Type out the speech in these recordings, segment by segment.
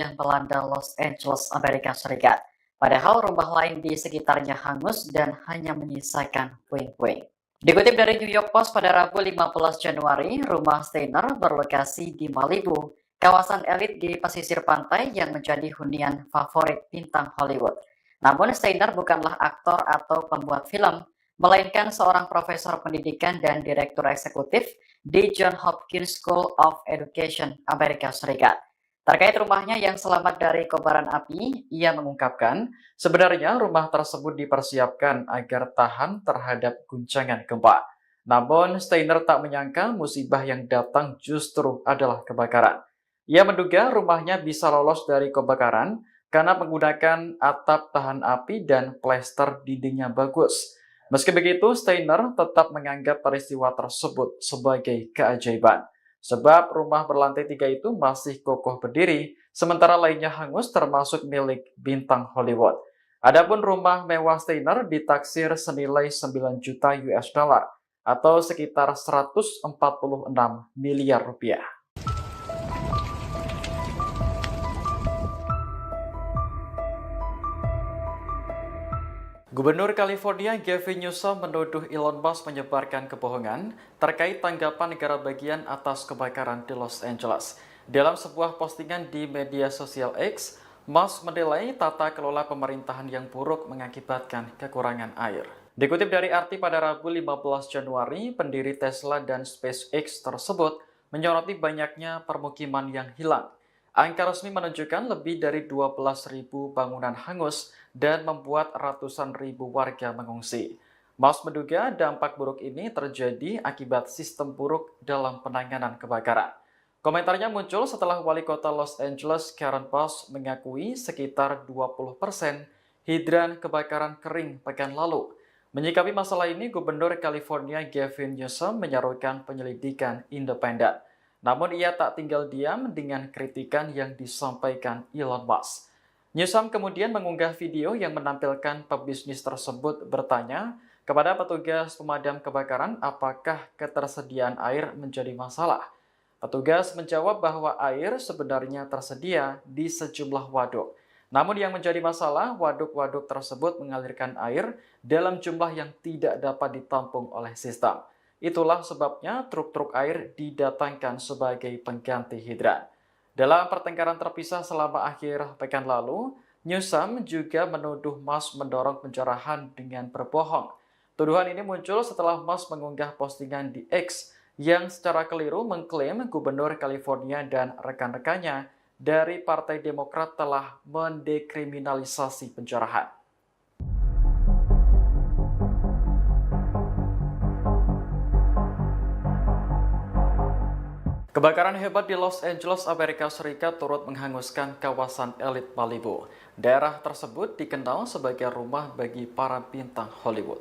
yang melanda Los Angeles, Amerika Serikat. Padahal rumah lain di sekitarnya hangus dan hanya menyisakan puing-puing. Dikutip dari New York Post pada Rabu 15 Januari, rumah Steiner berlokasi di Malibu, kawasan elit di pesisir pantai yang menjadi hunian favorit bintang Hollywood. Namun Steiner bukanlah aktor atau pembuat film, melainkan seorang profesor pendidikan dan direktur eksekutif di Johns Hopkins School of Education, Amerika Serikat. Terkait rumahnya yang selamat dari kobaran api, ia mengungkapkan, sebenarnya rumah tersebut dipersiapkan agar tahan terhadap guncangan gempa. Namun, Steiner tak menyangka musibah yang datang justru adalah kebakaran. Ia menduga rumahnya bisa lolos dari kebakaran karena menggunakan atap tahan api dan plester dindingnya bagus. Meski begitu, Steiner tetap menganggap peristiwa tersebut sebagai keajaiban. Sebab rumah berlantai 3 itu masih kokoh berdiri, sementara lainnya hangus termasuk milik bintang Hollywood. Adapun rumah mewah Steiner ditaksir senilai 9 juta US dollar atau sekitar 146 miliar rupiah. Gubernur California Gavin Newsom menuduh Elon Musk menyebarkan kebohongan terkait tanggapan negara bagian atas kebakaran di Los Angeles. Dalam sebuah postingan di media sosial X, Musk menilai tata kelola pemerintahan yang buruk mengakibatkan kekurangan air. Dikutip dari RT pada Rabu 15 Januari, pendiri Tesla dan SpaceX tersebut menyoroti banyaknya permukiman yang hilang. Angka resmi menunjukkan lebih dari 12.000 bangunan hangus dan membuat ratusan ribu warga mengungsi. Musk menduga dampak buruk ini terjadi akibat sistem buruk dalam penanganan kebakaran. Komentarnya muncul setelah wali kota Los Angeles Karen Bass mengakui sekitar 20% hidran kebakaran kering pekan lalu. Menyikapi masalah ini, Gubernur California Gavin Newsom menyerukan penyelidikan independen. Namun ia tak tinggal diam dengan kritikan yang disampaikan Elon Musk. Newsom kemudian mengunggah video yang menampilkan pebisnis tersebut bertanya kepada petugas pemadam kebakaran apakah ketersediaan air menjadi masalah. Petugas menjawab bahwa air sebenarnya tersedia di sejumlah waduk. Namun yang menjadi masalah, waduk-waduk tersebut mengalirkan air dalam jumlah yang tidak dapat ditampung oleh sistem. Itulah sebabnya truk-truk air didatangkan sebagai pengganti hidran. Dalam pertengkaran terpisah selama akhir pekan lalu, Newsom juga menuduh Musk mendorong penjarahan dengan berbohong. Tuduhan ini muncul setelah Musk mengunggah postingan di X yang secara keliru mengklaim Gubernur California dan rekan-rekannya dari Partai Demokrat telah mendekriminalisasi penjarahan. Kebakaran hebat di Los Angeles, Amerika Serikat turut menghanguskan kawasan elit Malibu. Daerah tersebut dikenal sebagai rumah bagi para bintang Hollywood.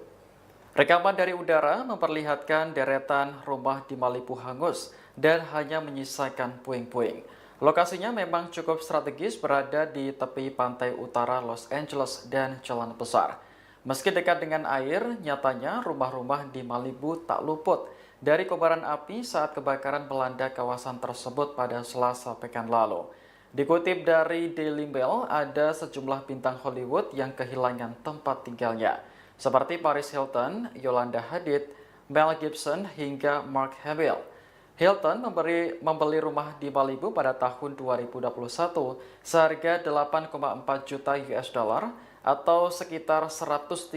Rekaman dari udara memperlihatkan deretan rumah di Malibu hangus dan hanya menyisakan puing-puing. Lokasinya memang cukup strategis berada di tepi pantai utara Los Angeles dan jalan besar. Meski dekat dengan air, nyatanya rumah-rumah di Malibu tak luput dari kobaran api saat kebakaran melanda kawasan tersebut pada Selasa pekan lalu. Dikutip dari Daily Mail, ada sejumlah bintang Hollywood yang kehilangan tempat tinggalnya, seperti Paris Hilton, Yolanda Hadid, Mel Gibson, hingga Mark Hamill. Hilton membeli rumah di Malibu pada tahun 2021 seharga 8,4 juta US dollar atau sekitar 137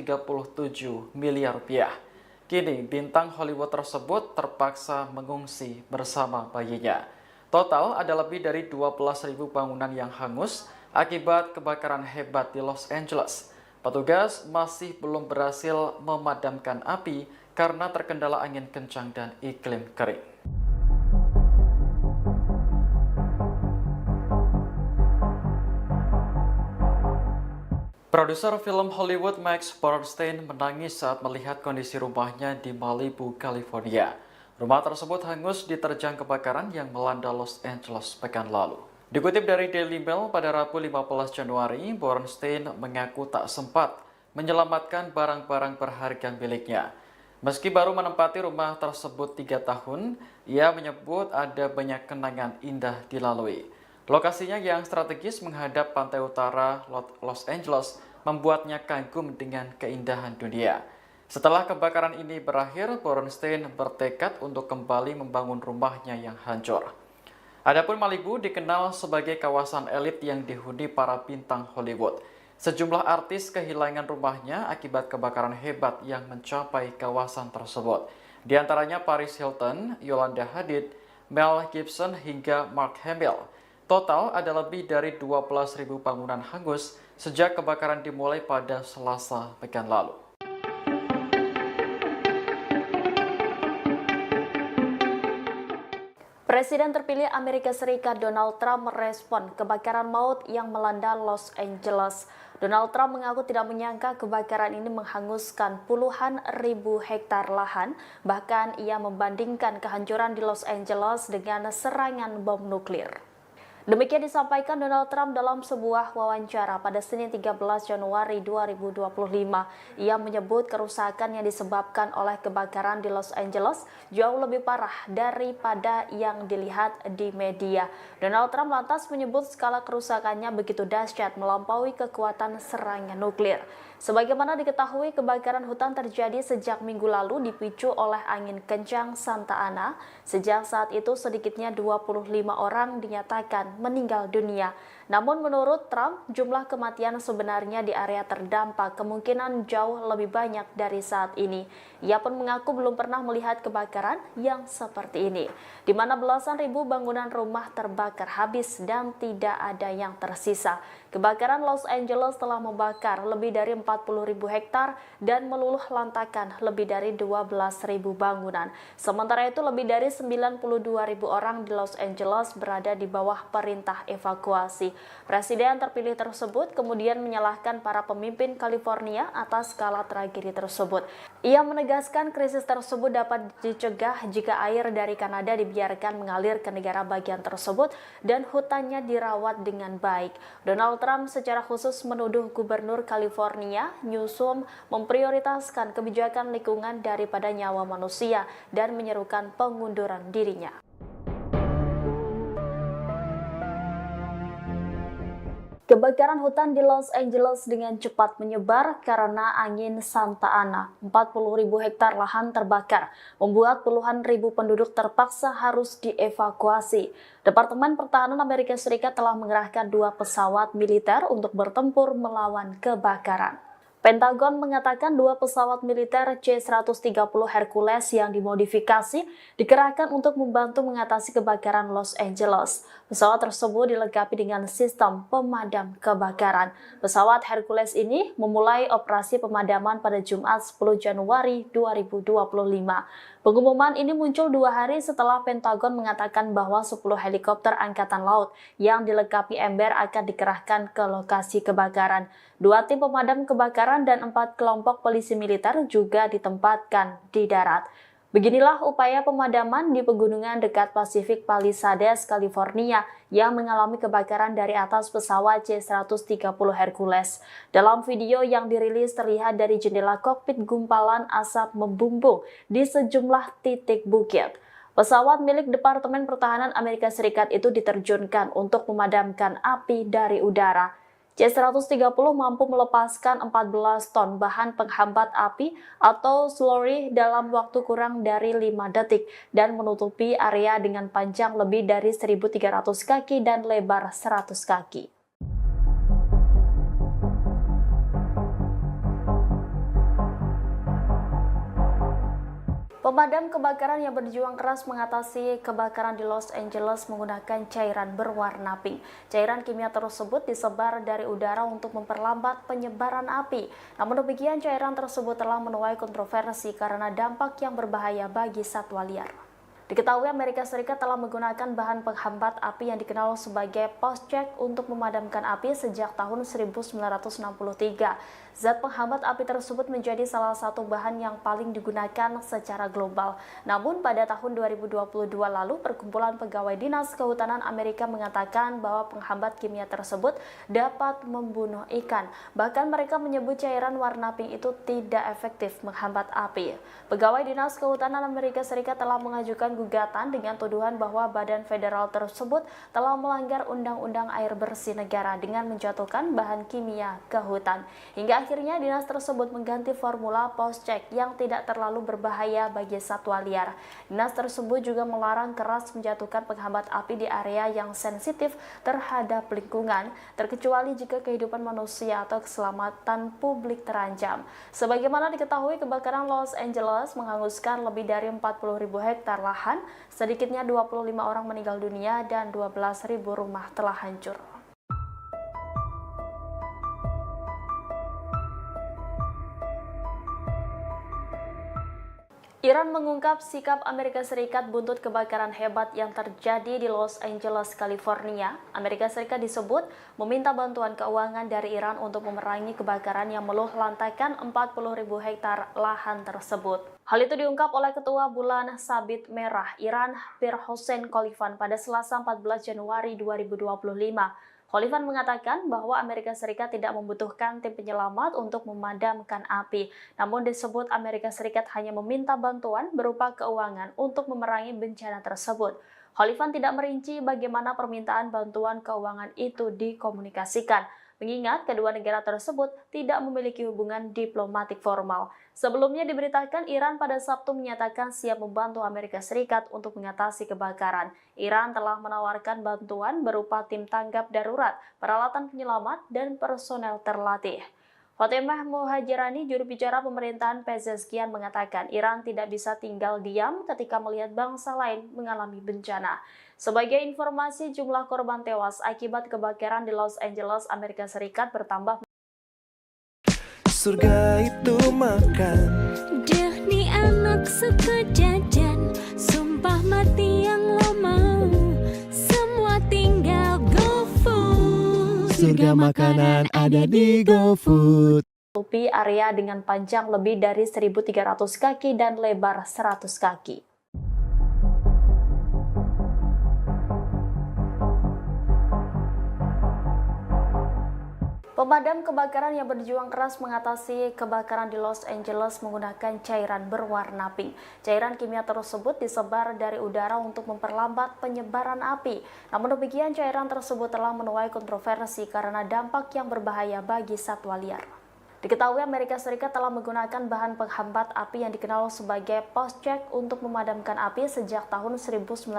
miliar rupiah. Kini, bintang Hollywood tersebut terpaksa mengungsi bersama bayinya. Total ada lebih dari 12.000 bangunan yang hangus akibat kebakaran hebat di Los Angeles. Petugas masih belum berhasil memadamkan api karena terkendala angin kencang dan iklim kering. Produser film Hollywood Max Bernstein menangis saat melihat kondisi rumahnya di Malibu, California. Rumah tersebut hangus diterjang kebakaran yang melanda Los Angeles pekan lalu. Dikutip dari Daily Mail pada Rabu 15 Januari, Bernstein mengaku tak sempat menyelamatkan barang-barang berharga miliknya. Meski baru menempati rumah tersebut 3 tahun, ia menyebut ada banyak kenangan indah dilalui. Lokasinya yang strategis menghadap pantai utara Los Angeles membuatnya kagum dengan keindahan dunia. Setelah kebakaran ini berakhir, Borenstein bertekad untuk kembali membangun rumahnya yang hancur. Adapun Malibu dikenal sebagai kawasan elit yang dihuni para bintang Hollywood. Sejumlah artis kehilangan rumahnya akibat kebakaran hebat yang mencapai kawasan tersebut. Di antaranya Paris Hilton, Yolanda Hadid, Mel Gibson hingga Mark Hamill. Total ada lebih dari 12.000 bangunan hangus sejak kebakaran dimulai pada Selasa pekan lalu. Presiden terpilih Amerika Serikat Donald Trump merespon kebakaran maut yang melanda Los Angeles. Donald Trump mengaku tidak menyangka kebakaran ini menghanguskan puluhan ribu hektar lahan, bahkan ia membandingkan kehancuran di Los Angeles dengan serangan bom nuklir. Demikian disampaikan Donald Trump dalam sebuah wawancara pada Senin 13 Januari 2025. Ia menyebut kerusakan yang disebabkan oleh kebakaran di Los Angeles jauh lebih parah daripada yang dilihat di media. Donald Trump lantas menyebut skala kerusakannya begitu dahsyat melampaui kekuatan serangan nuklir. Sebagaimana diketahui, kebakaran hutan terjadi sejak minggu lalu dipicu oleh angin kencang Santa Ana. Sejak saat itu sedikitnya 25 orang dinyatakan meninggal dunia. Namun menurut Trump, jumlah kematian sebenarnya di area terdampak kemungkinan jauh lebih banyak dari saat ini. Ia pun mengaku belum pernah melihat kebakaran yang seperti ini, di mana belasan ribu bangunan rumah terbakar habis dan tidak ada yang tersisa. Kebakaran Los Angeles telah membakar lebih dari 40.000 hektar dan meluluh lantakan lebih dari 12.000 bangunan. Sementara itu lebih dari 92.000 orang di Los Angeles berada di bawah perintah evakuasi. Presiden terpilih tersebut kemudian menyalahkan para pemimpin California atas skala tragedi tersebut. Ia menegaskan krisis tersebut dapat dicegah jika air dari Kanada dibiarkan mengalir ke negara bagian tersebut dan hutannya dirawat dengan baik. Donald Trump secara khusus menuduh Gubernur California, Newsom, memprioritaskan kebijakan lingkungan daripada nyawa manusia dan menyerukan pengunduran dirinya. Kebakaran hutan di Los Angeles dengan cepat menyebar karena angin Santa Ana. 40.000 hektar lahan terbakar, membuat puluhan ribu penduduk terpaksa harus dievakuasi. Departemen Pertahanan Amerika Serikat telah mengerahkan 2 pesawat militer untuk bertempur melawan kebakaran. Pentagon mengatakan 2 pesawat militer C-130 Hercules yang dimodifikasi dikerahkan untuk membantu mengatasi kebakaran Los Angeles. Pesawat tersebut dilengkapi dengan sistem pemadam kebakaran. Pesawat Hercules ini memulai operasi pemadaman pada Jumat 10 Januari 2025. Pengumuman ini muncul 2 hari setelah Pentagon mengatakan bahwa 10 helikopter Angkatan Laut yang dilengkapi ember akan dikerahkan ke lokasi kebakaran. 2 tim pemadam kebakaran dan 4 kelompok polisi militer juga ditempatkan di darat. Beginilah upaya pemadaman di pegunungan dekat Pacific Palisades, California yang mengalami kebakaran dari atas pesawat C-130 Hercules. Dalam video yang dirilis terlihat dari jendela kokpit gumpalan asap membumbung di sejumlah titik bukit. Pesawat milik Departemen Pertahanan Amerika Serikat itu diterjunkan untuk memadamkan api dari udara. C-130 mampu melepaskan 14 ton bahan penghambat api atau slurry dalam waktu kurang dari 5 detik dan menutupi area dengan panjang lebih dari 1.300 kaki dan lebar 100 kaki. Pemadam kebakaran yang berjuang keras mengatasi kebakaran di Los Angeles menggunakan cairan berwarna pink. Cairan kimia tersebut disebar dari udara untuk memperlambat penyebaran api. Namun demikian, cairan tersebut telah menuai kontroversi karena dampak yang berbahaya bagi satwa liar. Diketahui Amerika Serikat telah menggunakan bahan penghambat api yang dikenal sebagai Phosgene untuk memadamkan api sejak tahun 1963. Zat penghambat api tersebut menjadi salah satu bahan yang paling digunakan secara global. Namun pada tahun 2022 lalu, Perkumpulan Pegawai Dinas Kehutanan Amerika mengatakan bahwa penghambat kimia tersebut dapat membunuh ikan. Bahkan mereka menyebut cairan warna pink itu tidak efektif menghambat api. Pegawai Dinas Kehutanan Amerika Serikat telah mengajukan gugatan dengan tuduhan bahwa badan federal tersebut telah melanggar Undang-Undang Air Bersih Negara dengan menjatuhkan bahan kimia ke hutan. Hingga akhirnya dinas tersebut mengganti formula post-check yang tidak terlalu berbahaya bagi satwa liar. Dinas tersebut juga melarang keras menjatuhkan penghambat api di area yang sensitif terhadap lingkungan, terkecuali jika kehidupan manusia atau keselamatan publik terancam. Sebagaimana diketahui, kebakaran Los Angeles menghanguskan lebih dari 40.000 hektar lahan, sedikitnya 25 orang meninggal dunia dan 12.000 rumah telah hancur. Iran mengungkap sikap Amerika Serikat buntut kebakaran hebat yang terjadi di Los Angeles, California. Amerika Serikat disebut meminta bantuan keuangan dari Iran untuk memerangi kebakaran yang meluhlantakan 40.000 hektar lahan tersebut. Hal itu diungkap oleh Ketua Bulan Sabit Merah Iran, Mir Hossein Khalifan pada Selasa 14 Januari 2025. Khalifan mengatakan bahwa Amerika Serikat tidak membutuhkan tim penyelamat untuk memadamkan api. Namun disebut Amerika Serikat hanya meminta bantuan berupa keuangan untuk memerangi bencana tersebut. Khalifan tidak merinci bagaimana permintaan bantuan keuangan itu dikomunikasikan, mengingat kedua negara tersebut tidak memiliki hubungan diplomatik formal. Sebelumnya diberitakan Iran pada Sabtu menyatakan siap membantu Amerika Serikat untuk mengatasi kebakaran. Iran telah menawarkan bantuan berupa tim tanggap darurat, peralatan penyelamat, dan personel terlatih. Fatimah Mohajirani, juru bicara pemerintahan Pezeshkian, mengatakan Iran tidak bisa tinggal diam ketika melihat bangsa lain mengalami bencana. Sebagai informasi, jumlah korban tewas akibat kebakaran di Los Angeles, Amerika Serikat bertambah. Surga itu makan. Dah ni anak suka jajan, sumpah mati yang lo mau, semua tinggal GoFood. Surga makanan ada di GoFood. Area dengan panjang lebih dari 1.300 kaki dan lebar 100 kaki. Pemadam kebakaran yang berjuang keras mengatasi kebakaran di Los Angeles menggunakan cairan berwarna pink. Cairan kimia tersebut disebar dari udara untuk memperlambat penyebaran api. Namun demikian, cairan tersebut telah menuai kontroversi karena dampak yang berbahaya bagi satwa liar. Diketahui Amerika Serikat telah menggunakan bahan penghambat api yang dikenal sebagai post-check untuk memadamkan api sejak tahun 1963.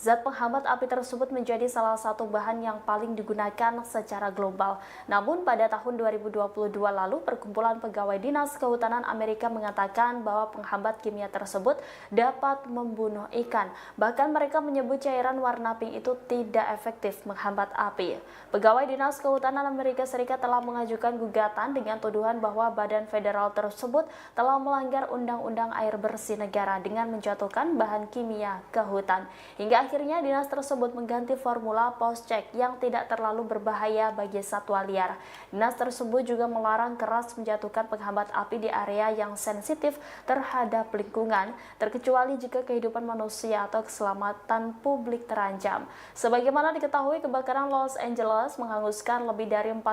Zat penghambat api tersebut menjadi salah satu bahan yang paling digunakan secara global. Namun pada tahun 2022 lalu, Perkumpulan Pegawai Dinas Kehutanan Amerika mengatakan bahwa penghambat kimia tersebut dapat membunuh ikan. Bahkan mereka menyebut cairan warna pink itu tidak efektif menghambat api. Pegawai Dinas Kehutanan Amerika Serikat telah mengajukan gugatan dengan tuduhan bahwa badan federal tersebut telah melanggar Undang-Undang Air Bersih Negara dengan menjatuhkan bahan kimia ke hutan. Hingga akhirnya dinas tersebut mengganti formula post-check yang tidak terlalu berbahaya bagi satwa liar. Dinas tersebut juga melarang keras menjatuhkan penghambat api di area yang sensitif terhadap lingkungan, terkecuali jika kehidupan manusia atau keselamatan publik terancam. Sebagaimana diketahui, kebakaran Los Angeles menghanguskan lebih dari 40.000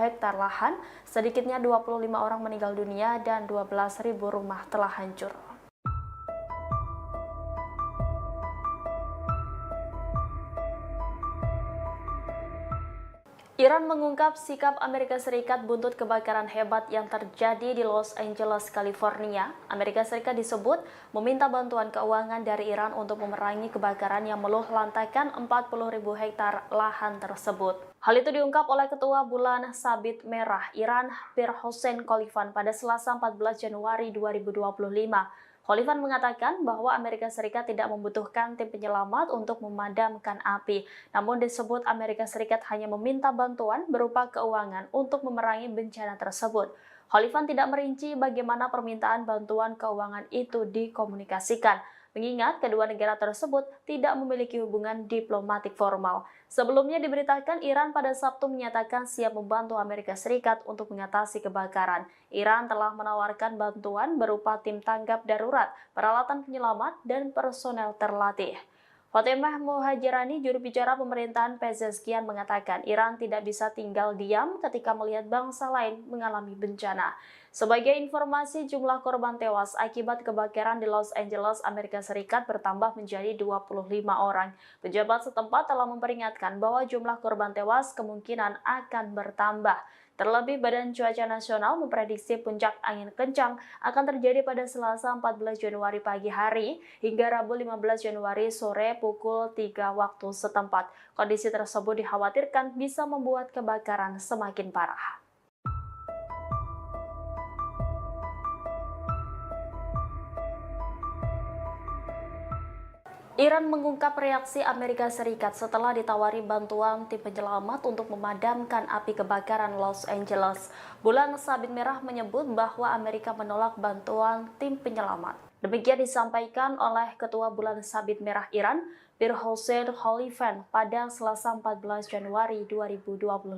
hektar lahan, sedikitnya 25 orang meninggal dunia dan 12.000 rumah telah hancur. Iran mengungkap sikap Amerika Serikat buntut kebakaran hebat yang terjadi di Los Angeles, California. Amerika Serikat disebut meminta bantuan keuangan dari Iran untuk memerangi kebakaran yang meluhlantakan 40.000 hektar lahan tersebut. Hal itu diungkap oleh Ketua Bulan Sabit Merah Iran, Mir Hossein Khalifan pada Selasa 14 Januari 2025. Khalifan mengatakan bahwa Amerika Serikat tidak membutuhkan tim penyelamat untuk memadamkan api. Namun disebut Amerika Serikat hanya meminta bantuan berupa keuangan untuk memerangi bencana tersebut. Khalifan tidak merinci bagaimana permintaan bantuan keuangan itu dikomunikasikan, mengingat kedua negara tersebut tidak memiliki hubungan diplomatik formal. Sebelumnya diberitakan Iran pada Sabtu menyatakan siap membantu Amerika Serikat untuk mengatasi kebakaran. Iran telah menawarkan bantuan berupa tim tanggap darurat, peralatan penyelamat, dan personel terlatih. Fatimah Mohajirani, juru bicara pemerintahan Pezeshkian, mengatakan Iran tidak bisa tinggal diam ketika melihat bangsa lain mengalami bencana. Sebagai informasi, jumlah korban tewas akibat kebakaran di Los Angeles, Amerika Serikat bertambah menjadi 25 orang. Pejabat setempat telah memperingatkan bahwa jumlah korban tewas kemungkinan akan bertambah. Terlebih, Badan Cuaca Nasional memprediksi puncak angin kencang akan terjadi pada Selasa 14 Januari pagi hari hingga Rabu 15 Januari sore pukul 3 waktu setempat. Kondisi tersebut dikhawatirkan bisa membuat kebakaran semakin parah. Iran mengungkap reaksi Amerika Serikat setelah ditawari bantuan tim penyelamat untuk memadamkan api kebakaran Los Angeles. Bulan Sabit Merah menyebut bahwa Amerika menolak bantuan tim penyelamat. Demikian disampaikan oleh Ketua Bulan Sabit Merah Iran, Bir Hossein Khalifan pada Selasa 14 Januari 2025.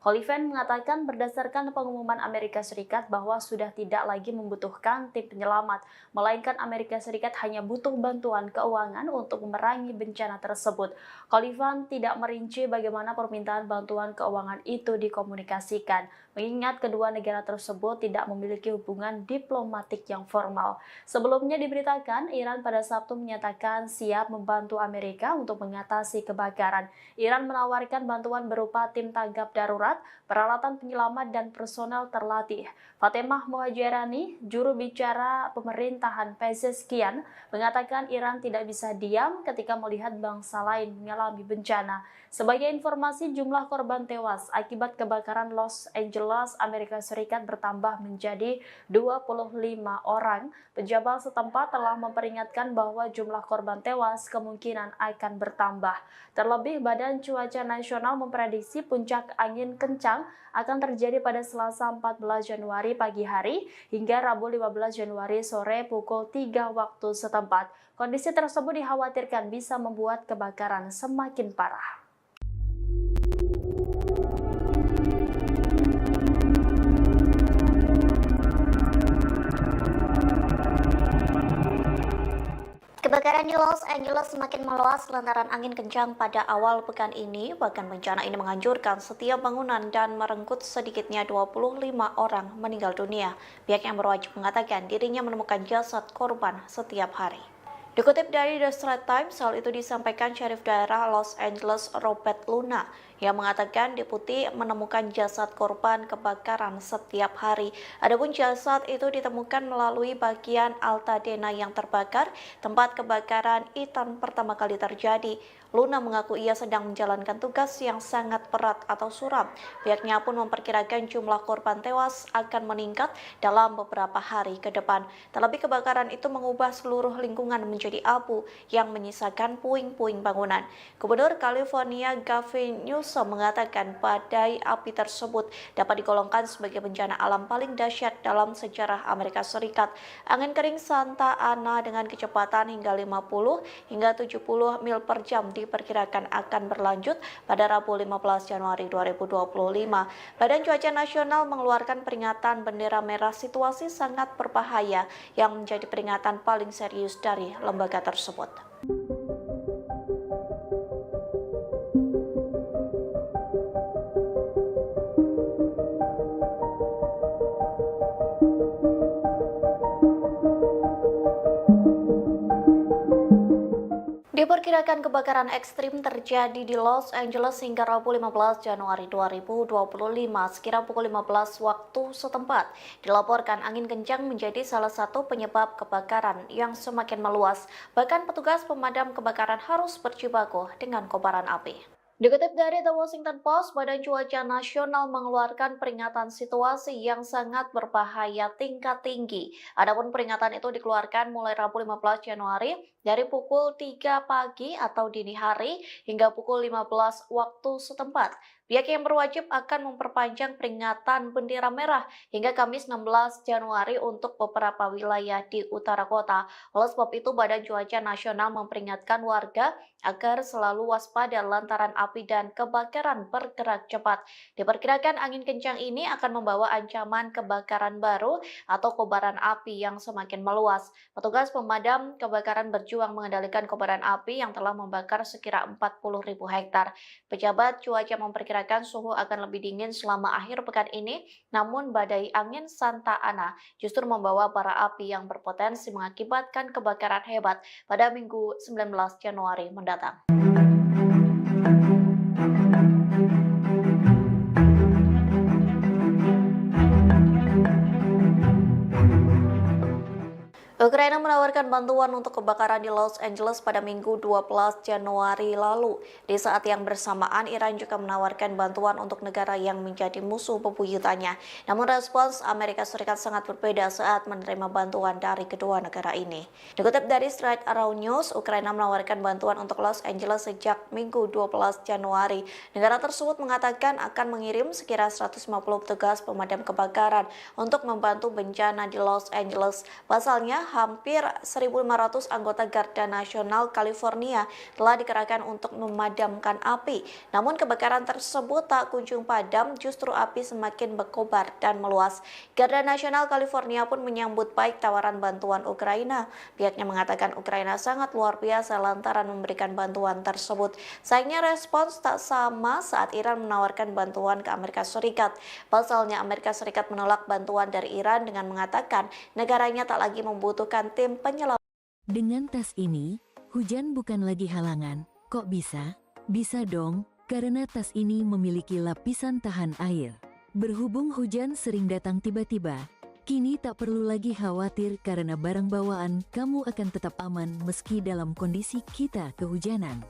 Khalifan mengatakan berdasarkan pengumuman Amerika Serikat bahwa sudah tidak lagi membutuhkan tim penyelamat, melainkan Amerika Serikat hanya butuh bantuan keuangan untuk memerangi bencana tersebut. Khalifan tidak merinci bagaimana permintaan bantuan keuangan itu dikomunikasikan, mengingat kedua negara tersebut tidak memiliki hubungan diplomatik yang formal. Sebelumnya diberitakan, Iran pada Sabtu menyatakan siap membantu Amerika untuk mengatasi kebakaran. Iran menawarkan bantuan berupa tim tanggap darurat, peralatan penyelamat, dan personel terlatih. Fatemah Mohajerani, juru bicara pemerintahan Pezeshkian, mengatakan Iran tidak bisa diam ketika melihat bangsa lain mengalami bencana. Sebagai informasi, jumlah korban tewas akibat kebakaran Los Angeles, Amerika Serikat bertambah menjadi 25 orang. Pejabat setempat telah memperingatkan bahwa jumlah korban tewas kemungkinan akan bertambah. Terlebih, Badan Cuaca Nasional memprediksi puncak angin kencang akan terjadi pada Selasa 14 Januari pagi hari hingga Rabu 15 Januari sore pukul 3 waktu setempat. Kondisi tersebut dikhawatirkan bisa membuat kebakaran semakin parah. Kebakaran di Los Angeles semakin meluas lantaran angin kencang pada awal pekan ini. Bahkan bencana ini menghancurkan setiap bangunan dan merenggut sedikitnya 25 orang meninggal dunia. Pihak yang berwajib mengatakan dirinya menemukan jasad korban setiap hari. Dikutip dari The Straits Times, hal itu disampaikan Syarif Daerah Los Angeles Robert Luna yang mengatakan deputi menemukan jasad korban kebakaran setiap hari. Adapun jasad itu ditemukan melalui bagian Altadena yang terbakar, tempat kebakaran Ethan pertama kali terjadi. Luna mengaku ia sedang menjalankan tugas yang sangat berat atau suram. Pihaknya pun memperkirakan jumlah korban tewas akan meningkat dalam beberapa hari ke depan. Terlebih kebakaran itu mengubah seluruh lingkungan menjadi abu yang menyisakan puing-puing bangunan. Gubernur California Gavin Newsom mengatakan badai api tersebut dapat digolongkan sebagai bencana alam paling dahsyat dalam sejarah Amerika Serikat. Angin kering Santa Ana dengan kecepatan hingga 50 hingga 70 mil per jam diperkirakan akan berlanjut pada Rabu 15 Januari 2025. Badan Cuaca Nasional mengeluarkan peringatan bendera merah situasi sangat berbahaya yang menjadi peringatan paling serius dari lembaga tersebut. Diperkirakan kebakaran ekstrim terjadi di Los Angeles hingga Rabu 15 Januari 2025 sekira pukul 15 waktu setempat. Dilaporkan angin kencang menjadi salah satu penyebab kebakaran yang semakin meluas. Bahkan petugas pemadam kebakaran harus berjibaku dengan kobaran api. Dikutip dari The Washington Post, Badan Cuaca Nasional mengeluarkan peringatan situasi yang sangat berbahaya tingkat tinggi. Adapun peringatan itu dikeluarkan mulai Rabu 15 Januari dari pukul 3 pagi atau dini hari hingga pukul 15 waktu setempat. Pihak yang berwajib akan memperpanjang peringatan bendera merah hingga Kamis 16 Januari untuk beberapa wilayah di utara kota. Oleh sebab itu, Badan Cuaca Nasional memperingatkan warga agar selalu waspada lantaran api dan kebakaran bergerak cepat. Diperkirakan angin kencang ini akan membawa ancaman kebakaran baru atau kobaran api yang semakin meluas. Petugas pemadam kebakaran berjuang mengendalikan kobaran api yang telah membakar sekira 40.000 hektar. Pejabat cuaca memperkirakan diperkirakan suhu akan lebih dingin selama akhir pekan ini, namun badai angin Santa Ana justru membawa bara api yang berpotensi mengakibatkan kebakaran hebat pada Minggu 19 Januari mendatang. Ukraina menawarkan bantuan untuk kebakaran di Los Angeles pada Minggu 12 Januari lalu. Di saat yang bersamaan, Iran juga menawarkan bantuan untuk negara yang menjadi musuh bebuyutannya. Namun respons Amerika Serikat sangat berbeda saat menerima bantuan dari kedua negara ini. Dikutip dari Straight Around News, Ukraina menawarkan bantuan untuk Los Angeles sejak Minggu 12 Januari. Negara tersebut mengatakan akan mengirim sekira 150 petugas pemadam kebakaran untuk membantu bencana di Los Angeles. Pasalnya, hampir 1.500 anggota Garda Nasional California telah dikerahkan untuk memadamkan api. Namun kebakaran tersebut tak kunjung padam, justru api semakin berkobar dan meluas. Garda Nasional California pun menyambut baik tawaran bantuan Ukraina. Pihaknya mengatakan Ukraina sangat luar biasa lantaran memberikan bantuan tersebut. Sayangnya respons tak sama saat Iran menawarkan bantuan ke Amerika Serikat. Pasalnya Amerika Serikat menolak bantuan dari Iran dengan mengatakan negaranya tak lagi membutuhkan tim penyelam. Dengan tas ini, hujan bukan lagi halangan. Kok bisa? Bisa dong, karena tas ini memiliki lapisan tahan air. Berhubung hujan sering datang tiba-tiba, kini tak perlu lagi khawatir karena barang bawaan kamu akan tetap aman meski dalam kondisi kita kehujanan.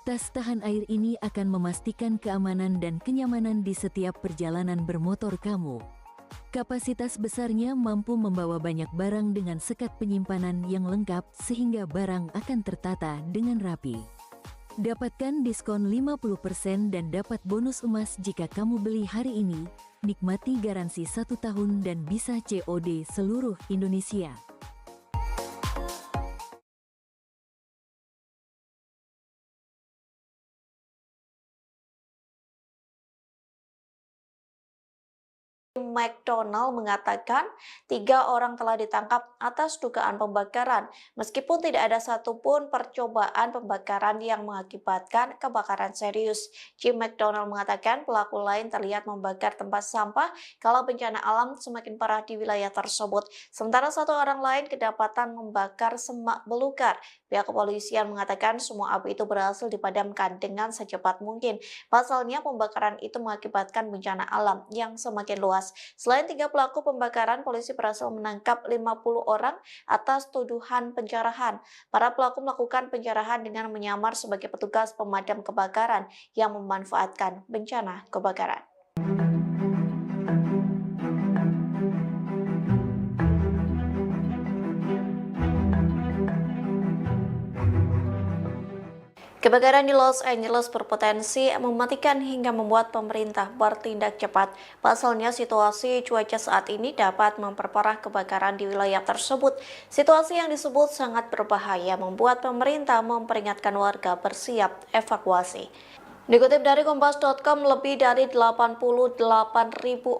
Tas tahan air ini akan memastikan keamanan dan kenyamanan di setiap perjalanan bermotor kamu. Kapasitas besarnya mampu membawa banyak barang dengan sekat penyimpanan yang lengkap sehingga barang akan tertata dengan rapi. Dapatkan diskon 50% dan dapat bonus emas jika kamu beli hari ini. Nikmati garansi 1 tahun dan bisa COD seluruh Indonesia. McDonald mengatakan 3 orang telah ditangkap atas dugaan pembakaran, meskipun tidak ada satupun percobaan pembakaran yang mengakibatkan kebakaran serius. Jim McDonald mengatakan pelaku lain terlihat membakar tempat sampah kalau bencana alam semakin parah di wilayah tersebut. Sementara 1 orang lain kedapatan membakar semak belukar. Pihak kepolisian mengatakan semua api itu berhasil dipadamkan dengan secepat mungkin. Pasalnya pembakaran itu mengakibatkan bencana alam yang semakin luas. Selain 3 pelaku pembakaran, polisi berhasil menangkap 50 orang atas tuduhan penjarahan. Para pelaku melakukan penjarahan dengan menyamar sebagai petugas pemadam kebakaran yang memanfaatkan bencana kebakaran. Kebakaran di Los Angeles berpotensi mematikan hingga membuat pemerintah bertindak cepat. Pasalnya situasi cuaca saat ini dapat memperparah kebakaran di wilayah tersebut. Situasi yang disebut sangat berbahaya membuat pemerintah memperingatkan warga bersiap evakuasi. Dikutip dari Kompas.com, lebih dari 88.000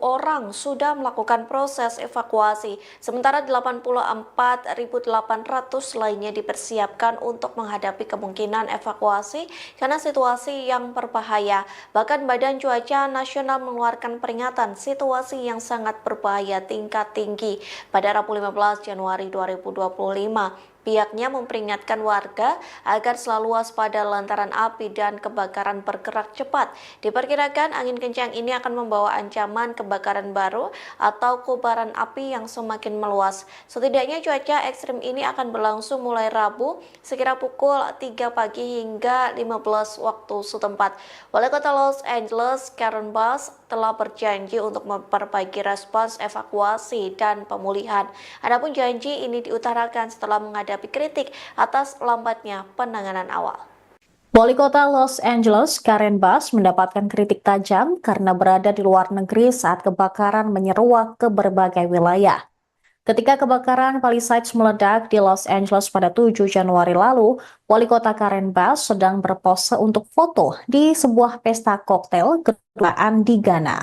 orang sudah melakukan proses evakuasi, sementara 84.800 lainnya dipersiapkan untuk menghadapi kemungkinan evakuasi karena situasi yang berbahaya. Bahkan Badan Cuaca Nasional mengeluarkan peringatan situasi yang sangat berbahaya tingkat tinggi pada Rabu 15 Januari 2025. Pihaknya memperingatkan warga agar selalu waspada lantaran api dan kebakaran bergerak cepat. Diperkirakan angin kencang ini akan membawa ancaman kebakaran baru atau kobaran api yang semakin meluas. Setidaknya cuaca ekstrim ini akan berlangsung mulai Rabu sekira pukul 3 pagi hingga 15 waktu setempat. Wali Kota Los Angeles, Karen Bass, telah berjanji untuk memperbaiki respons evakuasi dan pemulihan. Adapun janji ini diutarakan setelah menghadapi kritik atas lambatnya penanganan awal. Wali Kota Los Angeles, Karen Bass, mendapatkan kritik tajam karena berada di luar negeri saat kebakaran menyeruak ke berbagai wilayah. Ketika kebakaran Palisades meledak di Los Angeles pada 7 Januari lalu, Wali Kota Karen Bass sedang berpose untuk foto di sebuah pesta koktail kedutaan di Ghana.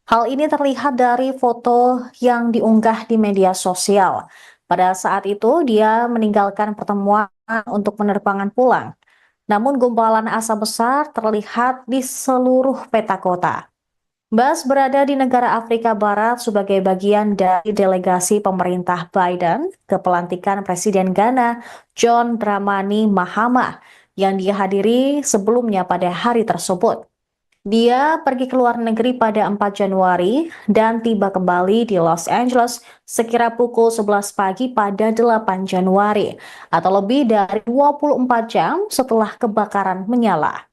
Hal ini terlihat dari foto yang diunggah di media sosial. Pada saat itu, dia meninggalkan pertemuan untuk penerbangan pulang. namun gumpalan asap besar terlihat di seluruh peta kota. Bas berada di negara Afrika Barat sebagai bagian dari delegasi pemerintah Biden ke pelantikan Presiden Ghana John Dramani Mahama yang dihadiri sebelumnya pada hari tersebut. Dia pergi ke luar negeri pada 4 Januari dan tiba kembali di Los Angeles sekira pukul 11 pagi pada 8 Januari atau lebih dari 24 jam setelah kebakaran menyala.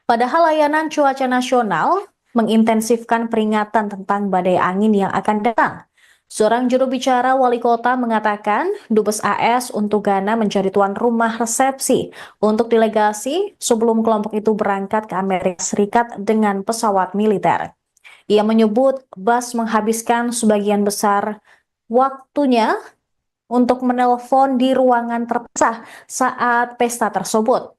Padahal layanan cuaca nasional mengintensifkan peringatan tentang badai angin yang akan datang. Seorang juru bicara wali kota mengatakan Dubes AS untuk Ghana menjadi tuan rumah resepsi untuk delegasi sebelum kelompok itu berangkat ke Amerika Serikat dengan pesawat militer. Ia menyebut Bas menghabiskan sebagian besar waktunya untuk menelpon di ruangan terpisah saat pesta tersebut.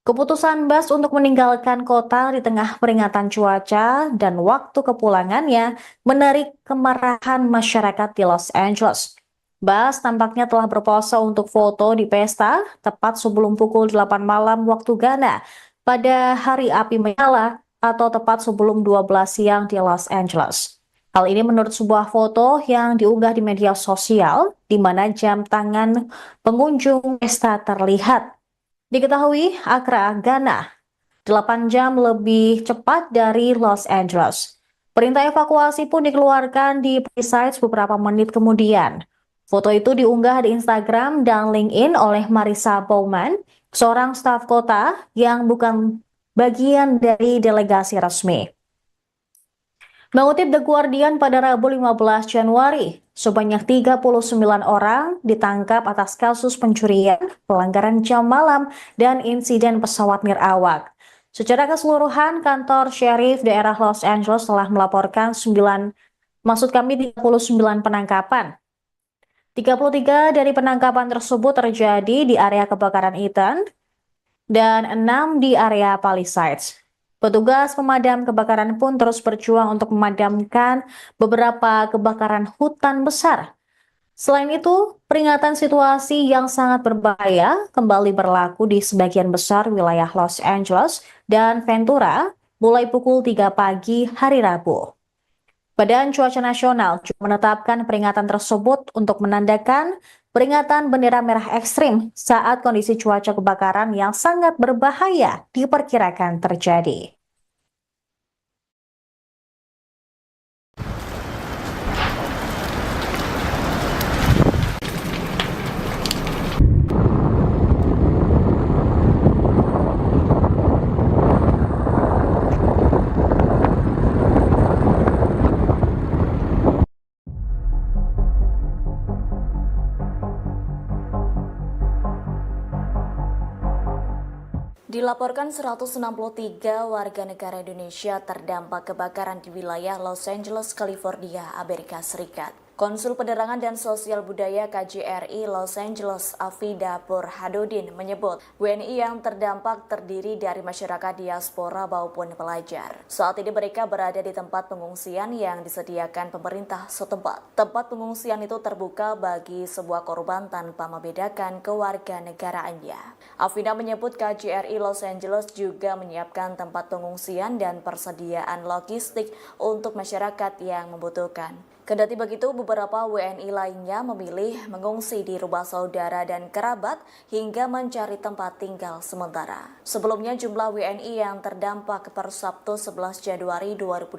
Keputusan Bas untuk meninggalkan kota di tengah peringatan cuaca dan waktu kepulangannya menarik kemarahan masyarakat di Los Angeles. Bas tampaknya telah berpose untuk foto di pesta tepat sebelum pukul 8 malam waktu Ghana pada hari api menyala atau tepat sebelum 12 siang di Los Angeles. Hal ini menurut sebuah foto yang diunggah di media sosial di mana jam tangan pengunjung pesta terlihat. Diketahui Accra, Ghana, 8 jam lebih cepat dari Los Angeles. Perintah evakuasi pun dikeluarkan di Palisades beberapa menit kemudian. Foto itu diunggah di Instagram dan LinkedIn oleh Marissa Bowman, seorang staf kota yang bukan bagian dari delegasi resmi. Mengutip The Guardian pada Rabu 15 Januari, sebanyak 39 orang ditangkap atas kasus pencurian, pelanggaran jam malam, dan insiden pesawat nirawak. Secara keseluruhan, kantor sheriff daerah Los Angeles telah melaporkan 39 penangkapan. 33 dari penangkapan tersebut terjadi di area kebakaran Eaton dan 6 di area Palisades. Petugas pemadam kebakaran pun terus berjuang untuk memadamkan beberapa kebakaran hutan besar. Selain itu, peringatan situasi yang sangat berbahaya kembali berlaku di sebagian besar wilayah Los Angeles dan Ventura mulai pukul 3 pagi hari Rabu. Badan Cuaca Nasional juga menetapkan peringatan tersebut untuk menandakan peringatan bendera merah ekstrim saat kondisi cuaca kebakaran yang sangat berbahaya diperkirakan terjadi. Dilaporkan 163 warga negara Indonesia terdampak kebakaran di wilayah Los Angeles, California, Amerika Serikat. Konsul Penerangan dan Sosial Budaya KJRI Los Angeles, Afida Burhanuddin menyebut WNI yang terdampak terdiri dari masyarakat diaspora maupun pelajar. Saat ini mereka berada di tempat pengungsian yang disediakan pemerintah setempat. Tempat pengungsian itu terbuka bagi sebuah korban tanpa membedakan kewarganegaraannya. Afida menyebut KJRI Los Angeles juga menyiapkan tempat pengungsian dan persediaan logistik untuk masyarakat yang membutuhkan. Kendati begitu, beberapa WNI lainnya memilih mengungsi di rumah saudara dan kerabat hingga mencari tempat tinggal sementara. Sebelumnya, jumlah WNI yang terdampak per Sabtu 11 Januari 2025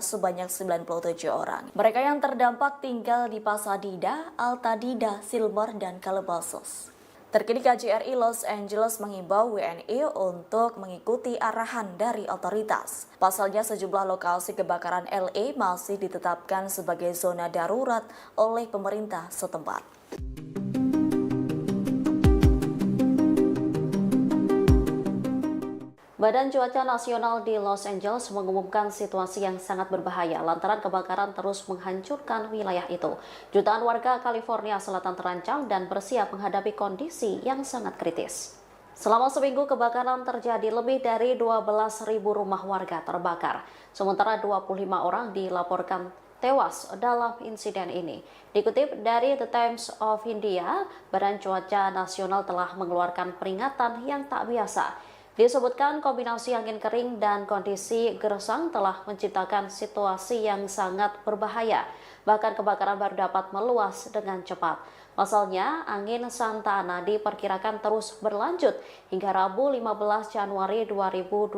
sebanyak 97 orang. Mereka yang terdampak tinggal di Pasadena, Altadena, Silver, dan Calabasas. Terkini KJRI Los Angeles mengimbau WNI untuk mengikuti arahan dari otoritas. Pasalnya sejumlah lokasi kebakaran LA masih ditetapkan sebagai zona darurat oleh pemerintah setempat. Badan Cuaca Nasional di Los Angeles mengumumkan situasi yang sangat berbahaya lantaran kebakaran terus menghancurkan wilayah itu. Jutaan warga California Selatan terancam dan bersiap menghadapi kondisi yang sangat kritis. Selama seminggu kebakaran terjadi, lebih dari 12.000 rumah warga terbakar. Sementara 25 orang dilaporkan tewas dalam insiden ini. Dikutip dari The Times of India, Badan Cuaca Nasional telah mengeluarkan peringatan yang tak biasa. Disebutkan kombinasi angin kering dan kondisi gersang telah menciptakan situasi yang sangat berbahaya. Bahkan kebakaran baru dapat meluas dengan cepat. Pasalnya, angin Santa Ana diperkirakan terus berlanjut hingga Rabu 15 Januari 2025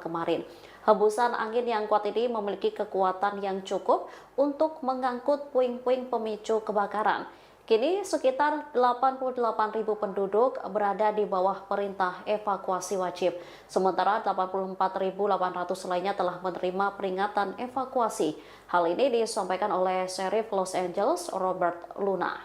kemarin. Hembusan angin yang kuat ini memiliki kekuatan yang cukup untuk mengangkut puing-puing pemicu kebakaran. Kini sekitar 88.000 penduduk berada di bawah perintah evakuasi wajib. Sementara 84.800 lainnya telah menerima peringatan evakuasi. Hal ini disampaikan oleh Sheriff Los Angeles, Robert Luna.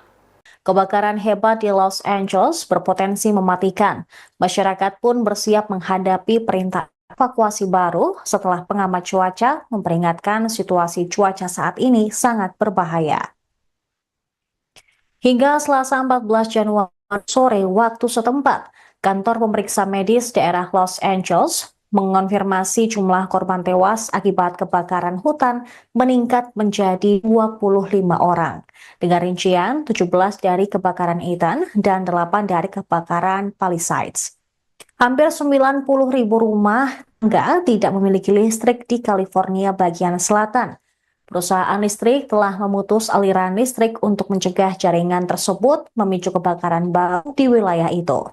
Kebakaran hebat di Los Angeles berpotensi mematikan. Masyarakat pun bersiap menghadapi perintah evakuasi baru setelah pengamat cuaca memperingatkan situasi cuaca saat ini sangat berbahaya. Hingga Selasa 14 Januari sore waktu setempat, kantor pemeriksa medis daerah Los Angeles mengonfirmasi jumlah korban tewas akibat kebakaran hutan meningkat menjadi 25 orang. Dengan rincian 17 dari kebakaran Ethan dan 8 dari kebakaran Palisades. Hampir 90.000 rumah tangga tidak memiliki listrik di California bagian selatan. Perusahaan listrik telah memutus aliran listrik untuk mencegah jaringan tersebut memicu kebakaran baru di wilayah itu.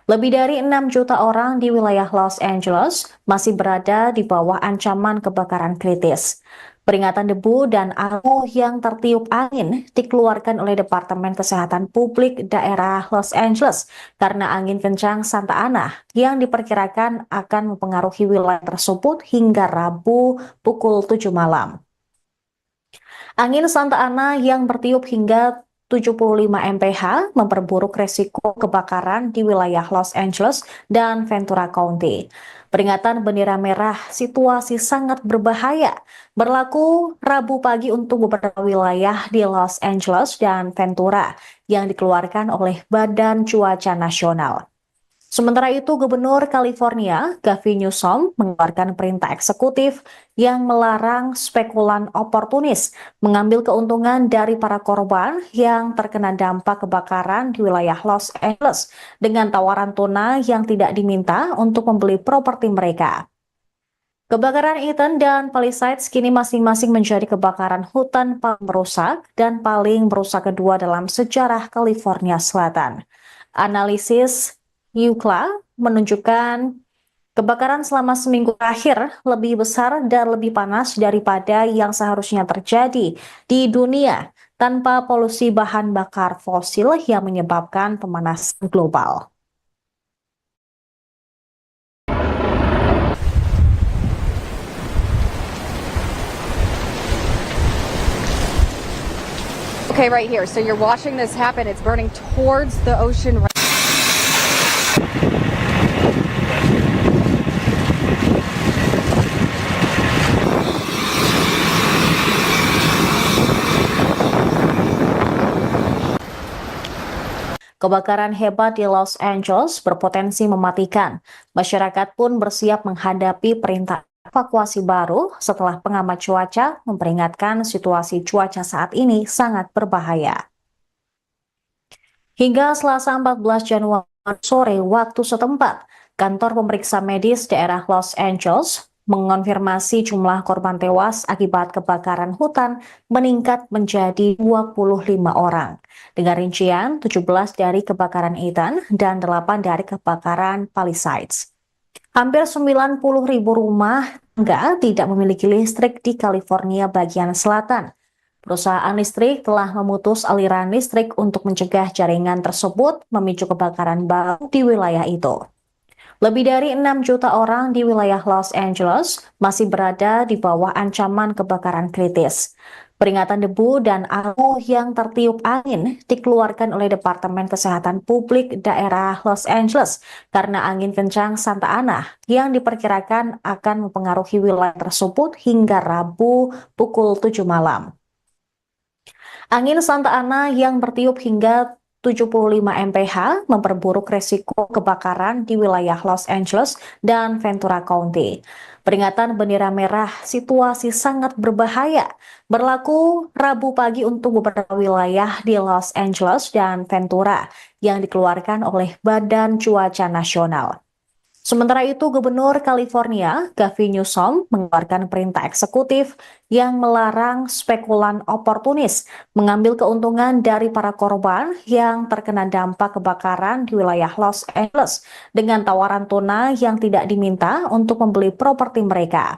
Lebih dari 6 juta orang di wilayah Los Angeles masih berada di bawah ancaman kebakaran kritis. Peringatan debu dan abu yang tertiup angin dikeluarkan oleh Departemen Kesehatan Publik daerah Los Angeles karena angin kencang Santa Ana yang diperkirakan akan mempengaruhi wilayah tersebut hingga Rabu pukul 7 malam. Angin Santa Ana yang bertiup hingga 75 mph memperburuk resiko kebakaran di wilayah Los Angeles dan Ventura County. Peringatan bendera merah situasi sangat berbahaya berlaku Rabu pagi untuk beberapa wilayah di Los Angeles dan Ventura yang dikeluarkan oleh Badan Cuaca Nasional. Sementara itu, Gubernur California, Gavin Newsom, mengeluarkan perintah eksekutif yang melarang spekulan oportunis mengambil keuntungan dari para korban yang terkena dampak kebakaran di wilayah Los Angeles dengan tawaran tunai yang tidak diminta untuk membeli properti mereka. Kebakaran Ethan dan Palisades kini masing-masing menjadi kebakaran hutan paling merusak dan paling merusak kedua dalam sejarah California Selatan. Analisis Yukla menunjukkan kebakaran selama seminggu terakhir lebih besar dan lebih panas daripada yang seharusnya terjadi di dunia tanpa polusi bahan bakar fosil yang menyebabkan pemanasan global. Okay, right here. So you're watching this happen. It's burning towards the ocean. Kebakaran hebat di Los Angeles berpotensi mematikan. Masyarakat pun bersiap menghadapi perintah evakuasi baru setelah pengamat cuaca memperingatkan situasi cuaca saat ini sangat berbahaya. Hingga Selasa 14 Januari sore waktu setempat, kantor pemeriksa medis daerah Los Angeles mengonfirmasi jumlah korban tewas akibat kebakaran hutan meningkat menjadi 25 orang. Dengan rincian 17 dari kebakaran Ethan dan 8 dari kebakaran Palisades. Hampir 90.000 rumah tangga tidak memiliki listrik di California bagian selatan. Perusahaan listrik telah memutus aliran listrik untuk mencegah jaringan tersebut memicu kebakaran baru di wilayah itu. Lebih dari 6 juta orang di wilayah Los Angeles masih berada di bawah ancaman kebakaran kritis. Peringatan debu dan abu yang tertiup angin dikeluarkan oleh Departemen Kesehatan Publik daerah Los Angeles karena angin kencang Santa Ana yang diperkirakan akan mempengaruhi wilayah tersebut hingga Rabu pukul 7 malam. Angin Santa Ana yang bertiup hingga mph memperburuk resiko kebakaran di wilayah Los Angeles dan Ventura County. Peringatan bendera merah situasi sangat berbahaya berlaku Rabu pagi untuk beberapa wilayah di Los Angeles dan Ventura yang dikeluarkan oleh Badan Cuaca Nasional. Sementara itu, Gubernur California, Gavin Newsom, mengeluarkan perintah eksekutif yang melarang spekulan oportunis mengambil keuntungan dari para korban yang terkena dampak kebakaran di wilayah Los Angeles dengan tawaran tunai yang tidak diminta untuk membeli properti mereka.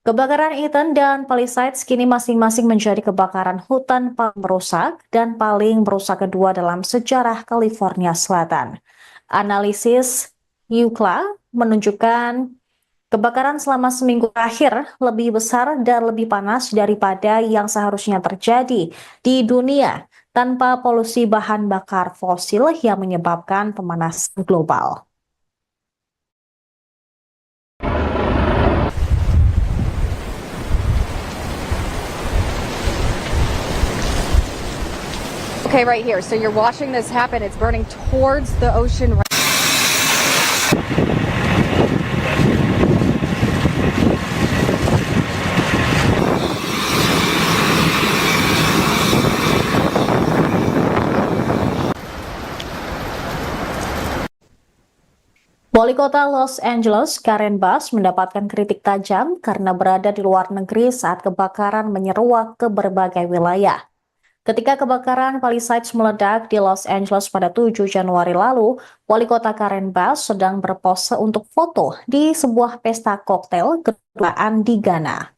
Kebakaran Eaton dan Palisades kini masing-masing menjadi kebakaran hutan paling merusak dan paling merusak kedua dalam sejarah California Selatan. Analisis UCLA menunjukkan kebakaran selama seminggu terakhir lebih besar dan lebih panas daripada yang seharusnya terjadi di dunia tanpa polusi bahan bakar fosil yang menyebabkan pemanasan global. Okay, right here. So you're watching this happen. It's burning towards the ocean. Wali Kota Los Angeles, Karen Bass, mendapatkan kritik tajam karena berada di luar negeri saat kebakaran menyeruak ke berbagai wilayah. Ketika kebakaran Palisades meledak di Los Angeles pada 7 Januari lalu, Wali Kota Karen Bass sedang berpose untuk foto di sebuah pesta koktail kedutaan di Ghana.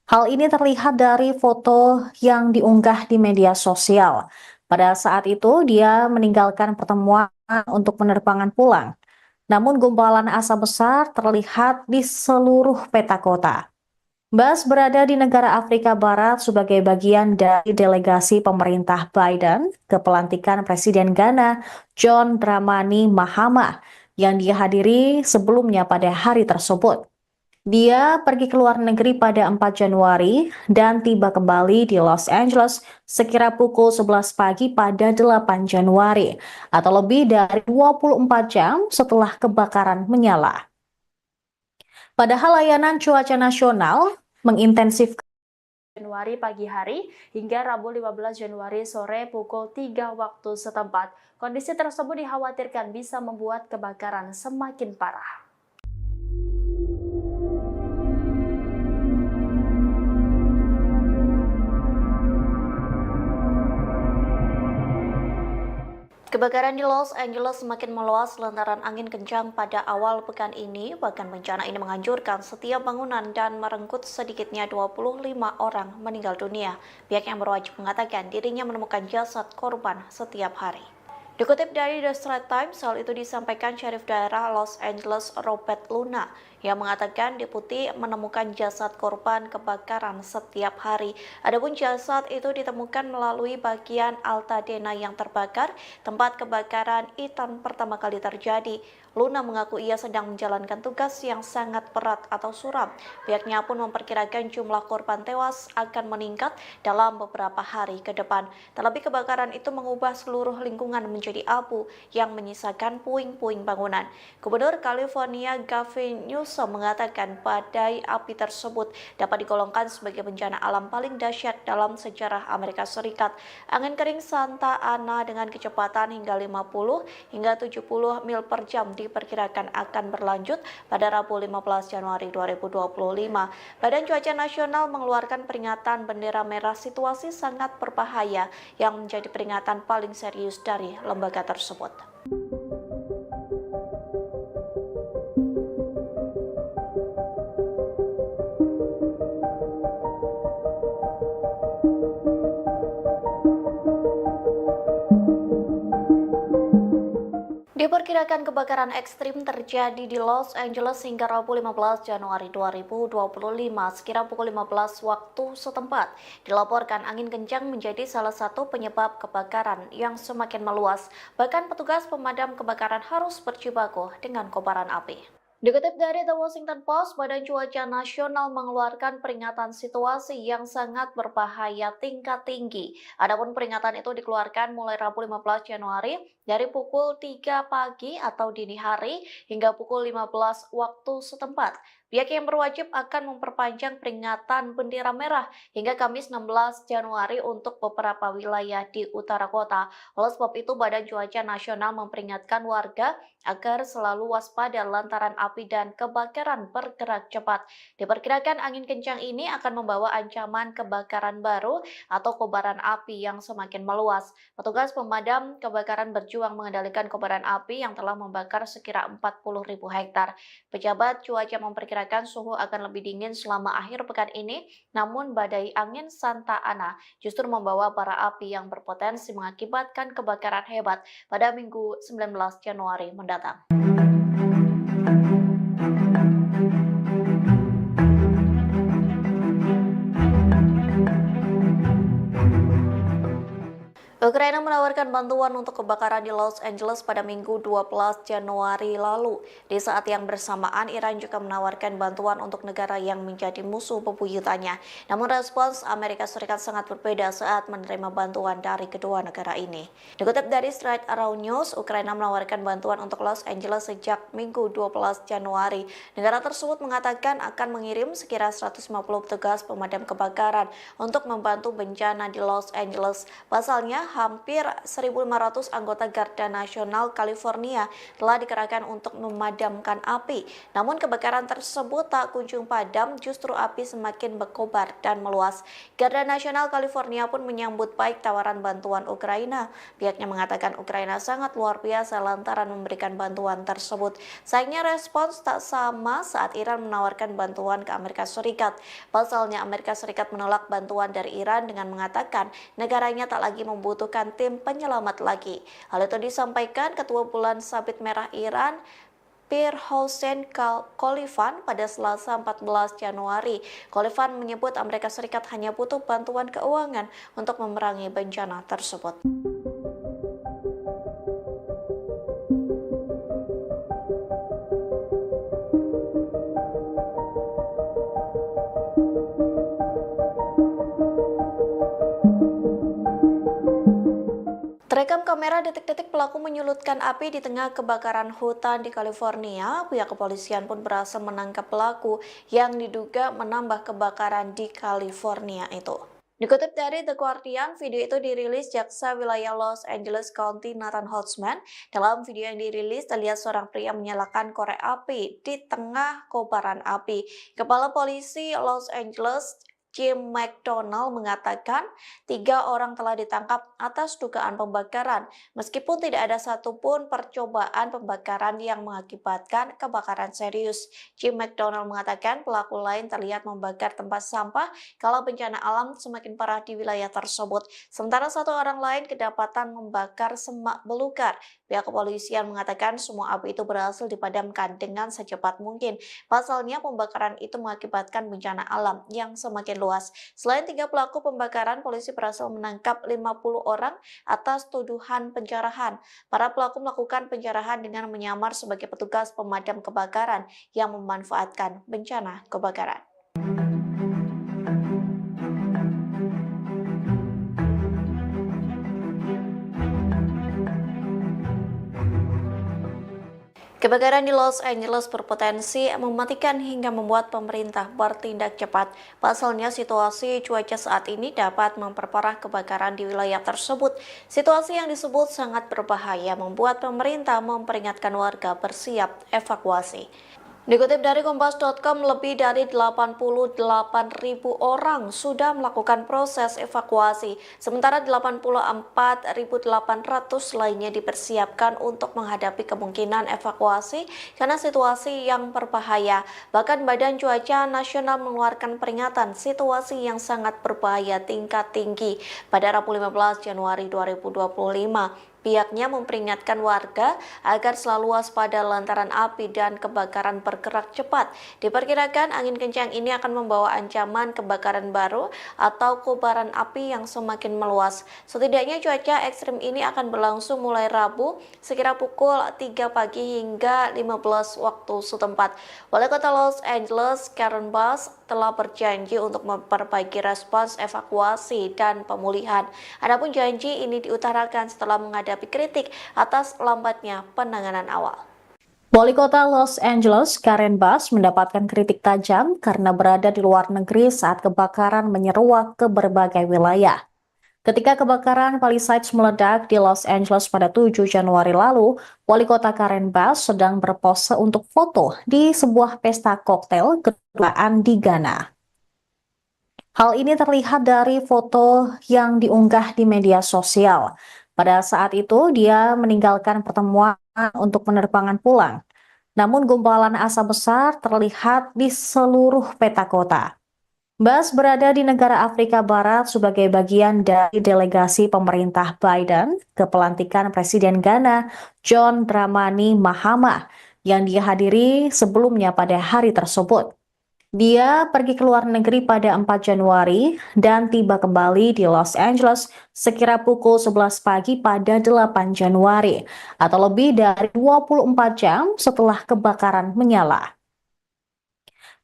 Hal ini terlihat dari foto yang diunggah di media sosial. Pada saat itu, dia meninggalkan pertemuan untuk penerbangan pulang. Namun gumpalan asap besar terlihat di seluruh peta kota. Bass berada di negara Afrika Barat sebagai bagian dari delegasi pemerintah Biden ke pelantikan Presiden Ghana John Dramani Mahama yang dihadiri sebelumnya pada hari tersebut. Dia pergi ke luar negeri pada 4 Januari dan tiba kembali di Los Angeles sekira pukul 11 pagi pada 8 Januari atau lebih dari 24 jam setelah kebakaran menyala. Padahal layanan cuaca nasional mengintensifkan Januari pagi hari hingga Rabu 15 Januari sore pukul 3 waktu setempat. Kondisi tersebut dikhawatirkan bisa membuat kebakaran semakin parah. Kebakaran di Los Angeles semakin meluas lantaran angin kencang pada awal pekan ini. Bahkan bencana ini menghancurkan setiap bangunan dan merenggut sedikitnya 25 orang meninggal dunia. Pihak yang berwajib mengatakan dirinya menemukan jasad korban setiap hari. Dikutip dari The Straits Times, hal itu disampaikan Syarif Daerah Los Angeles Robert Luna yang mengatakan deputi menemukan jasad korban kebakaran setiap hari. Adapun jasad itu ditemukan melalui bagian Altadena yang terbakar, tempat kebakaran Eaton pertama kali terjadi. Luna mengaku ia sedang menjalankan tugas yang sangat berat atau suram. Pihaknya pun memperkirakan jumlah korban tewas akan meningkat dalam beberapa hari ke depan. Terlebih kebakaran itu mengubah seluruh lingkungan menjadi abu yang menyisakan puing-puing bangunan. Gubernur California Gavin Newsom mengatakan badai api tersebut dapat digolongkan sebagai bencana alam paling dahsyat dalam sejarah Amerika Serikat. Angin kering Santa Ana dengan kecepatan hingga 50 hingga 70 mil per jam diperkirakan akan berlanjut pada Rabu 15 Januari 2025. Badan Cuaca Nasional mengeluarkan peringatan bendera merah situasi sangat berbahaya yang menjadi peringatan paling serius dari lembaga tersebut. Diperkirakan kebakaran ekstrim terjadi di Los Angeles hingga Rabu 15 Januari 2025 sekira pukul 15 waktu setempat. Dilaporkan angin kencang menjadi salah satu penyebab kebakaran yang semakin meluas. Bahkan petugas pemadam kebakaran harus berjibaku dengan kobaran api. Dikutip dari The Washington Post, Badan Cuaca Nasional mengeluarkan peringatan situasi yang sangat berbahaya tingkat tinggi. Adapun peringatan itu dikeluarkan mulai Rabu 15 Januari dari pukul 3 pagi atau dini hari hingga pukul 15 waktu setempat. Pihak yang berwajib akan memperpanjang peringatan bendera merah hingga Kamis 16 Januari untuk beberapa wilayah di utara kota. Oleh sebab itu, Badan Cuaca Nasional memperingatkan warga agar selalu waspada lantaran api dan kebakaran bergerak cepat. Diperkirakan angin kencang ini akan membawa ancaman kebakaran baru atau kobaran api yang semakin meluas. Petugas pemadam kebakaran berjuang mengendalikan kobaran api yang telah membakar sekira 40.000 hektar. Pejabat cuaca memperkirakan suhu akan lebih dingin selama akhir pekan ini, namun badai angin Santa Ana justru membawa bara api yang berpotensi mengakibatkan kebakaran hebat pada Minggu 19 Januari mendatang. Ukraina menawarkan bantuan untuk kebakaran di Los Angeles pada Minggu 12 Januari lalu. Di saat yang bersamaan, Iran juga menawarkan bantuan untuk negara yang menjadi musuh bebuyutannya. Namun respons Amerika Serikat sangat berbeda saat menerima bantuan dari kedua negara ini. Dikutip dari Straight Around News, Ukraina menawarkan bantuan untuk Los Angeles sejak Minggu 12 Januari. Negara tersebut mengatakan akan mengirim sekira 150 petugas pemadam kebakaran untuk membantu bencana di Los Angeles. Pasalnya, hampir 1.500 anggota Garda Nasional California telah dikerahkan untuk memadamkan api. Namun kebakaran tersebut tak kunjung padam, justru api semakin berkobar dan meluas. Garda Nasional California pun menyambut baik tawaran bantuan Ukraina. Pihaknya mengatakan Ukraina sangat luar biasa lantaran memberikan bantuan tersebut. Sayangnya respons tak sama saat Iran menawarkan bantuan ke Amerika Serikat. Pasalnya Amerika Serikat menolak bantuan dari Iran dengan mengatakan negaranya tak lagi membutuhkan tim penyelamat lagi. Hal itu disampaikan Ketua Bulan Sabit Merah Iran, Pir Hossein Khalifan pada Selasa 14 Januari. Khalifan menyebut Amerika Serikat hanya butuh bantuan keuangan untuk memerangi bencana tersebut. Terekam kamera detik-detik pelaku menyulutkan api di tengah kebakaran hutan di California. Pihak kepolisian pun berhasil menangkap pelaku yang diduga menambah kebakaran di California itu. Dikutip dari The Guardian, video itu dirilis jaksa wilayah Los Angeles County Nathan Holtzman. Dalam video yang dirilis, terlihat seorang pria menyalakan korek api di tengah kobaran api. Kepala polisi Los Angeles, Jim McDonald, mengatakan 3 orang telah ditangkap atas dugaan pembakaran, meskipun tidak ada satupun percobaan pembakaran yang mengakibatkan kebakaran serius. Jim McDonald mengatakan pelaku lain terlihat membakar tempat sampah kalau bencana alam semakin parah di wilayah tersebut. Sementara 1 orang lain kedapatan membakar semak belukar. Pihak kepolisian mengatakan semua api itu berhasil dipadamkan dengan secepat mungkin. Pasalnya pembakaran itu mengakibatkan bencana alam yang semakin luas. Selain 3 pelaku pembakaran, polisi berhasil menangkap 50 orang atas tuduhan penjarahan. Para pelaku melakukan penjarahan dengan menyamar sebagai petugas pemadam kebakaran yang memanfaatkan bencana kebakaran. Kebakaran di Los Angeles berpotensi mematikan hingga membuat pemerintah bertindak cepat. Pasalnya situasi cuaca saat ini dapat memperparah kebakaran di wilayah tersebut. Situasi yang disebut sangat berbahaya membuat pemerintah memperingatkan warga bersiap evakuasi. Dikutip dari Kompas.com, lebih dari 88.000 orang sudah melakukan proses evakuasi, sementara 84.800 lainnya dipersiapkan untuk menghadapi kemungkinan evakuasi karena situasi yang berbahaya. Bahkan Badan Cuaca Nasional mengeluarkan peringatan situasi yang sangat berbahaya tingkat tinggi pada Rabu 15 Januari 2025. Pihaknya memperingatkan warga agar selalu waspada lantaran api dan kebakaran bergerak cepat. Diperkirakan angin kencang ini akan membawa ancaman kebakaran baru atau kobaran api yang semakin meluas. Setidaknya cuaca ekstrim ini akan berlangsung mulai Rabu sekira pukul 3 pagi hingga 15 waktu setempat. Wali Kota Los Angeles, Karen Bass, telah berjanji untuk memperbaiki respons evakuasi dan pemulihan. Adapun janji ini diutarakan setelah menghadapi kritik atas lambatnya penanganan awal. Wali Kota Los Angeles, Karen Bass, mendapatkan kritik tajam karena berada di luar negeri saat kebakaran menyeruak ke berbagai wilayah. Ketika kebakaran Palisades meledak di Los Angeles pada 7 Januari lalu, Wali Kota Karen Bass sedang berpose untuk foto di sebuah pesta koktail kedutaan di Ghana. Hal ini terlihat dari foto yang diunggah di media sosial. Pada saat itu, dia meninggalkan pertemuan untuk penerbangan pulang. Namun gumpalan asap besar terlihat di seluruh peta kota. Bass berada di negara Afrika Barat sebagai bagian dari delegasi pemerintah Biden ke pelantikan Presiden Ghana John Dramani Mahama yang dihadiri sebelumnya pada hari tersebut. Dia pergi ke luar negeri pada 4 Januari dan tiba kembali di Los Angeles sekira pukul 11 pagi pada 8 Januari atau lebih dari 24 jam setelah kebakaran menyala.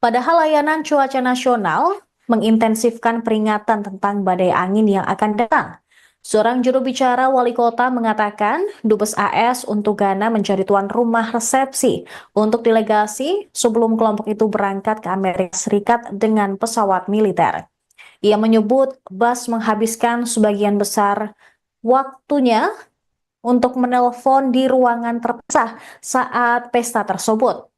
Padahal layanan cuaca nasional mengintensifkan peringatan tentang badai angin yang akan datang. Seorang juru bicara wali kota mengatakan Dubes AS untuk Ghana menjadi tuan rumah resepsi untuk delegasi sebelum kelompok itu berangkat ke Amerika Serikat dengan pesawat militer. Ia menyebut Bass menghabiskan sebagian besar waktunya untuk menelpon di ruangan terpisah saat pesta tersebut.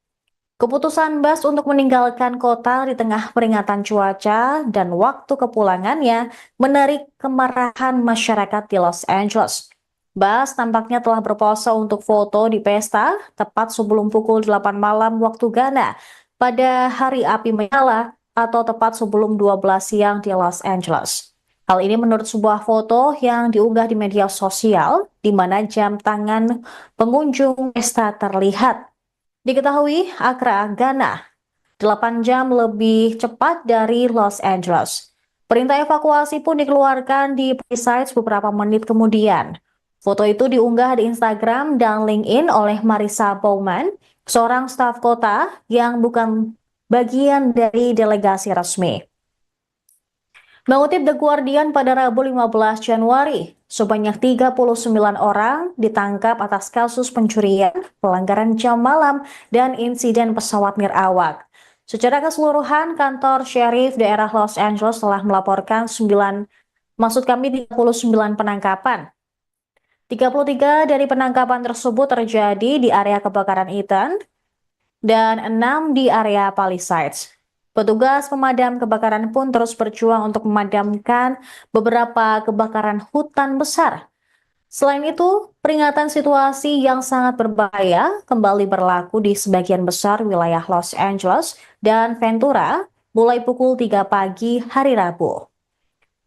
Keputusan Bass untuk meninggalkan kota di tengah peringatan cuaca dan waktu kepulangannya menarik kemarahan masyarakat di Los Angeles. Bass tampaknya telah berpose untuk foto di pesta tepat sebelum pukul 8 malam waktu Ghana pada hari api menyala atau tepat sebelum 12 siang di Los Angeles. Hal ini menurut sebuah foto yang diunggah di media sosial di mana jam tangan pengunjung pesta terlihat. Diketahui Accra, Ghana, 8 jam lebih cepat dari Los Angeles. Perintah evakuasi pun dikeluarkan di Palisades beberapa menit kemudian. Foto itu diunggah di Instagram dan LinkedIn oleh Marissa Bowman, seorang staf kota yang bukan bagian dari delegasi resmi. Mengutip The Guardian pada Rabu 15 Januari, sebanyak 39 orang ditangkap atas kasus pencurian, pelanggaran jam malam, dan insiden pesawat nirawak. Secara keseluruhan, kantor Sheriff daerah Los Angeles telah melaporkan 39 penangkapan. 33 dari penangkapan tersebut terjadi di area kebakaran Eaton dan 6 di area Palisades. Petugas pemadam kebakaran pun terus berjuang untuk memadamkan beberapa kebakaran hutan besar. Selain itu, peringatan situasi yang sangat berbahaya kembali berlaku di sebagian besar wilayah Los Angeles dan Ventura mulai pukul 3 pagi hari Rabu.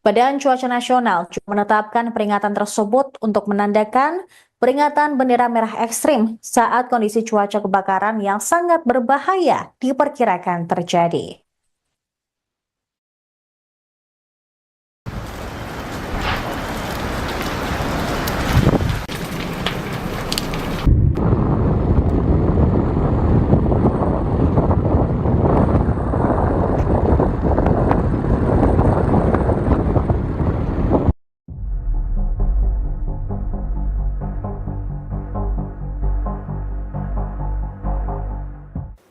Badan Cuaca Nasional juga menetapkan peringatan tersebut untuk menandakan peringatan bendera merah ekstrim saat kondisi cuaca kebakaran yang sangat berbahaya diperkirakan terjadi.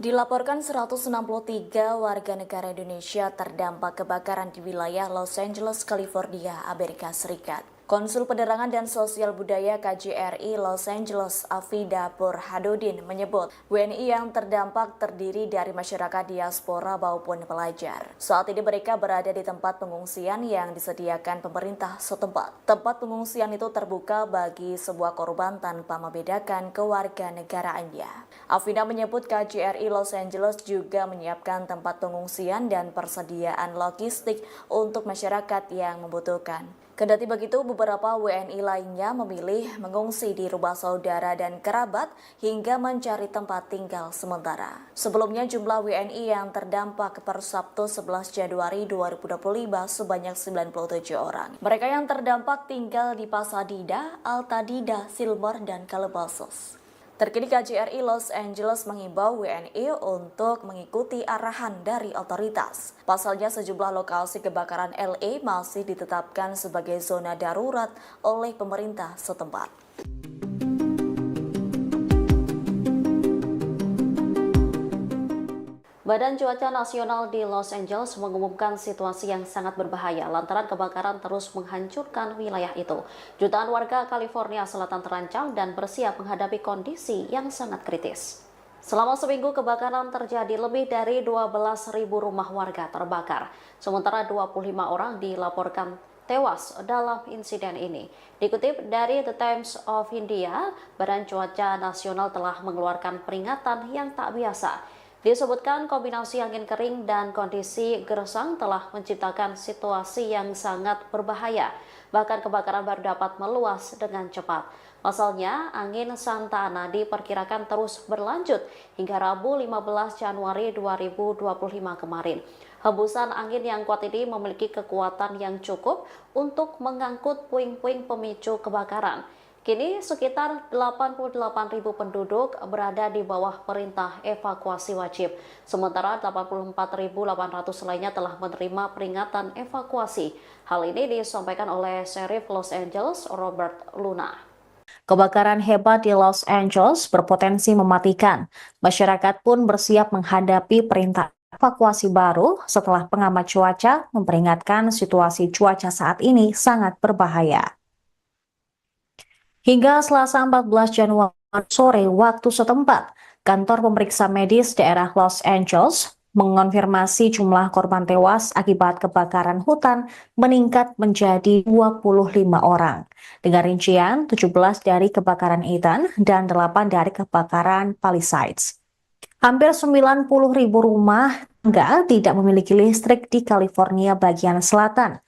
Dilaporkan 163 warga negara Indonesia terdampak kebakaran di wilayah Los Angeles, California, Amerika Serikat. Konsul Penerangan dan Sosial Budaya KJRI Los Angeles, Afida Burhanuddin menyebut WNI yang terdampak terdiri dari masyarakat diaspora maupun pelajar. Saat ini mereka berada di tempat pengungsian yang disediakan pemerintah setempat. Tempat pengungsian itu terbuka bagi sebuah korban tanpa membedakan kewarganegaraannya. Afida menyebut KJRI Los Angeles juga menyiapkan tempat pengungsian dan persediaan logistik untuk masyarakat yang membutuhkan. Kendati begitu, beberapa WNI lainnya memilih mengungsi di rumah saudara dan kerabat hingga mencari tempat tinggal sementara. Sebelumnya, jumlah WNI yang terdampak per Sabtu 11 Januari 2025 sebanyak 97 orang. Mereka yang terdampak tinggal di Pasadena, Altadena, Silver, dan Calabasas. Terkini KJRI Los Angeles mengimbau WNI untuk mengikuti arahan dari otoritas. Pasalnya sejumlah lokasi kebakaran LA masih ditetapkan sebagai zona darurat oleh pemerintah setempat. Badan Cuaca Nasional di Los Angeles mengumumkan situasi yang sangat berbahaya lantaran kebakaran terus menghancurkan wilayah itu. Jutaan warga California Selatan terancam dan bersiap menghadapi kondisi yang sangat kritis. Selama seminggu kebakaran terjadi, lebih dari 12.000 rumah warga terbakar. Sementara 25 orang dilaporkan tewas dalam insiden ini. Dikutip dari The Times of India, Badan Cuaca Nasional telah mengeluarkan peringatan yang tak biasa. Disebutkan kombinasi angin kering dan kondisi gersang telah menciptakan situasi yang sangat berbahaya. Bahkan kebakaran baru dapat meluas dengan cepat. Pasalnya, angin Santa Ana diperkirakan terus berlanjut hingga Rabu 15 Januari 2025 kemarin. Hembusan angin yang kuat ini memiliki kekuatan yang cukup untuk mengangkut puing-puing pemicu kebakaran. Kini sekitar 88.000 penduduk berada di bawah perintah evakuasi wajib. Sementara 84.800 lainnya telah menerima peringatan evakuasi. Hal ini disampaikan oleh Sheriff Los Angeles, Robert Luna. Kebakaran hebat di Los Angeles berpotensi mematikan. Masyarakat pun bersiap menghadapi perintah evakuasi baru setelah pengamat cuaca memperingatkan situasi cuaca saat ini sangat berbahaya. Hingga Selasa 14 Januari sore waktu setempat, kantor pemeriksa medis daerah Los Angeles mengonfirmasi jumlah korban tewas akibat kebakaran hutan meningkat menjadi 25 orang. Dengan rincian 17 dari kebakaran Ethan dan 8 dari kebakaran Palisades. Hampir 90.000 rumah tangga tidak memiliki listrik di California bagian selatan.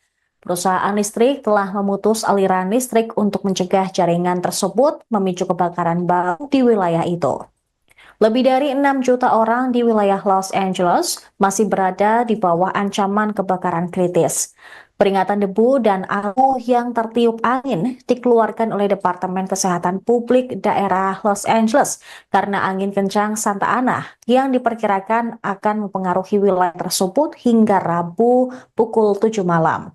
Perusahaan listrik telah memutus aliran listrik untuk mencegah jaringan tersebut memicu kebakaran baru di wilayah itu. Lebih dari 6 juta orang di wilayah Los Angeles masih berada di bawah ancaman kebakaran kritis. Peringatan debu dan abu yang tertiup angin dikeluarkan oleh Departemen Kesehatan Publik daerah Los Angeles karena angin kencang Santa Ana yang diperkirakan akan mempengaruhi wilayah tersebut hingga Rabu pukul 7 malam.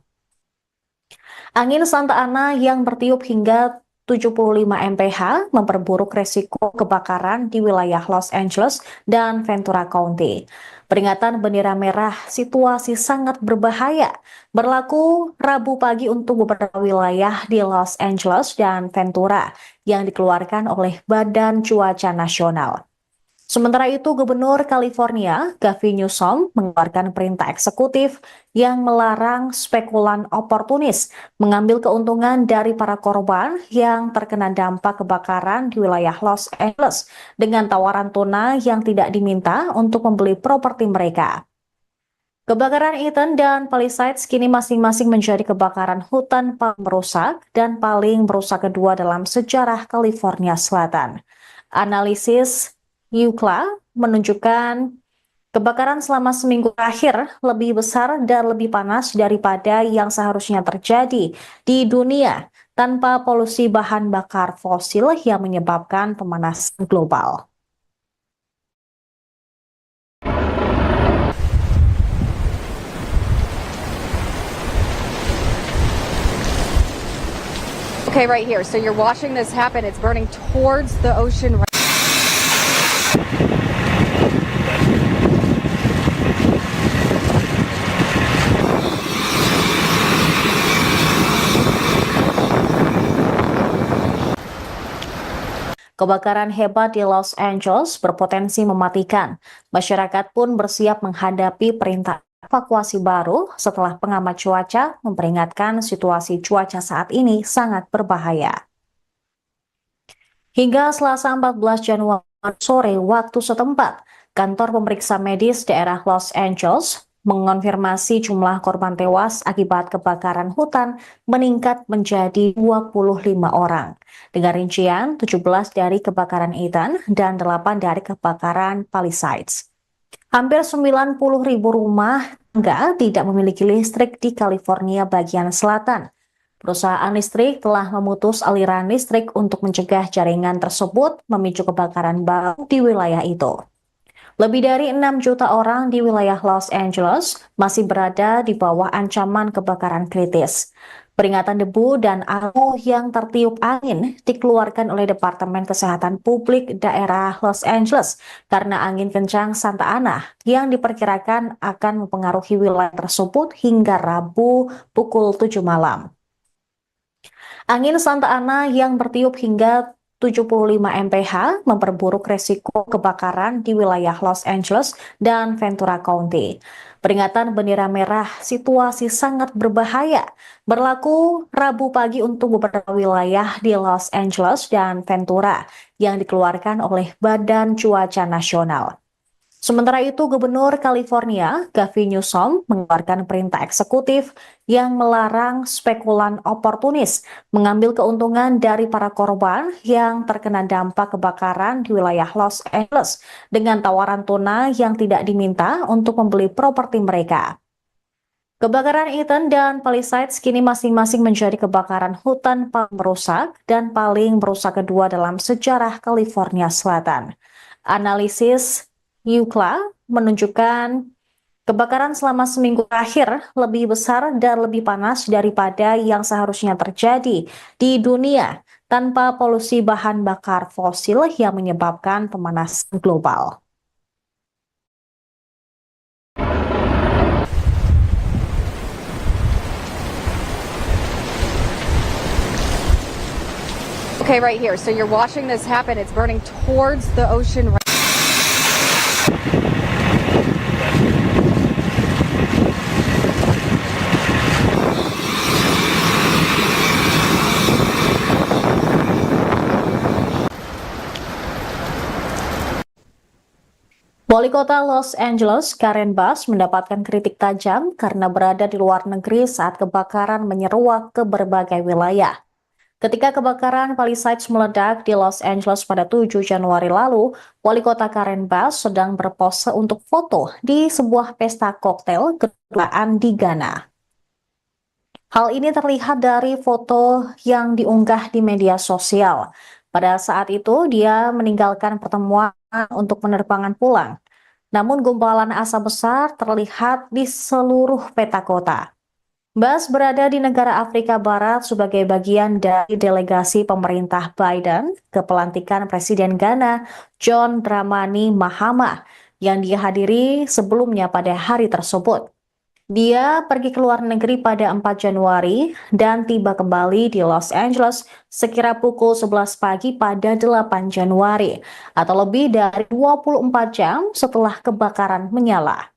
Angin Santa Ana yang bertiup hingga 75 mph memperburuk resiko kebakaran di wilayah Los Angeles dan Ventura County. Peringatan bendera merah situasi sangat berbahaya berlaku Rabu pagi untuk beberapa wilayah di Los Angeles dan Ventura yang dikeluarkan oleh Badan Cuaca Nasional. Sementara itu, Gubernur California, Gavin Newsom, mengeluarkan perintah eksekutif yang melarang spekulan oportunis mengambil keuntungan dari para korban yang terkena dampak kebakaran di wilayah Los Angeles dengan tawaran tunai yang tidak diminta untuk membeli properti mereka. Kebakaran Ethan dan Palisades kini masing-masing menjadi kebakaran hutan paling merusak dan paling merusak kedua dalam sejarah California Selatan. Analisis UCLA menunjukkan kebakaran selama seminggu terakhir lebih besar dan lebih panas daripada yang seharusnya terjadi di dunia tanpa polusi bahan bakar fosil yang menyebabkan pemanasan global. Okay, right here. So you're watching this happen. It's burning towards the ocean. Kebakaran hebat di Los Angeles berpotensi mematikan. Masyarakat pun bersiap menghadapi perintah evakuasi baru setelah pengamat cuaca memperingatkan situasi cuaca saat ini sangat berbahaya. Hingga Selasa 14 Januari sore waktu setempat, kantor pemeriksa medis daerah Los Angeles mengonfirmasi jumlah korban tewas akibat kebakaran hutan meningkat menjadi 25 orang. Dengan rincian 17 dari kebakaran Ethan dan 8 dari kebakaran Palisades. Hampir 90.000 rumah tangga tidak memiliki listrik di California bagian selatan. Perusahaan listrik telah memutus aliran listrik untuk mencegah jaringan tersebut memicu kebakaran baru di wilayah itu. Lebih dari 6 juta orang di wilayah Los Angeles masih berada di bawah ancaman kebakaran kritis. Peringatan debu dan abu yang tertiup angin dikeluarkan oleh Departemen Kesehatan Publik daerah Los Angeles karena angin kencang Santa Ana yang diperkirakan akan mempengaruhi wilayah tersebut hingga Rabu pukul 7 malam. Angin Santa Ana yang bertiup hingga 75 mph memperburuk resiko kebakaran di wilayah Los Angeles dan Ventura County. Peringatan bendera merah situasi sangat berbahaya berlaku Rabu pagi untuk beberapa wilayah di Los Angeles dan Ventura yang dikeluarkan oleh Badan Cuaca Nasional. Sementara itu, Gubernur California, Gavin Newsom, mengeluarkan perintah eksekutif yang melarang spekulan oportunis mengambil keuntungan dari para korban yang terkena dampak kebakaran di wilayah Los Angeles dengan tawaran tunai yang tidak diminta untuk membeli properti mereka. Kebakaran Ethan dan Palisades kini masing-masing menjadi kebakaran hutan paling merusak dan paling merusak kedua dalam sejarah California Selatan. Analisis Yukla menunjukkan kebakaran selama seminggu terakhir lebih besar dan lebih panas daripada yang seharusnya terjadi di dunia tanpa polusi bahan bakar fosil yang menyebabkan pemanasan global. Okay, right here. So you're watching this happen. It's burning towards the ocean. Wali Kota Los Angeles, Karen Bass, mendapatkan kritik tajam karena berada di luar negeri saat kebakaran menyeruak ke berbagai wilayah. Ketika kebakaran Palisades meledak di Los Angeles pada 7 Januari lalu, Wali Kota Karen Bass sedang berpose untuk foto di sebuah pesta koktail kedutaan di Ghana. Hal ini terlihat dari foto yang diunggah di media sosial. Pada saat itu, dia meninggalkan pertemuan untuk penerbangan pulang. Namun gumpalan asap besar terlihat di seluruh peta kota. Bass berada di negara Afrika Barat sebagai bagian dari delegasi pemerintah Biden ke pelantikan Presiden Ghana John Dramani Mahama yang dihadiri sebelumnya pada hari tersebut. Dia pergi ke luar negeri pada 4 Januari dan tiba kembali di Los Angeles sekira pukul 11 pagi pada 8 Januari atau lebih dari 24 jam setelah kebakaran menyala.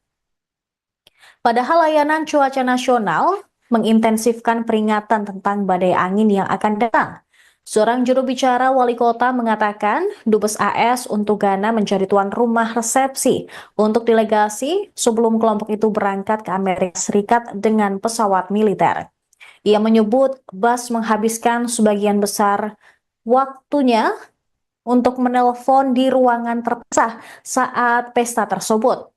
Padahal layanan cuaca nasional mengintensifkan peringatan tentang badai angin yang akan datang. Seorang juru bicara wali kota mengatakan Dubes AS untuk Ghana menjadi tuan rumah resepsi untuk delegasi sebelum kelompok itu berangkat ke Amerika Serikat dengan pesawat militer. Ia menyebut Bass menghabiskan sebagian besar waktunya untuk menelpon di ruangan terpisah saat pesta tersebut.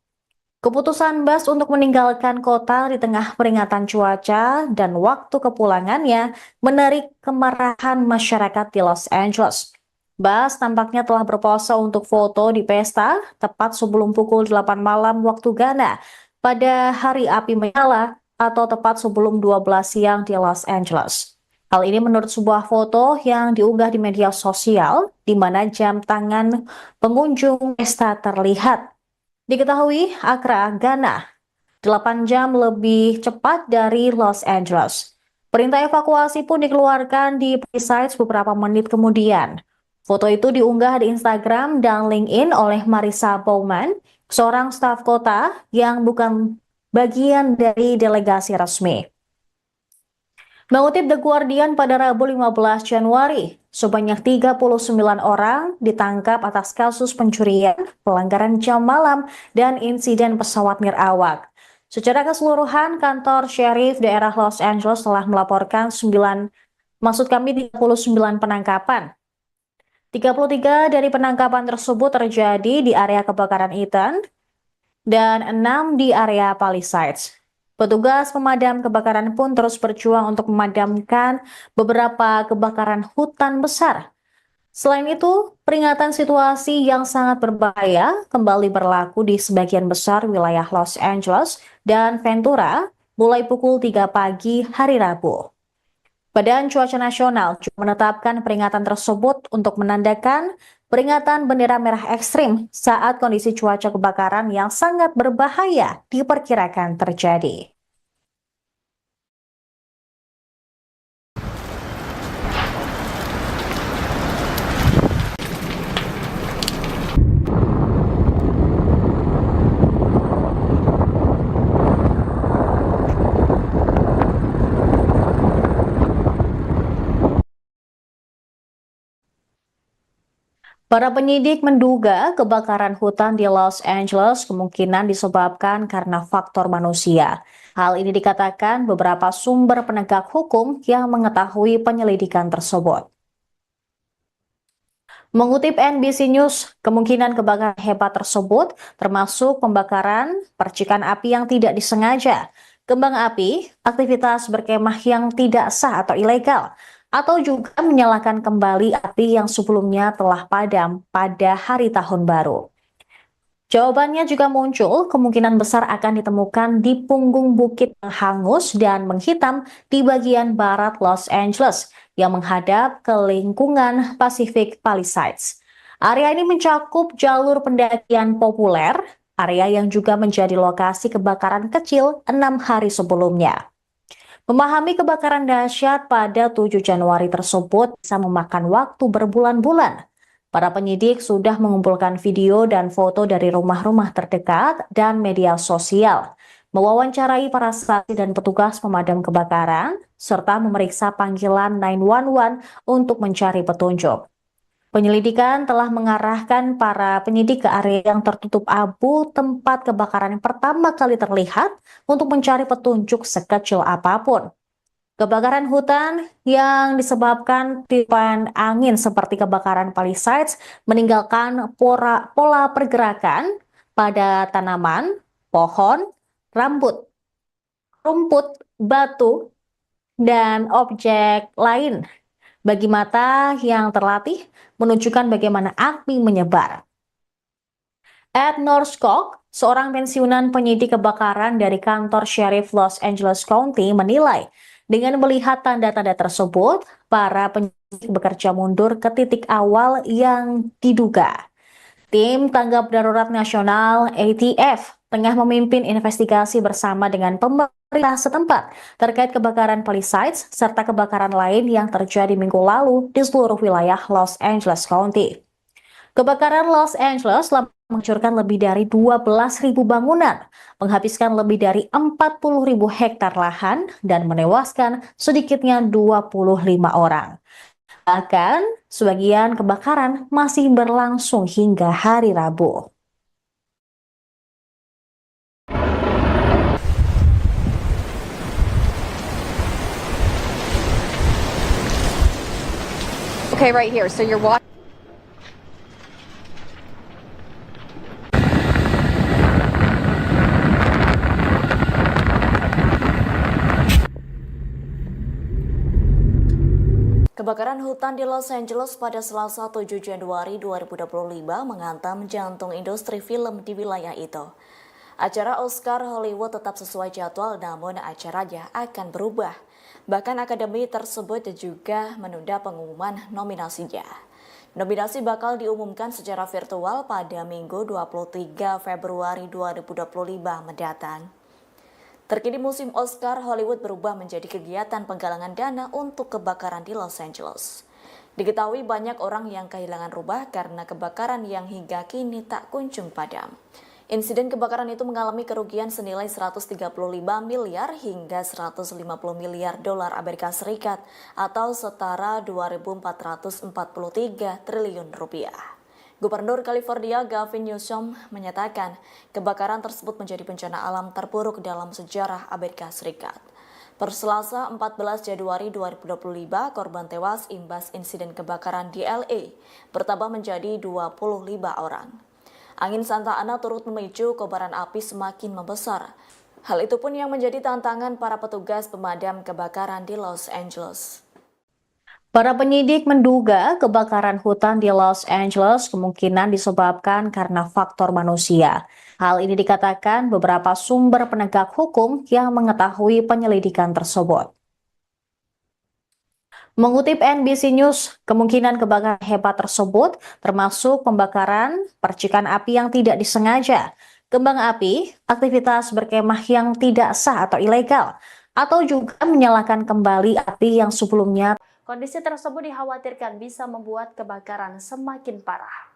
Keputusan Bass untuk meninggalkan kota di tengah peringatan cuaca dan waktu kepulangannya menarik kemarahan masyarakat di Los Angeles. Bass tampaknya telah berpose untuk foto di pesta tepat sebelum pukul 8 malam waktu Ghana pada hari api menyala atau tepat sebelum 12 siang di Los Angeles. Hal ini menurut sebuah foto yang diunggah di media sosial di mana jam tangan pengunjung pesta terlihat. Diketahui Accra, Ghana, 8 jam lebih cepat dari Los Angeles. Perintah evakuasi pun dikeluarkan di Palisades beberapa menit kemudian. Foto itu diunggah di Instagram dan LinkedIn oleh Marissa Bowman, seorang staf kota yang bukan bagian dari delegasi resmi. Mengutip The Guardian pada Rabu 15 Januari, sebanyak 39 orang ditangkap atas kasus pencurian, pelanggaran jam malam, dan insiden pesawat nirawak. Secara keseluruhan, kantor sheriff daerah Los Angeles telah melaporkan 39 penangkapan. 33 dari penangkapan tersebut terjadi di area kebakaran Eaton dan 6 di area Palisades. Petugas pemadam kebakaran pun terus berjuang untuk memadamkan beberapa kebakaran hutan besar. Selain itu, peringatan situasi yang sangat berbahaya kembali berlaku di sebagian besar wilayah Los Angeles dan Ventura mulai pukul 3 pagi hari Rabu. Badan Cuaca Nasional juga menetapkan peringatan tersebut untuk menandakan peringatan bendera merah ekstrim saat kondisi cuaca kebakaran yang sangat berbahaya diperkirakan terjadi. Para penyidik menduga kebakaran hutan di Los Angeles kemungkinan disebabkan karena faktor manusia. Hal ini dikatakan beberapa sumber penegak hukum yang mengetahui penyelidikan tersebut. Mengutip NBC News, kemungkinan kebakaran hebat tersebut termasuk pembakaran, percikan api yang tidak disengaja, kembang api, aktivitas berkemah yang tidak sah atau ilegal, atau juga menyalakan kembali api yang sebelumnya telah padam pada hari tahun baru. Jawabannya juga muncul, kemungkinan besar akan ditemukan di punggung bukit yang hangus dan menghitam di bagian barat Los Angeles yang menghadap ke lingkungan Pacific Palisades. Area ini mencakup jalur pendakian populer, area yang juga menjadi lokasi kebakaran kecil 6 hari sebelumnya. Memahami kebakaran dahsyat pada 7 Januari tersebut bisa memakan waktu berbulan-bulan. Para penyidik sudah mengumpulkan video dan foto dari rumah-rumah terdekat dan media sosial, mewawancarai para saksi dan petugas pemadam kebakaran, serta memeriksa panggilan 911 untuk mencari petunjuk. Penyelidikan telah mengarahkan para penyidik ke area yang tertutup abu tempat kebakaran yang pertama kali terlihat untuk mencari petunjuk sekecil apapun. Kebakaran hutan yang disebabkan tiupan angin seperti kebakaran Palisades meninggalkan pola pergerakan pada tanaman, pohon, rumput, batu, dan objek lain. Bagi mata yang terlatih, menunjukkan bagaimana api menyebar. Ed Norskog, seorang pensiunan penyidik kebakaran dari kantor Sheriff Los Angeles County, menilai dengan melihat tanda-tanda tersebut, para penyidik bekerja mundur ke titik awal yang diduga. Tim Tanggap Darurat Nasional ATF tengah memimpin investigasi bersama dengan pemerintah setempat terkait kebakaran Palisades serta kebakaran lain yang terjadi minggu lalu di seluruh wilayah Los Angeles County. Kebakaran Los Angeles telah menghancurkan lebih dari 12.000 bangunan, menghabiskan lebih dari 40.000 hektar lahan, dan menewaskan sedikitnya 25 orang. Bahkan, sebagian kebakaran masih berlangsung hingga hari Rabu. Okay, right here. So you're watching. Kebakaran hutan di Los Angeles pada Selasa 7 Januari 2025 menghantam jantung industri film di wilayah itu. Acara Oscar Hollywood tetap sesuai jadwal, namun acaranya akan berubah. Bahkan akademi tersebut juga menunda pengumuman nominasinya. Nominasi bakal diumumkan secara virtual pada Minggu 23 Februari 2025 mendatang. Terkini musim Oscar Hollywood berubah menjadi kegiatan penggalangan dana untuk kebakaran di Los Angeles. Diketahui banyak orang yang kehilangan rumah karena kebakaran yang hingga kini tak kunjung padam. Insiden kebakaran itu mengalami kerugian senilai 135 miliar hingga 150 miliar dolar Amerika Serikat atau setara 2.443 triliun rupiah. Gubernur California Gavin Newsom menyatakan kebakaran tersebut menjadi bencana alam terburuk dalam sejarah Amerika Serikat. Per Selasa 14 Januari 2025, korban tewas imbas insiden kebakaran di LA bertambah menjadi 25 orang. Angin Santa Ana turut memicu kobaran api semakin membesar. Hal itu pun yang menjadi tantangan para petugas pemadam kebakaran di Los Angeles. Para penyidik menduga kebakaran hutan di Los Angeles kemungkinan disebabkan karena faktor manusia. Hal ini dikatakan beberapa sumber penegak hukum yang mengetahui penyelidikan tersebut. Mengutip NBC News, kemungkinan kebakaran hebat tersebut termasuk pembakaran, percikan api yang tidak disengaja, kembang api, aktivitas berkemah yang tidak sah atau ilegal, atau juga menyalakan kembali api yang sebelumnya. Kondisi tersebut dikhawatirkan bisa membuat kebakaran semakin parah.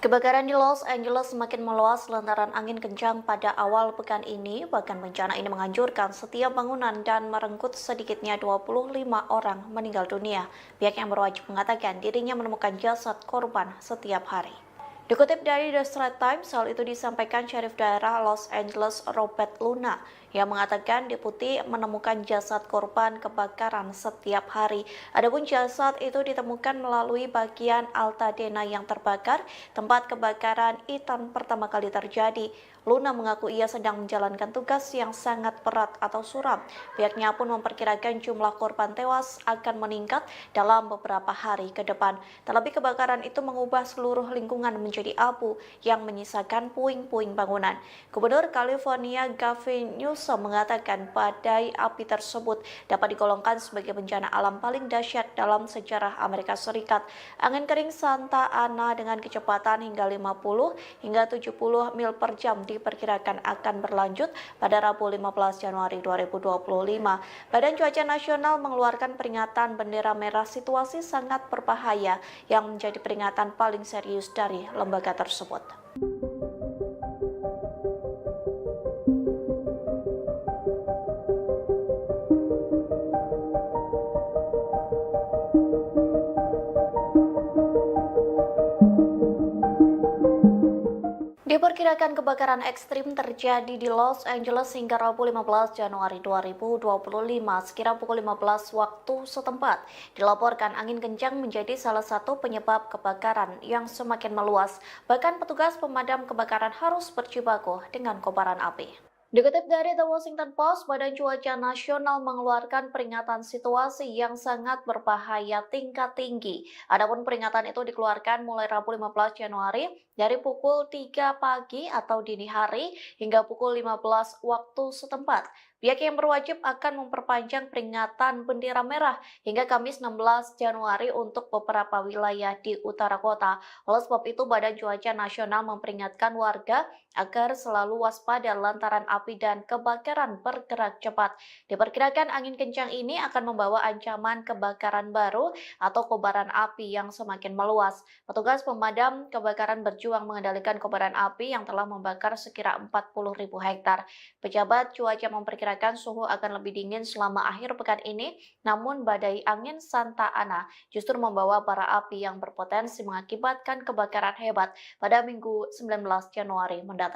Kebakaran di Los Angeles semakin meluas lantaran angin kencang pada awal pekan ini. Bahkan bencana ini menghancurkan setiap bangunan dan merenggut sedikitnya 25 orang meninggal dunia. Pihak yang berwajib mengatakan dirinya menemukan jasad korban setiap hari. Dikutip dari The Straits Times, hal itu disampaikan Syarif Daerah Los Angeles Robert Luna yang mengatakan deputi menemukan jasad korban kebakaran setiap hari. Adapun jasad itu ditemukan melalui bagian Altadena yang terbakar, tempat kebakaran Ethan pertama kali terjadi. Luna mengaku ia sedang menjalankan tugas yang sangat berat atau suram. Pihaknya pun memperkirakan jumlah korban tewas akan meningkat dalam beberapa hari ke depan. Terlebih kebakaran itu mengubah seluruh lingkungan menjadi abu yang menyisakan puing-puing bangunan. Gubernur California Gavin Newsom mengatakan badai api tersebut dapat digolongkan sebagai bencana alam paling dahsyat dalam sejarah Amerika Serikat. Angin kering Santa Ana dengan kecepatan hingga 50 hingga 70 mil per jam diperkirakan akan berlanjut pada Rabu 15 Januari 2025. Badan Cuaca Nasional mengeluarkan peringatan bendera merah situasi sangat berbahaya yang menjadi peringatan paling serius dari lembaga tersebut. Diperkirakan kebakaran ekstrim terjadi di Los Angeles hingga Rabu 15 Januari 2025 sekira pukul 15 waktu setempat. Dilaporkan angin kencang menjadi salah satu penyebab kebakaran yang semakin meluas. Bahkan petugas pemadam kebakaran harus berjibaku dengan kobaran api. Dikutip dari The Washington Post, Badan Cuaca Nasional mengeluarkan peringatan situasi yang sangat berbahaya tingkat tinggi. Adapun peringatan itu dikeluarkan mulai Rabu 15 Januari dari pukul 3 pagi atau dini hari hingga pukul 15 waktu setempat. Pihak yang berwajib akan memperpanjang peringatan bendera merah hingga Kamis 16 Januari untuk beberapa wilayah di utara kota. Oleh sebab itu, Badan Cuaca Nasional memperingatkan warga agar selalu waspada lantaran api dan kebakaran bergerak cepat. Diperkirakan angin kencang ini akan membawa ancaman kebakaran baru atau kobaran api yang semakin meluas. Petugas pemadam kebakaran berjuang mengendalikan kobaran api yang telah membakar sekira 40.000 hektar. Pejabat cuaca memperkirakan suhu akan lebih dingin selama akhir pekan ini, namun badai angin Santa Ana justru membawa bara api yang berpotensi mengakibatkan kebakaran hebat pada Minggu 19 Januari mendatang.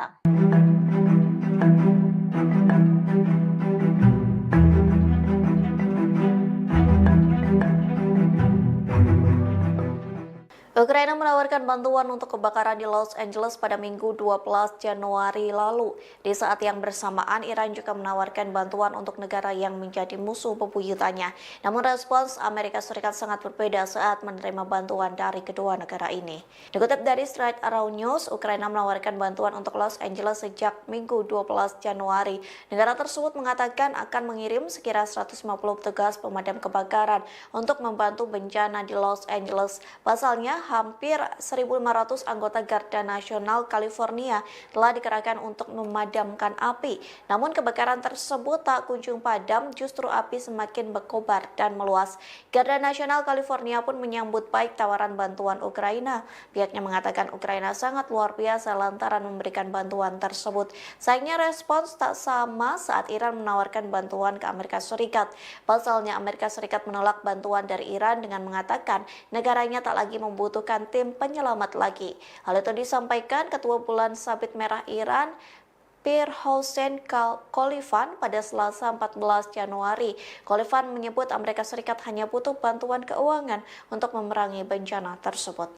Ukraina menawarkan bantuan untuk kebakaran di Los Angeles pada Minggu 12 Januari lalu. Di saat yang bersamaan, Iran juga menawarkan bantuan untuk negara yang menjadi musuh bebuyutannya. Namun respons Amerika Serikat sangat berbeda saat menerima bantuan dari kedua negara ini. Dikutip dari Straight Around News, Ukraina menawarkan bantuan untuk Los Angeles sejak Minggu 12 Januari. Negara tersebut mengatakan akan mengirim sekira 150 petugas pemadam kebakaran untuk membantu bencana di Los Angeles. Pasalnya, hampir 1.500 anggota Garda Nasional California telah dikerahkan untuk memadamkan api. Namun kebakaran tersebut tak kunjung padam, justru api semakin berkobar dan meluas. Garda Nasional California pun menyambut baik tawaran bantuan Ukraina. Pihaknya mengatakan Ukraina sangat luar biasa lantaran memberikan bantuan tersebut. Sayangnya respons tak sama saat Iran menawarkan bantuan ke Amerika Serikat. Pasalnya Amerika Serikat menolak bantuan dari Iran dengan mengatakan negaranya tak lagi membutuhkan tim penyelamat lagi. Hal itu disampaikan Ketua Bulan Sabit Merah Iran Pir Hossein Khalifan pada Selasa 14 Januari. Khalifan menyebut Amerika Serikat hanya butuh bantuan keuangan untuk memerangi bencana tersebut.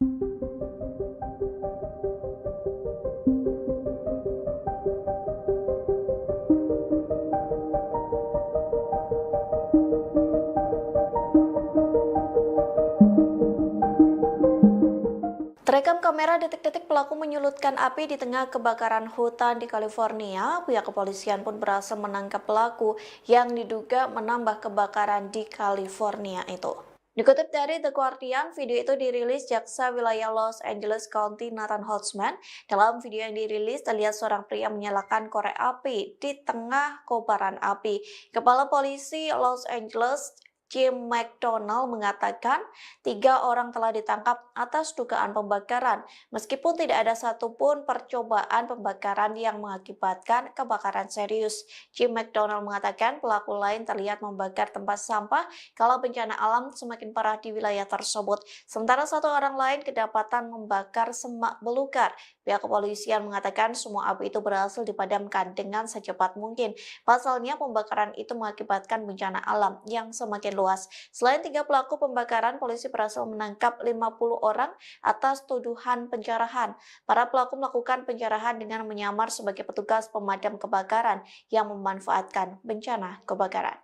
Terekam kamera detik-detik pelaku menyulutkan api di tengah kebakaran hutan di California. Pihak kepolisian pun berhasil menangkap pelaku yang diduga menambah kebakaran di California itu. Dikutip dari The Guardian, video itu dirilis Jaksa Wilayah Los Angeles County Nathan Holtzman. Dalam video yang dirilis, terlihat seorang pria menyalakan korek api di tengah kobaran api. Kepala Polisi Los Angeles Jim McDonald mengatakan 3 orang telah ditangkap atas dugaan pembakaran, meskipun tidak ada satupun percobaan pembakaran yang mengakibatkan kebakaran serius. Jim McDonald mengatakan pelaku lain terlihat membakar tempat sampah kalau bencana alam semakin parah di wilayah tersebut. Sementara 1 orang lain kedapatan membakar semak belukar. Pihak kepolisian mengatakan semua api itu berhasil dipadamkan dengan secepat mungkin. Pasalnya pembakaran itu mengakibatkan bencana alam yang semakin luas. Selain 3 pelaku pembakaran, polisi berhasil menangkap 50 orang atas tuduhan penjarahan. Para pelaku melakukan penjarahan dengan menyamar sebagai petugas pemadam kebakaran yang memanfaatkan bencana kebakaran.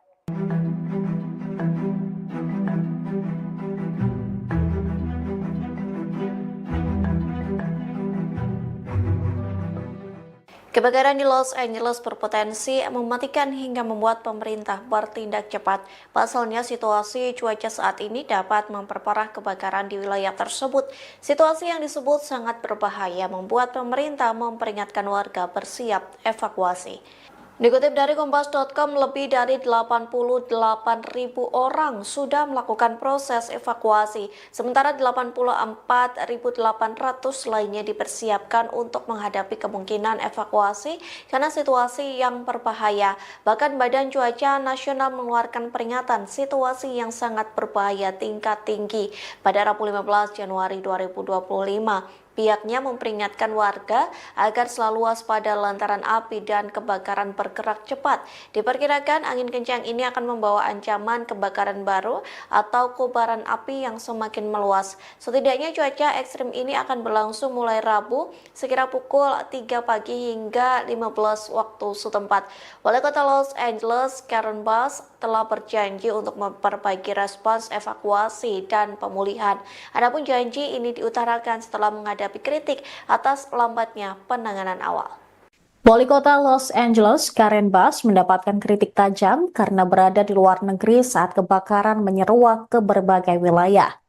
Kebakaran di Los Angeles berpotensi mematikan hingga membuat pemerintah bertindak cepat. Pasalnya situasi cuaca saat ini dapat memperparah kebakaran di wilayah tersebut. Situasi yang disebut sangat berbahaya membuat pemerintah memperingatkan warga bersiap evakuasi. Dikutip dari Kompas.com, lebih dari 88.000 orang sudah melakukan proses evakuasi, sementara 84.800 lainnya dipersiapkan untuk menghadapi kemungkinan evakuasi karena situasi yang berbahaya. Bahkan Badan Cuaca Nasional mengeluarkan peringatan situasi yang sangat berbahaya tingkat tinggi pada Rabu 15 Januari 2025. Pihaknya memperingatkan warga agar selalu waspada lantaran api dan kebakaran bergerak cepat. Diperkirakan angin kencang ini akan membawa ancaman kebakaran baru atau kobaran api yang semakin meluas. Setidaknya cuaca ekstrim ini akan berlangsung mulai Rabu sekira pukul 3 pagi hingga 15 waktu setempat. Wali Kota Los Angeles, Karen Bass, telah berjanji untuk memperbaiki respons evakuasi dan pemulihan. Adapun janji ini diutarakan setelah menghadapi kritik atas lambatnya penanganan awal. Wali Kota Los Angeles, Karen Bass, mendapatkan kritik tajam karena berada di luar negeri saat kebakaran menyeruak ke berbagai wilayah.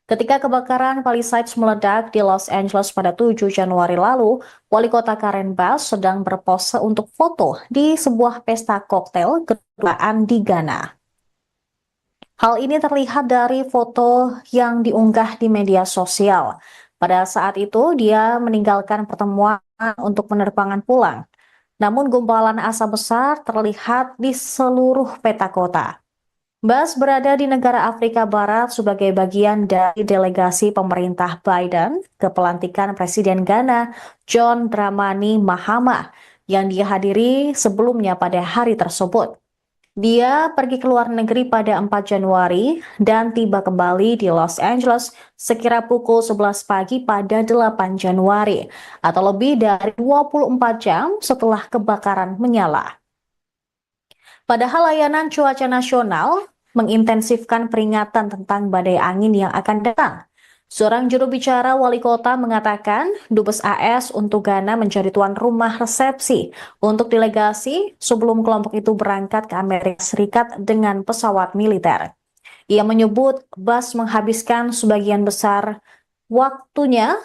Ketika kebakaran Palisades meledak di Los Angeles pada 7 Januari lalu, Wali Kota Karen Bass sedang berpose untuk foto di sebuah pesta koktail kedutaan di Ghana. Hal ini terlihat dari foto yang diunggah di media sosial. Pada saat itu, dia meninggalkan pertemuan untuk penerbangan pulang. Namun gumpalan asap besar terlihat di seluruh peta kota. Bass berada di negara Afrika Barat sebagai bagian dari delegasi pemerintah Biden ke pelantikan Presiden Ghana John Dramani Mahama yang dihadiri sebelumnya pada hari tersebut. Dia pergi ke luar negeri pada 4 Januari dan tiba kembali di Los Angeles sekira pukul 11 pagi pada 8 Januari atau lebih dari 24 jam setelah kebakaran menyala. Padahal layanan cuaca nasional mengintensifkan peringatan tentang badai angin yang akan datang. Seorang juru bicara wali kota mengatakan Dubes AS untuk Ghana menjadi tuan rumah resepsi untuk delegasi sebelum kelompok itu berangkat ke Amerika Serikat dengan pesawat militer. Ia menyebut Bass menghabiskan sebagian besar waktunya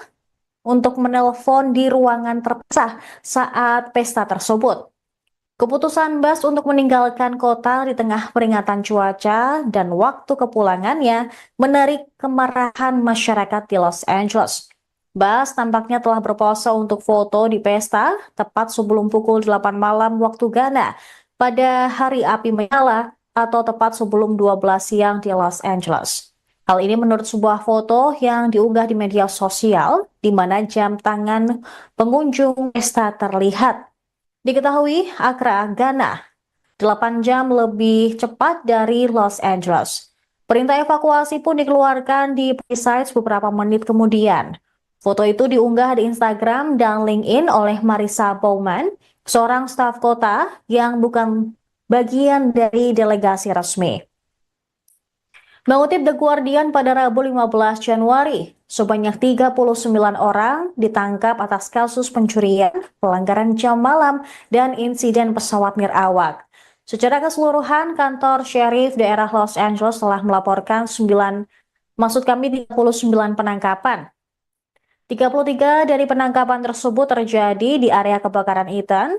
untuk menelpon di ruangan terpisah saat pesta tersebut. Keputusan Bas untuk meninggalkan kota di tengah peringatan cuaca dan waktu kepulangannya menarik kemarahan masyarakat di Los Angeles. Bas tampaknya telah berpose untuk foto di pesta tepat sebelum pukul 8 malam waktu Ghana pada hari api menyala atau tepat sebelum 12 siang di Los Angeles. Hal ini menurut sebuah foto yang diunggah di media sosial di mana jam tangan pengunjung pesta terlihat. Diketahui Accra, Ghana, 8 jam lebih cepat dari Los Angeles. Perintah evakuasi pun dikeluarkan di Palisades beberapa menit kemudian. Foto itu diunggah di Instagram dan LinkedIn oleh Marissa Bowman, seorang staf kota yang bukan bagian dari delegasi resmi. Mengutip The Guardian pada Rabu 15 Januari, sebanyak 39 orang ditangkap atas kasus pencurian, pelanggaran jam malam, dan insiden pesawat nirawak. Secara keseluruhan, kantor Sheriff daerah Los Angeles telah melaporkan 39 penangkapan. 33 dari penangkapan tersebut terjadi di area kebakaran Eaton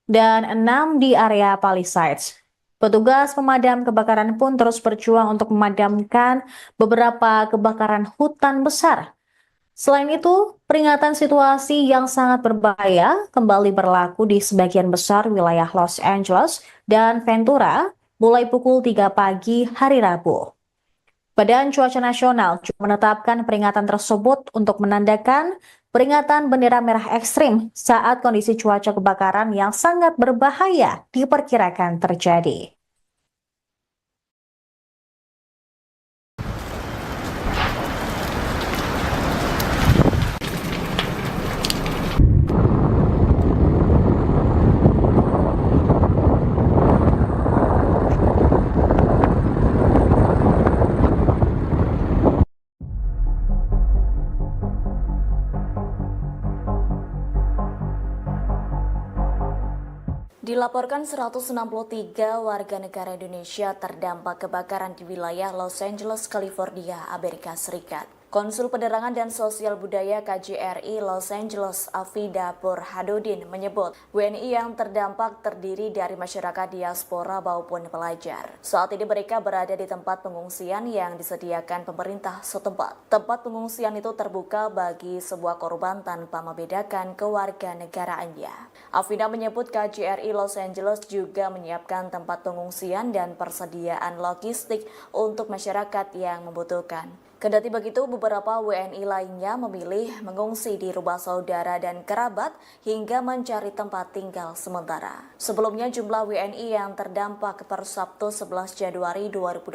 dan 6 di area Palisades. Petugas pemadam kebakaran pun terus berjuang untuk memadamkan beberapa kebakaran hutan besar. Selain itu, peringatan situasi yang sangat berbahaya kembali berlaku di sebagian besar wilayah Los Angeles dan Ventura mulai pukul 3 pagi hari Rabu. Badan Cuaca Nasional juga menetapkan peringatan tersebut untuk menandakan peringatan bendera merah ekstrim saat kondisi cuaca kebakaran yang sangat berbahaya diperkirakan terjadi. Dilaporkan 163 warga negara Indonesia terdampak kebakaran di wilayah Los Angeles, California, Amerika Serikat. Konsul Penerangan dan Sosial Budaya KJRI Los Angeles, Afida Burhanuddin menyebut WNI yang terdampak terdiri dari masyarakat diaspora maupun pelajar. Saat ini mereka berada di tempat pengungsian yang disediakan pemerintah setempat. Tempat pengungsian itu terbuka bagi sebuah korban tanpa membedakan kewarganegaraannya. Afida menyebut KJRI Los Angeles juga menyiapkan tempat pengungsian dan persediaan logistik untuk masyarakat yang membutuhkan. Kendati begitu, beberapa WNI lainnya memilih mengungsi di rumah saudara dan kerabat hingga mencari tempat tinggal sementara. Sebelumnya, jumlah WNI yang terdampak per Sabtu 11 Januari 2025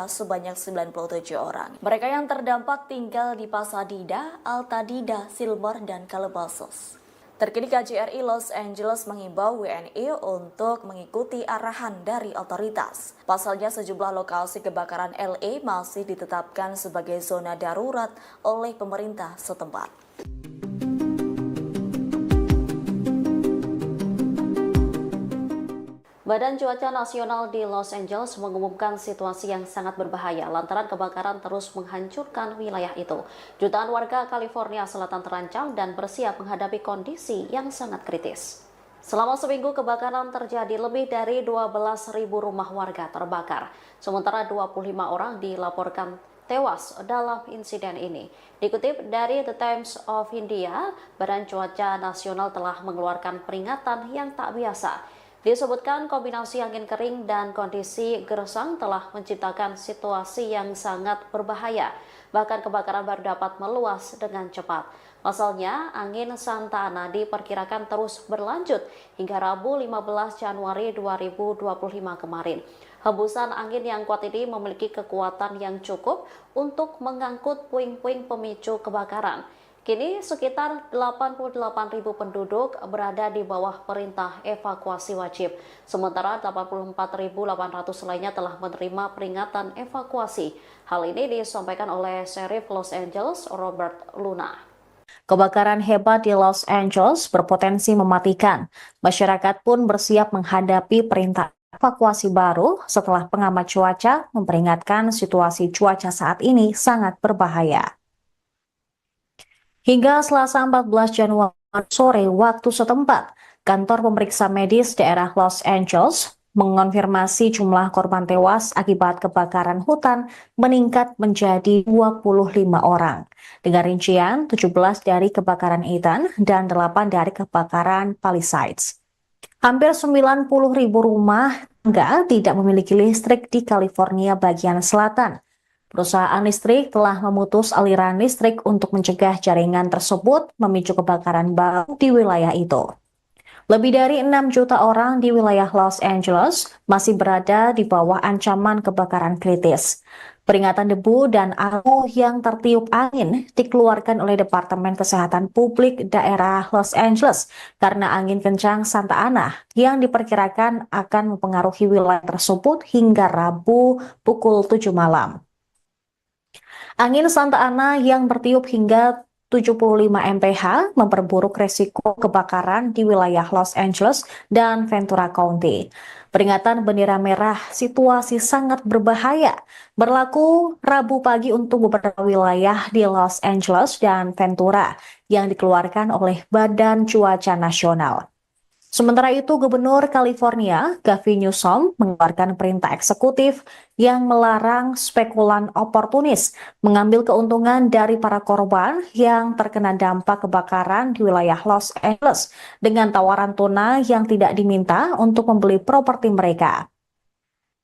sebanyak 97 orang. Mereka yang terdampak tinggal di Pasadena, Altadena, Silver, dan Calabasas. Terkini KJRI Los Angeles mengimbau WNI untuk mengikuti arahan dari otoritas. Pasalnya sejumlah lokasi kebakaran LA masih ditetapkan sebagai zona darurat oleh pemerintah setempat. Badan Cuaca Nasional di Los Angeles mengumumkan situasi yang sangat berbahaya lantaran kebakaran terus menghancurkan wilayah itu. Jutaan warga California Selatan terancam dan bersiap menghadapi kondisi yang sangat kritis. Selama seminggu kebakaran terjadi, lebih dari 12.000 rumah warga terbakar. Sementara 25 orang dilaporkan tewas dalam insiden ini. Dikutip dari The Times of India, Badan Cuaca Nasional telah mengeluarkan peringatan yang tak biasa. Disebutkan kombinasi angin kering dan kondisi gersang telah menciptakan situasi yang sangat berbahaya. Bahkan kebakaran baru dapat meluas dengan cepat. Pasalnya, angin Santa Ana diperkirakan terus berlanjut hingga Rabu 15 Januari 2025 kemarin. Hembusan angin yang kuat ini memiliki kekuatan yang cukup untuk mengangkut puing-puing pemicu kebakaran. Kini sekitar 88.000 penduduk berada di bawah perintah evakuasi wajib. Sementara 84.800 lainnya telah menerima peringatan evakuasi. Hal ini disampaikan oleh Sheriff Los Angeles, Robert Luna. Kebakaran hebat di Los Angeles berpotensi mematikan. Masyarakat pun bersiap menghadapi perintah evakuasi baru setelah pengamat cuaca memperingatkan situasi cuaca saat ini sangat berbahaya. Hingga Selasa 14 Januari sore waktu setempat, kantor pemeriksa medis daerah Los Angeles mengonfirmasi jumlah korban tewas akibat kebakaran hutan meningkat menjadi 25 orang. Dengan rincian 17 dari kebakaran Ethan dan 8 dari kebakaran Palisades. Hampir 90.000 rumah tangga tidak memiliki listrik di California bagian selatan. Perusahaan listrik telah memutus aliran listrik untuk mencegah jaringan tersebut memicu kebakaran baru di wilayah itu. Lebih dari 6 juta orang di wilayah Los Angeles masih berada di bawah ancaman kebakaran kritis. Peringatan debu dan abu yang tertiup angin dikeluarkan oleh Departemen Kesehatan Publik daerah Los Angeles karena angin kencang Santa Ana yang diperkirakan akan mempengaruhi wilayah tersebut hingga Rabu pukul 7 malam. Angin Santa Ana yang bertiup hingga 75 mph memperburuk resiko kebakaran di wilayah Los Angeles dan Ventura County. Peringatan bendera merah situasi sangat berbahaya berlaku Rabu pagi untuk beberapa wilayah di Los Angeles dan Ventura yang dikeluarkan oleh Badan Cuaca Nasional. Sementara itu, Gubernur California, Gavin Newsom, mengeluarkan perintah eksekutif yang melarang spekulan oportunis mengambil keuntungan dari para korban yang terkena dampak kebakaran di wilayah Los Angeles dengan tawaran tunai yang tidak diminta untuk membeli properti mereka.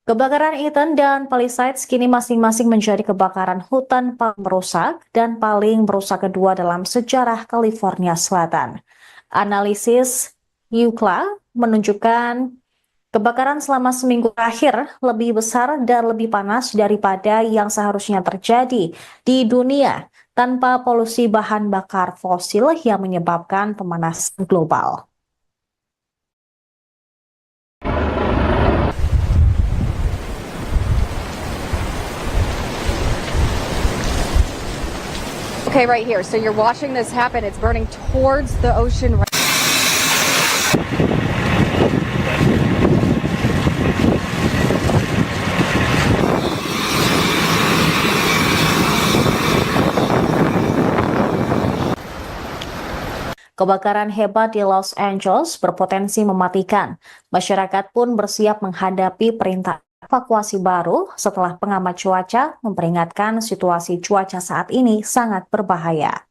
Kebakaran Ethan dan Palisades kini masing-masing menjadi kebakaran hutan paling merusak dan paling merusak kedua dalam sejarah California Selatan. Analisis UCLA menunjukkan kebakaran selama seminggu terakhir lebih besar dan lebih panas daripada yang seharusnya terjadi di dunia tanpa polusi bahan bakar fosil yang menyebabkan pemanasan global. Okay, right here. So you're watching this happen. It's burning towards the ocean. Kebakaran hebat di Los Angeles berpotensi mematikan. Masyarakat pun bersiap menghadapi perintah evakuasi baru setelah pengamat cuaca memperingatkan situasi cuaca saat ini sangat berbahaya.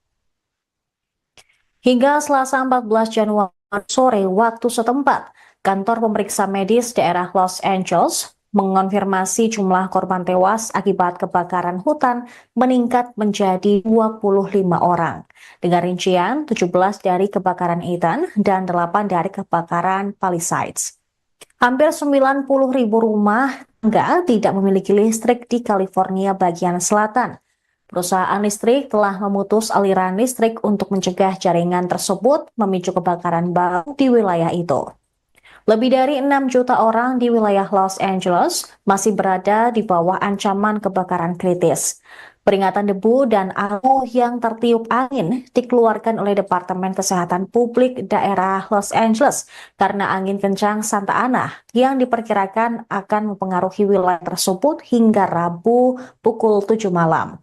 Hingga Selasa 14 Januari sore waktu setempat, kantor pemeriksa medis daerah Los Angeles mengonfirmasi jumlah korban tewas akibat kebakaran hutan meningkat menjadi 25 orang. Dengan rincian 17 dari kebakaran Ethan dan 8 dari kebakaran Palisades. Hampir 90.000 rumah tangga tidak memiliki listrik di California bagian selatan. Perusahaan listrik telah memutus aliran listrik untuk mencegah jaringan tersebut memicu kebakaran baru di wilayah itu. Lebih dari 6 juta orang di wilayah Los Angeles masih berada di bawah ancaman kebakaran kritis. Peringatan debu dan abu yang tertiup angin dikeluarkan oleh Departemen Kesehatan Publik daerah Los Angeles karena angin kencang Santa Ana yang diperkirakan akan mempengaruhi wilayah tersebut hingga Rabu pukul 7 malam.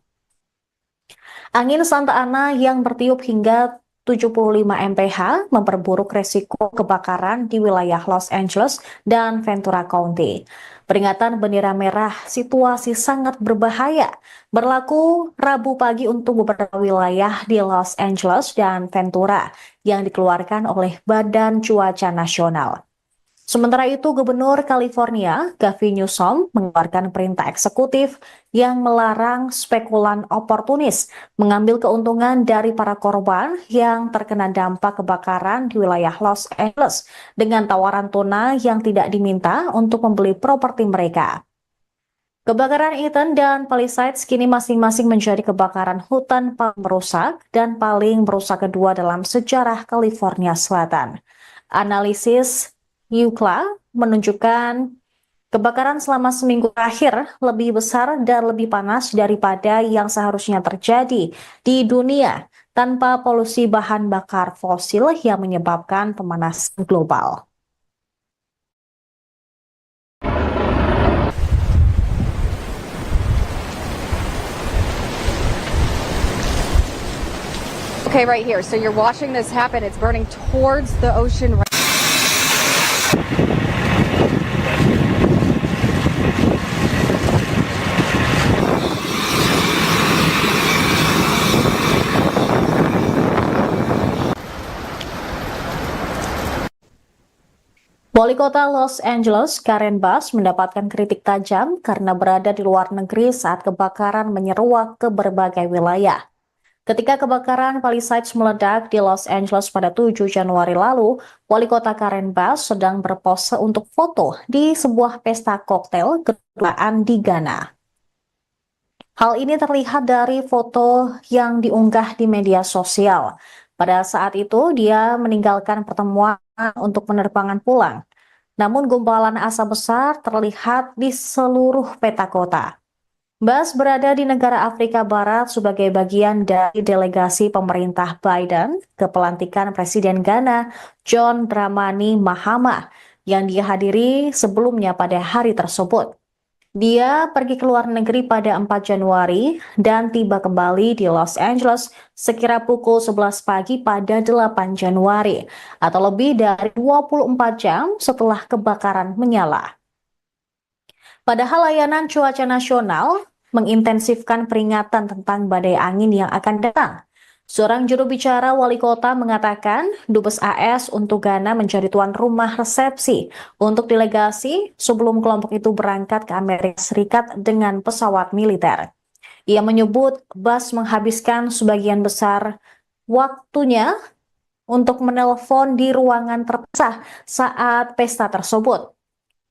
Angin Santa Ana yang bertiup hingga 75 mph memperburuk resiko kebakaran di wilayah Los Angeles dan Ventura County. Peringatan bendera merah situasi sangat berbahaya berlaku Rabu pagi untuk beberapa wilayah di Los Angeles dan Ventura yang dikeluarkan oleh Badan Cuaca Nasional. Sementara itu, Gubernur California, Gavin Newsom, mengeluarkan perintah eksekutif yang melarang spekulan oportunis mengambil keuntungan dari para korban yang terkena dampak kebakaran di wilayah Los Angeles dengan tawaran tunai yang tidak diminta untuk membeli properti mereka. Kebakaran Ethan dan Palisades kini masing-masing menjadi kebakaran hutan paling merusak dan paling merusak kedua dalam sejarah California Selatan. Analisis UCLA menunjukkan kebakaran selama seminggu terakhir lebih besar dan lebih panas daripada yang seharusnya terjadi di dunia tanpa polusi bahan bakar fosil yang menyebabkan pemanasan global. Okay, right here. So you're watching this happen. It's burning towards the ocean. Wali Kota Los Angeles, Karen Bass, mendapatkan kritik tajam karena berada di luar negeri saat kebakaran menyeruak ke berbagai wilayah. Ketika kebakaran Palisades meledak di Los Angeles pada 7 Januari lalu, Wali Kota Karen Bass sedang berpose untuk foto di sebuah pesta koktail kedutaan di Ghana. Hal ini terlihat dari foto yang diunggah di media sosial. Pada saat itu, dia meninggalkan pertemuan untuk penerbangan pulang. Namun gumpalan asap besar terlihat di seluruh peta kota. Bass berada di negara Afrika Barat sebagai bagian dari delegasi pemerintah Biden ke pelantikan Presiden Ghana John Dramani Mahama yang dihadiri sebelumnya pada hari tersebut. Dia pergi ke luar negeri pada 4 Januari dan tiba kembali di Los Angeles sekira pukul 11 pagi pada 8 Januari atau lebih dari 24 jam setelah kebakaran menyala. Padahal layanan cuaca nasional mengintensifkan peringatan tentang badai angin yang akan datang. Seorang juru bicara wali kota mengatakan Dubes AS untuk Ghana menjadi tuan rumah resepsi untuk delegasi sebelum kelompok itu berangkat ke Amerika Serikat dengan pesawat militer. Ia menyebut Bass menghabiskan sebagian besar waktunya untuk menelpon di ruangan terpisah saat pesta tersebut.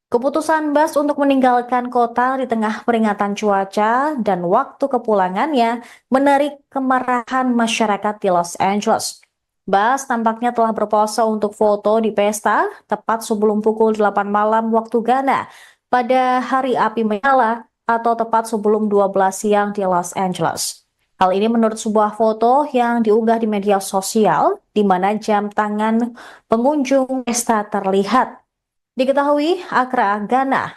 Keputusan Bass untuk meninggalkan kota di tengah peringatan cuaca dan waktu kepulangannya menarik kemarahan masyarakat di Los Angeles. Bass tampaknya telah berpose untuk foto di pesta tepat sebelum pukul 8 malam waktu Ghana pada hari api menyala atau tepat sebelum 12 siang di Los Angeles. Hal ini menurut sebuah foto yang diunggah di media sosial di mana jam tangan pengunjung pesta terlihat. Diketahui Accra, Ghana,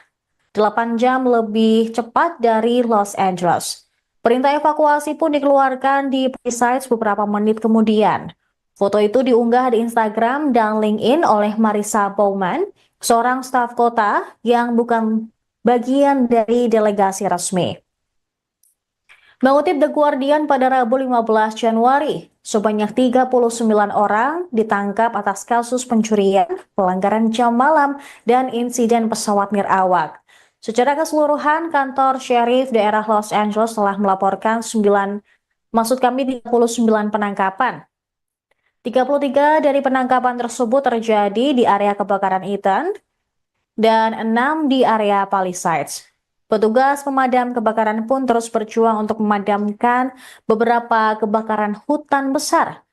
8 jam lebih cepat dari Los Angeles. Perintah evakuasi pun dikeluarkan di Palisades beberapa menit kemudian. Foto itu diunggah di Instagram dan LinkedIn oleh Marissa Bowman, seorang staf kota yang bukan bagian dari delegasi resmi. Mengutip The Guardian pada Rabu 15 Januari, sebanyak 39 orang ditangkap atas kasus pencurian, pelanggaran jam malam, dan insiden pesawat nirawak. Secara keseluruhan, kantor Sheriff daerah Los Angeles telah melaporkan 39 penangkapan. 33 dari penangkapan tersebut terjadi di area kebakaran Eaton dan 6 di area Palisades. Petugas pemadam kebakaran pun terus berjuang untuk memadamkan beberapa kebakaran hutan besar.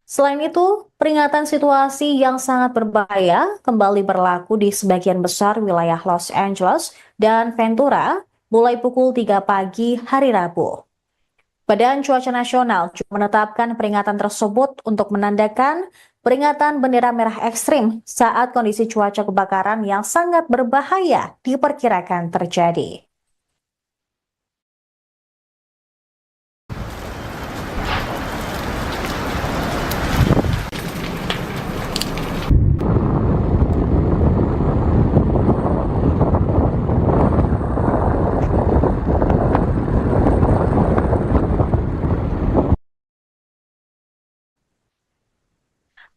Selain itu, peringatan situasi yang sangat berbahaya kembali berlaku di sebagian besar wilayah Los Angeles dan Ventura mulai pukul 3 pagi hari Rabu. Badan Cuaca Nasional juga menetapkan peringatan tersebut untuk menandakan peringatan bendera merah ekstrim saat kondisi cuaca kebakaran yang sangat berbahaya diperkirakan terjadi.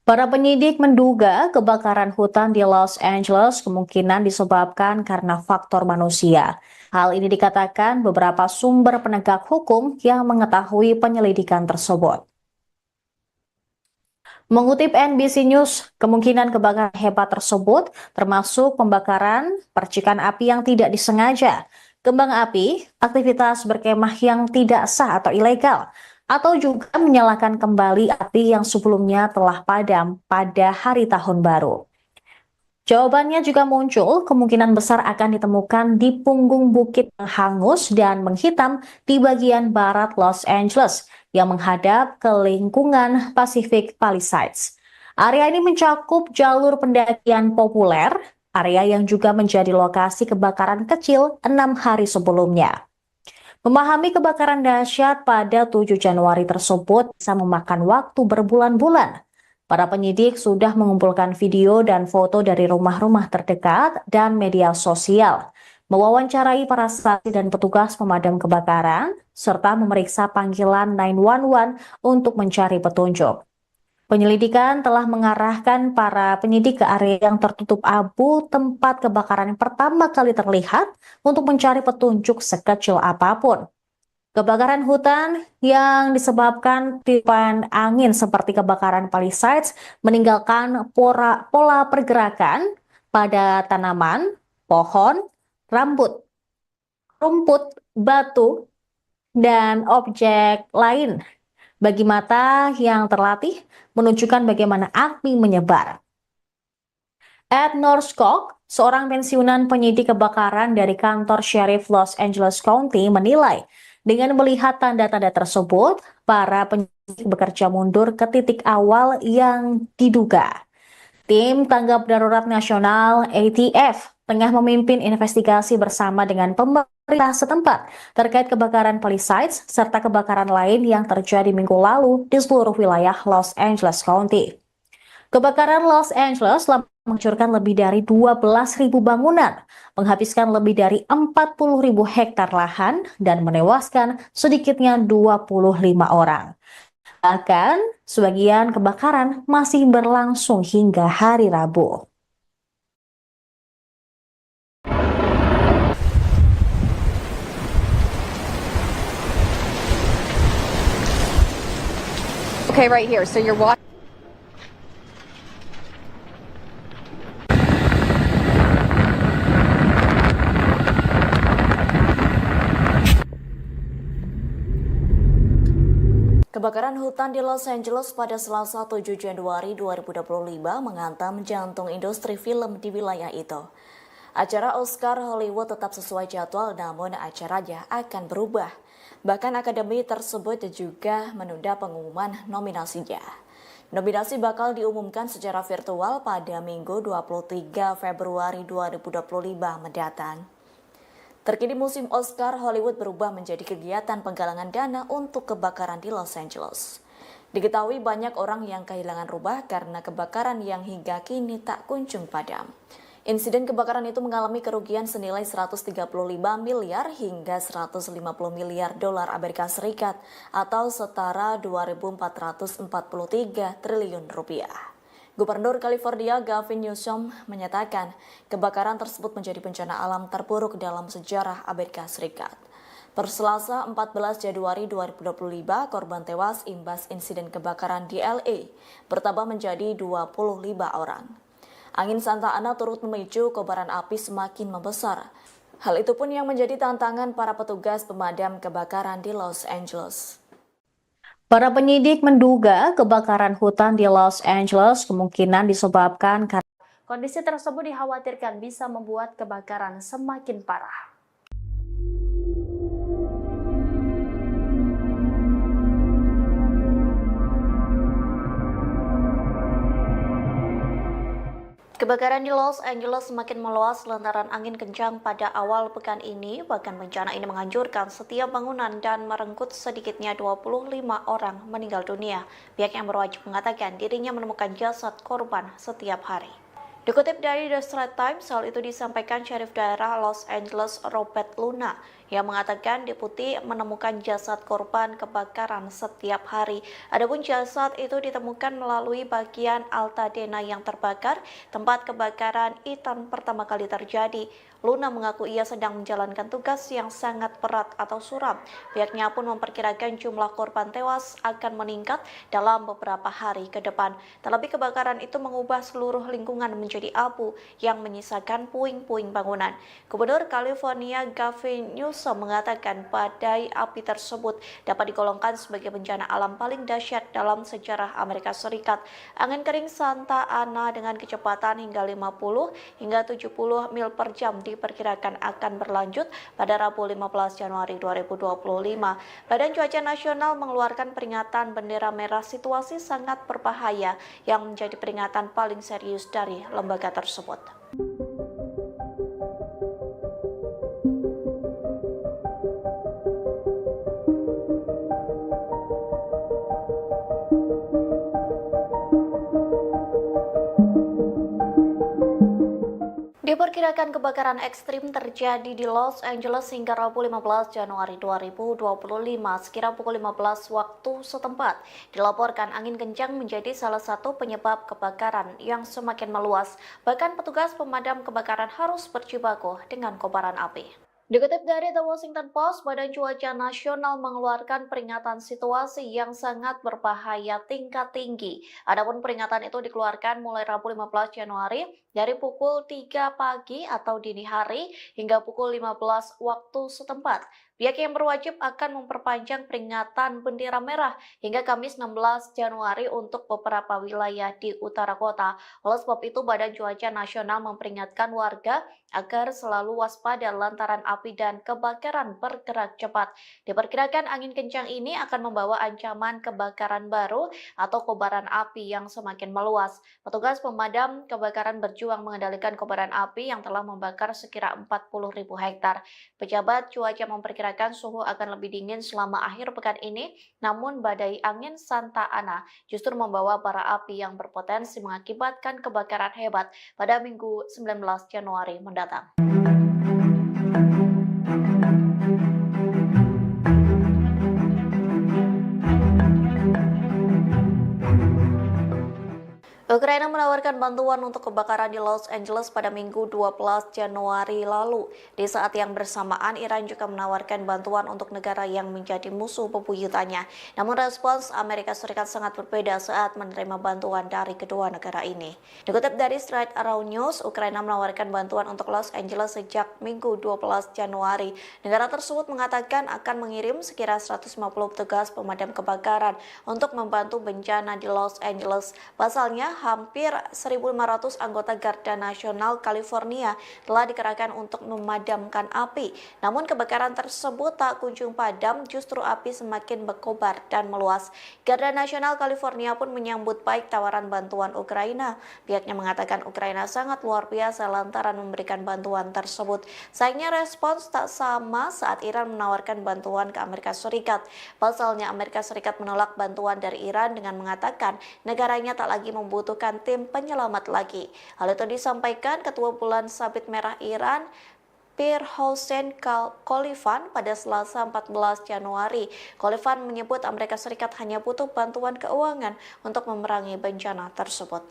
Para penyidik menduga kebakaran hutan di Los Angeles kemungkinan disebabkan karena faktor manusia. Hal ini dikatakan beberapa sumber penegak hukum yang mengetahui penyelidikan tersebut. Mengutip NBC News, kemungkinan kebakaran hebat tersebut termasuk pembakaran, percikan api yang tidak disengaja, kembang api, aktivitas berkemah yang tidak sah atau ilegal, atau juga menyalakan kembali api yang sebelumnya telah padam pada hari tahun baru. Jawabannya juga muncul, kemungkinan besar akan ditemukan di punggung bukit yang hangus dan menghitam di bagian barat Los Angeles yang menghadap ke lingkungan Pacific Palisades. Area ini mencakup jalur pendakian populer, area yang juga menjadi lokasi kebakaran kecil 6 hari sebelumnya. Memahami kebakaran dahsyat pada 7 Januari tersebut bisa memakan waktu berbulan-bulan. Para penyidik sudah mengumpulkan video dan foto dari rumah-rumah terdekat dan media sosial, mewawancarai para saksi dan petugas pemadam kebakaran, serta memeriksa panggilan 911 untuk mencari petunjuk. Penyelidikan telah mengarahkan para penyidik ke area yang tertutup abu tempat kebakaran yang pertama kali terlihat untuk mencari petunjuk sekecil apapun. Kebakaran hutan yang disebabkan tiupan angin seperti kebakaran Palisades meninggalkan pola pergerakan pada tanaman, pohon, rumput, batu, dan objek lain. Bagi mata yang terlatih, menunjukkan bagaimana api menyebar. Ed Norskog, seorang pensiunan penyidik kebakaran dari kantor Sheriff Los Angeles County, menilai dengan melihat tanda-tanda tersebut, para penyidik bekerja mundur ke titik awal yang diduga. Tim Tanggap Darurat Nasional ATF tengah memimpin investigasi bersama dengan pemerintah setempat terkait kebakaran Palisades serta kebakaran lain yang terjadi minggu lalu di seluruh wilayah Los Angeles County. Kebakaran Los Angeles telah menghancurkan lebih dari 12.000 bangunan, menghabiskan lebih dari 40.000 hektar lahan, dan menewaskan sedikitnya 25 orang. Bahkan, sebagian kebakaran masih berlangsung hingga hari Rabu. Okay, right here. So you're watching. Kebakaran hutan di Los Angeles pada Selasa 7 Januari 2025 menghantam jantung industri film di wilayah itu. Acara Oscar Hollywood tetap sesuai jadwal, namun acaranya akan berubah. Bahkan akademi tersebut juga menunda pengumuman nominasinya. Nominasi bakal diumumkan secara virtual pada Minggu 23 Februari 2025 mendatang. Terkini musim Oscar Hollywood berubah menjadi kegiatan penggalangan dana untuk kebakaran di Los Angeles. Diketahui banyak orang yang kehilangan rumah karena kebakaran yang hingga kini tak kunjung padam. Insiden kebakaran itu mengalami kerugian senilai 135 miliar hingga 150 miliar dolar Amerika Serikat atau setara 2.443 triliun rupiah. Gubernur California Gavin Newsom menyatakan kebakaran tersebut menjadi bencana alam terburuk dalam sejarah Amerika Serikat. Per Selasa 14 Januari 2025, korban tewas imbas insiden kebakaran di LA bertambah menjadi 25 orang. Angin Santa Ana turut memicu kobaran api semakin membesar. Hal itu pun yang menjadi tantangan para petugas pemadam kebakaran di Los Angeles. Para penyidik menduga kebakaran hutan di Los Angeles kemungkinan disebabkan karena kondisi tersebut dikhawatirkan bisa membuat kebakaran semakin parah. Kebakaran di Los Angeles semakin meluas lantaran angin kencang pada awal pekan ini. Bahkan bencana ini menghancurkan setiap bangunan dan merenggut sedikitnya 25 orang meninggal dunia. Pihak yang berwajib mengatakan dirinya menemukan jasad korban setiap hari. Dikutip dari The Straits Times, hal itu disampaikan Sheriff Daerah Los Angeles Robert Luna yang mengatakan deputi menemukan jasad korban kebakaran setiap hari. Adapun jasad itu ditemukan melalui bagian Altadena yang terbakar, tempat kebakaran Ethan pertama kali terjadi. Luna mengaku ia sedang menjalankan tugas yang sangat berat atau suram. Pihaknya pun memperkirakan jumlah korban tewas akan meningkat dalam beberapa hari ke depan. Terlebih kebakaran itu mengubah seluruh lingkungan menjadi abu yang menyisakan puing-puing bangunan. Gubernur California Gavin Newsom mengatakan badai api tersebut dapat digolongkan sebagai bencana alam paling dahsyat dalam sejarah Amerika Serikat. Angin kering Santa Ana dengan kecepatan hingga 50 hingga 70 mil per jam diperkirakan akan berlanjut pada Rabu 15 Januari 2025. Badan Cuaca Nasional mengeluarkan peringatan bendera merah situasi sangat berbahaya yang menjadi peringatan paling serius dari lembaga tersebut. Diperkirakan kebakaran ekstrim terjadi di Los Angeles hingga Rabu 15 Januari 2025 sekira pukul 15 waktu setempat. Dilaporkan angin kencang menjadi salah satu penyebab kebakaran yang semakin meluas. Bahkan petugas pemadam kebakaran harus berjibaku dengan kobaran api. Dikutip dari The Washington Post, Badan Cuaca Nasional mengeluarkan peringatan situasi yang sangat berbahaya tingkat tinggi. Adapun peringatan itu dikeluarkan mulai Rabu 15 Januari dari pukul 3 pagi atau dini hari hingga pukul 15 waktu setempat. Pihak yang berwajib akan memperpanjang peringatan bendera merah hingga Kamis 16 Januari untuk beberapa wilayah di utara kota. Oleh sebab itu, Badan Cuaca Nasional memperingatkan warga agar selalu waspada lantaran api dan kebakaran bergerak cepat. Diperkirakan angin kencang ini akan membawa ancaman kebakaran baru atau kobaran api yang semakin meluas. Petugas pemadam kebakaran berjuang mengendalikan kobaran api yang telah membakar sekira 40.000 hektar. Pejabat cuaca memperkirakan suhu akan lebih dingin selama akhir pekan ini, namun badai angin Santa Ana justru membawa bara api yang berpotensi mengakibatkan kebakaran hebat pada Minggu 19 Januari mendatang. Ukraina menawarkan bantuan untuk kebakaran di Los Angeles pada Minggu 12 Januari lalu. Di saat yang bersamaan, Iran juga menawarkan bantuan untuk negara yang menjadi musuh bebuyutannya. Namun respons Amerika Serikat sangat berbeda saat menerima bantuan dari kedua negara ini. Dikutip dari Straight Around News, Ukraina menawarkan bantuan untuk Los Angeles sejak Minggu 12 Januari. Negara tersebut mengatakan akan mengirim sekira 150 petugas pemadam kebakaran untuk membantu bencana di Los Angeles. Pasalnya, hampir 1.500 anggota Garda Nasional California telah dikerahkan untuk memadamkan api. Namun kebakaran tersebut tak kunjung padam, justru api semakin berkobar dan meluas. Garda Nasional California pun menyambut baik tawaran bantuan Ukraina. Pihaknya mengatakan Ukraina sangat luar biasa lantaran memberikan bantuan tersebut. Sayangnya respons tak sama saat Iran menawarkan bantuan ke Amerika Serikat. Pasalnya Amerika Serikat menolak bantuan dari Iran dengan mengatakan negaranya tak lagi membutuhkan tim penyelamat lagi. Hal itu disampaikan Ketua Bulan Sabit Merah Iran, Pir Hossein Khalifan pada Selasa 14 Januari. Khalifan menyebut Amerika Serikat hanya butuh bantuan keuangan untuk memerangi bencana tersebut.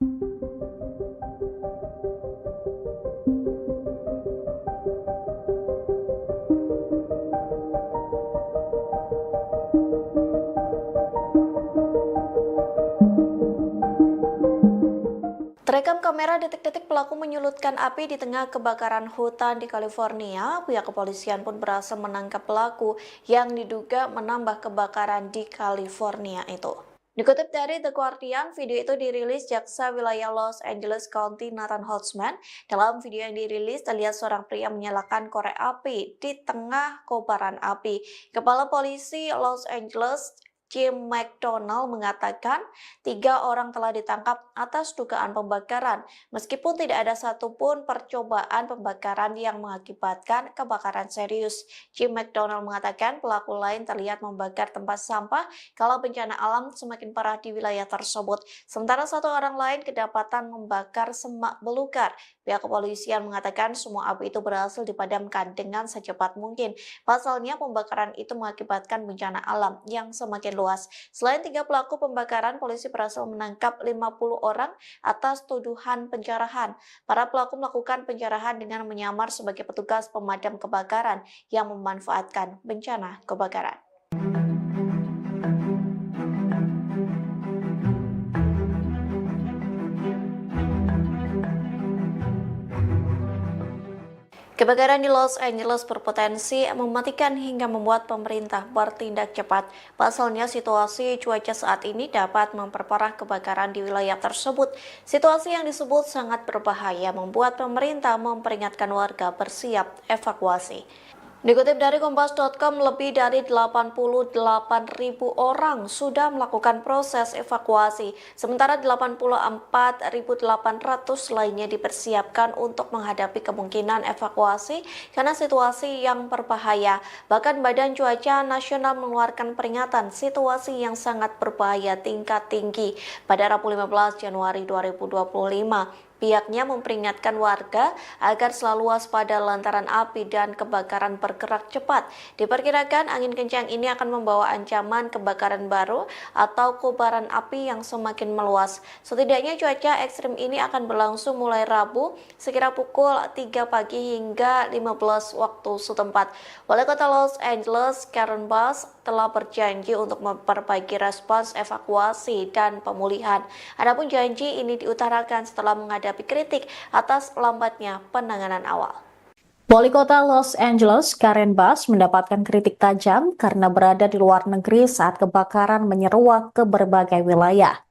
Terekam kamera detik-detik pelaku menyulutkan api di tengah kebakaran hutan di California. Pihak kepolisian pun berhasil menangkap pelaku yang diduga menambah kebakaran di California itu. Dikutip dari The Guardian, video itu dirilis jaksa wilayah Los Angeles County Nathan Holtzman. Dalam video yang dirilis, terlihat seorang pria menyalakan korek api di tengah kobaran api. Kepala polisi Los Angeles, Jim McDonald, mengatakan 3 orang telah ditangkap atas dugaan pembakaran, meskipun tidak ada satupun percobaan pembakaran yang mengakibatkan kebakaran serius. Jim McDonald mengatakan pelaku lain terlihat membakar tempat sampah kalau bencana alam semakin parah di wilayah tersebut. Sementara 1 orang lain kedapatan membakar semak belukar. Pihak kepolisian mengatakan semua api itu berhasil dipadamkan dengan secepat mungkin. Pasalnya pembakaran itu mengakibatkan bencana alam yang semakin luas. Selain 3 pelaku pembakaran, polisi berhasil menangkap 50 orang atas tuduhan penjarahan. Para pelaku melakukan penjarahan dengan menyamar sebagai petugas pemadam kebakaran yang memanfaatkan bencana kebakaran. Kebakaran di Los Angeles berpotensi mematikan hingga membuat pemerintah bertindak cepat. Pasalnya situasi cuaca saat ini dapat memperparah kebakaran di wilayah tersebut. Situasi yang disebut sangat berbahaya membuat pemerintah memperingatkan warga bersiap evakuasi. Dikutip dari Kompas.com, lebih dari 88.000 orang sudah melakukan proses evakuasi, sementara 84.800 lainnya dipersiapkan untuk menghadapi kemungkinan evakuasi karena situasi yang berbahaya. Bahkan Badan Cuaca Nasional mengeluarkan peringatan situasi yang sangat berbahaya tingkat tinggi pada Rabu 15 Januari 2025. Pihaknya memperingatkan warga agar selalu waspada lantaran api dan kebakaran bergerak cepat. Diperkirakan angin kencang ini akan membawa ancaman kebakaran baru atau kobaran api yang semakin meluas. Setidaknya cuaca ekstrim ini akan berlangsung mulai Rabu sekira pukul 3 pagi hingga 15 waktu setempat. Wali Kota Los Angeles, Karen Bass, telah berjanji untuk memperbaiki respons evakuasi dan pemulihan. Adapun janji ini diutarakan setelah menghadapi kritik atas lambatnya penanganan awal. Wali Kota Los Angeles, Karen Bass, mendapatkan kritik tajam karena berada di luar negeri saat kebakaran menyeruak ke berbagai wilayah.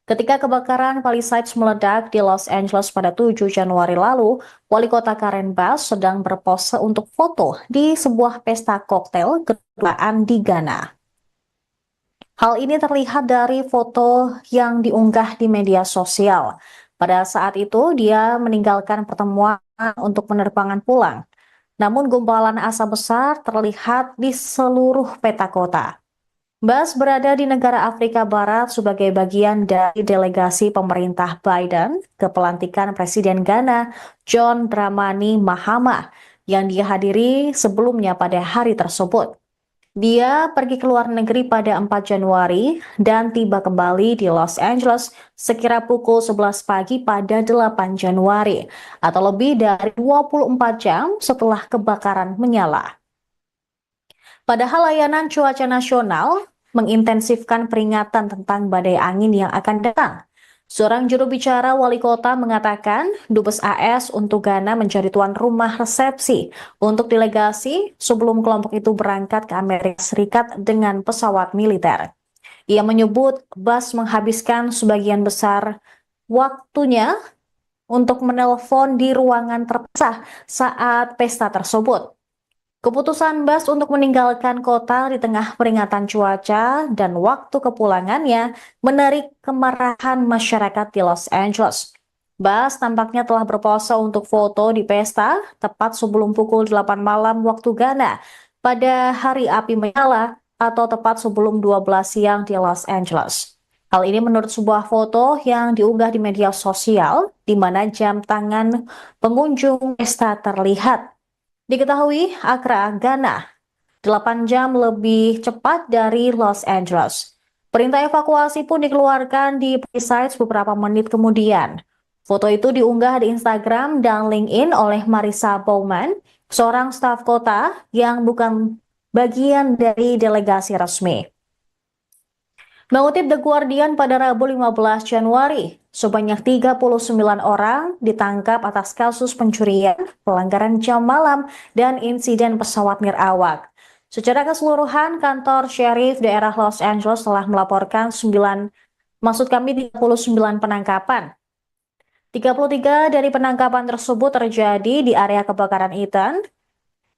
Ketika kebakaran Palisades meledak di Los Angeles pada 7 Januari lalu, Wali Kota Karen Bass sedang berpose untuk foto di sebuah pesta koktail kedutaan di Ghana. Hal ini terlihat dari foto yang diunggah di media sosial. Pada saat itu, dia meninggalkan pertemuan untuk penerbangan pulang. Namun gumpalan asap besar terlihat di seluruh peta kota. Bass berada di negara Afrika Barat sebagai bagian dari delegasi pemerintah Biden ke pelantikan Presiden Ghana John Dramani Mahama yang dihadiri sebelumnya pada hari tersebut. Dia pergi ke luar negeri pada 4 Januari dan tiba kembali di Los Angeles sekira pukul 11 pagi pada 8 Januari atau lebih dari 24 jam setelah kebakaran menyala. Padahal layanan cuaca nasional mengintensifkan peringatan tentang badai angin yang akan datang. Seorang juru bicara wali kota mengatakan Dubes AS untuk Ghana menjadi tuan rumah resepsi untuk delegasi sebelum kelompok itu berangkat ke Amerika Serikat dengan pesawat militer. Ia menyebut Bass menghabiskan sebagian besar waktunya untuk menelpon di ruangan terpisah saat pesta tersebut. Keputusan Bass untuk meninggalkan kota di tengah peringatan cuaca dan waktu kepulangannya menarik kemarahan masyarakat di Los Angeles. Bass tampaknya telah berpose untuk foto di pesta tepat sebelum pukul 8 malam waktu Ghana pada hari api menyala atau tepat sebelum 12 siang di Los Angeles. Hal ini menurut sebuah foto yang diunggah di media sosial di mana jam tangan pengunjung pesta terlihat. Diketahui Accra, Ghana, 8 jam lebih cepat dari Los Angeles. Perintah evakuasi pun dikeluarkan di Palisades beberapa menit kemudian. Foto itu diunggah di Instagram dan LinkedIn oleh Marissa Bowman, seorang staf kota yang bukan bagian dari delegasi resmi. Mengutip The Guardian pada Rabu 15 Januari, sebanyak 39 orang ditangkap atas kasus pencurian, pelanggaran jam malam, dan insiden pesawat nirawak. Secara keseluruhan, kantor Sheriff daerah Los Angeles telah melaporkan 39 penangkapan. 33 dari penangkapan tersebut terjadi di area kebakaran Eaton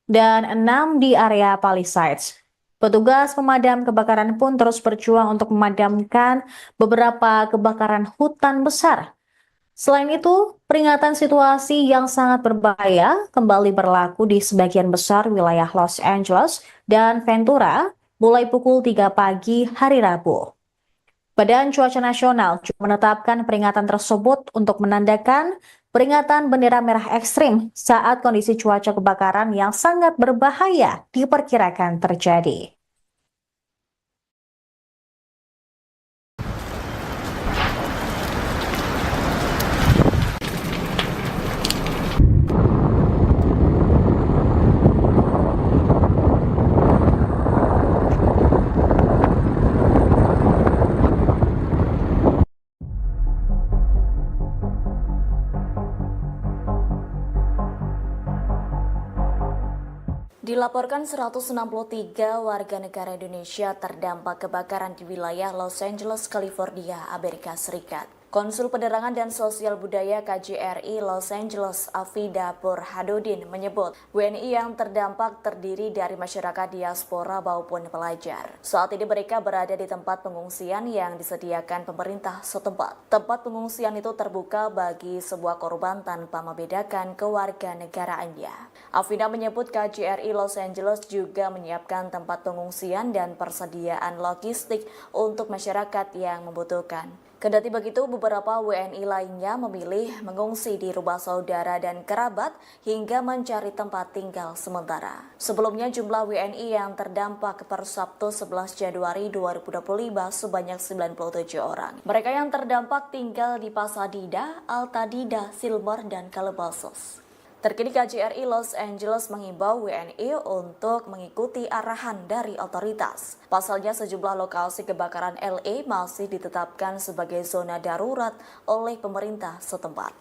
dan 6 di area Palisades. Petugas pemadam kebakaran pun terus berjuang untuk memadamkan beberapa kebakaran hutan besar. Selain itu, peringatan situasi yang sangat berbahaya kembali berlaku di sebagian besar wilayah Los Angeles dan Ventura mulai pukul 3 pagi hari Rabu. Badan Cuaca Nasional juga menetapkan peringatan tersebut untuk menandakan peringatan bendera merah ekstrim saat kondisi cuaca kebakaran yang sangat berbahaya diperkirakan terjadi. Dilaporkan 163 warga negara Indonesia terdampak kebakaran di wilayah Los Angeles, California, Amerika Serikat. Konsul Penerangan dan Sosial Budaya KJRI Los Angeles, Afida Burhanuddin menyebut WNI yang terdampak terdiri dari masyarakat diaspora maupun pelajar. Saat ini mereka berada di tempat pengungsian yang disediakan pemerintah setempat. Tempat pengungsian itu terbuka bagi sebuah korban tanpa membedakan kewarganegaraannya. Afida menyebut KJRI Los Angeles juga menyiapkan tempat pengungsian dan persediaan logistik untuk masyarakat yang membutuhkan. Kendati begitu, beberapa WNI lainnya memilih mengungsi di rumah saudara dan kerabat hingga mencari tempat tinggal sementara. Sebelumnya, jumlah WNI yang terdampak per Sabtu 11 Januari 2025 sebanyak 97 orang. Mereka yang terdampak tinggal di Pasadena, Altadena, Silver, dan Calabasas. Terkini KJRI Los Angeles mengimbau WNI untuk mengikuti arahan dari otoritas. Pasalnya sejumlah lokasi kebakaran LA masih ditetapkan sebagai zona darurat oleh pemerintah setempat.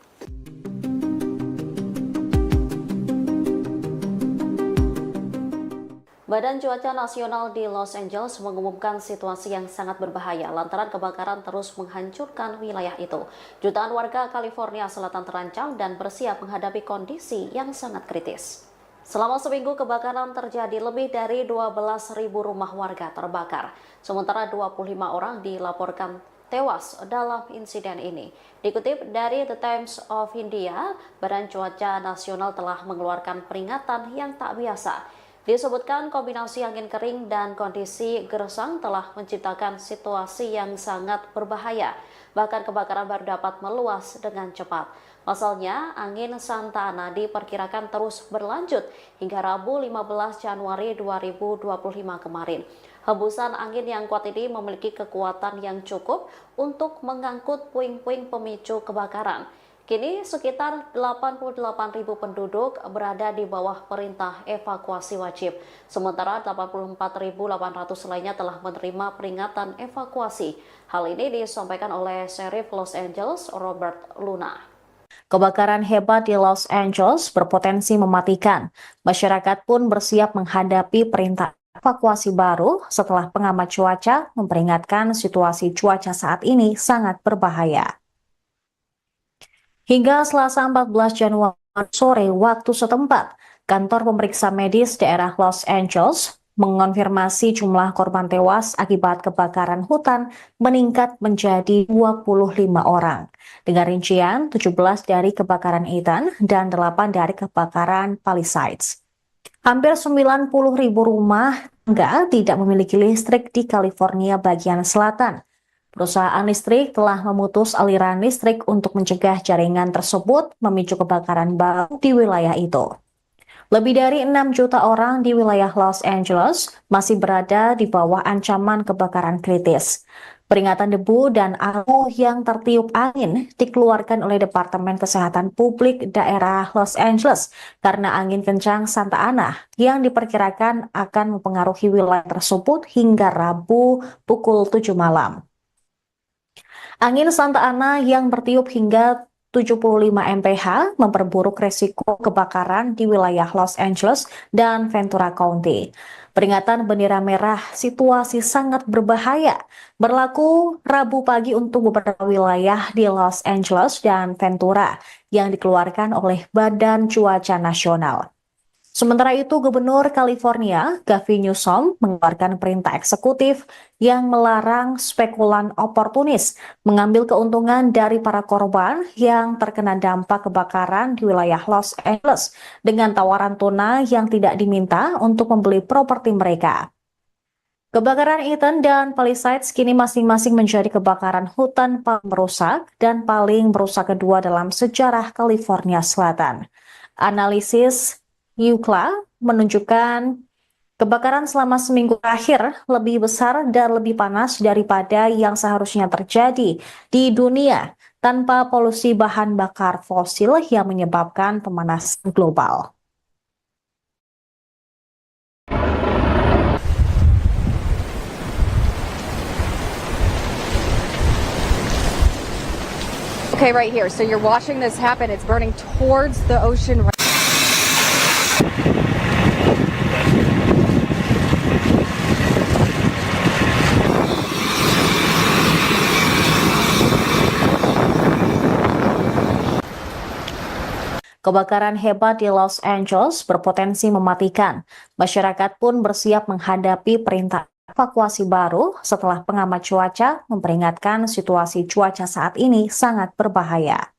Badan Cuaca Nasional di Los Angeles mengumumkan situasi yang sangat berbahaya lantaran kebakaran terus menghancurkan wilayah itu. Jutaan warga California Selatan terancam dan bersiap menghadapi kondisi yang sangat kritis. Selama seminggu kebakaran terjadi, lebih dari 12.000 rumah warga terbakar. Sementara 25 orang dilaporkan tewas dalam insiden ini. Dikutip dari The Times of India, Badan Cuaca Nasional telah mengeluarkan peringatan yang tak biasa. Disebutkan kombinasi angin kering dan kondisi gersang telah menciptakan situasi yang sangat berbahaya. Bahkan kebakaran baru dapat meluas dengan cepat. Pasalnya, angin Santa Ana diperkirakan terus berlanjut hingga Rabu 15 Januari 2025 kemarin. Hembusan angin yang kuat ini memiliki kekuatan yang cukup untuk mengangkut puing-puing pemicu kebakaran. Kini sekitar 88.000 penduduk berada di bawah perintah evakuasi wajib. Sementara 84.800 lainnya telah menerima peringatan evakuasi. Hal ini disampaikan oleh Sheriff Los Angeles, Robert Luna. Kebakaran hebat di Los Angeles berpotensi mematikan. Masyarakat pun bersiap menghadapi perintah evakuasi baru setelah pengamat cuaca memperingatkan situasi cuaca saat ini sangat berbahaya. Hingga Selasa 14 Januari sore waktu setempat, kantor pemeriksa medis daerah Los Angeles mengonfirmasi jumlah korban tewas akibat kebakaran hutan meningkat menjadi 25 orang. Dengan rincian 17 dari kebakaran Ethan dan 8 dari kebakaran Palisades. Hampir 90.000 rumah tangga tidak memiliki listrik di California bagian selatan. Perusahaan listrik telah memutus aliran listrik untuk mencegah jaringan tersebut memicu kebakaran baru di wilayah itu. Lebih dari 6 juta orang di wilayah Los Angeles masih berada di bawah ancaman kebakaran kritis. Peringatan debu dan abu yang tertiup angin dikeluarkan oleh Departemen Kesehatan Publik daerah Los Angeles karena angin kencang Santa Ana yang diperkirakan akan mempengaruhi wilayah tersebut hingga Rabu pukul 7 malam. Angin Santa Ana yang bertiup hingga 75 mph memperburuk resiko kebakaran di wilayah Los Angeles dan Ventura County. Peringatan bendera merah situasi sangat berbahaya berlaku Rabu pagi untuk beberapa wilayah di Los Angeles dan Ventura yang dikeluarkan oleh Badan Cuaca Nasional. Sementara itu, Gubernur California, Gavin Newsom, mengeluarkan perintah eksekutif yang melarang spekulan oportunis mengambil keuntungan dari para korban yang terkena dampak kebakaran di wilayah Los Angeles dengan tawaran tunai yang tidak diminta untuk membeli properti mereka. Kebakaran Ethan dan Palisades kini masing-masing menjadi kebakaran hutan paling merusak dan paling merusak kedua dalam sejarah California Selatan. Analisis UCLA menunjukkan kebakaran selama seminggu terakhir lebih besar dan lebih panas daripada yang seharusnya terjadi di dunia tanpa polusi bahan bakar fosil yang menyebabkan pemanasan global. Okay, right here. So you're watching this happen. It's burning towards the ocean. Kebakaran hebat di Los Angeles berpotensi mematikan. Masyarakat pun bersiap menghadapi perintah evakuasi baru setelah pengamat cuaca memperingatkan situasi cuaca saat ini sangat berbahaya.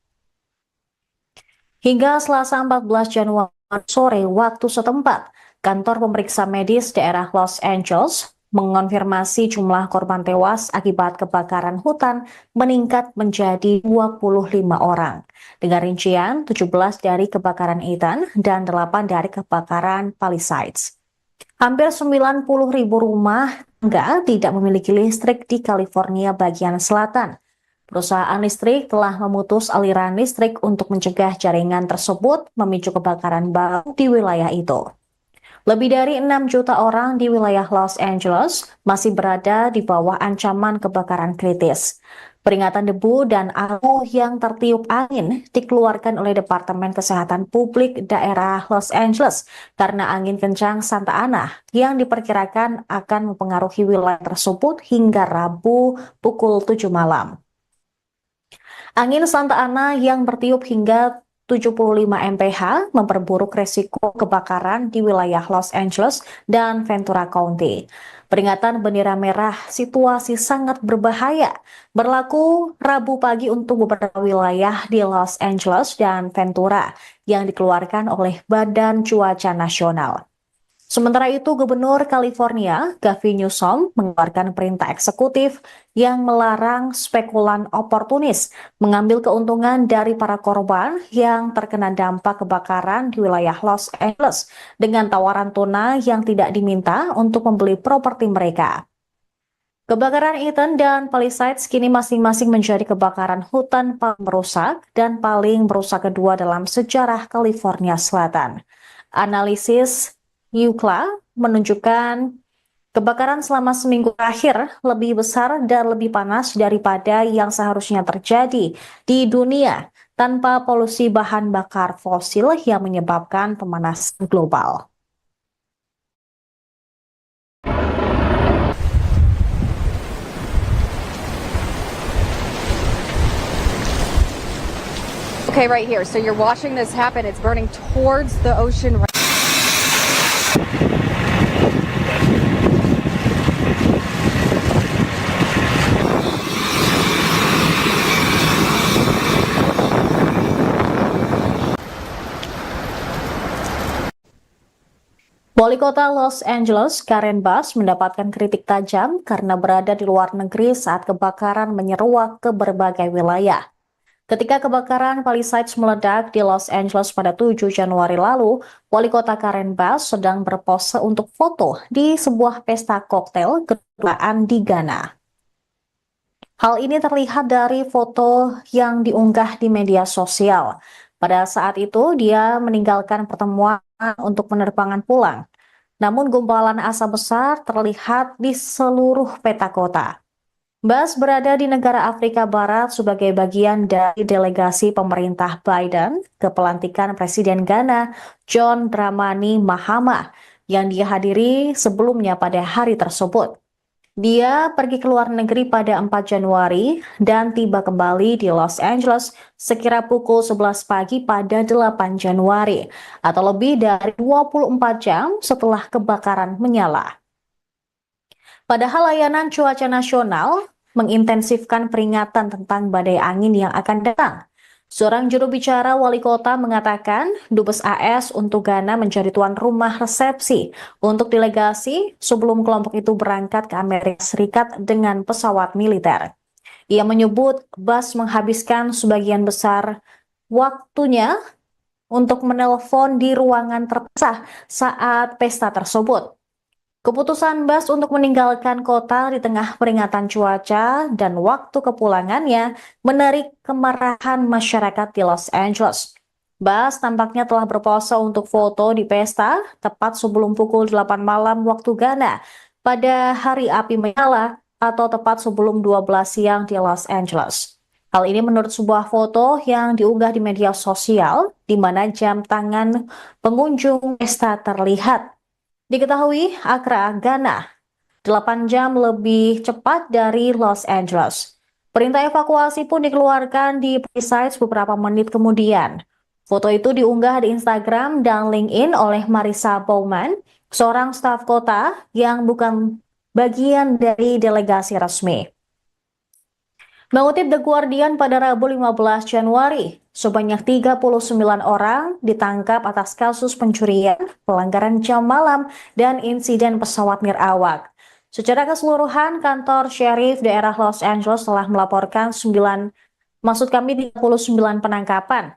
Hingga Selasa 14 Januari sore waktu setempat, kantor pemeriksa medis daerah Los Angeles mengonfirmasi jumlah korban tewas akibat kebakaran hutan meningkat menjadi 25 orang. Dengan rincian 17 dari kebakaran Ethan dan 8 dari kebakaran Palisades. Hampir 90.000 rumah tangga tidak memiliki listrik di California bagian selatan. Perusahaan listrik telah memutus aliran listrik untuk mencegah jaringan tersebut memicu kebakaran baru di wilayah itu. Lebih dari 6 juta orang di wilayah Los Angeles masih berada di bawah ancaman kebakaran kritis. Peringatan debu dan abu yang tertiup angin dikeluarkan oleh Departemen Kesehatan Publik daerah Los Angeles karena angin kencang Santa Ana yang diperkirakan akan mempengaruhi wilayah tersebut hingga Rabu pukul 7 malam. Angin Santa Ana yang bertiup hingga 75 mph memperburuk resiko kebakaran di wilayah Los Angeles dan Ventura County. Peringatan bendera merah situasi sangat berbahaya berlaku Rabu pagi untuk beberapa wilayah di Los Angeles dan Ventura yang dikeluarkan oleh Badan Cuaca Nasional. Sementara itu, Gubernur California, Gavin Newsom, mengeluarkan perintah eksekutif yang melarang spekulan oportunis mengambil keuntungan dari para korban yang terkena dampak kebakaran di wilayah Los Angeles dengan tawaran tunai yang tidak diminta untuk membeli properti mereka. Kebakaran Ethan dan Palisades kini masing-masing menjadi kebakaran hutan paling merusak dan paling merusak kedua dalam sejarah California Selatan. Analisis UCLA menunjukkan kebakaran selama seminggu terakhir lebih besar dan lebih panas daripada yang seharusnya terjadi di dunia tanpa polusi bahan bakar fosil yang menyebabkan pemanasan global. Okay, right here. So you're watching this happen. It's burning towards the ocean. Wali Kota Los Angeles, Karen Bass, mendapatkan kritik tajam karena berada di luar negeri saat kebakaran menyeruak ke berbagai wilayah. Ketika kebakaran Palisades meledak di Los Angeles pada 7 Januari lalu, Wali Kota Karen Bass sedang berpose untuk foto di sebuah pesta koktail kedutaan di Ghana. Hal ini terlihat dari foto yang diunggah di media sosial. Pada saat itu, dia meninggalkan pertemuan untuk penerbangan pulang. Namun gumpalan asap besar terlihat di seluruh peta kota. Bass berada di negara Afrika Barat sebagai bagian dari delegasi pemerintah Biden ke pelantikan Presiden Ghana John Dramani Mahama yang dia hadiri sebelumnya pada hari tersebut. Dia pergi ke luar negeri pada 4 Januari dan tiba kembali di Los Angeles sekira pukul 11 pagi pada 8 Januari atau lebih dari 24 jam setelah kebakaran menyala. Padahal layanan cuaca nasional mengintensifkan peringatan tentang badai angin yang akan datang. Seorang juru bicara wali kota mengatakan Dubes AS untuk Ghana menjadi tuan rumah resepsi untuk delegasi sebelum kelompok itu berangkat ke Amerika Serikat dengan pesawat militer. Ia menyebut Bass menghabiskan sebagian besar waktunya untuk menelpon di ruangan terpisah saat pesta tersebut. Keputusan Bass untuk meninggalkan kota di tengah peringatan cuaca dan waktu kepulangannya menarik kemarahan masyarakat di Los Angeles. Bass tampaknya telah berpose untuk foto di pesta tepat sebelum pukul 8 malam waktu Ghana pada hari api menyala atau tepat sebelum 12 siang di Los Angeles. Hal ini menurut sebuah foto yang diunggah di media sosial di mana jam tangan pengunjung pesta terlihat. Diketahui Accra, Ghana, 8 jam lebih cepat dari Los Angeles. Perintah evakuasi pun dikeluarkan di Palisades beberapa menit kemudian. Foto itu diunggah di Instagram dan LinkedIn oleh Marissa Bowman, seorang staf kota yang bukan bagian dari delegasi resmi. Mengutip The Guardian pada Rabu 15 Januari, sebanyak 39 orang ditangkap atas kasus pencurian, pelanggaran jam malam, dan insiden pesawat nirawak. Secara keseluruhan, kantor sheriff daerah Los Angeles telah melaporkan 39 penangkapan.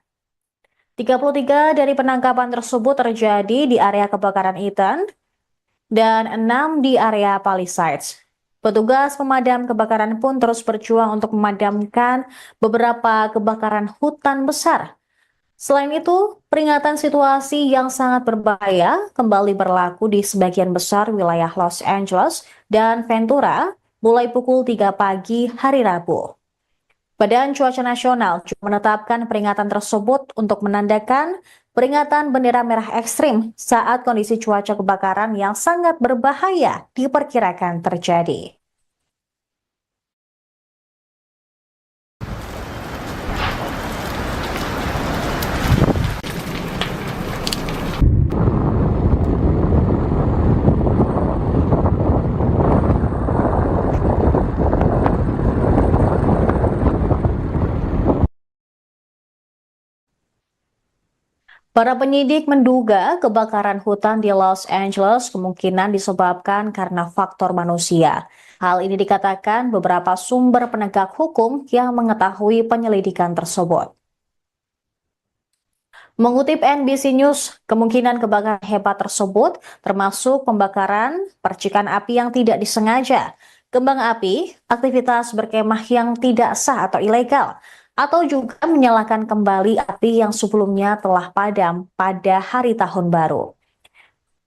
33 dari penangkapan tersebut terjadi di area kebakaran Eaton dan 6 di area Palisades. Petugas pemadam kebakaran pun terus berjuang untuk memadamkan beberapa kebakaran hutan besar. Selain itu, peringatan situasi yang sangat berbahaya kembali berlaku di sebagian besar wilayah Los Angeles dan Ventura mulai pukul 3 pagi hari Rabu. Badan Cuaca Nasional juga menetapkan peringatan tersebut untuk menandakan peringatan bendera merah ekstrim saat kondisi cuaca kebakaran yang sangat berbahaya diperkirakan terjadi. Para penyidik menduga kebakaran hutan di Los Angeles kemungkinan disebabkan karena faktor manusia. Hal ini dikatakan beberapa sumber penegak hukum yang mengetahui penyelidikan tersebut. Mengutip NBC News, kemungkinan kebakaran hebat tersebut termasuk pembakaran, percikan api yang tidak disengaja, kembang api, aktivitas berkemah yang tidak sah atau ilegal, atau juga menyalakan kembali api yang sebelumnya telah padam pada hari tahun baru.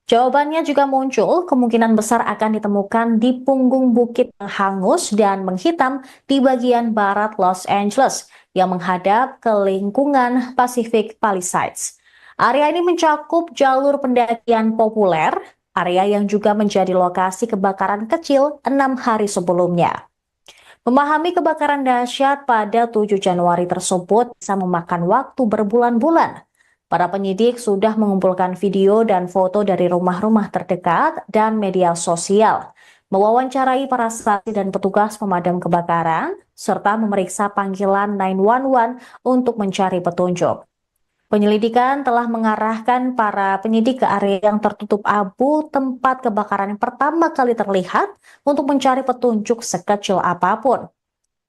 Jawabannya juga muncul, kemungkinan besar akan ditemukan di punggung bukit yang hangus dan menghitam di bagian barat Los Angeles yang menghadap ke lingkungan Pacific Palisades. Area ini mencakup jalur pendakian populer, area yang juga menjadi lokasi kebakaran kecil 6 hari sebelumnya. Memahami kebakaran dahsyat pada 7 Januari tersebut bisa memakan waktu berbulan-bulan. Para penyidik sudah mengumpulkan video dan foto dari rumah-rumah terdekat dan media sosial, mewawancarai para saksi dan petugas pemadam kebakaran, serta memeriksa panggilan 911 untuk mencari petunjuk. Penyelidikan telah mengarahkan para penyidik ke area yang tertutup abu tempat kebakaran yang pertama kali terlihat untuk mencari petunjuk sekecil apapun.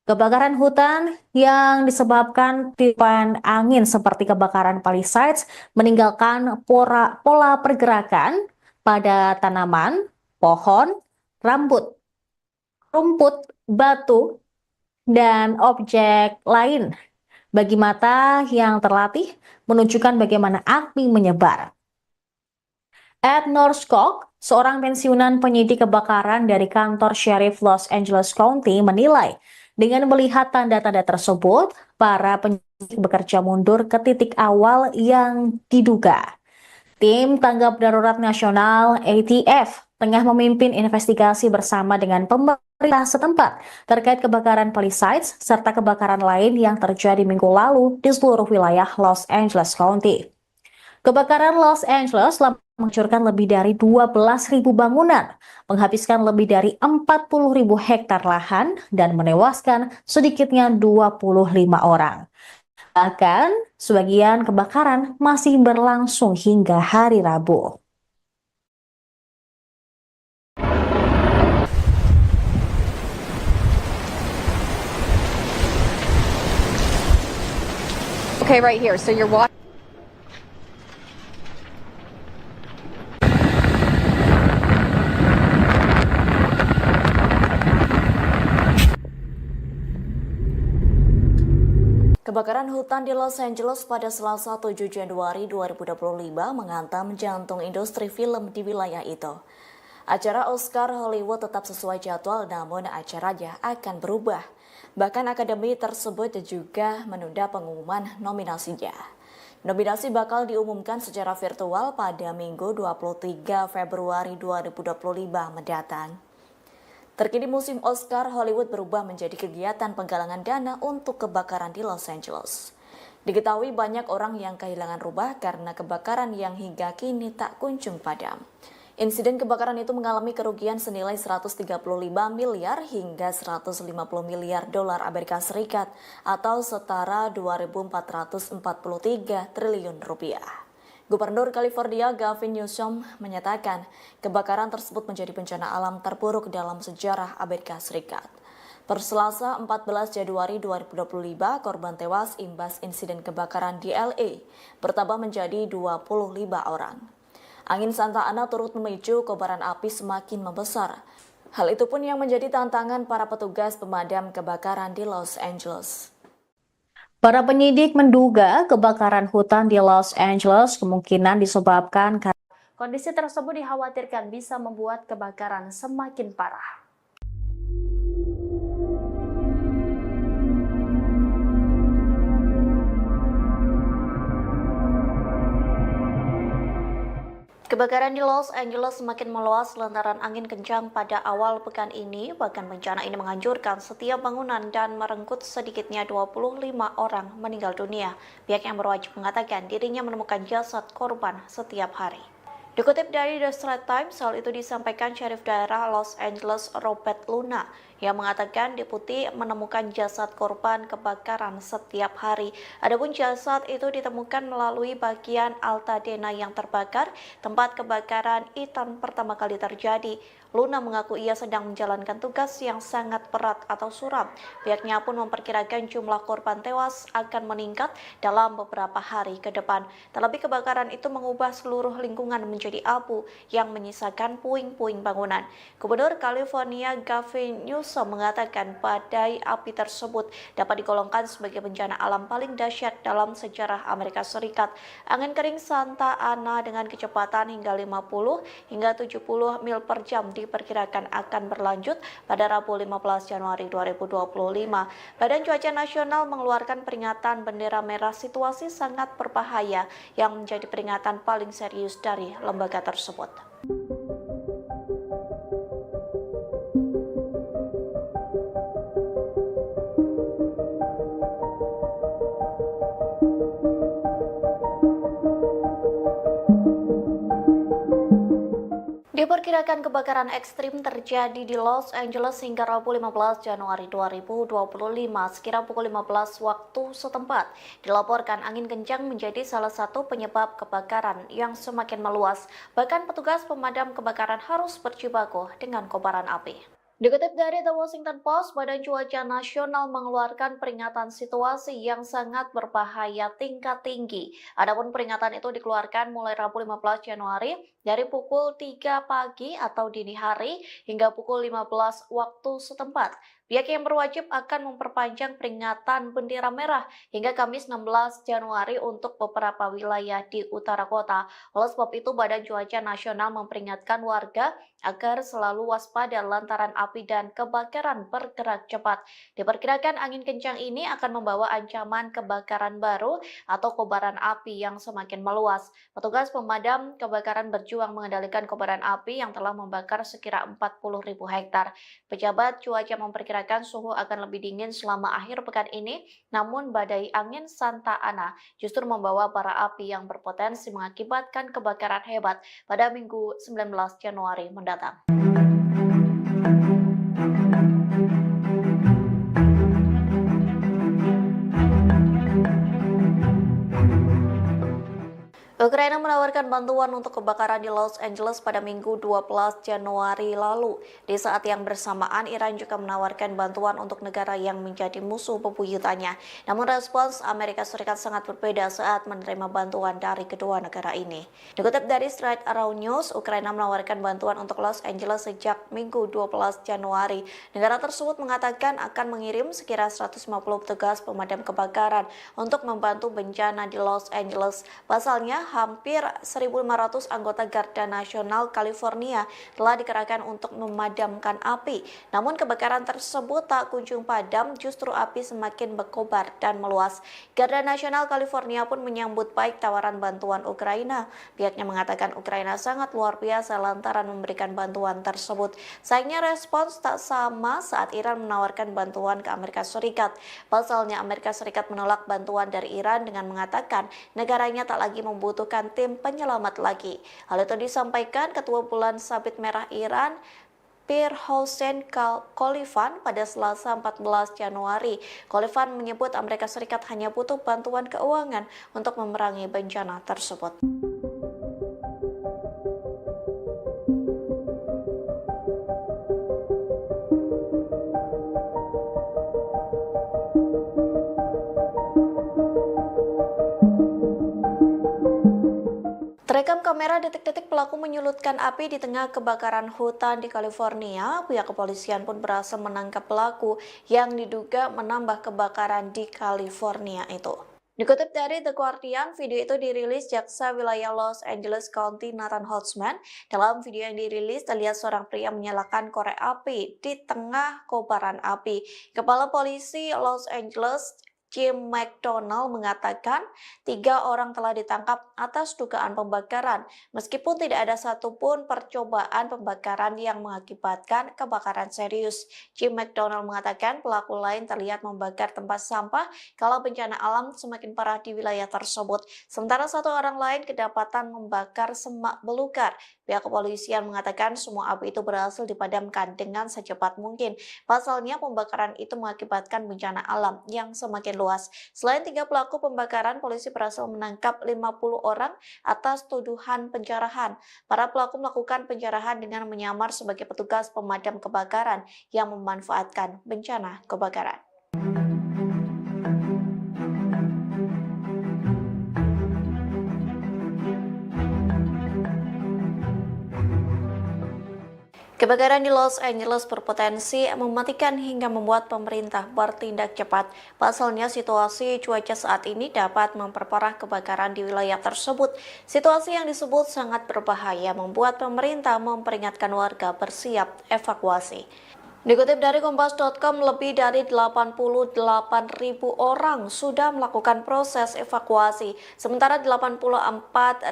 Kebakaran hutan yang disebabkan tiupan angin seperti kebakaran Palisades meninggalkan pola pergerakan pada tanaman, pohon, rumput, batu, dan objek lain. Bagi mata yang terlatih, menunjukkan bagaimana api menyebar. Ed Norskog, seorang pensiunan penyidik kebakaran dari kantor Sheriff Los Angeles County, menilai dengan melihat tanda-tanda tersebut, para penyidik bekerja mundur ke titik awal yang diduga. Tim Tanggap Darurat Nasional ATF tengah memimpin investigasi bersama dengan pemerintah setempat terkait kebakaran Palisades serta kebakaran lain yang terjadi minggu lalu di seluruh wilayah Los Angeles County. Kebakaran Los Angeles telah menghancurkan lebih dari 12.000 bangunan, menghabiskan lebih dari 40.000 hektar lahan, dan menewaskan sedikitnya 25 orang. Bahkan, sebagian kebakaran masih berlangsung hingga hari Rabu. Okay, right here. So you're watching. Kebakaran hutan di Los Angeles pada Selasa 7 Januari 2025 menghantam jantung industri film di wilayah itu. Acara Oscar Hollywood tetap sesuai jadwal, namun acaranya akan berubah. Bahkan akademi tersebut juga menunda pengumuman nominasinya. Nominasi bakal diumumkan secara virtual pada Minggu 23 Februari 2025 mendatang. Terkini musim Oscar Hollywood berubah menjadi kegiatan penggalangan dana untuk kebakaran di Los Angeles. Diketahui banyak orang yang kehilangan rumah karena kebakaran yang hingga kini tak kunjung padam. Insiden kebakaran itu mengalami kerugian senilai 135 miliar hingga 150 miliar dolar Amerika Serikat atau setara 2.443 triliun rupiah. Gubernur California Gavin Newsom menyatakan kebakaran tersebut menjadi bencana alam terburuk dalam sejarah Amerika Serikat. Per Selasa 14 Januari 2025, korban tewas imbas insiden kebakaran di LA bertambah menjadi 25 orang. Angin Santa Ana turut memicu kobaran api semakin membesar. Hal itu pun yang menjadi tantangan para petugas pemadam kebakaran di Los Angeles. Para penyidik menduga kebakaran hutan di Los Angeles kemungkinan disebabkan karena kondisi tersebut dikhawatirkan bisa membuat kebakaran semakin parah. Kebakaran di Los Angeles semakin meluas lantaran angin kencang pada awal pekan ini. Bahkan bencana ini menghancurkan setiap bangunan dan merenggut sedikitnya 25 orang meninggal dunia. Pihak yang berwajib mengatakan dirinya menemukan jasad korban setiap hari. Dikutip dari The Straits Times, hal itu disampaikan Syarif Daerah Los Angeles Robert Luna yang mengatakan deputi menemukan jasad korban kebakaran setiap hari. Adapun jasad itu ditemukan melalui bagian Altadena yang terbakar, tempat kebakaran Ethan pertama kali terjadi. Luna mengaku ia sedang menjalankan tugas yang sangat berat atau suram. Pihaknya pun memperkirakan jumlah korban tewas akan meningkat dalam beberapa hari ke depan. Terlebih kebakaran itu mengubah seluruh lingkungan menjadi abu yang menyisakan puing-puing bangunan. Gubernur California Gavin Newsom mengatakan badai api tersebut dapat digolongkan sebagai bencana alam paling dahsyat dalam sejarah Amerika Serikat. Angin kering Santa Ana dengan kecepatan hingga 50 hingga 70 mil per jam diperkirakan akan berlanjut pada Rabu 15 Januari 2025. Badan Cuaca Nasional mengeluarkan peringatan bendera merah situasi sangat berbahaya yang menjadi peringatan paling serius dari lembaga tersebut. Diperkirakan kebakaran ekstrim terjadi di Los Angeles hingga Rabu 15 Januari 2025 sekira pukul 15 waktu setempat. Dilaporkan angin kencang menjadi salah satu penyebab kebakaran yang semakin meluas. Bahkan petugas pemadam kebakaran harus berjibaku dengan kobaran api. Dikutip dari The Washington Post, Badan Cuaca Nasional mengeluarkan peringatan situasi yang sangat berbahaya tingkat tinggi. Adapun peringatan itu dikeluarkan mulai Rabu 15 Januari dari pukul 3 pagi atau dini hari hingga pukul 15 waktu setempat. Pihak yang berwajib akan memperpanjang peringatan bendera merah hingga Kamis 16 Januari untuk beberapa wilayah di utara kota. Oleh sebab itu, Badan Cuaca Nasional memperingatkan warga agar selalu waspada lantaran api dan kebakaran bergerak cepat. Diperkirakan angin kencang ini akan membawa ancaman kebakaran baru atau kobaran api yang semakin meluas. Petugas pemadam kebakaran berjuang mengendalikan kobaran api yang telah membakar sekira 40.000 hektar. Pejabat cuaca memperkirakan suhu akan lebih dingin selama akhir pekan ini, namun badai angin Santa Ana justru membawa bara api yang berpotensi mengakibatkan kebakaran hebat pada Minggu 19 Januari mendatang. Ukraina menawarkan bantuan untuk kebakaran di Los Angeles pada Minggu 12 Januari lalu. Di saat yang bersamaan, Iran juga menawarkan bantuan untuk negara yang menjadi musuh bebuyutannya. Namun respons Amerika Serikat sangat berbeda saat menerima bantuan dari kedua negara ini. Dikutip dari Straight Around News, Ukraina menawarkan bantuan untuk Los Angeles sejak Minggu 12 Januari. Negara tersebut mengatakan akan mengirim sekira 150 petugas pemadam kebakaran untuk membantu bencana di Los Angeles. Pasalnya, hampir 1.500 anggota Garda Nasional California telah dikerahkan untuk memadamkan api. Namun kebakaran tersebut tak kunjung padam, justru api semakin berkobar dan meluas. Garda Nasional California pun menyambut baik tawaran bantuan Ukraina. Pihaknya mengatakan Ukraina sangat luar biasa lantaran memberikan bantuan tersebut. Sayangnya respons tak sama saat Iran menawarkan bantuan ke Amerika Serikat. Pasalnya Amerika Serikat menolak bantuan dari Iran dengan mengatakan negaranya tak lagi membutuhkan tim penyelamat lagi. Hal itu disampaikan Ketua Bulan Sabit Merah Iran Pir Hossein Khalifan pada Selasa 14 Januari. Khalifan menyebut Amerika Serikat hanya butuh bantuan keuangan untuk memerangi bencana tersebut. kamera detik-detik pelaku menyulutkan api di tengah kebakaran hutan di California, pihak kepolisian pun berhasil menangkap pelaku yang diduga menambah kebakaran di California itu. Dikutip dari The Guardian, video itu dirilis jaksa wilayah Los Angeles County Nathan Holtzman. Dalam video yang dirilis, terlihat seorang pria menyalakan korek api di tengah kobaran api. Kepala Polisi Los Angeles Jim McDonald mengatakan 3 orang telah ditangkap atas dugaan pembakaran, meskipun tidak ada satupun percobaan pembakaran yang mengakibatkan kebakaran serius. Jim McDonald mengatakan pelaku lain terlihat membakar tempat sampah kalau bencana alam semakin parah di wilayah tersebut. Sementara 1 orang lain kedapatan membakar semak belukar. Pihak kepolisian mengatakan semua api itu berhasil dipadamkan dengan secepat mungkin. Pasalnya pembakaran itu mengakibatkan bencana alam yang semakin luas. Selain 3 pelaku pembakaran, polisi berhasil menangkap 50 orang atas tuduhan penjarahan. Para pelaku melakukan penjarahan dengan menyamar sebagai petugas pemadam kebakaran yang memanfaatkan bencana kebakaran. Kebakaran di Los Angeles berpotensi mematikan hingga membuat pemerintah bertindak cepat. Pasalnya situasi cuaca saat ini dapat memperparah kebakaran di wilayah tersebut. Situasi yang disebut sangat berbahaya membuat pemerintah memperingatkan warga bersiap evakuasi. Dikutip dari Kompas.com, lebih dari 88.000 orang sudah melakukan proses evakuasi, sementara 84.800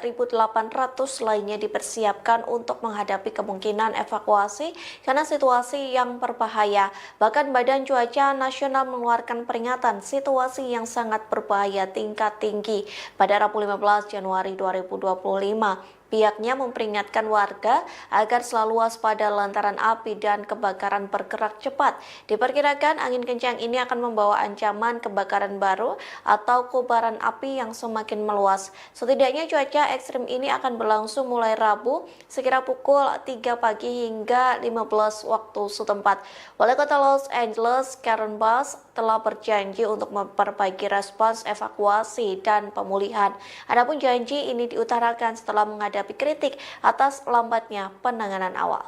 lainnya dipersiapkan untuk menghadapi kemungkinan evakuasi karena situasi yang berbahaya. Bahkan Badan Cuaca Nasional mengeluarkan peringatan situasi yang sangat berbahaya tingkat tinggi pada Rabu 15 Januari 2025. Pihaknya memperingatkan warga agar selalu waspada lantaran api dan kebakaran bergerak cepat. Diperkirakan angin kencang ini akan membawa ancaman kebakaran baru atau kobaran api yang semakin meluas. Setidaknya cuaca ekstrim ini akan berlangsung mulai Rabu sekira pukul 3 pagi hingga 15 waktu setempat. Wali Kota Los Angeles, Karen Bass, telah berjanji untuk memperbaiki respons evakuasi dan pemulihan. Adapun janji ini diutarakan setelah menghadapi kritik atas lambatnya penanganan awal.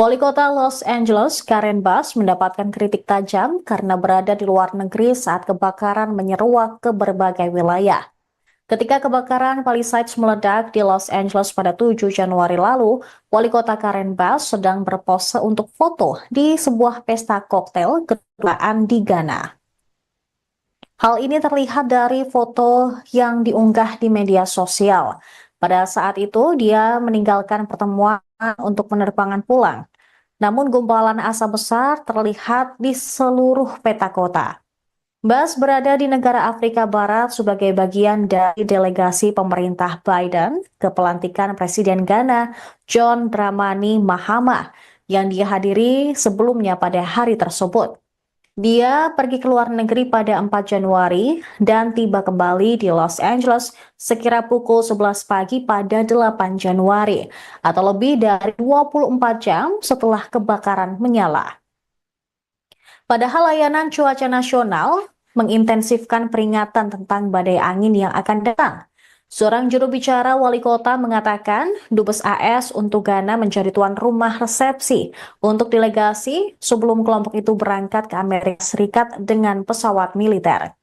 Wali Kota Los Angeles, Karen Bass, mendapatkan kritik tajam karena berada di luar negeri saat kebakaran menyeruak ke berbagai wilayah. Ketika kebakaran Palisades meledak di Los Angeles pada 7 Januari lalu, Wali Kota Karen Bass sedang berpose untuk foto di sebuah pesta koktail kedutaan di Ghana. Hal ini terlihat dari foto yang diunggah di media sosial. Pada saat itu, dia meninggalkan pertemuan untuk penerbangan pulang. Namun gumpalan asap besar terlihat di seluruh peta kota. Bass berada di negara Afrika Barat sebagai bagian dari delegasi pemerintah Biden ke pelantikan Presiden Ghana John Dramani Mahama yang dihadiri sebelumnya pada hari tersebut. Dia pergi ke luar negeri pada 4 Januari dan tiba kembali di Los Angeles sekira pukul 11 pagi pada 8 Januari atau lebih dari 24 jam setelah kebakaran menyala. Padahal layanan cuaca nasional mengintensifkan peringatan tentang badai angin yang akan datang. Seorang juru bicara wali kota mengatakan Dubes AS untuk Ghana menjadi tuan rumah resepsi untuk delegasi sebelum kelompok itu berangkat ke Amerika Serikat dengan pesawat militer.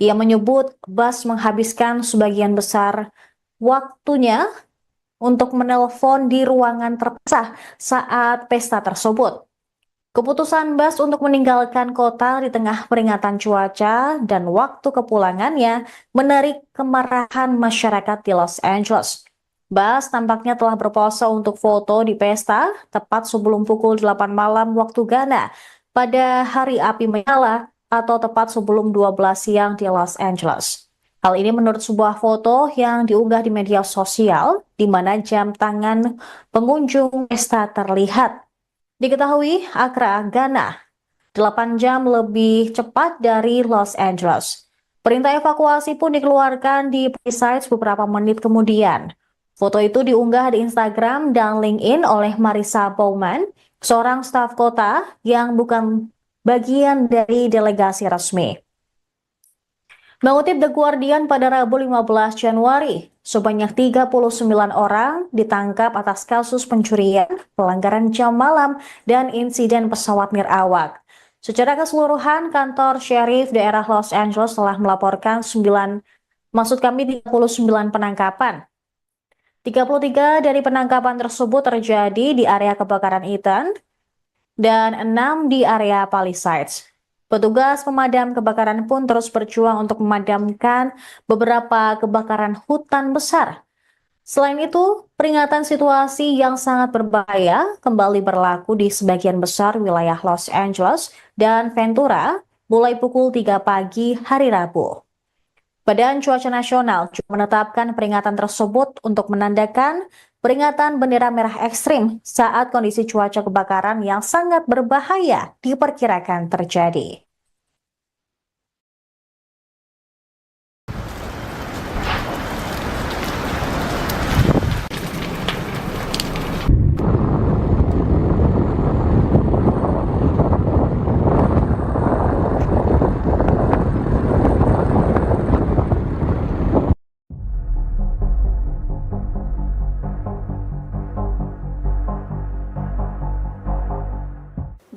Ia menyebut Bass menghabiskan sebagian besar waktunya untuk menelpon di ruangan terpisah saat pesta tersebut. Keputusan Bass untuk meninggalkan kota di tengah peringatan cuaca dan waktu kepulangannya menarik kemarahan masyarakat di Los Angeles. Bass tampaknya telah berpose untuk foto di pesta tepat sebelum pukul 8 malam waktu Ghana pada hari api menyala atau tepat sebelum 12 siang di Los Angeles. Hal ini menurut sebuah foto yang diunggah di media sosial di mana jam tangan pengunjung pesta terlihat. Diketahui Accra, Ghana, 8 jam lebih cepat dari Los Angeles. Perintah evakuasi pun dikeluarkan di Palisades beberapa menit kemudian. Foto itu diunggah di Instagram dan LinkedIn oleh Marissa Bowman, seorang staf kota yang bukan bagian dari delegasi resmi. Mengutip The Guardian pada Rabu 15 Januari, sebanyak 39 orang ditangkap atas kasus pencurian, pelanggaran jam malam, dan insiden pesawat nirawak. Secara keseluruhan, kantor Sheriff daerah Los Angeles telah melaporkan 39 penangkapan. 33 dari penangkapan tersebut terjadi di area kebakaran Eaton dan 6 di area Palisades. Petugas pemadam kebakaran pun terus berjuang untuk memadamkan beberapa kebakaran hutan besar. Selain itu, peringatan situasi yang sangat berbahaya kembali berlaku di sebagian besar wilayah Los Angeles dan Ventura mulai pukul 3 pagi hari Rabu. Badan Cuaca Nasional juga menetapkan peringatan tersebut untuk menandakan peringatan bendera merah ekstrim saat kondisi cuaca kebakaran yang sangat berbahaya diperkirakan terjadi.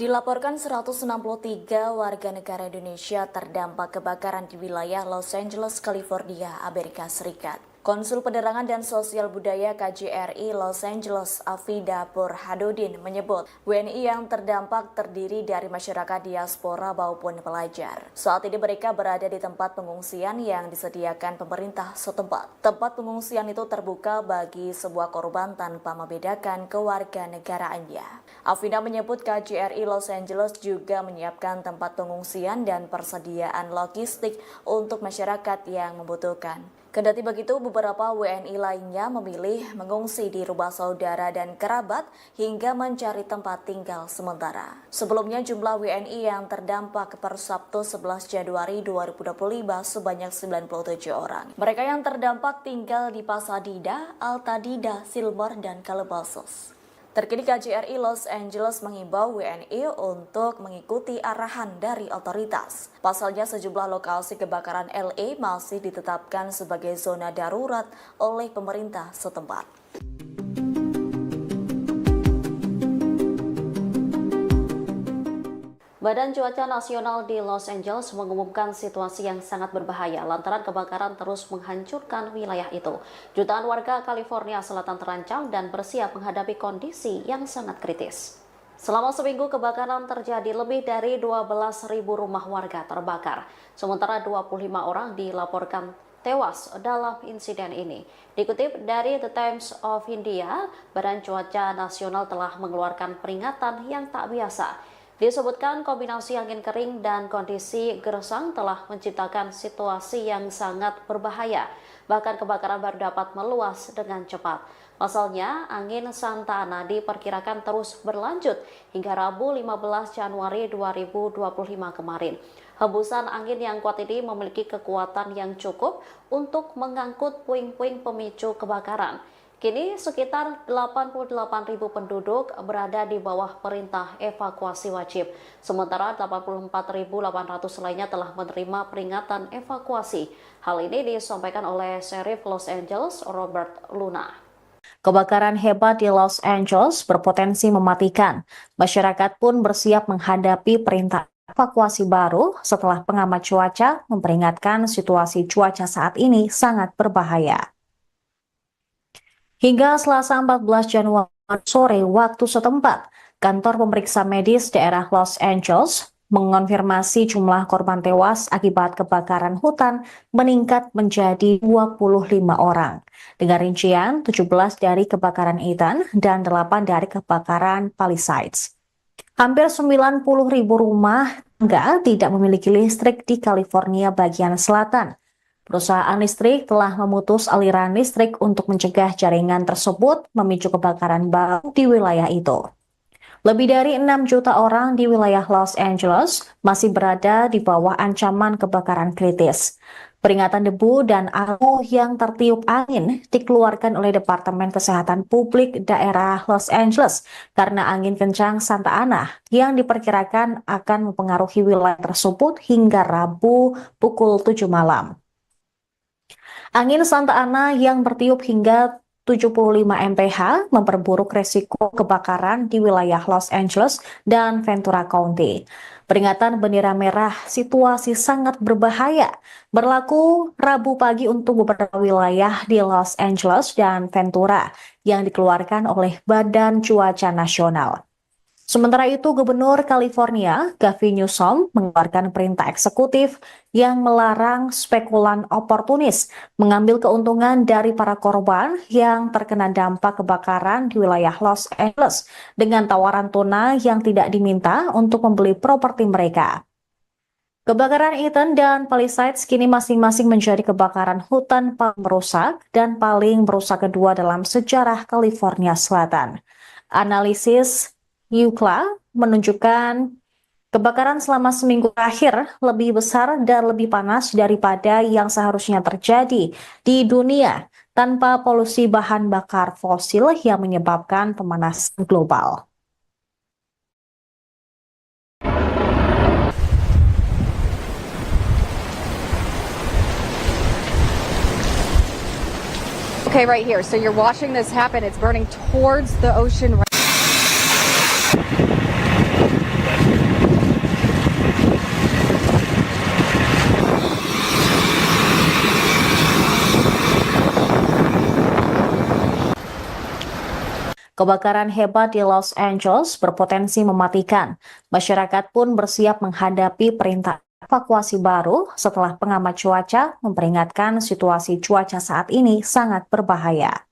Dilaporkan 163 warga negara Indonesia terdampak kebakaran di wilayah Los Angeles, California, Amerika Serikat. Konsul Penerangan dan Sosial Budaya KJRI Los Angeles, Afida Burhanuddin menyebut WNI yang terdampak terdiri dari masyarakat diaspora maupun pelajar. Saat ini mereka berada di tempat pengungsian yang disediakan pemerintah setempat. Tempat pengungsian itu terbuka bagi sebuah korban tanpa membedakan kewarganegaraannya. Afida menyebut KJRI Los Angeles juga menyiapkan tempat pengungsian dan persediaan logistik untuk masyarakat yang membutuhkan. Kendati begitu, beberapa WNI lainnya memilih mengungsi di rumah saudara dan kerabat hingga mencari tempat tinggal sementara. Sebelumnya, jumlah WNI yang terdampak per Sabtu 11 Januari 2025 sebanyak 97 orang. Mereka yang terdampak tinggal di Pasadena, Altadena, Silver, dan Calabasas. Terkini KJRI Los Angeles mengimbau WNI untuk mengikuti arahan dari otoritas. Pasalnya sejumlah lokasi kebakaran LA masih ditetapkan sebagai zona darurat oleh pemerintah setempat. Badan Cuaca Nasional di Los Angeles mengumumkan situasi yang sangat berbahaya lantaran kebakaran terus menghancurkan wilayah itu. Jutaan warga California Selatan terancam dan bersiap menghadapi kondisi yang sangat kritis. Selama seminggu kebakaran terjadi, lebih dari 12.000 rumah warga terbakar. Sementara 25 orang dilaporkan tewas dalam insiden ini. Dikutip dari The Times of India, Badan Cuaca Nasional telah mengeluarkan peringatan yang tak biasa. Disebutkan kombinasi angin kering dan kondisi gersang telah menciptakan situasi yang sangat berbahaya. Bahkan kebakaran baru dapat meluas dengan cepat. Pasalnya, angin Santa Ana diperkirakan terus berlanjut hingga Rabu 15 Januari 2025 kemarin. Hembusan angin yang kuat ini memiliki kekuatan yang cukup untuk mengangkut puing-puing pemicu kebakaran. Kini sekitar 88.000 penduduk berada di bawah perintah evakuasi wajib. Sementara 84.800 lainnya telah menerima peringatan evakuasi. Hal ini disampaikan oleh Sheriff Los Angeles, Robert Luna. Kebakaran hebat di Los Angeles berpotensi mematikan. Masyarakat pun bersiap menghadapi perintah evakuasi baru setelah pengamat cuaca memperingatkan situasi cuaca saat ini sangat berbahaya. Hingga Selasa 14 Januari sore waktu setempat, kantor pemeriksa medis daerah Los Angeles mengonfirmasi jumlah korban tewas akibat kebakaran hutan meningkat menjadi 25 orang. Dengan rincian 17 dari kebakaran Eaton dan 8 dari kebakaran Palisades. Hampir 90.000 rumah tangga tidak memiliki listrik di California bagian selatan. Perusahaan listrik telah memutus aliran listrik untuk mencegah jaringan tersebut memicu kebakaran baru di wilayah itu. Lebih dari 6 juta orang di wilayah Los Angeles masih berada di bawah ancaman kebakaran kritis. Peringatan debu dan abu yang tertiup angin dikeluarkan oleh Departemen Kesehatan Publik Daerah Los Angeles karena angin kencang Santa Ana yang diperkirakan akan mempengaruhi wilayah tersebut hingga Rabu pukul 7 malam. Angin Santa Ana yang bertiup hingga 75 mph memperburuk resiko kebakaran di wilayah Los Angeles dan Ventura County. Peringatan bendera merah situasi sangat berbahaya berlaku Rabu pagi untuk beberapa wilayah di Los Angeles dan Ventura yang dikeluarkan oleh Badan Cuaca Nasional. Sementara itu, Gubernur California, Gavin Newsom, mengeluarkan perintah eksekutif yang melarang spekulan oportunis mengambil keuntungan dari para korban yang terkena dampak kebakaran di wilayah Los Angeles dengan tawaran tunai yang tidak diminta untuk membeli properti mereka. Kebakaran Eaton dan Palisades kini masing-masing menjadi kebakaran hutan paling merusak dan paling merusak kedua dalam sejarah California Selatan. Analisis UCLA menunjukkan kebakaran selama seminggu terakhir lebih besar dan lebih panas daripada yang seharusnya terjadi di dunia tanpa polusi bahan bakar fosil yang menyebabkan pemanasan global. Okay, right here. So you're watching this happen. It's burning towards the ocean. Kebakaran hebat di Los Angeles berpotensi mematikan. Masyarakat pun bersiap menghadapi perintah evakuasi baru setelah pengamat cuaca memperingatkan situasi cuaca saat ini sangat berbahaya.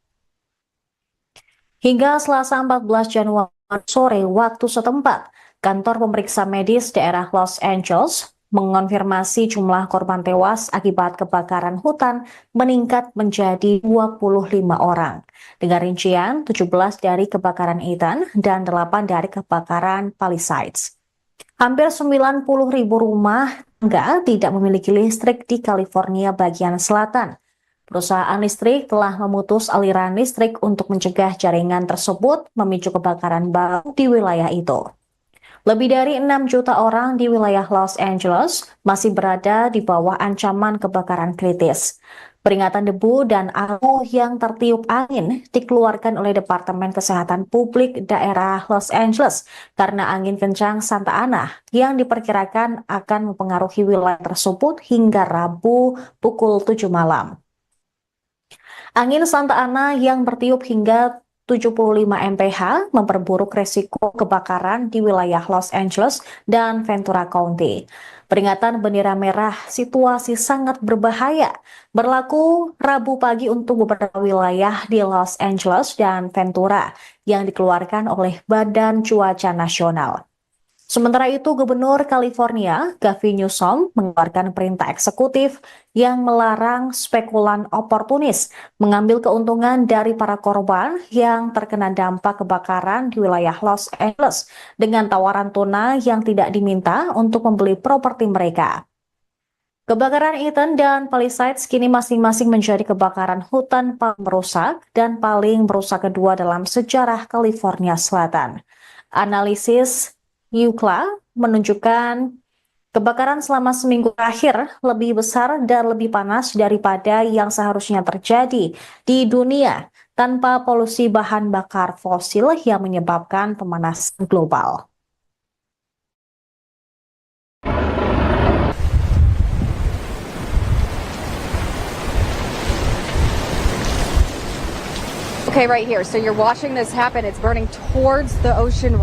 Hingga Selasa 14 Januari sore waktu setempat, kantor pemeriksa medis daerah Los Angeles mengonfirmasi jumlah korban tewas akibat kebakaran hutan meningkat menjadi 25 orang. Dengan rincian 17 dari kebakaran Eaton dan 8 dari kebakaran Palisades. Hampir 90.000 rumah tangga tidak memiliki listrik di California bagian selatan. Perusahaan listrik telah memutus aliran listrik untuk mencegah jaringan tersebut memicu kebakaran baru di wilayah itu. Lebih dari 6 juta orang di wilayah Los Angeles masih berada di bawah ancaman kebakaran kritis. Peringatan debu dan abu yang tertiup angin dikeluarkan oleh Departemen Kesehatan Publik Daerah Los Angeles karena angin kencang Santa Ana yang diperkirakan akan mempengaruhi wilayah tersebut hingga Rabu pukul 7 malam. Angin Santa Ana yang bertiup hingga 75 mph memperburuk resiko kebakaran di wilayah Los Angeles dan Ventura County. Peringatan bendera merah situasi sangat berbahaya berlaku Rabu pagi untuk beberapa wilayah di Los Angeles dan Ventura yang dikeluarkan oleh Badan Cuaca Nasional. Sementara itu, Gubernur California, Gavin Newsom, mengeluarkan perintah eksekutif yang melarang spekulan oportunis mengambil keuntungan dari para korban yang terkena dampak kebakaran di wilayah Los Angeles dengan tawaran tunai yang tidak diminta untuk membeli properti mereka. Kebakaran Eaton dan Palisades kini masing-masing menjadi kebakaran hutan paling merusak dan paling merusak kedua dalam sejarah California Selatan. Analisis UCLA menunjukkan kebakaran selama seminggu terakhir lebih besar dan lebih panas daripada yang seharusnya terjadi di dunia tanpa polusi bahan bakar fosil yang menyebabkan pemanasan global. Okay, right here. So you're watching this happen. It's burning towards the ocean.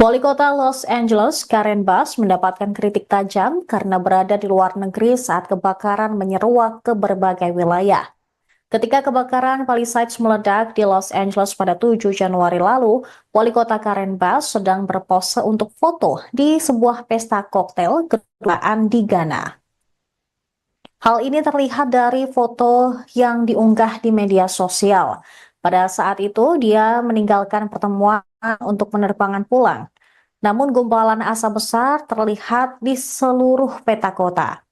Wali Kota Los Angeles, Karen Bass, mendapatkan kritik tajam karena berada di luar negeri saat kebakaran menyeruak ke berbagai wilayah. Ketika kebakaran Palisades meledak di Los Angeles pada 7 Januari lalu, Wali Kota Karen Bass sedang berpose untuk foto di sebuah pesta koktail kedutaan di Ghana. Hal ini terlihat dari foto yang diunggah di media sosial. Pada saat itu, dia meninggalkan pertemuan untuk penerbangan pulang. Namun gumpalan asap besar terlihat di seluruh peta kota.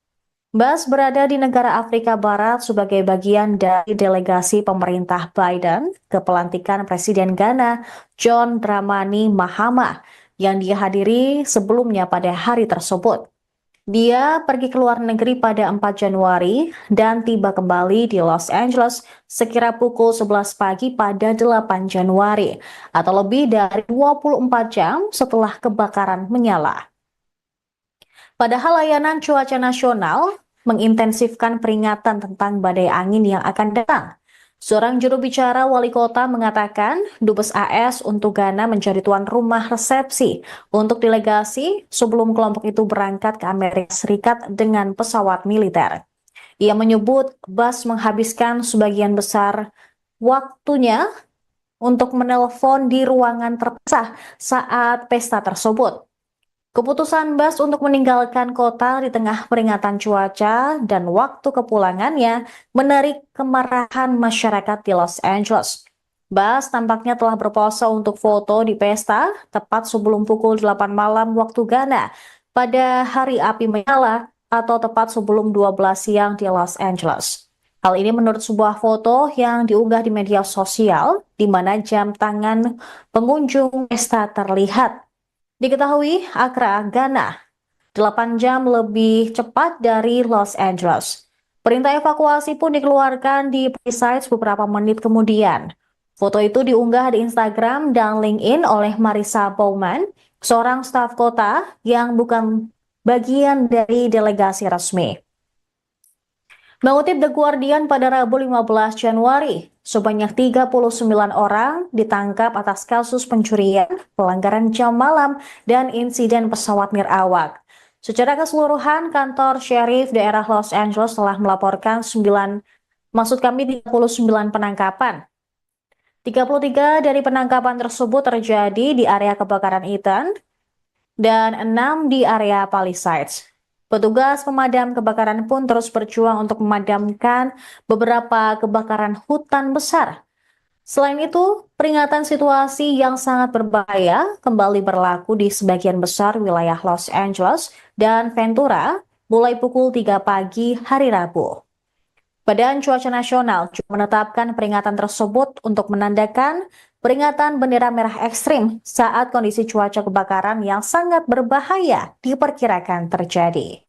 Bas berada di negara Afrika Barat sebagai bagian dari delegasi pemerintah Biden ke pelantikan Presiden Ghana John Dramani Mahama yang dihadiri sebelumnya pada hari tersebut. Dia pergi ke luar negeri pada 4 Januari dan tiba kembali di Los Angeles sekira pukul 11 pagi pada 8 Januari atau lebih dari 24 jam setelah kebakaran menyala. Padahal layanan cuaca nasional mengintensifkan peringatan tentang badai angin yang akan datang. Seorang juru bicara wali kota mengatakan Dubes AS untuk Ghana menjadi tuan rumah resepsi untuk delegasi sebelum kelompok itu berangkat ke Amerika Serikat dengan pesawat militer. Ia menyebut Bas menghabiskan sebagian besar waktunya untuk menelpon di ruangan terpisah saat pesta tersebut. Keputusan Bas untuk meninggalkan kota di tengah peringatan cuaca dan waktu kepulangannya menarik kemarahan masyarakat di Los Angeles. Bas tampaknya telah berpose untuk foto di pesta tepat sebelum pukul 8 malam waktu Ghana pada hari api menyala atau tepat sebelum 12 siang di Los Angeles. Hal ini menurut sebuah foto yang diunggah di media sosial di mana jam tangan pengunjung pesta terlihat. Diketahui Accra, Ghana, 8 jam lebih cepat dari Los Angeles. Perintah evakuasi pun dikeluarkan di Palisades beberapa menit kemudian. Foto itu diunggah di Instagram dan LinkedIn oleh Marissa Bowman, seorang staf kota yang bukan bagian dari delegasi resmi. Mengutip The Guardian pada Rabu 15 Januari, sebanyak 39 orang ditangkap atas kasus pencurian, pelanggaran jam malam, dan insiden pesawat nirawak. Secara keseluruhan, kantor Sheriff daerah Los Angeles telah melaporkan 39 penangkapan. 33 dari penangkapan tersebut terjadi di area kebakaran Eaton dan 6 di area Palisades. Petugas pemadam kebakaran pun terus berjuang untuk memadamkan beberapa kebakaran hutan besar. Selain itu, peringatan situasi yang sangat berbahaya kembali berlaku di sebagian besar wilayah Los Angeles dan Ventura mulai pukul 3 pagi hari Rabu. Badan Cuaca Nasional juga menetapkan peringatan tersebut untuk menandakan peringatan bendera merah ekstrim saat kondisi cuaca kebakaran yang sangat berbahaya diperkirakan terjadi.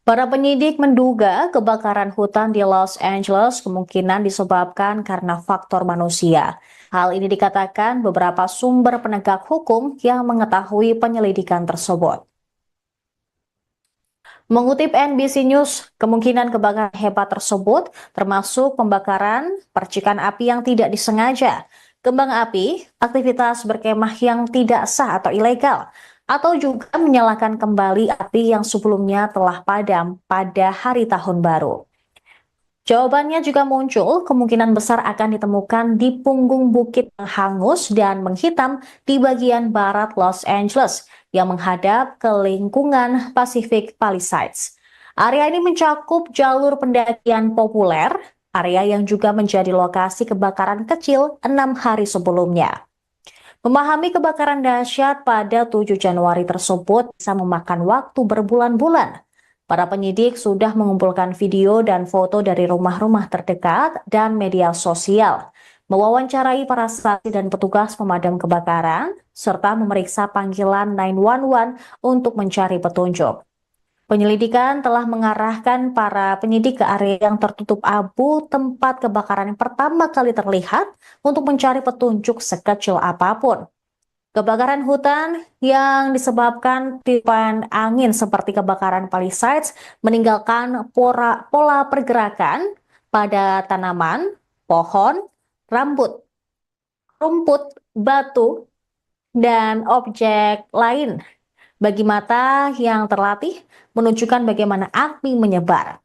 Para penyidik menduga kebakaran hutan di Los Angeles kemungkinan disebabkan karena faktor manusia. Hal ini dikatakan beberapa sumber penegak hukum yang mengetahui penyelidikan tersebut. Mengutip NBC News, kemungkinan kebakaran hebat tersebut termasuk pembakaran, percikan api yang tidak disengaja, kembang api, aktivitas berkemah yang tidak sah atau ilegal, atau juga menyalakan kembali api yang sebelumnya telah padam pada hari tahun baru. Jawabannya juga muncul, kemungkinan besar akan ditemukan di punggung bukit yang hangus dan menghitam di bagian barat Los Angeles yang menghadap ke lingkungan Pacific Palisades. Area ini mencakup jalur pendakian populer, area yang juga menjadi lokasi kebakaran kecil 6 hari sebelumnya. Memahami kebakaran dahsyat pada 7 Januari tersebut bisa memakan waktu berbulan-bulan. Para penyidik sudah mengumpulkan video dan foto dari rumah-rumah terdekat dan media sosial, mewawancarai para saksi dan petugas pemadam kebakaran, serta memeriksa panggilan 911 untuk mencari petunjuk. Penyelidikan telah mengarahkan para penyidik ke area yang tertutup abu tempat kebakaran yang pertama kali terlihat untuk mencari petunjuk sekecil apapun. Kebakaran hutan yang disebabkan tiupan angin seperti kebakaran Palisades meninggalkan pola pergerakan pada tanaman, pohon, rumput, batu, dan objek lain bagi mata yang terlatih menunjukkan bagaimana api menyebar.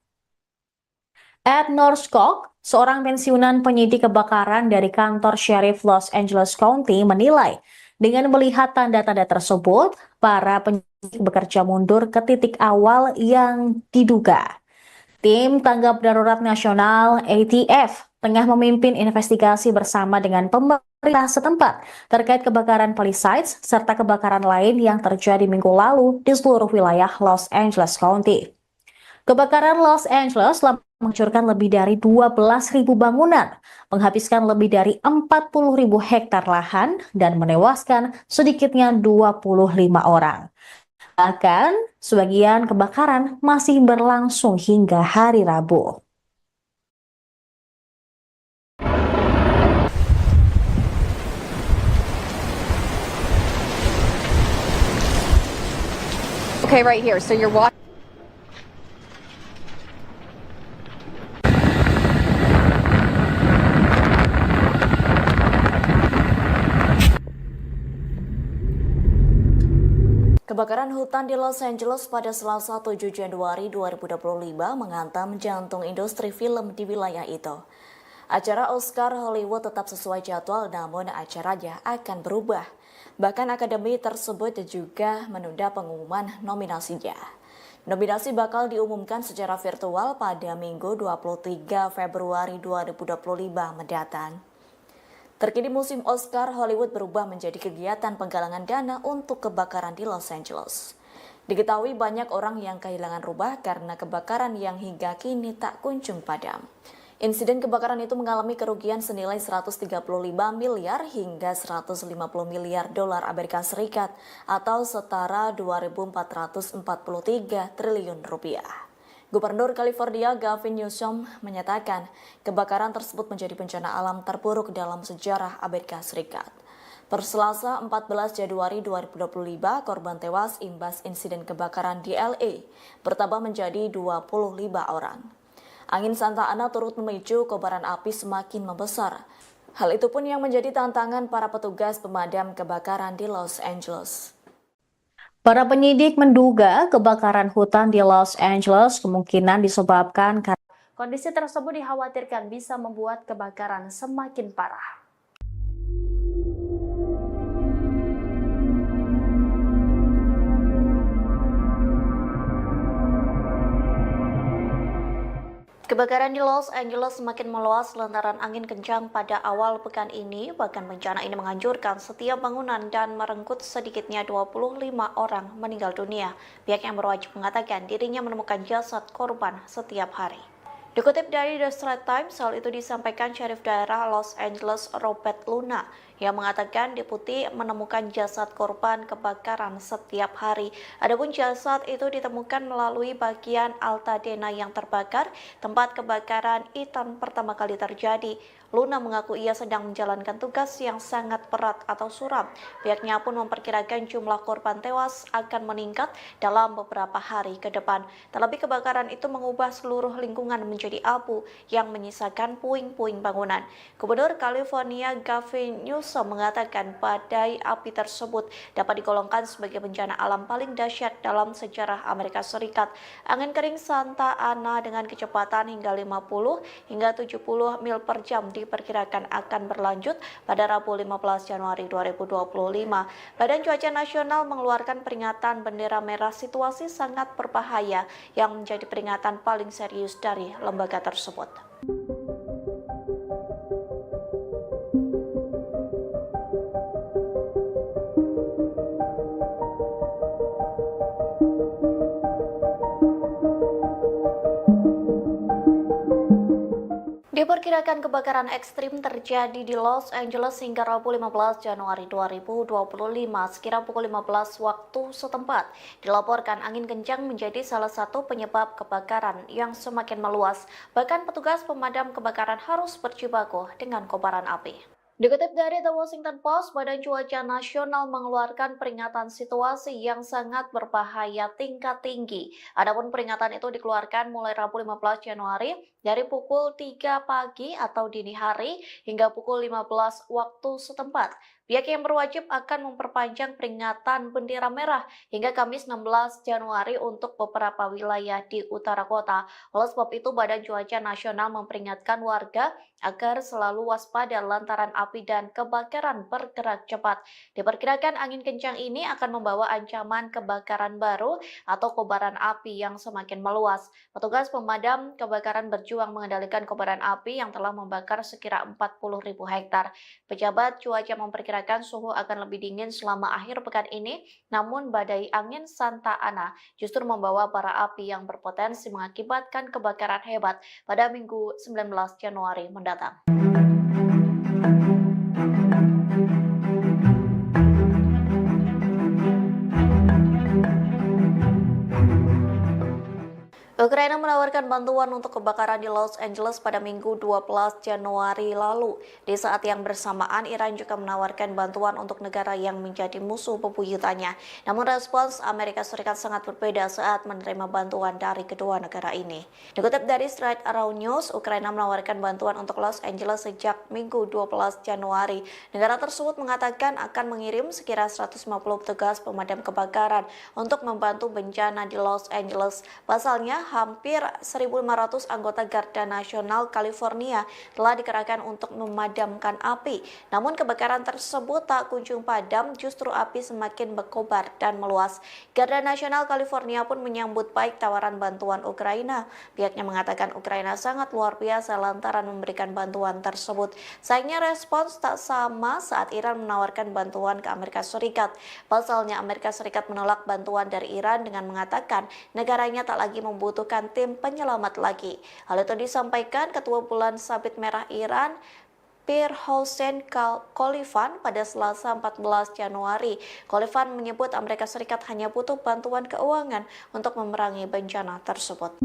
Ed Norskog, seorang pensiunan penyidik kebakaran dari kantor Sheriff Los Angeles County, menilai dengan melihat tanda-tanda tersebut, para penyidik bekerja mundur ke titik awal yang diduga. Tim Tanggap Darurat Nasional ATF tengah memimpin investigasi bersama dengan pemerintah setempat terkait kebakaran Palisades serta kebakaran lain yang terjadi minggu lalu di seluruh wilayah Los Angeles County. Kebakaran Los Angeles telah menghancurkan lebih dari 12.000 bangunan, menghabiskan lebih dari 40.000 hektar lahan, dan menewaskan sedikitnya 25 orang. Bahkan, sebagian kebakaran masih berlangsung hingga hari Rabu. Okay, right here. So you're watching. Kebakaran hutan di Los Angeles pada Selasa 7 Januari 2025 menghantam jantung industri film di wilayah itu. Acara Oscar Hollywood tetap sesuai jadwal, namun acaranya akan berubah. Bahkan akademi tersebut juga menunda pengumuman nominasinya. Nominasi bakal diumumkan secara virtual pada Minggu 23 Februari 2025 mendatang. Terkini musim Oscar Hollywood berubah menjadi kegiatan penggalangan dana untuk kebakaran di Los Angeles. Diketahui banyak orang yang kehilangan rumah karena kebakaran yang hingga kini tak kunjung padam. Insiden kebakaran itu mengalami kerugian senilai 135 miliar hingga 150 miliar dolar Amerika Serikat atau setara 2.443 triliun rupiah. Gubernur California Gavin Newsom menyatakan kebakaran tersebut menjadi bencana alam terburuk dalam sejarah Amerika Serikat. Per Selasa 14 Januari 2025, korban tewas imbas insiden kebakaran di LA bertambah menjadi 25 orang. Angin Santa Ana turut memicu kobaran api semakin membesar. Hal itu pun yang menjadi tantangan para petugas pemadam kebakaran di Los Angeles. Para penyidik menduga kebakaran hutan di Los Angeles kemungkinan disebabkan karena Kondisi tersebut dikhawatirkan bisa membuat kebakaran semakin parah. Kebakaran di Los Angeles semakin meluas lantaran angin kencang pada awal pekan ini. Bahkan bencana ini menghancurkan setiap bangunan dan merenggut sedikitnya 25 orang meninggal dunia. Pihak yang berwajib mengatakan dirinya menemukan jasad korban setiap hari. Dikutip dari The Straits Times, hal itu disampaikan Sheriff Daerah Los Angeles Robert Luna yang mengatakan deputi menemukan jasad korban kebakaran setiap hari. Adapun jasad itu ditemukan melalui bagian Altadena yang terbakar, tempat kebakaran Ethan pertama kali terjadi. Luna mengaku ia sedang menjalankan tugas yang sangat berat atau suram. Pihaknya pun memperkirakan jumlah korban tewas akan meningkat dalam beberapa hari ke depan. Terlebih kebakaran itu mengubah seluruh lingkungan menjadi abu yang menyisakan puing-puing bangunan. Gubernur California Gavin Newsom mengatakan badai api tersebut dapat digolongkan sebagai bencana alam paling dahsyat dalam sejarah Amerika Serikat. Angin kering Santa Ana dengan kecepatan hingga 50 hingga 70 mil per jam diperkirakan akan berlanjut pada Rabu 15 Januari 2025. Badan Cuaca Nasional mengeluarkan peringatan bendera merah situasi sangat berbahaya yang menjadi peringatan paling serius dari lembaga tersebut. Diperkirakan kebakaran ekstrim terjadi di Los Angeles hingga Rabu 15 Januari 2025 sekira pukul 15 waktu setempat. Dilaporkan angin kencang menjadi salah satu penyebab kebakaran yang semakin meluas. Bahkan petugas pemadam kebakaran harus berjibaku dengan kobaran api. Dikutip dari The Washington Post, Badan Cuaca Nasional mengeluarkan peringatan situasi yang sangat berbahaya tingkat tinggi. Adapun peringatan itu dikeluarkan mulai Rabu 15 Januari dari pukul 3 pagi atau dini hari hingga pukul 15 waktu setempat. Pihak yang berwajib akan memperpanjang peringatan bendera merah hingga Kamis 16 Januari untuk beberapa wilayah di utara kota. Oleh sebab itu, Badan Cuaca Nasional memperingatkan warga agar selalu waspada lantaran api dan kebakaran bergerak cepat. Diperkirakan angin kencang ini akan membawa ancaman kebakaran baru atau kobaran api yang semakin meluas. Petugas pemadam kebakaran berjuang mengendalikan kobaran api yang telah membakar sekira 40.000 hektar. Pejabat cuaca memperkirakan suhu akan lebih dingin selama akhir pekan ini, namun badai angin Santa Ana justru membawa bara api yang berpotensi mengakibatkan kebakaran hebat pada Minggu 19 Januari mendatang. Ukraina menawarkan bantuan untuk kebakaran di Los Angeles pada Minggu 12 Januari lalu. Di saat yang bersamaan, Iran juga menawarkan bantuan untuk negara yang menjadi musuh bebuyutannya. Namun respons Amerika Serikat sangat berbeda saat menerima bantuan dari kedua negara ini. Dikutip dari Straight Around News, Ukraina menawarkan bantuan untuk Los Angeles sejak Minggu 12 Januari. Negara tersebut mengatakan akan mengirim sekira 150 petugas pemadam kebakaran untuk membantu bencana di Los Angeles. Pasalnya, hampir 1.500 anggota Garda Nasional California telah dikerahkan untuk memadamkan api. Namun kebakaran tersebut tak kunjung padam, justru api semakin berkobar dan meluas. Garda Nasional California pun menyambut baik tawaran bantuan Ukraina. Pihaknya mengatakan Ukraina sangat luar biasa lantaran memberikan bantuan tersebut. Sayangnya respons tak sama saat Iran menawarkan bantuan ke Amerika Serikat. Pasalnya Amerika Serikat menolak bantuan dari Iran dengan mengatakan negaranya tak lagi membutuhkan tim penyelamat lagi. Hal itu disampaikan Ketua Bulan Sabit Merah Iran, Pir Hossein Khalifan pada Selasa 14 Januari. Khalifan menyebut Amerika Serikat hanya butuh bantuan keuangan untuk memerangi bencana tersebut.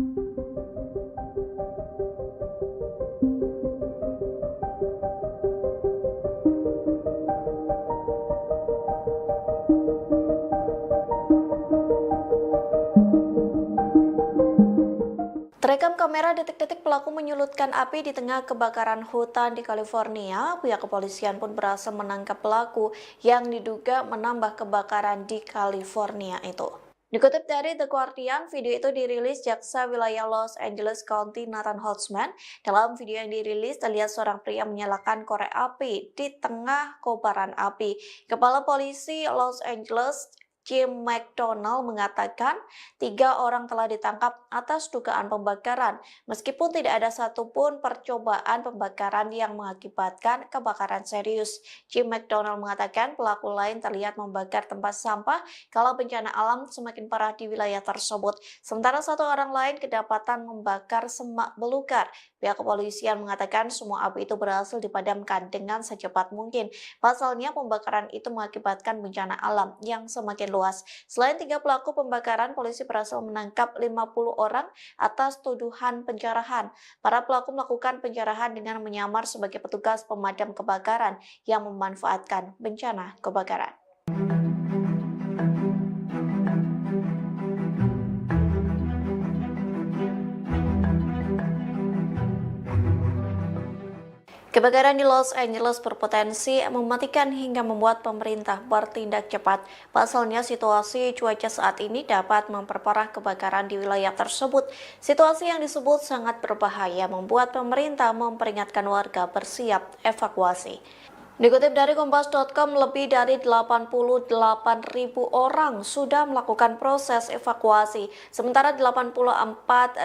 Terekam kamera detik-detik pelaku menyulutkan api di tengah kebakaran hutan di California. Pihak kepolisian pun berhasil menangkap pelaku yang diduga menambah kebakaran di California itu. Dikutip dari The Guardian, video itu dirilis jaksa wilayah Los Angeles County Nathan Holtzman. Dalam video yang dirilis, terlihat seorang pria menyalakan korek api di tengah kobaran api. Kepala Polisi Los Angeles Jim McDonald mengatakan 3 orang telah ditangkap atas dugaan pembakaran, meskipun tidak ada satupun percobaan pembakaran yang mengakibatkan kebakaran serius. Jim McDonald mengatakan pelaku lain terlihat membakar tempat sampah kalau bencana alam semakin parah di wilayah tersebut. Sementara 1 orang lain kedapatan membakar semak belukar. Pihak kepolisian mengatakan semua api itu berhasil dipadamkan dengan secepat mungkin. Pasalnya pembakaran itu mengakibatkan bencana alam yang semakin luas. Selain 3 pelaku pembakaran, polisi berhasil menangkap 50 orang atas tuduhan penjarahan. Para pelaku melakukan penjarahan dengan menyamar sebagai petugas pemadam kebakaran yang memanfaatkan bencana kebakaran. Kebakaran di Los Angeles berpotensi mematikan hingga membuat pemerintah bertindak cepat. Pasalnya situasi cuaca saat ini dapat memperparah kebakaran di wilayah tersebut. Situasi yang disebut sangat berbahaya membuat pemerintah memperingatkan warga bersiap evakuasi. Dikutip dari Kompas.com, lebih dari 88.000 orang sudah melakukan proses evakuasi, sementara 84.800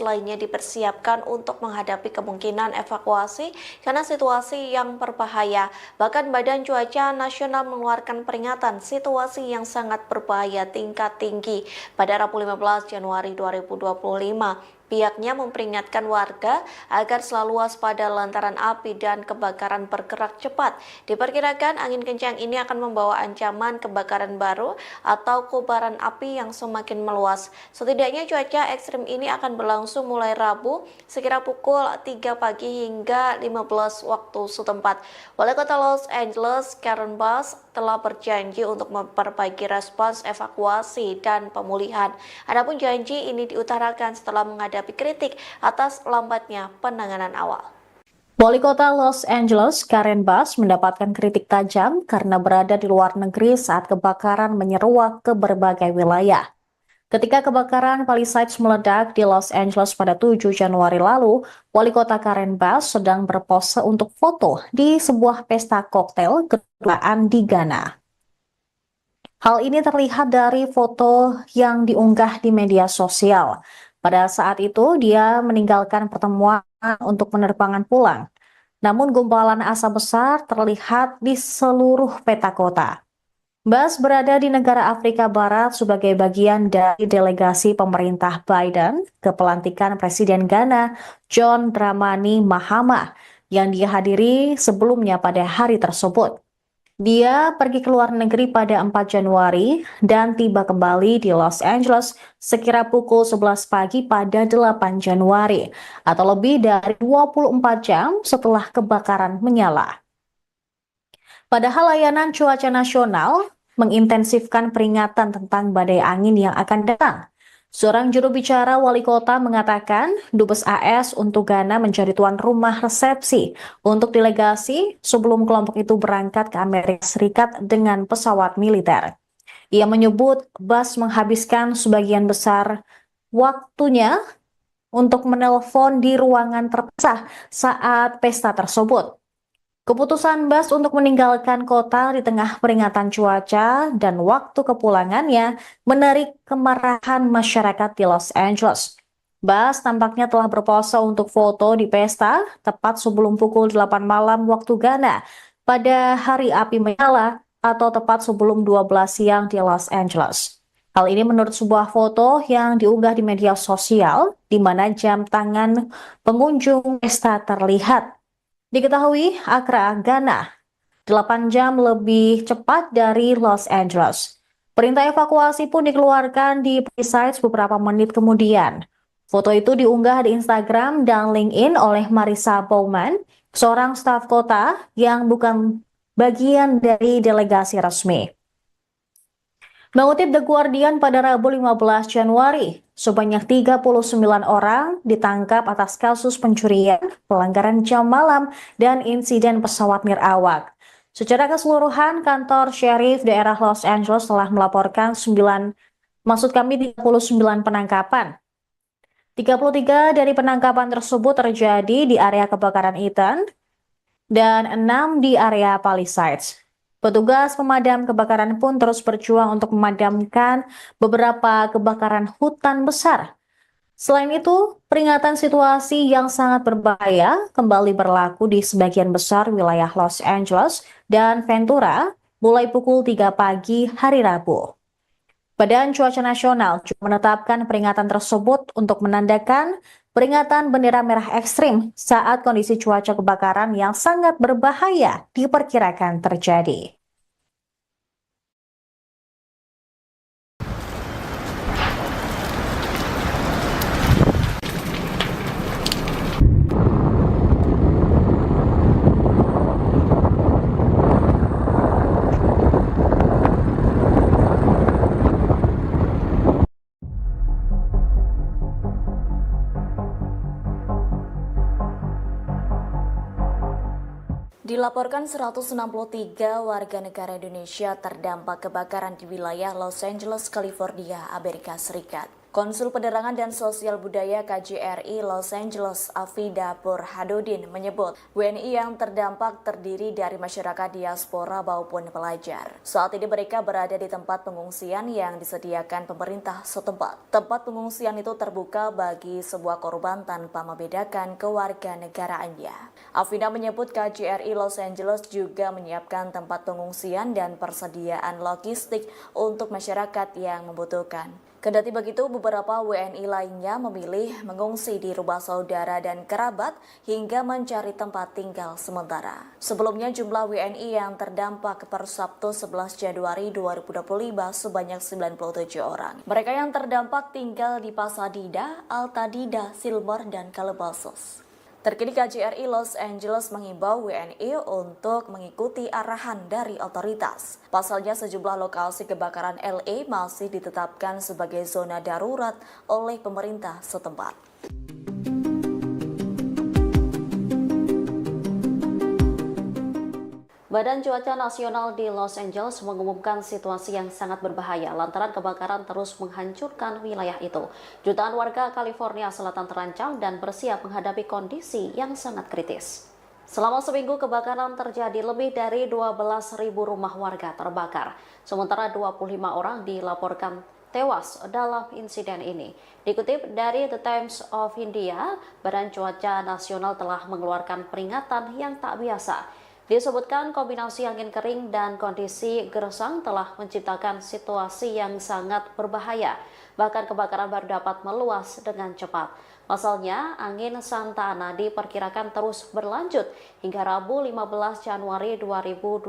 lainnya dipersiapkan untuk menghadapi kemungkinan evakuasi karena situasi yang berbahaya. Bahkan Badan Cuaca Nasional mengeluarkan peringatan situasi yang sangat berbahaya tingkat tinggi pada Rabu 15 Januari 2025. Pihaknya memperingatkan warga agar selalu waspada lantaran api dan kebakaran bergerak cepat. Diperkirakan angin kencang ini akan membawa ancaman kebakaran baru atau kobaran api yang semakin meluas. Setidaknya cuaca ekstrim ini akan berlangsung mulai Rabu sekira pukul 3 pagi hingga 15 waktu setempat. Wali Kota Los Angeles, Karen Bass, telah berjanji untuk memperbaiki respons evakuasi dan pemulihan. Adapun janji ini diutarakan setelah menghadapi kritik atas lambatnya penanganan awal. Wali Kota Los Angeles, Karen Bass, mendapatkan kritik tajam karena berada di luar negeri saat kebakaran menyeruak ke berbagai wilayah. Ketika kebakaran Palisades meledak di Los Angeles pada 7 Januari lalu, Wali Kota Karen Bass sedang berpose untuk foto di sebuah pesta koktail kedutaan di Ghana. Hal ini terlihat dari foto yang diunggah di media sosial. Pada saat itu, dia meninggalkan pertemuan untuk penerbangan pulang. Namun gumpalan asap besar terlihat di seluruh peta kota. Bass berada di negara Afrika Barat sebagai bagian dari delegasi pemerintah Biden ke pelantikan Presiden Ghana John Dramani Mahama yang dihadiri sebelumnya pada hari tersebut. Dia pergi ke luar negeri pada 4 Januari dan tiba kembali di Los Angeles sekira pukul 11 pagi pada 8 Januari atau lebih dari 24 jam setelah kebakaran menyala. Padahal layanan cuaca nasional mengintensifkan peringatan tentang badai angin yang akan datang. Seorang juru bicara wali kota mengatakan Dubes AS untuk Ghana menjadi tuan rumah resepsi untuk delegasi sebelum kelompok itu berangkat ke Amerika Serikat dengan pesawat militer. Ia menyebut Bass menghabiskan sebagian besar waktunya untuk menelpon di ruangan terpisah saat pesta tersebut. Keputusan Bass untuk meninggalkan kota di tengah peringatan cuaca dan waktu kepulangannya menarik kemarahan masyarakat di Los Angeles. Bass tampaknya telah berpose untuk foto di pesta tepat sebelum pukul 8 malam waktu Ghana pada hari api menyala atau tepat sebelum 12 siang di Los Angeles. Hal ini menurut sebuah foto yang diunggah di media sosial di mana jam tangan pengunjung pesta terlihat. Diketahui Accra, Ghana, 8 jam lebih cepat dari Los Angeles. Perintah evakuasi pun dikeluarkan di Palisades beberapa menit kemudian. Foto itu diunggah di Instagram dan LinkedIn oleh Marissa Bowman, seorang staf kota yang bukan bagian dari delegasi resmi. Mengutip The Guardian pada Rabu 15 Januari, sebanyak 39 orang ditangkap atas kasus pencurian, pelanggaran jam malam, dan insiden pesawat nirawak. Secara keseluruhan, kantor Sheriff daerah Los Angeles telah melaporkan 39 penangkapan. 33 dari penangkapan tersebut terjadi di area kebakaran Eaton dan 6 di area Palisades. Petugas pemadam kebakaran pun terus berjuang untuk memadamkan beberapa kebakaran hutan besar. Selain itu, peringatan situasi yang sangat berbahaya kembali berlaku di sebagian besar wilayah Los Angeles dan Ventura mulai pukul 3 pagi hari Rabu. Badan Cuaca Nasional juga menetapkan peringatan tersebut untuk menandakan peringatan bendera merah ekstrim saat kondisi cuaca kebakaran yang sangat berbahaya diperkirakan terjadi. Dilaporkan 163 warga negara Indonesia terdampak kebakaran di wilayah Los Angeles, California, Amerika Serikat. Konsul Penerangan dan Sosial Budaya KJRI Los Angeles, Afida Burhanuddin menyebut WNI yang terdampak terdiri dari masyarakat diaspora maupun pelajar. Saat ini mereka berada di tempat pengungsian yang disediakan pemerintah setempat. Tempat pengungsian itu terbuka bagi sebuah korban tanpa membedakan kewarganegaraannya. Afida menyebut KJRI Los Angeles juga menyiapkan tempat pengungsian dan persediaan logistik untuk masyarakat yang membutuhkan. Kendati begitu, beberapa WNI lainnya memilih mengungsi di rumah saudara dan kerabat hingga mencari tempat tinggal sementara. Sebelumnya, jumlah WNI yang terdampak per Sabtu 11 Januari 2025 sebanyak 97 orang. Mereka yang terdampak tinggal di Pasadena, Altadena, Silmar, dan Calabasas. Terkini KJRI Los Angeles mengimbau WNI untuk mengikuti arahan dari otoritas. Pasalnya sejumlah lokasi kebakaran LA masih ditetapkan sebagai zona darurat oleh pemerintah setempat. Badan Cuaca Nasional di Los Angeles mengumumkan situasi yang sangat berbahaya lantaran kebakaran terus menghancurkan wilayah itu. Jutaan warga California Selatan terancam dan bersiap menghadapi kondisi yang sangat kritis. Selama seminggu kebakaran terjadi, lebih dari 12.000 rumah warga terbakar. Sementara 25 orang dilaporkan tewas dalam insiden ini. Dikutip dari The Times of India, Badan Cuaca Nasional telah mengeluarkan peringatan yang tak biasa. Disebutkan kombinasi angin kering dan kondisi gersang telah menciptakan situasi yang sangat berbahaya. Bahkan kebakaran baru dapat meluas dengan cepat. Pasalnya, angin Santa Ana diperkirakan terus berlanjut hingga Rabu 15 Januari 2025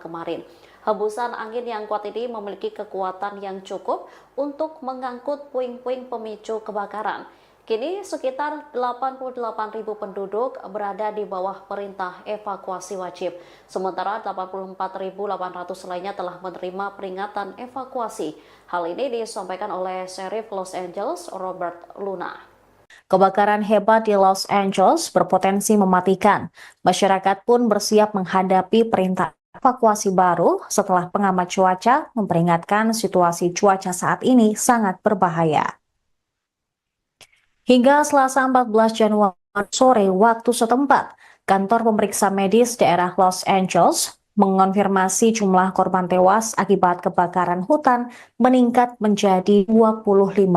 kemarin. Hembusan angin yang kuat ini memiliki kekuatan yang cukup untuk mengangkut puing-puing pemicu kebakaran. Kini sekitar 88.000 penduduk berada di bawah perintah evakuasi wajib. Sementara 84.800 lainnya telah menerima peringatan evakuasi. Hal ini disampaikan oleh Sheriff Los Angeles, Robert Luna. Kebakaran hebat di Los Angeles berpotensi mematikan. Masyarakat pun bersiap menghadapi perintah evakuasi baru setelah pengamat cuaca memperingatkan situasi cuaca saat ini sangat berbahaya. Hingga Selasa 14 Januari sore waktu setempat, kantor pemeriksa medis daerah Los Angeles mengonfirmasi jumlah korban tewas akibat kebakaran hutan meningkat menjadi 25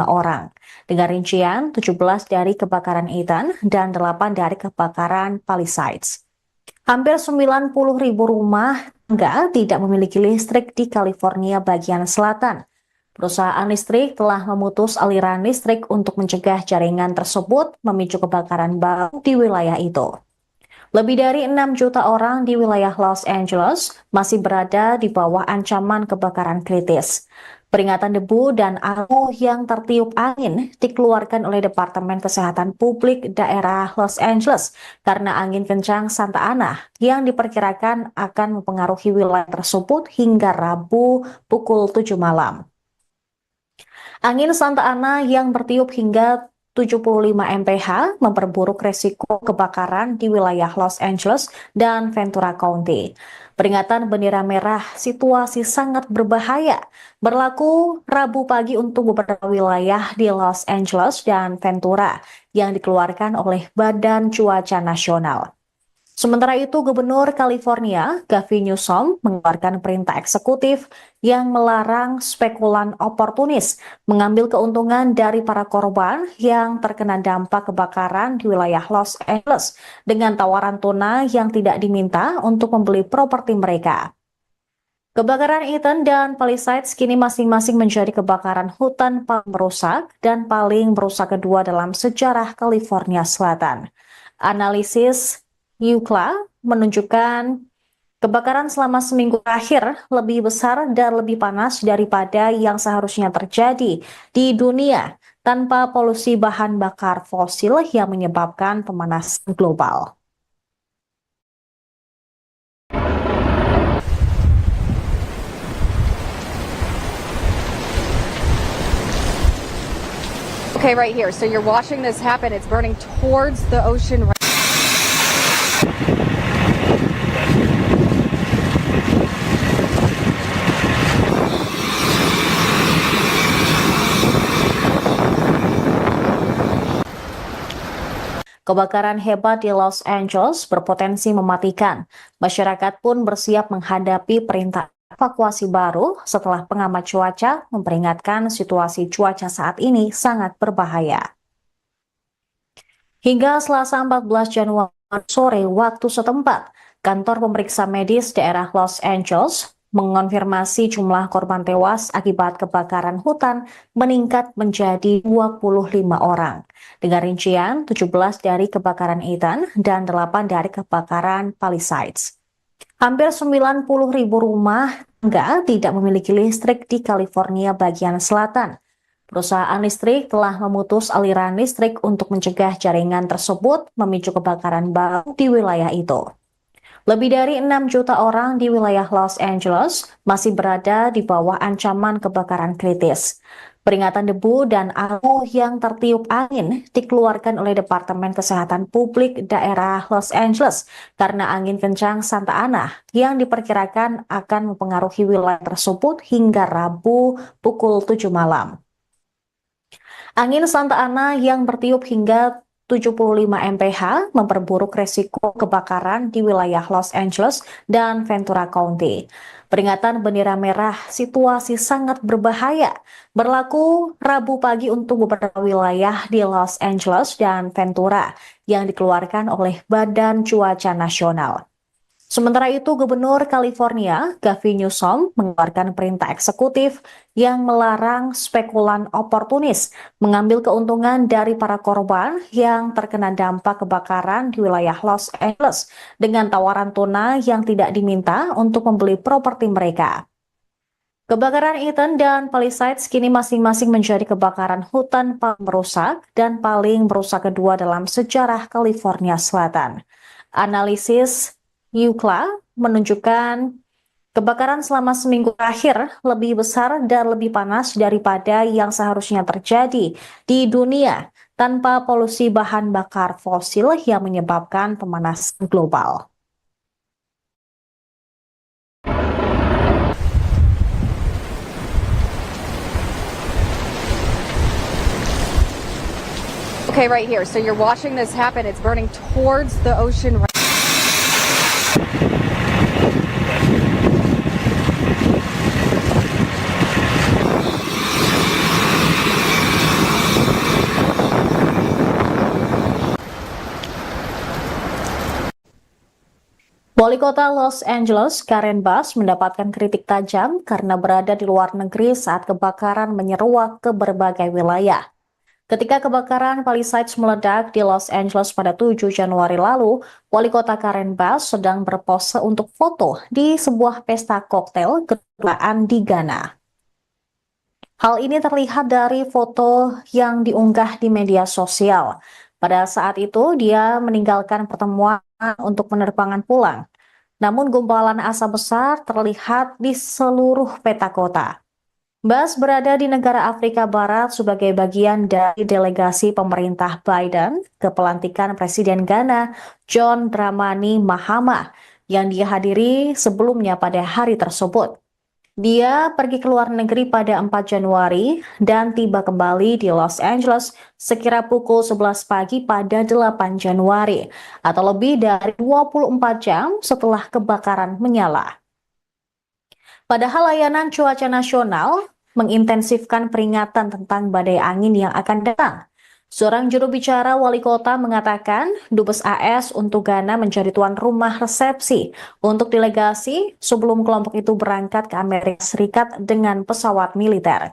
orang. Dengan rincian 17 dari kebakaran Ethan dan 8 dari kebakaran Palisades. Hampir 90.000 rumah tangga tidak memiliki listrik di California bagian selatan. Perusahaan listrik telah memutus aliran listrik untuk mencegah jaringan tersebut memicu kebakaran baru di wilayah itu. Lebih dari 6 juta orang di wilayah Los Angeles masih berada di bawah ancaman kebakaran kritis. Peringatan debu dan abu yang tertiup angin dikeluarkan oleh Departemen Kesehatan Publik daerah Los Angeles karena angin kencang Santa Ana yang diperkirakan akan mempengaruhi wilayah tersebut hingga Rabu pukul 7 malam. Angin Santa Ana yang bertiup hingga 75 mph memperburuk resiko kebakaran di wilayah Los Angeles dan Ventura County. Peringatan bendera merah situasi sangat berbahaya berlaku Rabu pagi untuk beberapa wilayah di Los Angeles dan Ventura yang dikeluarkan oleh Badan Cuaca Nasional. Sementara itu, Gubernur California, Gavin Newsom, mengeluarkan perintah eksekutif yang melarang spekulan oportunis mengambil keuntungan dari para korban yang terkena dampak kebakaran di wilayah Los Angeles dengan tawaran tunai yang tidak diminta untuk membeli properti mereka. Kebakaran Ethan dan Palisades kini masing-masing menjadi kebakaran hutan paling merusak dan paling merusak kedua dalam sejarah California Selatan. Analisis UCLA menunjukkan kebakaran selama seminggu terakhir lebih besar dan lebih panas daripada yang seharusnya terjadi di dunia tanpa polusi bahan bakar fosil yang menyebabkan pemanasan global. Okay, right here. So you're watching this happen. It's burning towards the ocean. Kebakaran hebat di Los Angeles berpotensi mematikan. Masyarakat pun bersiap menghadapi perintah evakuasi baru setelah pengamat cuaca memperingatkan situasi cuaca saat ini sangat berbahaya. Hingga Selasa 14 Januari sore waktu setempat, kantor pemeriksa medis daerah Los Angeles mengonfirmasi jumlah korban tewas akibat kebakaran hutan meningkat menjadi 25 orang. Dengan rincian 17 dari kebakaran Ethan dan 8 dari kebakaran Palisades. Hampir 90.000 rumah tangga tidak memiliki listrik di California bagian selatan. Perusahaan listrik telah memutus aliran listrik untuk mencegah jaringan tersebut memicu kebakaran baru di wilayah itu. Lebih dari 6 juta orang di wilayah Los Angeles masih berada di bawah ancaman kebakaran kritis. Peringatan debu dan abu yang tertiup angin dikeluarkan oleh Departemen Kesehatan Publik Daerah Los Angeles karena angin kencang Santa Ana yang diperkirakan akan mempengaruhi wilayah tersebut hingga Rabu pukul 7 malam. Angin Santa Ana yang bertiup hingga 75 mph memperburuk resiko kebakaran di wilayah Los Angeles dan Ventura County. Peringatan bendera merah situasi sangat berbahaya berlaku Rabu pagi untuk beberapa wilayah di Los Angeles dan Ventura yang dikeluarkan oleh Badan Cuaca Nasional. Sementara itu, Gubernur California, Gavin Newsom, mengeluarkan perintah eksekutif yang melarang spekulan oportunis mengambil keuntungan dari para korban yang terkena dampak kebakaran di wilayah Los Angeles dengan tawaran tunai yang tidak diminta untuk membeli properti mereka. Kebakaran Eaton dan Palisades kini masing-masing menjadi kebakaran hutan paling merusak dan paling merusak kedua dalam sejarah California Selatan. Analisis UCLA menunjukkan kebakaran selama seminggu terakhir lebih besar dan lebih panas daripada yang seharusnya terjadi di dunia tanpa polusi bahan bakar fosil yang menyebabkan pemanasan global. Okay, right here. So you're watching this happen. It's burning towards the ocean. Wali Kota Los Angeles, Karen Bass, mendapatkan kritik tajam karena berada di luar negeri saat kebakaran menyeruak ke berbagai wilayah. Ketika kebakaran Palisades meledak di Los Angeles pada 7 Januari lalu, Wali Kota Karen Bass sedang berpose untuk foto di sebuah pesta koktail kedutaan di Ghana. Hal ini terlihat dari foto yang diunggah di media sosial. Pada saat itu, dia meninggalkan pertemuan untuk penerbangan pulang. Namun gumpalan asap besar terlihat di seluruh peta kota. Bass berada di negara Afrika Barat sebagai bagian dari delegasi pemerintah Biden ke pelantikan Presiden Ghana John Dramani Mahama yang dihadiri sebelumnya pada hari tersebut. Dia pergi ke luar negeri pada 4 Januari dan tiba kembali di Los Angeles sekira pukul 11 pagi pada 8 Januari atau lebih dari 24 jam setelah kebakaran menyala. Padahal layanan cuaca nasional mengintensifkan peringatan tentang badai angin yang akan datang. Seorang juru bicara wali kota mengatakan Dubes AS untuk Ghana menjadi tuan rumah resepsi untuk delegasi sebelum kelompok itu berangkat ke Amerika Serikat dengan pesawat militer.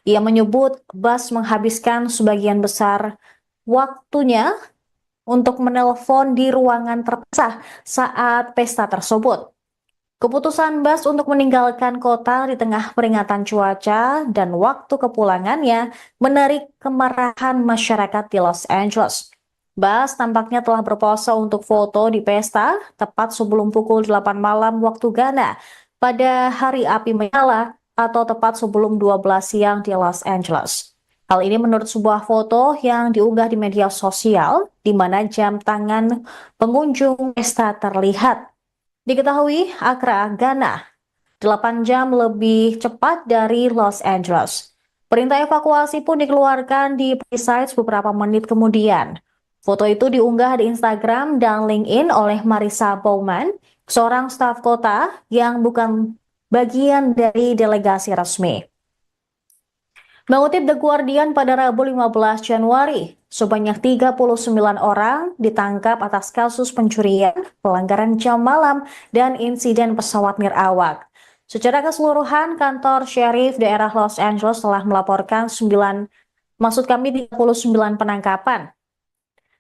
Ia menyebut Bass menghabiskan sebagian besar waktunya untuk menelpon di ruangan terpisah saat pesta tersebut. Keputusan Bass untuk meninggalkan kota di tengah peringatan cuaca dan waktu kepulangannya menarik kemarahan masyarakat di Los Angeles. Bass tampaknya telah berpose untuk foto di pesta tepat sebelum pukul 8 malam waktu Ghana pada hari api menyala atau tepat sebelum 12 siang di Los Angeles. Hal ini menurut sebuah foto yang diunggah di media sosial di mana jam tangan pengunjung pesta terlihat. Diketahui Accra, Ghana, 8 jam lebih cepat dari Los Angeles. Perintah evakuasi pun dikeluarkan di Palisades beberapa menit kemudian. Foto itu diunggah di Instagram dan LinkedIn oleh Marissa Bowman, seorang staf kota yang bukan bagian dari delegasi resmi. Mengutip The Guardian pada Rabu 15 Januari, sebanyak 39 orang ditangkap atas kasus pencurian, pelanggaran jam malam, dan insiden pesawat nirawak. Secara keseluruhan, kantor Sheriff daerah Los Angeles telah melaporkan 39 penangkapan.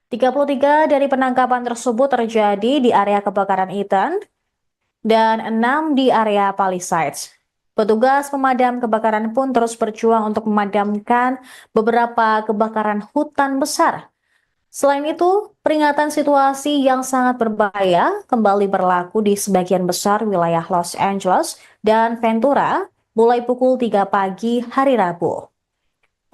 33 dari penangkapan tersebut terjadi di area kebakaran Eaton dan 6 di area Palisades. Petugas pemadam kebakaran pun terus berjuang untuk memadamkan beberapa kebakaran hutan besar. Selain itu, peringatan situasi yang sangat berbahaya kembali berlaku di sebagian besar wilayah Los Angeles dan Ventura mulai pukul 3 pagi hari Rabu.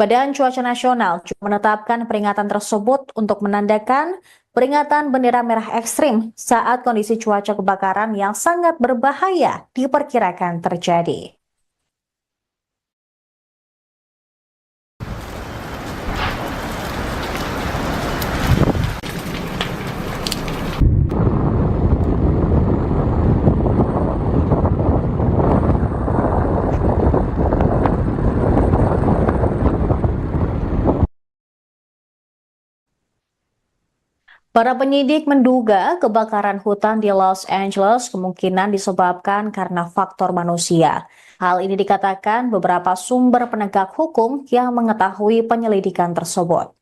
Badan Cuaca Nasional juga menetapkan peringatan tersebut untuk menandakan peringatan bendera merah ekstrim saat kondisi cuaca kebakaran yang sangat berbahaya diperkirakan terjadi. Para penyidik menduga kebakaran hutan di Los Angeles kemungkinan disebabkan karena faktor manusia. Hal ini dikatakan beberapa sumber penegak hukum yang mengetahui penyelidikan tersebut.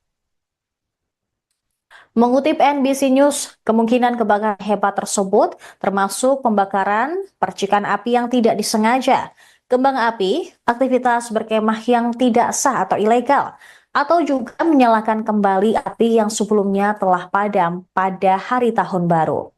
Mengutip NBC News, kemungkinan kebakaran hebat tersebut termasuk pembakaran, percikan api yang tidak disengaja, kembang api, aktivitas berkemah yang tidak sah atau ilegal, atau juga menyalakan kembali api yang sebelumnya telah padam pada hari tahun baru.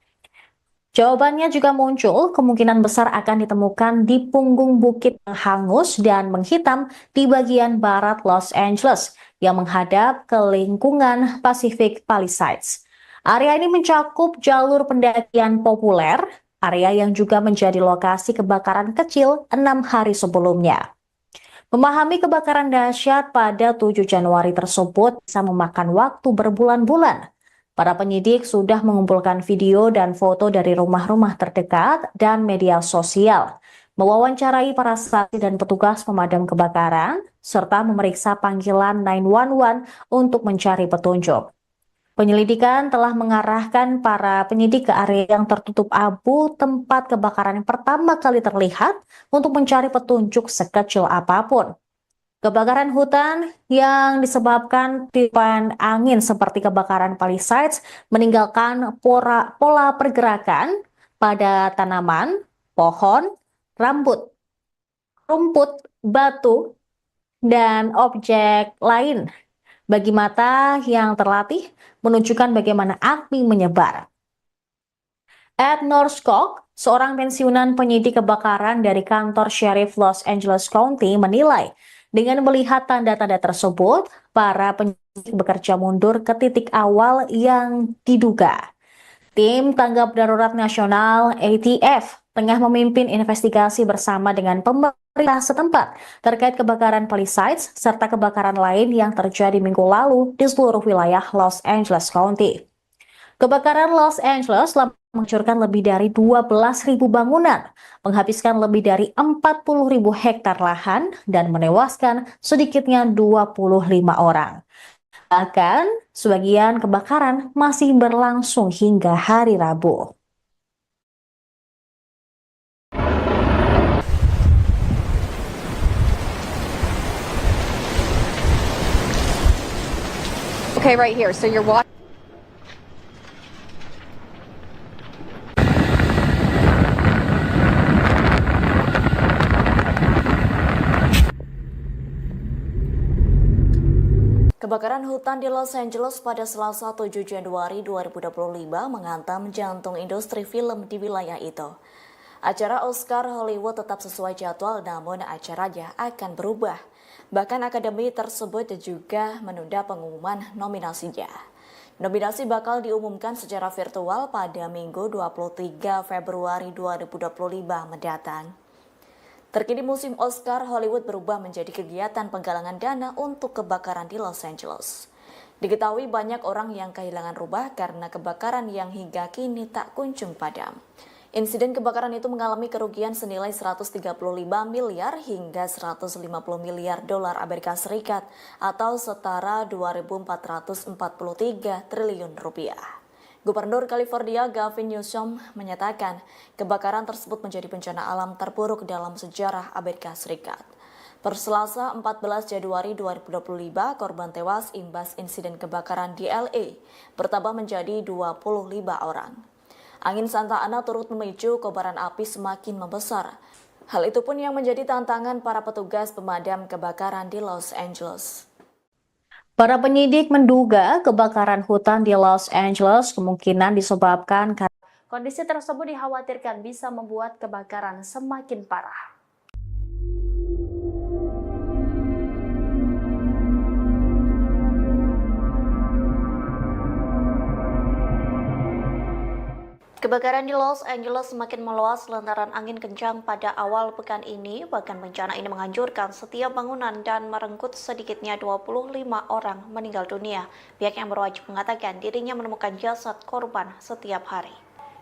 Jawabannya juga muncul, kemungkinan besar akan ditemukan di punggung bukit yang hangus dan menghitam di bagian barat Los Angeles yang menghadap ke lingkungan Pacific Palisades. Area ini mencakup jalur pendakian populer, area yang juga menjadi lokasi kebakaran kecil 6 hari sebelumnya. Memahami kebakaran dahsyat pada 7 Januari tersebut bisa memakan waktu berbulan-bulan. Para penyidik sudah mengumpulkan video dan foto dari rumah-rumah terdekat dan media sosial, mewawancarai para saksi dan petugas pemadam kebakaran, serta memeriksa panggilan 911 untuk mencari petunjuk. Penyelidikan telah mengarahkan para penyidik ke area yang tertutup abu tempat kebakaran yang pertama kali terlihat untuk mencari petunjuk sekecil apapun. Kebakaran hutan yang disebabkan tiupan angin seperti kebakaran Palisades meninggalkan pola pergerakan pada tanaman, pohon, rumput, batu, dan objek lain. Bagi mata yang terlatih, menunjukkan bagaimana api menyebar. Ed Norskog, seorang pensiunan penyidik kebakaran dari kantor Sheriff Los Angeles County, menilai dengan melihat tanda-tanda tersebut, para penyidik bekerja mundur ke titik awal yang diduga. Tim Tanggap Darurat Nasional ATF tengah memimpin investigasi bersama dengan pemerintah setempat terkait kebakaran Palisades serta kebakaran lain yang terjadi minggu lalu di seluruh wilayah Los Angeles County. Kebakaran Los Angeles telah menghancurkan lebih dari 12.000 bangunan, menghabiskan lebih dari 40.000 hektar lahan, dan menewaskan sedikitnya 25 orang. Bahkan, sebagian kebakaran masih berlangsung hingga hari Rabu. Okay, right here. So you're watching. Kebakaran hutan di Los Angeles pada Selasa 7 Januari 2025 menghantam jantung industri film di wilayah itu. Acara Oscar Hollywood tetap sesuai jadwal, namun acaranya akan berubah. Bahkan akademi tersebut juga menunda pengumuman nominasinya. Nominasi bakal diumumkan secara virtual pada Minggu 23 Februari 2025 mendatang. Terkini musim Oscar Hollywood berubah menjadi kegiatan penggalangan dana untuk kebakaran di Los Angeles. Diketahui banyak orang yang kehilangan rumah karena kebakaran yang hingga kini tak kunjung padam. Insiden kebakaran itu mengalami kerugian senilai 135 miliar hingga 150 miliar dolar Amerika Serikat atau setara 2.443 triliun rupiah. Gubernur California Gavin Newsom menyatakan kebakaran tersebut menjadi bencana alam terburuk dalam sejarah Amerika Serikat. Per Selasa 14 Januari 2025, korban tewas imbas insiden kebakaran di LA bertambah menjadi 25 orang. Angin Santa Ana turut memicu kobaran api semakin membesar. Hal itu pun yang menjadi tantangan para petugas pemadam kebakaran di Los Angeles. Para penyidik menduga kebakaran hutan di Los Angeles kemungkinan disebabkan karena Kondisi tersebut dikhawatirkan bisa membuat kebakaran semakin parah. Kebakaran di Los Angeles semakin meluas lantaran angin kencang pada awal pekan ini. Bahkan bencana ini menghancurkan setiap bangunan dan merenggut sedikitnya 25 orang meninggal dunia. Pihak yang berwajib mengatakan dirinya menemukan jasad korban setiap hari.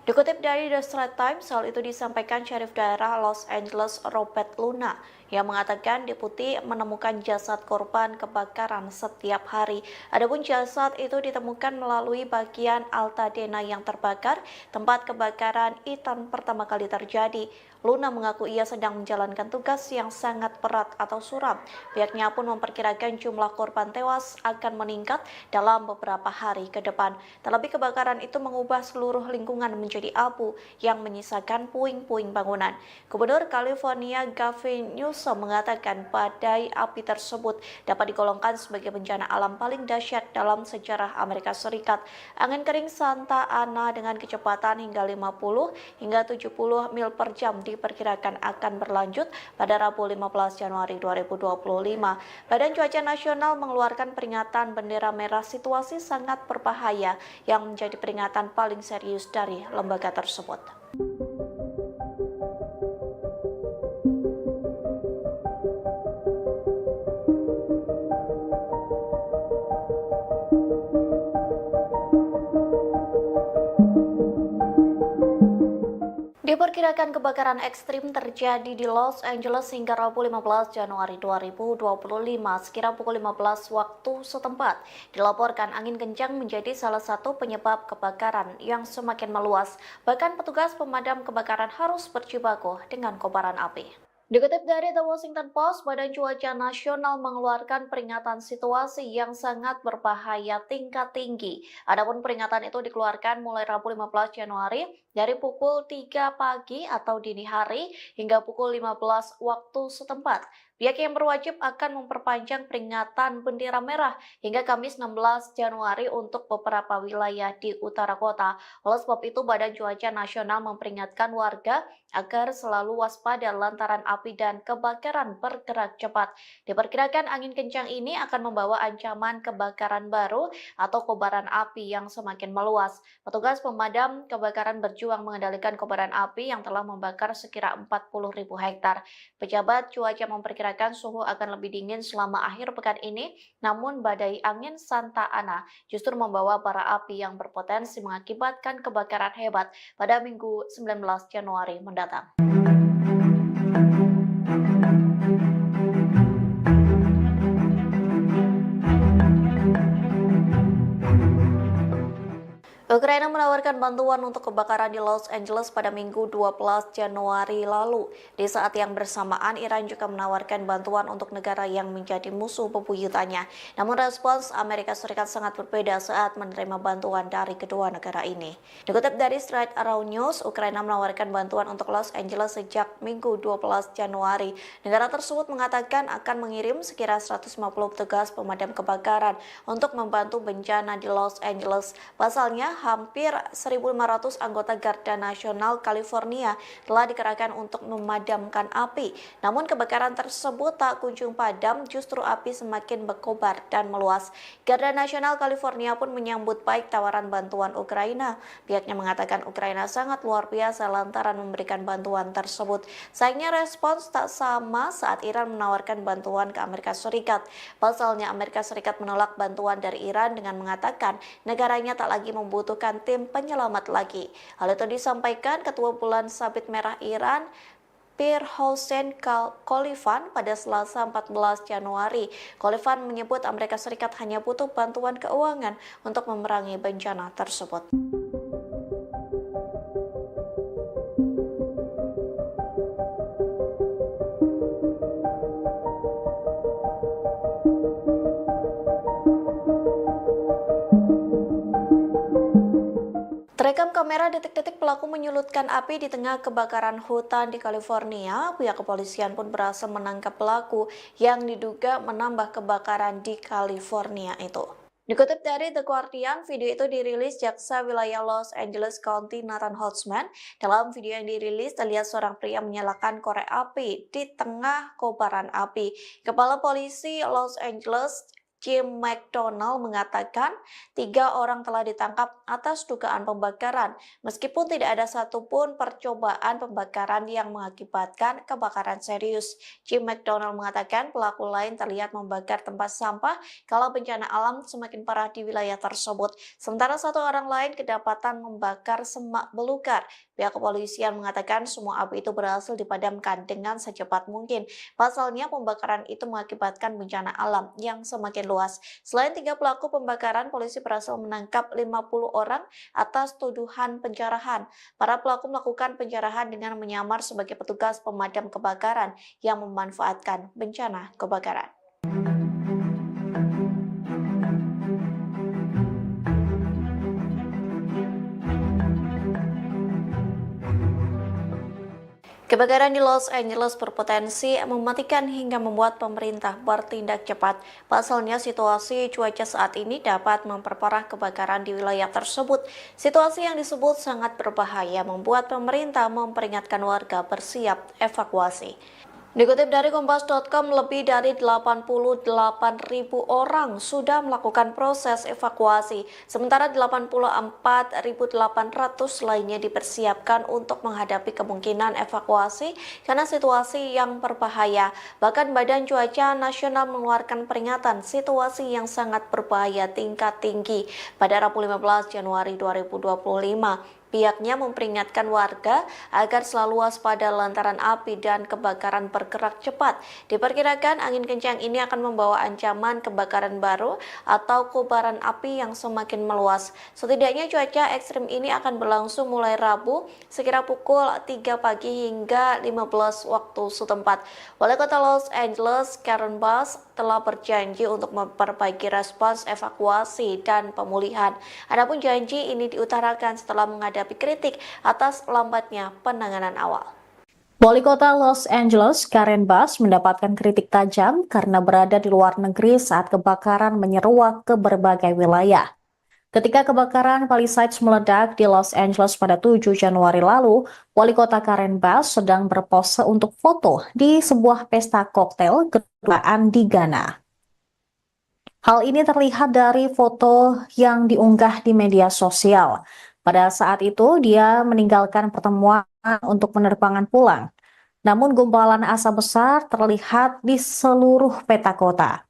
Dikutip dari The Straits Times, hal itu disampaikan Syarif Daerah Los Angeles Robert Luna yang mengatakan deputi menemukan jasad korban kebakaran setiap hari. Adapun jasad itu ditemukan melalui bagian Altadena yang terbakar, tempat kebakaran Ethan pertama kali terjadi. Luna mengaku ia sedang menjalankan tugas yang sangat berat atau suram. Pihaknya pun memperkirakan jumlah korban tewas akan meningkat dalam beberapa hari ke depan. Terlebih kebakaran itu mengubah seluruh lingkungan menjadi abu yang menyisakan puing-puing bangunan. Gubernur California Gavin Newsom mengatakan badai api tersebut dapat digolongkan sebagai bencana alam paling dahsyat dalam sejarah Amerika Serikat. Angin kering Santa Ana dengan kecepatan hingga 50 hingga 70 mil per jam diperkirakan akan berlanjut pada Rabu 15 Januari 2025. Badan Cuaca Nasional mengeluarkan peringatan bendera merah situasi sangat berbahaya yang menjadi peringatan paling serius dari lembaga tersebut. Diperkirakan kebakaran ekstrim terjadi di Los Angeles hingga Rabu 15 Januari 2025 sekira pukul 15 waktu setempat. Dilaporkan angin kencang menjadi salah satu penyebab kebakaran yang semakin meluas. Bahkan petugas pemadam kebakaran harus berjibaku dengan kobaran api. Dikutip dari The Washington Post, Badan Cuaca Nasional mengeluarkan peringatan situasi yang sangat berbahaya tingkat tinggi. Adapun peringatan itu dikeluarkan mulai Rabu 15 Januari dari pukul 3 pagi atau dini hari hingga pukul 15 waktu setempat. Pihak yang berwajib akan memperpanjang peringatan bendera merah hingga Kamis 16 Januari untuk beberapa wilayah di utara kota. Oleh sebab itu, Badan Cuaca Nasional memperingatkan warga agar selalu waspada lantaran api dan kebakaran bergerak cepat. Diperkirakan angin kencang ini akan membawa ancaman kebakaran baru atau kobaran api yang semakin meluas. Petugas pemadam kebakaran berjuang mengendalikan kobaran api yang telah membakar sekira 40.000 hektar. Pejabat cuaca memperkirakan suhu akan lebih dingin selama akhir pekan ini, namun badai angin Santa Ana justru membawa bara api yang berpotensi mengakibatkan kebakaran hebat pada Minggu 19 Januari mendatang. Ukraina menawarkan bantuan untuk kebakaran di Los Angeles pada Minggu 12 Januari lalu. Di saat yang bersamaan, Iran juga menawarkan bantuan untuk negara yang menjadi musuh bebuyutannya. Namun respons Amerika Serikat sangat berbeda saat menerima bantuan dari kedua negara ini. Dikutip dari Straight Around News, Ukraina menawarkan bantuan untuk Los Angeles sejak Minggu 12 Januari. Negara tersebut mengatakan akan mengirim sekira 150 petugas pemadam kebakaran untuk membantu bencana di Los Angeles. Pasalnya, hampir 1.500 anggota Garda Nasional California telah dikerahkan untuk memadamkan api. Namun kebakaran tersebut tak kunjung padam, justru api semakin berkobar dan meluas. Garda Nasional California pun menyambut baik tawaran bantuan Ukraina. Pihaknya mengatakan Ukraina sangat luar biasa lantaran memberikan bantuan tersebut. Sayangnya respons tak sama saat Iran menawarkan bantuan ke Amerika Serikat. Pasalnya Amerika Serikat menolak bantuan dari Iran dengan mengatakan negaranya tak lagi membutuhkan tim penyelamat lagi. Hal itu disampaikan Ketua Bulan Sabit Merah Iran Pir Hossein Khalifan pada Selasa 14 Januari. Khalifan menyebut Amerika Serikat hanya butuh bantuan keuangan untuk memerangi bencana tersebut. Terekam kamera detik-detik pelaku menyulutkan api di tengah kebakaran hutan di California. Pihak kepolisian pun berhasil menangkap pelaku yang diduga menambah kebakaran di California itu. Dikutip dari The Guardian, video itu dirilis jaksa wilayah Los Angeles County Nathan Holtzman. Dalam video yang dirilis, terlihat seorang pria menyalakan korek api di tengah kobaran api. Kepala polisi Los Angeles Jim McDonald mengatakan 3 orang telah ditangkap atas dugaan pembakaran, meskipun tidak ada satupun percobaan pembakaran yang mengakibatkan kebakaran serius. Jim McDonald mengatakan pelaku lain terlihat membakar tempat sampah kalau bencana alam semakin parah di wilayah tersebut. Sementara 1 orang lain kedapatan membakar semak belukar. Pihak kepolisian mengatakan semua api itu berhasil dipadamkan dengan secepat mungkin. Pasalnya pembakaran itu mengakibatkan bencana alam yang semakin luas. Selain 3 pelaku pembakaran, polisi berhasil menangkap 50 orang atas tuduhan penjarahan. Para pelaku melakukan penjarahan dengan menyamar sebagai petugas pemadam kebakaran yang memanfaatkan bencana kebakaran. Kebakaran di Los Angeles berpotensi mematikan hingga membuat pemerintah bertindak cepat. Pasalnya situasi cuaca saat ini dapat memperparah kebakaran di wilayah tersebut. Situasi yang disebut sangat berbahaya membuat pemerintah memperingatkan warga bersiap evakuasi. Dikutip dari Kompas.com, lebih dari 88.000 orang sudah melakukan proses evakuasi, sementara 84.800 lainnya dipersiapkan untuk menghadapi kemungkinan evakuasi karena situasi yang berbahaya. Bahkan Badan Cuaca Nasional mengeluarkan peringatan situasi yang sangat berbahaya tingkat tinggi pada Rabu 15 Januari 2025. Pihaknya memperingatkan warga agar selalu waspada lantaran api dan kebakaran bergerak cepat. Diperkirakan angin kencang ini akan membawa ancaman kebakaran baru atau kobaran api yang semakin meluas. Setidaknya cuaca ekstrim ini akan berlangsung mulai Rabu sekira pukul 3 pagi hingga 15 waktu setempat. Wali Kota Los Angeles, Karen Bass, telah berjanji untuk memperbaiki respons evakuasi dan pemulihan. Adapun janji ini diutarakan setelah menghadapi kritik atas lambatnya penanganan awal. Wali Kota Los Angeles, Karen Bass, mendapatkan kritik tajam karena berada di luar negeri saat kebakaran menyeruak ke berbagai wilayah. Ketika kebakaran Palisades meledak di Los Angeles pada 7 Januari lalu, Wali Kota Karen Bass sedang berpose untuk foto di sebuah pesta koktail kedutaan di Ghana. Hal ini terlihat dari foto yang diunggah di media sosial. Pada saat itu, dia meninggalkan pertemuan untuk penerbangan pulang. Namun gumpalan asap besar terlihat di seluruh peta kota.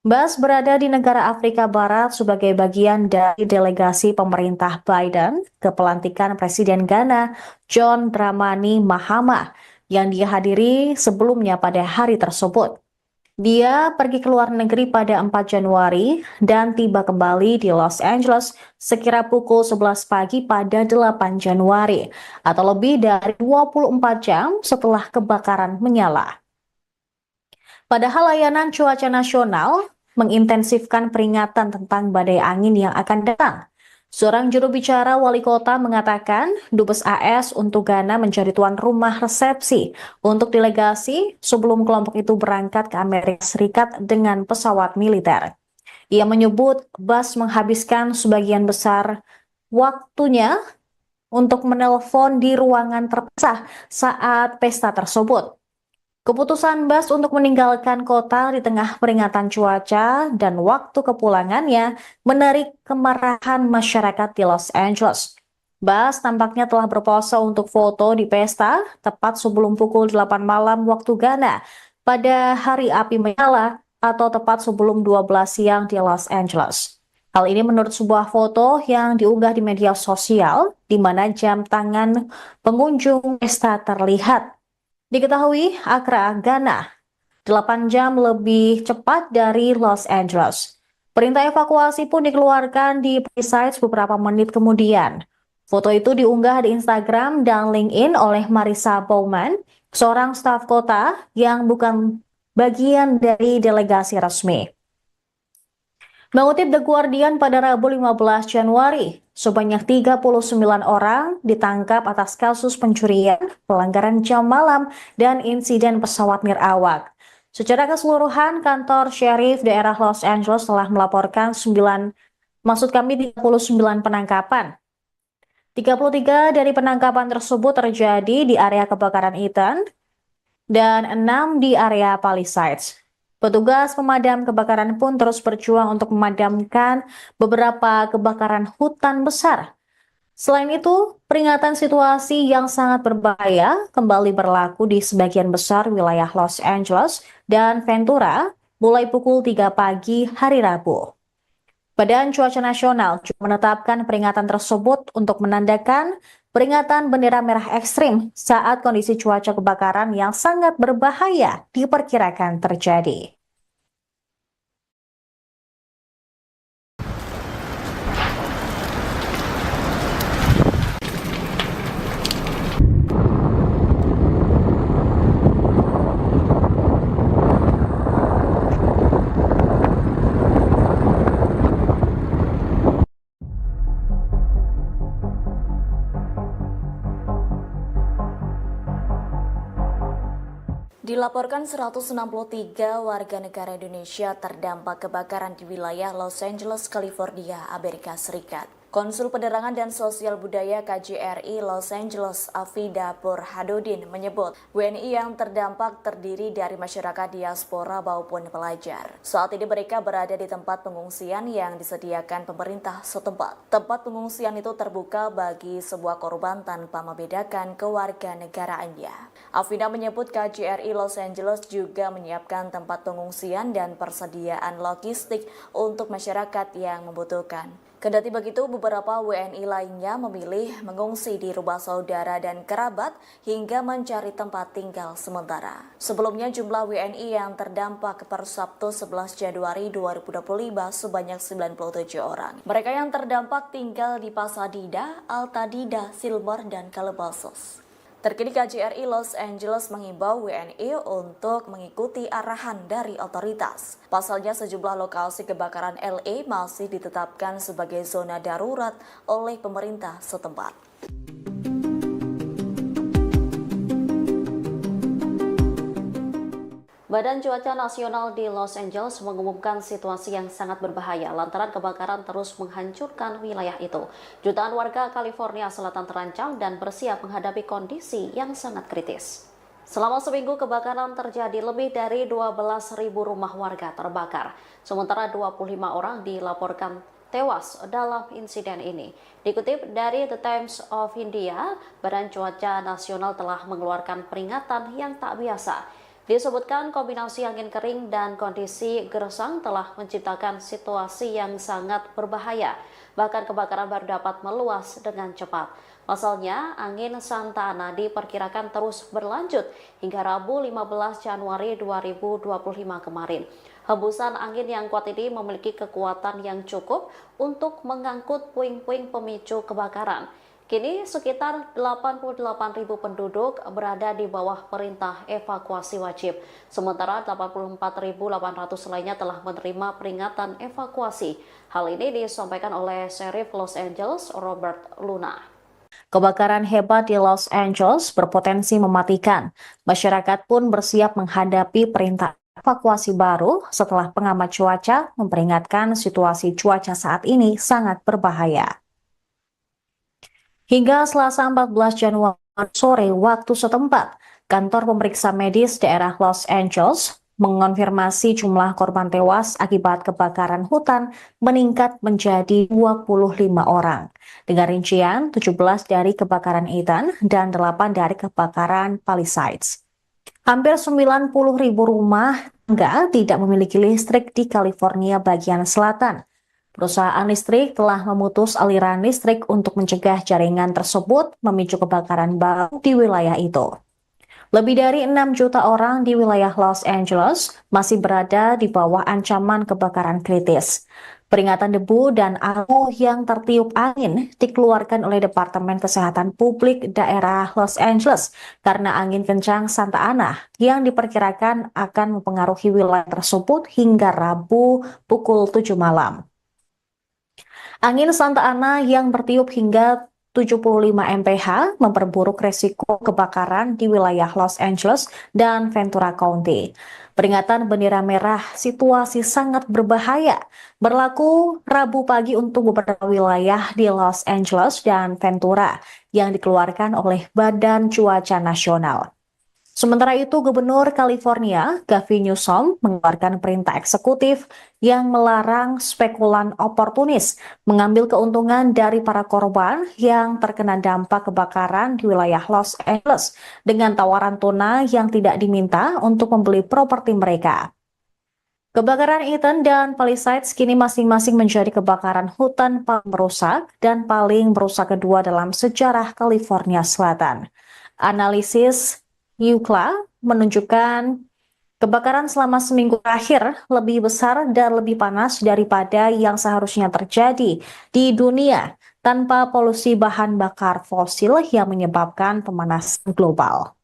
Bass berada di negara Afrika Barat sebagai bagian dari delegasi pemerintah Biden ke pelantikan Presiden Ghana John Dramani Mahama yang dihadiri sebelumnya pada hari tersebut. Dia pergi ke luar negeri pada 4 Januari dan tiba kembali di Los Angeles sekira pukul 11 pagi pada 8 Januari atau lebih dari 24 jam setelah kebakaran menyala. Padahal layanan cuaca nasional mengintensifkan peringatan tentang badai angin yang akan datang. Seorang juru bicara wali kota mengatakan Dubes AS untuk Ghana menjadi tuan rumah resepsi untuk delegasi sebelum kelompok itu berangkat ke Amerika Serikat dengan pesawat militer. Ia menyebut Bass menghabiskan sebagian besar waktunya untuk menelpon di ruangan terpisah saat pesta tersebut. Keputusan Bass untuk meninggalkan kota di tengah peringatan cuaca dan waktu kepulangannya menarik kemarahan masyarakat di Los Angeles. Bass tampaknya telah berpose untuk foto di pesta tepat sebelum pukul 8 malam waktu Ghana pada hari api menyala atau tepat sebelum 12 siang di Los Angeles. Hal ini menurut sebuah foto yang diunggah di media sosial di mana jam tangan pengunjung pesta terlihat. Diketahui Accra, Ghana, 8 jam lebih cepat dari Los Angeles. Perintah evakuasi pun dikeluarkan di Palisades beberapa menit kemudian. Foto itu diunggah di Instagram dan LinkedIn oleh Marissa Bowman, seorang staf kota yang bukan bagian dari delegasi resmi. Mengutip The Guardian pada Rabu 15 Januari, sebanyak 39 orang ditangkap atas kasus pencurian, pelanggaran jam malam, dan insiden pesawat nirawak. Secara keseluruhan, kantor Sheriff daerah Los Angeles telah melaporkan 39 penangkapan. 33 dari penangkapan tersebut terjadi di area kebakaran Eaton dan 6 di area Palisades. Petugas pemadam kebakaran pun terus berjuang untuk memadamkan beberapa kebakaran hutan besar. Selain itu, peringatan situasi yang sangat berbahaya kembali berlaku di sebagian besar wilayah Los Angeles dan Ventura mulai pukul 3 pagi hari Rabu. Badan Cuaca Nasional juga menetapkan peringatan tersebut untuk menandakan peringatan bendera merah ekstrim saat kondisi cuaca kebakaran yang sangat berbahaya diperkirakan terjadi. Dilaporkan 163 warga negara Indonesia terdampak kebakaran di wilayah Los Angeles, California, Amerika Serikat. Konsul Penerangan dan Sosial Budaya KJRI Los Angeles, Afida Burhanuddin menyebut WNI yang terdampak terdiri dari masyarakat diaspora maupun pelajar. Saat ini mereka berada di tempat pengungsian yang disediakan pemerintah setempat. Tempat pengungsian itu terbuka bagi sebuah korban tanpa membedakan kewarganegaraannya. Afida menyebut KJRI Los Angeles juga menyiapkan tempat pengungsian dan persediaan logistik untuk masyarakat yang membutuhkan. Kendati begitu, beberapa WNI lainnya memilih mengungsi di rumah saudara dan kerabat hingga mencari tempat tinggal sementara. Sebelumnya, jumlah WNI yang terdampak per Sabtu 11 Januari 2025 sebanyak 97 orang. Mereka yang terdampak tinggal di Pasadena, Altadena, Silver, dan Calabasas. Terkini KJRI Los Angeles mengimbau WNI untuk mengikuti arahan dari otoritas. Pasalnya sejumlah lokasi kebakaran LA masih ditetapkan sebagai zona darurat oleh pemerintah setempat. Badan Cuaca Nasional di Los Angeles mengumumkan situasi yang sangat berbahaya lantaran kebakaran terus menghancurkan wilayah itu. Jutaan warga California Selatan terancam dan bersiap menghadapi kondisi yang sangat kritis. Selama seminggu kebakaran terjadi, lebih dari 12.000 rumah warga terbakar. Sementara 25 orang dilaporkan tewas dalam insiden ini. Dikutip dari The Times of India, Badan Cuaca Nasional telah mengeluarkan peringatan yang tak biasa. Disebutkan kombinasi angin kering dan kondisi gersang telah menciptakan situasi yang sangat berbahaya. Bahkan kebakaran baru dapat meluas dengan cepat. Pasalnya, angin Santa Ana diperkirakan terus berlanjut hingga Rabu 15 Januari 2025 kemarin. Hembusan angin yang kuat ini memiliki kekuatan yang cukup untuk mengangkut puing-puing pemicu kebakaran. Kini sekitar 88.000 penduduk berada di bawah perintah evakuasi wajib. Sementara 84.800 lainnya telah menerima peringatan evakuasi. Hal ini disampaikan oleh Sheriff Los Angeles, Robert Luna. Kebakaran hebat di Los Angeles berpotensi mematikan. Masyarakat pun bersiap menghadapi perintah evakuasi baru setelah pengamat cuaca memperingatkan situasi cuaca saat ini sangat berbahaya. Hingga Selasa 14 Januari sore waktu setempat, kantor pemeriksa medis daerah Los Angeles mengonfirmasi jumlah korban tewas akibat kebakaran hutan meningkat menjadi 25 orang. Dengan rincian 17 dari kebakaran Ethan dan 8 dari kebakaran Palisades. Hampir 90.000 rumah tangga tidak memiliki listrik di California bagian selatan. Perusahaan listrik telah memutus aliran listrik untuk mencegah jaringan tersebut memicu kebakaran baru di wilayah itu. Lebih dari 6 juta orang di wilayah Los Angeles masih berada di bawah ancaman kebakaran kritis. Peringatan debu dan abu yang tertiup angin dikeluarkan oleh Departemen Kesehatan Publik daerah Los Angeles karena angin kencang Santa Ana yang diperkirakan akan mempengaruhi wilayah tersebut hingga Rabu pukul 7 malam. Angin Santa Ana yang bertiup hingga 75 mph memperburuk resiko kebakaran di wilayah Los Angeles dan Ventura County. Peringatan bendera merah situasi sangat berbahaya berlaku Rabu pagi untuk beberapa wilayah di Los Angeles dan Ventura yang dikeluarkan oleh Badan Cuaca Nasional. Sementara itu, Gubernur California, Gavin Newsom, mengeluarkan perintah eksekutif yang melarang spekulan oportunis mengambil keuntungan dari para korban yang terkena dampak kebakaran di wilayah Los Angeles dengan tawaran tunai yang tidak diminta untuk membeli properti mereka. Kebakaran Eaton dan Palisades kini masing-masing menjadi kebakaran hutan paling merusak dan paling merusak kedua dalam sejarah California Selatan. Analisis UCLA menunjukkan kebakaran selama seminggu terakhir lebih besar dan lebih panas daripada yang seharusnya terjadi di dunia tanpa polusi bahan bakar fosil yang menyebabkan pemanasan global.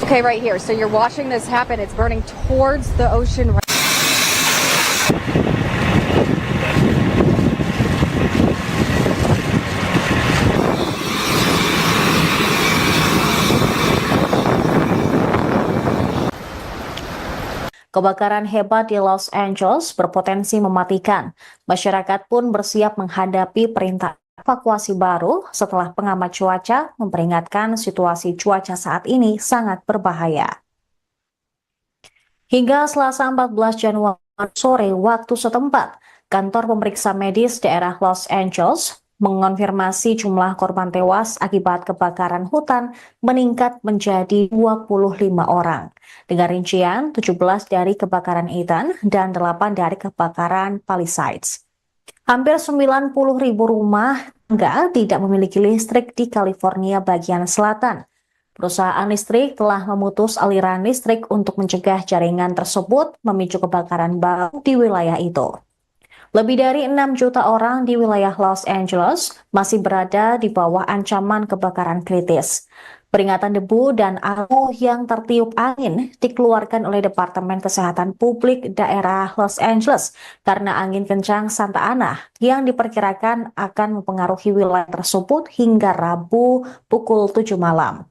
Okay, right here. So you're watching this happen. It's burning towards the ocean. Kebakaran hebat di Los Angeles berpotensi mematikan. Masyarakat pun bersiap menghadapi perintah evakuasi baru setelah pengamat cuaca memperingatkan situasi cuaca saat ini sangat berbahaya. Hingga Selasa 14 Januari sore waktu setempat, kantor pemeriksa medis daerah Los Angeles mengonfirmasi jumlah korban tewas akibat kebakaran hutan meningkat menjadi 25 orang. Dengan rincian 17 dari kebakaran Eaton dan 8 dari kebakaran Palisades. Hampir 90.000 rumah tangga tidak memiliki listrik di California bagian selatan. Perusahaan listrik telah memutus aliran listrik untuk mencegah jaringan tersebut memicu kebakaran baru di wilayah itu. Lebih dari 6 juta orang di wilayah Los Angeles masih berada di bawah ancaman kebakaran kritis. Peringatan debu dan abu yang tertiup angin dikeluarkan oleh Departemen Kesehatan Publik daerah Los Angeles karena angin kencang Santa Ana yang diperkirakan akan mempengaruhi wilayah tersebut hingga Rabu pukul 7 malam.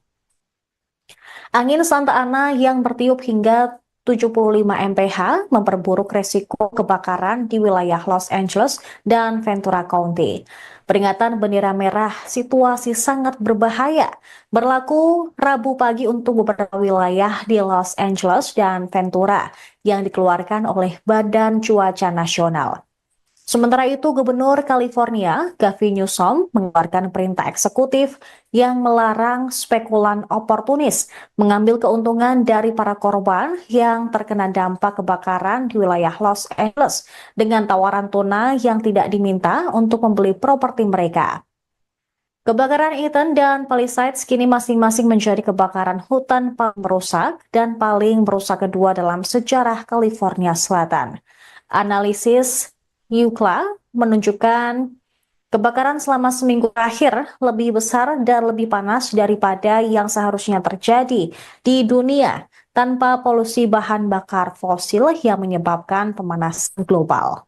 Angin Santa Ana yang bertiup hingga 75 mph memperburuk resiko kebakaran di wilayah Los Angeles dan Ventura County. Peringatan bendera merah situasi sangat berbahaya berlaku Rabu pagi untuk beberapa wilayah di Los Angeles dan Ventura yang dikeluarkan oleh Badan Cuaca Nasional. Sementara itu, Gubernur California, Gavin Newsom, mengeluarkan perintah eksekutif yang melarang spekulan oportunis mengambil keuntungan dari para korban yang terkena dampak kebakaran di wilayah Los Angeles dengan tawaran tunai yang tidak diminta untuk membeli properti mereka. Kebakaran Eaton dan Palisades kini masing-masing menjadi kebakaran hutan paling merusak dan paling merusak kedua dalam sejarah California Selatan. Analisis UCLA menunjukkan kebakaran selama seminggu terakhir lebih besar dan lebih panas daripada yang seharusnya terjadi di dunia tanpa polusi bahan bakar fosil yang menyebabkan pemanasan global.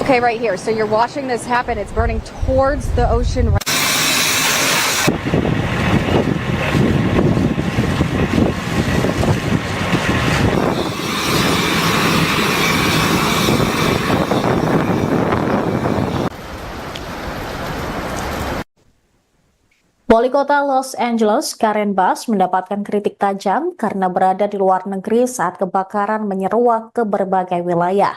Okay, right here. So you're watching this happen. It's burning towards the ocean. Wali Kota Los Angeles, Karen Bass, mendapatkan kritik tajam karena berada di luar negeri saat kebakaran menyeruak ke berbagai wilayah.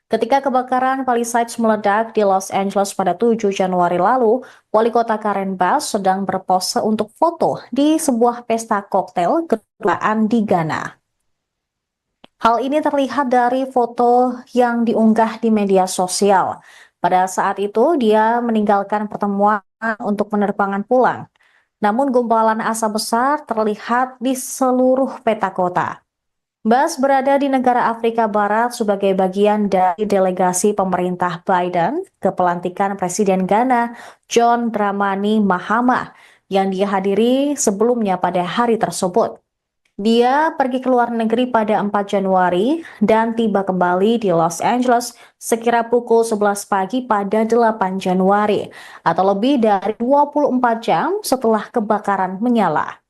Ketika kebakaran Palisades meledak di Los Angeles pada 7 Januari lalu, Wali Kota Karen Bass sedang berpose untuk foto di sebuah pesta koktail kedutaan di Ghana. Hal ini terlihat dari foto yang diunggah di media sosial. Pada saat itu, dia meninggalkan pertemuan untuk penerbangan pulang. Namun gumpalan asap besar terlihat di seluruh peta kota. Bass berada di negara Afrika Barat sebagai bagian dari delegasi pemerintah Biden ke pelantikan Presiden Ghana John Dramani Mahama yang dihadiri sebelumnya pada hari tersebut. Dia pergi ke luar negeri pada 4 Januari dan tiba kembali di Los Angeles sekira pukul 11 pagi pada 8 Januari atau lebih dari 24 jam setelah kebakaran menyala.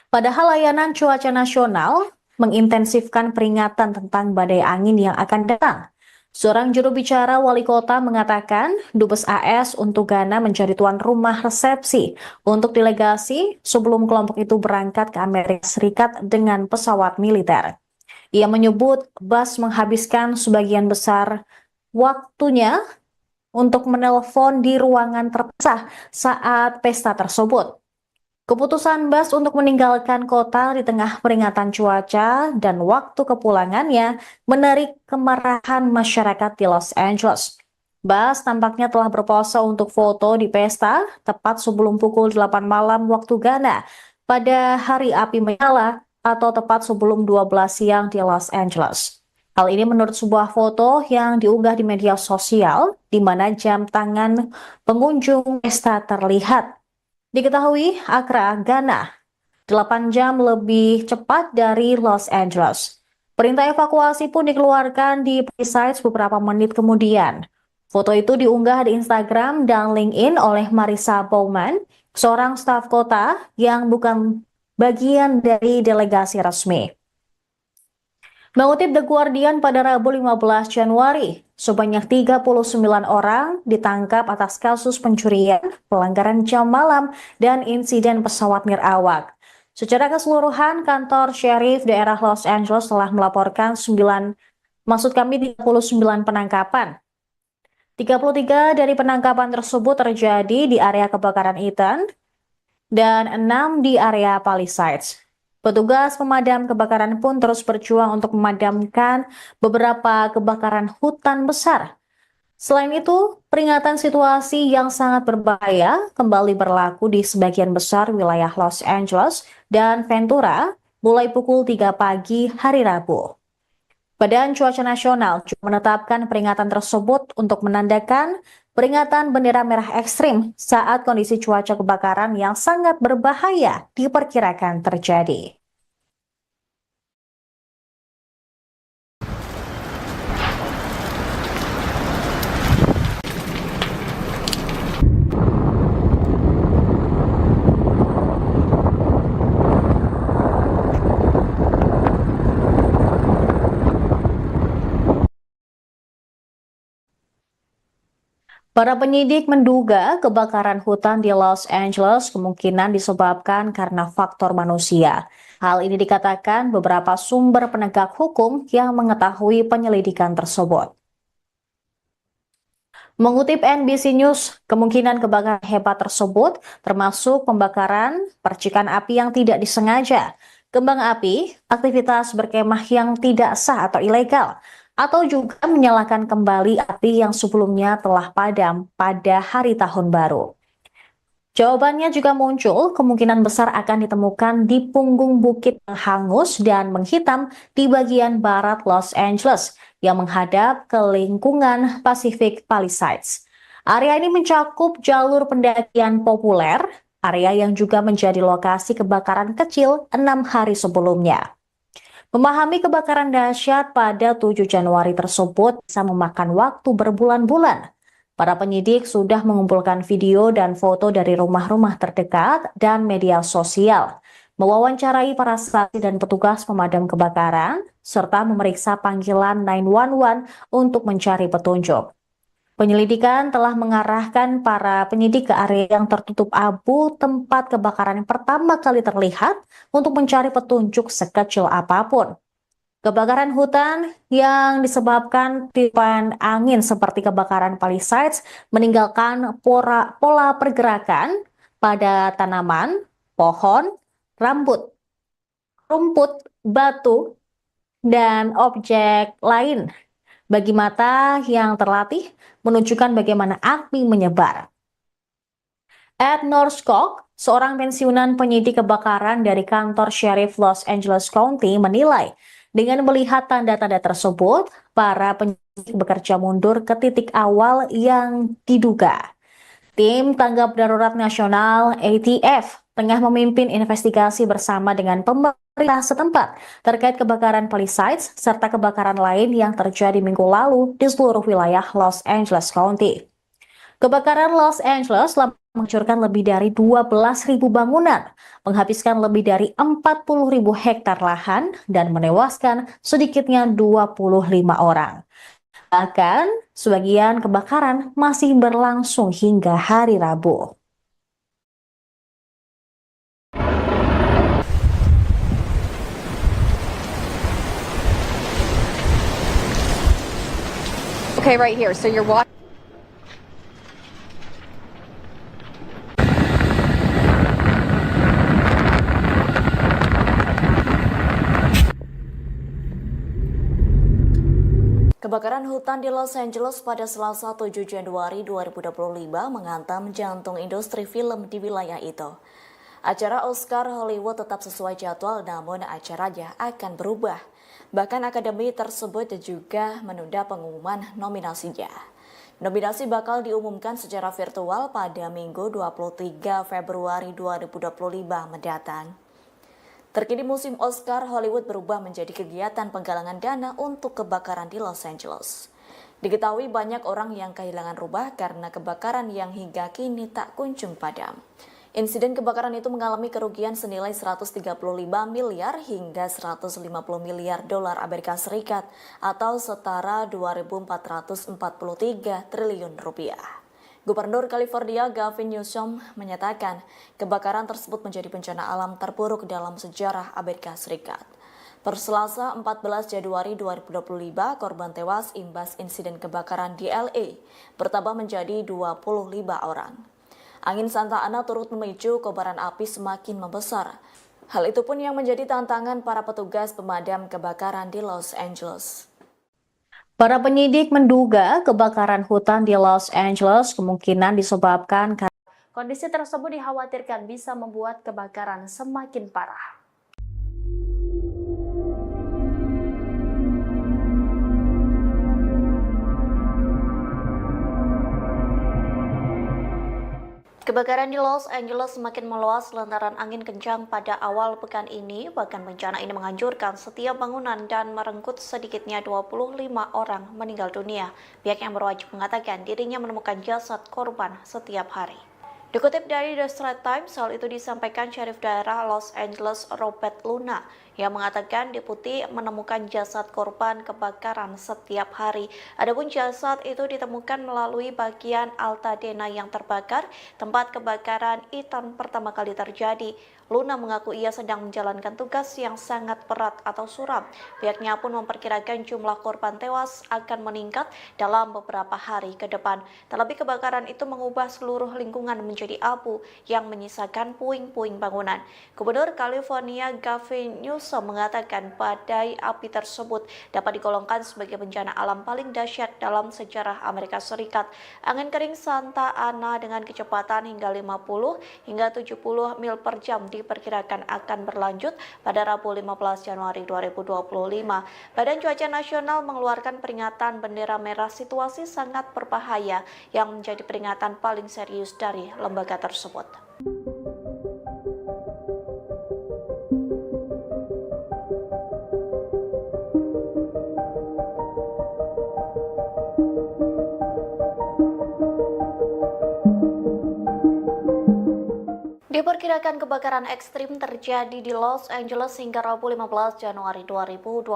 Padahal layanan cuaca nasional mengintensifkan peringatan tentang badai angin yang akan datang. Seorang juru bicara wali kota mengatakan Dubes AS untuk Ghana menjadi tuan rumah resepsi untuk delegasi sebelum kelompok itu berangkat ke Amerika Serikat dengan pesawat militer. Ia menyebut Bas menghabiskan sebagian besar waktunya untuk menelpon di ruangan terpisah saat pesta tersebut. Keputusan Bas untuk meninggalkan kota di tengah peringatan cuaca dan waktu kepulangannya menarik kemarahan masyarakat di Los Angeles. Bas tampaknya telah berpose untuk foto di pesta tepat sebelum pukul 8 malam waktu Ghana pada hari api menyala atau tepat sebelum 12 siang di Los Angeles. Hal ini menurut sebuah foto yang diunggah di media sosial di mana jam tangan pengunjung pesta terlihat. Diketahui Accra, Ghana, 8 jam lebih cepat dari Los Angeles. Perintah evakuasi pun dikeluarkan di Palisades beberapa menit kemudian. Foto itu diunggah di Instagram dan LinkedIn oleh Marissa Bowman, seorang staf kota yang bukan bagian dari delegasi resmi. Mengutip The Guardian pada Rabu 15 Januari, sebanyak 39 orang ditangkap atas kasus pencurian, pelanggaran jam malam, dan insiden pesawat nirawak. Secara keseluruhan, kantor Sheriff daerah Los Angeles telah melaporkan 39 penangkapan. 33 dari penangkapan tersebut terjadi di area kebakaran Eaton dan 6 di area Palisades. Petugas pemadam kebakaran pun terus berjuang untuk memadamkan beberapa kebakaran hutan besar. Selain itu, peringatan situasi yang sangat berbahaya kembali berlaku di sebagian besar wilayah Los Angeles dan Ventura mulai pukul 3 pagi hari Rabu. Badan Cuaca Nasional juga menetapkan peringatan tersebut untuk menandakan peringatan bendera merah ekstrim saat kondisi cuaca kebakaran yang sangat berbahaya diperkirakan terjadi. Para penyidik menduga kebakaran hutan di Los Angeles kemungkinan disebabkan karena faktor manusia. Hal ini dikatakan beberapa sumber penegak hukum yang mengetahui penyelidikan tersebut. Mengutip NBC News, kemungkinan kebakaran hebat tersebut termasuk pembakaran, percikan api yang tidak disengaja, kembang api, aktivitas berkemah yang tidak sah atau ilegal, atau juga menyalakan kembali api yang sebelumnya telah padam pada hari tahun baru. Jawabannya juga muncul, kemungkinan besar akan ditemukan di punggung bukit yang hangus dan menghitam di bagian barat Los Angeles yang menghadap ke lingkungan Pacific Palisades. Area ini mencakup jalur pendakian populer, area yang juga menjadi lokasi kebakaran kecil 6 hari sebelumnya. Memahami kebakaran dahsyat pada 7 Januari tersebut bisa memakan waktu berbulan-bulan. Para penyidik sudah mengumpulkan video dan foto dari rumah-rumah terdekat dan media sosial, mewawancarai para saksi dan petugas pemadam kebakaran, serta memeriksa panggilan 911 untuk mencari petunjuk. Penyelidikan telah mengarahkan para penyidik ke area yang tertutup abu tempat kebakaran yang pertama kali terlihat untuk mencari petunjuk sekecil apapun. Kebakaran hutan yang disebabkan tiupan angin seperti kebakaran Palisades meninggalkan pola pergerakan pada tanaman, pohon, rumput, batu, dan objek lain. Bagi mata yang terlatih, menunjukkan bagaimana api menyebar. Ed Norskog, seorang pensiunan penyidik kebakaran dari kantor Sheriff Los Angeles County, menilai dengan melihat tanda-tanda tersebut, para penyidik bekerja mundur ke titik awal yang diduga. Tim Tanggap Darurat Nasional ATF tengah memimpin investigasi bersama dengan pemerintah setempat terkait kebakaran Palisades serta kebakaran lain yang terjadi minggu lalu di seluruh wilayah Los Angeles County. Kebakaran Los Angeles telah menghancurkan lebih dari 12.000 bangunan, menghabiskan lebih dari 40.000 hektar lahan, dan menewaskan sedikitnya 25 orang. Bahkan, sebagian kebakaran masih berlangsung hingga hari Rabu. Okay, right here. So you're watching. Kebakaran hutan di Los Angeles pada Selasa 7 Januari 2025 menghantam jantung industri film di wilayah itu. Acara Oscar Hollywood tetap sesuai jadwal, namun acaranya akan berubah. Bahkan akademi tersebut juga menunda pengumuman nominasinya. Nominasi bakal diumumkan secara virtual pada Minggu 23 Februari 2025 mendatang. Terkini musim Oscar Hollywood berubah menjadi kegiatan penggalangan dana untuk kebakaran di Los Angeles. Diketahui banyak orang yang kehilangan rumah karena kebakaran yang hingga kini tak kunjung padam. Insiden kebakaran itu mengalami kerugian senilai 135 miliar hingga 150 miliar dolar Amerika Serikat atau setara 2.443 triliun rupiah. Gubernur California Gavin Newsom menyatakan kebakaran tersebut menjadi bencana alam terburuk dalam sejarah Amerika Serikat. Per Selasa 14 Januari 2025, korban tewas imbas insiden kebakaran di LA bertambah menjadi 25 orang. Angin Santa Ana turut memicu kobaran api semakin membesar. Hal itu pun yang menjadi tantangan para petugas pemadam kebakaran di Los Angeles. Para penyidik menduga kebakaran hutan di Los Angeles kemungkinan disebabkan karena Kondisi tersebut dikhawatirkan bisa membuat kebakaran semakin parah. Kebakaran di Los Angeles semakin meluas lantaran angin kencang pada awal pekan ini. Bahkan bencana ini menghancurkan setiap bangunan dan merenggut sedikitnya 25 orang meninggal dunia. Pihak yang berwajib mengatakan dirinya menemukan jasad korban setiap hari. Dikutip dari The Straits Times, hal itu disampaikan Syarif Daerah Los Angeles Robert Luna yang mengatakan deputi menemukan jasad korban kebakaran setiap hari. Adapun jasad itu ditemukan melalui bagian Altadena yang terbakar, tempat kebakaran Ethan pertama kali terjadi. Luna mengaku ia sedang menjalankan tugas yang sangat berat atau suram. Pihaknya pun memperkirakan jumlah korban tewas akan meningkat dalam beberapa hari ke depan. Terlebih kebakaran itu mengubah seluruh lingkungan menjadi abu yang menyisakan puing-puing bangunan. Gubernur California Gavin Newsom mengatakan badai api tersebut dapat digolongkan sebagai bencana alam paling dahsyat dalam sejarah Amerika Serikat. Angin kering Santa Ana dengan kecepatan hingga 50 hingga 70 mil per jam diperkirakan akan berlanjut pada Rabu 15 Januari 2025. Badan Cuaca Nasional mengeluarkan peringatan bendera merah situasi sangat berbahaya yang menjadi peringatan paling serius dari lembaga tersebut. Diperkirakan kebakaran ekstrim terjadi di Los Angeles hingga Rabu 15 Januari 2025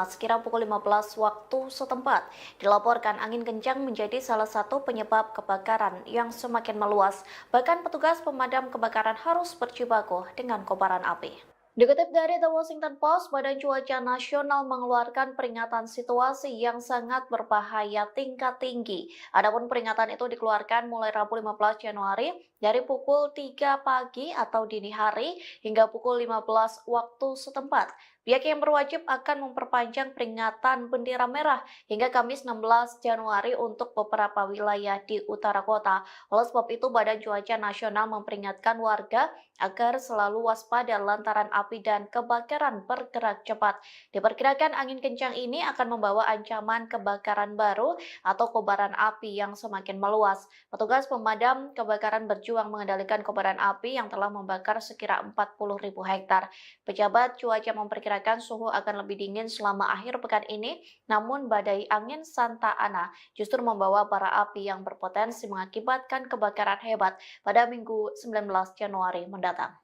sekira pukul 15 waktu setempat. Dilaporkan angin kencang menjadi salah satu penyebab kebakaran yang semakin meluas. Bahkan petugas pemadam kebakaran harus berjibaku dengan kobaran api. Dikutip dari The Washington Post, Badan Cuaca Nasional mengeluarkan peringatan situasi yang sangat berbahaya tingkat tinggi. Adapun peringatan itu dikeluarkan mulai Rabu 15 Januari dari pukul 3 pagi atau dini hari hingga pukul 15 waktu setempat. Pihak yang berwajib akan memperpanjang peringatan bendera merah hingga Kamis 16 Januari untuk beberapa wilayah di utara kota. Oleh sebab itu, Badan Cuaca Nasional memperingatkan warga agar selalu waspada lantaran api api dan kebakaran bergerak cepat. Diperkirakan angin kencang ini akan membawa ancaman kebakaran baru atau kobaran api yang semakin meluas. Petugas pemadam kebakaran berjuang mengendalikan kobaran api yang telah membakar sekira 40.000 hektar. Pejabat cuaca memperkirakan suhu akan lebih dingin selama akhir pekan ini, namun badai angin Santa Ana justru membawa bara api yang berpotensi mengakibatkan kebakaran hebat pada Minggu 19 Januari mendatang.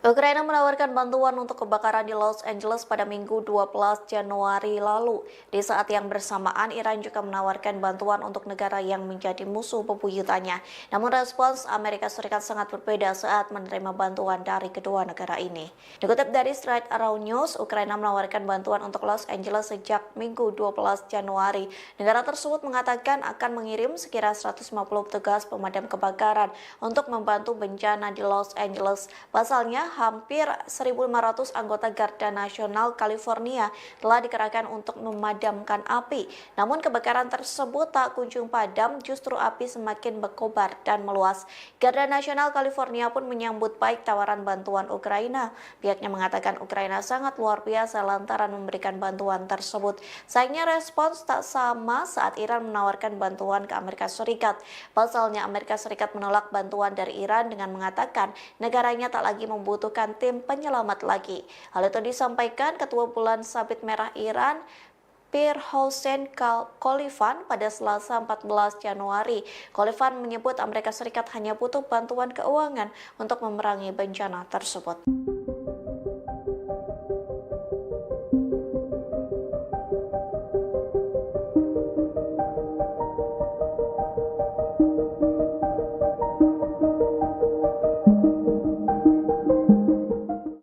Ukraina menawarkan bantuan untuk kebakaran di Los Angeles pada Minggu 12 Januari lalu. Di saat yang bersamaan, Iran juga menawarkan bantuan untuk negara yang menjadi musuh bebuyutannya. Namun respons Amerika Serikat sangat berbeda saat menerima bantuan dari kedua negara ini. Dikutip dari Straight Around News, Ukraina menawarkan bantuan untuk Los Angeles sejak Minggu 12 Januari. Negara tersebut mengatakan akan mengirim sekira 150 petugas pemadam kebakaran untuk membantu bencana di Los Angeles. Pasalnya, hampir 1.500 anggota Garda Nasional California telah dikerahkan untuk memadamkan api. Namun kebakaran tersebut tak kunjung padam, justru api semakin berkobar dan meluas. Garda Nasional California pun menyambut baik tawaran bantuan Ukraina. Pihaknya mengatakan Ukraina sangat luar biasa lantaran memberikan bantuan tersebut. Sayangnya respons tak sama saat Iran menawarkan bantuan ke Amerika Serikat. Pasalnya Amerika Serikat menolak bantuan dari Iran dengan mengatakan negaranya tak lagi membutuhkan tim penyelamat lagi. Hal itu disampaikan Ketua Bulan Sabit Merah Iran Pir Hossein Khalifan pada Selasa 14 Januari. Khalifan menyebut Amerika Serikat hanya butuh bantuan keuangan untuk memerangi bencana tersebut.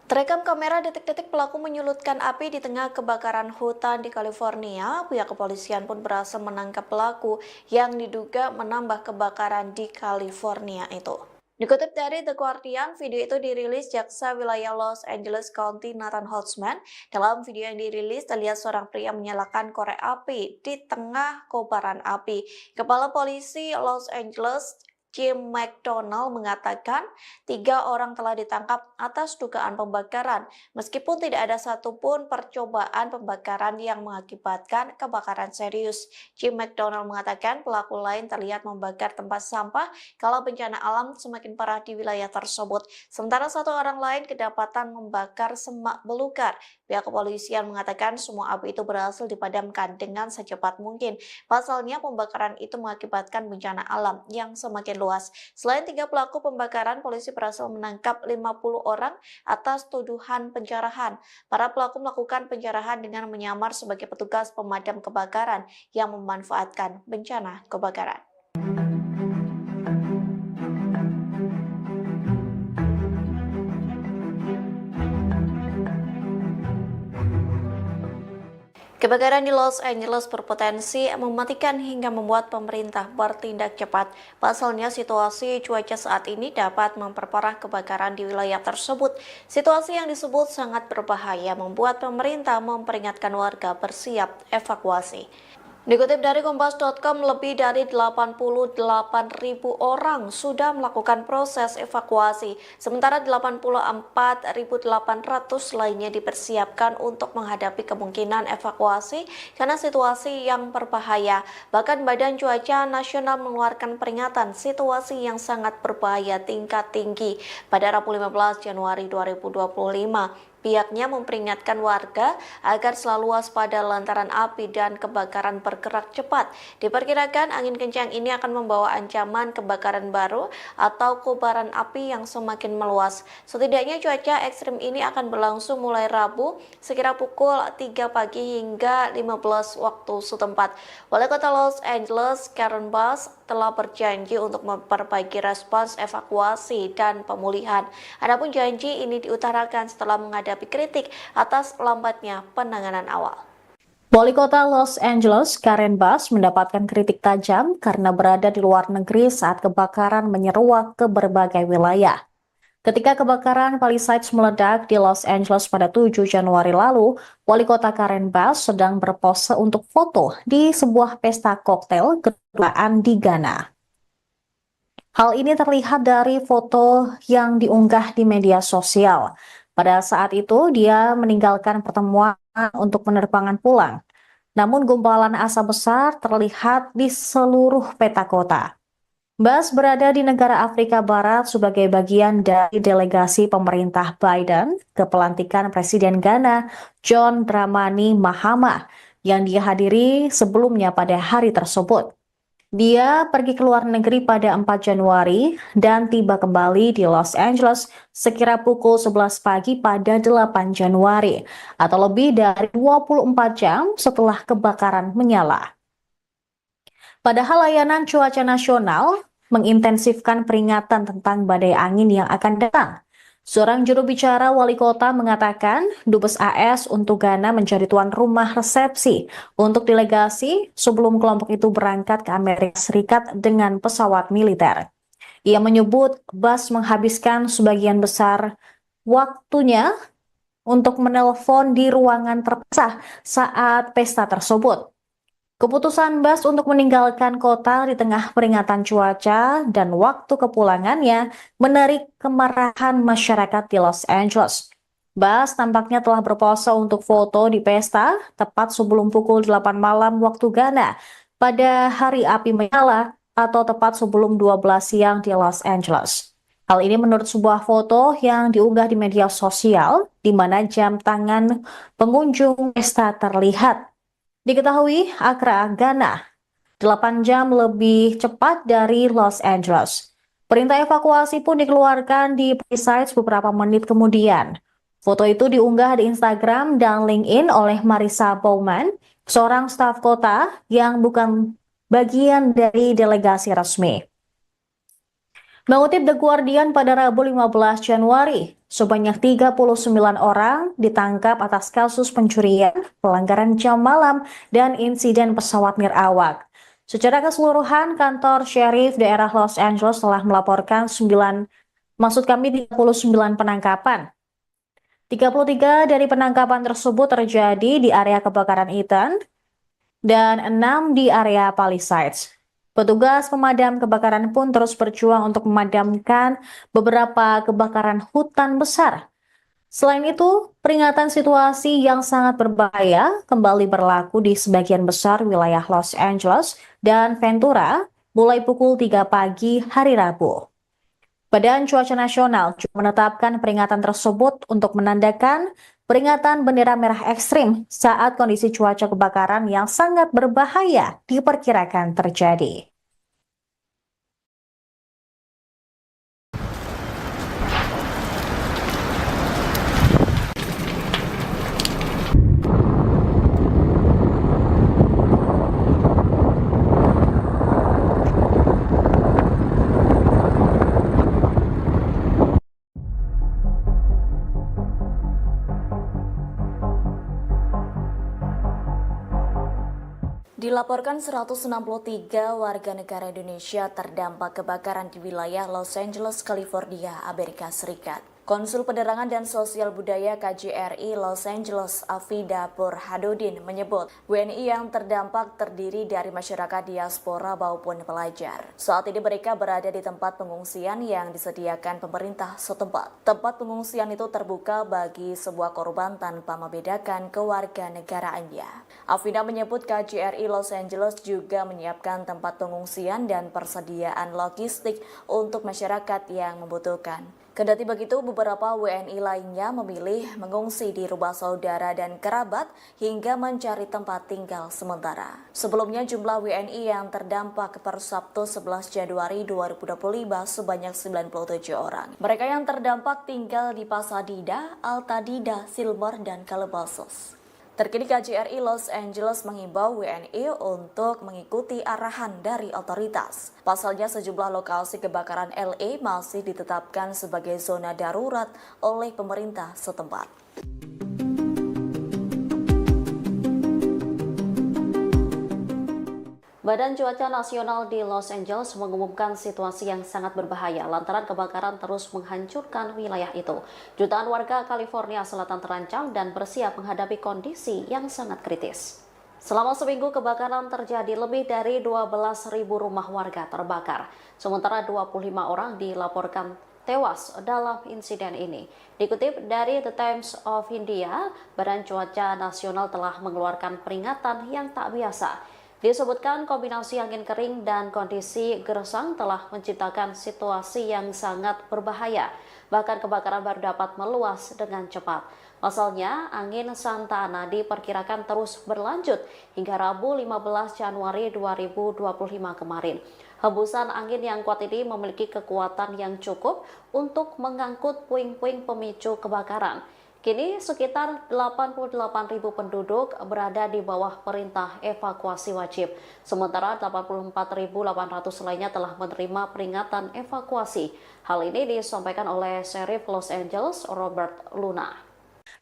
Terekam kamera detik-detik pelaku menyulutkan api di tengah kebakaran hutan di California. Pihak kepolisian pun berhasil menangkap pelaku yang diduga menambah kebakaran di California itu. Dikutip dari The Guardian, video itu dirilis jaksa wilayah Los Angeles County Nathan Holtzman. Dalam video yang dirilis, terlihat seorang pria menyalakan korek api di tengah kobaran api. Kepala Polisi Los Angeles Jim McDonald mengatakan 3 orang telah ditangkap atas dugaan pembakaran, meskipun tidak ada satupun percobaan pembakaran yang mengakibatkan kebakaran serius. Jim McDonald mengatakan pelaku lain terlihat membakar tempat sampah kalau bencana alam semakin parah di wilayah tersebut. Sementara 1 orang lain kedapatan membakar semak belukar. Pihak kepolisian mengatakan semua api itu berhasil dipadamkan dengan secepat mungkin. Pasalnya pembakaran itu mengakibatkan bencana alam yang semakin luas. Selain 3 pelaku pembakaran, polisi berhasil menangkap 50 orang atas tuduhan penjarahan. Para pelaku melakukan penjarahan dengan menyamar sebagai petugas pemadam kebakaran yang memanfaatkan bencana kebakaran. Kebakaran di Los Angeles berpotensi mematikan hingga membuat pemerintah bertindak cepat. Pasalnya situasi cuaca saat ini dapat memperparah kebakaran di wilayah tersebut. Situasi yang disebut sangat berbahaya membuat pemerintah memperingatkan warga bersiap evakuasi. Dikutip dari Kompas.com, lebih dari 88.000 orang sudah melakukan proses evakuasi, sementara 84.800 lainnya dipersiapkan untuk menghadapi kemungkinan evakuasi karena situasi yang berbahaya. Bahkan Badan Cuaca Nasional mengeluarkan peringatan situasi yang sangat berbahaya tingkat tinggi pada Rabu 15 Januari 2025. Pihaknya memperingatkan warga agar selalu waspada lantaran api dan kebakaran bergerak cepat. Diperkirakan angin kencang ini akan membawa ancaman kebakaran baru atau kobaran api yang semakin meluas. Setidaknya cuaca ekstrim ini akan berlangsung mulai Rabu sekira pukul 3 pagi hingga 15 waktu setempat. Wali Kota Los Angeles, Karen Bass, telah berjanji untuk memperbaiki respons evakuasi dan pemulihan. Adapun janji ini diutarakan setelah menghadapi kritik atas lambatnya penanganan awal. Wali Kota Los Angeles, Karen Bass, mendapatkan kritik tajam karena berada di luar negeri saat kebakaran menyeruak ke berbagai wilayah. Ketika kebakaran Palisades meledak di Los Angeles pada 7 Januari lalu, Wali Kota Karen Bass sedang berpose untuk foto di sebuah pesta koktail kedutaan di Ghana. Hal ini terlihat dari foto yang diunggah di media sosial. Pada saat itu, dia meninggalkan pertemuan untuk penerbangan pulang. Namun gumpalan asap besar terlihat di seluruh peta kota. Bass berada di negara Afrika Barat sebagai bagian dari delegasi pemerintah Biden ke pelantikan Presiden Ghana John Dramani Mahama yang dihadiri sebelumnya pada hari tersebut. Dia pergi ke luar negeri pada 4 Januari dan tiba kembali di Los Angeles sekira pukul 11 pagi pada 8 Januari atau lebih dari 24 jam setelah kebakaran menyala. Padahal layanan cuaca nasional mengintensifkan peringatan tentang badai angin yang akan datang. Seorang juru bicara wali kota mengatakan Dubes AS untuk Ghana menjadi tuan rumah resepsi untuk delegasi sebelum kelompok itu berangkat ke Amerika Serikat dengan pesawat militer. Ia menyebut Bass menghabiskan sebagian besar waktunya untuk menelpon di ruangan terpisah saat pesta tersebut. Keputusan Bass untuk meninggalkan kota di tengah peringatan cuaca dan waktu kepulangannya menarik kemarahan masyarakat di Los Angeles. Bass tampaknya telah berpose untuk foto di pesta tepat sebelum pukul 8 malam waktu Ghana pada hari api menyala atau tepat sebelum 12 siang di Los Angeles. Hal ini menurut sebuah foto yang diunggah di media sosial di mana jam tangan pengunjung pesta terlihat. Diketahui Accra, Ghana, 8 jam lebih cepat dari Los Angeles. Perintah evakuasi pun dikeluarkan di Palisades beberapa menit kemudian. Foto itu diunggah di Instagram dan LinkedIn oleh Marissa Bowman, seorang staf kota yang bukan bagian dari delegasi resmi. Mengutip The Guardian pada Rabu 15 Januari, sebanyak 39 orang ditangkap atas kasus pencurian, pelanggaran jam malam, dan insiden pesawat nirawak. Secara keseluruhan, kantor Sheriff daerah Los Angeles telah melaporkan 39 penangkapan. 33 dari penangkapan tersebut terjadi di area kebakaran Eaton dan 6 di area Palisades. Petugas pemadam kebakaran pun terus berjuang untuk memadamkan beberapa kebakaran hutan besar. Selain itu, peringatan situasi yang sangat berbahaya kembali berlaku di sebagian besar wilayah Los Angeles dan Ventura mulai pukul 3 pagi hari Rabu. Badan Cuaca Nasional juga menetapkan peringatan tersebut untuk menandakan peringatan bendera merah ekstrim saat kondisi cuaca kebakaran yang sangat berbahaya diperkirakan terjadi. Dilaporkan 163 warga negara Indonesia terdampak kebakaran di wilayah Los Angeles, California, Amerika Serikat. Konsul Penerangan dan Sosial Budaya KJRI Los Angeles, Afida Burhanuddin menyebut WNI yang terdampak terdiri dari masyarakat diaspora maupun pelajar. Saat ini mereka berada di tempat pengungsian yang disediakan pemerintah setempat. Tempat pengungsian itu terbuka bagi sebuah korban tanpa membedakan kewarganegaraannya. Afida menyebut KJRI Los Angeles juga menyiapkan tempat pengungsian dan persediaan logistik untuk masyarakat yang membutuhkan. Kendati begitu, beberapa WNI lainnya memilih mengungsi di rumah saudara dan kerabat hingga mencari tempat tinggal sementara. Sebelumnya, jumlah WNI yang terdampak per Sabtu 11 Januari 2025 sebanyak 97 orang. Mereka yang terdampak tinggal di Pasadena, Altadena, Silver, dan Calabasas. Terkini KJRI Los Angeles menghimbau WNI untuk mengikuti arahan dari otoritas. Pasalnya sejumlah lokasi kebakaran LA masih ditetapkan sebagai zona darurat oleh pemerintah setempat. Badan Cuaca Nasional di Los Angeles mengumumkan situasi yang sangat berbahaya lantaran kebakaran terus menghancurkan wilayah itu. Jutaan warga California Selatan terancam dan bersiap menghadapi kondisi yang sangat kritis. Selama seminggu kebakaran terjadi, lebih dari 12.000 rumah warga terbakar. Sementara 25 orang dilaporkan tewas dalam insiden ini. Dikutip dari The Times of India, Badan Cuaca Nasional telah mengeluarkan peringatan yang tak biasa. Disebutkan kombinasi angin kering dan kondisi gersang telah menciptakan situasi yang sangat berbahaya. Bahkan kebakaran baru dapat meluas dengan cepat. Pasalnya, angin Santa Ana diperkirakan terus berlanjut hingga Rabu 15 Januari 2025 kemarin. Hembusan angin yang kuat ini memiliki kekuatan yang cukup untuk mengangkut puing-puing pemicu kebakaran. Kini sekitar 88.000 penduduk berada di bawah perintah evakuasi wajib. Sementara 84.800 lainnya telah menerima peringatan evakuasi. Hal ini disampaikan oleh Sheriff Los Angeles, Robert Luna.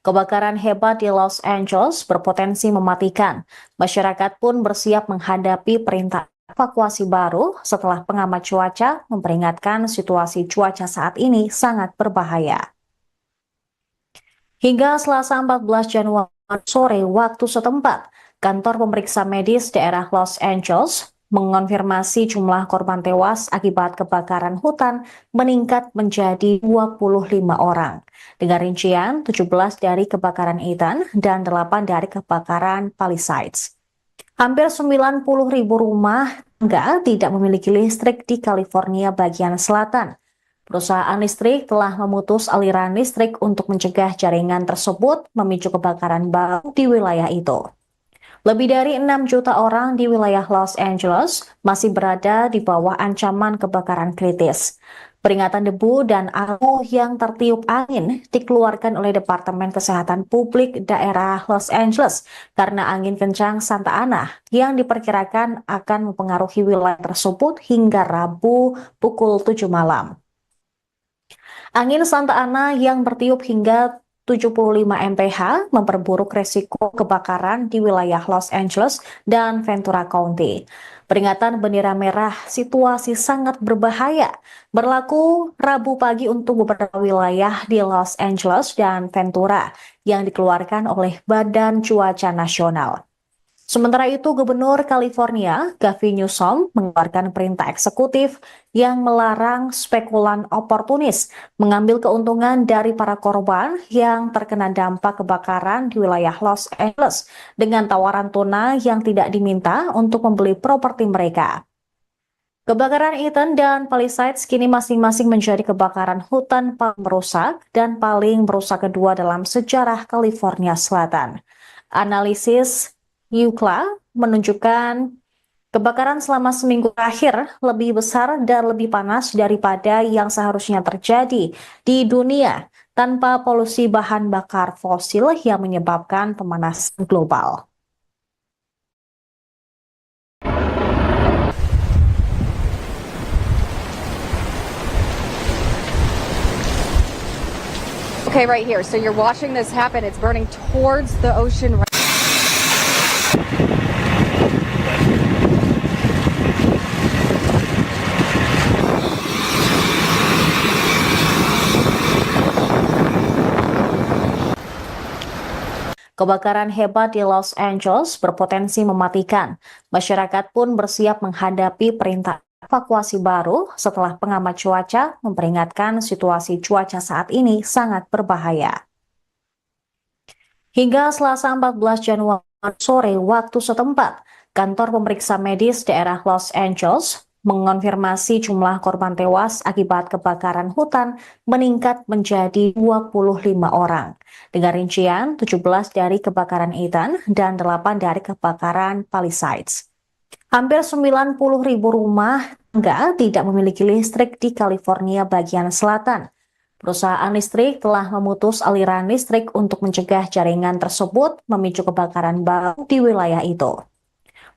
Kebakaran hebat di Los Angeles berpotensi mematikan. Masyarakat pun bersiap menghadapi perintah evakuasi baru setelah pengamat cuaca memperingatkan situasi cuaca saat ini sangat berbahaya. Hingga Selasa 14 Januari sore waktu setempat, kantor pemeriksa medis daerah Los Angeles mengonfirmasi jumlah korban tewas akibat kebakaran hutan meningkat menjadi 25 orang. Dengan rincian 17 dari kebakaran Ethan dan 8 dari kebakaran Palisades. Hampir 90.000 rumah tangga tidak memiliki listrik di California bagian selatan. Perusahaan listrik telah memutus aliran listrik untuk mencegah jaringan tersebut memicu kebakaran baru di wilayah itu. Lebih dari 6 juta orang di wilayah Los Angeles masih berada di bawah ancaman kebakaran kritis. Peringatan debu dan abu yang tertiup angin dikeluarkan oleh Departemen Kesehatan Publik daerah Los Angeles karena angin kencang Santa Ana yang diperkirakan akan mempengaruhi wilayah tersebut hingga Rabu pukul 7 malam. Angin Santa Ana yang bertiup hingga 75 mph memperburuk resiko kebakaran di wilayah Los Angeles dan Ventura County. Peringatan bendera merah situasi sangat berbahaya berlaku Rabu pagi untuk beberapa wilayah di Los Angeles dan Ventura yang dikeluarkan oleh Badan Cuaca Nasional. Sementara itu, Gubernur California, Gavin Newsom, mengeluarkan perintah eksekutif yang melarang spekulan oportunis mengambil keuntungan dari para korban yang terkena dampak kebakaran di wilayah Los Angeles dengan tawaran tunai yang tidak diminta untuk membeli properti mereka. Kebakaran Ethan dan Palisades kini masing-masing menjadi kebakaran hutan paling merusak dan paling merusak kedua dalam sejarah California Selatan. Analisis Yukla menunjukkan kebakaran selama seminggu terakhir lebih besar dan lebih panas daripada yang seharusnya terjadi di dunia tanpa polusi bahan bakar fosil yang menyebabkan pemanasan global. Okay, right here. So you're watching this happen. It's burning towards the ocean. Kebakaran hebat di Los Angeles berpotensi mematikan. Masyarakat pun bersiap menghadapi perintah evakuasi baru setelah pengamat cuaca memperingatkan situasi cuaca saat ini sangat berbahaya. Hingga Selasa 14 Januari sore waktu setempat, kantor pemeriksa medis daerah Los Angeles mengonfirmasi jumlah korban tewas akibat kebakaran hutan meningkat menjadi 25 orang. Dengan rincian 17 dari kebakaran Ethan dan 8 dari kebakaran Palisades. Hampir 90.000 rumah tangga tidak memiliki listrik di California bagian selatan. Perusahaan listrik telah memutus aliran listrik untuk mencegah jaringan tersebut memicu kebakaran baru di wilayah itu.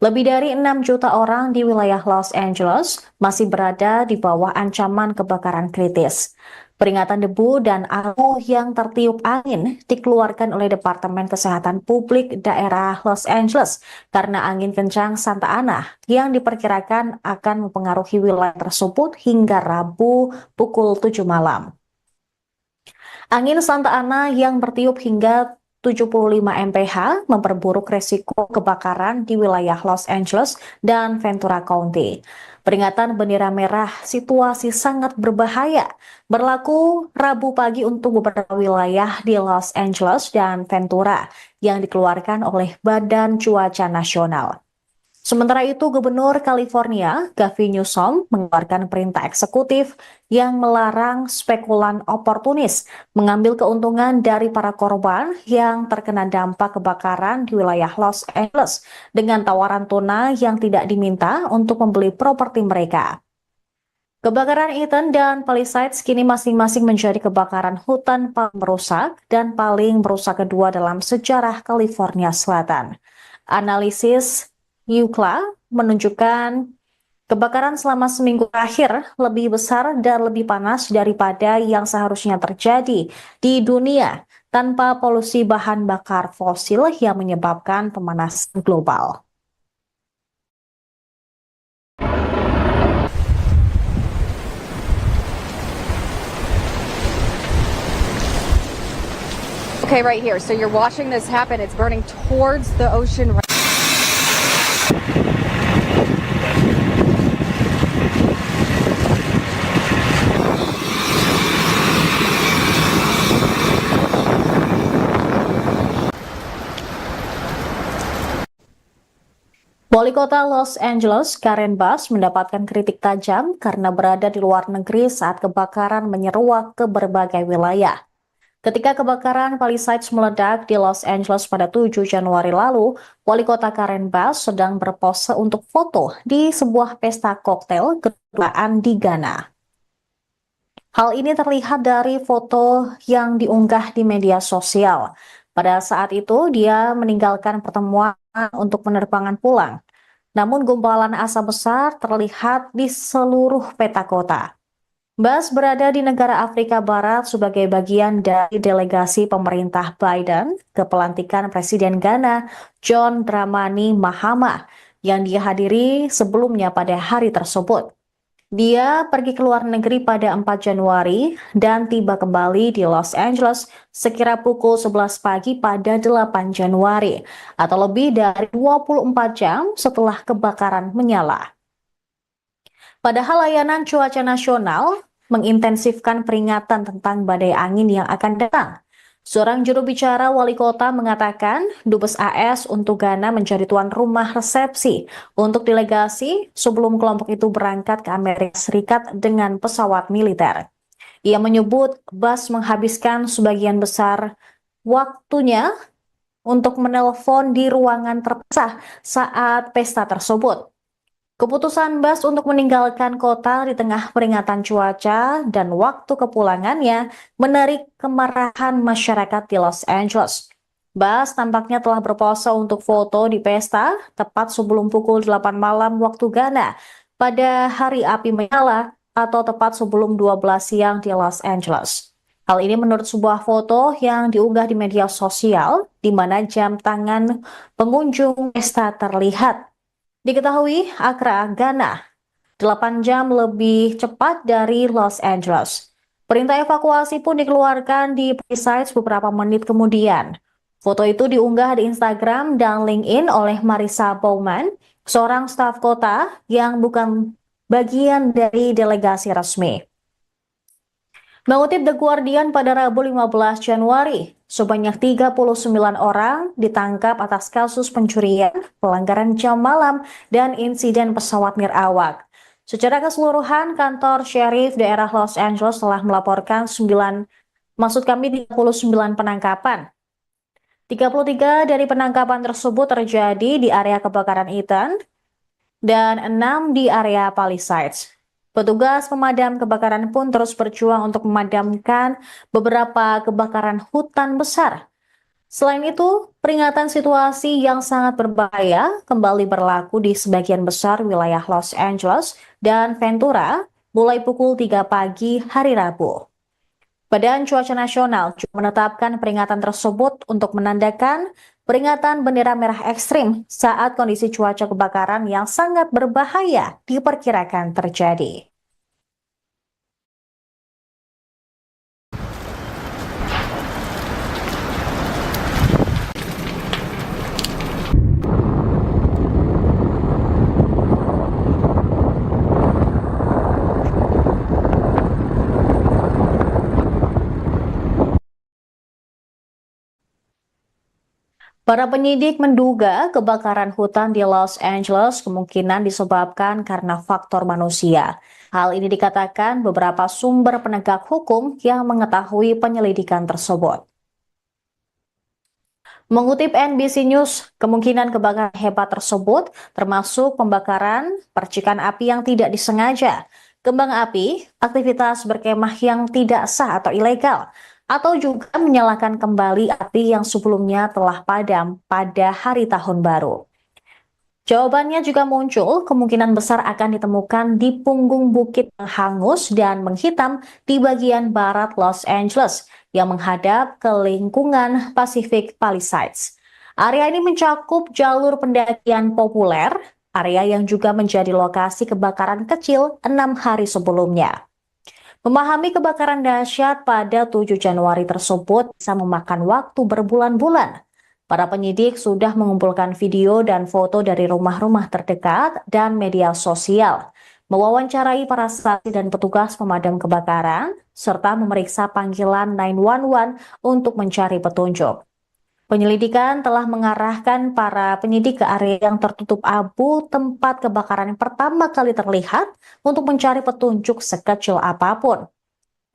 Lebih dari 6 juta orang di wilayah Los Angeles masih berada di bawah ancaman kebakaran kritis. Peringatan debu dan abu yang tertiup angin dikeluarkan oleh Departemen Kesehatan Publik Daerah Los Angeles karena angin kencang Santa Ana yang diperkirakan akan mempengaruhi wilayah tersebut hingga Rabu pukul 7 malam. Angin Santa Ana yang bertiup hingga 75 mph memperburuk resiko kebakaran di wilayah Los Angeles dan Ventura County. Peringatan bendera merah situasi sangat berbahaya berlaku Rabu pagi untuk beberapa wilayah di Los Angeles dan Ventura yang dikeluarkan oleh Badan Cuaca Nasional. Sementara itu, Gubernur California, Gavin Newsom, mengeluarkan perintah eksekutif yang melarang spekulan oportunis mengambil keuntungan dari para korban yang terkena dampak kebakaran di wilayah Los Angeles dengan tawaran tunai yang tidak diminta untuk membeli properti mereka. Kebakaran Eaton dan Palisades kini masing-masing menjadi kebakaran hutan paling merusak dan paling merusak kedua dalam sejarah California Selatan. Analisis UCLA menunjukkan kebakaran selama seminggu terakhir lebih besar dan lebih panas daripada yang seharusnya terjadi di dunia tanpa polusi bahan bakar fosil yang menyebabkan pemanasan global. Okay, right here. So you're watching this happen. It's burning towards the ocean. Wali Kota Los Angeles, Karen Bass, mendapatkan kritik tajam karena berada di luar negeri saat kebakaran menyeruak ke berbagai wilayah. Ketika kebakaran Palisades meledak di Los Angeles pada 7 Januari lalu, Wali Kota Karen Bass sedang berpose untuk foto di sebuah pesta koktail kedutaan di Ghana. Hal ini terlihat dari foto yang diunggah di media sosial. Pada saat itu, dia meninggalkan pertemuan untuk penerbangan pulang. Namun gumpalan asap besar terlihat di seluruh peta kota. Bass berada di negara Afrika Barat sebagai bagian dari delegasi pemerintah Biden ke pelantikan Presiden Ghana John Dramani Mahama yang dihadiri sebelumnya pada hari tersebut. Dia pergi ke luar negeri pada 4 Januari dan tiba kembali di Los Angeles sekira pukul 11 pagi pada 8 Januari atau lebih dari 24 jam setelah kebakaran menyala. Padahal layanan cuaca nasional mengintensifkan peringatan tentang badai angin yang akan datang. Seorang juru bicara wali kota mengatakan Dubes AS untuk Ghana menjadi tuan rumah resepsi untuk delegasi sebelum kelompok itu berangkat ke Amerika Serikat dengan pesawat militer. Ia menyebut Bass menghabiskan sebagian besar waktunya untuk menelpon di ruangan terpisah saat pesta tersebut. Keputusan Bass untuk meninggalkan kota di tengah peringatan cuaca dan waktu kepulangannya menarik kemarahan masyarakat di Los Angeles. Bass tampaknya telah berpose untuk foto di pesta tepat sebelum pukul 8 malam waktu Ghana pada hari api menyala atau tepat sebelum 12 siang di Los Angeles. Hal ini menurut sebuah foto yang diunggah di media sosial di mana jam tangan pengunjung pesta terlihat. Diketahui Accra, Ghana, 8 jam lebih cepat dari Los Angeles. Perintah evakuasi pun dikeluarkan di Palisades beberapa menit kemudian. Foto itu diunggah di Instagram dan LinkedIn oleh Marissa Bowman, seorang staf kota yang bukan bagian dari delegasi resmi. Mengutip The Guardian pada Rabu 15 Januari, sebanyak 39 orang ditangkap atas kasus pencurian, pelanggaran jam malam, dan insiden pesawat nirawak. Secara keseluruhan, kantor Sheriff daerah Los Angeles telah melaporkan 39 penangkapan. 33 dari penangkapan tersebut terjadi di area kebakaran Eaton dan 6 di area Palisades. Petugas pemadam kebakaran pun terus berjuang untuk memadamkan beberapa kebakaran hutan besar. Selain itu, peringatan situasi yang sangat berbahaya kembali berlaku di sebagian besar wilayah Los Angeles dan Ventura mulai pukul 3 pagi hari Rabu. Badan Cuaca Nasional juga menetapkan peringatan tersebut untuk menandakan peringatan bendera merah ekstrim saat kondisi cuaca kebakaran yang sangat berbahaya diperkirakan terjadi. Para penyidik menduga kebakaran hutan di Los Angeles kemungkinan disebabkan karena faktor manusia. Hal ini dikatakan beberapa sumber penegak hukum yang mengetahui penyelidikan tersebut. Mengutip NBC News, kemungkinan kebakaran hebat tersebut termasuk pembakaran, percikan api yang tidak disengaja, kembang api, aktivitas berkemah yang tidak sah atau ilegal, atau juga menyalakan kembali api yang sebelumnya telah padam pada hari tahun baru. Jawabannya juga muncul, kemungkinan besar akan ditemukan di punggung bukit yang hangus dan menghitam di bagian barat Los Angeles yang menghadap ke lingkungan Pacific Palisades. Area ini mencakup jalur pendakian populer, area yang juga menjadi lokasi kebakaran kecil 6 hari sebelumnya. Memahami kebakaran dahsyat pada 7 Januari tersebut bisa memakan waktu berbulan-bulan. Para penyidik sudah mengumpulkan video dan foto dari rumah-rumah terdekat dan media sosial, mewawancarai para saksi dan petugas pemadam kebakaran, serta memeriksa panggilan 911 untuk mencari petunjuk. Penyelidikan telah mengarahkan para penyidik ke area yang tertutup abu tempat kebakaran yang pertama kali terlihat untuk mencari petunjuk sekecil apapun.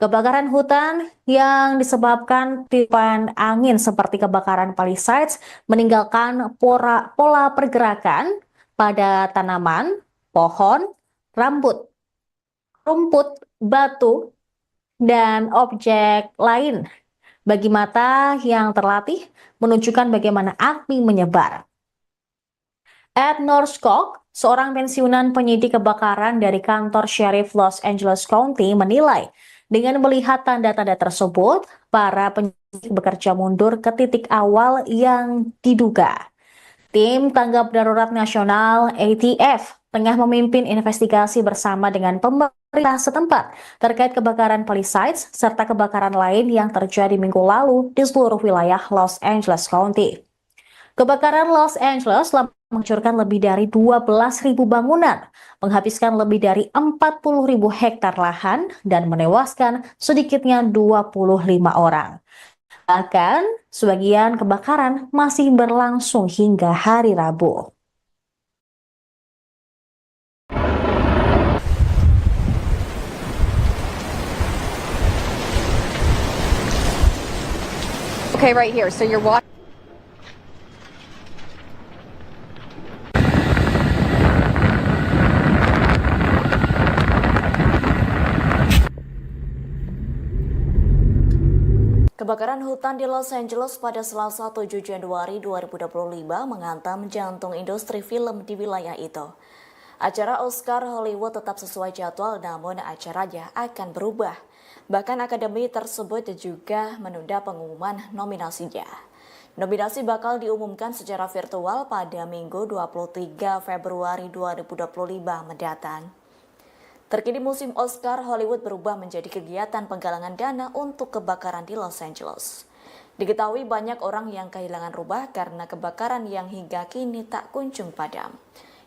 Kebakaran hutan yang disebabkan tiupan angin seperti kebakaran Palisades meninggalkan pola pergerakan pada tanaman, pohon, rumput, batu, dan objek lain. Bagi mata yang terlatih, menunjukkan bagaimana api menyebar. Ed Norskog, seorang pensiunan penyidik kebakaran dari kantor Sheriff Los Angeles County, menilai dengan melihat tanda-tanda tersebut, para penyidik bekerja mundur ke titik awal yang diduga. Tim Tanggap Darurat Nasional ATF tengah memimpin investigasi bersama dengan pemerintah setempat terkait kebakaran Palisades serta kebakaran lain yang terjadi minggu lalu di seluruh wilayah Los Angeles County. Kebakaran Los Angeles telah menghancurkan lebih dari 12.000 bangunan, menghabiskan lebih dari 40.000 hektar lahan, dan menewaskan sedikitnya 25 orang. Bahkan, sebagian kebakaran masih berlangsung hingga hari Rabu. Okay, right here. So you're watching. Kebakaran hutan di Los Angeles pada Selasa 7 Januari 2025 menghantam jantung industri film di wilayah itu. Acara Oscar Hollywood tetap sesuai jadwal, namun acaranya akan berubah. Bahkan akademi tersebut juga menunda pengumuman nominasinya. Nominasi bakal diumumkan secara virtual pada Minggu 23 Februari 2025 mendatang. Terkini musim Oscar Hollywood berubah menjadi kegiatan penggalangan dana untuk kebakaran di Los Angeles. Diketahui banyak orang yang kehilangan rumah karena kebakaran yang hingga kini tak kunjung padam.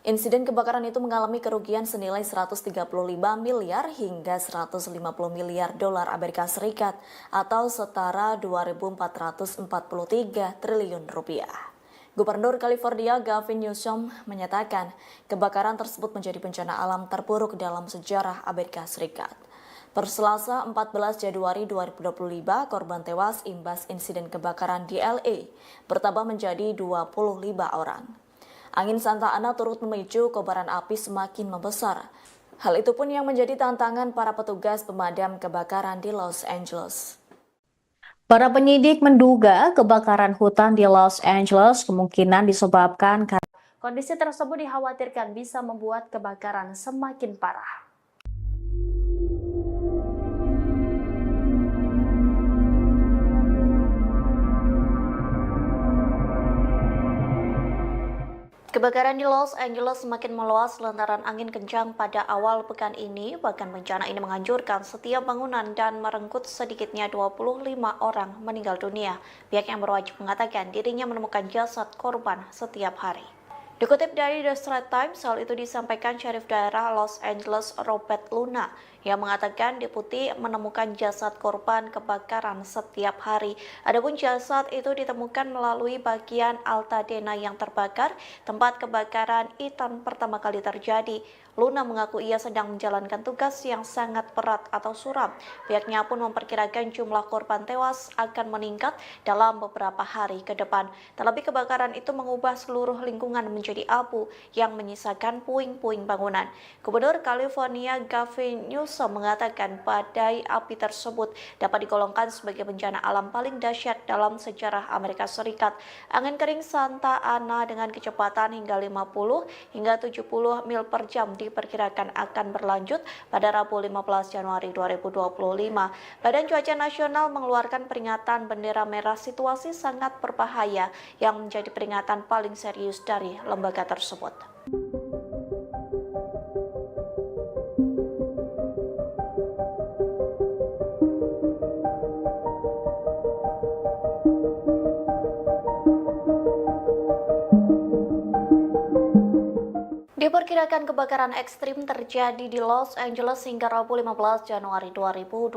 Insiden kebakaran itu mengalami kerugian senilai 135 miliar hingga 150 miliar dolar Amerika Serikat atau setara 2.443 triliun rupiah. Gubernur California Gavin Newsom menyatakan kebakaran tersebut menjadi bencana alam terburuk dalam sejarah Amerika Serikat. Per Selasa 14 Januari 2025, korban tewas imbas insiden kebakaran di LA bertambah menjadi 25 orang. Angin Santa Ana turut memicu kobaran api semakin membesar. Hal itu pun yang menjadi tantangan para petugas pemadam kebakaran di Los Angeles. Para penyidik menduga kebakaran hutan di Los Angeles kemungkinan disebabkan karena kondisi tersebut dikhawatirkan bisa membuat kebakaran semakin parah. Kebakaran di Los Angeles semakin meluas lantaran angin kencang pada awal pekan ini. Bahkan bencana ini menghancurkan setiap bangunan dan merenggut sedikitnya 25 orang meninggal dunia. Pihak yang berwajib mengatakan dirinya menemukan jasad korban setiap hari. Dikutip dari The Straits Times, hal itu disampaikan Syarif Daerah Los Angeles Robert Luna yang mengatakan deputi menemukan jasad korban kebakaran setiap hari. Adapun jasad itu ditemukan melalui bagian Altadena yang terbakar, tempat kebakaran Ethan pertama kali terjadi. Luna mengaku ia sedang menjalankan tugas yang sangat berat atau suram. Pihaknya pun memperkirakan jumlah korban tewas akan meningkat dalam beberapa hari ke depan. Terlebih kebakaran itu mengubah seluruh lingkungan menjadi abu yang menyisakan puing-puing bangunan. Gubernur California Gavin Newsom mengatakan badai api tersebut dapat digolongkan sebagai bencana alam paling dahsyat dalam sejarah Amerika Serikat. Angin kering Santa Ana dengan kecepatan hingga 50 hingga 70 mil per jam diperkirakan akan berlanjut pada Rabu 15 Januari 2025. Badan Cuaca Nasional mengeluarkan peringatan bendera merah situasi sangat berbahaya yang menjadi peringatan paling serius dari lembaga tersebut. Diperkirakan kebakaran ekstrim terjadi di Los Angeles hingga Rabu 15 Januari 2025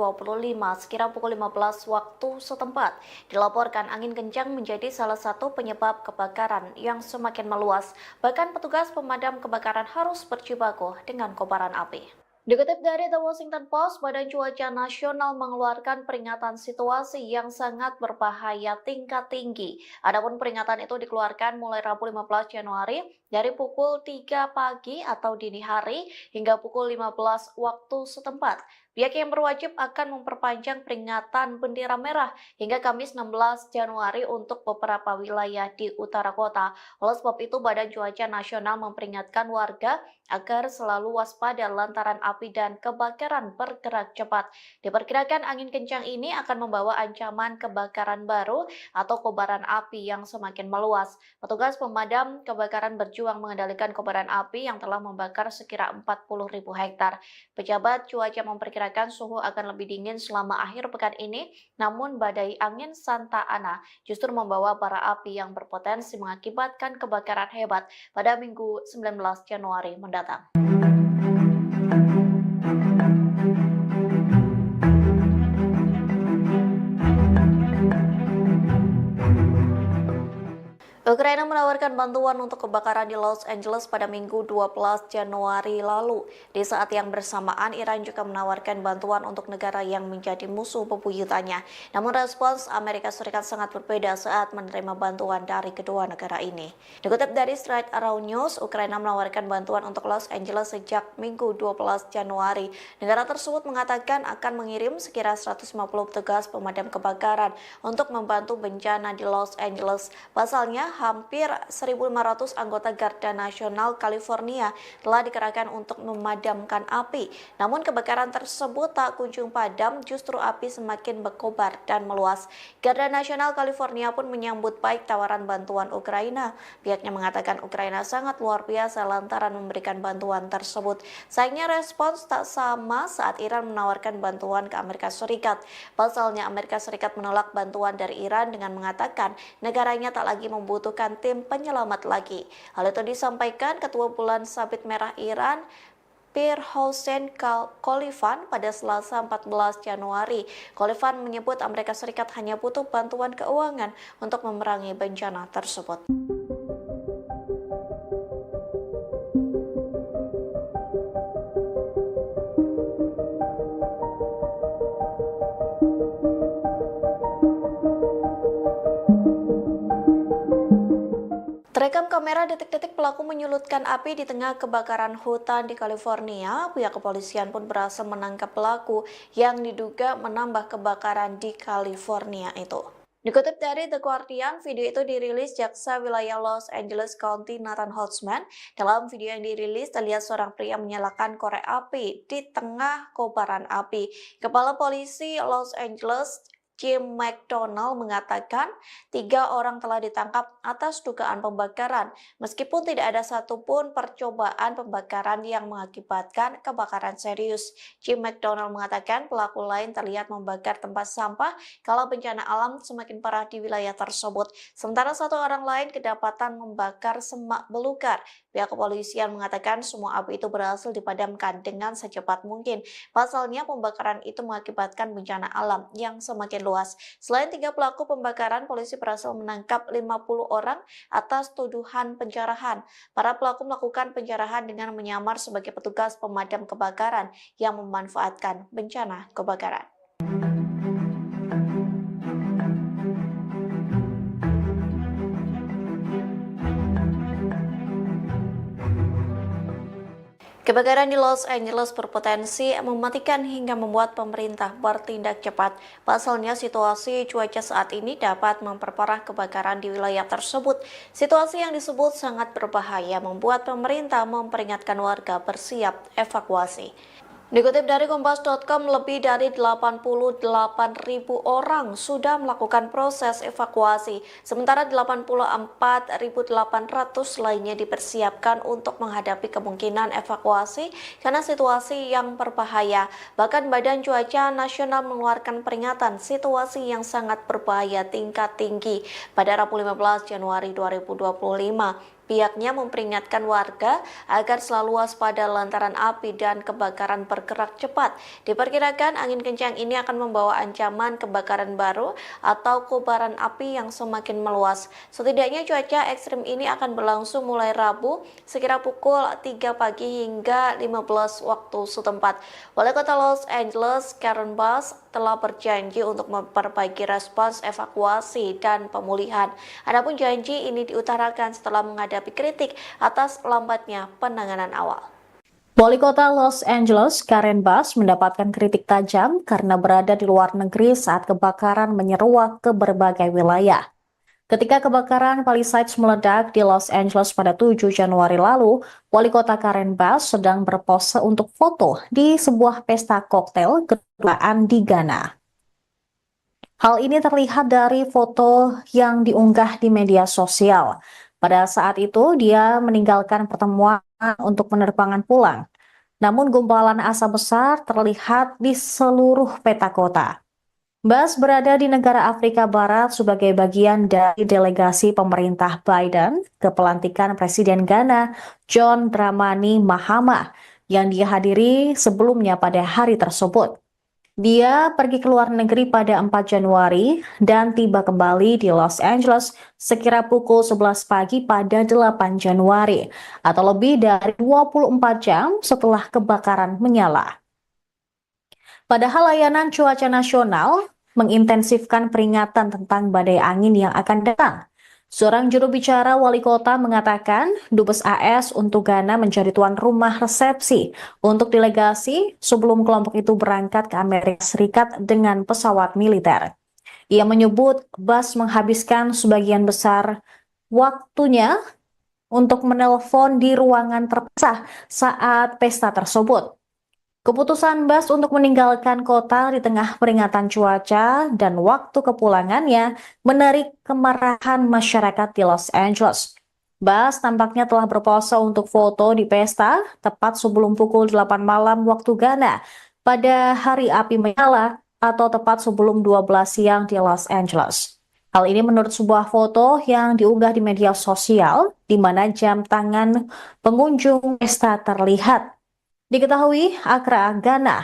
sekira pukul 15 waktu setempat. Dilaporkan angin kencang menjadi salah satu penyebab kebakaran yang semakin meluas. Bahkan petugas pemadam kebakaran harus berjibaku dengan kobaran api. Dikutip dari The Washington Post, Badan Cuaca Nasional mengeluarkan peringatan situasi yang sangat berbahaya tingkat tinggi. Adapun peringatan itu dikeluarkan mulai Rabu 15 Januari dari pukul 3 pagi atau dini hari hingga pukul 15 waktu setempat. Pihak yang berwajib akan memperpanjang peringatan bendera merah hingga Kamis 16 Januari untuk beberapa wilayah di utara kota. Oleh sebab itu, Badan Cuaca Nasional memperingatkan warga agar selalu waspada lantaran api dan kebakaran bergerak cepat. Diperkirakan angin kencang ini akan membawa ancaman kebakaran baru atau kobaran api yang semakin meluas. Petugas pemadam kebakaran berjuang mengendalikan kobaran api yang telah membakar sekira 40.000 hektar. Pejabat cuaca memperkirakan suhu akan lebih dingin selama akhir pekan ini, namun badai angin Santa Ana justru membawa bara api yang berpotensi mengakibatkan kebakaran hebat pada Minggu 19 Januari mendatang. Ukraina menawarkan bantuan untuk kebakaran di Los Angeles pada Minggu 12 Januari lalu. Di saat yang bersamaan, Iran juga menawarkan bantuan untuk negara yang menjadi musuh bebuyutannya. Namun respons Amerika Serikat sangat berbeda saat menerima bantuan dari kedua negara ini. Dikutip dari Straight Around News, Ukraina menawarkan bantuan untuk Los Angeles sejak Minggu 12 Januari. Negara tersebut mengatakan akan mengirim sekira 150 petugas pemadam kebakaran untuk membantu bencana di Los Angeles. Pasalnya, hampir 1.500 anggota Garda Nasional California telah dikerahkan untuk memadamkan api. Namun kebakaran tersebut tak kunjung padam, justru api semakin berkobar dan meluas. Garda Nasional California pun menyambut baik tawaran bantuan Ukraina. Pihaknya mengatakan Ukraina sangat luar biasa lantaran memberikan bantuan tersebut. Sayangnya respons tak sama saat Iran menawarkan bantuan ke Amerika Serikat. Pasalnya Amerika Serikat menolak bantuan dari Iran dengan mengatakan negaranya tak lagi membutuhkan tim penyelamat lagi. Hal itu disampaikan Ketua Bulan Sabit Merah Iran Pir Hossein Khalifan pada Selasa 14 Januari. Khalifan menyebut Amerika Serikat hanya butuh bantuan keuangan untuk memerangi bencana tersebut. Terekam kamera detik-detik pelaku menyulutkan api di tengah kebakaran hutan di California. Pihak kepolisian pun berhasil menangkap pelaku yang diduga menambah kebakaran di California itu. Dikutip dari The Guardian, video itu dirilis Jaksa Wilayah Los Angeles County Nathan Holtzman. Dalam video yang dirilis, terlihat seorang pria menyalakan korek api di tengah kobaran api. Kepala Polisi Los Angeles Jim McDonald mengatakan 3 orang telah ditangkap atas dugaan pembakaran, meskipun tidak ada satupun percobaan pembakaran yang mengakibatkan kebakaran serius. Jim McDonald mengatakan pelaku lain terlihat membakar tempat sampah kalau bencana alam semakin parah di wilayah tersebut. Sementara 1 orang lain kedapatan membakar semak belukar. Pihak kepolisian mengatakan semua api itu berhasil dipadamkan dengan secepat mungkin. Pasalnya pembakaran itu mengakibatkan bencana alam yang semakin luas. Selain 3 pelaku pembakaran, polisi berhasil menangkap 50 orang atas tuduhan penjarahan. Para pelaku melakukan penjarahan dengan menyamar sebagai petugas pemadam kebakaran yang memanfaatkan bencana kebakaran. Kebakaran di Los Angeles berpotensi mematikan hingga membuat pemerintah bertindak cepat. Pasalnya situasi cuaca saat ini dapat memperparah kebakaran di wilayah tersebut. Situasi yang disebut sangat berbahaya membuat pemerintah memperingatkan warga bersiap evakuasi. Dikutip dari Kompas.com, lebih dari 88.000 orang sudah melakukan proses evakuasi, sementara 84.800 lainnya dipersiapkan untuk menghadapi kemungkinan evakuasi karena situasi yang berbahaya. Bahkan Badan Cuaca Nasional mengeluarkan peringatan situasi yang sangat berbahaya tingkat tinggi pada Rabu 15 Januari 2025. Pihaknya memperingatkan warga agar selalu waspada lantaran api dan kebakaran bergerak cepat. Diperkirakan angin kencang ini akan membawa ancaman kebakaran baru atau kobaran api yang semakin meluas. Setidaknya cuaca ekstrim ini akan berlangsung mulai Rabu sekira pukul 3 pagi hingga 15 waktu setempat. Wali Kota Los Angeles, Karen Bass, telah berjanji untuk memperbaiki respons evakuasi dan pemulihan. Adapun janji ini diutarakan setelah menghadapi kritik atas lambatnya penanganan awal. Wali Kota Los Angeles, Karen Bass, mendapatkan kritik tajam karena berada di luar negeri saat kebakaran menyeruak ke berbagai wilayah. Ketika kebakaran Palisades meledak di Los Angeles pada 7 Januari lalu, Wali Kota Karen Bass sedang berpose untuk foto di sebuah pesta koktail kedutaan di Ghana. Hal ini terlihat dari foto yang diunggah di media sosial. Pada saat itu, dia meninggalkan pertemuan untuk penerbangan pulang. Namun gumpalan asap besar terlihat di seluruh peta kota. Bass berada di negara Afrika Barat sebagai bagian dari delegasi pemerintah Biden ke pelantikan Presiden Ghana John Dramani Mahama yang dihadiri sebelumnya pada hari tersebut. Dia pergi ke luar negeri pada 4 Januari dan tiba kembali di Los Angeles sekira pukul 11 pagi pada 8 Januari atau lebih dari 24 jam setelah kebakaran menyala. Padahal layanan cuaca nasional mengintensifkan peringatan tentang badai angin yang akan datang. Seorang juru bicara wali kota mengatakan Dubes AS untuk Ghana menjadi tuan rumah resepsi untuk delegasi sebelum kelompok itu berangkat ke Amerika Serikat dengan pesawat militer. Ia menyebut Bass menghabiskan sebagian besar waktunya untuk menelpon di ruangan terpisah saat pesta tersebut. Keputusan Bass untuk meninggalkan kota di tengah peringatan cuaca dan waktu kepulangannya menarik kemarahan masyarakat di Los Angeles. Bass tampaknya telah berpose untuk foto di pesta tepat sebelum pukul 8 malam waktu Ghana pada hari api menyala atau tepat sebelum 12 siang di Los Angeles. Hal ini menurut sebuah foto yang diunggah di media sosial di mana jam tangan pengunjung pesta terlihat. Diketahui Accra, Ghana,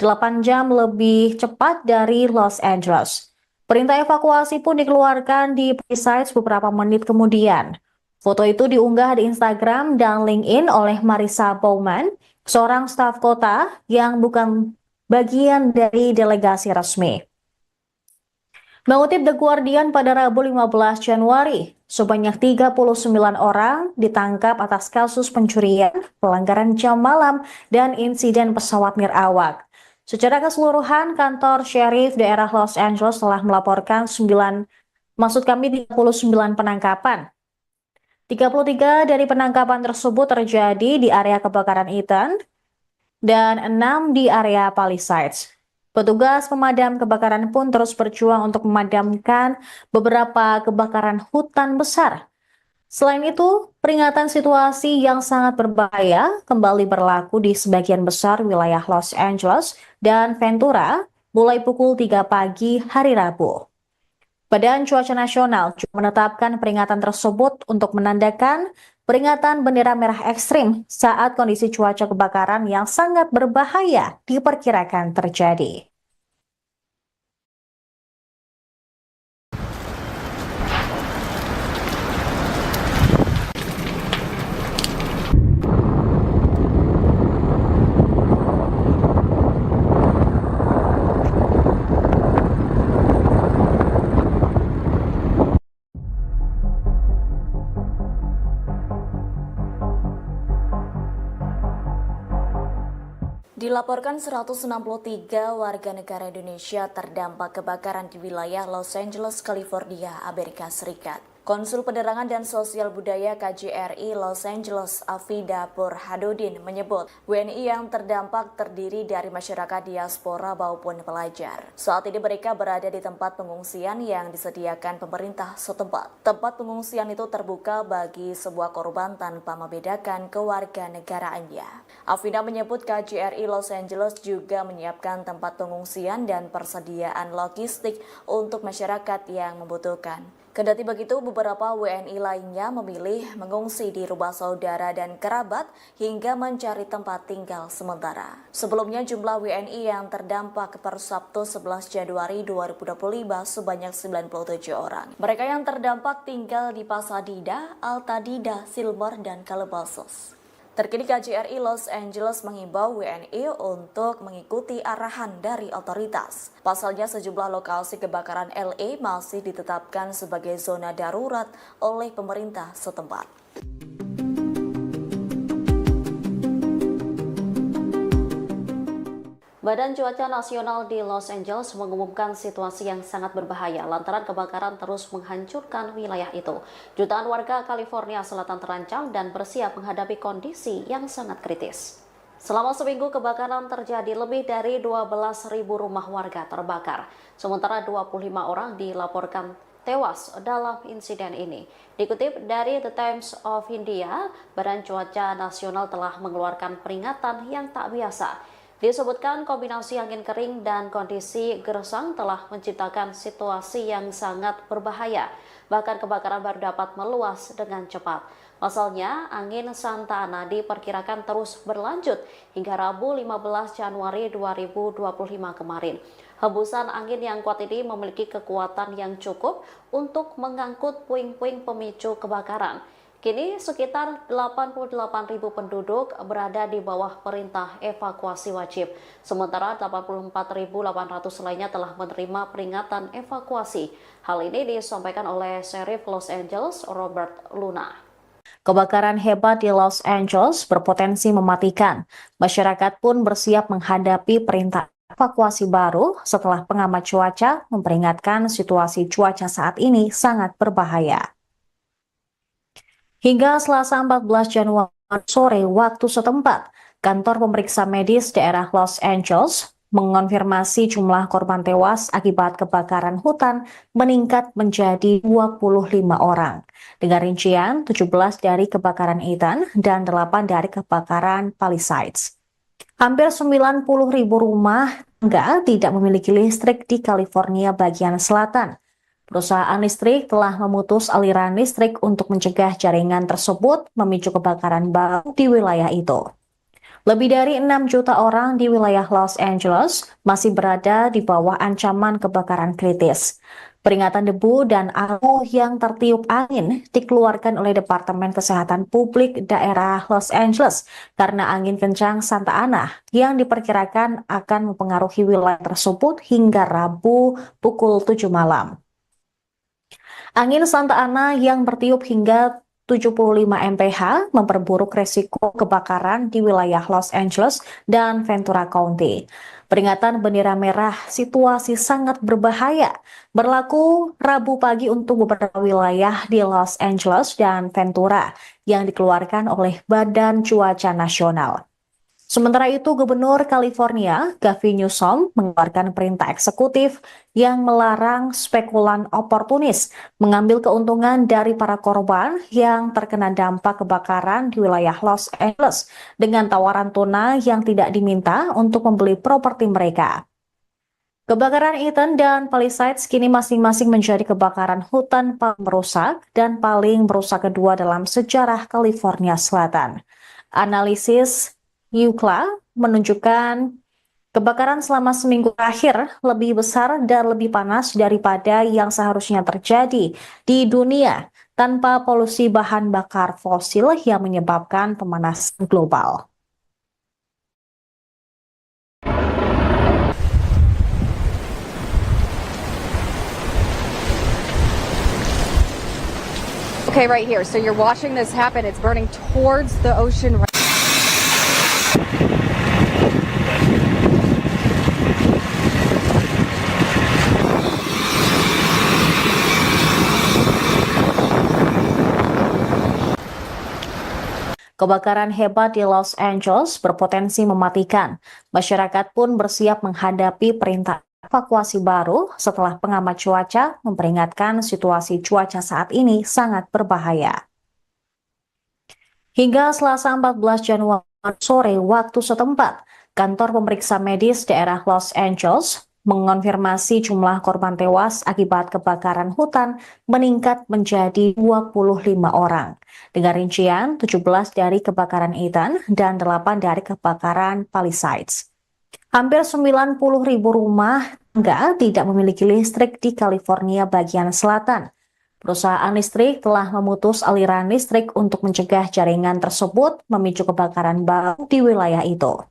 8 jam lebih cepat dari Los Angeles. Perintah evakuasi pun dikeluarkan di Palisades beberapa menit kemudian. Foto itu diunggah di Instagram dan LinkedIn oleh Marissa Bowman, seorang staf kota yang bukan bagian dari delegasi resmi. Mengutip The Guardian pada Rabu 15 Januari, sebanyak 39 orang ditangkap atas kasus pencurian, pelanggaran jam malam, dan insiden pesawat nirawak. Secara keseluruhan, kantor Sheriff daerah Los Angeles telah melaporkan 39 penangkapan. 33 dari penangkapan tersebut terjadi di area kebakaran Eaton dan 6 di area Palisades. Petugas pemadam kebakaran pun terus berjuang untuk memadamkan beberapa kebakaran hutan besar. Selain itu, peringatan situasi yang sangat berbahaya kembali berlaku di sebagian besar wilayah Los Angeles dan Ventura mulai pukul 3 pagi hari Rabu. Badan Cuaca Nasional juga menetapkan peringatan tersebut untuk menandakan peringatan bendera merah ekstrim saat kondisi cuaca kebakaran yang sangat berbahaya diperkirakan terjadi. Dilaporkan 163 warga negara Indonesia terdampak kebakaran di wilayah Los Angeles, California, Amerika Serikat. Konsul Penerangan dan Sosial Budaya KJRI Los Angeles, Afida Burhanuddin menyebut WNI yang terdampak terdiri dari masyarakat diaspora maupun pelajar. Saat ini mereka berada di tempat pengungsian yang disediakan pemerintah setempat. Tempat pengungsian itu terbuka bagi sebuah korban tanpa membedakan kewarganegaraannya. Afida menyebut KJRI Los Angeles juga menyiapkan tempat pengungsian dan persediaan logistik untuk masyarakat yang membutuhkan. Kendati begitu, beberapa WNI lainnya memilih mengungsi di rumah saudara dan kerabat hingga mencari tempat tinggal sementara. Sebelumnya, jumlah WNI yang terdampak per Sabtu 11 Januari 2025 sebanyak 97 orang. Mereka yang terdampak tinggal di Pasadena, Altadena, Silver, dan Calabasas. Terkini KJRI Los Angeles mengimbau WNI untuk mengikuti arahan dari otoritas. Pasalnya sejumlah lokasi kebakaran LA masih ditetapkan sebagai zona darurat oleh pemerintah setempat. Badan Cuaca Nasional di Los Angeles mengumumkan situasi yang sangat berbahaya lantaran kebakaran terus menghancurkan wilayah itu. Jutaan warga California Selatan terancam dan bersiap menghadapi kondisi yang sangat kritis. Selama seminggu kebakaran terjadi, lebih dari 12.000 rumah warga terbakar. Sementara 25 orang dilaporkan tewas dalam insiden ini. Dikutip dari The Times of India, Badan Cuaca Nasional telah mengeluarkan peringatan yang tak biasa. Disebutkan kombinasi angin kering dan kondisi gersang telah menciptakan situasi yang sangat berbahaya. Bahkan kebakaran baru dapat meluas dengan cepat. Pasalnya, angin Santa Ana diperkirakan terus berlanjut hingga Rabu 15 Januari 2025 kemarin. Hembusan angin yang kuat ini memiliki kekuatan yang cukup untuk mengangkut puing-puing pemicu kebakaran. Kini sekitar 88.000 penduduk berada di bawah perintah evakuasi wajib. Sementara 84.800 lainnya telah menerima peringatan evakuasi. Hal ini disampaikan oleh Sheriff Los Angeles, Robert Luna. Kebakaran hebat di Los Angeles berpotensi mematikan. Masyarakat pun bersiap menghadapi perintah evakuasi baru setelah pengamat cuaca memperingatkan situasi cuaca saat ini sangat berbahaya. Hingga Selasa 14 Januari sore waktu setempat, kantor pemeriksa medis daerah Los Angeles mengonfirmasi jumlah korban tewas akibat kebakaran hutan meningkat menjadi 25 orang. Dengan rincian 17 dari kebakaran Ethan dan 8 dari kebakaran Palisades. Hampir 90.000 rumah tangga tidak memiliki listrik di California bagian selatan. Perusahaan listrik telah memutus aliran listrik untuk mencegah jaringan tersebut memicu kebakaran baru di wilayah itu. Lebih dari 6 juta orang di wilayah Los Angeles masih berada di bawah ancaman kebakaran kritis. Peringatan debu dan abu yang tertiup angin dikeluarkan oleh Departemen Kesehatan Publik daerah Los Angeles karena angin kencang Santa Ana yang diperkirakan akan mempengaruhi wilayah tersebut hingga Rabu pukul 7 malam. Angin Santa Ana yang bertiup hingga 75 mph memperburuk resiko kebakaran di wilayah Los Angeles dan Ventura County. Peringatan bendera merah situasi sangat berbahaya berlaku Rabu pagi untuk beberapa wilayah di Los Angeles dan Ventura yang dikeluarkan oleh Badan Cuaca Nasional. Sementara itu, Gubernur California, Gavin Newsom, mengeluarkan perintah eksekutif yang melarang spekulan oportunis mengambil keuntungan dari para korban yang terkena dampak kebakaran di wilayah Los Angeles dengan tawaran tunai yang tidak diminta untuk membeli properti mereka. Kebakaran Eaton dan Palisades kini masing-masing menjadi kebakaran hutan paling merusak dan paling merusak kedua dalam sejarah California Selatan. Analisis UCLA menunjukkan kebakaran selama seminggu terakhir lebih besar dan lebih panas daripada yang seharusnya terjadi di dunia tanpa polusi bahan bakar fosil yang menyebabkan pemanasan global. Okay, right here. So you're watching this happen. It's burning towards the ocean. Kebakaran hebat di Los Angeles berpotensi mematikan. Masyarakat pun bersiap menghadapi perintah evakuasi baru setelah pengamat cuaca memperingatkan situasi cuaca saat ini sangat berbahaya. Hingga Selasa 14 Januari sore waktu setempat, kantor pemeriksa medis daerah Los Angeles mengonfirmasi jumlah korban tewas akibat kebakaran hutan meningkat menjadi 25 orang. Dengan rincian 17 dari kebakaran Eaton dan 8 dari kebakaran Palisades. Hampir 90.000 rumah tangga tidak memiliki listrik di California bagian selatan. Perusahaan listrik telah memutus aliran listrik untuk mencegah jaringan tersebut memicu kebakaran baru di wilayah itu.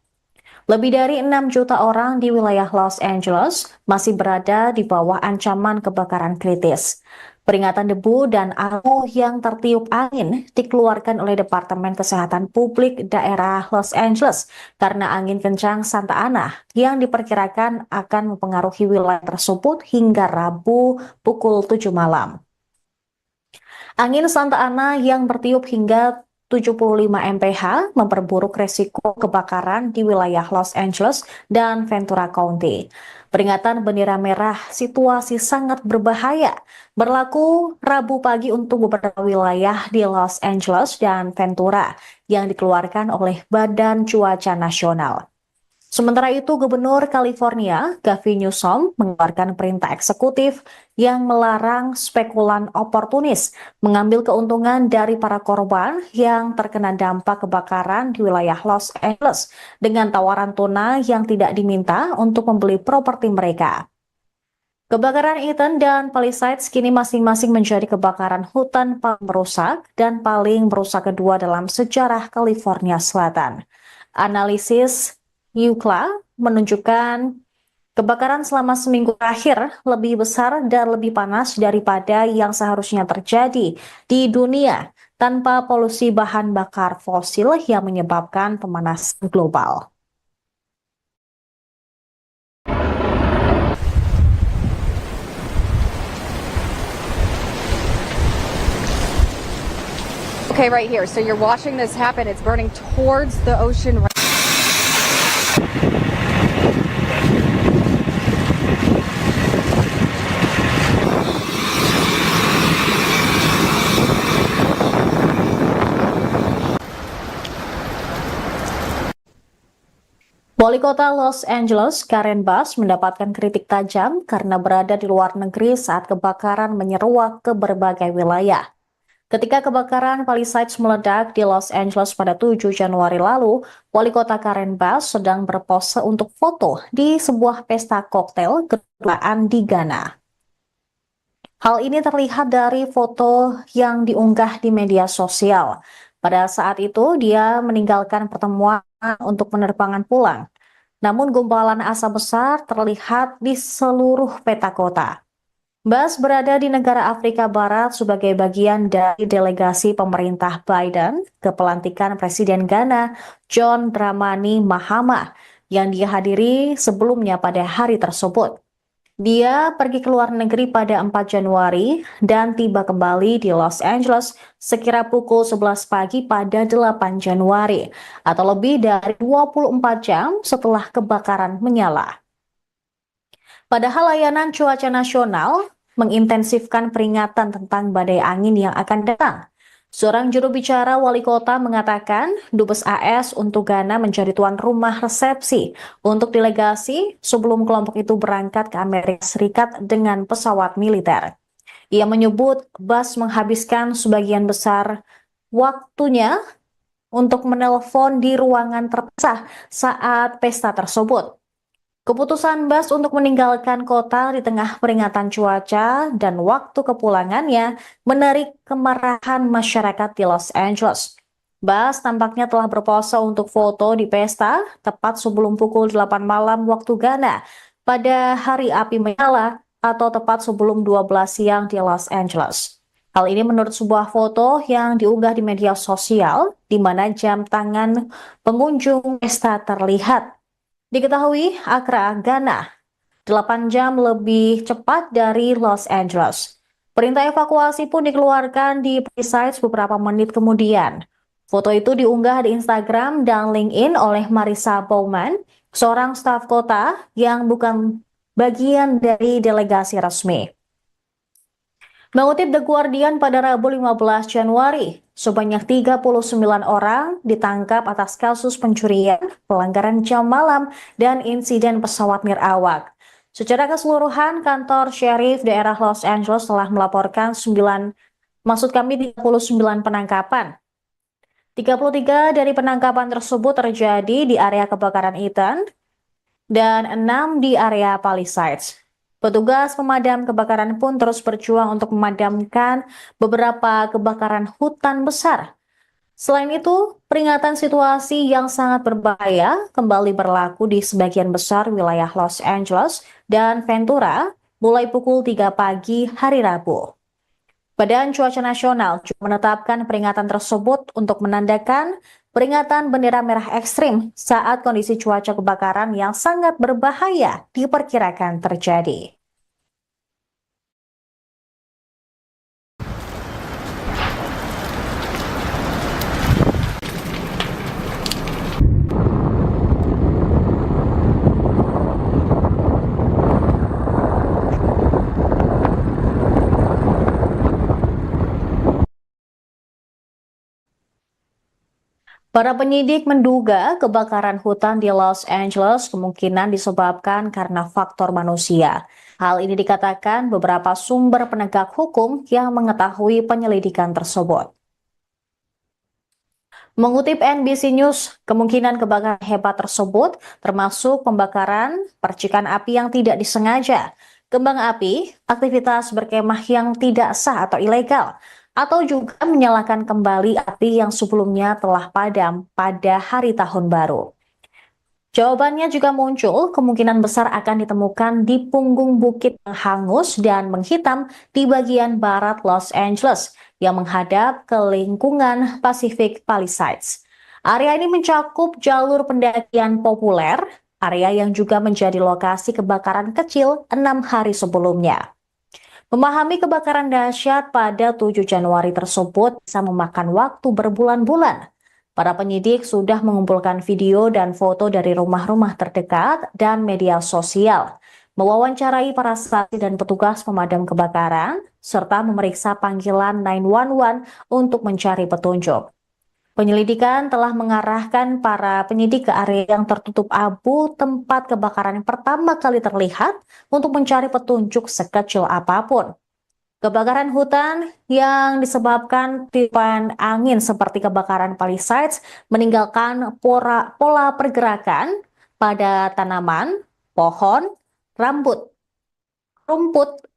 Lebih dari 6 juta orang di wilayah Los Angeles masih berada di bawah ancaman kebakaran kritis. Peringatan debu dan abu yang tertiup angin dikeluarkan oleh Departemen Kesehatan Publik daerah Los Angeles karena angin kencang Santa Ana yang diperkirakan akan mempengaruhi wilayah tersebut hingga Rabu pukul 7 malam. Angin Santa Ana yang bertiup hingga 75 mph memperburuk resiko kebakaran di wilayah Los Angeles dan Ventura County. Peringatan bendera merah situasi sangat berbahaya berlaku Rabu pagi untuk beberapa wilayah di Los Angeles dan Ventura yang dikeluarkan oleh Badan Cuaca Nasional. Sementara itu, Gubernur California, Gavin Newsom, mengeluarkan perintah eksekutif yang melarang spekulan oportunis mengambil keuntungan dari para korban yang terkena dampak kebakaran di wilayah Los Angeles dengan tawaran tunai yang tidak diminta untuk membeli properti mereka. Kebakaran Eaton dan Palisades kini masing-masing menjadi kebakaran hutan paling merusak dan paling merusak kedua dalam sejarah California Selatan. Analisis UCLA menunjukkan kebakaran selama seminggu terakhir lebih besar dan lebih panas daripada yang seharusnya terjadi di dunia tanpa polusi bahan bakar fosil yang menyebabkan pemanasan global. Okay, right here. So you're watching this happen. It's burning towards the ocean. Wali Kota Los Angeles, Karen Bass, mendapatkan kritik tajam karena berada di luar negeri saat kebakaran menyeruak ke berbagai wilayah. Ketika kebakaran Palisades meledak di Los Angeles pada 7 Januari lalu, Wali Kota Karen Bass sedang berpose untuk foto di sebuah pesta koktail kedutaan di Ghana. Hal ini terlihat dari foto yang diunggah di media sosial. Pada saat itu, dia meninggalkan pertemuan untuk penerbangan pulang. Namun gumpalan asap besar terlihat di seluruh peta kota. Bass berada di negara Afrika Barat sebagai bagian dari delegasi pemerintah Biden ke pelantikan Presiden Ghana John Dramani Mahama yang dihadiri sebelumnya pada hari tersebut. Dia pergi ke luar negeri pada 4 Januari dan tiba kembali di Los Angeles sekira pukul 11 pagi pada 8 Januari atau lebih dari 24 jam setelah kebakaran menyala. Padahal layanan cuaca nasional mengintensifkan peringatan tentang badai angin yang akan datang. Seorang juru bicara wali kota mengatakan Dubes AS untuk Ghana menjadi tuan rumah resepsi untuk delegasi sebelum kelompok itu berangkat ke Amerika Serikat dengan pesawat militer. Ia menyebut Bas menghabiskan sebagian besar waktunya untuk menelpon di ruangan terpisah saat pesta tersebut. Keputusan Bas untuk meninggalkan kota di tengah peringatan cuaca dan waktu kepulangannya menarik kemarahan masyarakat di Los Angeles. Bas tampaknya telah berpose untuk foto di pesta tepat sebelum pukul 8 malam waktu Ghana pada hari api menyala atau tepat sebelum 12 siang di Los Angeles. Hal ini menurut sebuah foto yang diunggah di media sosial di mana jam tangan pengunjung pesta terlihat. Diketahui Accra, Ghana, 8 jam lebih cepat dari Los Angeles. Perintah evakuasi pun dikeluarkan di Palisades beberapa menit kemudian. Foto itu diunggah di Instagram dan LinkedIn oleh Marissa Bowman, seorang staf kota yang bukan bagian dari delegasi resmi. Mengutip The Guardian pada Rabu 15 Januari, sebanyak 39 orang ditangkap atas kasus pencurian, pelanggaran jam malam, dan insiden pesawat nirawak. Secara keseluruhan, kantor Sheriff daerah Los Angeles telah melaporkan 39 penangkapan. 33 dari penangkapan tersebut terjadi di area kebakaran Eaton dan 6 di area Palisades. Petugas pemadam kebakaran pun terus berjuang untuk memadamkan beberapa kebakaran hutan besar. Selain itu, peringatan situasi yang sangat berbahaya kembali berlaku di sebagian besar wilayah Los Angeles dan Ventura mulai pukul 3 pagi hari Rabu. Badan Cuaca Nasional juga menetapkan peringatan tersebut untuk menandakan peringatan bendera merah ekstrim saat kondisi cuaca kebakaran yang sangat berbahaya diperkirakan terjadi. Para penyidik menduga kebakaran hutan di Los Angeles kemungkinan disebabkan karena faktor manusia. Hal ini dikatakan beberapa sumber penegak hukum yang mengetahui penyelidikan tersebut. Mengutip NBC News, kemungkinan kebakaran hebat tersebut termasuk pembakaran, percikan api yang tidak disengaja, kembang api, aktivitas berkemah yang tidak sah atau ilegal, atau juga menyalakan kembali api yang sebelumnya telah padam pada hari tahun baru. Jawabannya juga muncul, kemungkinan besar akan ditemukan di punggung bukit yang hangus dan menghitam di bagian barat Los Angeles yang menghadap ke lingkungan Pacific Palisades. Area ini mencakup jalur pendakian populer, area yang juga menjadi lokasi kebakaran kecil 6 hari sebelumnya. Memahami kebakaran dahsyat pada 7 Januari tersebut bisa memakan waktu berbulan-bulan. Para penyidik sudah mengumpulkan video dan foto dari rumah-rumah terdekat dan media sosial, mewawancarai para saksi dan petugas pemadam kebakaran, serta memeriksa panggilan 911 untuk mencari petunjuk. Penyelidikan telah mengarahkan para penyidik ke area yang tertutup abu tempat kebakaran yang pertama kali terlihat untuk mencari petunjuk sekecil apapun. Kebakaran hutan yang disebabkan tiupan angin seperti kebakaran Palisades meninggalkan pola pergerakan pada tanaman, pohon, rumput,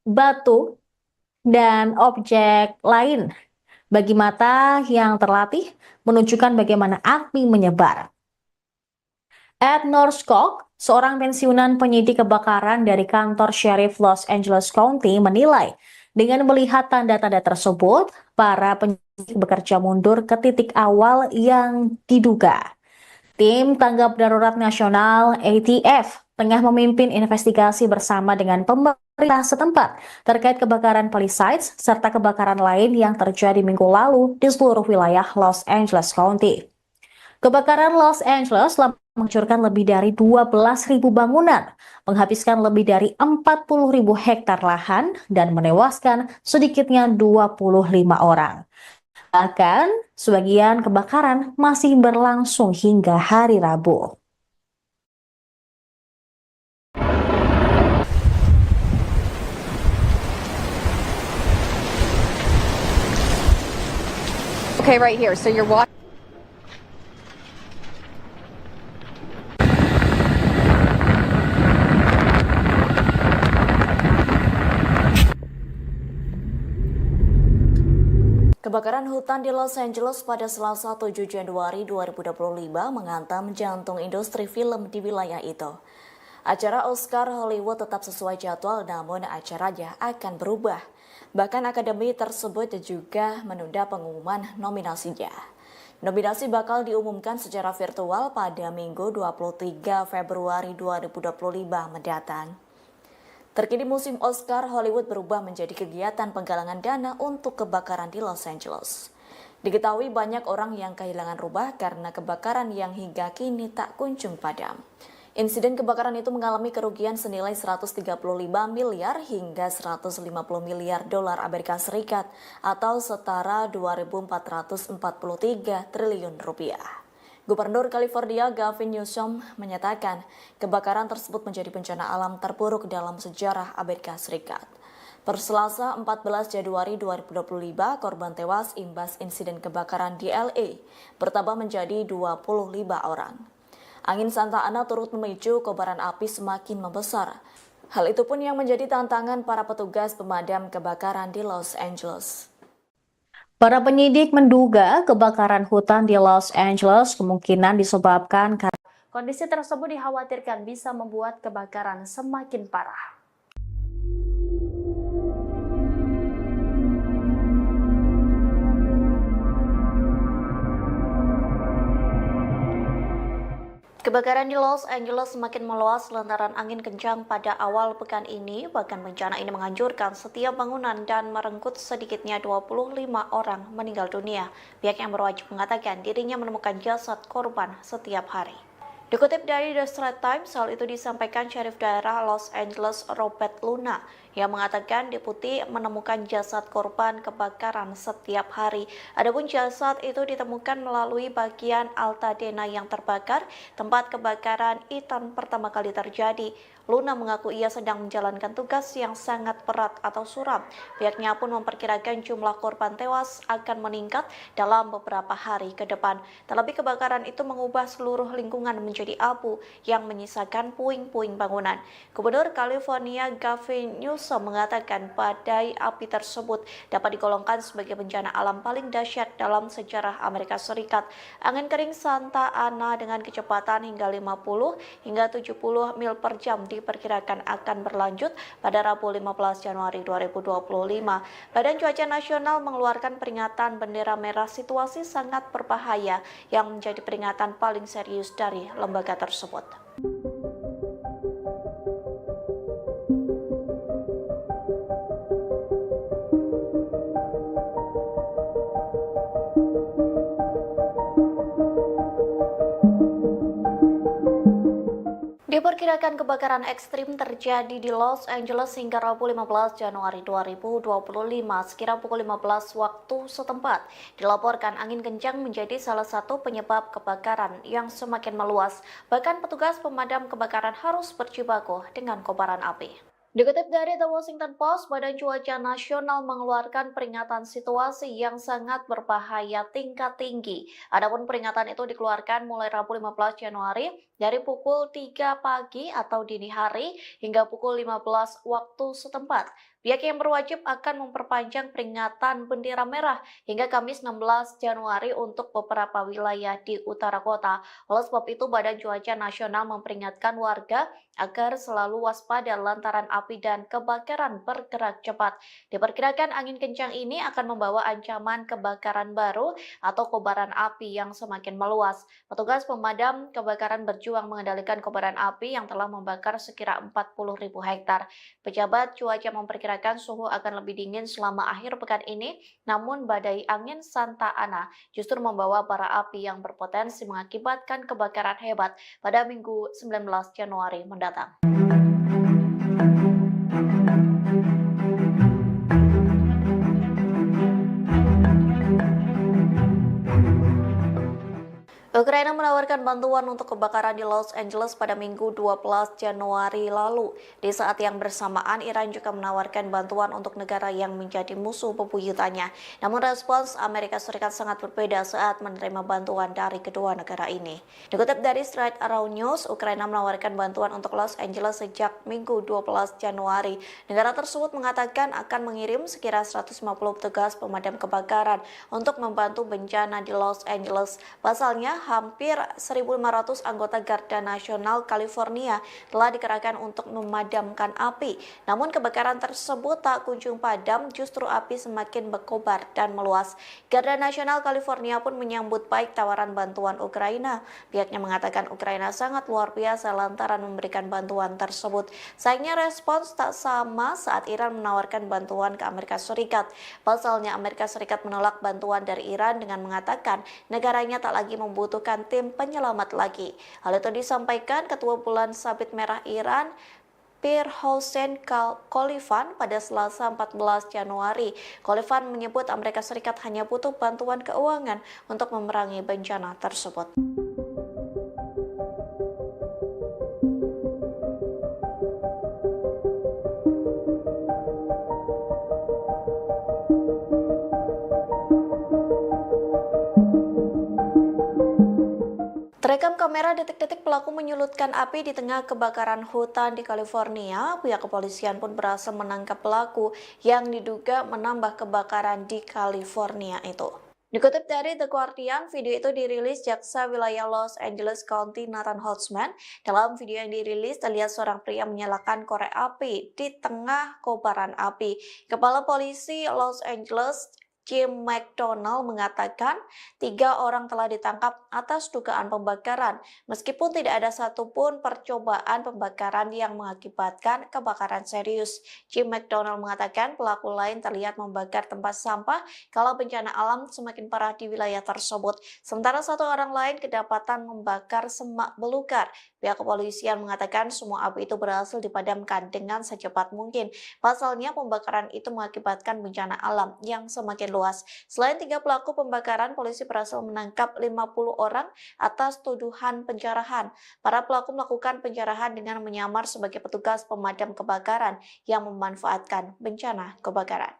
batu, dan objek lain. Bagi mata yang terlatih, menunjukkan bagaimana api menyebar. Ed Norskog, seorang pensiunan penyidik kebakaran dari kantor Sheriff Los Angeles County, menilai dengan melihat tanda-tanda tersebut, para penyidik bekerja mundur ke titik awal yang diduga. Tim Tanggap Darurat Nasional ATF tengah memimpin investigasi bersama dengan pemerintah setempat terkait kebakaran Palisades serta kebakaran lain yang terjadi minggu lalu di seluruh wilayah Los Angeles County. Kebakaran Los Angeles telah menghancurkan lebih dari 12.000 bangunan, menghabiskan lebih dari 40.000 hektar lahan, dan menewaskan sedikitnya 25 orang. Bahkan, sebagian kebakaran masih berlangsung hingga hari Rabu. Okay, right here. So you're watching. Kebakaran hutan di Los Angeles pada Selasa 7 Januari 2025 menghantam jantung industri film di wilayah itu. Acara Oscar Hollywood tetap sesuai jadwal, namun acaranya akan berubah. Bahkan akademi tersebut juga menunda pengumuman nominasinya. Nominasi bakal diumumkan secara virtual pada Minggu 23 Februari 2025 mendatang. Terkini musim Oscar Hollywood berubah menjadi kegiatan penggalangan dana untuk kebakaran di Los Angeles. Diketahui banyak orang yang kehilangan rumah karena kebakaran yang hingga kini tak kunjung padam. Insiden kebakaran itu mengalami kerugian senilai 135 miliar hingga 150 miliar dolar Amerika Serikat atau setara 2.443 triliun rupiah. Gubernur California Gavin Newsom menyatakan kebakaran tersebut menjadi bencana alam terburuk dalam sejarah Amerika Serikat. Per Selasa 14 Januari 2025, korban tewas imbas insiden kebakaran di LA bertambah menjadi 25 orang. Angin Santa Ana turut memicu kobaran api semakin membesar. Hal itu pun yang menjadi tantangan para petugas pemadam kebakaran di Los Angeles. Para penyidik menduga kebakaran hutan di Los Angeles kemungkinan disebabkan karena Kondisi tersebut dikhawatirkan bisa membuat kebakaran semakin parah. Kebakaran di Los Angeles semakin meluas lantaran angin kencang pada awal pekan ini. Bahkan bencana ini menghancurkan setiap bangunan dan merenggut sedikitnya 25 orang meninggal dunia. Pihak yang berwajib mengatakan dirinya menemukan jasad korban setiap hari. Dikutip dari The Straits Times, hal itu disampaikan Syarif Daerah Los Angeles Robert Luna yang mengatakan deputi menemukan jasad korban kebakaran setiap hari. Adapun jasad itu ditemukan melalui bagian Altadena yang terbakar, tempat kebakaran Ethan pertama kali terjadi. Luna mengaku ia sedang menjalankan tugas yang sangat berat atau suram. Pihaknya pun memperkirakan jumlah korban tewas akan meningkat dalam beberapa hari ke depan. Terlebih kebakaran itu mengubah seluruh lingkungan menjadi abu yang menyisakan puing-puing bangunan. Gubernur California Gavin Newsom mengatakan badai api tersebut dapat digolongkan sebagai bencana alam paling dahsyat dalam sejarah Amerika Serikat. Angin kering Santa Ana dengan kecepatan hingga 50 hingga 70 mil per jam diperkirakan akan berlanjut pada Rabu 15 Januari 2025. Badan Cuaca Nasional mengeluarkan peringatan bendera merah situasi sangat berbahaya yang menjadi peringatan paling serius dari lembaga tersebut. Diperkirakan kebakaran ekstrim terjadi di Los Angeles hingga Rabu 15 Januari 2025 sekira pukul 15 waktu setempat. Dilaporkan angin kencang menjadi salah satu penyebab kebakaran yang semakin meluas. Bahkan petugas pemadam kebakaran harus berjibaku dengan kobaran api. Dikutip dari The Washington Post, Badan Cuaca Nasional mengeluarkan peringatan situasi yang sangat berbahaya tingkat tinggi. Adapun peringatan itu dikeluarkan mulai Rabu 15 Januari dari pukul 3 pagi atau dini hari hingga pukul 15 waktu setempat. Pihak yang berwajib akan memperpanjang peringatan bendera merah hingga Kamis 16 Januari untuk beberapa wilayah di utara kota. Oleh sebab itu, Badan Cuaca Nasional memperingatkan warga agar selalu waspada lantaran api dan kebakaran bergerak cepat. Diperkirakan angin kencang ini akan membawa ancaman kebakaran baru atau kobaran api yang semakin meluas. Petugas pemadam kebakaran berjuang mengendalikan kobaran api yang telah membakar sekira 40.000 hektar. Pejabat cuaca memperkirakan suhu akan lebih dingin selama akhir pekan ini, namun badai angin Santa Ana justru membawa bara api yang berpotensi mengakibatkan kebakaran hebat pada Minggu 19 Januari mendatang. Ukraina menawarkan bantuan untuk kebakaran di Los Angeles pada Minggu 12 Januari lalu. Di saat yang bersamaan, Iran juga menawarkan bantuan untuk negara yang menjadi musuh bebuyutannya. Namun respons Amerika Serikat sangat berbeda saat menerima bantuan dari kedua negara ini. Dikutip dari Straight Around News, Ukraina menawarkan bantuan untuk Los Angeles sejak Minggu 12 Januari. Negara tersebut mengatakan akan mengirim sekira 150 petugas pemadam kebakaran untuk membantu bencana di Los Angeles. Pasalnya, hampir 1.500 anggota Garda Nasional California telah dikerahkan untuk memadamkan api. Namun kebakaran tersebut tak kunjung padam, justru api semakin berkobar dan meluas. Garda Nasional California pun menyambut baik tawaran bantuan Ukraina. Pihaknya mengatakan Ukraina sangat luar biasa lantaran memberikan bantuan tersebut. Sayangnya respons tak sama saat Iran menawarkan bantuan ke Amerika Serikat. Pasalnya Amerika Serikat menolak bantuan dari Iran dengan mengatakan negaranya tak lagi membutuhkan tim penyelamat lagi. Hal itu disampaikan Ketua Bulan Sabit Merah Iran, Pir Hossein Khalifan pada Selasa 14 Januari. Khalifan menyebut Amerika Serikat hanya butuh bantuan keuangan untuk memerangi bencana tersebut. Terekam kamera detik-detik pelaku menyulutkan api di tengah kebakaran hutan di California. Pihak kepolisian pun berhasil menangkap pelaku yang diduga menambah kebakaran di California itu. Dikutip dari The Guardian, video itu dirilis jaksa wilayah Los Angeles County Nathan Holtzman. Dalam video yang dirilis, terlihat seorang pria menyalakan korek api di tengah kobaran api. Kepala Polisi Los Angeles Jim McDonald mengatakan 3 orang telah ditangkap atas dugaan pembakaran, meskipun tidak ada satupun percobaan pembakaran yang mengakibatkan kebakaran serius. Jim McDonald mengatakan pelaku lain terlihat membakar tempat sampah kalau bencana alam semakin parah di wilayah tersebut. Sementara 1 orang lain kedapatan membakar semak belukar. Pihak kepolisian mengatakan semua api itu berhasil dipadamkan dengan secepat mungkin. Pasalnya pembakaran itu mengakibatkan bencana alam yang semakin luas. Selain 3 pelaku pembakaran, polisi berhasil menangkap 50 orang atas tuduhan penjarahan. Para pelaku melakukan penjarahan dengan menyamar sebagai petugas pemadam kebakaran yang memanfaatkan bencana kebakaran.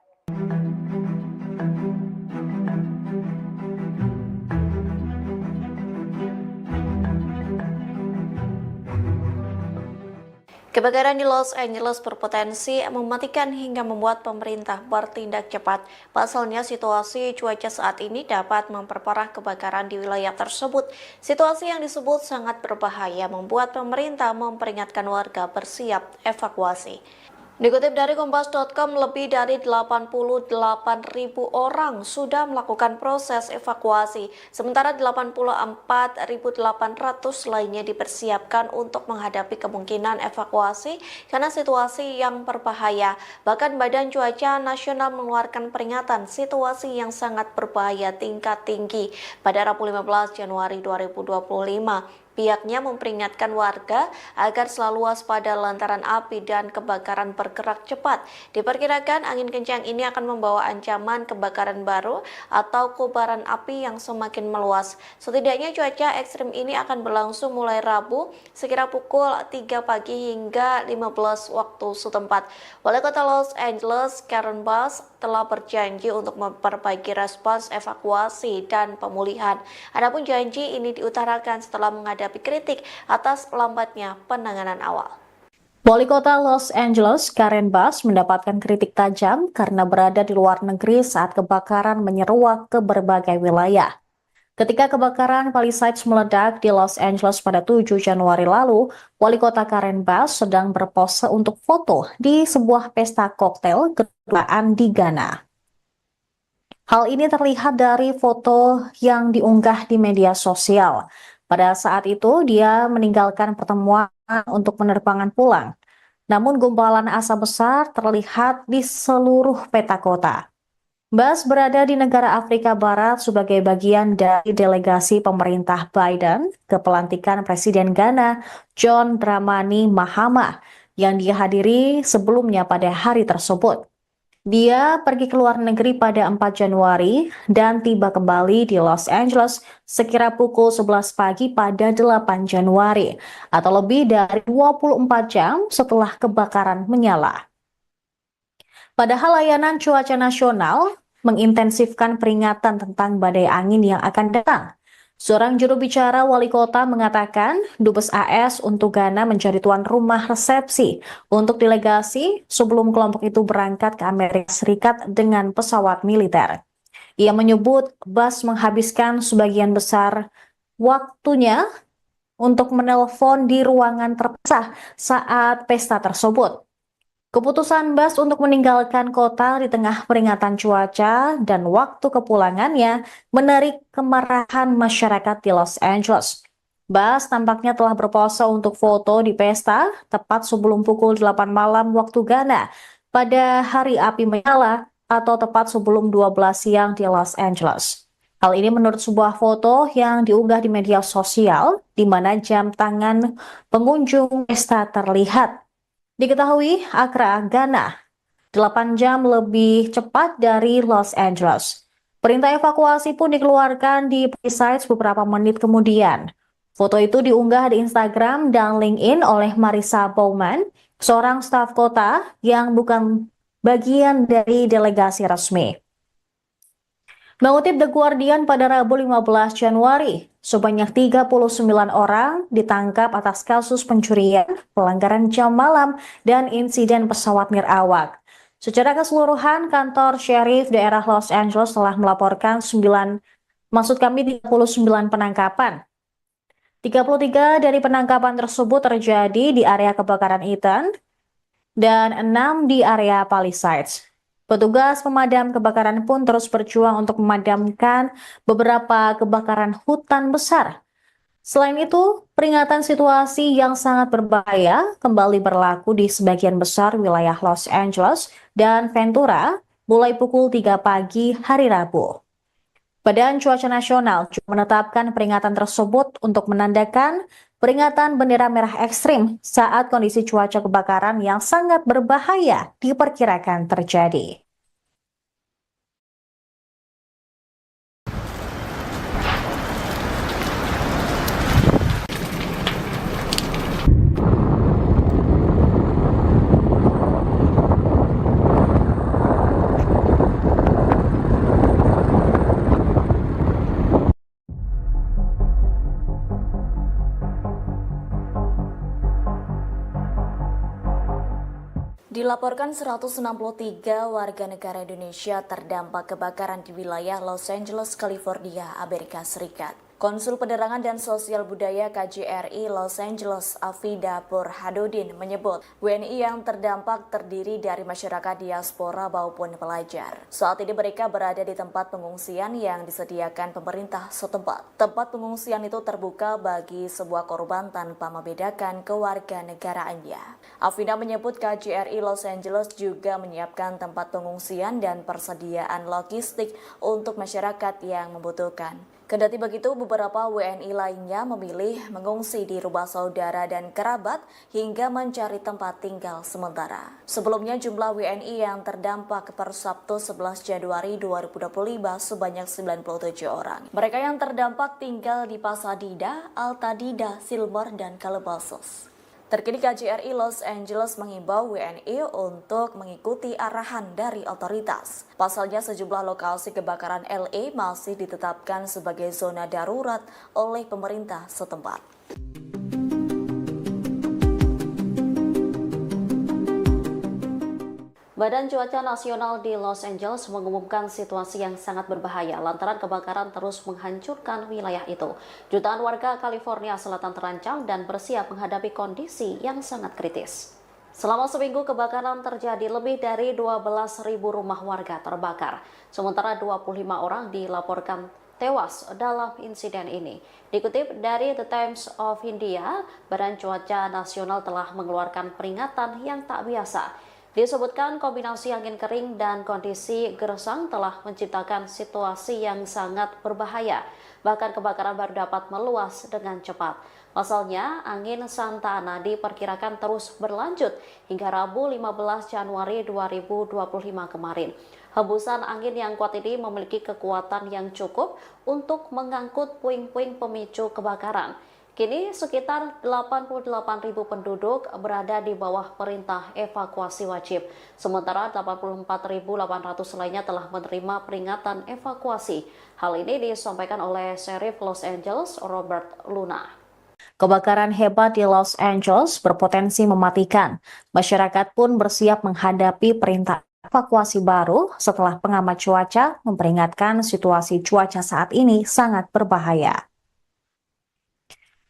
Kebakaran di Los Angeles berpotensi mematikan hingga membuat pemerintah bertindak cepat. Pasalnya situasi cuaca saat ini dapat memperparah kebakaran di wilayah tersebut. Situasi yang disebut sangat berbahaya membuat pemerintah memperingatkan warga bersiap evakuasi. Dikutip dari Kompas.com, lebih dari 88.000 orang sudah melakukan proses evakuasi, sementara 84.800 lainnya dipersiapkan untuk menghadapi kemungkinan evakuasi karena situasi yang berbahaya. Bahkan Badan Cuaca Nasional mengeluarkan peringatan situasi yang sangat berbahaya tingkat tinggi pada Rabu 15 Januari 2025. Pihaknya memperingatkan warga agar selalu waspada lantaran api dan kebakaran bergerak cepat. Diperkirakan angin kencang ini akan membawa ancaman kebakaran baru atau kobaran api yang semakin meluas. Setidaknya cuaca ekstrim ini akan berlangsung mulai Rabu sekira pukul 3 pagi hingga 15 waktu setempat. Wali Kota Los Angeles, Karen Bass, telah berjanji untuk memperbaiki respons evakuasi dan pemulihan. Adapun janji ini diutarakan setelah menghadapi kritik atas lambatnya penanganan awal. Wali Kota Los Angeles, Karen Bass, mendapatkan kritik tajam karena berada di luar negeri saat kebakaran menyeruak ke berbagai wilayah. Ketika kebakaran Palisades meledak di Los Angeles pada 7 Januari lalu, Wali Kota Karen Bass sedang berpose untuk foto di sebuah pesta koktail kedutaan di Ghana. Hal ini terlihat dari foto yang diunggah di media sosial. Pada saat itu, dia meninggalkan pertemuan untuk penerbangan pulang. Namun gumpalan asap besar terlihat di seluruh peta kota. Bass berada di negara Afrika Barat sebagai bagian dari delegasi pemerintah Biden ke pelantikan Presiden Ghana John Dramani Mahama yang dihadiri sebelumnya pada hari tersebut. Dia pergi ke luar negeri pada 4 Januari dan tiba kembali di Los Angeles sekira pukul 11 pagi pada 8 Januari atau lebih dari 24 jam setelah kebakaran menyala. Padahal layanan cuaca nasional mengintensifkan peringatan tentang badai angin yang akan datang. Seorang juru bicara wali kota mengatakan Dubes AS untuk Ghana menjadi tuan rumah resepsi untuk delegasi sebelum kelompok itu berangkat ke Amerika Serikat dengan pesawat militer. Ia menyebut Bass menghabiskan sebagian besar waktunya untuk menelpon di ruangan terpisah saat pesta tersebut. Keputusan Bass untuk meninggalkan kota di tengah peringatan cuaca dan waktu kepulangannya menarik kemarahan masyarakat di Los Angeles. Bass tampaknya telah berpose untuk foto di pesta tepat sebelum pukul 8 malam waktu Ghana pada hari api menyala atau tepat sebelum 12 siang di Los Angeles. Hal ini menurut sebuah foto yang diunggah di media sosial di mana jam tangan pengunjung pesta terlihat. Diketahui Accra, Ghana, 8 jam lebih cepat dari Los Angeles. Perintah evakuasi pun dikeluarkan di Palisades beberapa menit kemudian. Foto itu diunggah di Instagram dan LinkedIn oleh Marissa Bowman, seorang staf kota yang bukan bagian dari delegasi resmi. Mengutip The Guardian pada Rabu 15 Januari, sebanyak 39 orang ditangkap atas kasus pencurian, pelanggaran jam malam, dan insiden pesawat nirawak. Secara keseluruhan, kantor sheriff daerah Los Angeles telah melaporkan 39 penangkapan. 33 dari penangkapan tersebut terjadi di area kebakaran Eaton dan 6 di area Palisades. Petugas pemadam kebakaran pun terus berjuang untuk memadamkan beberapa kebakaran hutan besar. Selain itu, peringatan situasi yang sangat berbahaya kembali berlaku di sebagian besar wilayah Los Angeles dan Ventura mulai pukul 3 pagi hari Rabu. Badan Cuaca Nasional juga menetapkan peringatan tersebut untuk menandakan peringatan bendera merah ekstrim saat kondisi cuaca kebakaran yang sangat berbahaya diperkirakan terjadi. Dilaporkan 163 warga negara Indonesia terdampak kebakaran di wilayah Los Angeles, California, Amerika Serikat. Konsul Penerangan dan Sosial Budaya KJRI Los Angeles, Afida Burhanuddin menyebut WNI yang terdampak terdiri dari masyarakat diaspora maupun pelajar. Saat ini mereka berada di tempat pengungsian yang disediakan pemerintah setempat. Tempat pengungsian itu terbuka bagi sebuah korban tanpa membedakan kewarganegaraannya. Afida menyebut KJRI Los Angeles juga menyiapkan tempat pengungsian dan persediaan logistik untuk masyarakat yang membutuhkan. Kendati begitu, beberapa WNI lainnya memilih mengungsi di rumah saudara dan kerabat hingga mencari tempat tinggal sementara. Sebelumnya, jumlah WNI yang terdampak per Sabtu 11 Januari 2025 sebanyak 97 orang. Mereka yang terdampak tinggal di Pasadena, Altadena, Silver, dan Calabasas. Terkini KJRI Los Angeles mengimbau WNI untuk mengikuti arahan dari otoritas. Pasalnya sejumlah lokasi kebakaran LA masih ditetapkan sebagai zona darurat oleh pemerintah setempat. Badan Cuaca Nasional di Los Angeles mengumumkan situasi yang sangat berbahaya lantaran kebakaran terus menghancurkan wilayah itu. Jutaan warga California Selatan terancam dan bersiap menghadapi kondisi yang sangat kritis. Selama seminggu kebakaran terjadi, lebih dari 12.000 rumah warga terbakar. Sementara 25 orang dilaporkan tewas dalam insiden ini. Dikutip dari The Times of India, Badan Cuaca Nasional telah mengeluarkan peringatan yang tak biasa. Disebutkan kombinasi angin kering dan kondisi gersang telah menciptakan situasi yang sangat berbahaya. Bahkan kebakaran baru dapat meluas dengan cepat. Pasalnya, angin Santa Ana diperkirakan terus berlanjut hingga Rabu 15 Januari 2025 kemarin. Hembusan angin yang kuat ini memiliki kekuatan yang cukup untuk mengangkut puing-puing pemicu kebakaran. Kini sekitar 88.000 penduduk berada di bawah perintah evakuasi wajib. Sementara 84.800 lainnya telah menerima peringatan evakuasi. Hal ini disampaikan oleh Sheriff Los Angeles, Robert Luna. Kebakaran hebat di Los Angeles berpotensi mematikan. Masyarakat pun bersiap menghadapi perintah evakuasi baru setelah pengamat cuaca memperingatkan situasi cuaca saat ini sangat berbahaya.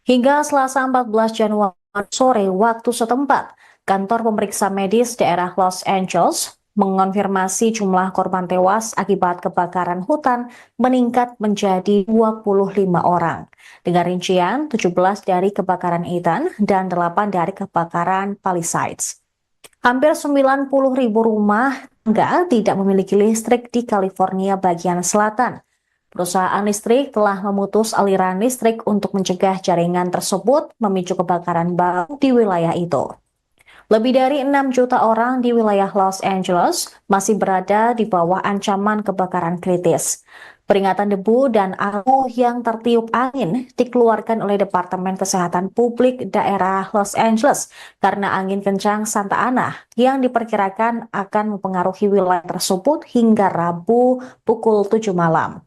Hingga Selasa 14 Januari sore waktu setempat, kantor pemeriksa medis daerah Los Angeles mengonfirmasi jumlah korban tewas akibat kebakaran hutan meningkat menjadi 25 orang. Dengan rincian 17 dari kebakaran Ethan dan 8 dari kebakaran Palisades. Hampir 90.000 rumah tangga tidak memiliki listrik di California bagian selatan. Perusahaan listrik telah memutus aliran listrik untuk mencegah jaringan tersebut memicu kebakaran baru di wilayah itu. Lebih dari 6 juta orang di wilayah Los Angeles masih berada di bawah ancaman kebakaran kritis. Peringatan debu dan abu yang tertiup angin dikeluarkan oleh Departemen Kesehatan Publik daerah Los Angeles karena angin kencang Santa Ana yang diperkirakan akan mempengaruhi wilayah tersebut hingga Rabu pukul 7 malam.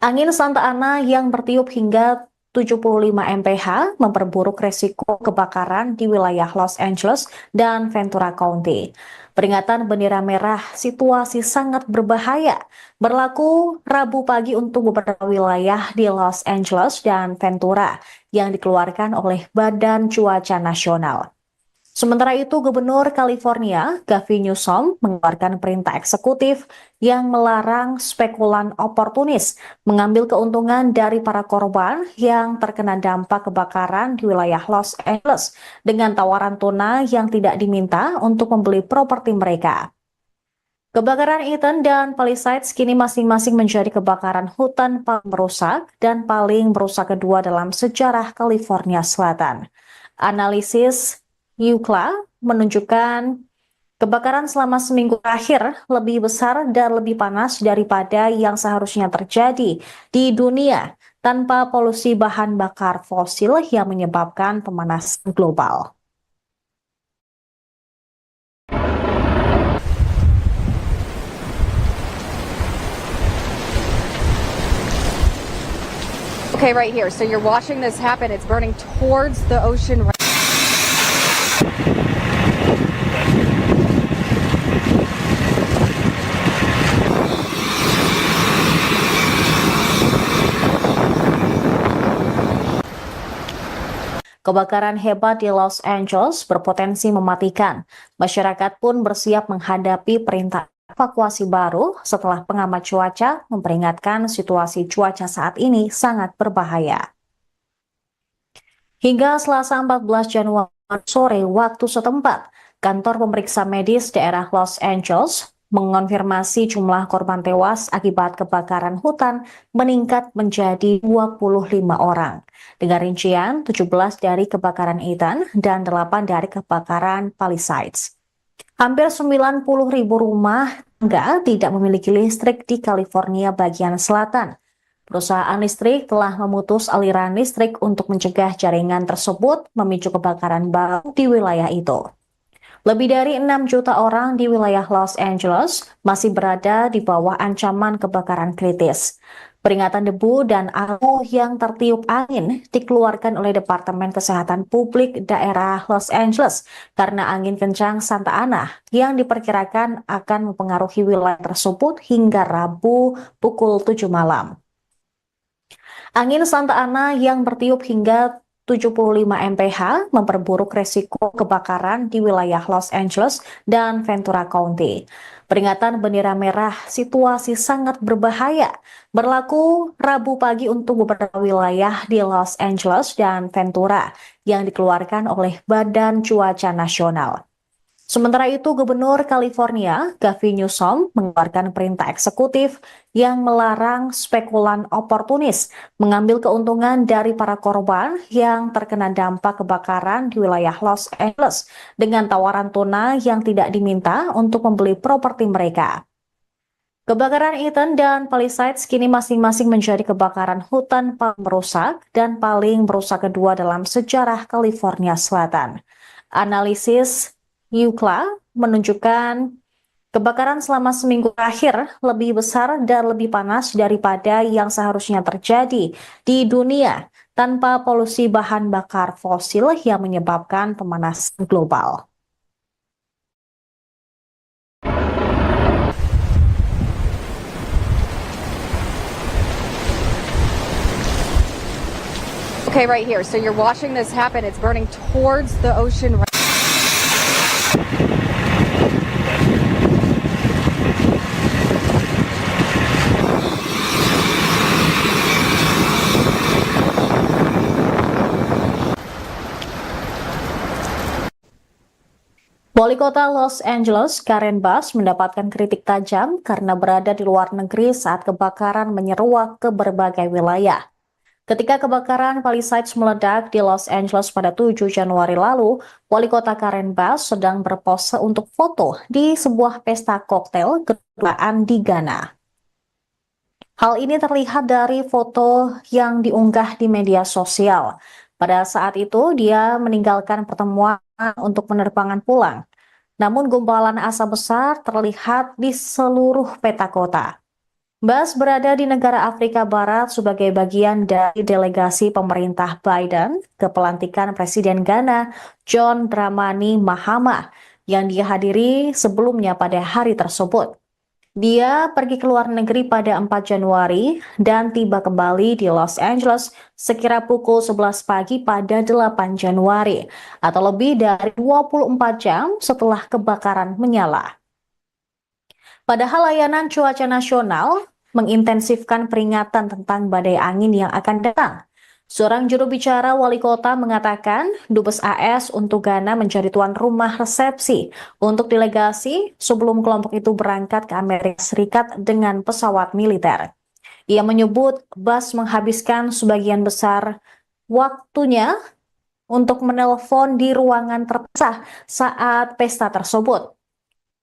Angin Santa Ana yang bertiup hingga 75 mph memperburuk resiko kebakaran di wilayah Los Angeles dan Ventura County. Peringatan bendera merah situasi sangat berbahaya berlaku Rabu pagi untuk beberapa wilayah di Los Angeles dan Ventura yang dikeluarkan oleh Badan Cuaca Nasional. Sementara itu, Gubernur California, Gavin Newsom, mengeluarkan perintah eksekutif yang melarang spekulan oportunis mengambil keuntungan dari para korban yang terkena dampak kebakaran di wilayah Los Angeles dengan tawaran tunai yang tidak diminta untuk membeli properti mereka. Kebakaran Ethan dan Palisades kini masing-masing menjadi kebakaran hutan paling merusak dan paling merusak kedua dalam sejarah California Selatan. Analisis UCLA menunjukkan kebakaran selama seminggu terakhir lebih besar dan lebih panas daripada yang seharusnya terjadi di dunia tanpa polusi bahan bakar fosil yang menyebabkan pemanasan global. Okay, right here. So you're watching this happen. It's burning towards the ocean. Kebakaran hebat di Los Angeles berpotensi mematikan. Masyarakat pun bersiap menghadapi perintah evakuasi baru setelah pengamat cuaca memperingatkan situasi cuaca saat ini sangat berbahaya. Hingga Selasa 14 Januari sore waktu setempat, kantor pemeriksa medis daerah Los Angeles mengonfirmasi jumlah korban tewas akibat kebakaran hutan meningkat menjadi 25 orang. Dengan rincian 17 dari kebakaran Ethan dan 8 dari kebakaran Palisades. Hampir 90.000 rumah tangga tidak memiliki listrik di California bagian selatan. Perusahaan listrik telah memutus aliran listrik untuk mencegah jaringan tersebut memicu kebakaran baru di wilayah itu. Lebih dari 6 juta orang di wilayah Los Angeles masih berada di bawah ancaman kebakaran kritis. Peringatan debu dan abu yang tertiup angin dikeluarkan oleh Departemen Kesehatan Publik Daerah Los Angeles karena angin kencang Santa Ana yang diperkirakan akan mempengaruhi wilayah tersebut hingga Rabu pukul 7 malam. Angin Santa Ana yang bertiup hingga 75 mph memperburuk resiko kebakaran di wilayah Los Angeles dan Ventura County. Peringatan bendera merah situasi sangat berbahaya berlaku Rabu pagi untuk beberapa wilayah di Los Angeles dan Ventura yang dikeluarkan oleh Badan Cuaca Nasional. Sementara itu, Gubernur California, Gavin Newsom, mengeluarkan perintah eksekutif yang melarang spekulan oportunis mengambil keuntungan dari para korban yang terkena dampak kebakaran di wilayah Los Angeles dengan tawaran tunai yang tidak diminta untuk membeli properti mereka. Kebakaran Eaton dan Palisades kini masing-masing menjadi kebakaran hutan paling merusak dan paling merusak kedua dalam sejarah California Selatan. Analisis UCLA menunjukkan kebakaran selama seminggu terakhir lebih besar dan lebih panas daripada yang seharusnya terjadi di dunia tanpa polusi bahan bakar fosil yang menyebabkan pemanasan global. Okay, right here. So you're watching this happen. It's burning towards the ocean. Wali Kota Los Angeles, Karen Bass, mendapatkan kritik tajam karena berada di luar negeri saat kebakaran menyeruak ke berbagai wilayah. Ketika kebakaran Palisades meledak di Los Angeles pada 7 Januari lalu, Wali Kota Karen Bass sedang berpose untuk foto di sebuah pesta koktail kedutaan di Ghana. Hal ini terlihat dari foto yang diunggah di media sosial. Pada saat itu, dia meninggalkan pertemuan untuk penerbangan pulang. Namun gumpalan asap besar terlihat di seluruh peta kota. Bass berada di negara Afrika Barat sebagai bagian dari delegasi pemerintah Biden ke pelantikan Presiden Ghana John Dramani Mahama yang dihadiri sebelumnya pada hari tersebut. Dia pergi ke luar negeri pada 4 Januari dan tiba kembali di Los Angeles sekira pukul 11 pagi pada 8 Januari atau lebih dari 24 jam setelah kebakaran menyala. Padahal layanan cuaca nasional mengintensifkan peringatan tentang badai angin yang akan datang. Seorang juru bicara wali kota mengatakan Dubes AS untuk Ghana menjadi tuan rumah resepsi untuk delegasi sebelum kelompok itu berangkat ke Amerika Serikat dengan pesawat militer. Ia menyebut Bass menghabiskan sebagian besar waktunya untuk menelpon di ruangan terpisah saat pesta tersebut.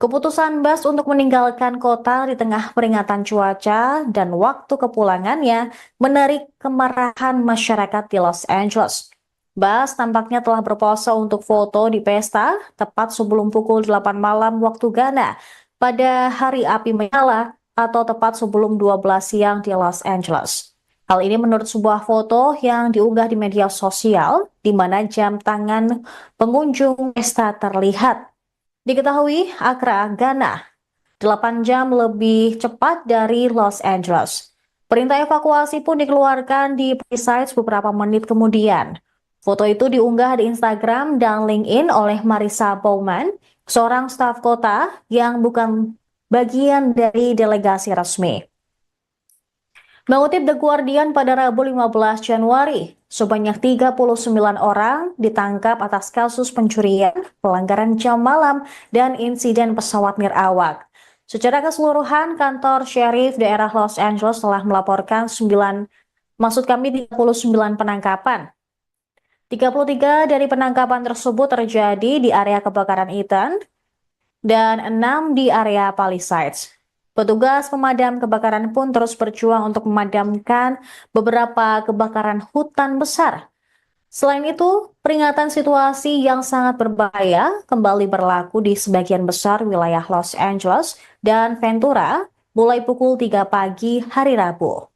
Keputusan Bass untuk meninggalkan kota di tengah peringatan cuaca dan waktu kepulangannya menarik kemarahan masyarakat di Los Angeles. Bass tampaknya telah berpose untuk foto di pesta tepat sebelum pukul 8 malam waktu Ghana pada hari api menyala atau tepat sebelum 12 siang di Los Angeles. Hal ini menurut sebuah foto yang diunggah di media sosial di mana jam tangan pengunjung pesta terlihat. Diketahui Accra, Ghana, 8 jam lebih cepat dari Los Angeles. Perintah evakuasi pun dikeluarkan di Palisades beberapa menit kemudian. Foto itu diunggah di Instagram dan LinkedIn oleh Marissa Bowman, seorang staf kota yang bukan bagian dari delegasi resmi. Mengutip The Guardian pada Rabu 15 Januari, sebanyak 39 orang ditangkap atas kasus pencurian, pelanggaran jam malam, dan insiden pesawat nirawak. Secara keseluruhan, kantor Sheriff daerah Los Angeles telah melaporkan 39 penangkapan. 33 dari penangkapan tersebut terjadi di area kebakaran Eaton dan 6 di area Palisades. Petugas pemadam kebakaran pun terus berjuang untuk memadamkan beberapa kebakaran hutan besar. Selain itu, peringatan situasi yang sangat berbahaya kembali berlaku di sebagian besar wilayah Los Angeles dan Ventura mulai pukul 3 pagi hari Rabu.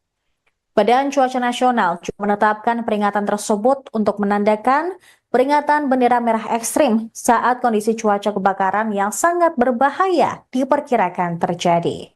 Badan Cuaca Nasional juga menetapkan peringatan tersebut untuk menandakan peringatan bendera merah ekstrim saat kondisi cuaca kebakaran yang sangat berbahaya diperkirakan terjadi.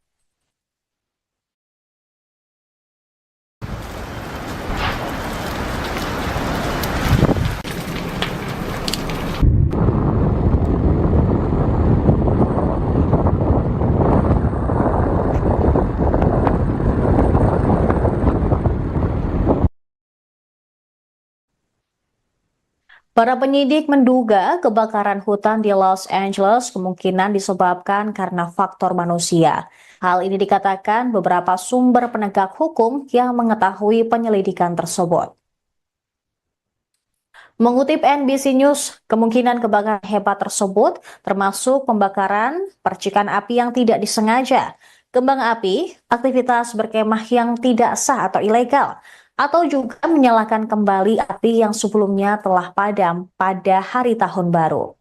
Para penyidik menduga kebakaran hutan di Los Angeles kemungkinan disebabkan karena faktor manusia. Hal ini dikatakan beberapa sumber penegak hukum yang mengetahui penyelidikan tersebut. Mengutip NBC News, kemungkinan kebakaran hebat tersebut termasuk pembakaran, percikan api yang tidak disengaja, kembang api, aktivitas berkemah yang tidak sah atau ilegal, atau juga menyalakan kembali api yang sebelumnya telah padam pada hari tahun baru.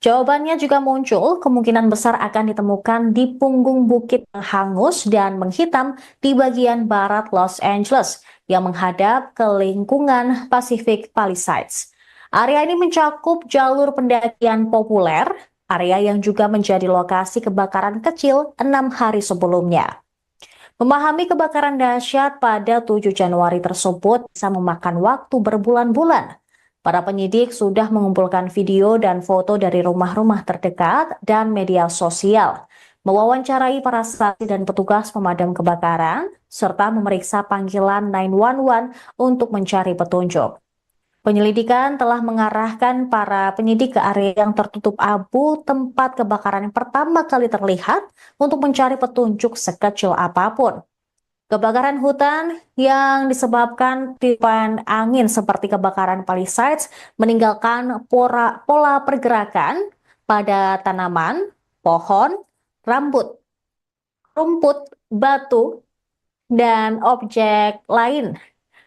Jawabannya juga muncul, kemungkinan besar akan ditemukan di punggung bukit yang hangus dan menghitam di bagian barat Los Angeles yang menghadap ke lingkungan Pacific Palisades. Area ini mencakup jalur pendakian populer, area yang juga menjadi lokasi kebakaran kecil 6 hari sebelumnya. Memahami kebakaran dahsyat pada 7 Januari tersebut bisa memakan waktu berbulan-bulan. Para penyidik sudah mengumpulkan video dan foto dari rumah-rumah terdekat dan media sosial, mewawancarai para saksi dan petugas pemadam kebakaran, serta memeriksa panggilan 911 untuk mencari petunjuk. Penyelidikan telah mengarahkan para penyidik ke area yang tertutup abu tempat kebakaran yang pertama kali terlihat untuk mencari petunjuk sekecil apapun. Kebakaran hutan yang disebabkan tiupan angin seperti kebakaran Palisades meninggalkan pola pergerakan pada tanaman, pohon, rumput, batu, dan objek lain.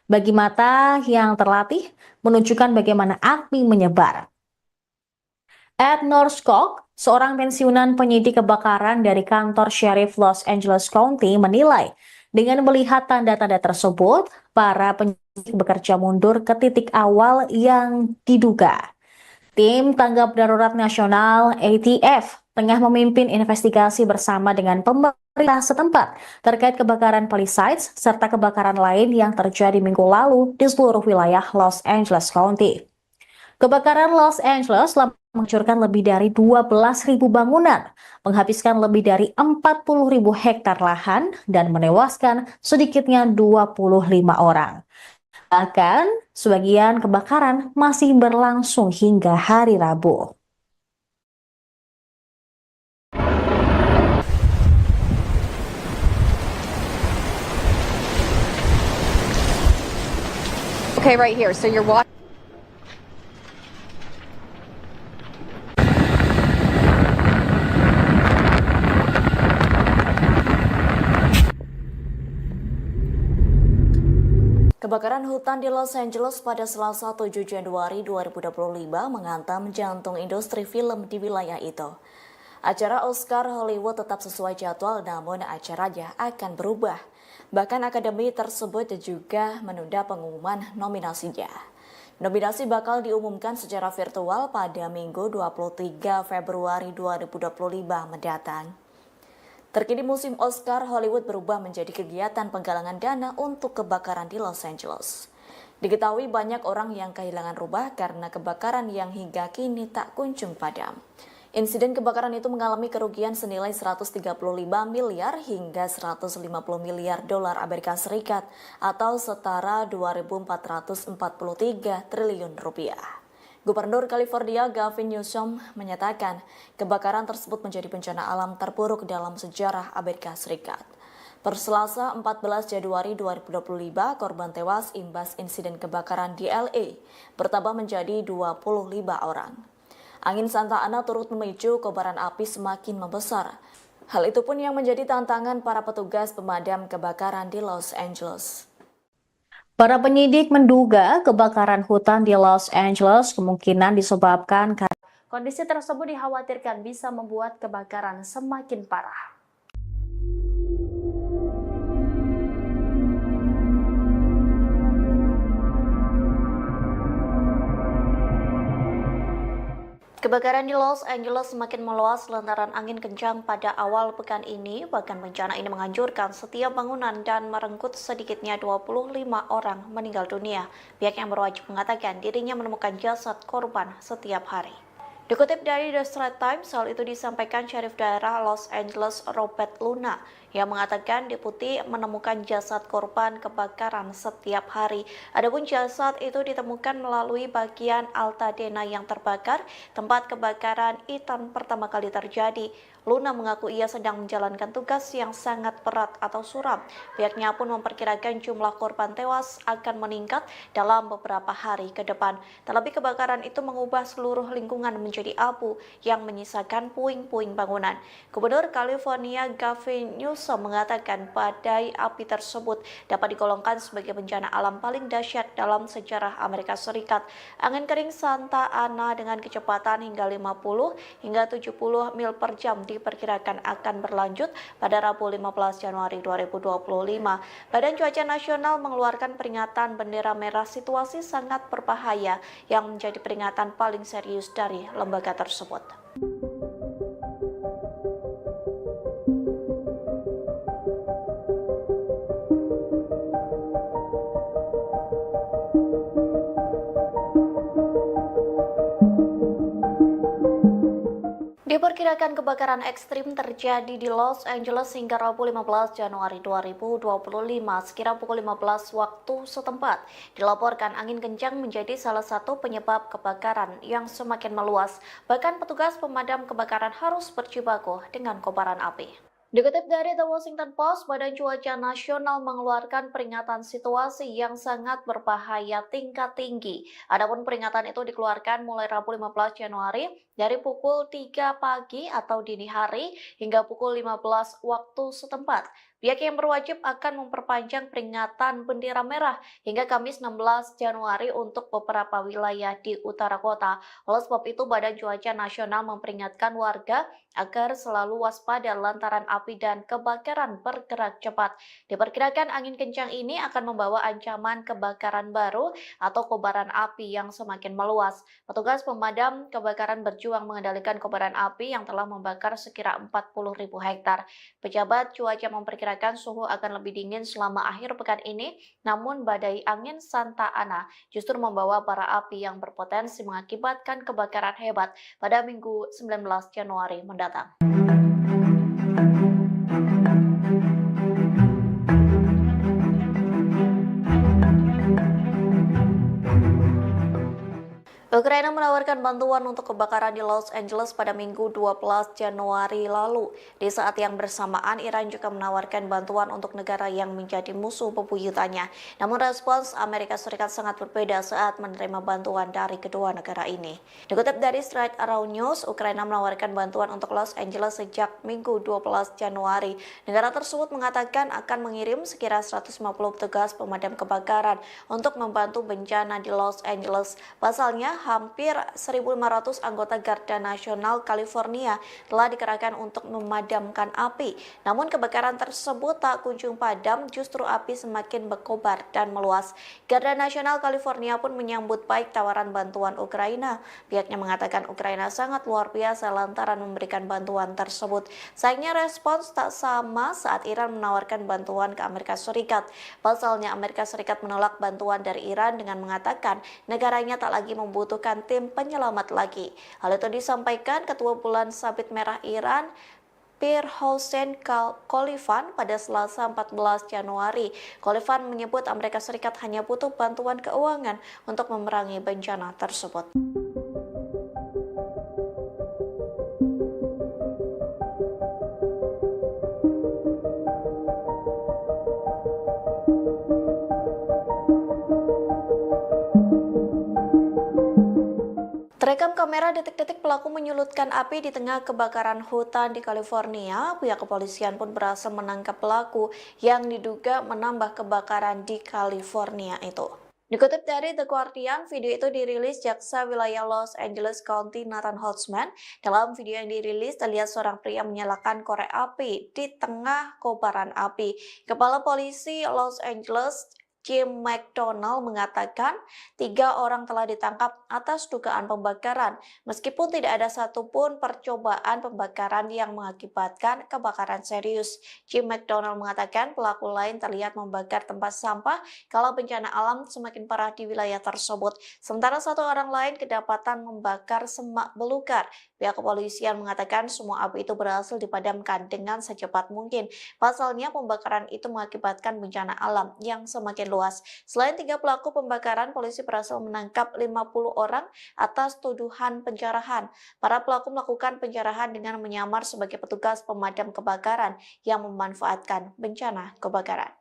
Bagi mata yang terlatih, menunjukkan bagaimana api menyebar. Ed Norskog, seorang pensiunan penyidik kebakaran dari kantor Sheriff Los Angeles County, menilai dengan melihat tanda-tanda tersebut, para penyidik bekerja mundur ke titik awal yang diduga. Tim Tanggap Darurat Nasional ATF tengah memimpin investigasi bersama dengan pemerintah setempat terkait kebakaran Palisades serta kebakaran lain yang terjadi minggu lalu di seluruh wilayah Los Angeles County. Kebakaran Los Angeles telah menghancurkan lebih dari 12.000 bangunan, menghabiskan lebih dari 40.000 hektar lahan, dan menewaskan sedikitnya 25 orang. Bahkan, sebagian kebakaran masih berlangsung hingga hari Rabu. Okay, right here. So you're watching. Kebakaran hutan di Los Angeles pada Selasa 7 Januari 2025 menghantam jantung industri film di wilayah itu. Acara Oscar Hollywood tetap sesuai jadwal, namun acaranya akan berubah. Bahkan akademi tersebut juga menunda pengumuman nominasinya. Nominasi bakal diumumkan secara virtual pada Minggu 23 Februari 2025 mendatang. Terkini musim Oscar Hollywood berubah menjadi kegiatan penggalangan dana untuk kebakaran di Los Angeles. Diketahui banyak orang yang kehilangan rumah karena kebakaran yang hingga kini tak kunjung padam. Insiden kebakaran itu mengalami kerugian senilai 135 miliar hingga 150 miliar dolar Amerika Serikat atau setara 2.443 triliun rupiah. Gubernur California Gavin Newsom menyatakan kebakaran tersebut menjadi bencana alam terburuk dalam sejarah Amerika Serikat. Per Selasa 14 Januari 2025, korban tewas imbas insiden kebakaran di LA bertambah menjadi 25 orang. Angin Santa Ana turut memicu kobaran api semakin membesar. Hal itu pun yang menjadi tantangan para petugas pemadam kebakaran di Los Angeles. Para penyidik menduga kebakaran hutan di Los Angeles kemungkinan disebabkan karena Kondisi tersebut dikhawatirkan bisa membuat kebakaran semakin parah. Kebakaran di Los Angeles semakin meluas lantaran angin kencang pada awal pekan ini. Bahkan bencana ini menghancurkan setiap bangunan dan merenggut sedikitnya 25 orang meninggal dunia. Pihak yang berwajib mengatakan dirinya menemukan jasad korban setiap hari. Dikutip dari The Straits Times, hal itu disampaikan Syarif Daerah Los Angeles Robert Luna yang mengatakan deputi menemukan jasad korban kebakaran setiap hari. Adapun jasad itu ditemukan melalui bagian Altadena yang terbakar, tempat kebakaran Ethan pertama kali terjadi. Luna mengaku ia sedang menjalankan tugas yang sangat berat atau suram. Pihaknya pun memperkirakan jumlah korban tewas akan meningkat dalam beberapa hari ke depan. Terlebih kebakaran itu mengubah seluruh lingkungan menjadi abu yang menyisakan puing-puing bangunan. Gubernur California Gavin Newsom mengatakan badai api tersebut dapat digolongkan sebagai bencana alam paling dahsyat dalam sejarah Amerika Serikat. Angin kering Santa Ana dengan kecepatan hingga 50 hingga 70 mil per jam diperkirakan akan berlanjut pada Rabu 15 Januari 2025. Badan Cuaca Nasional mengeluarkan peringatan bendera merah situasi sangat berbahaya yang menjadi peringatan paling serius dari lembaga tersebut. Diperkirakan kebakaran ekstrim terjadi di Los Angeles hingga Rabu 15 Januari 2025 sekira pukul 15 waktu setempat. Dilaporkan angin kencang menjadi salah satu penyebab kebakaran yang semakin meluas. Bahkan petugas pemadam kebakaran harus berjibaku dengan kobaran api. Dikutip dari The Washington Post, Badan Cuaca Nasional mengeluarkan peringatan situasi yang sangat berbahaya tingkat tinggi. Adapun peringatan itu dikeluarkan mulai Rabu 15 Januari dari pukul 3 pagi atau dini hari hingga pukul 15 waktu setempat. Pihak yang berwajib akan memperpanjang peringatan bendera merah hingga Kamis 16 Januari untuk beberapa wilayah di utara kota. Oleh sebab itu, Badan Cuaca Nasional memperingatkan warga agar selalu waspada lantaran api dan kebakaran bergerak cepat. Diperkirakan angin kencang ini akan membawa ancaman kebakaran baru atau kobaran api yang semakin meluas. Petugas pemadam kebakaran berjuang mengendalikan kobaran api yang telah membakar sekira 40.000 hektar. Pejabat cuaca memperkirakan suhu akan lebih dingin selama akhir pekan ini, namun badai angin Santa Ana justru membawa bara api yang berpotensi mengakibatkan kebakaran hebat pada Minggu 19 Januari mendatang. Ukraina menawarkan bantuan untuk kebakaran di Los Angeles pada Minggu 12 Januari lalu. Di saat yang bersamaan, Iran juga menawarkan bantuan untuk negara yang menjadi musuh bebuyutannya. Namun respons Amerika Serikat sangat berbeda saat menerima bantuan dari kedua negara ini. Dikutip dari Straight Around News, Ukraina menawarkan bantuan untuk Los Angeles sejak Minggu 12 Januari. Negara tersebut mengatakan akan mengirim sekira 150 petugas pemadam kebakaran untuk membantu bencana di Los Angeles. Pasalnya, hampir 1.500 anggota Garda Nasional California telah dikerahkan untuk memadamkan api. Namun kebakaran tersebut tak kunjung padam, justru api semakin berkobar dan meluas. Garda Nasional California pun menyambut baik tawaran bantuan Ukraina. Pihaknya mengatakan Ukraina sangat luar biasa lantaran memberikan bantuan tersebut. Sayangnya respons tak sama saat Iran menawarkan bantuan ke Amerika Serikat. Pasalnya Amerika Serikat menolak bantuan dari Iran dengan mengatakan negaranya tak lagi membutuhkan tim penyelamat lagi. Hal itu disampaikan Ketua Bulan Sabit Merah Iran Pir Hossein Khalifan pada Selasa 14 Januari. Khalifan menyebut Amerika Serikat hanya butuh bantuan keuangan untuk memerangi bencana tersebut. Terekam kamera detik-detik pelaku menyulutkan api di tengah kebakaran hutan di California. Pihak kepolisian pun berhasil menangkap pelaku yang diduga menambah kebakaran di California itu. Dikutip dari The Guardian, video itu dirilis Jaksa Wilayah Los Angeles County Nathan Holtzman. Dalam video yang dirilis, terlihat seorang pria menyalakan korek api di tengah kobaran api. Kepala Polisi Los Angeles Jim McDonald mengatakan 3 orang telah ditangkap atas dugaan pembakaran, meskipun tidak ada satupun percobaan pembakaran yang mengakibatkan kebakaran serius. Jim McDonald mengatakan pelaku lain terlihat membakar tempat sampah kalau bencana alam semakin parah di wilayah tersebut. Sementara 1 orang lain kedapatan membakar semak belukar. Pihak kepolisian mengatakan semua api itu berhasil dipadamkan dengan secepat mungkin. Pasalnya pembakaran itu mengakibatkan bencana alam yang semakin luas. Selain 3 pelaku pembakaran, polisi berhasil menangkap 50 orang atas tuduhan penjarahan. Para pelaku melakukan penjarahan dengan menyamar sebagai petugas pemadam kebakaran yang memanfaatkan bencana kebakaran.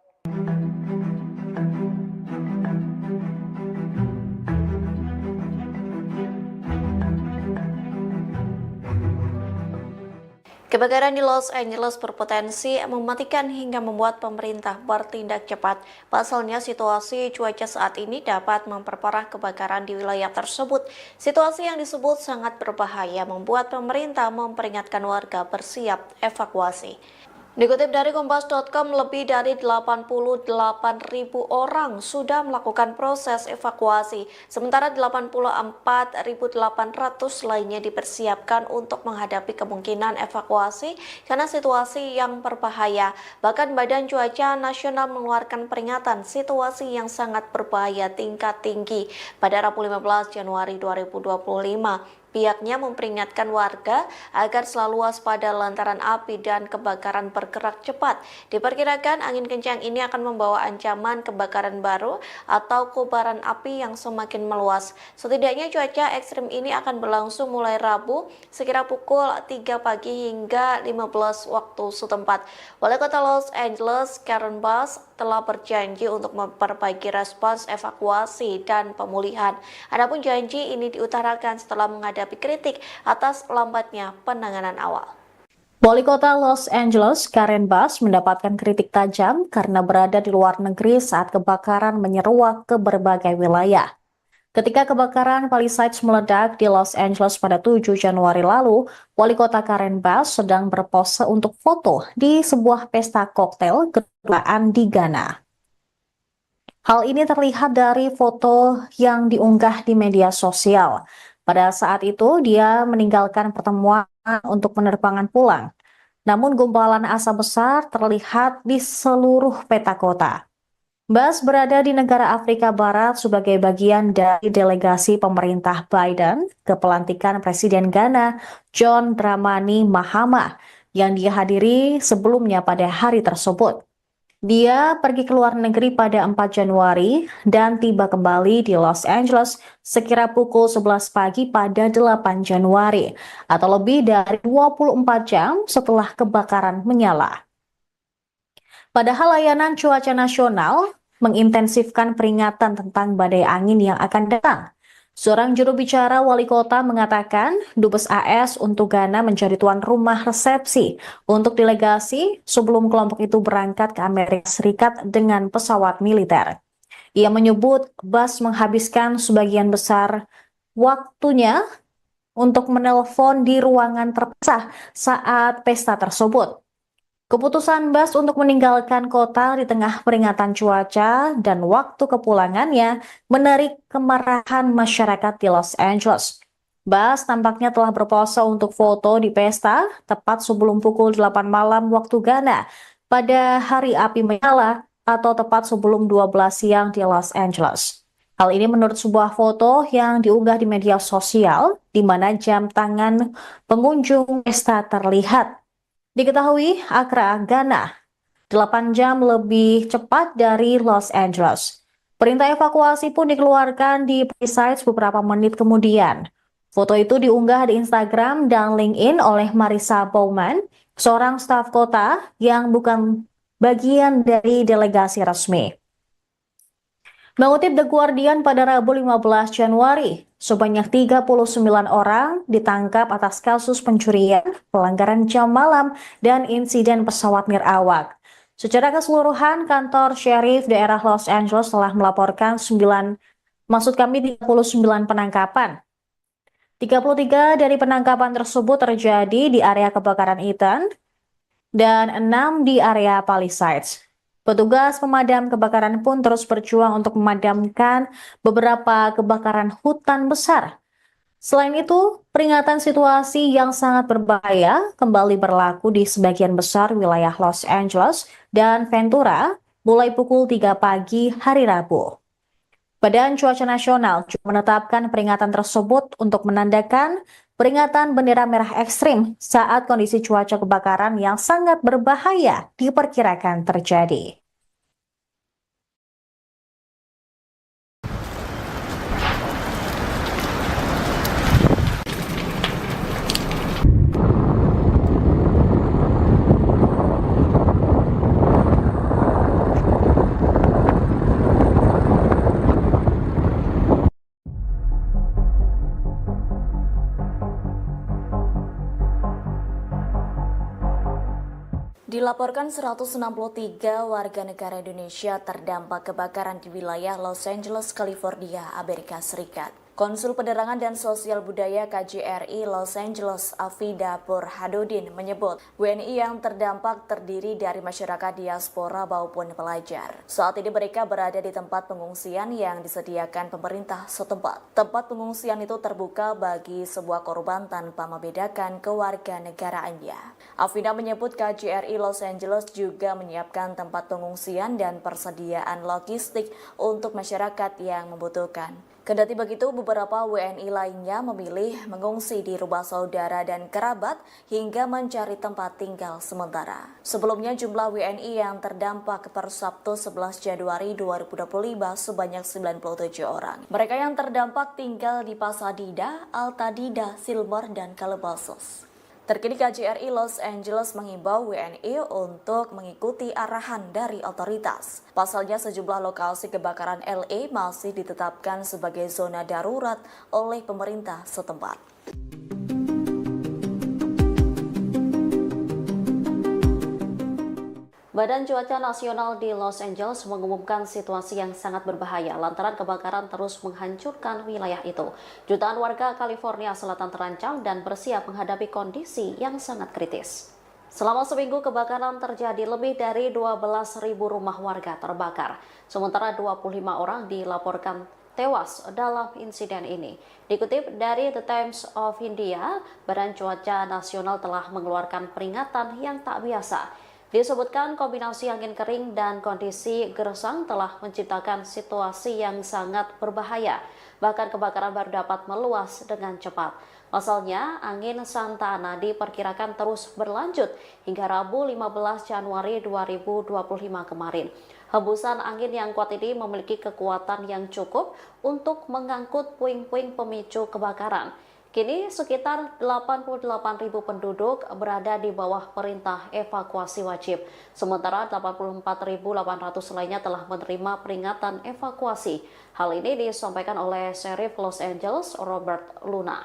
Kebakaran di Los Angeles berpotensi mematikan hingga membuat pemerintah bertindak cepat. Pasalnya situasi cuaca saat ini dapat memperparah kebakaran di wilayah tersebut. Situasi yang disebut sangat berbahaya membuat pemerintah memperingatkan warga bersiap evakuasi. Dikutip dari Kompas.com, lebih dari 88.000 orang sudah melakukan proses evakuasi, sementara 84.800 lainnya dipersiapkan untuk menghadapi kemungkinan evakuasi karena situasi yang berbahaya. Bahkan Badan Cuaca Nasional mengeluarkan peringatan situasi yang sangat berbahaya tingkat tinggi pada Rabu 15 Januari 2025. Pihaknya memperingatkan warga agar selalu waspada lantaran api dan kebakaran bergerak cepat. Diperkirakan angin kencang ini akan membawa ancaman kebakaran baru atau kobaran api yang semakin meluas. Setidaknya cuaca ekstrim ini akan berlangsung mulai Rabu sekira pukul 3 pagi hingga 15 waktu setempat. Wali Kota Los Angeles, Karen Bass, telah berjanji untuk memperbaiki respons evakuasi dan pemulihan. Adapun janji ini diutarakan setelah menghadapi kritik atas lambatnya penanganan awal. Wali Kota Los Angeles, Karen Bass, mendapatkan kritik tajam karena berada di luar negeri saat kebakaran menyeruak ke berbagai wilayah. Ketika kebakaran Palisades meledak di Los Angeles pada 7 Januari lalu, Wali Kota Karen Bass sedang berpose untuk foto di sebuah pesta koktail kedutaan di Ghana. Hal ini terlihat dari foto yang diunggah di media sosial. Pada saat itu, dia meninggalkan pertemuan untuk penerbangan pulang. Namun gumpalan asap besar terlihat di seluruh peta kota. Bass berada di negara Afrika Barat sebagai bagian dari delegasi pemerintah Biden ke pelantikan Presiden Ghana John Dramani Mahama yang dihadiri sebelumnya pada hari tersebut. Dia pergi ke luar negeri pada 4 Januari dan tiba kembali di Los Angeles sekira pukul 11 pagi pada 8 Januari atau lebih dari 24 jam setelah kebakaran menyala. Padahal layanan cuaca nasional mengintensifkan peringatan tentang badai angin yang akan datang. Seorang juru bicara wali kota mengatakan Dubes AS untuk Ghana menjadi tuan rumah resepsi untuk delegasi sebelum kelompok itu berangkat ke Amerika Serikat dengan pesawat militer. Ia menyebut Bass menghabiskan sebagian besar waktunya untuk menelpon di ruangan terpisah saat pesta tersebut. Keputusan Bass untuk meninggalkan kota di tengah peringatan cuaca dan waktu kepulangannya menarik kemarahan masyarakat di Los Angeles. Bass tampaknya telah berpose untuk foto di pesta tepat sebelum pukul 8 malam waktu Ghana pada hari api menyala atau tepat sebelum 12 siang di Los Angeles. Hal ini menurut sebuah foto yang diunggah di media sosial di mana jam tangan pengunjung pesta terlihat. Diketahui Accra, Ghana, 8 jam lebih cepat dari Los Angeles. Perintah evakuasi pun dikeluarkan di Palisades beberapa menit kemudian. Foto itu diunggah di Instagram dan LinkedIn oleh Marissa Bowman, seorang staf kota yang bukan bagian dari delegasi resmi. Mengutip The Guardian pada Rabu 15 Januari, sebanyak 39 orang ditangkap atas kasus pencurian, pelanggaran jam malam, dan insiden pesawat nirawak. Secara keseluruhan, kantor Sheriff daerah Los Angeles telah melaporkan 39 penangkapan. 33 dari penangkapan tersebut terjadi di area kebakaran Eaton dan 6 di area Palisades. Petugas pemadam kebakaran pun terus berjuang untuk memadamkan beberapa kebakaran hutan besar. Selain itu, peringatan situasi yang sangat berbahaya kembali berlaku di sebagian besar wilayah Los Angeles dan Ventura mulai pukul 3 pagi hari Rabu. Badan Cuaca Nasional juga menetapkan peringatan tersebut untuk menandakan peringatan bendera merah ekstrim saat kondisi cuaca kebakaran yang sangat berbahaya diperkirakan terjadi. Dilaporkan 163 warga negara Indonesia terdampak kebakaran di wilayah Los Angeles, California, Amerika Serikat. Konsul Penerangan dan Sosial Budaya KJRI Los Angeles, Afida Burhanuddin menyebut WNI yang terdampak terdiri dari masyarakat diaspora maupun pelajar. Saat ini mereka berada di tempat pengungsian yang disediakan pemerintah setempat. Tempat pengungsian itu terbuka bagi sebuah korban tanpa membedakan kewarganegaraannya. Afida menyebut KJRI Los Angeles juga menyiapkan tempat pengungsian dan persediaan logistik untuk masyarakat yang membutuhkan. Kendati begitu, beberapa WNI lainnya memilih mengungsi di rumah saudara dan kerabat hingga mencari tempat tinggal sementara. Sebelumnya, jumlah WNI yang terdampak per Sabtu 11 Januari 2025 sebanyak 97 orang. Mereka yang terdampak tinggal di Pasadena, Altadena, Silver, dan Calabasas. Terkini KJRI Los Angeles mengimbau WNI untuk mengikuti arahan dari otoritas. Pasalnya sejumlah lokasi kebakaran LA masih ditetapkan sebagai zona darurat oleh pemerintah setempat. Badan Cuaca Nasional di Los Angeles mengumumkan situasi yang sangat berbahaya lantaran kebakaran terus menghancurkan wilayah itu. Jutaan warga California Selatan terancam dan bersiap menghadapi kondisi yang sangat kritis. Selama seminggu kebakaran terjadi, lebih dari 12.000 rumah warga terbakar. Sementara 25 orang dilaporkan tewas dalam insiden ini. Dikutip dari The Times of India, Badan Cuaca Nasional telah mengeluarkan peringatan yang tak biasa. Disebutkan kombinasi angin kering dan kondisi gersang telah menciptakan situasi yang sangat berbahaya. Bahkan kebakaran baru dapat meluas dengan cepat. Pasalnya, angin Santa Ana diperkirakan terus berlanjut hingga Rabu 15 Januari 2025 kemarin. Hembusan angin yang kuat ini memiliki kekuatan yang cukup untuk mengangkut puing-puing pemicu kebakaran. Kini sekitar 88.000 penduduk berada di bawah perintah evakuasi wajib. Sementara 84.800 lainnya telah menerima peringatan evakuasi. Hal ini disampaikan oleh Sheriff Los Angeles, Robert Luna.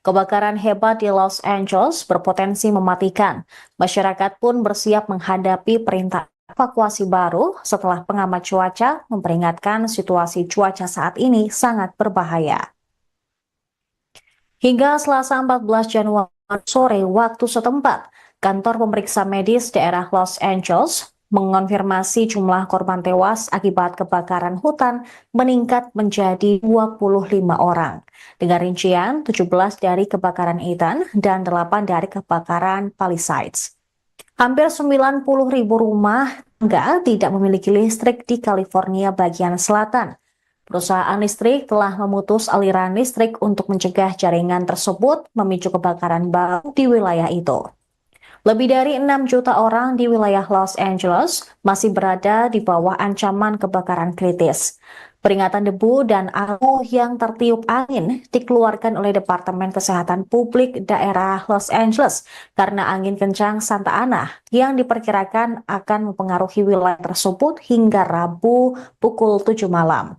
Kebakaran hebat di Los Angeles berpotensi mematikan. Masyarakat pun bersiap menghadapi perintah evakuasi baru setelah pengamat cuaca memperingatkan situasi cuaca saat ini sangat berbahaya. Hingga Selasa 14 Januari sore waktu setempat, kantor pemeriksa medis daerah Los Angeles mengonfirmasi jumlah korban tewas akibat kebakaran hutan meningkat menjadi 25 orang. Dengan rincian 17 dari kebakaran Ethan dan 8 dari kebakaran Palisades. Hampir 90.000 rumah tangga tidak memiliki listrik di California bagian selatan. Perusahaan listrik telah memutus aliran listrik untuk mencegah jaringan tersebut memicu kebakaran baru di wilayah itu. Lebih dari 6 juta orang di wilayah Los Angeles masih berada di bawah ancaman kebakaran kritis. Peringatan debu dan abu yang tertiup angin dikeluarkan oleh Departemen Kesehatan Publik daerah Los Angeles karena angin kencang Santa Ana yang diperkirakan akan mempengaruhi wilayah tersebut hingga Rabu pukul 7 malam.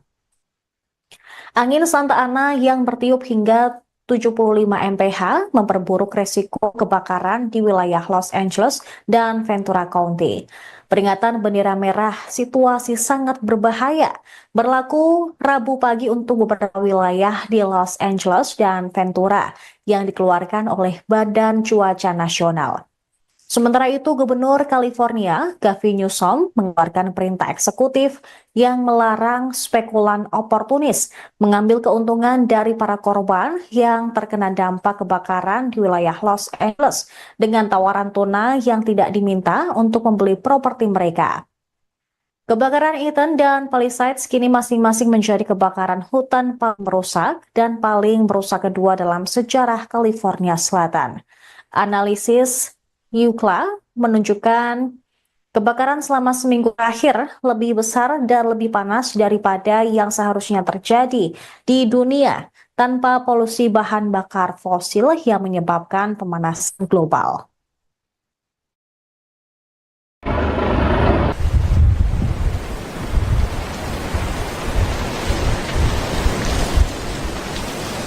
Angin Santa Ana yang bertiup hingga 75 mph memperburuk resiko kebakaran di wilayah Los Angeles dan Ventura County. Peringatan bendera merah situasi sangat berbahaya berlaku Rabu pagi untuk beberapa wilayah di Los Angeles dan Ventura yang dikeluarkan oleh Badan Cuaca Nasional. Sementara itu, Gubernur California, Gavin Newsom, mengeluarkan perintah eksekutif yang melarang spekulan oportunis mengambil keuntungan dari para korban yang terkena dampak kebakaran di wilayah Los Angeles dengan tawaran tunai yang tidak diminta untuk membeli properti mereka. Kebakaran Eaton dan Palisades kini masing-masing menjadi kebakaran hutan paling merusak dan paling merusak kedua dalam sejarah California Selatan. Analisis Yukla menunjukkan kebakaran selama seminggu terakhir lebih besar dan lebih panas daripada yang seharusnya terjadi di dunia tanpa polusi bahan bakar fosil yang menyebabkan pemanasan global.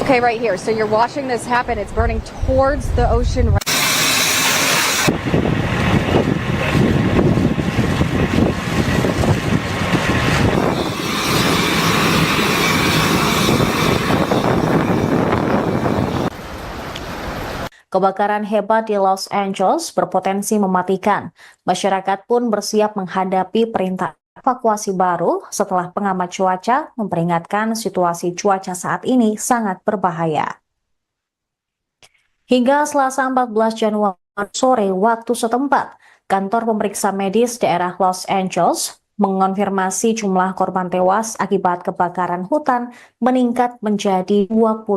Okay, right here. So you're watching this happen. It's burning towards the ocean. Kebakaran hebat di Los Angeles berpotensi mematikan. Masyarakat pun bersiap menghadapi perintah evakuasi baru setelah pengamat cuaca memperingatkan situasi cuaca saat ini sangat berbahaya. Hingga Selasa 14 Januari sore waktu setempat, kantor pemeriksa medis daerah Los Angeles mengonfirmasi jumlah korban tewas akibat kebakaran hutan meningkat menjadi 25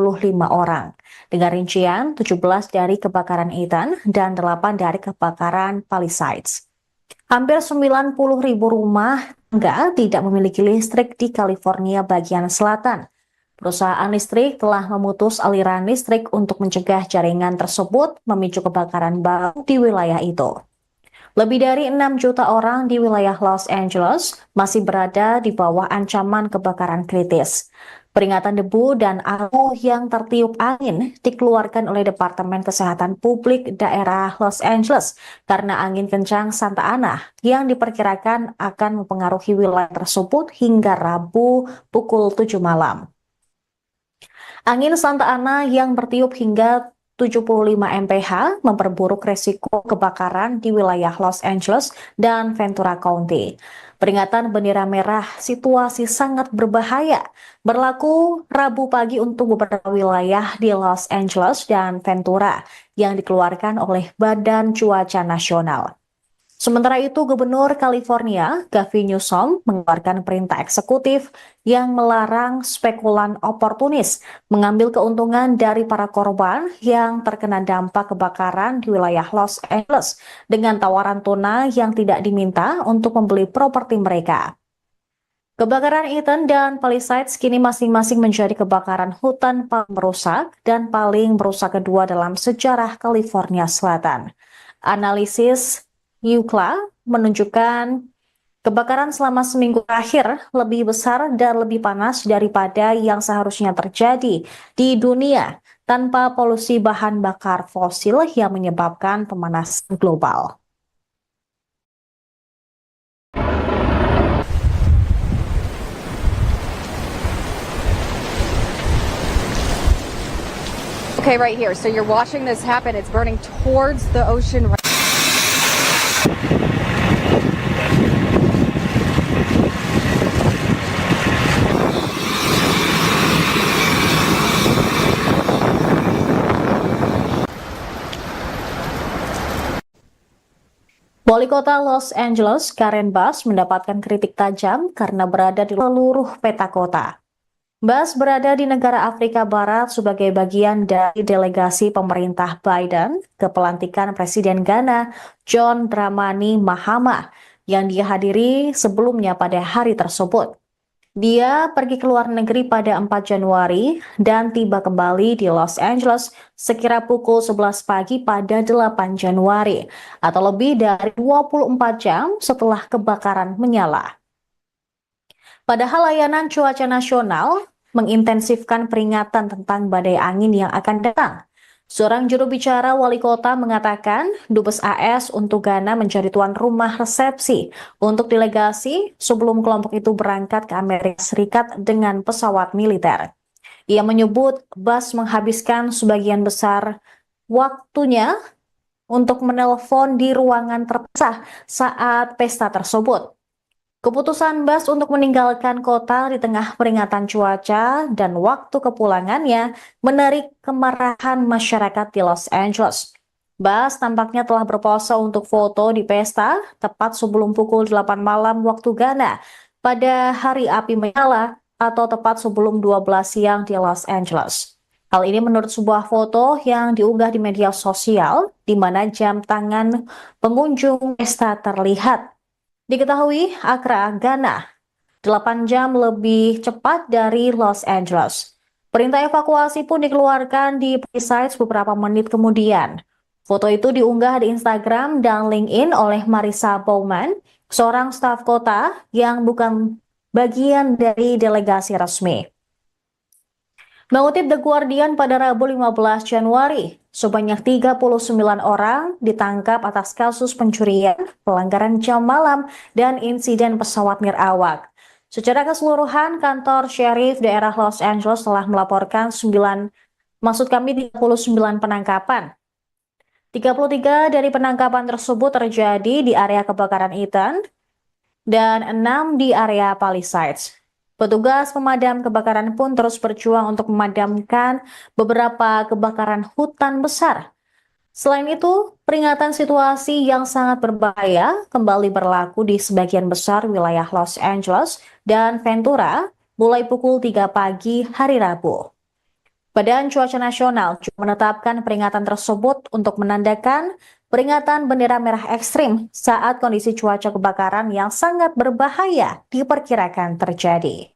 orang. Dengan rincian 17 dari kebakaran Eaton dan 8 dari kebakaran Palisades. Hampir 90.000 rumah tangga tidak memiliki listrik di California bagian selatan. Perusahaan listrik telah memutus aliran listrik untuk mencegah jaringan tersebut memicu kebakaran baru di wilayah itu. Lebih dari 6 juta orang di wilayah Los Angeles masih berada di bawah ancaman kebakaran kritis. Peringatan debu dan abu yang tertiup angin dikeluarkan oleh Departemen Kesehatan Publik daerah Los Angeles karena angin kencang Santa Ana yang diperkirakan akan mempengaruhi wilayah tersebut hingga Rabu pukul 7 malam. Angin Santa Ana yang bertiup hingga 75 mph memperburuk resiko kebakaran di wilayah Los Angeles dan Ventura County. Peringatan bendera merah situasi sangat berbahaya berlaku Rabu pagi untuk beberapa wilayah di Los Angeles dan Ventura yang dikeluarkan oleh Badan Cuaca Nasional. Sementara itu, Gubernur California, Gavin Newsom, mengeluarkan perintah eksekutif yang melarang spekulan oportunis mengambil keuntungan dari para korban yang terkena dampak kebakaran di wilayah Los Angeles dengan tawaran tunai yang tidak diminta untuk membeli properti mereka. Kebakaran Eaton dan Palisades kini masing-masing menjadi kebakaran hutan paling merusak dan paling merusak kedua dalam sejarah California Selatan. Analisis Yukla menunjukkan kebakaran selama seminggu terakhir lebih besar dan lebih panas daripada yang seharusnya terjadi di dunia tanpa polusi bahan bakar fosil yang menyebabkan pemanasan global. Okay, right here. So you're watching this happen. It's burning towards the ocean. Wali Kota Los Angeles, Karen Bass, mendapatkan kritik tajam karena berada di seluruh peta kota. Bass berada di negara Afrika Barat sebagai bagian dari delegasi pemerintah Biden ke pelantikan Presiden Ghana, John Dramani Mahama, yang dia hadiri sebelumnya pada hari tersebut. Dia pergi ke luar negeri pada 4 Januari dan tiba kembali di Los Angeles sekira pukul 11 pagi pada 8 Januari atau lebih dari 24 jam setelah kebakaran menyala. Padahal layanan cuaca nasional mengintensifkan peringatan tentang badai angin yang akan datang. Seorang juru bicara wali kota mengatakan Dubes AS untuk Ghana menjadi tuan rumah resepsi untuk delegasi sebelum kelompok itu berangkat ke Amerika Serikat dengan pesawat militer. Ia menyebut Bass menghabiskan sebagian besar waktunya untuk menelpon di ruangan terpisah saat pesta tersebut. Keputusan Bas untuk meninggalkan kota di tengah peringatan cuaca dan waktu kepulangannya menarik kemarahan masyarakat di Los Angeles. Bas tampaknya telah berpose untuk foto di pesta tepat sebelum pukul 8 malam waktu Ghana pada hari api menyala atau tepat sebelum 12 siang di Los Angeles. Hal ini menurut sebuah foto yang diunggah di media sosial di mana jam tangan pengunjung pesta terlihat. Diketahui Accra, Ghana, 8 jam lebih cepat dari Los Angeles. Perintah evakuasi pun dikeluarkan di Palisades beberapa menit kemudian. Foto itu diunggah di Instagram dan LinkedIn oleh Marissa Bowman, seorang staf kota yang bukan bagian dari delegasi resmi. Mengutip The Guardian pada Rabu 15 Januari, sebanyak 39 orang ditangkap atas kasus pencurian, pelanggaran jam malam, dan insiden pesawat nirawak. Secara keseluruhan, kantor sheriff daerah Los Angeles telah melaporkan 39 penangkapan. 33 dari penangkapan tersebut terjadi di area kebakaran Eaton dan 6 di area Palisades. Petugas pemadam kebakaran pun terus berjuang untuk memadamkan beberapa kebakaran hutan besar. Selain itu, peringatan situasi yang sangat berbahaya kembali berlaku di sebagian besar wilayah Los Angeles dan Ventura mulai pukul 3 pagi hari Rabu. Badan Cuaca Nasional juga menetapkan peringatan tersebut untuk menandakan peringatan bendera merah ekstrim saat kondisi cuaca kebakaran yang sangat berbahaya diperkirakan terjadi.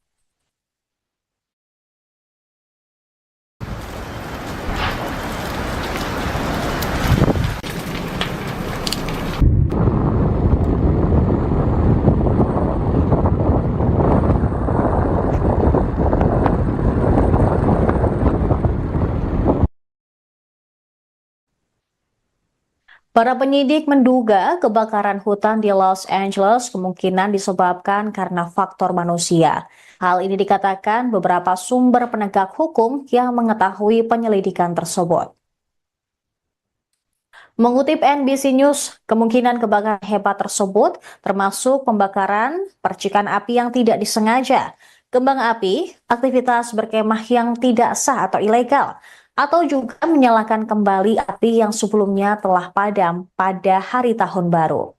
Para penyidik menduga kebakaran hutan di Los Angeles kemungkinan disebabkan karena faktor manusia. Hal ini dikatakan beberapa sumber penegak hukum yang mengetahui penyelidikan tersebut. Mengutip NBC News, kemungkinan kebakaran hebat tersebut termasuk pembakaran, percikan api yang tidak disengaja, kembang api, aktivitas berkemah yang tidak sah atau ilegal, atau juga menyalakan kembali api yang sebelumnya telah padam pada hari tahun baru.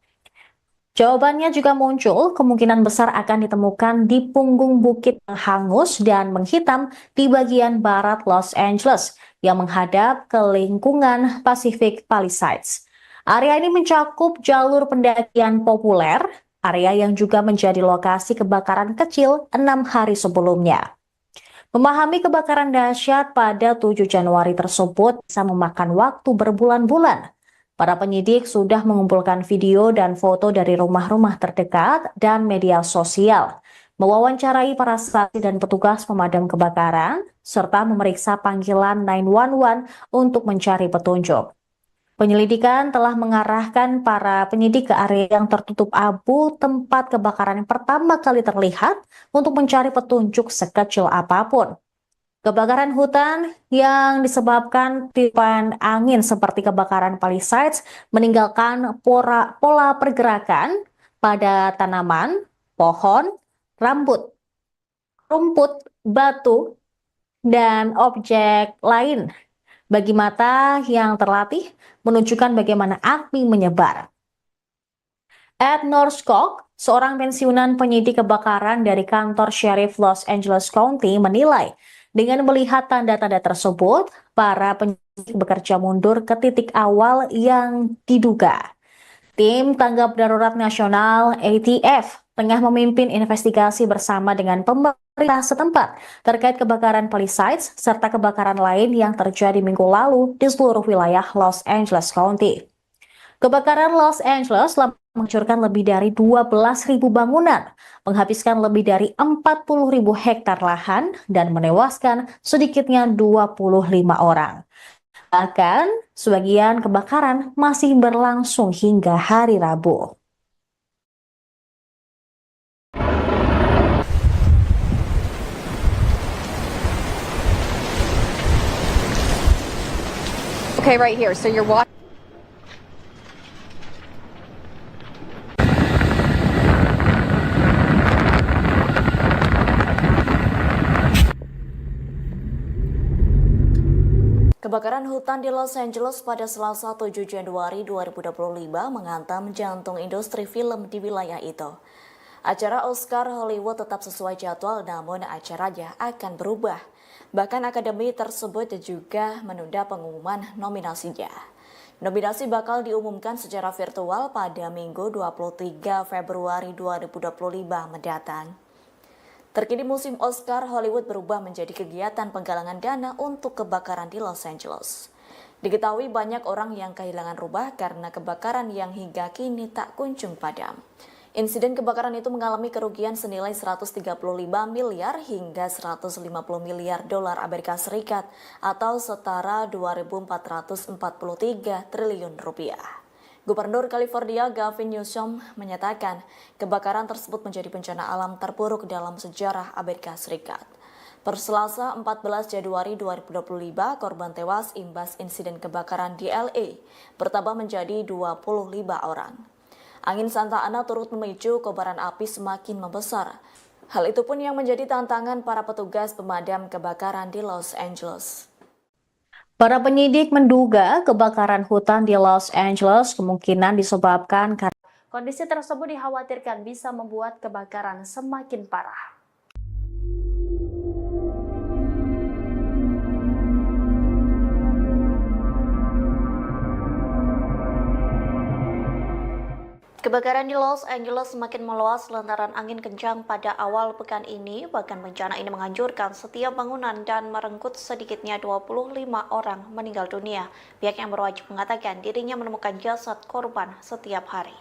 Jawabannya juga muncul, kemungkinan besar akan ditemukan di punggung bukit yang hangus dan menghitam di bagian barat Los Angeles yang menghadap ke lingkungan Pacific Palisades. Area ini mencakup jalur pendakian populer, area yang juga menjadi lokasi kebakaran kecil 6 hari sebelumnya. Memahami kebakaran dahsyat pada 7 Januari tersebut bisa memakan waktu berbulan-bulan. Para penyidik sudah mengumpulkan video dan foto dari rumah-rumah terdekat dan media sosial, mewawancarai para saksi dan petugas pemadam kebakaran, serta memeriksa panggilan 911 untuk mencari petunjuk. Penyelidikan telah mengarahkan para penyidik ke area yang tertutup abu tempat kebakaran yang pertama kali terlihat untuk mencari petunjuk sekecil apapun. Kebakaran hutan yang disebabkan tiupan angin seperti kebakaran Palisades meninggalkan pola pergerakan pada tanaman, pohon, rumput, batu, dan objek lain. Bagi mata yang terlatih, menunjukkan bagaimana api menyebar. Ed Norskog, seorang pensiunan penyidik kebakaran dari kantor Sheriff Los Angeles County, menilai dengan melihat tanda-tanda tersebut, para penyidik bekerja mundur ke titik awal yang diduga. Tim Tanggap Darurat Nasional ATF tengah memimpin investigasi bersama dengan pemerintah setempat terkait kebakaran Palisades serta kebakaran lain yang terjadi minggu lalu di seluruh wilayah Los Angeles County. Kebakaran Los Angeles telah menghancurkan lebih dari 12.000 bangunan, menghabiskan lebih dari 40.000 hektar lahan, dan menewaskan sedikitnya 25 orang. Bahkan, sebagian kebakaran masih berlangsung hingga hari Rabu. Okay, right here. So you're watching. Kebakaran hutan di Los Angeles pada Selasa 7 Januari 2025 menghantam jantung industri film di wilayah itu. Acara Oscar Hollywood tetap sesuai jadwal, namun acaranya akan berubah. Bahkan akademi tersebut juga menunda pengumuman nominasinya. Nominasi bakal diumumkan secara virtual pada Minggu 23 Februari 2025 mendatang. Terkini musim Oscar Hollywood berubah menjadi kegiatan penggalangan dana untuk kebakaran di Los Angeles. Diketahui banyak orang yang kehilangan rumah karena kebakaran yang hingga kini tak kunjung padam. Insiden kebakaran itu mengalami kerugian senilai 135 miliar hingga 150 miliar dolar Amerika Serikat atau setara 2.443 triliun rupiah. Gubernur California Gavin Newsom menyatakan kebakaran tersebut menjadi bencana alam terburuk dalam sejarah Amerika Serikat. Per Selasa 14 Januari 2025, korban tewas imbas insiden kebakaran di LA bertambah menjadi 25 orang. Angin Santa Ana turut memicu kobaran api semakin membesar. Hal itu pun yang menjadi tantangan para petugas pemadam kebakaran di Los Angeles. Para penyidik menduga kebakaran hutan di Los Angeles kemungkinan disebabkan karena Kondisi tersebut dikhawatirkan bisa membuat kebakaran semakin parah. Kebakaran di Los Angeles semakin meluas lantaran angin kencang pada awal pekan ini. Bahkan bencana ini menghancurkan setiap bangunan dan merenggut sedikitnya 25 orang meninggal dunia. Pihak yang berwajib mengatakan dirinya menemukan jasad korban setiap hari.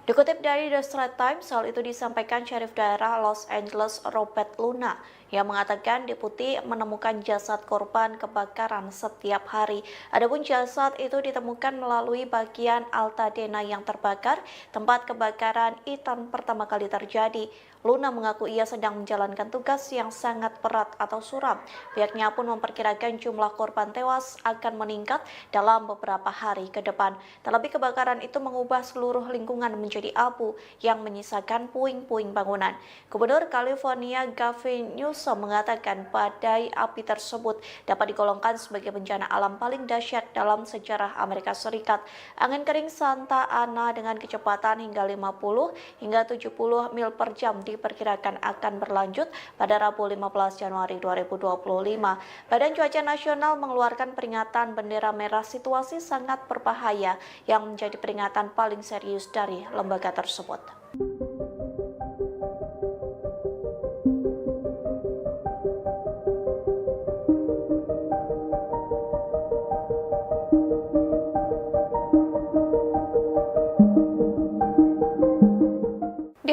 Dikutip dari The Straits Times, hal itu disampaikan Syarif Daerah Los Angeles Robert Luna yang mengatakan deputi menemukan jasad korban kebakaran setiap hari. Adapun jasad itu ditemukan melalui bagian Altadena yang terbakar, tempat kebakaran Ethan pertama kali terjadi. Luna mengaku ia sedang menjalankan tugas yang sangat berat atau suram. Pihaknya pun memperkirakan jumlah korban tewas akan meningkat dalam beberapa hari ke depan. Terlebih kebakaran itu mengubah seluruh lingkungan menjadi abu yang menyisakan puing-puing bangunan. Gubernur California Gavin Newsom mengatakan badai api tersebut dapat digolongkan sebagai bencana alam paling dahsyat dalam sejarah Amerika Serikat. Angin kering Santa Ana dengan kecepatan hingga 50 hingga 70 mil per jam diperkirakan akan berlanjut pada Rabu 15 Januari 2025. Badan Cuaca Nasional mengeluarkan peringatan bendera merah situasi sangat berbahaya yang menjadi peringatan paling serius dari lembaga tersebut.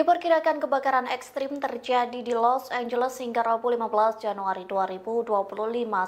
Diperkirakan kebakaran ekstrim terjadi di Los Angeles hingga Rabu 15 Januari 2025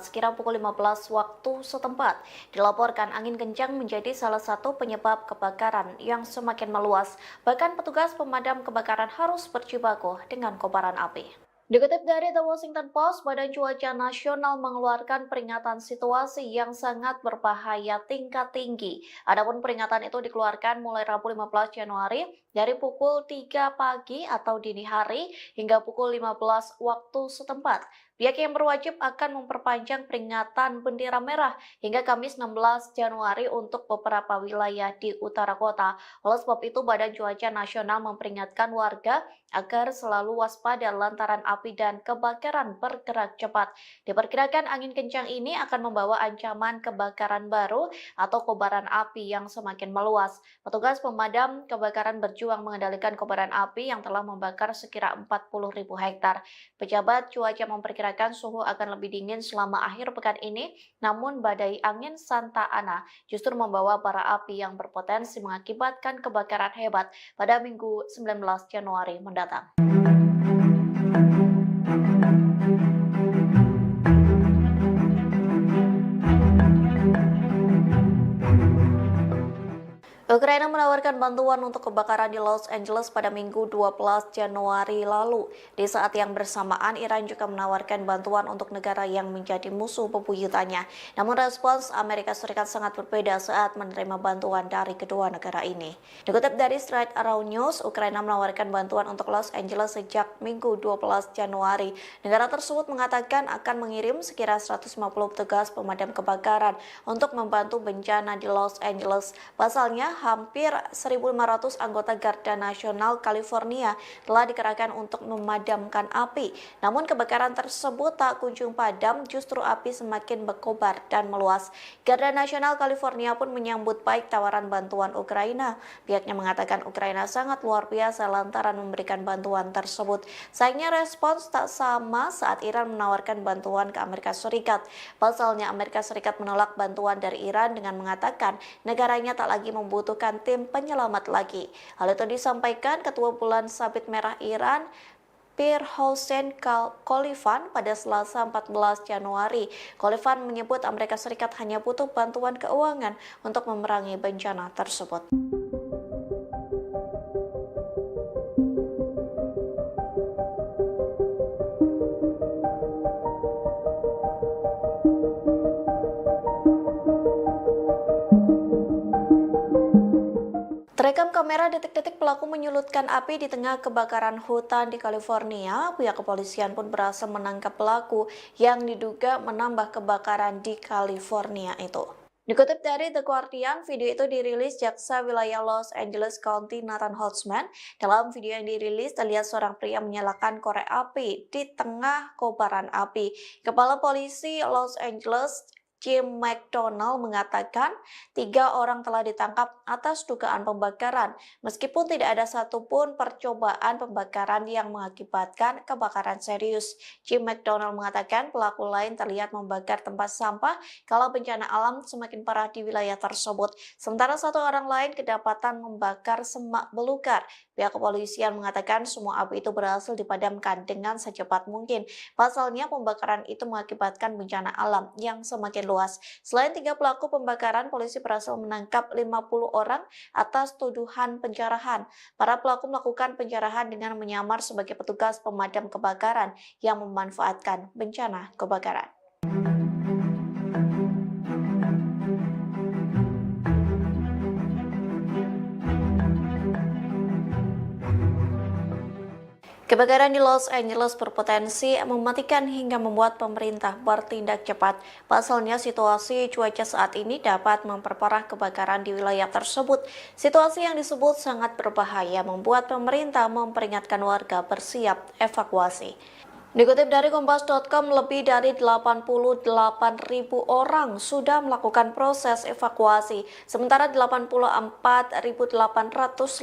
sekira pukul 15 waktu setempat. Dilaporkan angin kencang menjadi salah satu penyebab kebakaran yang semakin meluas. Bahkan petugas pemadam kebakaran harus berjibaku dengan kobaran api. Dikutip dari The Washington Post, Badan Cuaca Nasional mengeluarkan peringatan situasi yang sangat berbahaya tingkat tinggi. Adapun peringatan itu dikeluarkan mulai Rabu 15 Januari dari pukul 3 pagi atau dini hari hingga pukul 15 waktu setempat. Pihak yang berwajib akan memperpanjang peringatan bendera merah hingga Kamis 16 Januari untuk beberapa wilayah di utara kota. Oleh sebab itu, Badan Cuaca Nasional memperingatkan warga agar selalu waspada lantaran api dan kebakaran bergerak cepat. Diperkirakan angin kencang ini akan membawa ancaman kebakaran baru atau kobaran api yang semakin meluas. Petugas pemadam kebakaran berjuang mengendalikan kobaran api yang telah membakar sekira 40.000 hektar. Pejabat cuaca memperkirakan suhu akan lebih dingin selama akhir pekan ini, namun badai angin Santa Ana justru membawa bara api yang berpotensi mengakibatkan kebakaran hebat pada Minggu 19 Januari mendatang. Ukraina menawarkan bantuan untuk kebakaran di Los Angeles pada Minggu 12 Januari lalu. Di saat yang bersamaan, Iran juga menawarkan bantuan untuk negara yang menjadi musuh bebuyutannya. Namun respons Amerika Serikat sangat berbeda saat menerima bantuan dari kedua negara ini. Dikutip dari Straight Around News, Ukraina menawarkan bantuan untuk Los Angeles sejak Minggu 12 Januari. Negara tersebut mengatakan akan mengirim sekira 150 petugas pemadam kebakaran untuk membantu bencana di Los Angeles. Pasalnya, hampir 1.500 anggota Garda Nasional California telah dikerahkan untuk memadamkan api. Namun kebakaran tersebut tak kunjung padam, justru api semakin berkobar dan meluas. Garda Nasional California pun menyambut baik tawaran bantuan Ukraina. Pihaknya mengatakan Ukraina sangat luar biasa lantaran memberikan bantuan tersebut. Sayangnya respons tak sama saat Iran menawarkan bantuan ke Amerika Serikat. Pasalnya Amerika Serikat menolak bantuan dari Iran dengan mengatakan negaranya tak lagi membutuhkan tim penyelamat lagi. Hal itu disampaikan Ketua Bulan Sabit Merah Iran, Pir Hossein Khalifan pada Selasa 14 Januari. Khalifan menyebut Amerika Serikat hanya butuh bantuan keuangan untuk memerangi bencana tersebut. Terekam kamera detik-detik pelaku menyulutkan api di tengah kebakaran hutan di California. Pihak kepolisian pun berhasil menangkap pelaku yang diduga menambah kebakaran di California itu. Dikutip dari The Guardian, video itu dirilis Jaksa Wilayah Los Angeles County Nathan Holtzman. Dalam video yang dirilis, terlihat seorang pria menyalakan korek api di tengah kobaran api. Kepala Polisi Los Angeles Jim McDonald mengatakan 3 orang telah ditangkap atas dugaan pembakaran, meskipun tidak ada satupun percobaan pembakaran yang mengakibatkan kebakaran serius. Jim McDonald mengatakan pelaku lain terlihat membakar tempat sampah kalau bencana alam semakin parah di wilayah tersebut. Sementara 1 orang lain kedapatan membakar semak belukar. Pihak kepolisian mengatakan semua api itu berhasil dipadamkan dengan secepat mungkin. Pasalnya pembakaran itu mengakibatkan bencana alam yang semakin luas. Selain 3 pelaku pembakaran, polisi berhasil menangkap 50 orang atas tuduhan penjarahan. Para pelaku melakukan penjarahan dengan menyamar sebagai petugas pemadam kebakaran yang memanfaatkan bencana kebakaran. Kebakaran di Los Angeles berpotensi mematikan hingga membuat pemerintah bertindak cepat. Pasalnya situasi cuaca saat ini dapat memperparah kebakaran di wilayah tersebut. Situasi yang disebut sangat berbahaya membuat pemerintah memperingatkan warga bersiap evakuasi. Dikutip dari Kompas.com, lebih dari 88.000 orang sudah melakukan proses evakuasi, sementara 84.800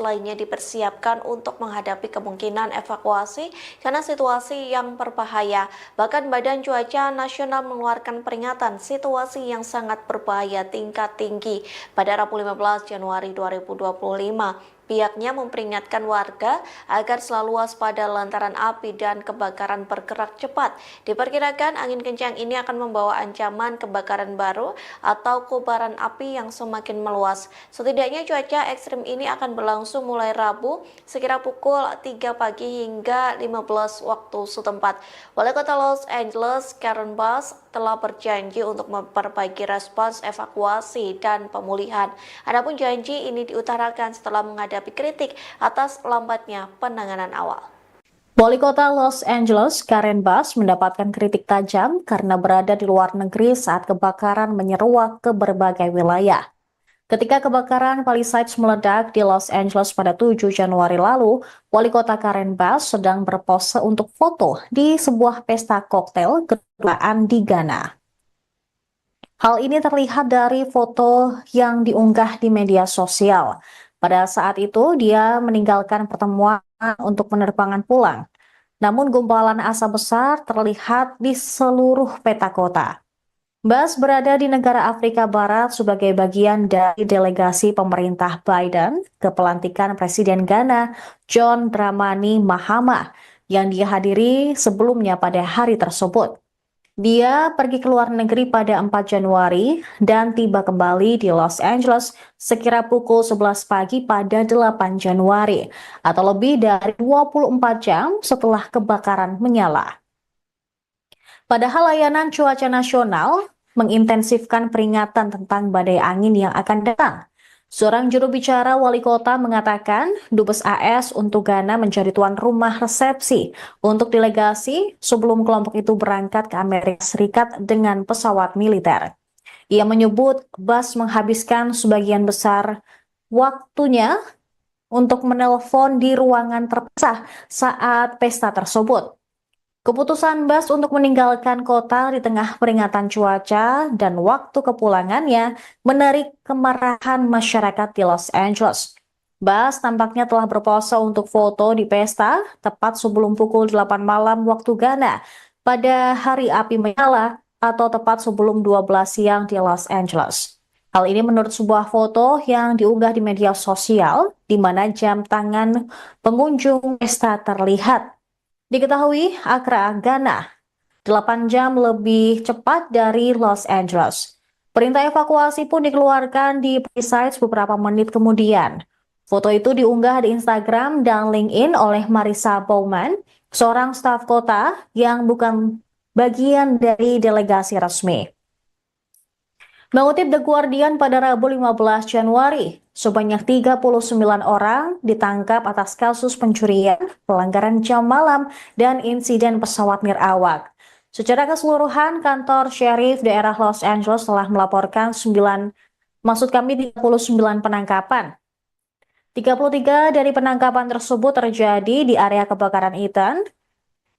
lainnya dipersiapkan untuk menghadapi kemungkinan evakuasi karena situasi yang berbahaya. Bahkan Badan Cuaca Nasional mengeluarkan peringatan situasi yang sangat berbahaya tingkat tinggi pada Rabu 15 Januari 2025. Pihaknya memperingatkan warga agar selalu waspada lantaran api dan kebakaran bergerak cepat. Diperkirakan angin kencang ini akan membawa ancaman kebakaran baru atau kobaran api yang semakin meluas. Setidaknya cuaca ekstrim ini akan berlangsung mulai Rabu sekira pukul 3 pagi hingga 15 waktu setempat. Wali Kota Los Angeles, Karen Bass, telah berjanji untuk memperbaiki respons evakuasi dan pemulihan. Adapun janji ini diutarakan setelah menghadapi kritik atas lambatnya penanganan awal. Wali Kota Los Angeles, Karen Bass, mendapatkan kritik tajam karena berada di luar negeri saat kebakaran menyeruak ke berbagai wilayah. Ketika kebakaran Palisades meledak di Los Angeles pada 7 Januari lalu, Wali Kota Karen Bass sedang berpose untuk foto di sebuah pesta koktail kedutaan di Ghana. Hal ini terlihat dari foto yang diunggah di media sosial. Pada saat itu, dia meninggalkan pertemuan untuk penerbangan pulang. Namun gumpalan asap besar terlihat di seluruh peta kota. Bass berada di negara Afrika Barat sebagai bagian dari delegasi pemerintah Biden ke pelantikan Presiden Ghana John Dramani Mahama yang dihadiri sebelumnya pada hari tersebut. Dia pergi ke luar negeri pada 4 Januari dan tiba kembali di Los Angeles sekira pukul 11 pagi pada 8 Januari atau lebih dari 24 jam setelah kebakaran menyala. Padahal layanan cuaca nasional mengintensifkan peringatan tentang badai angin yang akan datang. Seorang juru bicara wali kota mengatakan Dubes AS untuk Ghana menjadi tuan rumah resepsi untuk delegasi sebelum kelompok itu berangkat ke Amerika Serikat dengan pesawat militer. Ia menyebut Bas menghabiskan sebagian besar waktunya untuk menelpon di ruangan terpisah saat pesta tersebut. Keputusan Bas untuk meninggalkan kota di tengah peringatan cuaca dan waktu kepulangannya menarik kemarahan masyarakat di Los Angeles. Bas tampaknya telah berpose untuk foto di pesta tepat sebelum pukul 8 malam waktu Ghana pada hari api menyala atau tepat sebelum 12 siang di Los Angeles. Hal ini menurut sebuah foto yang diunggah di media sosial di mana jam tangan pengunjung pesta terlihat. Diketahui Accra, Ghana, 8 jam lebih cepat dari Los Angeles. Perintah evakuasi pun dikeluarkan di Palisades beberapa menit kemudian. Foto itu diunggah di Instagram dan LinkedIn oleh Marissa Bowman, seorang staf kota yang bukan bagian dari delegasi resmi. Mengutip The Guardian pada Rabu 15 Januari, sebanyak 39 orang ditangkap atas kasus pencurian, pelanggaran jam malam, dan insiden pesawat nirawak. Secara keseluruhan, kantor Sheriff daerah Los Angeles telah melaporkan 39 penangkapan. 33 dari penangkapan tersebut terjadi di area kebakaran Eaton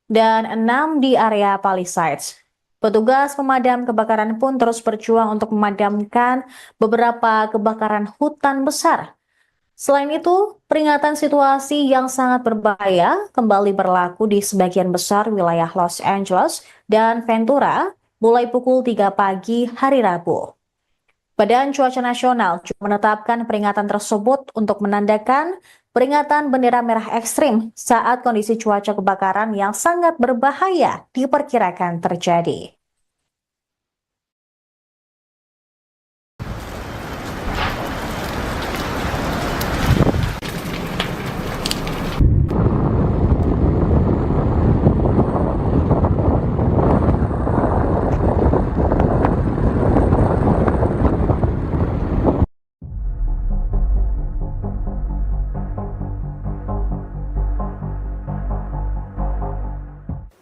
dan 6 di area Palisades. Petugas pemadam kebakaran pun terus berjuang untuk memadamkan beberapa kebakaran hutan besar. Selain itu, peringatan situasi yang sangat berbahaya kembali berlaku di sebagian besar wilayah Los Angeles dan Ventura mulai pukul 3 pagi hari Rabu. Badan Cuaca Nasional juga menetapkan peringatan tersebut untuk menandakan peringatan bendera merah ekstrim saat kondisi cuaca kebakaran yang sangat berbahaya diperkirakan terjadi.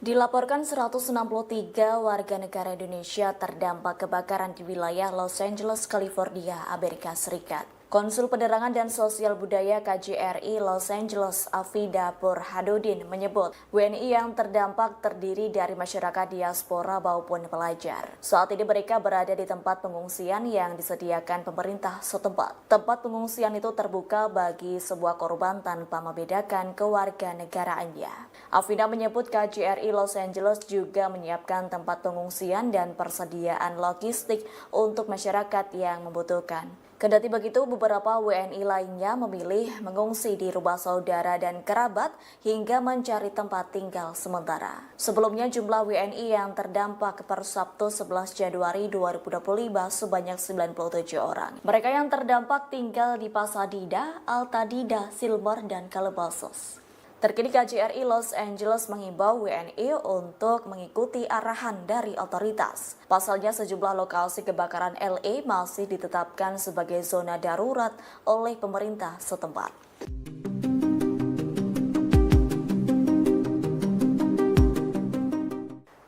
Dilaporkan 163 warga negara Indonesia terdampak kebakaran di wilayah Los Angeles, California, Amerika Serikat. Konsul Penerangan dan Sosial Budaya KJRI Los Angeles, Afida Burhanuddin menyebut WNI yang terdampak terdiri dari masyarakat diaspora maupun pelajar. Saat ini mereka berada di tempat pengungsian yang disediakan pemerintah setempat. Tempat pengungsian itu terbuka bagi sebuah korban tanpa membedakan kewarganegaraannya. Afida menyebut KJRI Los Angeles juga menyiapkan tempat pengungsian dan persediaan logistik untuk masyarakat yang membutuhkan. Kendati begitu, beberapa WNI lainnya memilih mengungsi di rumah saudara dan kerabat hingga mencari tempat tinggal sementara. Sebelumnya, jumlah WNI yang terdampak per Sabtu 11 Januari 2025 sebanyak 97 orang. Mereka yang terdampak tinggal di Pasadena, Altadena, Silver, dan Calabasas. Terkini KJRI Los Angeles mengimbau WNI untuk mengikuti arahan dari otoritas. Pasalnya sejumlah lokasi kebakaran LA masih ditetapkan sebagai zona darurat oleh pemerintah setempat.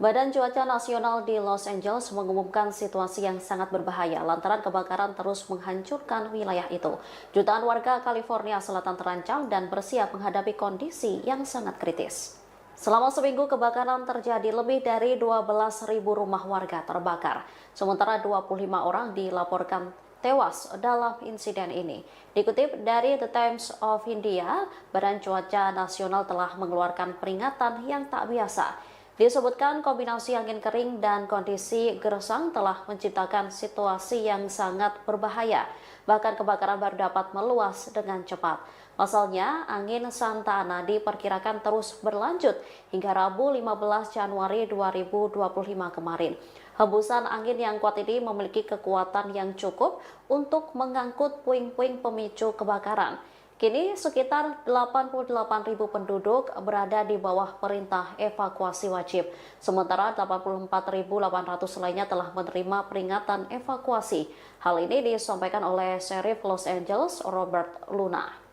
Badan Cuaca Nasional di Los Angeles mengumumkan situasi yang sangat berbahaya lantaran kebakaran terus menghancurkan wilayah itu. Jutaan warga California Selatan terancam dan bersiap menghadapi kondisi yang sangat kritis. Selama seminggu kebakaran terjadi, lebih dari 12.000 rumah warga terbakar. Sementara 25 orang dilaporkan tewas dalam insiden ini. Dikutip dari The Times of India, Badan Cuaca Nasional telah mengeluarkan peringatan yang tak biasa. Disebutkan kombinasi angin kering dan kondisi gersang telah menciptakan situasi yang sangat berbahaya. Bahkan kebakaran baru dapat meluas dengan cepat. Pasalnya, angin Santa Ana diperkirakan terus berlanjut hingga Rabu 15 Januari 2025 kemarin. Hembusan angin yang kuat ini memiliki kekuatan yang cukup untuk mengangkut puing-puing pemicu kebakaran. Kini sekitar 88.000 penduduk berada di bawah perintah evakuasi wajib. Sementara 84.800 lainnya telah menerima peringatan evakuasi. Hal ini disampaikan oleh Sheriff Los Angeles Robert Luna.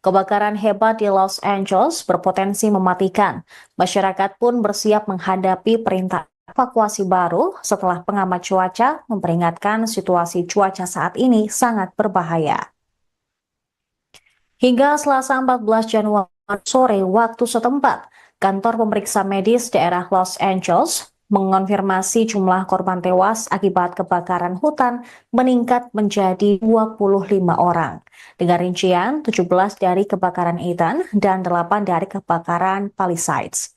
Kebakaran hebat di Los Angeles berpotensi mematikan. Masyarakat pun bersiap menghadapi perintah evakuasi baru setelah pengamat cuaca memperingatkan situasi cuaca saat ini sangat berbahaya. Hingga Selasa 14 Januari sore waktu setempat, kantor pemeriksa medis daerah Los Angeles mengonfirmasi jumlah korban tewas akibat kebakaran hutan meningkat menjadi 25 orang. Dengan rincian 17 dari kebakaran Ethan dan 8 dari kebakaran Palisades.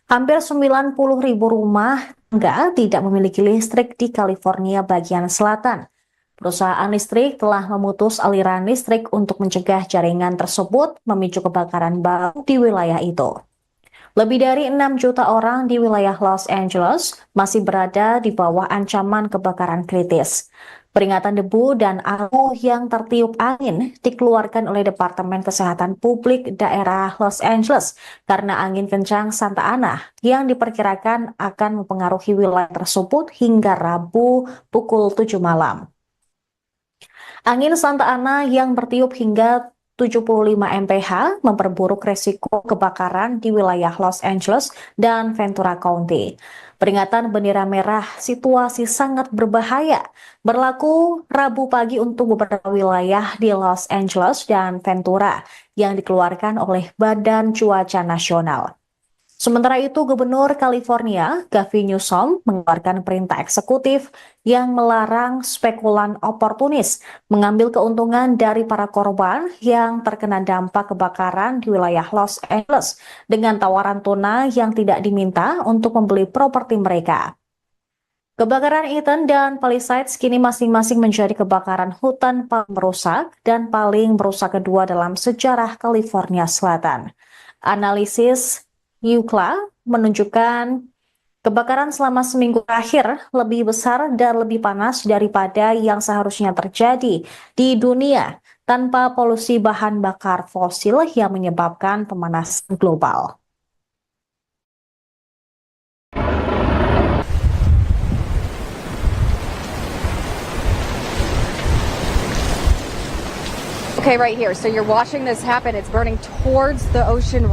Hampir 90.000 rumah tangga tidak memiliki listrik di California bagian selatan. Perusahaan listrik telah memutus aliran listrik untuk mencegah jaringan tersebut memicu kebakaran baru di wilayah itu. Lebih dari 6 juta orang di wilayah Los Angeles masih berada di bawah ancaman kebakaran kritis. Peringatan debu dan abu yang tertiup angin dikeluarkan oleh Departemen Kesehatan Publik daerah Los Angeles karena angin kencang Santa Ana yang diperkirakan akan mempengaruhi wilayah tersebut hingga Rabu pukul 7 malam. Angin Santa Ana yang bertiup hingga 75 mph memperburuk resiko kebakaran di wilayah Los Angeles dan Ventura County. Peringatan bendera merah situasi sangat berbahaya berlaku Rabu pagi untuk beberapa wilayah di Los Angeles dan Ventura yang dikeluarkan oleh Badan Cuaca Nasional. Sementara itu, Gubernur California, Gavin Newsom, mengeluarkan perintah eksekutif yang melarang spekulan oportunis mengambil keuntungan dari para korban yang terkena dampak kebakaran di wilayah Los Angeles dengan tawaran tunai yang tidak diminta untuk membeli properti mereka. Kebakaran Ethan dan Palisades kini masing-masing menjadi kebakaran hutan paling merusak dan paling merusak kedua dalam sejarah California Selatan. Analisis UCLA menunjukkan kebakaran selama seminggu terakhir lebih besar dan lebih panas daripada yang seharusnya terjadi di dunia tanpa polusi bahan bakar fosil yang menyebabkan pemanasan global. Okay, right here. So you're watching this happen. It's burning towards the ocean.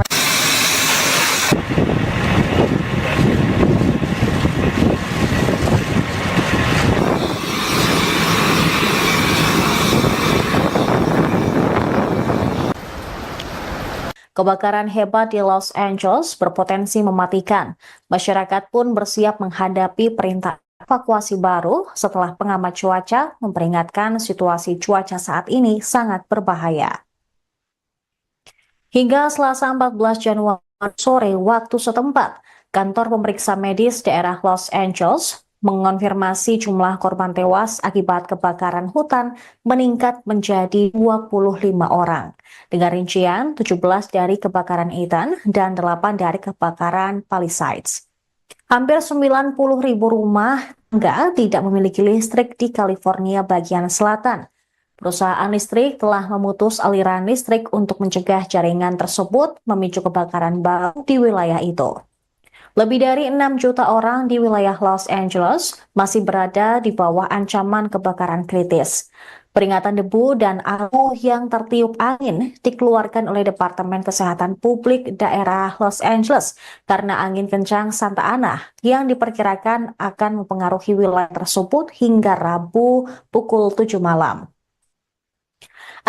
Kebakaran hebat di Los Angeles berpotensi mematikan. Masyarakat pun bersiap menghadapi perintah evakuasi baru setelah pengamat cuaca memperingatkan situasi cuaca saat ini sangat berbahaya. Hingga Selasa 14 Januari sore waktu setempat, kantor pemeriksa medis daerah Los Angeles mengonfirmasi jumlah korban tewas akibat kebakaran hutan meningkat menjadi 25 orang. Dengan rincian 17 dari kebakaran Ethan dan 8 dari kebakaran Palisades. Hampir 90.000 rumah tangga tidak memiliki listrik di California bagian selatan. Perusahaan listrik telah memutus aliran listrik untuk mencegah jaringan tersebut memicu kebakaran baru di wilayah itu. Lebih dari 6 juta orang di wilayah Los Angeles masih berada di bawah ancaman kebakaran kritis. Peringatan debu dan abu yang tertiup angin dikeluarkan oleh Departemen Kesehatan Publik daerah Los Angeles karena angin kencang Santa Ana yang diperkirakan akan mempengaruhi wilayah tersebut hingga Rabu pukul 7 malam.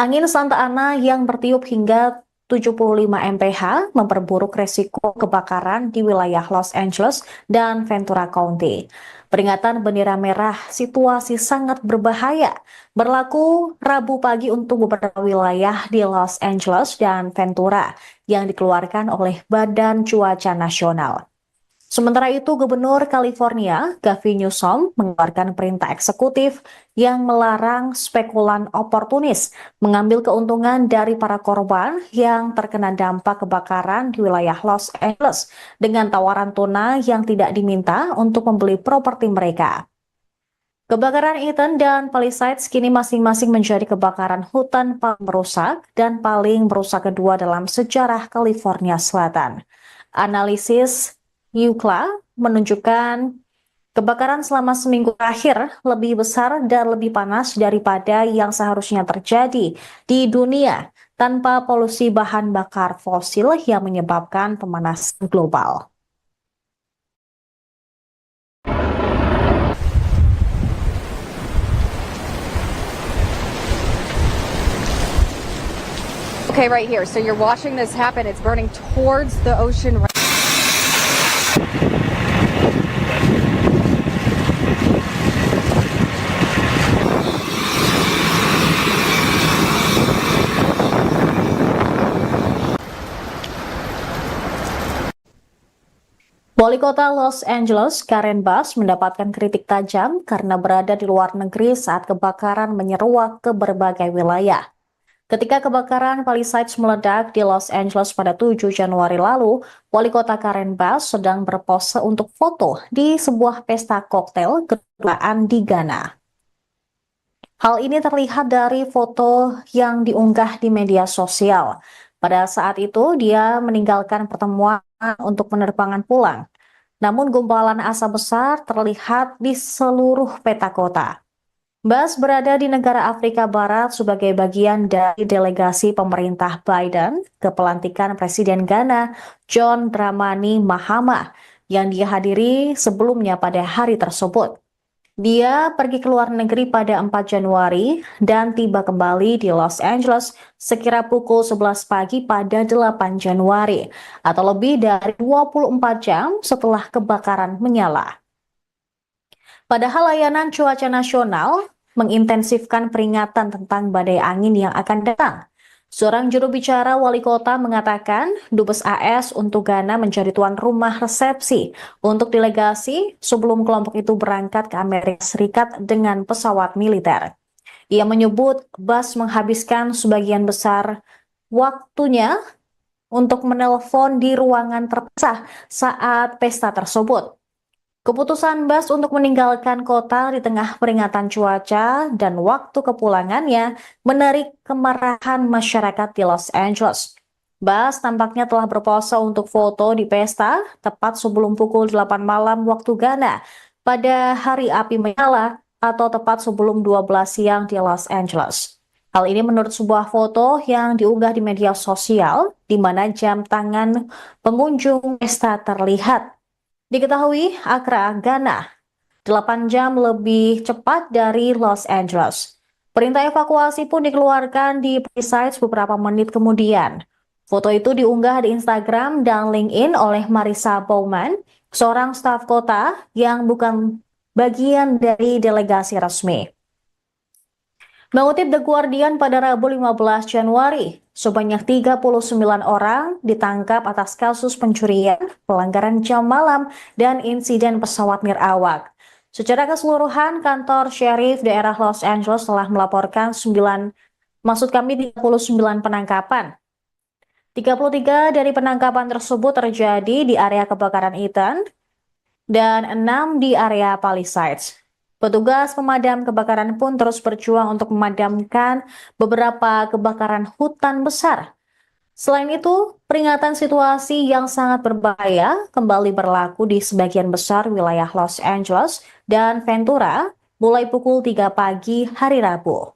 Angin Santa Ana yang bertiup hingga 75 mph memperburuk resiko kebakaran di wilayah Los Angeles dan Ventura County. Peringatan bendera merah situasi sangat berbahaya berlaku Rabu pagi untuk beberapa wilayah di Los Angeles dan Ventura yang dikeluarkan oleh Badan Cuaca Nasional. Sementara itu, Gubernur California, Gavin Newsom, mengeluarkan perintah eksekutif yang melarang spekulan oportunis mengambil keuntungan dari para korban yang terkena dampak kebakaran di wilayah Los Angeles dengan tawaran tunai yang tidak diminta untuk membeli properti mereka. Kebakaran Eaton dan Palisades kini masing-masing menjadi kebakaran hutan paling merusak dan paling merusak kedua dalam sejarah California Selatan. Analisis Yukla menunjukkan kebakaran selama seminggu terakhir lebih besar dan lebih panas daripada yang seharusnya terjadi di dunia tanpa polusi bahan bakar fosil yang menyebabkan pemanasan global. Okay, right here. So you're watching this happen. It's burning towards the ocean. Wali Kota Los Angeles, Karen Bass, mendapatkan kritik tajam karena berada di luar negeri saat kebakaran menyeruak ke berbagai wilayah. Ketika kebakaran Palisades meledak di Los Angeles pada 7 Januari lalu, Wali Kota Karen Bass sedang berpose untuk foto di sebuah pesta koktail kedutaan di Ghana. Hal ini terlihat dari foto yang diunggah di media sosial. Pada saat itu, dia meninggalkan pertemuan untuk penerbangan pulang. Namun gumpalan asap besar terlihat di seluruh peta kota. Bass berada di negara Afrika Barat sebagai bagian dari delegasi pemerintah Biden ke pelantikan Presiden Ghana John Dramani Mahama yang dihadiri sebelumnya pada hari tersebut. Dia pergi ke luar negeri pada 4 Januari dan tiba kembali di Los Angeles sekira pukul 11 pagi pada 8 Januari atau lebih dari 24 jam setelah kebakaran menyala. Padahal layanan cuaca nasional mengintensifkan peringatan tentang badai angin yang akan datang. Seorang juru bicara wali kota mengatakan Dubes AS untuk Ghana menjadi tuan rumah resepsi untuk delegasi sebelum kelompok itu berangkat ke Amerika Serikat dengan pesawat militer. Ia menyebut Bass menghabiskan sebagian besar waktunya untuk menelpon di ruangan terpisah saat pesta tersebut. Keputusan Bass untuk meninggalkan kota di tengah peringatan cuaca dan waktu kepulangannya menarik kemarahan masyarakat di Los Angeles. Bass tampaknya telah berpose untuk foto di pesta tepat sebelum pukul 8 malam waktu Ghana pada hari api menyala atau tepat sebelum 12 siang di Los Angeles. Hal ini menurut sebuah foto yang diunggah di media sosial di mana jam tangan pengunjung pesta terlihat. Diketahui Accra, Ghana, 8 jam lebih cepat dari Los Angeles. Perintah evakuasi pun dikeluarkan di Palisades beberapa menit kemudian. Foto itu diunggah di Instagram dan LinkedIn oleh Marissa Bowman, seorang staf kota yang bukan bagian dari delegasi resmi. Mengutip The Guardian pada Rabu 15 Januari, sebanyak 39 orang ditangkap atas kasus pencurian, pelanggaran jam malam, dan insiden pesawat nirawak. Secara keseluruhan, kantor sheriff daerah Los Angeles telah melaporkan 39 penangkapan. 33 dari penangkapan tersebut terjadi di area kebakaran Eaton dan 6 di area Palisades. Petugas pemadam kebakaran pun terus berjuang untuk memadamkan beberapa kebakaran hutan besar. Selain itu, peringatan situasi yang sangat berbahaya kembali berlaku di sebagian besar wilayah Los Angeles dan Ventura mulai pukul 3 pagi hari Rabu.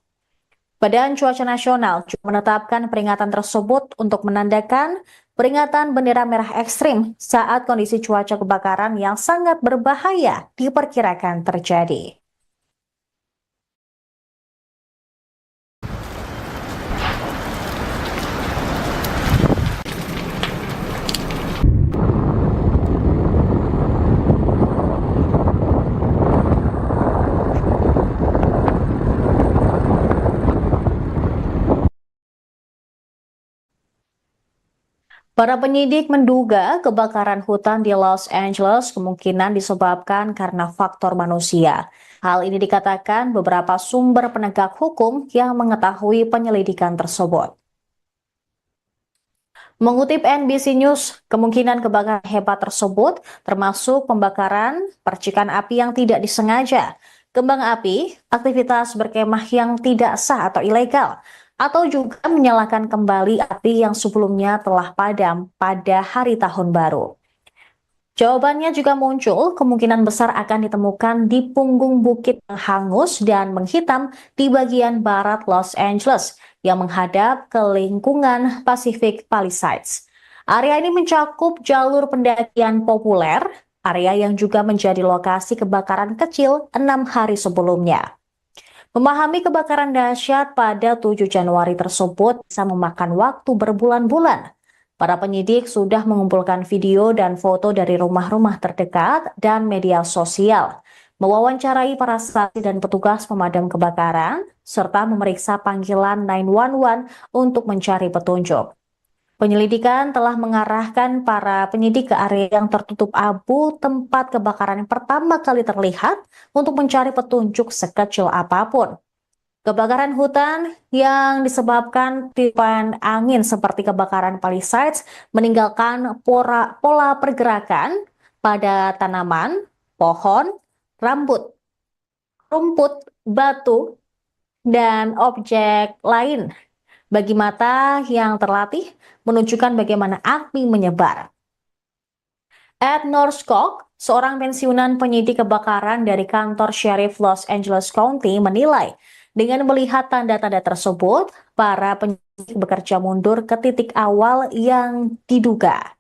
Badan Cuaca Nasional juga menetapkan peringatan tersebut untuk menandakan peringatan bendera merah ekstrim saat kondisi cuaca kebakaran yang sangat berbahaya diperkirakan terjadi. Para penyidik menduga kebakaran hutan di Los Angeles kemungkinan disebabkan karena faktor manusia. Hal ini dikatakan beberapa sumber penegak hukum yang mengetahui penyelidikan tersebut. Mengutip NBC News, kemungkinan kebakaran hebat tersebut termasuk pembakaran, percikan api yang tidak disengaja, kembang api, aktivitas berkemah yang tidak sah atau ilegal, atau juga menyalakan kembali api yang sebelumnya telah padam pada hari tahun baru. Jawabannya juga muncul, kemungkinan besar akan ditemukan di punggung bukit yang hangus dan menghitam di bagian barat Los Angeles yang menghadap ke lingkungan Pacific Palisades. Area ini mencakup jalur pendakian populer, area yang juga menjadi lokasi kebakaran kecil 6 hari sebelumnya. Memahami kebakaran dahsyat pada 7 Januari tersebut bisa memakan waktu berbulan-bulan. Para penyidik sudah mengumpulkan video dan foto dari rumah-rumah terdekat dan media sosial, mewawancarai para saksi dan petugas pemadam kebakaran, serta memeriksa panggilan 911 untuk mencari petunjuk. Penyelidikan telah mengarahkan para penyidik ke area yang tertutup abu tempat kebakaran yang pertama kali terlihat untuk mencari petunjuk sekecil apapun. Kebakaran hutan yang disebabkan tiupan angin seperti kebakaran Palisades meninggalkan pola pergerakan pada tanaman, pohon, rumput, batu, dan objek lain. Bagi mata yang terlatih, menunjukkan bagaimana api menyebar. Ed Norskog, seorang pensiunan penyidik kebakaran dari kantor Sheriff Los Angeles County, menilai dengan melihat tanda-tanda tersebut, para penyidik bekerja mundur ke titik awal yang diduga.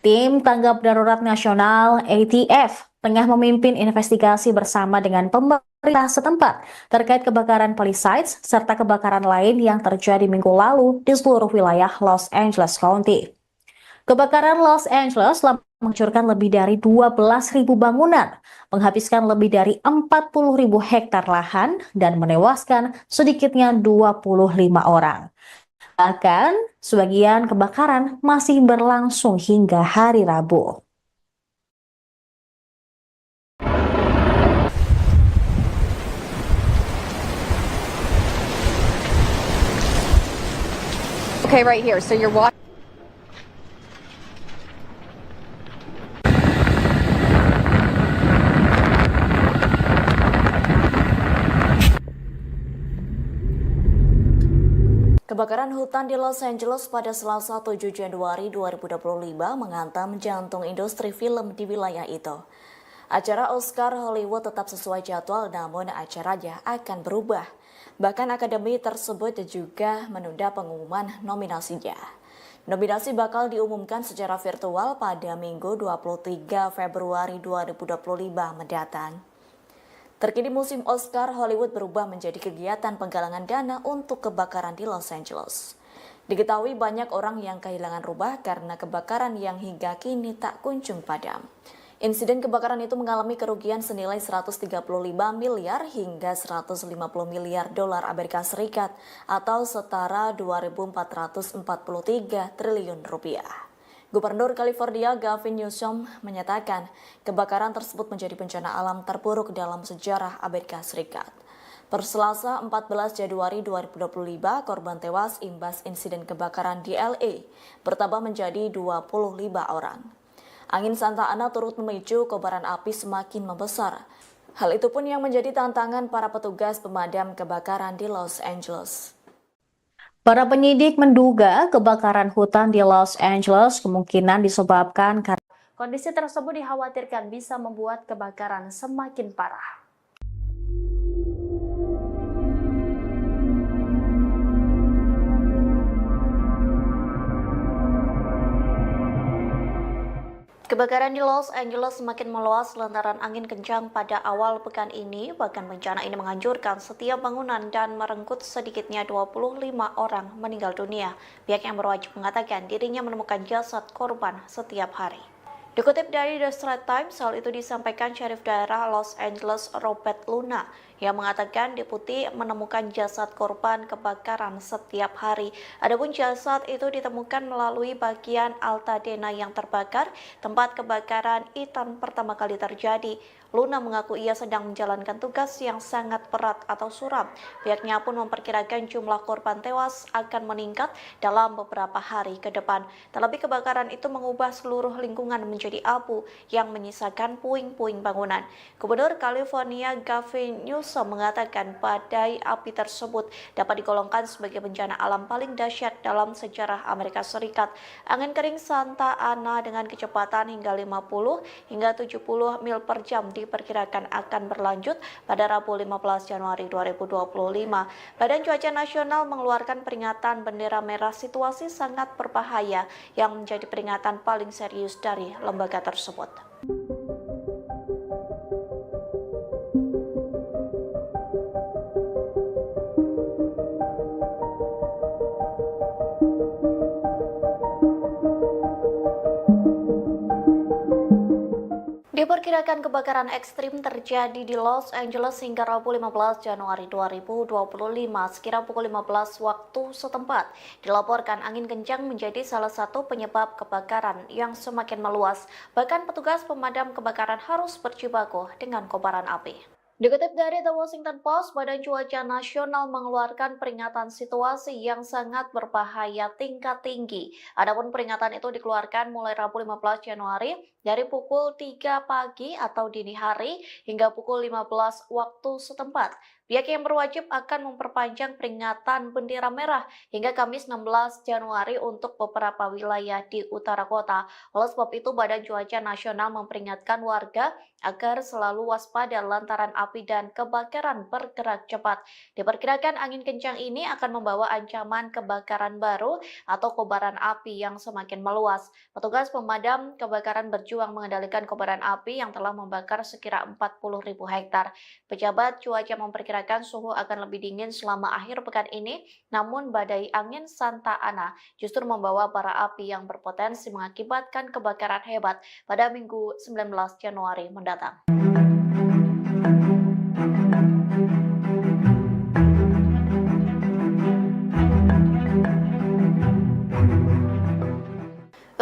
Tim Tanggap Darurat Nasional ATF tengah memimpin investigasi bersama dengan pemerintah setempat terkait kebakaran Palisades serta kebakaran lain yang terjadi minggu lalu di seluruh wilayah Los Angeles County. Kebakaran Los Angeles telah menghancurkan lebih dari 12.000 bangunan, menghabiskan lebih dari 40.000 hektar lahan, dan menewaskan sedikitnya 25 orang. Bahkan, sebagian kebakaran masih berlangsung hingga hari Rabu. Okay, right here. So you're watching. Kebakaran hutan di Los Angeles pada Selasa 7 Januari 2025 menghantam jantung industri film di wilayah itu. Acara Oscar Hollywood tetap sesuai jadwal, namun acaranya akan berubah. Bahkan akademi tersebut juga menunda pengumuman nominasinya. Nominasi bakal diumumkan secara virtual pada Minggu 23 Februari 2025 mendatang. Terkini musim Oscar Hollywood berubah menjadi kegiatan penggalangan dana untuk kebakaran di Los Angeles. Diketahui banyak orang yang kehilangan rumah karena kebakaran yang hingga kini tak kunjung padam. Insiden kebakaran itu mengalami kerugian senilai 135 miliar hingga 150 miliar dolar Amerika Serikat atau setara 2.443 triliun rupiah. Gubernur California Gavin Newsom menyatakan kebakaran tersebut menjadi bencana alam terburuk dalam sejarah Amerika Serikat. Per Selasa 14 Januari 2025, korban tewas imbas insiden kebakaran di LA bertambah menjadi 25 orang. Angin Santa Ana turut memicu kobaran api semakin membesar. Hal itu pun yang menjadi tantangan para petugas pemadam kebakaran di Los Angeles. Para penyidik menduga kebakaran hutan di Los Angeles kemungkinan disebabkan karena kondisi tersebut dikhawatirkan bisa membuat kebakaran semakin parah. Kebakaran di Los Angeles semakin meluas lantaran angin kencang pada awal pekan ini. Bahkan bencana ini menghancurkan setiap bangunan dan merenggut sedikitnya 25 orang meninggal dunia. Pihak yang berwajib mengatakan dirinya menemukan jasad korban setiap hari. Dikutip dari The Straits Times, hal itu disampaikan Syarif Daerah Los Angeles Robert Luna yang mengatakan deputi menemukan jasad korban kebakaran setiap hari. Adapun jasad itu ditemukan melalui bagian Altadena yang terbakar, tempat kebakaran Ethan pertama kali terjadi. Luna mengaku ia sedang menjalankan tugas yang sangat berat atau suram. Pihaknya pun memperkirakan jumlah korban tewas akan meningkat dalam beberapa hari ke depan. Terlebih kebakaran itu mengubah seluruh lingkungan menjadi abu yang menyisakan puing-puing bangunan. Gubernur California Gavin Newsom mengatakan badai api tersebut dapat digolongkan sebagai bencana alam paling dahsyat dalam sejarah Amerika Serikat. Angin kering Santa Ana dengan kecepatan hingga 50 hingga 70 mil per jam diperkirakan akan berlanjut pada Rabu 15 Januari 2025. Badan Cuaca Nasional mengeluarkan peringatan bendera merah situasi sangat berbahaya yang menjadi peringatan paling serius dari lembaga tersebut. Diperkirakan kebakaran ekstrim terjadi di Los Angeles hingga Rabu 15 Januari 2025 sekira pukul 15 waktu setempat. Dilaporkan angin kencang menjadi salah satu penyebab kebakaran yang semakin meluas. Bahkan petugas pemadam kebakaran harus berjibaku dengan kobaran api. Dikutip dari The Washington Post, Badan Cuaca Nasional mengeluarkan peringatan situasi yang sangat berbahaya tingkat tinggi. Adapun peringatan itu dikeluarkan mulai Rabu 15 Januari dari pukul 3 pagi atau dini hari hingga pukul 15 waktu setempat. Pihak yang berwajib akan memperpanjang peringatan bendera merah hingga Kamis 16 Januari untuk beberapa wilayah di utara kota. Oleh sebab itu, Badan Cuaca Nasional memperingatkan warga agar selalu waspada lantaran api dan kebakaran bergerak cepat. Diperkirakan angin kencang ini akan membawa ancaman kebakaran baru atau kobaran api yang semakin meluas. Petugas pemadam kebakaran berjuang mengendalikan kobaran api yang telah membakar sekira 40.000 hektar. Pejabat cuaca memperkirakan suhu akan lebih dingin selama akhir pekan ini, namun badai angin Santa Ana justru membawa bara api yang berpotensi mengakibatkan kebakaran hebat pada Minggu 19 Januari mendatang.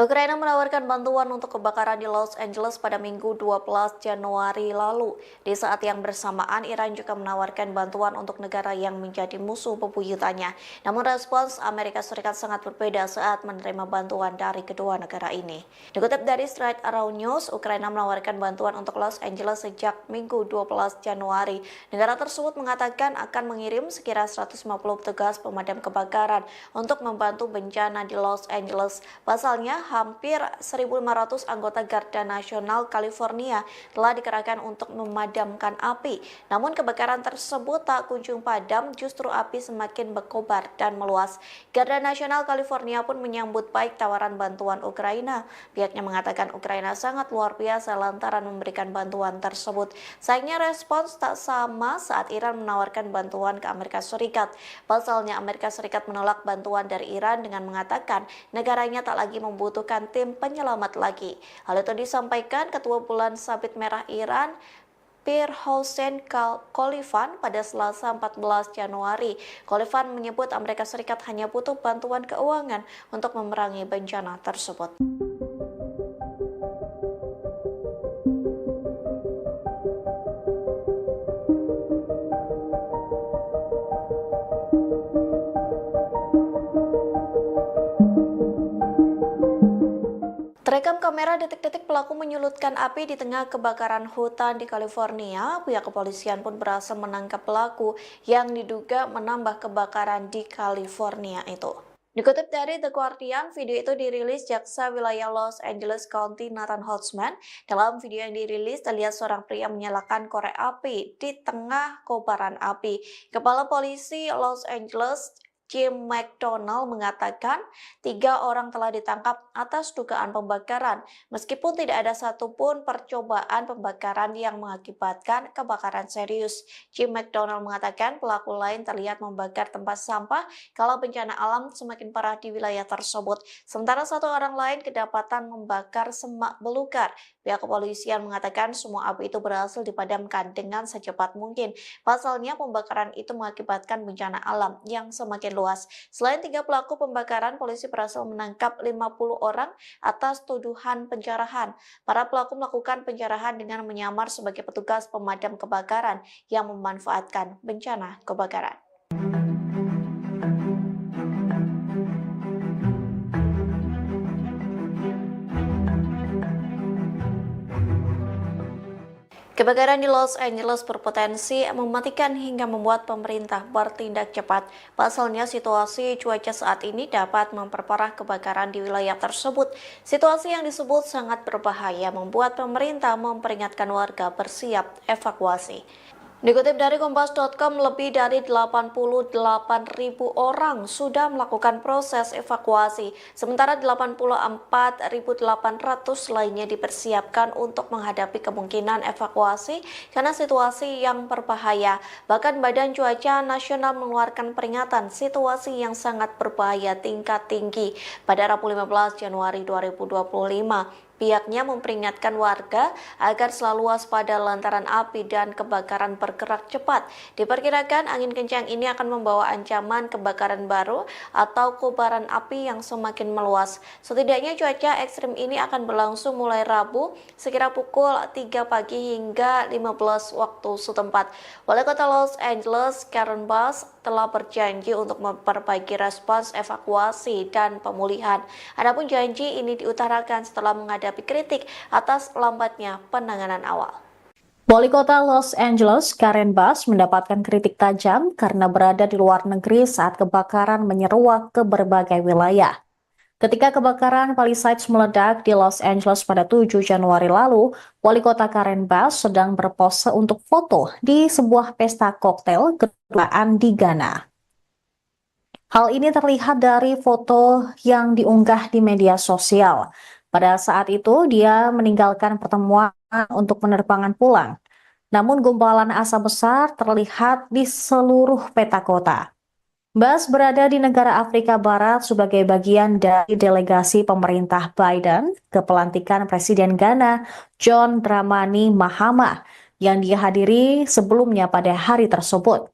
Ukraina menawarkan bantuan untuk kebakaran di Los Angeles pada Minggu 12 Januari lalu. Di saat yang bersamaan, Iran juga menawarkan bantuan untuk negara yang menjadi musuh bebuyutannya. Namun respons Amerika Serikat sangat berbeda saat menerima bantuan dari kedua negara ini. Dikutip dari Straight Around News, Ukraina menawarkan bantuan untuk Los Angeles sejak Minggu 12 Januari. Negara tersebut mengatakan akan mengirim sekira 150 petugas pemadam kebakaran untuk membantu bencana di Los Angeles. Pasalnya, hampir 1.500 anggota Garda Nasional California telah dikerahkan untuk memadamkan api. Namun kebakaran tersebut tak kunjung padam, justru api semakin berkobar dan meluas. Garda Nasional California pun menyambut baik tawaran bantuan Ukraina. Pihaknya mengatakan Ukraina sangat luar biasa lantaran memberikan bantuan tersebut. Sayangnya respons tak sama saat Iran menawarkan bantuan ke Amerika Serikat. Pasalnya Amerika Serikat menolak bantuan dari Iran dengan mengatakan negaranya tak lagi membutuhkan tim penyelamat lagi. Hal itu disampaikan Ketua Bulan Sabit Merah Iran Pir Hossein Khalifan pada Selasa 14 Januari. Khalifan menyebut Amerika Serikat hanya butuh bantuan keuangan untuk memerangi bencana tersebut. Terekam kamera detik-detik pelaku menyulutkan api di tengah kebakaran hutan di California. Pihak kepolisian pun berhasil menangkap pelaku yang diduga menambah kebakaran di California itu. Dikutip dari The Guardian, video itu dirilis Jaksa Wilayah Los Angeles County Nathan Holtzman. Dalam video yang dirilis, terlihat seorang pria menyalakan korek api di tengah kobaran api. Kepala Polisi Los Angeles Jim McDonald mengatakan 3 orang telah ditangkap atas dugaan pembakaran, meskipun tidak ada satupun percobaan pembakaran yang mengakibatkan kebakaran serius. Jim McDonald mengatakan pelaku lain terlihat membakar tempat sampah kalau bencana alam semakin parah di wilayah tersebut. Sementara 1 orang lain kedapatan membakar semak belukar. Pihak kepolisian mengatakan semua api itu berhasil dipadamkan dengan secepat mungkin. Pasalnya pembakaran itu mengakibatkan bencana alam yang semakin luas. Selain 3 pelaku pembakaran, polisi berhasil menangkap 50 orang atas tuduhan pencerahan. Para pelaku melakukan pencerahan dengan menyamar sebagai petugas pemadam kebakaran yang memanfaatkan bencana kebakaran. Kebakaran di Los Angeles berpotensi mematikan hingga membuat pemerintah bertindak cepat. Pasalnya situasi cuaca saat ini dapat memperparah kebakaran di wilayah tersebut. Situasi yang disebut sangat berbahaya membuat pemerintah memperingatkan warga bersiap evakuasi. Dikutip dari Kompas.com, lebih dari 88.000 orang sudah melakukan proses evakuasi, sementara 84.800 lainnya dipersiapkan untuk menghadapi kemungkinan evakuasi karena situasi yang berbahaya. Bahkan Badan Cuaca Nasional mengeluarkan peringatan situasi yang sangat berbahaya tingkat tinggi pada Rabu 15 Januari 2025. Pihaknya memperingatkan warga agar selalu waspada lantaran api dan kebakaran bergerak cepat. Diperkirakan angin kencang ini akan membawa ancaman kebakaran baru atau kobaran api yang semakin meluas. Setidaknya cuaca ekstrim ini akan berlangsung mulai Rabu sekira pukul 3 pagi hingga 15 waktu setempat. Wali Kota Los Angeles, Karen Bass, telah berjanji untuk memperbaiki respons evakuasi dan pemulihan. Adapun janji ini diutarakan setelah menghadapi kritik atas lambatnya penanganan awal. Wali Kota Los Angeles, Karen Bass, mendapatkan kritik tajam karena berada di luar negeri saat kebakaran menyeruak ke berbagai wilayah. Ketika kebakaran Palisades meledak di Los Angeles pada 7 Januari lalu, Wali Kota Karen Bass sedang berpose untuk foto di sebuah pesta koktail kedutaan di Ghana. Hal ini terlihat dari foto yang diunggah di media sosial. Pada saat itu, dia meninggalkan pertemuan untuk penerbangan pulang. Namun gumpalan asap besar terlihat di seluruh peta kota. Bass berada di negara Afrika Barat sebagai bagian dari delegasi pemerintah Biden ke pelantikan Presiden Ghana John Dramani Mahama yang dihadiri sebelumnya pada hari tersebut.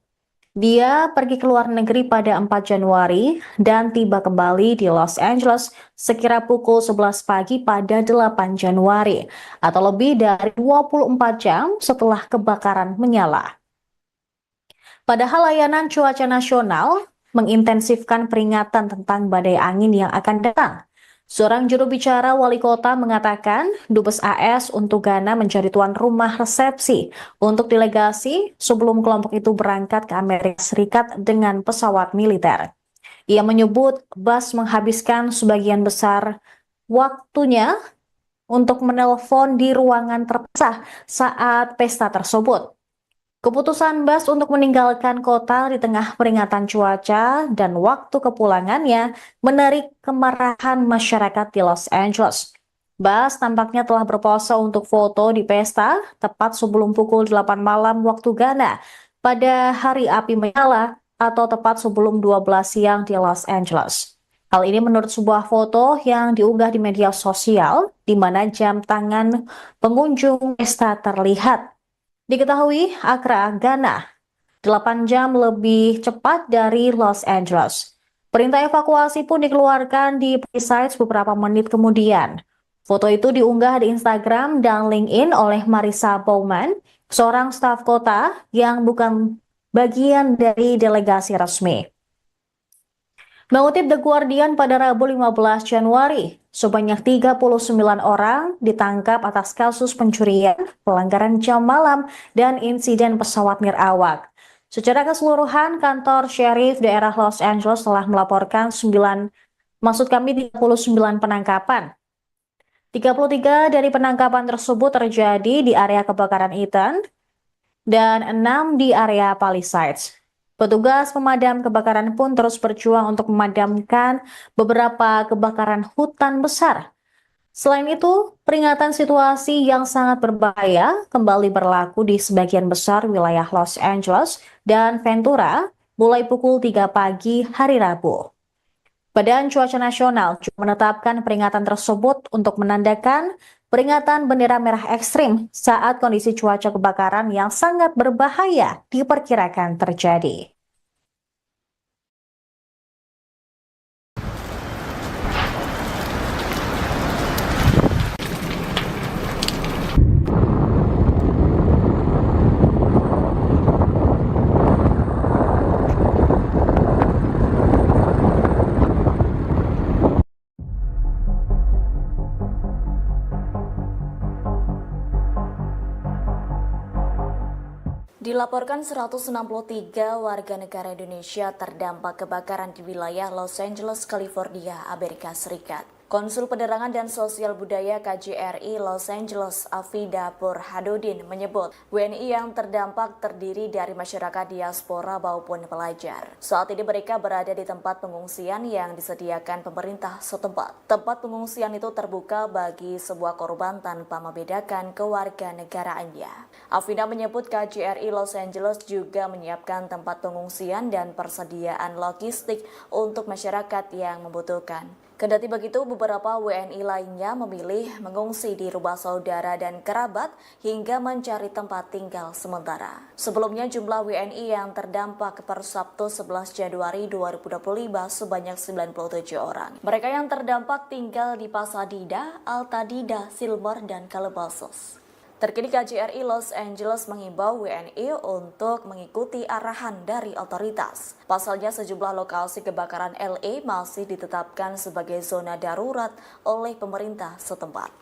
Dia pergi ke luar negeri pada 4 Januari dan tiba kembali di Los Angeles sekira pukul 11 pagi pada 8 Januari atau lebih dari 24 jam setelah kebakaran menyala. Padahal layanan cuaca nasional mengintensifkan peringatan tentang badai angin yang akan datang. Seorang juru bicara wali kota mengatakan Dubes AS untuk Ghana menjadi tuan rumah resepsi untuk delegasi sebelum kelompok itu berangkat ke Amerika Serikat dengan pesawat militer. Ia menyebut Bass menghabiskan sebagian besar waktunya untuk menelpon di ruangan terpisah saat pesta tersebut. Keputusan Bass untuk meninggalkan kota di tengah peringatan cuaca dan waktu kepulangannya menarik kemarahan masyarakat di Los Angeles. Bass tampaknya telah berpose untuk foto di pesta tepat sebelum pukul 8 malam waktu Ghana pada hari api menyala atau tepat sebelum 12 siang di Los Angeles. Hal ini menurut sebuah foto yang diunggah di media sosial di mana jam tangan pengunjung pesta terlihat. Diketahui Accra, Ghana, 8 jam lebih cepat dari Los Angeles. Perintah evakuasi pun dikeluarkan di Palisades beberapa menit kemudian. Foto itu diunggah di Instagram dan LinkedIn oleh Marissa Bowman, seorang staf kota yang bukan bagian dari delegasi resmi. Mengutip The Guardian pada Rabu 15 Januari, sebanyak 39 orang ditangkap atas kasus pencurian, pelanggaran jam malam, dan insiden pesawat nirawak. Secara keseluruhan, kantor Sheriff daerah Los Angeles telah melaporkan 39 penangkapan. 33 dari penangkapan tersebut terjadi di area kebakaran Eaton dan 6 di area Palisades. Petugas pemadam kebakaran pun terus berjuang untuk memadamkan beberapa kebakaran hutan besar. Selain itu, peringatan situasi yang sangat berbahaya kembali berlaku di sebagian besar wilayah Los Angeles dan Ventura mulai pukul 3 pagi hari Rabu. Badan Cuaca Nasional juga menetapkan peringatan tersebut untuk menandakan peringatan bendera merah ekstrim saat kondisi cuaca kebakaran yang sangat berbahaya diperkirakan terjadi. Dilaporkan 163 warga negara Indonesia terdampak kebakaran di wilayah Los Angeles, California, Amerika Serikat. Konsul Penerangan dan Sosial Budaya KJRI Los Angeles, Afida Burhanuddin menyebut WNI yang terdampak terdiri dari masyarakat diaspora maupun pelajar. Saat ini mereka berada di tempat pengungsian yang disediakan pemerintah setempat. Tempat pengungsian itu terbuka bagi sebuah korban tanpa membedakan kewarganegaraannya. Afida menyebut KJRI Los Angeles juga menyiapkan tempat pengungsian dan persediaan logistik untuk masyarakat yang membutuhkan. Kendati begitu, beberapa WNI lainnya memilih mengungsi di rumah saudara dan kerabat hingga mencari tempat tinggal sementara. Sebelumnya, jumlah WNI yang terdampak per Sabtu 11 Januari 2025 sebanyak 97 orang. Mereka yang terdampak tinggal di Pasadena, Altadena, Silver, dan Calabasas. Terkini KJRI Los Angeles mengimbau WNI untuk mengikuti arahan dari otoritas. Pasalnya sejumlah lokasi kebakaran LA masih ditetapkan sebagai zona darurat oleh pemerintah setempat.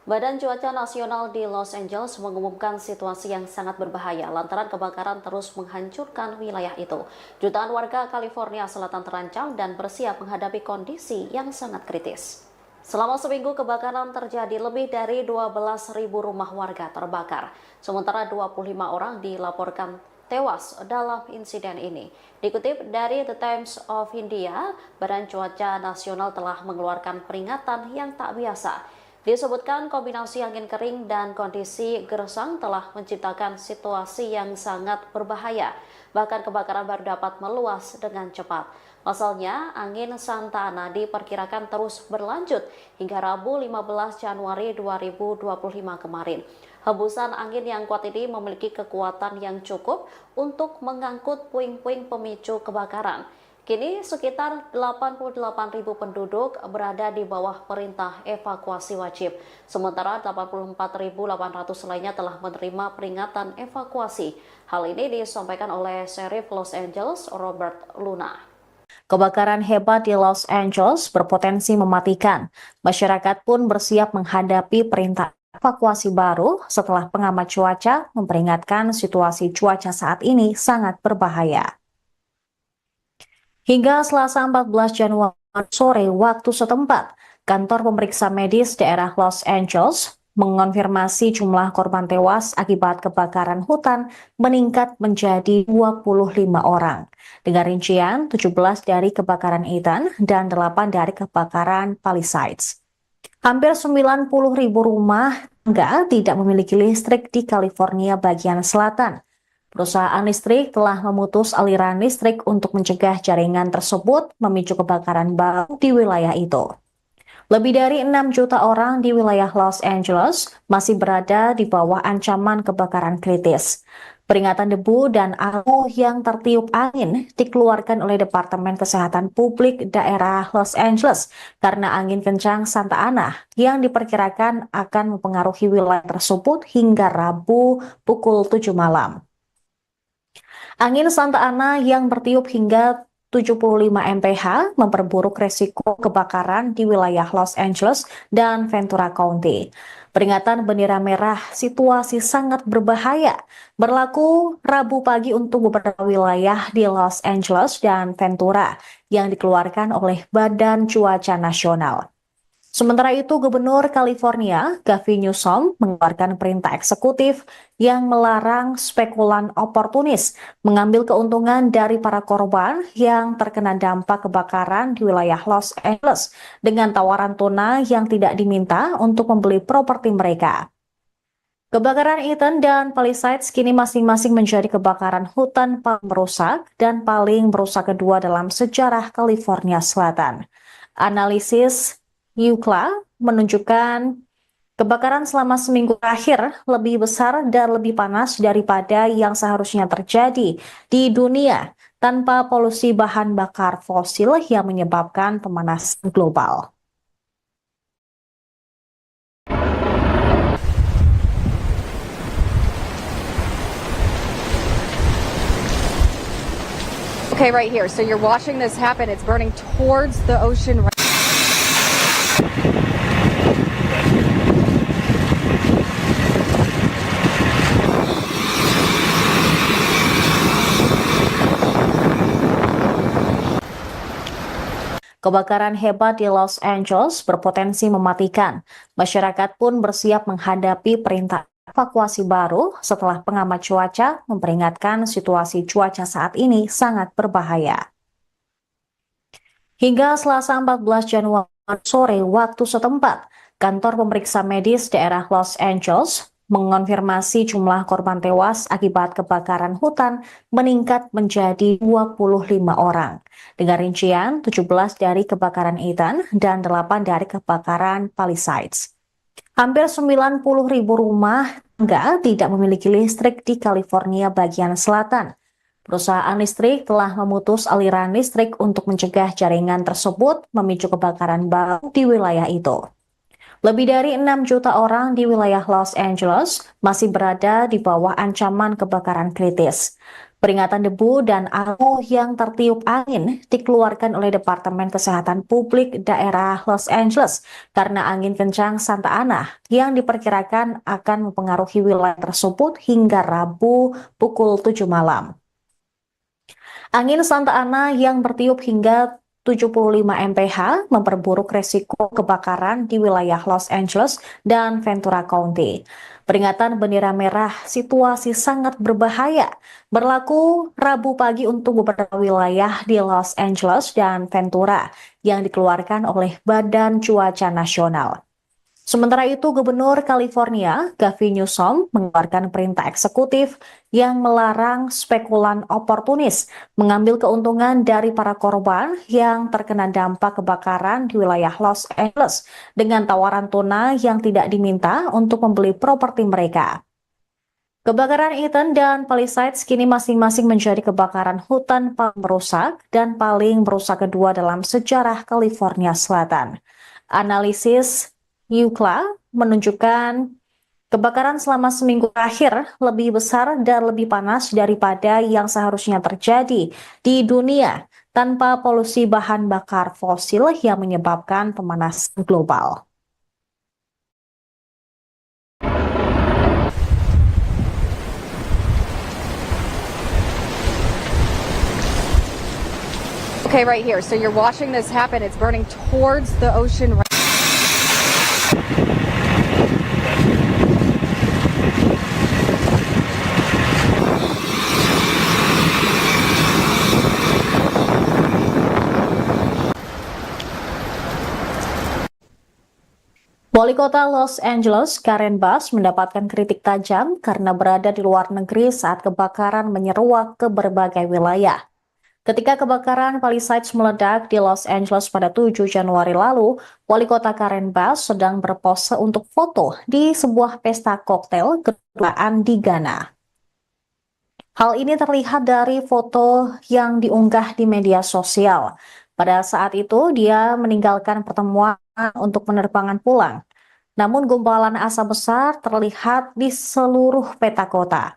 Badan Cuaca Nasional di Los Angeles mengumumkan situasi yang sangat berbahaya lantaran kebakaran terus menghancurkan wilayah itu. Jutaan warga California Selatan terancam dan bersiap menghadapi kondisi yang sangat kritis. Selama seminggu kebakaran terjadi, lebih dari 12.000 rumah warga terbakar. Sementara 25 orang dilaporkan tewas dalam insiden ini. Dikutip dari The Times of India, Badan Cuaca Nasional telah mengeluarkan peringatan yang tak biasa. Disebutkan kombinasi angin kering dan kondisi gersang telah menciptakan situasi yang sangat berbahaya. Bahkan kebakaran baru dapat meluas dengan cepat. Pasalnya, angin Santa Ana diperkirakan terus berlanjut hingga Rabu 15 Januari 2025 kemarin. Hembusan angin yang kuat ini memiliki kekuatan yang cukup untuk mengangkut puing-puing pemicu kebakaran. Kini sekitar 88.000 penduduk berada di bawah perintah evakuasi wajib. Sementara 84.800 lainnya telah menerima peringatan evakuasi. Hal ini disampaikan oleh Sheriff Los Angeles, Robert Luna. Kebakaran hebat di Los Angeles berpotensi mematikan. Masyarakat pun bersiap menghadapi perintah evakuasi baru setelah pengamat cuaca memperingatkan situasi cuaca saat ini sangat berbahaya. Hingga Selasa 14 Januari sore waktu setempat, kantor pemeriksa medis daerah Los Angeles mengonfirmasi jumlah korban tewas akibat kebakaran hutan meningkat menjadi 25 orang. Dengan rincian 17 dari kebakaran Eden dan 8 dari kebakaran Palisades. Hampir 90.000 rumah tangga tidak memiliki listrik di California bagian selatan. Perusahaan listrik telah memutus aliran listrik untuk mencegah jaringan tersebut memicu kebakaran baru di wilayah itu. Lebih dari 6 juta orang di wilayah Los Angeles masih berada di bawah ancaman kebakaran kritis. Peringatan debu dan abu yang tertiup angin dikeluarkan oleh Departemen Kesehatan Publik daerah Los Angeles karena angin kencang Santa Ana yang diperkirakan akan mempengaruhi wilayah tersebut hingga Rabu pukul 7 malam. Angin Santa Ana yang bertiup hingga 75 mph memperburuk resiko kebakaran di wilayah Los Angeles dan Ventura County. Peringatan bendera merah situasi sangat berbahaya berlaku Rabu pagi untuk beberapa wilayah di Los Angeles dan Ventura yang dikeluarkan oleh Badan Cuaca Nasional. Sementara itu, Gubernur California, Gavin Newsom, mengeluarkan perintah eksekutif yang melarang spekulan oportunis mengambil keuntungan dari para korban yang terkena dampak kebakaran di wilayah Los Angeles dengan tawaran tunai yang tidak diminta untuk membeli properti mereka. Kebakaran Eaton dan Palisades kini masing-masing menjadi kebakaran hutan paling merusak dan paling merusak kedua dalam sejarah California Selatan. Analisis UCLA menunjukkan kebakaran selama seminggu terakhir lebih besar dan lebih panas daripada yang seharusnya terjadi di dunia tanpa polusi bahan bakar fosil yang menyebabkan pemanasan global. Okay, right here. So you're watching this happen. It's burning towards the ocean. Kebakaran hebat di Los Angeles berpotensi mematikan. Masyarakat pun bersiap menghadapi perintah evakuasi baru setelah pengamat cuaca memperingatkan situasi cuaca saat ini sangat berbahaya. Hingga Selasa 14 Januari sore waktu setempat, kantor pemeriksa medis daerah Los Angeles mengonfirmasi jumlah korban tewas akibat kebakaran hutan meningkat menjadi 25 orang. Dengan rincian 17 dari kebakaran Eaton dan 8 dari kebakaran Palisades. Hampir 90.000 rumah tangga tidak memiliki listrik di California bagian selatan. Perusahaan listrik telah memutus aliran listrik untuk mencegah jaringan tersebut memicu kebakaran baru di wilayah itu. Lebih dari 6 juta orang di wilayah Los Angeles masih berada di bawah ancaman kebakaran kritis. Peringatan debu dan abu yang tertiup angin dikeluarkan oleh Departemen Kesehatan Publik daerah Los Angeles karena angin kencang Santa Ana yang diperkirakan akan mempengaruhi wilayah tersebut hingga Rabu pukul 7 malam. Angin Santa Ana yang bertiup hingga 75 mph memperburuk resiko kebakaran di wilayah Los Angeles dan Ventura County. Peringatan bendera merah situasi sangat berbahaya berlaku Rabu pagi untuk beberapa wilayah di Los Angeles dan Ventura yang dikeluarkan oleh Badan Cuaca Nasional. Sementara itu, Gubernur California, Gavin Newsom, mengeluarkan perintah eksekutif yang melarang spekulan oportunis mengambil keuntungan dari para korban yang terkena dampak kebakaran di wilayah Los Angeles dengan tawaran tunai yang tidak diminta untuk membeli properti mereka. Kebakaran Eaton dan Palisades kini masing-masing menjadi kebakaran hutan paling merusak dan paling merusak kedua dalam sejarah California Selatan. Analisis UCLA menunjukkan kebakaran selama seminggu terakhir lebih besar dan lebih panas daripada yang seharusnya terjadi di dunia tanpa polusi bahan bakar fosil yang menyebabkan pemanasan global. Okay, right here. So you're watching this happen. It's burning towards the ocean. Wali Kota Los Angeles, Karen Bass, mendapatkan kritik tajam karena berada di luar negeri saat kebakaran menyeruak ke berbagai wilayah. Ketika kebakaran Palisades meledak di Los Angeles pada 7 Januari lalu, Wali Kota Karen Bass sedang berpose untuk foto di sebuah pesta koktail kedutaan di Ghana. Hal ini terlihat dari foto yang diunggah di media sosial. Pada saat itu, dia meninggalkan pertemuan untuk penerbangan pulang. Namun gumpalan asap besar terlihat di seluruh peta kota.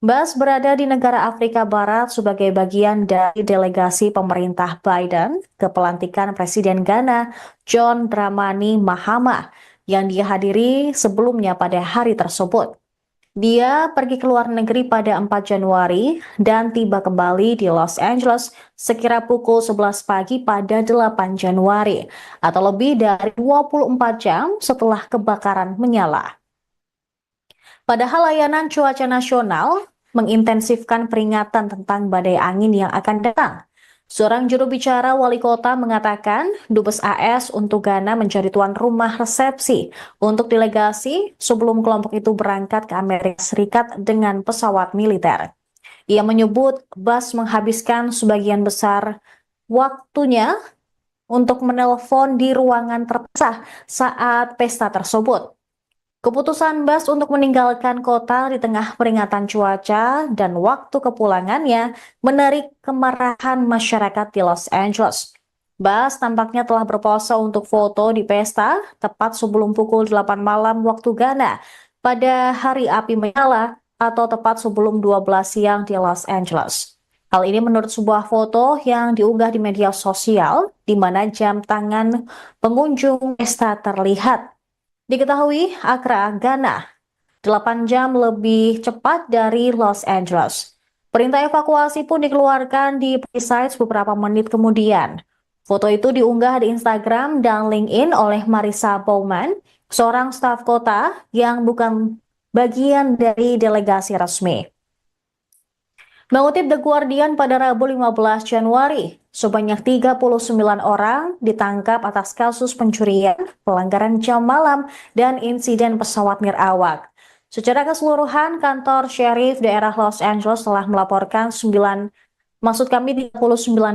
Bass berada di negara Afrika Barat sebagai bagian dari delegasi pemerintah Biden ke pelantikan Presiden Ghana John Dramani Mahama yang dihadiri sebelumnya pada hari tersebut. Dia pergi ke luar negeri pada 4 Januari dan tiba kembali di Los Angeles sekira pukul 11 pagi pada 8 Januari atau lebih dari 24 jam setelah kebakaran menyala. Padahal layanan cuaca nasional mengintensifkan peringatan tentang badai angin yang akan datang. Seorang juru bicara wali kota mengatakan Dubes AS untuk Ghana menjadi tuan rumah resepsi untuk delegasi sebelum kelompok itu berangkat ke Amerika Serikat dengan pesawat militer. Ia menyebut Bas menghabiskan sebagian besar waktunya untuk menelpon di ruangan terpisah saat pesta tersebut. Keputusan Bas untuk meninggalkan kota di tengah peringatan cuaca dan waktu kepulangannya menarik kemarahan masyarakat di Los Angeles. Bas tampaknya telah berpose untuk foto di pesta tepat sebelum pukul 8 malam waktu Ghana pada hari api menyala atau tepat sebelum 12 siang di Los Angeles. Hal ini menurut sebuah foto yang diunggah di media sosial di mana jam tangan pengunjung pesta terlihat. Diketahui Accra, Ghana, 8 jam lebih cepat dari Los Angeles. Perintah evakuasi pun dikeluarkan di Palisades beberapa menit kemudian. Foto itu diunggah di Instagram dan LinkedIn oleh Marissa Bowman, seorang staf kota yang bukan bagian dari delegasi resmi. Mengutip The Guardian pada Rabu 15 Januari, sebanyak 39 orang ditangkap atas kasus pencurian, pelanggaran jam malam, dan insiden pesawat nirawak. Secara keseluruhan, kantor Sheriff daerah Los Angeles telah melaporkan 39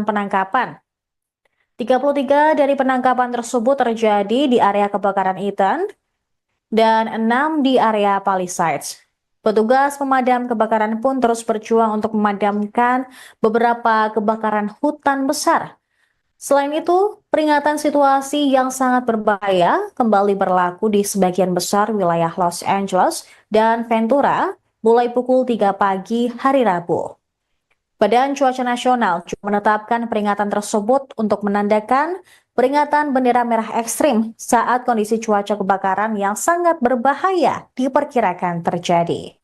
penangkapan. 33 dari penangkapan tersebut terjadi di area kebakaran Eaton dan 6 di area Palisades. Petugas pemadam kebakaran pun terus berjuang untuk memadamkan beberapa kebakaran hutan besar. Selain itu, peringatan situasi yang sangat berbahaya kembali berlaku di sebagian besar wilayah Los Angeles dan Ventura mulai pukul 3 pagi hari Rabu. Badan Cuaca Nasional juga menetapkan peringatan tersebut untuk menandakan peringatan bendera merah ekstrim saat kondisi cuaca kebakaran yang sangat berbahaya diperkirakan terjadi.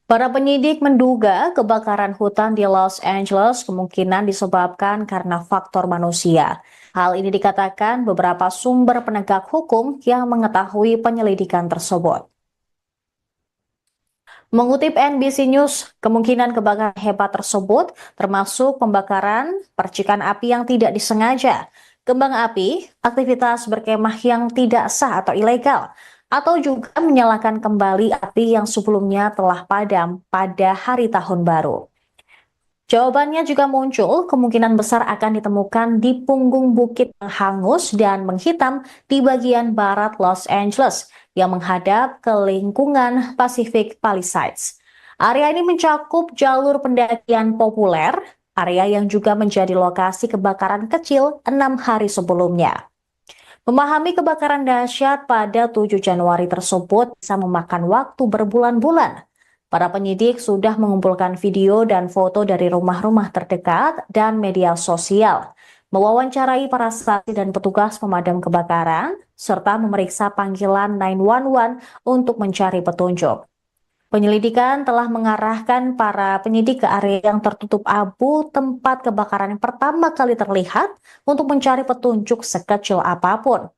Para penyidik menduga kebakaran hutan di Los Angeles kemungkinan disebabkan karena faktor manusia. Hal ini dikatakan beberapa sumber penegak hukum yang mengetahui penyelidikan tersebut. Mengutip NBC News, kemungkinan kebakaran hebat tersebut termasuk pembakaran, percikan api yang tidak disengaja, kembang api, aktivitas berkemah yang tidak sah atau ilegal, atau juga menyalakan kembali api yang sebelumnya telah padam pada hari tahun baru. Jawabannya juga muncul, kemungkinan besar akan ditemukan di punggung bukit yang hangus dan menghitam di bagian barat Los Angeles yang menghadap ke lingkungan Pacific Palisades. Area ini mencakup jalur pendakian populer, area yang juga menjadi lokasi kebakaran kecil 6 hari sebelumnya. Memahami kebakaran dahsyat pada 7 Januari tersebut bisa memakan waktu berbulan-bulan. Para penyidik sudah mengumpulkan video dan foto dari rumah-rumah terdekat dan media sosial, mewawancarai para saksi dan petugas pemadam kebakaran, serta memeriksa panggilan 911 untuk mencari petunjuk. Penyelidikan telah mengarahkan para penyidik ke area yang tertutup abu tempat kebakaran yang pertama kali terlihat untuk mencari petunjuk sekecil apapun.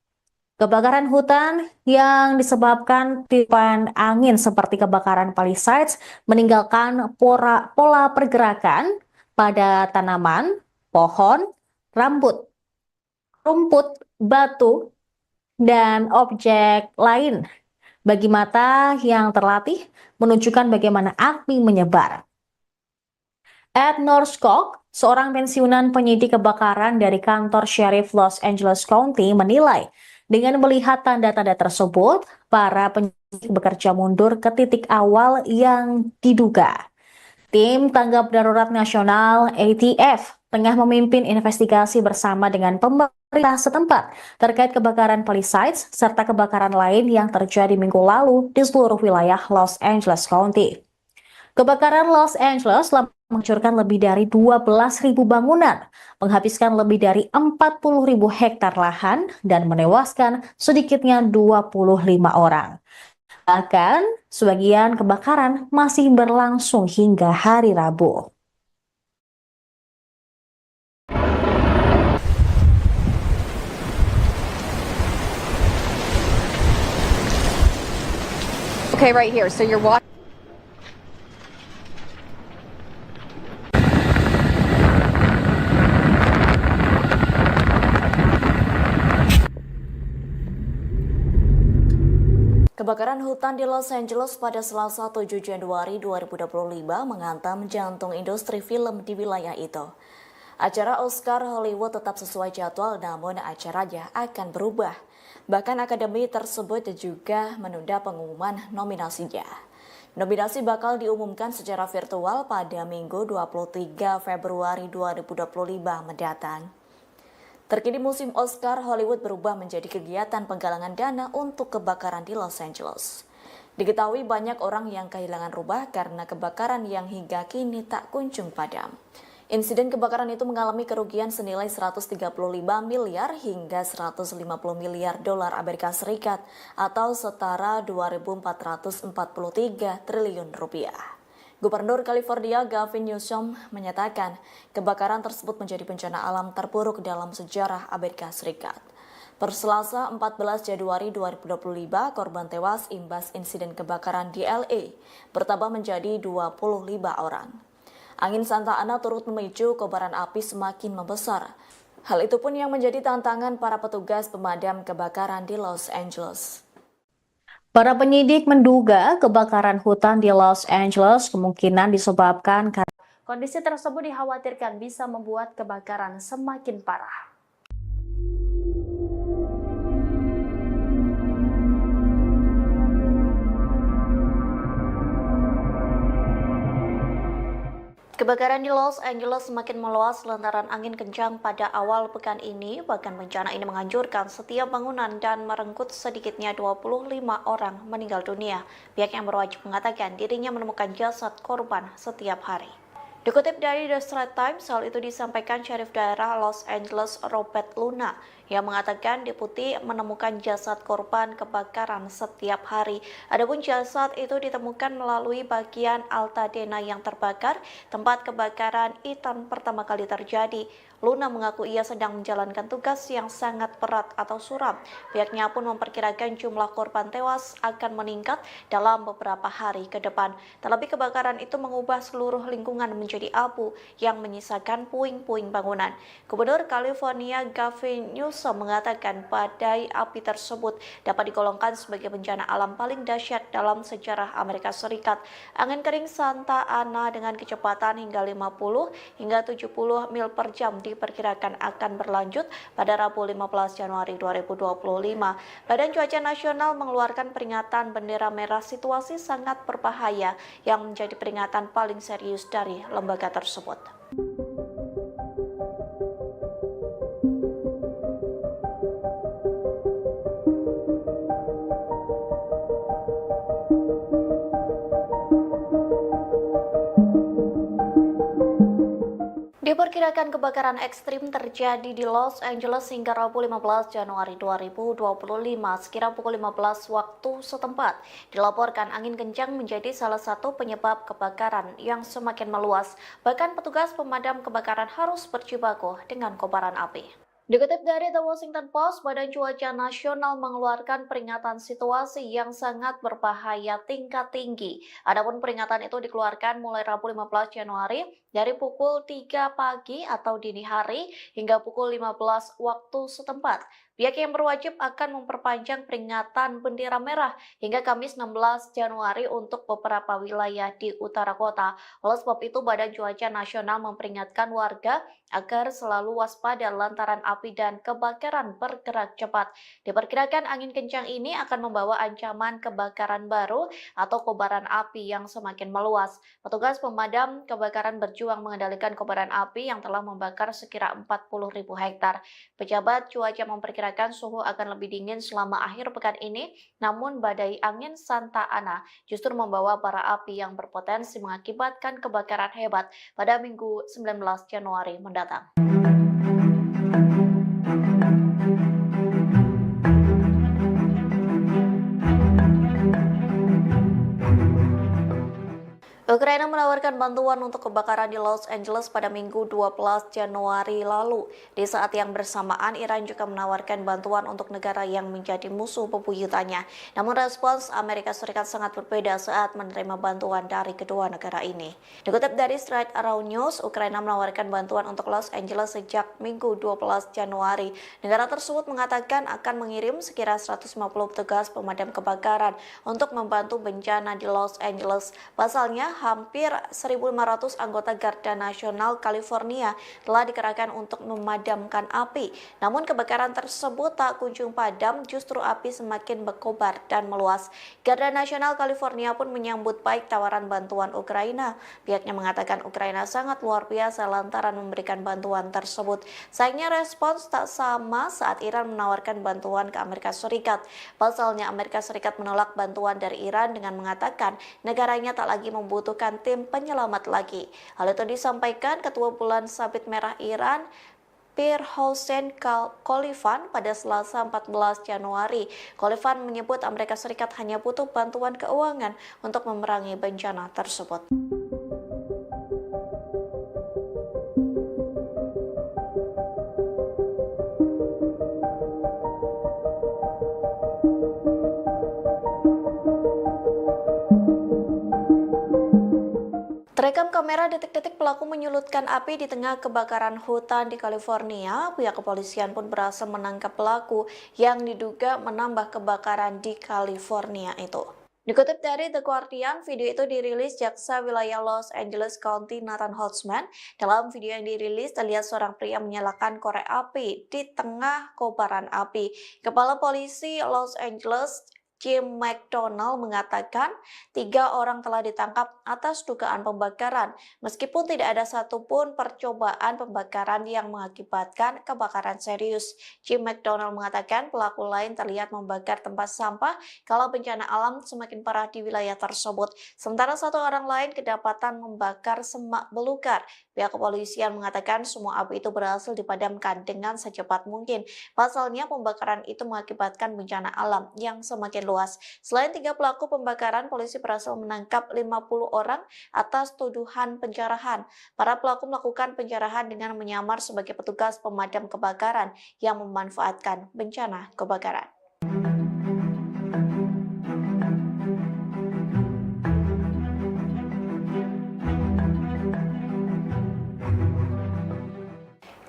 Kebakaran hutan yang disebabkan tiupan angin seperti kebakaran Palisades meninggalkan pola pergerakan pada tanaman, pohon, rumput, batu, dan objek lain. Bagi mata yang terlatih, menunjukkan bagaimana api menyebar. Ed Norskog, seorang pensiunan penyidik kebakaran dari kantor Sheriff Los Angeles County, menilai dengan melihat tanda-tanda tersebut, para penyidik bekerja mundur ke titik awal yang diduga. Tim Tanggap Darurat Nasional ATF tengah memimpin investigasi bersama dengan pemerintah setempat terkait kebakaran Palisades serta kebakaran lain yang terjadi minggu lalu di seluruh wilayah Los Angeles County. Kebakaran Los Angeles telah menghancurkan lebih dari 12.000 bangunan, menghabiskan lebih dari 40.000 hektar lahan, dan menewaskan sedikitnya 25 orang. Bahkan, sebagian kebakaran masih berlangsung hingga hari Rabu. Okay, right here. So you're watching. Kebakaran hutan di Los Angeles pada Selasa 7 Januari 2025 menghantam jantung industri film di wilayah itu. Acara Oscar Hollywood tetap sesuai jadwal, namun acaranya akan berubah. Bahkan akademi tersebut juga menunda pengumuman nominasinya. Nominasi bakal diumumkan secara virtual pada Minggu 23 Februari 2025 mendatang. Terkini musim Oscar Hollywood berubah menjadi kegiatan penggalangan dana untuk kebakaran di Los Angeles. Diketahui banyak orang yang kehilangan rumah karena kebakaran yang hingga kini tak kunjung padam. Insiden kebakaran itu mengalami kerugian senilai 135 miliar hingga 150 miliar dolar Amerika Serikat atau setara 2.443 triliun rupiah. Gubernur California Gavin Newsom menyatakan kebakaran tersebut menjadi bencana alam terburuk dalam sejarah Amerika Serikat. Per Selasa 14 Januari 2025, korban tewas imbas insiden kebakaran di LA bertambah menjadi 25 orang. Angin Santa Ana turut memicu kobaran api semakin membesar. Hal itu pun yang menjadi tantangan para petugas pemadam kebakaran di Los Angeles. Para penyidik menduga kebakaran hutan di Los Angeles kemungkinan disebabkan karena Kondisi tersebut dikhawatirkan bisa membuat kebakaran semakin parah. Kebakaran di Los Angeles semakin meluas lantaran angin kencang pada awal pekan ini. Bahkan bencana ini menghancurkan setiap bangunan dan merenggut sedikitnya 25 orang meninggal dunia. Pihak yang berwajib mengatakan dirinya menemukan jasad korban setiap hari. Dikutip dari The Straits Times, hal itu disampaikan Syarif Daerah Los Angeles Robert Luna yang mengatakan deputi menemukan jasad korban kebakaran setiap hari. Adapun jasad itu ditemukan melalui bagian Altadena yang terbakar, tempat kebakaran Ethan pertama kali terjadi. Luna mengaku ia sedang menjalankan tugas yang sangat berat atau suram. Pihaknya pun memperkirakan jumlah korban tewas akan meningkat dalam beberapa hari ke depan. Terlebih kebakaran itu mengubah seluruh lingkungan menjadi abu yang menyisakan puing-puing bangunan. Gubernur California Gavin Newsom mengatakan badai api tersebut dapat digolongkan sebagai bencana alam paling dahsyat dalam sejarah Amerika Serikat. Angin kering Santa Ana dengan kecepatan hingga 50 hingga 70 mil per jam diperkirakan akan berlanjut pada Rabu 15 Januari 2025. Badan Cuaca Nasional mengeluarkan peringatan bendera merah situasi sangat berbahaya yang menjadi peringatan paling serius dari lembaga tersebut. Diperkirakan kebakaran ekstrim terjadi di Los Angeles hingga Rabu 15 Januari 2025 sekira pukul 15 waktu setempat. Dilaporkan angin kencang menjadi salah satu penyebab kebakaran yang semakin meluas. Bahkan petugas pemadam kebakaran harus berjibaku dengan kobaran api. Dikutip dari The Washington Post, Badan Cuaca Nasional mengeluarkan peringatan situasi yang sangat berbahaya tingkat tinggi. Adapun peringatan itu dikeluarkan mulai Rabu 15 Januari dari pukul 3 pagi atau dini hari hingga pukul 15 waktu setempat. Pihak yang berwajib akan memperpanjang peringatan bendera merah hingga Kamis 16 Januari untuk beberapa wilayah di utara kota. Oleh sebab itu, Badan Cuaca Nasional memperingatkan warga agar selalu waspada lantaran api dan kebakaran bergerak cepat. Diperkirakan angin kencang ini akan membawa ancaman kebakaran baru atau kobaran api yang semakin meluas. Petugas pemadam kebakaran berjuang mengendalikan kobaran api yang telah membakar sekira 40.000 hektar. Pejabat cuaca memperkirakan suhu akan lebih dingin selama akhir pekan ini, namun badai angin Santa Ana justru membawa bara api yang berpotensi mengakibatkan kebakaran hebat pada Minggu 19 Januari mendatang. Ukraina menawarkan bantuan untuk kebakaran di Los Angeles pada Minggu 12 Januari lalu. Di saat yang bersamaan, Iran juga menawarkan bantuan untuk negara yang menjadi musuh bebuyutannya. Namun respons Amerika Serikat sangat berbeda saat menerima bantuan dari kedua negara ini. Dikutip dari Straight Around News, Ukraina menawarkan bantuan untuk Los Angeles sejak Minggu 12 Januari. Negara tersebut mengatakan akan mengirim sekira 150 petugas pemadam kebakaran untuk membantu bencana di Los Angeles. Pasalnya, hampir 1.500 anggota Garda Nasional California telah dikerahkan untuk memadamkan api. Namun kebakaran tersebut tak kunjung padam, justru api semakin berkobar dan meluas. Garda Nasional California pun menyambut baik tawaran bantuan Ukraina. Pihaknya mengatakan Ukraina sangat luar biasa lantaran memberikan bantuan tersebut. Sayangnya respons tak sama saat Iran menawarkan bantuan ke Amerika Serikat. Pasalnya Amerika Serikat menolak bantuan dari Iran dengan mengatakan negaranya tak lagi membutuhkan tim penyelamat lagi. Hal itu disampaikan Ketua Bulan Sabit Merah Iran, Pir Hossein Khalifan pada Selasa 14 Januari. Khalifan menyebut Amerika Serikat hanya butuh bantuan keuangan untuk memerangi bencana tersebut. Terekam kamera detik-detik pelaku menyulutkan api di tengah kebakaran hutan di California. Pihak kepolisian pun berhasil menangkap pelaku yang diduga menambah kebakaran di California itu. Dikutip dari The Guardian, video itu dirilis Jaksa Wilayah Los Angeles County Nathan Holtzman. Dalam video yang dirilis, terlihat seorang pria menyalakan korek api di tengah kobaran api. Kepala Polisi Los Angeles Jim McDonald mengatakan 3 orang telah ditangkap atas dugaan pembakaran, meskipun tidak ada satupun percobaan pembakaran yang mengakibatkan kebakaran serius. Jim McDonald mengatakan pelaku lain terlihat membakar tempat sampah kalau bencana alam semakin parah di wilayah tersebut. Sementara 1 orang lain kedapatan membakar semak belukar. Pihak kepolisian mengatakan semua api itu berhasil dipadamkan dengan secepat mungkin. Pasalnya pembakaran itu mengakibatkan bencana alam yang semakin luas. Selain 3 pelaku pembakaran, polisi berhasil menangkap 50 orang atas tuduhan penjarahan. Para pelaku melakukan penjarahan dengan menyamar sebagai petugas pemadam kebakaran yang memanfaatkan bencana kebakaran.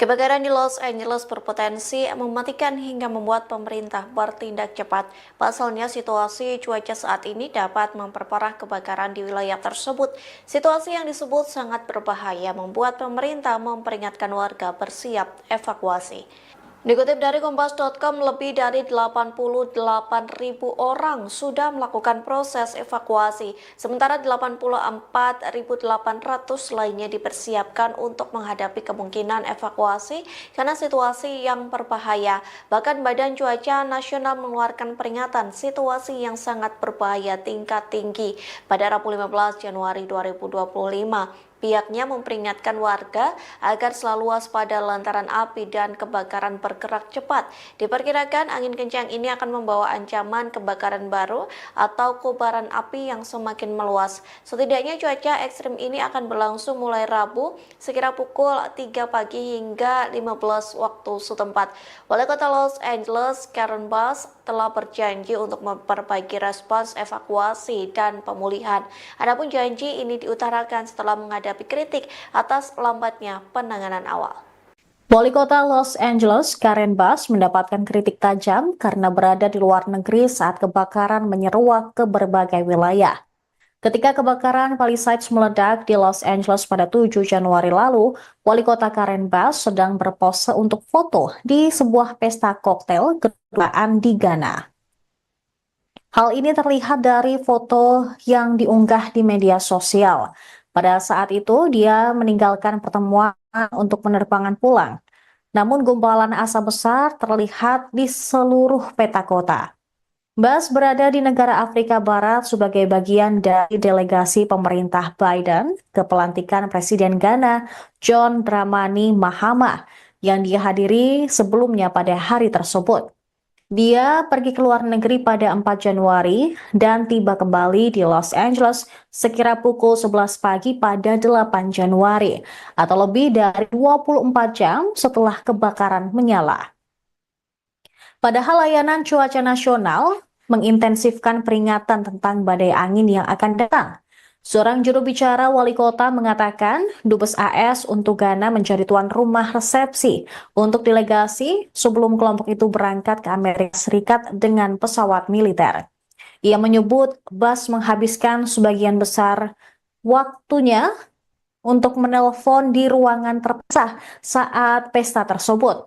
Kebakaran di Los Angeles berpotensi mematikan hingga membuat pemerintah bertindak cepat. Pasalnya situasi cuaca saat ini dapat memperparah kebakaran di wilayah tersebut. Situasi yang disebut sangat berbahaya membuat pemerintah memperingatkan warga bersiap evakuasi. Dikutip dari Kompas.com, lebih dari 88.000 orang sudah melakukan proses evakuasi, sementara 84.800 lainnya dipersiapkan untuk menghadapi kemungkinan evakuasi karena situasi yang berbahaya. Bahkan Badan Cuaca Nasional mengeluarkan peringatan situasi yang sangat berbahaya tingkat tinggi pada Rabu 15 Januari 2025. Pihaknya memperingatkan warga agar selalu waspada lantaran api dan kebakaran bergerak cepat. Diperkirakan angin kencang ini akan membawa ancaman kebakaran baru atau kobaran api yang semakin meluas. Setidaknya cuaca ekstrim ini akan berlangsung mulai Rabu sekira pukul 3 pagi hingga 15 waktu setempat. Wali Kota Los Angeles, Karen Bass, telah berjanji untuk memperbaiki respons evakuasi dan pemulihan. Adapun janji ini diutarakan setelah menghadapi kritik atas lambatnya penanganan awal. Wali Kota Los Angeles, Karen Bass, mendapatkan kritik tajam karena berada di luar negeri saat kebakaran menyeruak ke berbagai wilayah. Ketika kebakaran Palisades meledak di Los Angeles pada 7 Januari lalu, Wali Kota Karen Bass sedang berpose untuk foto di sebuah pesta koktail kedutaan di Ghana. Hal ini terlihat dari foto yang diunggah di media sosial. Pada saat itu, dia meninggalkan pertemuan untuk penerbangan pulang. Namun gumpalan asap besar terlihat di seluruh peta kota. Bass berada di negara Afrika Barat sebagai bagian dari delegasi pemerintah Biden ke pelantikan Presiden Ghana John Dramani Mahama yang dihadiri sebelumnya pada hari tersebut. Dia pergi ke luar negeri pada 4 Januari dan tiba kembali di Los Angeles sekira pukul 11 pagi pada 8 Januari atau lebih dari 24 jam setelah kebakaran menyala. Padahal layanan cuaca nasional mengintensifkan peringatan tentang badai angin yang akan datang. Seorang juru bicara wali kota mengatakan Dubes AS untuk Ghana menjadi tuan rumah resepsi untuk delegasi sebelum kelompok itu berangkat ke Amerika Serikat dengan pesawat militer. Ia menyebut Bass menghabiskan sebagian besar waktunya untuk menelpon di ruangan terpisah saat pesta tersebut.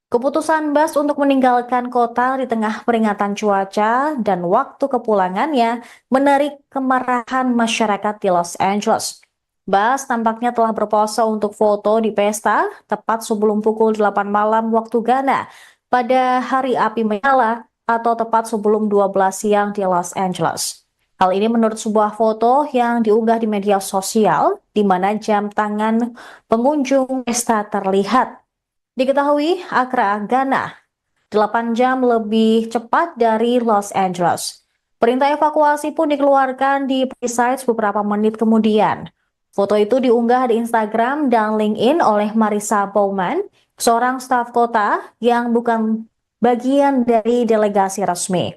Keputusan Bass untuk meninggalkan kota di tengah peringatan cuaca dan waktu kepulangannya menarik kemarahan masyarakat di Los Angeles. Bass tampaknya telah berpose untuk foto di pesta tepat sebelum pukul 8 malam waktu Ghana pada hari api menyala atau tepat sebelum 12 siang di Los Angeles. Hal ini menurut sebuah foto yang diunggah di media sosial di mana jam tangan pengunjung pesta terlihat. Diketahui Accra, Ghana, 8 jam lebih cepat dari Los Angeles. Perintah evakuasi pun dikeluarkan di Palisades beberapa menit kemudian. Foto itu diunggah di Instagram dan LinkedIn oleh Marissa Bowman, seorang staf kota yang bukan bagian dari delegasi resmi.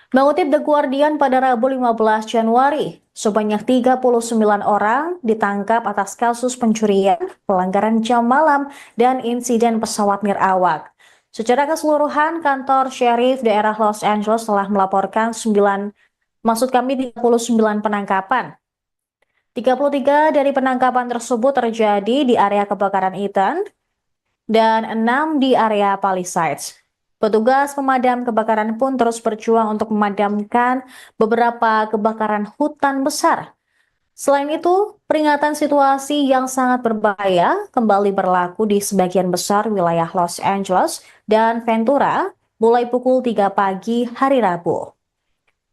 Mengutip The Guardian pada Rabu 15 Januari, sebanyak 39 orang ditangkap atas kasus pencurian, pelanggaran jam malam, dan insiden pesawat nirawak. Secara keseluruhan, kantor Sheriff daerah Los Angeles telah melaporkan 39 penangkapan. 33 dari penangkapan tersebut terjadi di area kebakaran Eaton dan 6 di area Palisades. Petugas pemadam kebakaran pun terus berjuang untuk memadamkan beberapa kebakaran hutan besar. Selain itu, peringatan situasi yang sangat berbahaya kembali berlaku di sebagian besar wilayah Los Angeles dan Ventura mulai pukul 3 pagi hari Rabu.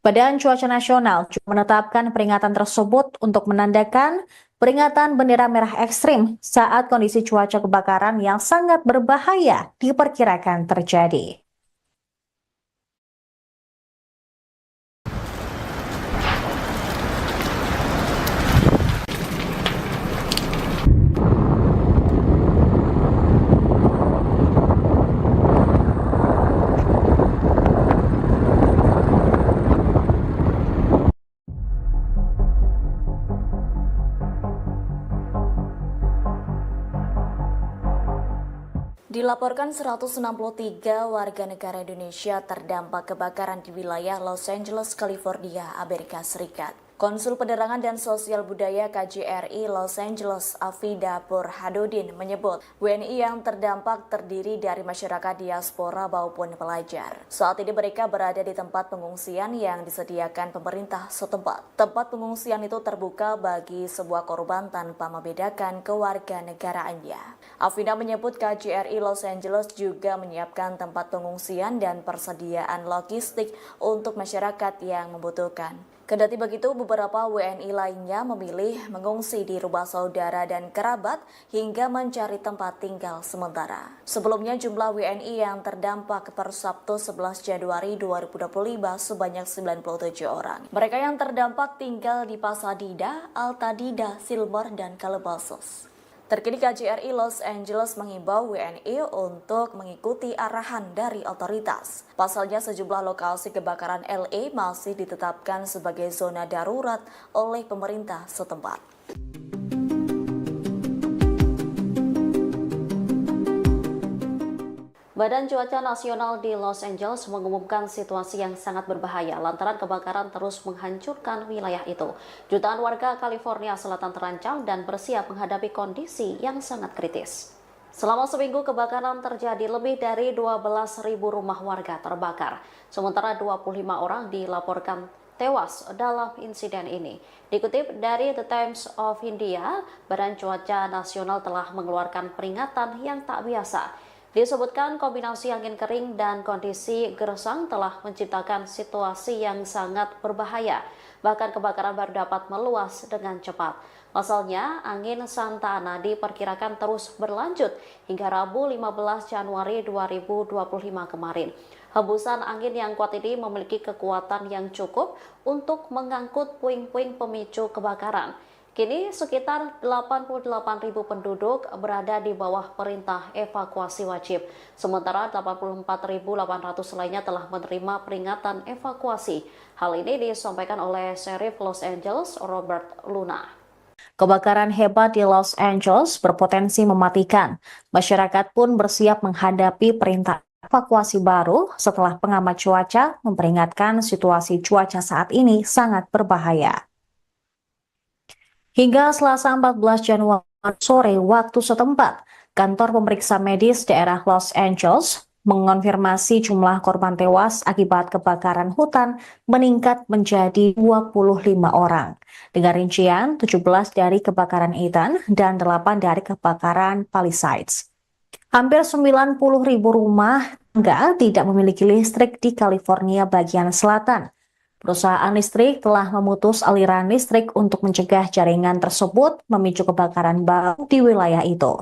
Badan Cuaca Nasional juga menetapkan peringatan tersebut untuk menandakan peringatan bendera merah ekstrim saat kondisi cuaca kebakaran yang sangat berbahaya diperkirakan terjadi. Dilaporkan 163 warga negara Indonesia terdampak kebakaran di wilayah Los Angeles, California, Amerika Serikat. Konsul Penerangan dan Sosial Budaya KJRI Los Angeles, Afida Burhanuddin menyebut WNI yang terdampak terdiri dari masyarakat diaspora maupun pelajar. Saat ini mereka berada di tempat pengungsian yang disediakan pemerintah setempat. Tempat pengungsian itu terbuka bagi sebuah korban tanpa membedakan kewarganegaraannya. Afida menyebut KJRI Los Angeles juga menyiapkan tempat pengungsian dan persediaan logistik untuk masyarakat yang membutuhkan. Kendati begitu, beberapa WNI lainnya memilih mengungsi di rumah saudara dan kerabat hingga mencari tempat tinggal sementara. Sebelumnya, jumlah WNI yang terdampak per Sabtu 11 Januari 2025 sebanyak 97 orang. Mereka yang terdampak tinggal di Pasadena, Altadena, Silver, dan Calabasas. Terkini KJRI Los Angeles mengimbau WNI untuk mengikuti arahan dari otoritas. Pasalnya sejumlah lokasi kebakaran LA masih ditetapkan sebagai zona darurat oleh pemerintah setempat. Badan Cuaca Nasional di Los Angeles mengumumkan situasi yang sangat berbahaya lantaran kebakaran terus menghancurkan wilayah itu. Jutaan warga California Selatan terancam dan bersiap menghadapi kondisi yang sangat kritis. Selama seminggu kebakaran terjadi, lebih dari 12.000 rumah warga terbakar. Sementara 25 orang dilaporkan tewas dalam insiden ini. Dikutip dari The Times of India, Badan Cuaca Nasional telah mengeluarkan peringatan yang tak biasa. Disebutkan kombinasi angin kering dan kondisi gersang telah menciptakan situasi yang sangat berbahaya. Bahkan kebakaran baru dapat meluas dengan cepat. Pasalnya, angin Santa Ana diperkirakan terus berlanjut hingga Rabu 15 Januari 2025 kemarin. Hembusan angin yang kuat ini memiliki kekuatan yang cukup untuk mengangkut puing-puing pemicu kebakaran. Kini sekitar 88.000 penduduk berada di bawah perintah evakuasi wajib. Sementara 84.800 lainnya telah menerima peringatan evakuasi. Hal ini disampaikan oleh Sheriff Los Angeles, Robert Luna. Kebakaran hebat di Los Angeles berpotensi mematikan. Masyarakat pun bersiap menghadapi perintah evakuasi baru setelah pengamat cuaca memperingatkan situasi cuaca saat ini sangat berbahaya. Hingga Selasa 14 Januari sore waktu setempat, kantor pemeriksa medis daerah Los Angeles mengonfirmasi jumlah korban tewas akibat kebakaran hutan meningkat menjadi 25 orang. Dengan rincian 17 dari kebakaran Ethan dan 8 dari kebakaran Palisades. Hampir 90.000 rumah tangga tidak memiliki listrik di California bagian selatan. Perusahaan listrik telah memutus aliran listrik untuk mencegah jaringan tersebut memicu kebakaran baru di wilayah itu.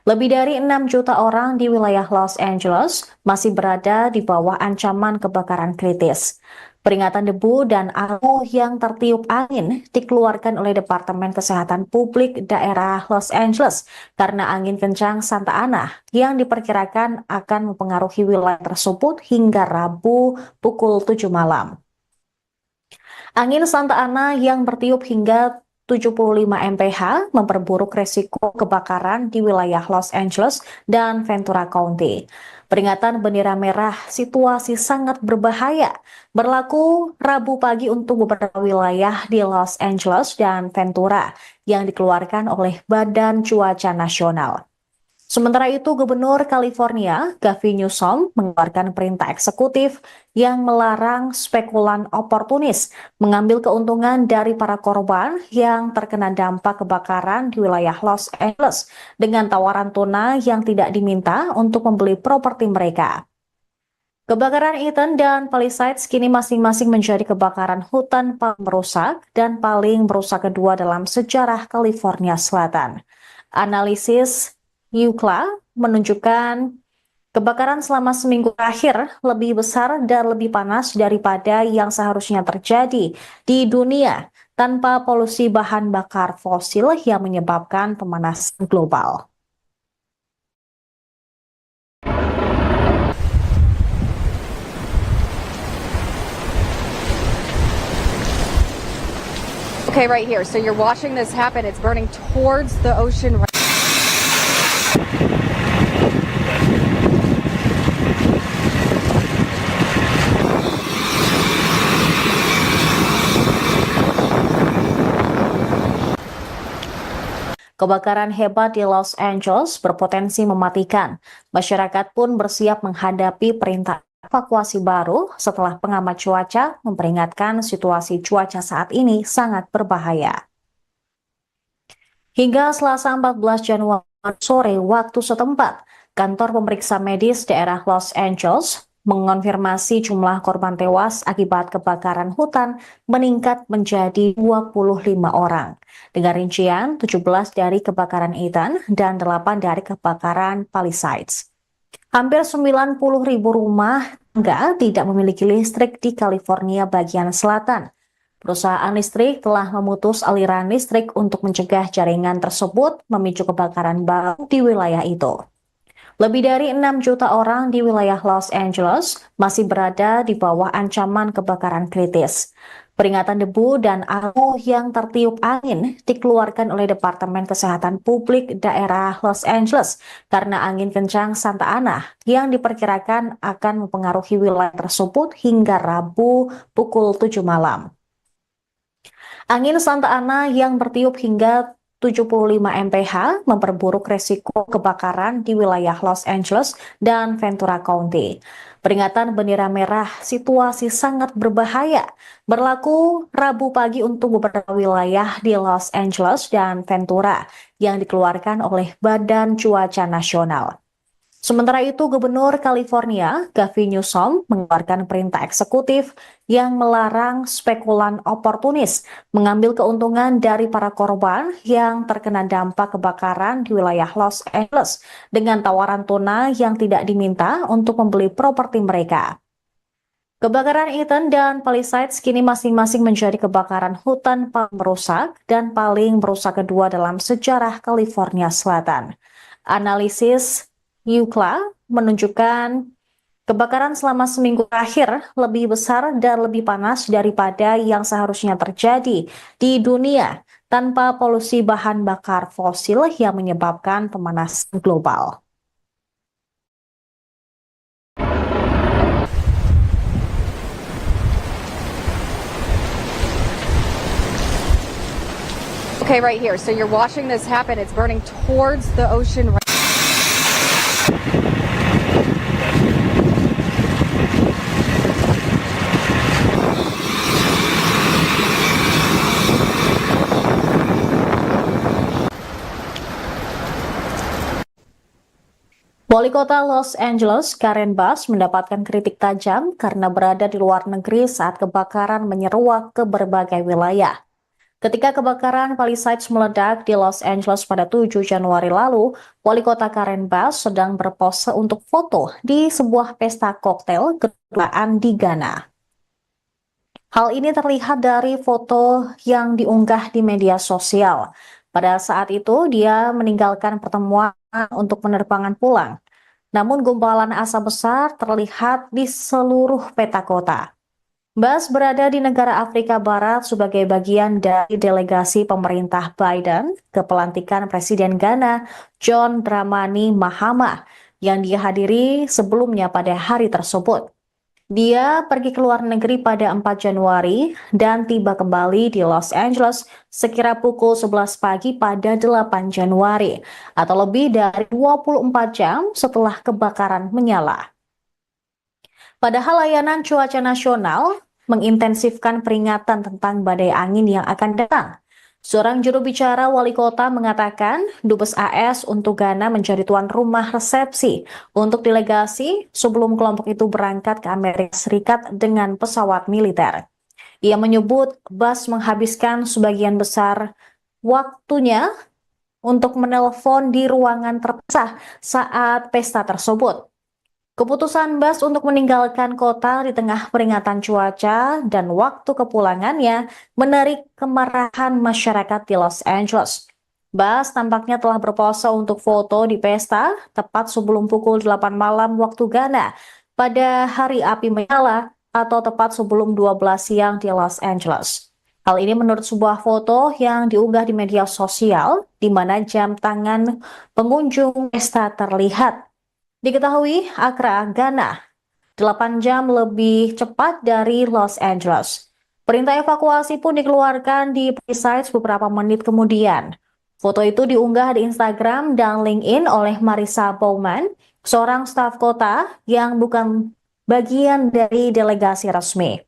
Lebih dari 6 juta orang di wilayah Los Angeles masih berada di bawah ancaman kebakaran kritis. Peringatan debu dan abu yang tertiup angin dikeluarkan oleh Departemen Kesehatan Publik daerah Los Angeles karena angin kencang Santa Ana yang diperkirakan akan mempengaruhi wilayah tersebut hingga Rabu pukul 7 malam. Angin Santa Ana yang bertiup hingga 75 mph memperburuk resiko kebakaran di wilayah Los Angeles dan Ventura County. Peringatan bendera merah situasi sangat berbahaya berlaku Rabu pagi untuk beberapa wilayah di Los Angeles dan Ventura yang dikeluarkan oleh Badan Cuaca Nasional. Sementara itu, Gubernur California, Gavin Newsom, mengeluarkan perintah eksekutif yang melarang spekulan oportunis mengambil keuntungan dari para korban yang terkena dampak kebakaran di wilayah Los Angeles dengan tawaran tunai yang tidak diminta untuk membeli properti mereka. Kebakaran Ethan dan Palisades kini masing-masing menjadi kebakaran hutan paling merusak dan paling merusak kedua dalam sejarah California Selatan. Analisis UCLA menunjukkan kebakaran selama seminggu terakhir lebih besar dan lebih panas daripada yang seharusnya terjadi di dunia tanpa polusi bahan bakar fosil yang menyebabkan pemanasan global. Okay, right here. So you're watching this happen. It's burning towards the ocean. Kebakaran hebat di Los Angeles berpotensi mematikan. Masyarakat pun bersiap menghadapi perintah evakuasi baru setelah pengamat cuaca memperingatkan situasi cuaca saat ini sangat berbahaya. Hingga Selasa 14 Januari sore waktu setempat, kantor pemeriksa medis daerah Los Angeles mengonfirmasi jumlah korban tewas akibat kebakaran hutan meningkat menjadi 25 orang. Dengan rincian 17 dari kebakaran Ethan dan 8 dari kebakaran Palisades. Hampir 90.000 rumah tangga tidak memiliki listrik di California bagian selatan. Perusahaan listrik telah memutus aliran listrik untuk mencegah jaringan tersebut memicu kebakaran baru di wilayah itu. Lebih dari 6 juta orang di wilayah Los Angeles masih berada di bawah ancaman kebakaran kritis. Peringatan debu dan abu yang tertiup angin dikeluarkan oleh Departemen Kesehatan Publik Daerah Los Angeles karena angin kencang Santa Ana yang diperkirakan akan mempengaruhi wilayah tersebut hingga Rabu pukul 7 malam. Angin Santa Ana yang bertiup hingga 75 mph memperburuk resiko kebakaran di wilayah Los Angeles dan Ventura County. Peringatan bendera merah situasi sangat berbahaya berlaku Rabu pagi untuk beberapa wilayah di Los Angeles dan Ventura yang dikeluarkan oleh Badan Cuaca Nasional. Sementara itu, Gubernur California, Gavin Newsom, mengeluarkan perintah eksekutif yang melarang spekulan oportunis mengambil keuntungan dari para korban yang terkena dampak kebakaran di wilayah Los Angeles dengan tawaran tunai yang tidak diminta untuk membeli properti mereka. Kebakaran Eaton dan Palisades kini masing-masing menjadi kebakaran hutan paling merusak dan paling merusak kedua dalam sejarah California Selatan. Analisis UCLA menunjukkan kebakaran selama seminggu terakhir lebih besar dan lebih panas daripada yang seharusnya terjadi di dunia tanpa polusi bahan bakar fosil yang menyebabkan pemanasan global. Okay, right here. So you're watching this happen. It's burning towards the ocean. Wali Kota Los Angeles, Karen Bass, mendapatkan kritik tajam karena berada di luar negeri saat kebakaran menyeruak ke berbagai wilayah. Ketika kebakaran Palisades meledak di Los Angeles pada 7 Januari lalu, Wali Kota Karen Bass sedang berpose untuk foto di sebuah pesta koktail kedutaan di Ghana. Hal ini terlihat dari foto yang diunggah di media sosial. Pada saat itu, dia meninggalkan pertemuan untuk penerbangan pulang. Namun gumpalan asap besar terlihat di seluruh peta kota. Bass berada di negara Afrika Barat sebagai bagian dari delegasi pemerintah Biden ke pelantikan Presiden Ghana John Dramani Mahama yang dia hadiri sebelumnya pada hari tersebut. Dia pergi ke luar negeri pada 4 Januari dan tiba kembali di Los Angeles sekira pukul 11 pagi pada 8 Januari atau lebih dari 24 jam setelah kebakaran menyala. Padahal layanan cuaca nasional mengintensifkan peringatan tentang badai angin yang akan datang. Seorang juru bicara wali kota mengatakan Dubes AS untuk Ghana menjadi tuan rumah resepsi untuk delegasi sebelum kelompok itu berangkat ke Amerika Serikat dengan pesawat militer. Ia menyebut Bass menghabiskan sebagian besar waktunya untuk menelpon di ruangan terpisah saat pesta tersebut. Keputusan Bass untuk meninggalkan kota di tengah peringatan cuaca dan waktu kepulangannya menarik kemarahan masyarakat di Los Angeles. Bass tampaknya telah berpose untuk foto di pesta tepat sebelum pukul 8 malam waktu Ghana pada hari api menyala atau tepat sebelum 12 siang di Los Angeles. Hal ini menurut sebuah foto yang diunggah di media sosial di mana jam tangan pengunjung pesta terlihat. Diketahui Accra, Ghana, 8 jam lebih cepat dari Los Angeles. Perintah evakuasi pun dikeluarkan di Palisades beberapa menit kemudian. Foto itu diunggah di Instagram dan LinkedIn oleh Marissa Bowman, seorang staf kota yang bukan bagian dari delegasi resmi.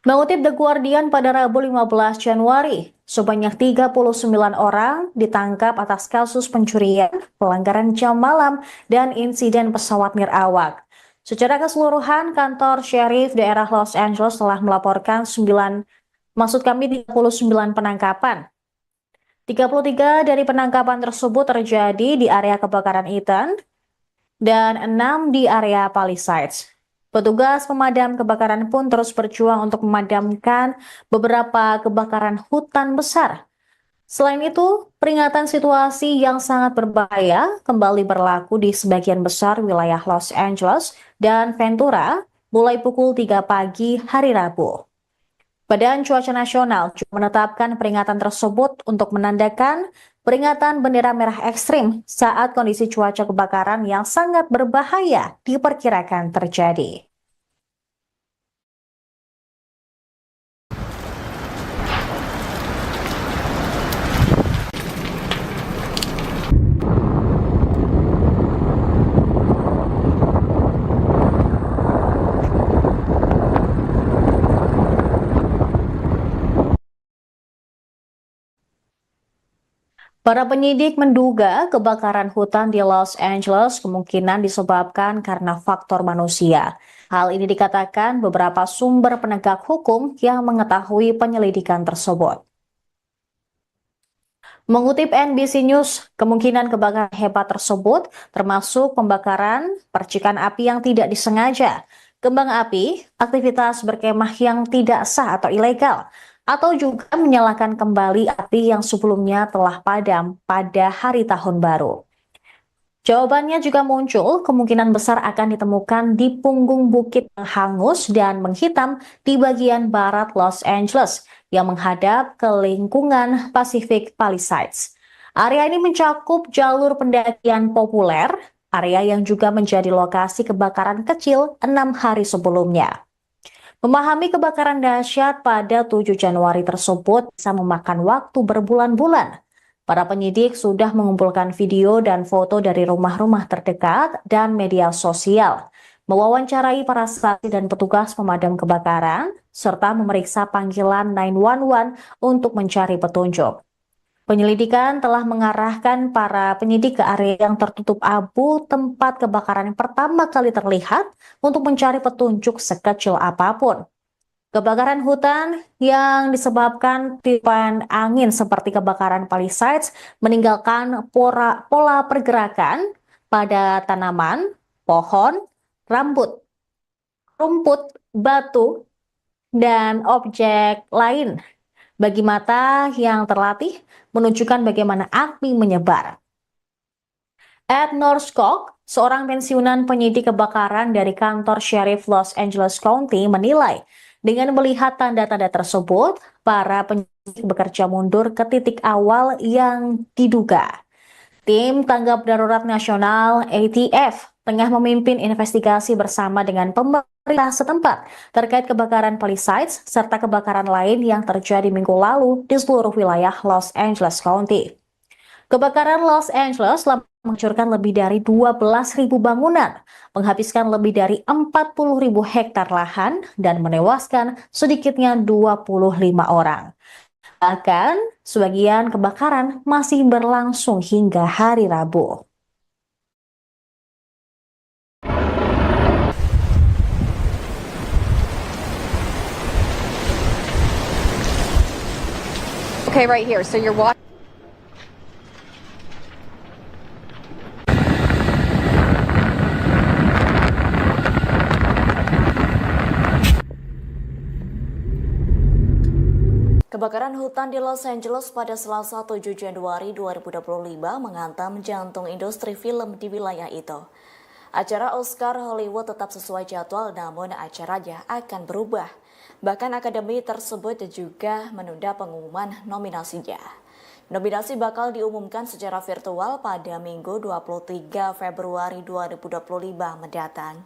Mengutip The Guardian pada Rabu 15 Januari, sebanyak 39 orang ditangkap atas kasus pencurian, pelanggaran jam malam, dan insiden pesawat nirawak. Secara keseluruhan, kantor Sheriff daerah Los Angeles telah melaporkan 39 penangkapan. 33 dari penangkapan tersebut terjadi di area kebakaran Eaton dan 6 di area Palisades. Petugas pemadam kebakaran pun terus berjuang untuk memadamkan beberapa kebakaran hutan besar. Selain itu, peringatan situasi yang sangat berbahaya kembali berlaku di sebagian besar wilayah Los Angeles dan Ventura mulai pukul 3 pagi hari Rabu. Badan Cuaca Nasional juga menetapkan peringatan tersebut untuk menandakan peringatan bendera merah ekstrim saat kondisi cuaca kebakaran yang sangat berbahaya diperkirakan terjadi. Para penyidik menduga kebakaran hutan di Los Angeles kemungkinan disebabkan karena faktor manusia. Hal ini dikatakan beberapa sumber penegak hukum yang mengetahui penyelidikan tersebut. Mengutip NBC News, kemungkinan kebakaran hebat tersebut termasuk pembakaran, percikan api yang tidak disengaja, kembang api, aktivitas berkemah yang tidak sah atau ilegal, atau juga menyalakan kembali api yang sebelumnya telah padam pada hari tahun baru. Jawabannya juga muncul, kemungkinan besar akan ditemukan di punggung bukit yang hangus dan menghitam di bagian barat Los Angeles yang menghadap ke lingkungan Pacific Palisades. Area ini mencakup jalur pendakian populer, area yang juga menjadi lokasi kebakaran kecil 6 hari sebelumnya. Memahami kebakaran dahsyat pada 7 Januari tersebut bisa memakan waktu berbulan-bulan. Para penyidik sudah mengumpulkan video dan foto dari rumah-rumah terdekat dan media sosial, mewawancarai para saksi dan petugas pemadam kebakaran, serta memeriksa panggilan 911 untuk mencari petunjuk. Penyelidikan telah mengarahkan para penyidik ke area yang tertutup abu tempat kebakaran yang pertama kali terlihat untuk mencari petunjuk sekecil apapun. Kebakaran hutan yang disebabkan tiupan angin seperti kebakaran Palisades meninggalkan pola pergerakan pada tanaman, pohon, rumput, batu, dan objek lain. Bagi mata yang terlatih, menunjukkan bagaimana api menyebar. Ed Norskog, seorang pensiunan penyidik kebakaran dari kantor Sheriff Los Angeles County, menilai dengan melihat tanda-tanda tersebut, para penyidik bekerja mundur ke titik awal yang diduga. Tim Tanggap Darurat Nasional ATF tengah memimpin investigasi bersama dengan pemerintah setempat terkait kebakaran Palisades serta kebakaran lain yang terjadi minggu lalu di seluruh wilayah Los Angeles County. Kebakaran Los Angeles telah menghancurkan lebih dari 12.000 bangunan, menghabiskan lebih dari 40.000 hektar lahan, dan menewaskan sedikitnya 25 orang. Bahkan, sebagian kebakaran masih berlangsung hingga hari Rabu. Okay, right here. So you're watching. Kebakaran hutan di Los Angeles pada Selasa 7 Januari 2025 menghantam jantung industri film di wilayah itu. Acara Oscar Hollywood tetap sesuai jadwal, namun acaranya akan berubah. Bahkan akademi tersebut juga menunda pengumuman nominasinya. Nominasi bakal diumumkan secara virtual pada Minggu 23 Februari 2025 mendatang.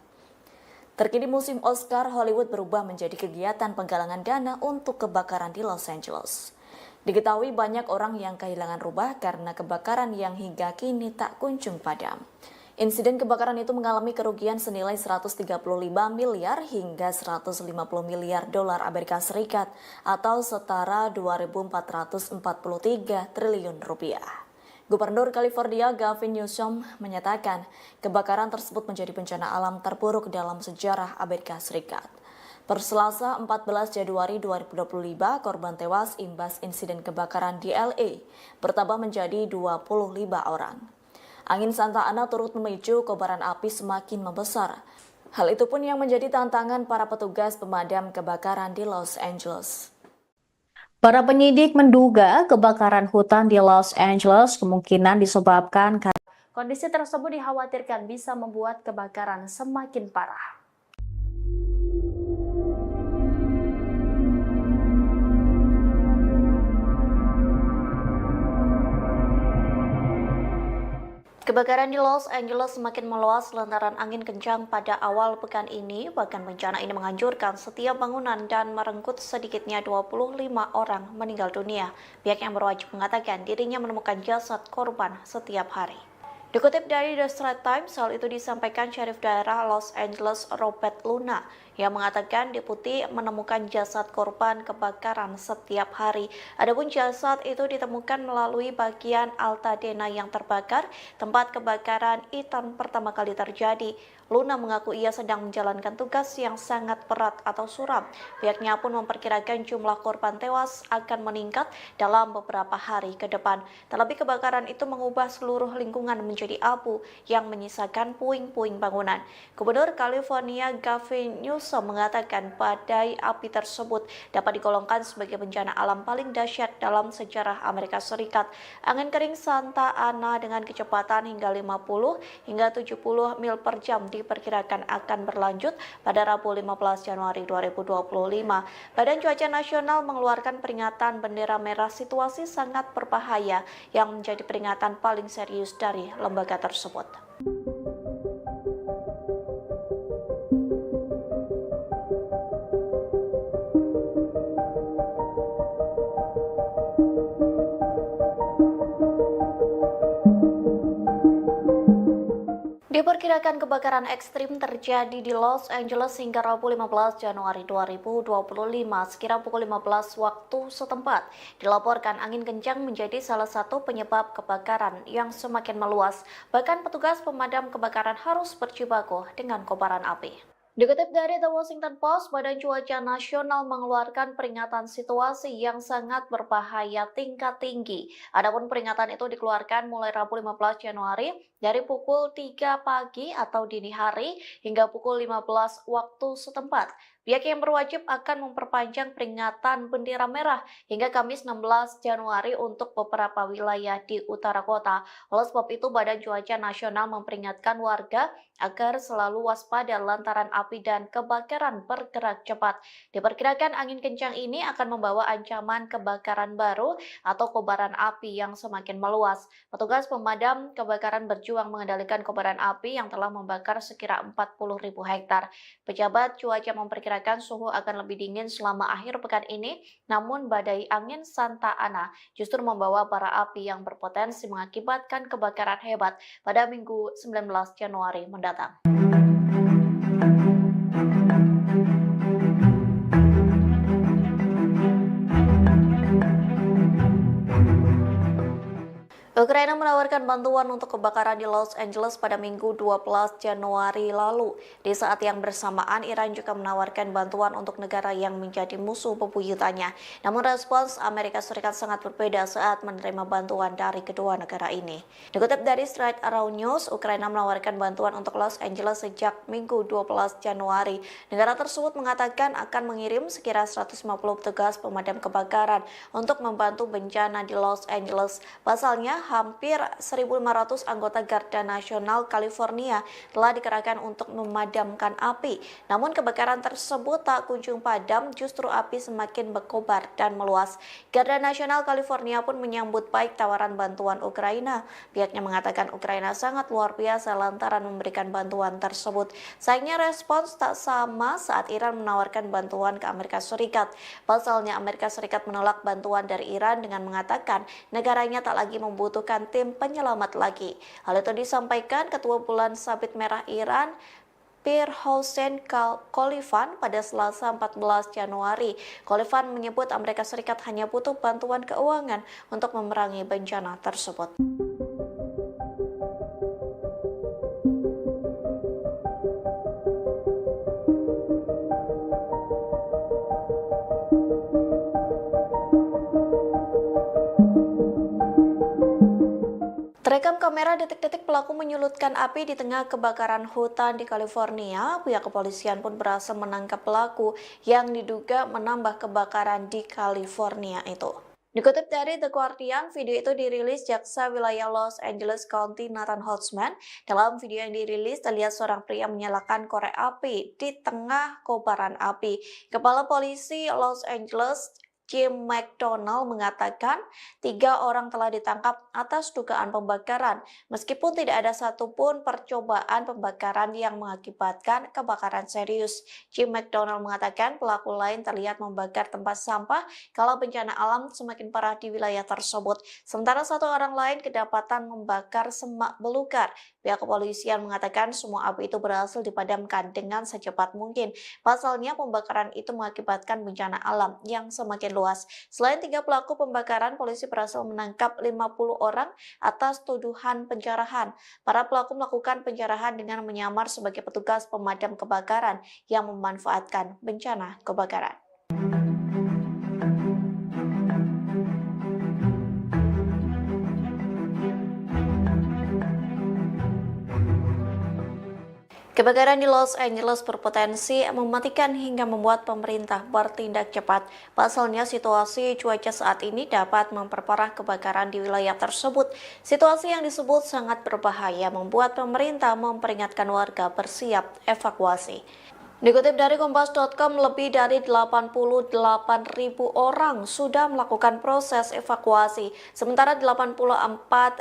Terkini musim Oscar Hollywood berubah menjadi kegiatan penggalangan dana untuk kebakaran di Los Angeles. Diketahui banyak orang yang kehilangan rumah karena kebakaran yang hingga kini tak kunjung padam. Insiden kebakaran itu mengalami kerugian senilai 135 miliar hingga 150 miliar dolar Amerika Serikat atau setara 2.443 triliun rupiah. Gubernur California Gavin Newsom menyatakan kebakaran tersebut menjadi bencana alam terburuk dalam sejarah Amerika Serikat. Per Selasa 14 Januari 2025, korban tewas imbas insiden kebakaran di LA bertambah menjadi 25 orang. Angin Santa Ana turut memicu kobaran api semakin membesar. Hal itu pun yang menjadi tantangan para petugas pemadam kebakaran di Los Angeles. Para penyidik menduga kebakaran hutan di Los Angeles kemungkinan disebabkan karena Kondisi tersebut dikhawatirkan bisa membuat kebakaran semakin parah. Kebakaran di Los Angeles semakin meluas lantaran angin kencang pada awal pekan ini. Bahkan bencana ini menghancurkan setiap bangunan dan merenggut sedikitnya 25 orang meninggal dunia. Pihak yang berwajib mengatakan dirinya menemukan jasad korban setiap hari. Dikutip dari The Straits Times, hal itu disampaikan Syarif Daerah Los Angeles Robert Luna yang mengatakan deputi menemukan jasad korban kebakaran setiap hari. Adapun jasad itu ditemukan melalui bagian Altadena yang terbakar, tempat kebakaran Ethan pertama kali terjadi. Luna mengaku ia sedang menjalankan tugas yang sangat berat atau suram. Pihaknya pun memperkirakan jumlah korban tewas akan meningkat dalam beberapa hari ke depan. Terlebih kebakaran itu mengubah seluruh lingkungan menjadi abu yang menyisakan puing-puing bangunan. Gubernur California Gavin Newsom mengatakan badai api tersebut dapat digolongkan sebagai bencana alam paling dahsyat dalam sejarah Amerika Serikat. Angin kering Santa Ana dengan kecepatan hingga 50 hingga 70 mil per jam diperkirakan akan berlanjut pada Rabu 15 Januari 2025. Badan Cuaca Nasional mengeluarkan peringatan bendera merah situasi sangat berbahaya yang menjadi peringatan paling serius dari lembaga tersebut. Diperkirakan kebakaran ekstrim terjadi di Los Angeles hingga Rabu 15 Januari 2025 sekira pukul 15 waktu setempat. Dilaporkan angin kencang menjadi salah satu penyebab kebakaran yang semakin meluas. Bahkan petugas pemadam kebakaran harus berjibaku dengan kobaran api. Dikutip dari The Washington Post, Badan Cuaca Nasional mengeluarkan peringatan situasi yang sangat berbahaya tingkat tinggi. Adapun peringatan itu dikeluarkan mulai Rabu 15 Januari dari pukul 3 pagi atau dini hari hingga pukul 15 waktu setempat. Pihak yang berwajib akan memperpanjang peringatan bendera merah hingga Kamis 16 Januari untuk beberapa wilayah di utara kota. Oleh sebab itu, Badan Cuaca Nasional memperingatkan warga agar selalu waspada lantaran api dan kebakaran bergerak cepat. Diperkirakan angin kencang ini akan membawa ancaman kebakaran baru atau kobaran api yang semakin meluas. Petugas pemadam kebakaran berjuang mengendalikan kobaran api yang telah membakar sekira 40.000 hektar. Pejabat cuaca memperkirakan suhu akan lebih dingin selama akhir pekan ini, namun badai angin Santa Ana justru membawa bara api yang berpotensi mengakibatkan kebakaran hebat pada Minggu 19 Januari mendatang. Ukraina menawarkan bantuan untuk kebakaran di Los Angeles pada Minggu 12 Januari lalu. Di saat yang bersamaan, Iran juga menawarkan bantuan untuk negara yang menjadi musuh bebuyutannya. Namun respons Amerika Serikat sangat berbeda saat menerima bantuan dari kedua negara ini. Dikutip dari Straight Around News, Ukraina menawarkan bantuan untuk Los Angeles sejak Minggu 12 Januari. Negara tersebut mengatakan akan mengirim sekira 150 petugas pemadam kebakaran untuk membantu bencana di Los Angeles. Pasalnya, hampir 1.500 anggota Garda Nasional California telah dikerahkan untuk memadamkan api. Namun kebakaran tersebut tak kunjung padam, justru api semakin berkobar dan meluas. Garda Nasional California pun menyambut baik tawaran bantuan Ukraina. Pihaknya mengatakan Ukraina sangat luar biasa lantaran memberikan bantuan tersebut. Sayangnya respons tak sama saat Iran menawarkan bantuan ke Amerika Serikat. Pasalnya Amerika Serikat menolak bantuan dari Iran dengan mengatakan negaranya tak lagi membutuhkan tim penyelamat lagi. Hal itu disampaikan Ketua Bulan Sabit Merah Iran Pir Hossein Khalifan pada Selasa 14 Januari. Khalifan menyebut Amerika Serikat hanya butuh bantuan keuangan untuk memerangi bencana tersebut. Terekam kamera detik-detik pelaku menyulutkan api di tengah kebakaran hutan di California. Pihak kepolisian pun berhasil menangkap pelaku yang diduga menambah kebakaran di California itu. Dikutip dari The Guardian, video itu dirilis jaksa wilayah Los Angeles County Nathan Holtzman. Dalam video yang dirilis, terlihat seorang pria menyalakan korek api di tengah kobaran api. Kepala polisi Los Angeles Jim McDonald mengatakan 3 orang telah ditangkap atas dugaan pembakaran, meskipun tidak ada satupun percobaan pembakaran yang mengakibatkan kebakaran serius. Jim McDonald mengatakan pelaku lain terlihat membakar tempat sampah kalau bencana alam semakin parah di wilayah tersebut. Sementara 1 orang lain kedapatan membakar semak belukar. Pihak kepolisian mengatakan semua api itu berhasil dipadamkan dengan secepat mungkin. Pasalnya pembakaran itu mengakibatkan bencana alam yang semakin luas. Selain 3 pelaku pembakaran, polisi berhasil menangkap 50 orang atas tuduhan penjarahan. Para pelaku melakukan penjarahan dengan menyamar sebagai petugas pemadam kebakaran yang memanfaatkan bencana kebakaran. Kebakaran di Los Angeles berpotensi mematikan hingga membuat pemerintah bertindak cepat. Pasalnya situasi cuaca saat ini dapat memperparah kebakaran di wilayah tersebut. Situasi yang disebut sangat berbahaya membuat pemerintah memperingatkan warga bersiap evakuasi. Dikutip dari Kompas.com, lebih dari 88.000 orang sudah melakukan proses evakuasi, sementara 84.800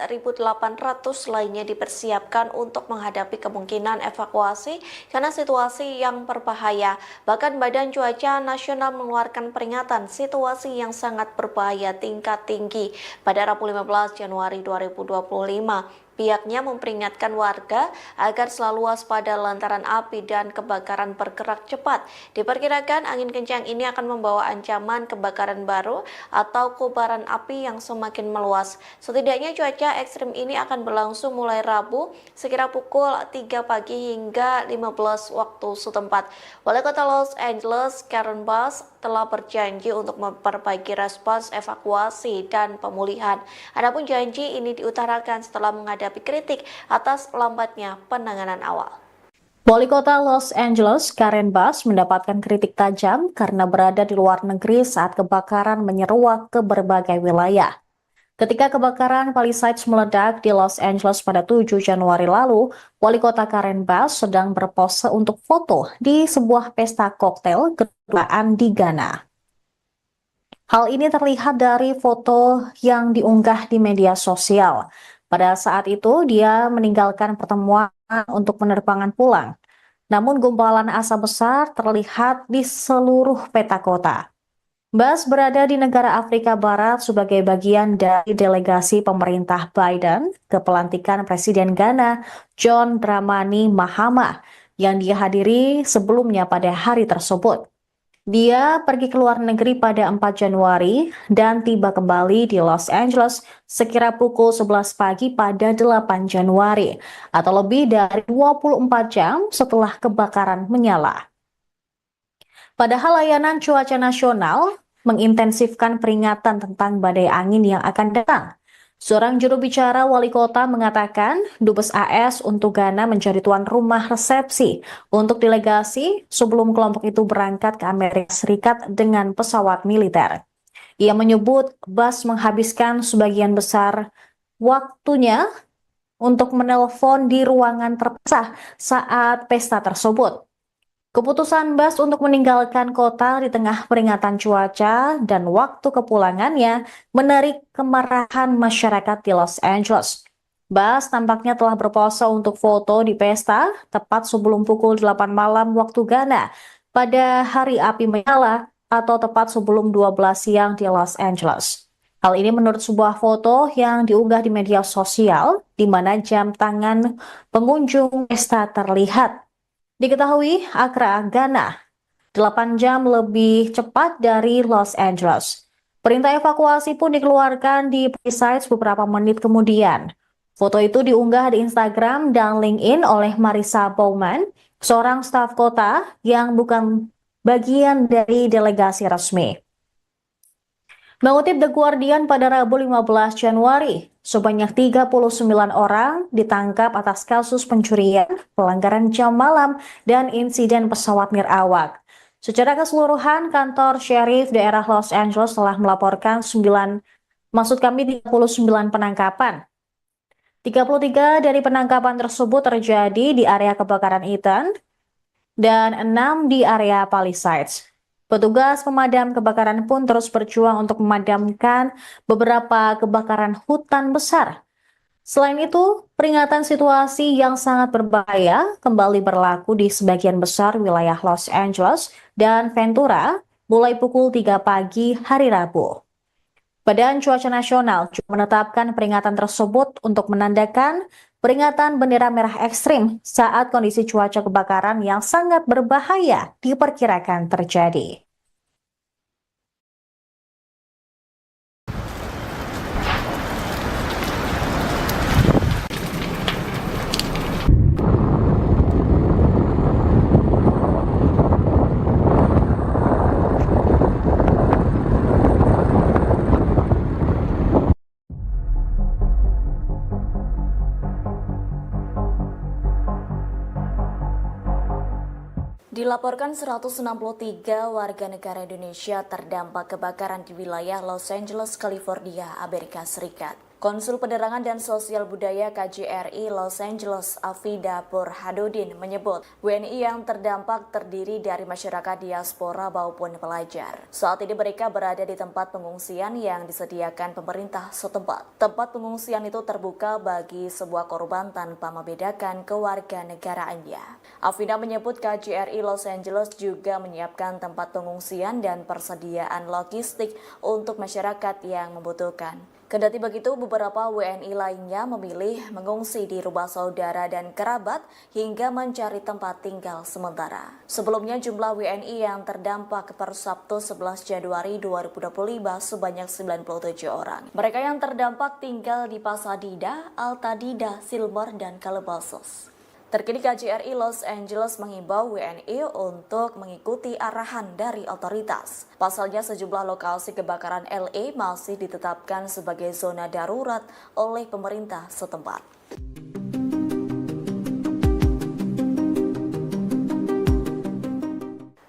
lainnya dipersiapkan untuk menghadapi kemungkinan evakuasi karena situasi yang berbahaya. Bahkan Badan Cuaca Nasional mengeluarkan peringatan situasi yang sangat berbahaya tingkat tinggi pada Rabu 15 Januari 2025. Pihaknya memperingatkan warga agar selalu waspada lantaran api dan kebakaran bergerak cepat. Diperkirakan angin kencang ini akan membawa ancaman kebakaran baru atau kobaran api yang semakin meluas. Setidaknya cuaca ekstrim ini akan berlangsung mulai Rabu sekira pukul 3 pagi hingga 15 waktu setempat. Wali Kota Los Angeles, Karen Bass, telah berjanji untuk memperbaiki respons evakuasi dan pemulihan. Adapun janji ini diutarakan setelah menghadapi kritik atas lambatnya penanganan awal. Wali Kota Los Angeles, Karen Bass, mendapatkan kritik tajam karena berada di luar negeri saat kebakaran menyeruak ke berbagai wilayah. Ketika kebakaran Palisades meledak di Los Angeles pada 7 Januari lalu, Wali Kota Karen Bass sedang berpose untuk foto di sebuah pesta koktail kedutaan di Ghana. Hal ini terlihat dari foto yang diunggah di media sosial. Pada saat itu, dia meninggalkan pertemuan untuk penerbangan pulang. Namun gumpalan asap besar terlihat di seluruh peta kota. Bass berada di negara Afrika Barat sebagai bagian dari delegasi pemerintah Biden ke pelantikan Presiden Ghana John Dramani Mahama yang dihadiri sebelumnya pada hari tersebut. Dia pergi ke luar negeri pada 4 Januari dan tiba kembali di Los Angeles sekira pukul 11 pagi pada 8 Januari atau lebih dari 24 jam setelah kebakaran menyala. Padahal layanan cuaca nasional mengintensifkan peringatan tentang badai angin yang akan datang. Seorang juru bicara wali kota mengatakan Dubes AS untuk Ghana menjadi tuan rumah resepsi untuk delegasi sebelum kelompok itu berangkat ke Amerika Serikat dengan pesawat militer. Ia menyebut Bass menghabiskan sebagian besar waktunya untuk menelpon di ruangan terpisah saat pesta tersebut. Keputusan Bass untuk meninggalkan kota di tengah peringatan cuaca dan waktu kepulangannya menarik kemarahan masyarakat di Los Angeles. Bass tampaknya telah berpose untuk foto di pesta tepat sebelum pukul 8 malam waktu Ghana pada hari api menyala atau tepat sebelum 12 siang di Los Angeles. Hal ini menurut sebuah foto yang diunggah di media sosial di mana jam tangan pengunjung pesta terlihat. Diketahui Accra, Ghana, 8 jam lebih cepat dari Los Angeles. Perintah evakuasi pun dikeluarkan di Palisades beberapa menit kemudian. Foto itu diunggah di Instagram dan LinkedIn oleh Marissa Bowman, seorang staf kota yang bukan bagian dari delegasi resmi. Mengutip The Guardian pada Rabu 15 Januari, sebanyak 39 orang ditangkap atas kasus pencurian, pelanggaran jam malam, dan insiden pesawat nirawak. Secara keseluruhan, kantor sheriff daerah Los Angeles telah melaporkan 39 penangkapan. 33 dari penangkapan tersebut terjadi di area kebakaran Eaton dan 6 di area Palisades. Petugas pemadam kebakaran pun terus berjuang untuk memadamkan beberapa kebakaran hutan besar. Selain itu, peringatan situasi yang sangat berbahaya kembali berlaku di sebagian besar wilayah Los Angeles dan Ventura mulai pukul 3 pagi hari Rabu. Badan Cuaca Nasional juga menetapkan peringatan tersebut untuk menandakan peringatan bendera merah ekstrim saat kondisi cuaca kebakaran yang sangat berbahaya diperkirakan terjadi. Dilaporkan 163 warga negara Indonesia terdampak kebakaran di wilayah Los Angeles, California, Amerika Serikat. Konsul Penerangan dan Sosial Budaya KJRI Los Angeles, Afida Burhanuddin menyebut WNI yang terdampak terdiri dari masyarakat diaspora maupun pelajar. Saat ini mereka berada di tempat pengungsian yang disediakan pemerintah setempat. Tempat pengungsian itu terbuka bagi sebuah korban tanpa membedakan kewarganegaraannya. Afida menyebut KJRI Los Angeles juga menyiapkan tempat pengungsian dan persediaan logistik untuk masyarakat yang membutuhkan. Kendati begitu, beberapa WNI lainnya memilih mengungsi di rumah saudara dan kerabat hingga mencari tempat tinggal sementara. Sebelumnya, jumlah WNI yang terdampak per Sabtu 11 Januari 2025 sebanyak 97 orang. Mereka yang terdampak tinggal di Pasadena, Altadena, Silver, dan Calabasas. Terkini KJRI Los Angeles mengimbau WNI untuk mengikuti arahan dari otoritas. Pasalnya sejumlah lokasi kebakaran LA masih ditetapkan sebagai zona darurat oleh pemerintah setempat.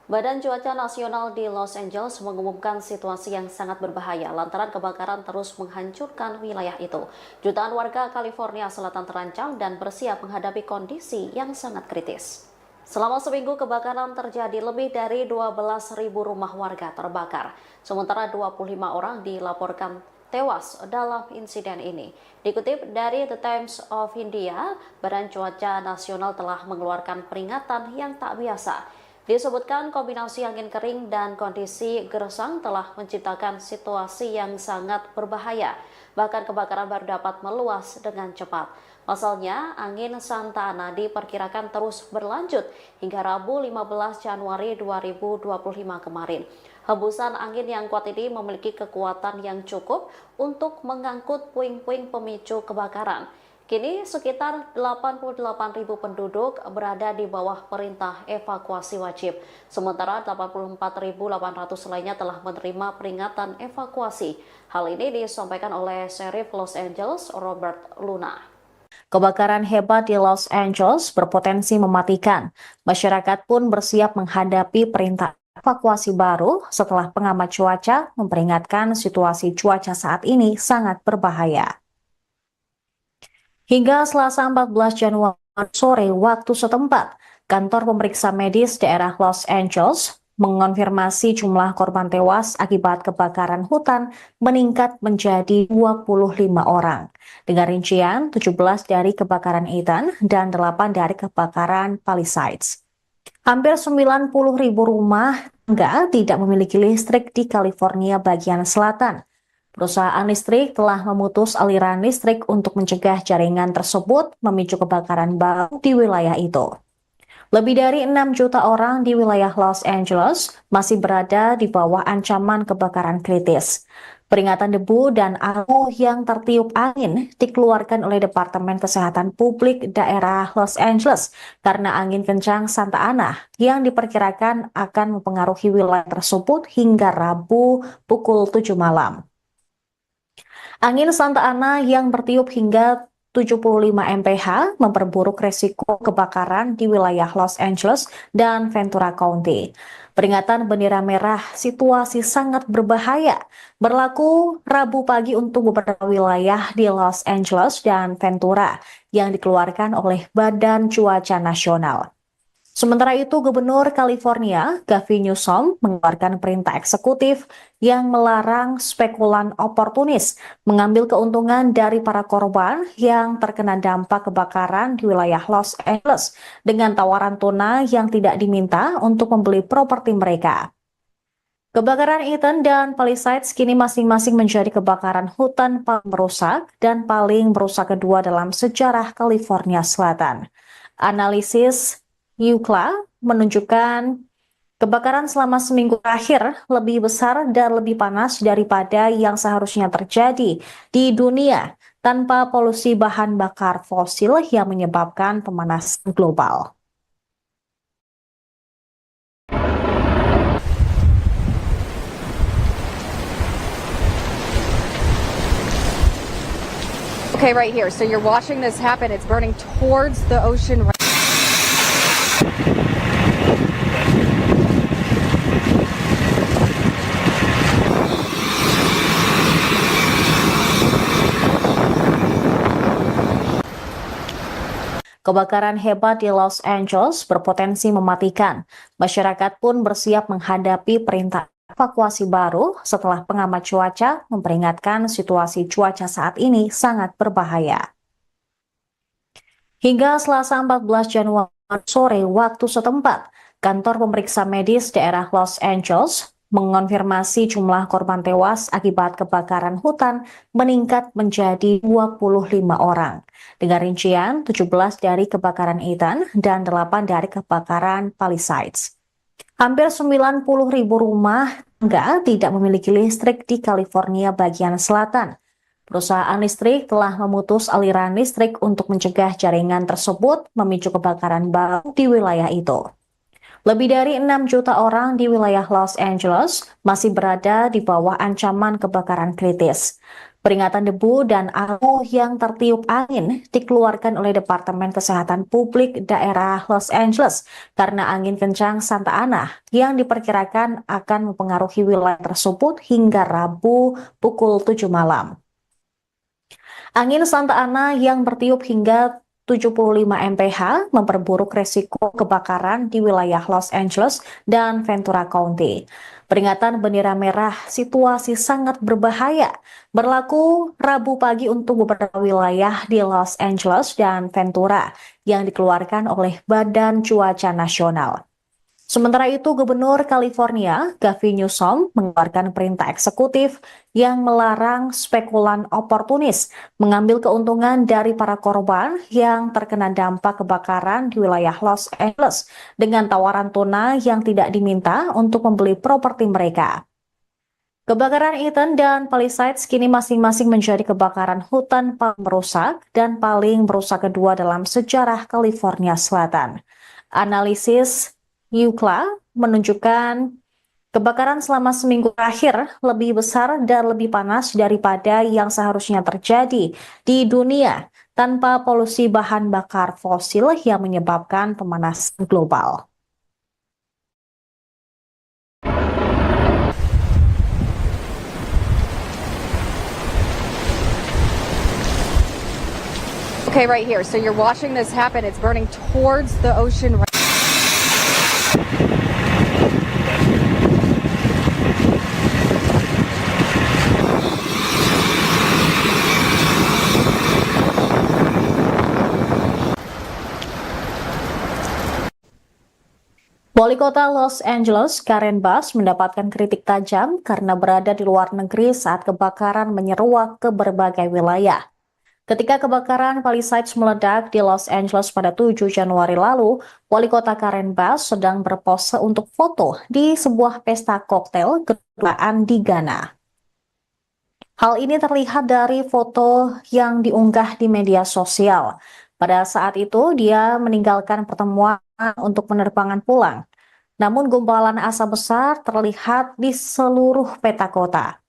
Badan Cuaca Nasional di Los Angeles mengumumkan situasi yang sangat berbahaya lantaran kebakaran terus menghancurkan wilayah itu. Jutaan warga California Selatan terancam dan bersiap menghadapi kondisi yang sangat kritis. Selama seminggu kebakaran terjadi, lebih dari 12.000 rumah warga terbakar. Sementara 25 orang dilaporkan tewas dalam insiden ini. Dikutip dari The Times of India, Badan Cuaca Nasional telah mengeluarkan peringatan yang tak biasa. Disebutkan kombinasi angin kering dan kondisi gersang telah menciptakan situasi yang sangat berbahaya. Bahkan kebakaran baru dapat meluas dengan cepat. Pasalnya, angin Santa Ana diperkirakan terus berlanjut hingga Rabu 15 Januari 2025 kemarin. Hembusan angin yang kuat ini memiliki kekuatan yang cukup untuk mengangkut puing-puing pemicu kebakaran. Kini sekitar 88.000 penduduk berada di bawah perintah evakuasi wajib. Sementara 84.800 lainnya telah menerima peringatan evakuasi. Hal ini disampaikan oleh Sheriff Los Angeles, Robert Luna. Kebakaran hebat di Los Angeles berpotensi mematikan. Masyarakat pun bersiap menghadapi perintah evakuasi baru setelah pengamat cuaca memperingatkan situasi cuaca saat ini sangat berbahaya. Hingga Selasa 14 Januari sore waktu setempat, kantor pemeriksa medis daerah Los Angeles mengonfirmasi jumlah korban tewas akibat kebakaran hutan meningkat menjadi 25 orang. Dengan rincian 17 dari kebakaran Ethan dan 8 dari kebakaran Palisades. Hampir 90.000 rumah tangga tidak memiliki listrik di California bagian selatan. Perusahaan listrik telah memutus aliran listrik untuk mencegah jaringan tersebut memicu kebakaran baru di wilayah itu. Lebih dari 6 juta orang di wilayah Los Angeles masih berada di bawah ancaman kebakaran kritis. Peringatan debu dan abu yang tertiup angin dikeluarkan oleh Departemen Kesehatan Publik daerah Los Angeles karena angin kencang Santa Ana yang diperkirakan akan mempengaruhi wilayah tersebut hingga Rabu pukul 7 malam. Angin Santa Ana yang bertiup hingga 75 mph memperburuk resiko kebakaran di wilayah Los Angeles dan Ventura County. Peringatan bendera merah situasi sangat berbahaya berlaku Rabu pagi untuk beberapa wilayah di Los Angeles dan Ventura yang dikeluarkan oleh Badan Cuaca Nasional. Sementara itu, Gubernur California, Gavin Newsom, mengeluarkan perintah eksekutif yang melarang spekulan oportunis mengambil keuntungan dari para korban yang terkena dampak kebakaran di wilayah Los Angeles dengan tawaran tunai yang tidak diminta untuk membeli properti mereka. Kebakaran Eaton dan Palisades kini masing-masing menjadi kebakaran hutan paling merusak dan paling merusak kedua dalam sejarah California Selatan. Analisis UCLA menunjukkan kebakaran selama seminggu terakhir lebih besar dan lebih panas daripada yang seharusnya terjadi di dunia tanpa polusi bahan bakar fosil yang menyebabkan pemanasan global. Okay, right here. So you're watching this happen. It's burning towards the ocean. Kebakaran hebat di Los Angeles berpotensi mematikan. Masyarakat pun bersiap menghadapi perintah evakuasi baru setelah pengamat cuaca memperingatkan situasi cuaca saat ini sangat berbahaya. Hingga Selasa 14 Januari sore waktu setempat, kantor pemeriksa medis daerah Los Angeles mengonfirmasi jumlah korban tewas akibat kebakaran hutan meningkat menjadi 25 orang. Dengan rincian 17 dari kebakaran Eaton dan 8 dari kebakaran Palisades. Hampir 90.000 rumah tangga tidak memiliki listrik di California bagian selatan. Perusahaan listrik telah memutus aliran listrik untuk mencegah jaringan tersebut memicu kebakaran baru di wilayah itu. Lebih dari 6 juta orang di wilayah Los Angeles masih berada di bawah ancaman kebakaran kritis. Peringatan debu dan abu yang tertiup angin dikeluarkan oleh Departemen Kesehatan Publik daerah Los Angeles karena angin kencang Santa Ana yang diperkirakan akan mempengaruhi wilayah tersebut hingga Rabu pukul 7 malam. Angin Santa Ana yang bertiup hingga 75 mph memperburuk resiko kebakaran di wilayah Los Angeles dan Ventura County. Peringatan bendera merah situasi sangat berbahaya berlaku Rabu pagi untuk beberapa wilayah di Los Angeles dan Ventura yang dikeluarkan oleh Badan Cuaca Nasional. Sementara itu, Gubernur California, Gavin Newsom, mengeluarkan perintah eksekutif yang melarang spekulan oportunis mengambil keuntungan dari para korban yang terkena dampak kebakaran di wilayah Los Angeles dengan tawaran tunai yang tidak diminta untuk membeli properti mereka. Kebakaran Eaton dan Palisades kini masing-masing menjadi kebakaran hutan paling merusak dan paling merusak kedua dalam sejarah California Selatan. Analisis UCLA menunjukkan kebakaran selama seminggu terakhir lebih besar dan lebih panas daripada yang seharusnya terjadi di dunia tanpa polusi bahan bakar fosil yang menyebabkan pemanasan global. Okay, right here. So you're watching this happen. It's burning towards the ocean. Wali Kota Los Angeles, Karen Bass, mendapatkan kritik tajam karena berada di luar negeri saat kebakaran menyeruak ke berbagai wilayah. Ketika kebakaran Palisades meledak di Los Angeles pada 7 Januari lalu, Wali Kota Karen Bass sedang berpose untuk foto di sebuah pesta koktail kedutaan di Ghana. Hal ini terlihat dari foto yang diunggah di media sosial. Pada saat itu, dia meninggalkan pertemuan untuk penerbangan pulang. Namun gumpalan asap besar terlihat di seluruh peta kota.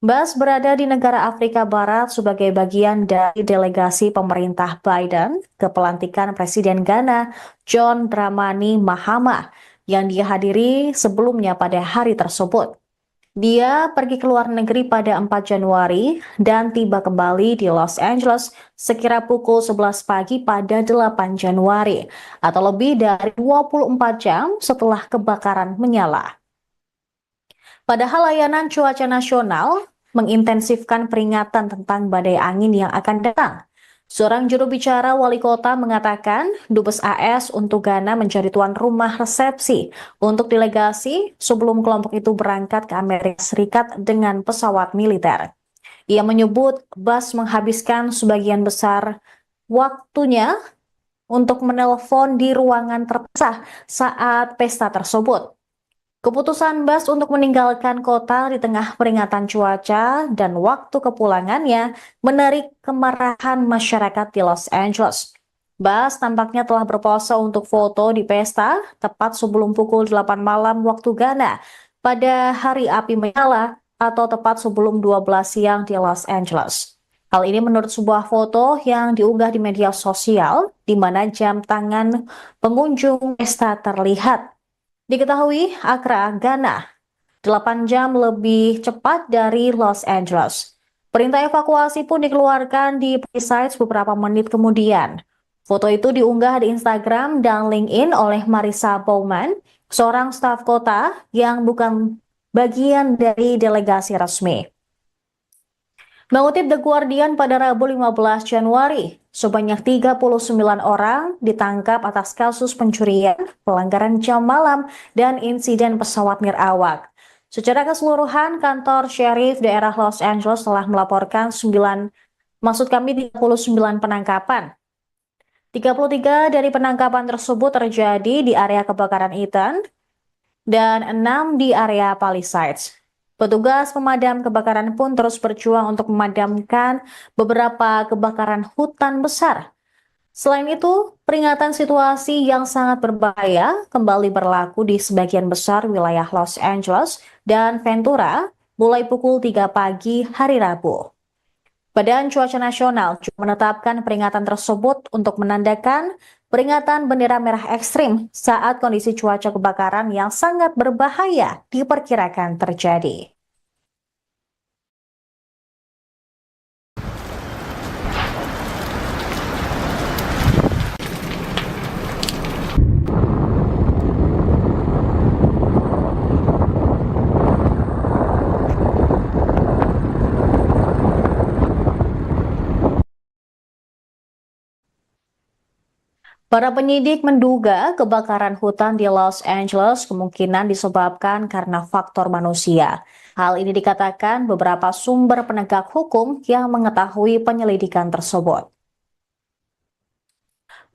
Bass berada di negara Afrika Barat sebagai bagian dari delegasi pemerintah Biden ke pelantikan Presiden Ghana John Dramani Mahama yang dihadiri sebelumnya pada hari tersebut. Dia pergi ke luar negeri pada 4 Januari dan tiba kembali di Los Angeles sekira pukul 11 pagi pada 8 Januari atau lebih dari 24 jam setelah kebakaran menyala. Padahal layanan cuaca nasional mengintensifkan peringatan tentang badai angin yang akan datang. Seorang juru bicara wali kota mengatakan Dubes AS untuk Ghana menjadi tuan rumah resepsi untuk delegasi sebelum kelompok itu berangkat ke Amerika Serikat dengan pesawat militer. Ia menyebut Bas menghabiskan sebagian besar waktunya untuk menelpon di ruangan terpisah saat pesta tersebut. Keputusan Bas untuk meninggalkan kota di tengah peringatan cuaca dan waktu kepulangannya menarik kemarahan masyarakat di Los Angeles. Bas tampaknya telah berpose untuk foto di pesta tepat sebelum pukul 8 malam waktu Ghana pada hari api menyala atau tepat sebelum 12 siang di Los Angeles. Hal ini menurut sebuah foto yang diunggah di media sosial di mana jam tangan pengunjung pesta terlihat. Diketahui Accra, Ghana, 8 jam lebih cepat dari Los Angeles. Perintah evakuasi pun dikeluarkan di Palisades beberapa menit kemudian. Foto itu diunggah di Instagram dan LinkedIn oleh Marissa Bowman, seorang staf kota yang bukan bagian dari delegasi resmi. Mengutip The Guardian pada Rabu 15 Januari, sebanyak 39 orang ditangkap atas kasus pencurian, pelanggaran jam malam, dan insiden pesawat nirawak. Secara keseluruhan, kantor Sheriff daerah Los Angeles telah melaporkan 39 penangkapan. 33 dari penangkapan tersebut terjadi di area kebakaran Eaton dan 6 di area Palisades. Petugas pemadam kebakaran pun terus berjuang untuk memadamkan beberapa kebakaran hutan besar. Selain itu, peringatan situasi yang sangat berbahaya kembali berlaku di sebagian besar wilayah Los Angeles dan Ventura mulai pukul 3 pagi hari Rabu. Badan Cuaca Nasional juga menetapkan peringatan tersebut untuk menandakan peringatan bendera merah ekstrim saat kondisi cuaca kebakaran yang sangat berbahaya diperkirakan terjadi. Para penyidik menduga kebakaran hutan di Los Angeles kemungkinan disebabkan karena faktor manusia. Hal ini dikatakan beberapa sumber penegak hukum yang mengetahui penyelidikan tersebut.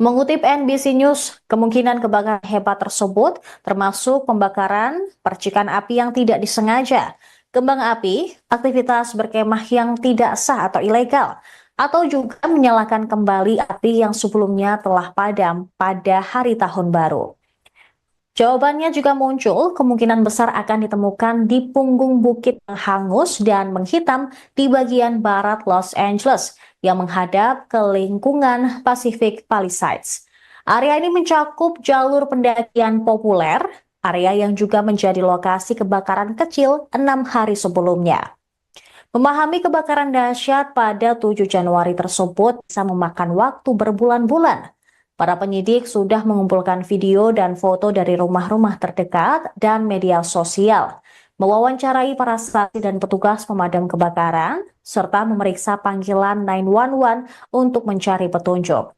Mengutip NBC News, kemungkinan kebakaran hebat tersebut termasuk pembakaran, percikan api yang tidak disengaja, kembang api, aktivitas berkemah yang tidak sah atau ilegal, atau juga menyalakan kembali api yang sebelumnya telah padam pada hari tahun baru. Jawabannya juga muncul, kemungkinan besar akan ditemukan di punggung bukit yang hangus dan menghitam di bagian barat Los Angeles yang menghadap ke lingkungan Pacific Palisades. Area ini mencakup jalur pendakian populer, area yang juga menjadi lokasi kebakaran kecil 6 hari sebelumnya. Memahami kebakaran dahsyat pada 7 Januari tersebut bisa memakan waktu berbulan-bulan. Para penyidik sudah mengumpulkan video dan foto dari rumah-rumah terdekat dan media sosial, mewawancarai para saksi dan petugas pemadam kebakaran, serta memeriksa panggilan 911 untuk mencari petunjuk.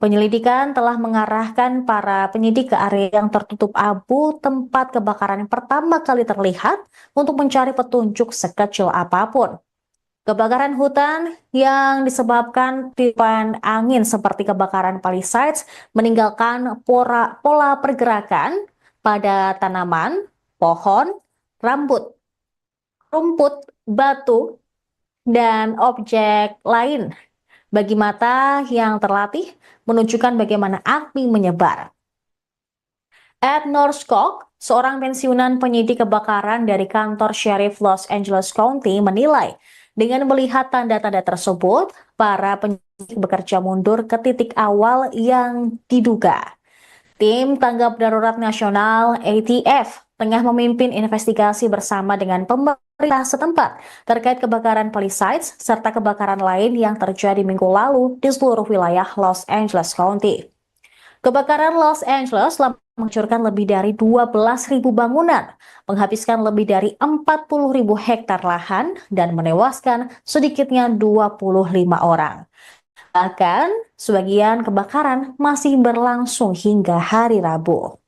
Penyelidikan telah mengarahkan para penyidik ke area yang tertutup abu tempat kebakaran yang pertama kali terlihat untuk mencari petunjuk sekecil apapun. Kebakaran hutan yang disebabkan tiupan angin seperti kebakaran Palisades meninggalkan pola pergerakan pada tanaman, pohon, rumput, batu, dan objek lain. Bagi mata yang terlatih, menunjukkan bagaimana api menyebar. Ed Norskog, seorang pensiunan penyidik kebakaran dari kantor Sheriff Los Angeles County, menilai dengan melihat tanda-tanda tersebut, para penyidik bekerja mundur ke titik awal yang diduga. Tim Tanggap Darurat Nasional ATF tengah memimpin investigasi bersama dengan pemerintah setempat terkait kebakaran Palisades serta kebakaran lain yang terjadi minggu lalu di seluruh wilayah Los Angeles County. Kebakaran Los Angeles telah menghancurkan lebih dari 12.000 bangunan, menghabiskan lebih dari 40.000 hektar lahan, dan menewaskan sedikitnya 25 orang. Bahkan, sebagian kebakaran masih berlangsung hingga hari Rabu.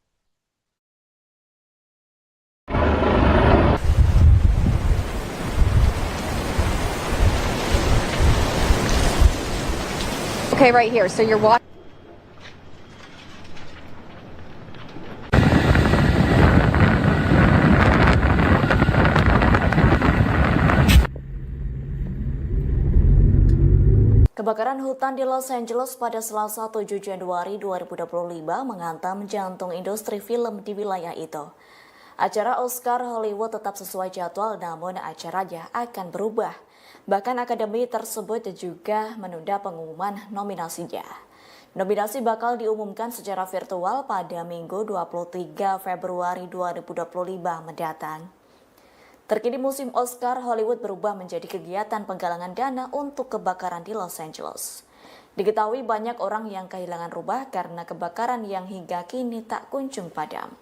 Okay, right here. So you're watching. Kebakaran hutan di Los Angeles pada Selasa 7 Januari 2025 menghantam jantung industri film di wilayah itu. Acara Oscar Hollywood tetap sesuai jadwal, namun acaranya akan berubah. Bahkan akademi tersebut juga menunda pengumuman nominasinya. Nominasi bakal diumumkan secara virtual pada Minggu 23 Februari 2025 mendatang. Terkini musim Oscar Hollywood berubah menjadi kegiatan penggalangan dana untuk kebakaran di Los Angeles. Diketahui banyak orang yang kehilangan rumah karena kebakaran yang hingga kini tak kunjung padam.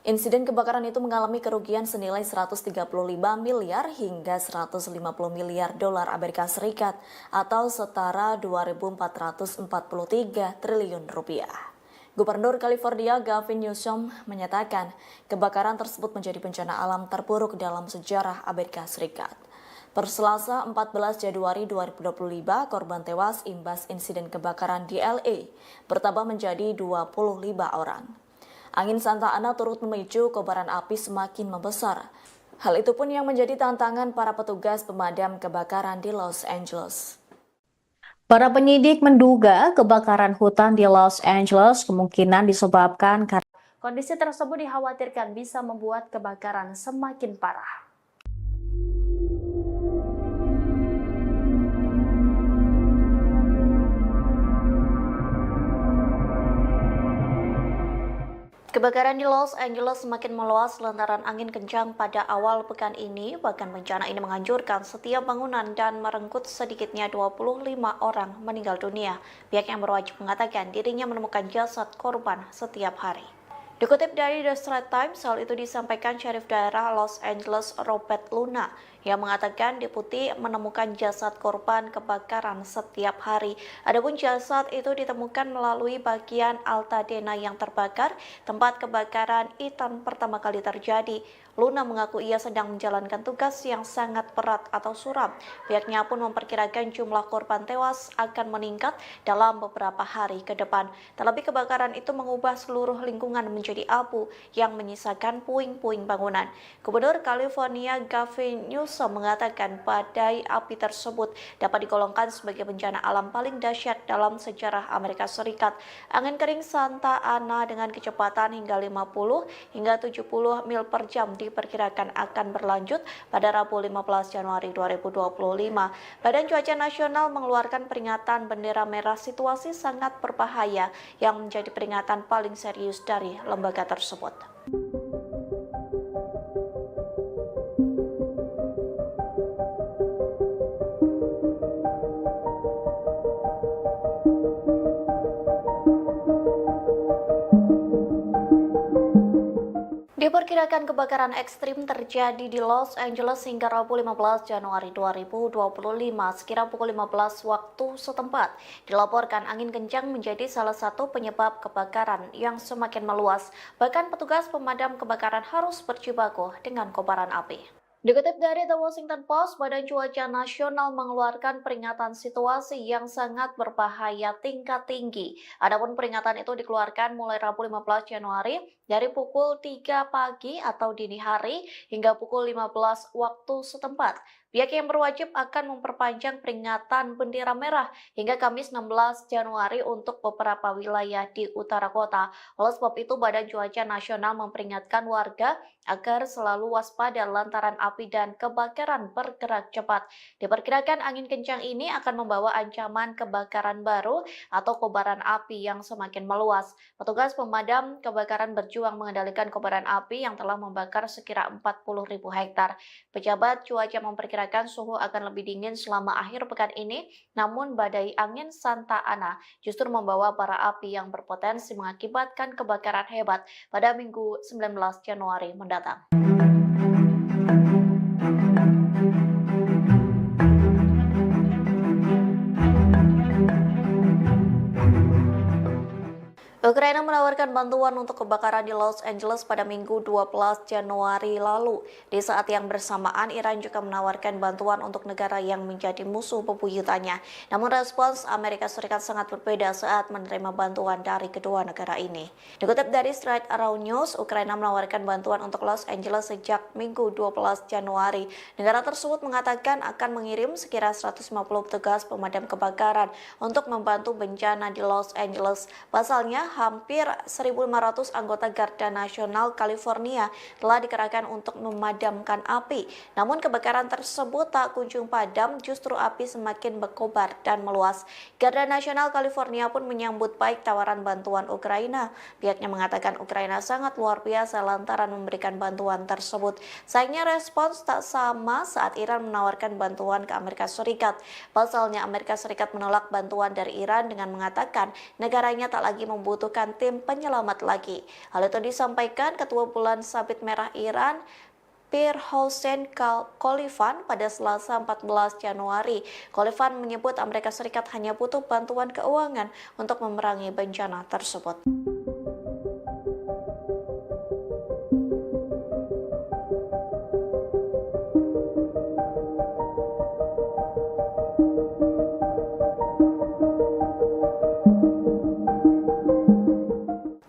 Insiden kebakaran itu mengalami kerugian senilai 135 miliar hingga 150 miliar dolar Amerika Serikat atau setara 2.443 triliun rupiah. Gubernur California Gavin Newsom menyatakan kebakaran tersebut menjadi bencana alam terburuk dalam sejarah Amerika Serikat. Per Selasa 14 Januari 2025, korban tewas imbas insiden kebakaran di LA bertambah menjadi 25 orang. Angin Santa Ana turut memicu kobaran api semakin membesar. Hal itu pun yang menjadi tantangan para petugas pemadam kebakaran di Los Angeles. Para penyidik menduga kebakaran hutan di Los Angeles kemungkinan disebabkan karena Kondisi tersebut dikhawatirkan bisa membuat kebakaran semakin parah. Kebakaran di Los Angeles semakin meluas lantaran angin kencang pada awal pekan ini. Bahkan bencana ini menghancurkan setiap bangunan dan merenggut sedikitnya 25 orang meninggal dunia. Pihak yang berwajib mengatakan dirinya menemukan jasad korban setiap hari. Dikutip dari The Straits Times, hal itu disampaikan Syarif Daerah Los Angeles Robert Luna yang mengatakan deputi menemukan jasad korban kebakaran setiap hari. Adapun jasad itu ditemukan melalui bagian Altadena yang terbakar, tempat kebakaran Ethan pertama kali terjadi. Luna mengaku ia sedang menjalankan tugas yang sangat berat atau suram. Pihaknya pun memperkirakan jumlah korban tewas akan meningkat dalam beberapa hari ke depan. Terlebih kebakaran itu mengubah seluruh lingkungan menjadi abu yang menyisakan puing-puing bangunan. Gubernur California Gavin Newsom mengatakan badai api tersebut dapat digolongkan sebagai bencana alam paling dahsyat dalam sejarah Amerika Serikat. Angin kering Santa Ana dengan kecepatan hingga 50 hingga 70 mil per jam diperkirakan akan berlanjut pada Rabu 15 Januari 2025. Badan Cuaca Nasional mengeluarkan peringatan bendera merah situasi sangat berbahaya yang menjadi peringatan paling serius dari lembaga tersebut. Diperkirakan kebakaran ekstrim terjadi di Los Angeles hingga Rabu 15 Januari 2025 sekira pukul 15 waktu setempat. Dilaporkan angin kencang menjadi salah satu penyebab kebakaran yang semakin meluas. Bahkan petugas pemadam kebakaran harus berjibaku dengan kobaran api. Dikutip dari The Washington Post, Badan Cuaca Nasional mengeluarkan peringatan situasi yang sangat berbahaya tingkat tinggi. Adapun peringatan itu dikeluarkan mulai Rabu 15 Januari dari pukul 3 pagi atau dini hari hingga pukul 15 waktu setempat. Pihak yang berwajib akan memperpanjang peringatan bendera merah hingga Kamis 16 Januari untuk beberapa wilayah di utara kota. Oleh sebab itu, Badan Cuaca Nasional memperingatkan warga agar selalu waspada lantaran api dan kebakaran bergerak cepat. Diperkirakan angin kencang ini akan membawa ancaman kebakaran baru atau kobaran api yang semakin meluas. Petugas pemadam kebakaran berjuang mengendalikan kobaran api yang telah membakar sekira 40.000 hektar. Pejabat cuaca memperkirakan suhu akan lebih dingin selama akhir pekan ini, namun badai angin Santa Ana justru membawa bara api yang berpotensi mengakibatkan kebakaran hebat pada Minggu 19 Januari mendatang. Ukraina menawarkan bantuan untuk kebakaran di Los Angeles pada Minggu 12 Januari lalu. Di saat yang bersamaan, Iran juga menawarkan bantuan untuk negara yang menjadi musuh bebuyutannya. Namun respons Amerika Serikat sangat berbeda saat menerima bantuan dari kedua negara ini. Dikutip dari Straight Around News, Ukraina menawarkan bantuan untuk Los Angeles sejak Minggu 12 Januari. Negara tersebut mengatakan akan mengirim sekira 150 petugas pemadam kebakaran untuk membantu bencana di Los Angeles. Pasalnya, hampir 1.500 anggota Garda Nasional California telah dikerahkan untuk memadamkan api. Namun kebakaran tersebut tak kunjung padam, justru api semakin berkobar dan meluas. Garda Nasional California pun menyambut baik tawaran bantuan Ukraina. Pihaknya mengatakan Ukraina sangat luar biasa lantaran memberikan bantuan tersebut. Sayangnya respons tak sama saat Iran menawarkan bantuan ke Amerika Serikat. Pasalnya Amerika Serikat menolak bantuan dari Iran dengan mengatakan negaranya tak lagi membutuhkan tim penyelamat lagi. Hal itu disampaikan Ketua Bulan Sabit Merah Iran, Pir Hossein Khalifan pada Selasa 14 Januari. Khalifan menyebut Amerika Serikat hanya butuh bantuan keuangan untuk memerangi bencana tersebut.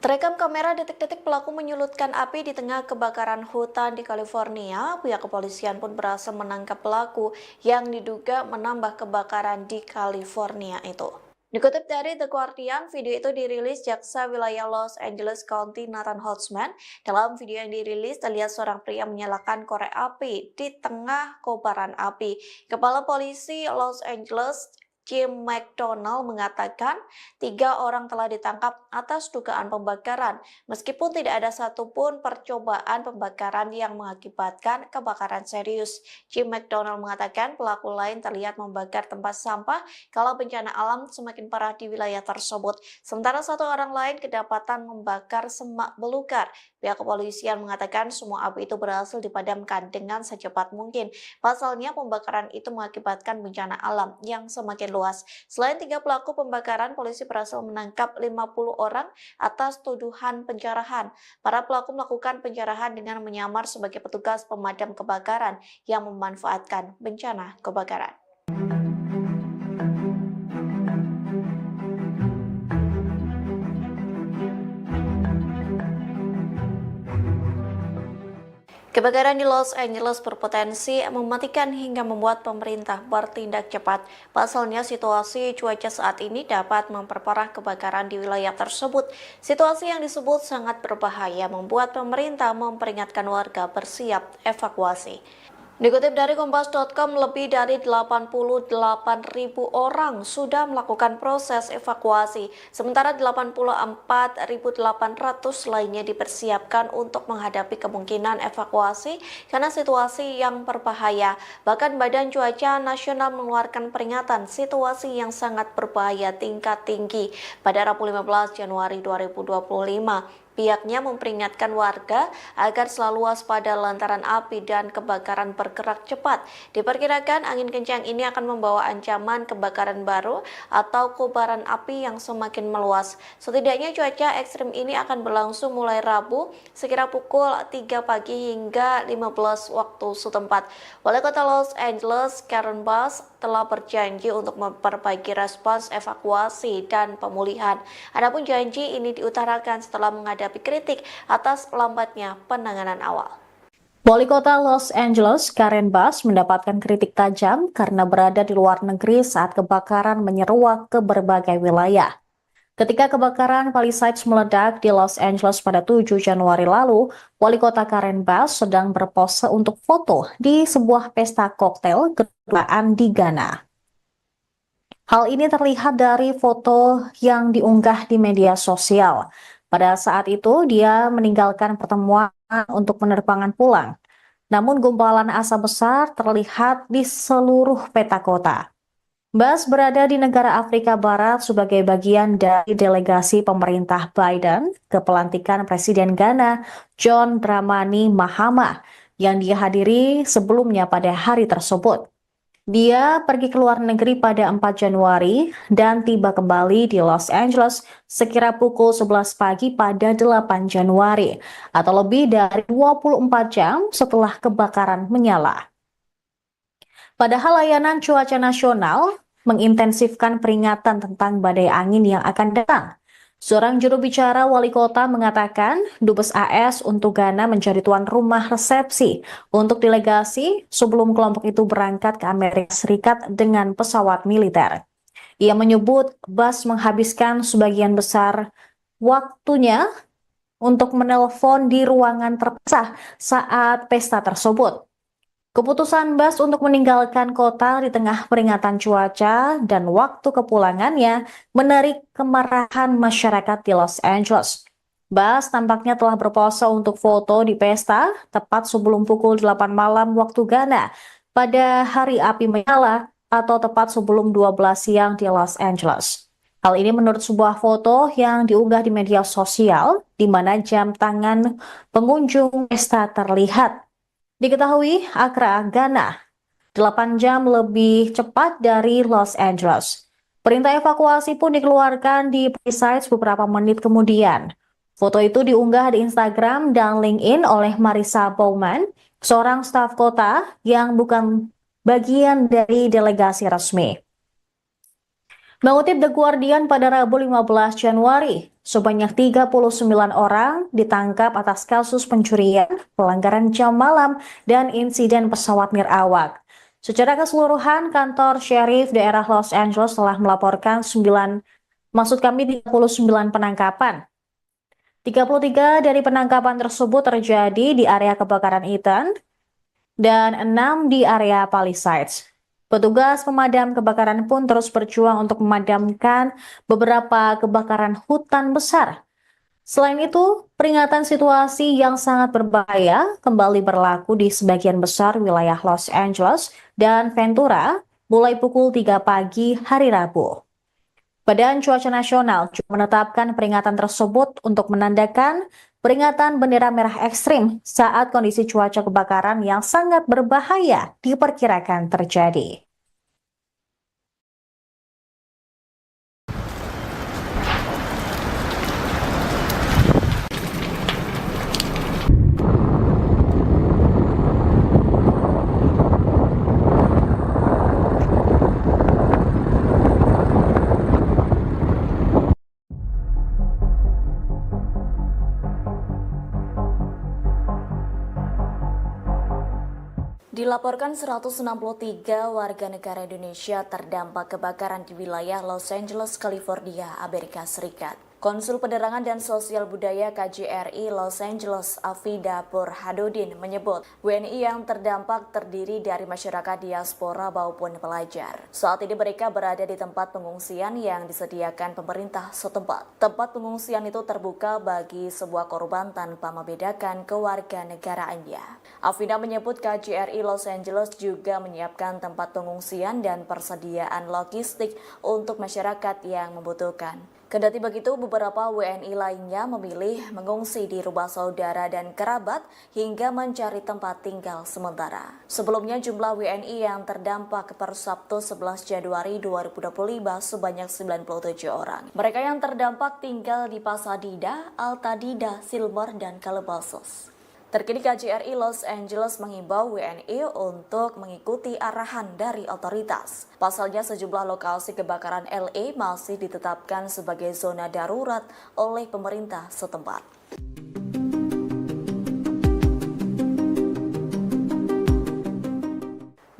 Terekam kamera detik-detik pelaku menyulutkan api di tengah kebakaran hutan di California. Pihak kepolisian pun berhasil menangkap pelaku yang diduga menambah kebakaran di California itu. Dikutip dari The Guardian, video itu dirilis jaksa wilayah Los Angeles County Nathan Holtzman. Dalam video yang dirilis, terlihat seorang pria menyalakan korek api di tengah kobaran api. Kepala Polisi Los Angeles Jim McDonald mengatakan 3 orang telah ditangkap atas dugaan pembakaran, meskipun tidak ada satupun percobaan pembakaran yang mengakibatkan kebakaran serius. Jim McDonald mengatakan pelaku lain terlihat membakar tempat sampah kalau bencana alam semakin parah di wilayah tersebut. Sementara 1 orang lain kedapatan membakar semak belukar. Pihak kepolisian mengatakan semua api itu berhasil dipadamkan dengan secepat mungkin. Pasalnya pembakaran itu mengakibatkan bencana alam yang semakin luas. Selain 3 pelaku pembakaran, polisi berhasil menangkap 50 orang atas tuduhan penjarahan. Para pelaku melakukan penjarahan dengan menyamar sebagai petugas pemadam kebakaran yang memanfaatkan bencana kebakaran. Kebakaran di Los Angeles berpotensi mematikan hingga membuat pemerintah bertindak cepat. Pasalnya situasi cuaca saat ini dapat memperparah kebakaran di wilayah tersebut. Situasi yang disebut sangat berbahaya membuat pemerintah memperingatkan warga bersiap evakuasi. Dikutip dari Kompas.com, lebih dari 88.000 orang sudah melakukan proses evakuasi, sementara 84.800 lainnya dipersiapkan untuk menghadapi kemungkinan evakuasi karena situasi yang berbahaya. Bahkan Badan Cuaca Nasional mengeluarkan peringatan situasi yang sangat berbahaya tingkat tinggi pada Rabu 15 Januari 2025. Pihaknya memperingatkan warga agar selalu waspada lantaran api dan kebakaran bergerak cepat. Diperkirakan angin kencang ini akan membawa ancaman kebakaran baru atau kobaran api yang semakin meluas. Setidaknya cuaca ekstrim ini akan berlangsung mulai Rabu sekira pukul 3 pagi hingga 15 waktu setempat. Wali Kota Los Angeles, Karen Bass, telah berjanji untuk memperbaiki respons evakuasi dan pemulihan. Adapun janji ini diutarakan setelah menghadapi kritik atas lambatnya penanganan awal. Wali Kota Los Angeles, Karen Bass, mendapatkan kritik tajam karena berada di luar negeri saat kebakaran menyeruak ke berbagai wilayah. Ketika kebakaran Palisades meledak di Los Angeles pada 7 Januari lalu, Wali Kota Karen Bass sedang berpose untuk foto di sebuah pesta koktail kedutaan di Ghana. Hal ini terlihat dari foto yang diunggah di media sosial. Pada saat itu, dia meninggalkan pertemuan untuk penerbangan pulang. Namun gumpalan asap besar terlihat di seluruh peta kota. Bass berada di negara Afrika Barat sebagai bagian dari delegasi pemerintah Biden ke pelantikan Presiden Ghana John Dramani Mahama yang dihadiri sebelumnya pada hari tersebut. Dia pergi ke luar negeri pada 4 Januari dan tiba kembali di Los Angeles sekira pukul 11 pagi pada 8 Januari atau lebih dari 24 jam setelah kebakaran menyala. Padahal layanan cuaca nasional mengintensifkan peringatan tentang badai angin yang akan datang. Seorang juru bicara wali kota mengatakan Dubes AS untuk Ghana menjadi tuan rumah resepsi untuk delegasi sebelum kelompok itu berangkat ke Amerika Serikat dengan pesawat militer. Ia menyebut Bass menghabiskan sebagian besar waktunya untuk menelpon di ruangan terpisah saat pesta tersebut. Keputusan Bass untuk meninggalkan kota di tengah peringatan cuaca dan waktu kepulangannya menarik kemarahan masyarakat di Los Angeles. Bass tampaknya telah berpose untuk foto di pesta tepat sebelum pukul 8 malam waktu Ghana pada hari api menyala atau tepat sebelum 12 siang di Los Angeles. Hal ini menurut sebuah foto yang diunggah di media sosial di mana jam tangan pengunjung pesta terlihat. Diketahui Accra, Ghana, 8 jam lebih cepat dari Los Angeles. Perintah evakuasi pun dikeluarkan di Palisades beberapa menit kemudian. Foto itu diunggah di Instagram dan LinkedIn oleh Marissa Bowman, seorang staf kota yang bukan bagian dari delegasi resmi. Mengutip The Guardian pada Rabu 15 Januari, sebanyak 39 orang ditangkap atas kasus pencurian, pelanggaran jam malam, dan insiden pesawat nirawak. Secara keseluruhan, kantor Sheriff daerah Los Angeles telah melaporkan 39 penangkapan. 33 dari penangkapan tersebut terjadi di area kebakaran Eaton dan 6 di area Palisades. Petugas pemadam kebakaran pun terus berjuang untuk memadamkan beberapa kebakaran hutan besar. Selain itu, peringatan situasi yang sangat berbahaya kembali berlaku di sebagian besar wilayah Los Angeles dan Ventura mulai pukul 3 pagi hari Rabu. Badan Cuaca Nasional juga menetapkan peringatan tersebut untuk menandakan peringatan bendera merah ekstrim saat kondisi cuaca kebakaran yang sangat berbahaya diperkirakan terjadi. Dilaporkan 163 warga negara Indonesia terdampak kebakaran di wilayah Los Angeles, California, Amerika Serikat. Konsul Penerangan dan Sosial Budaya KJRI Los Angeles, Afida Burhanuddin menyebut WNI yang terdampak terdiri dari masyarakat diaspora maupun pelajar. Saat ini mereka berada di tempat pengungsian yang disediakan pemerintah setempat. Tempat pengungsian itu terbuka bagi sebuah korban tanpa membedakan kewarganegaraannya. Afida menyebut KJRI Los Angeles juga menyiapkan tempat pengungsian dan persediaan logistik untuk masyarakat yang membutuhkan. Kendati begitu, beberapa WNI lainnya memilih mengungsi di rumah saudara dan kerabat hingga mencari tempat tinggal sementara. Sebelumnya, jumlah WNI yang terdampak per Sabtu 11 Januari 2025 sebanyak 97 orang. Mereka yang terdampak tinggal di Pasadena, Altadena, Silver, dan Calabasas. Terkini KJRI Los Angeles mengimbau WNI untuk mengikuti arahan dari otoritas. Pasalnya sejumlah lokasi kebakaran LA masih ditetapkan sebagai zona darurat oleh pemerintah setempat.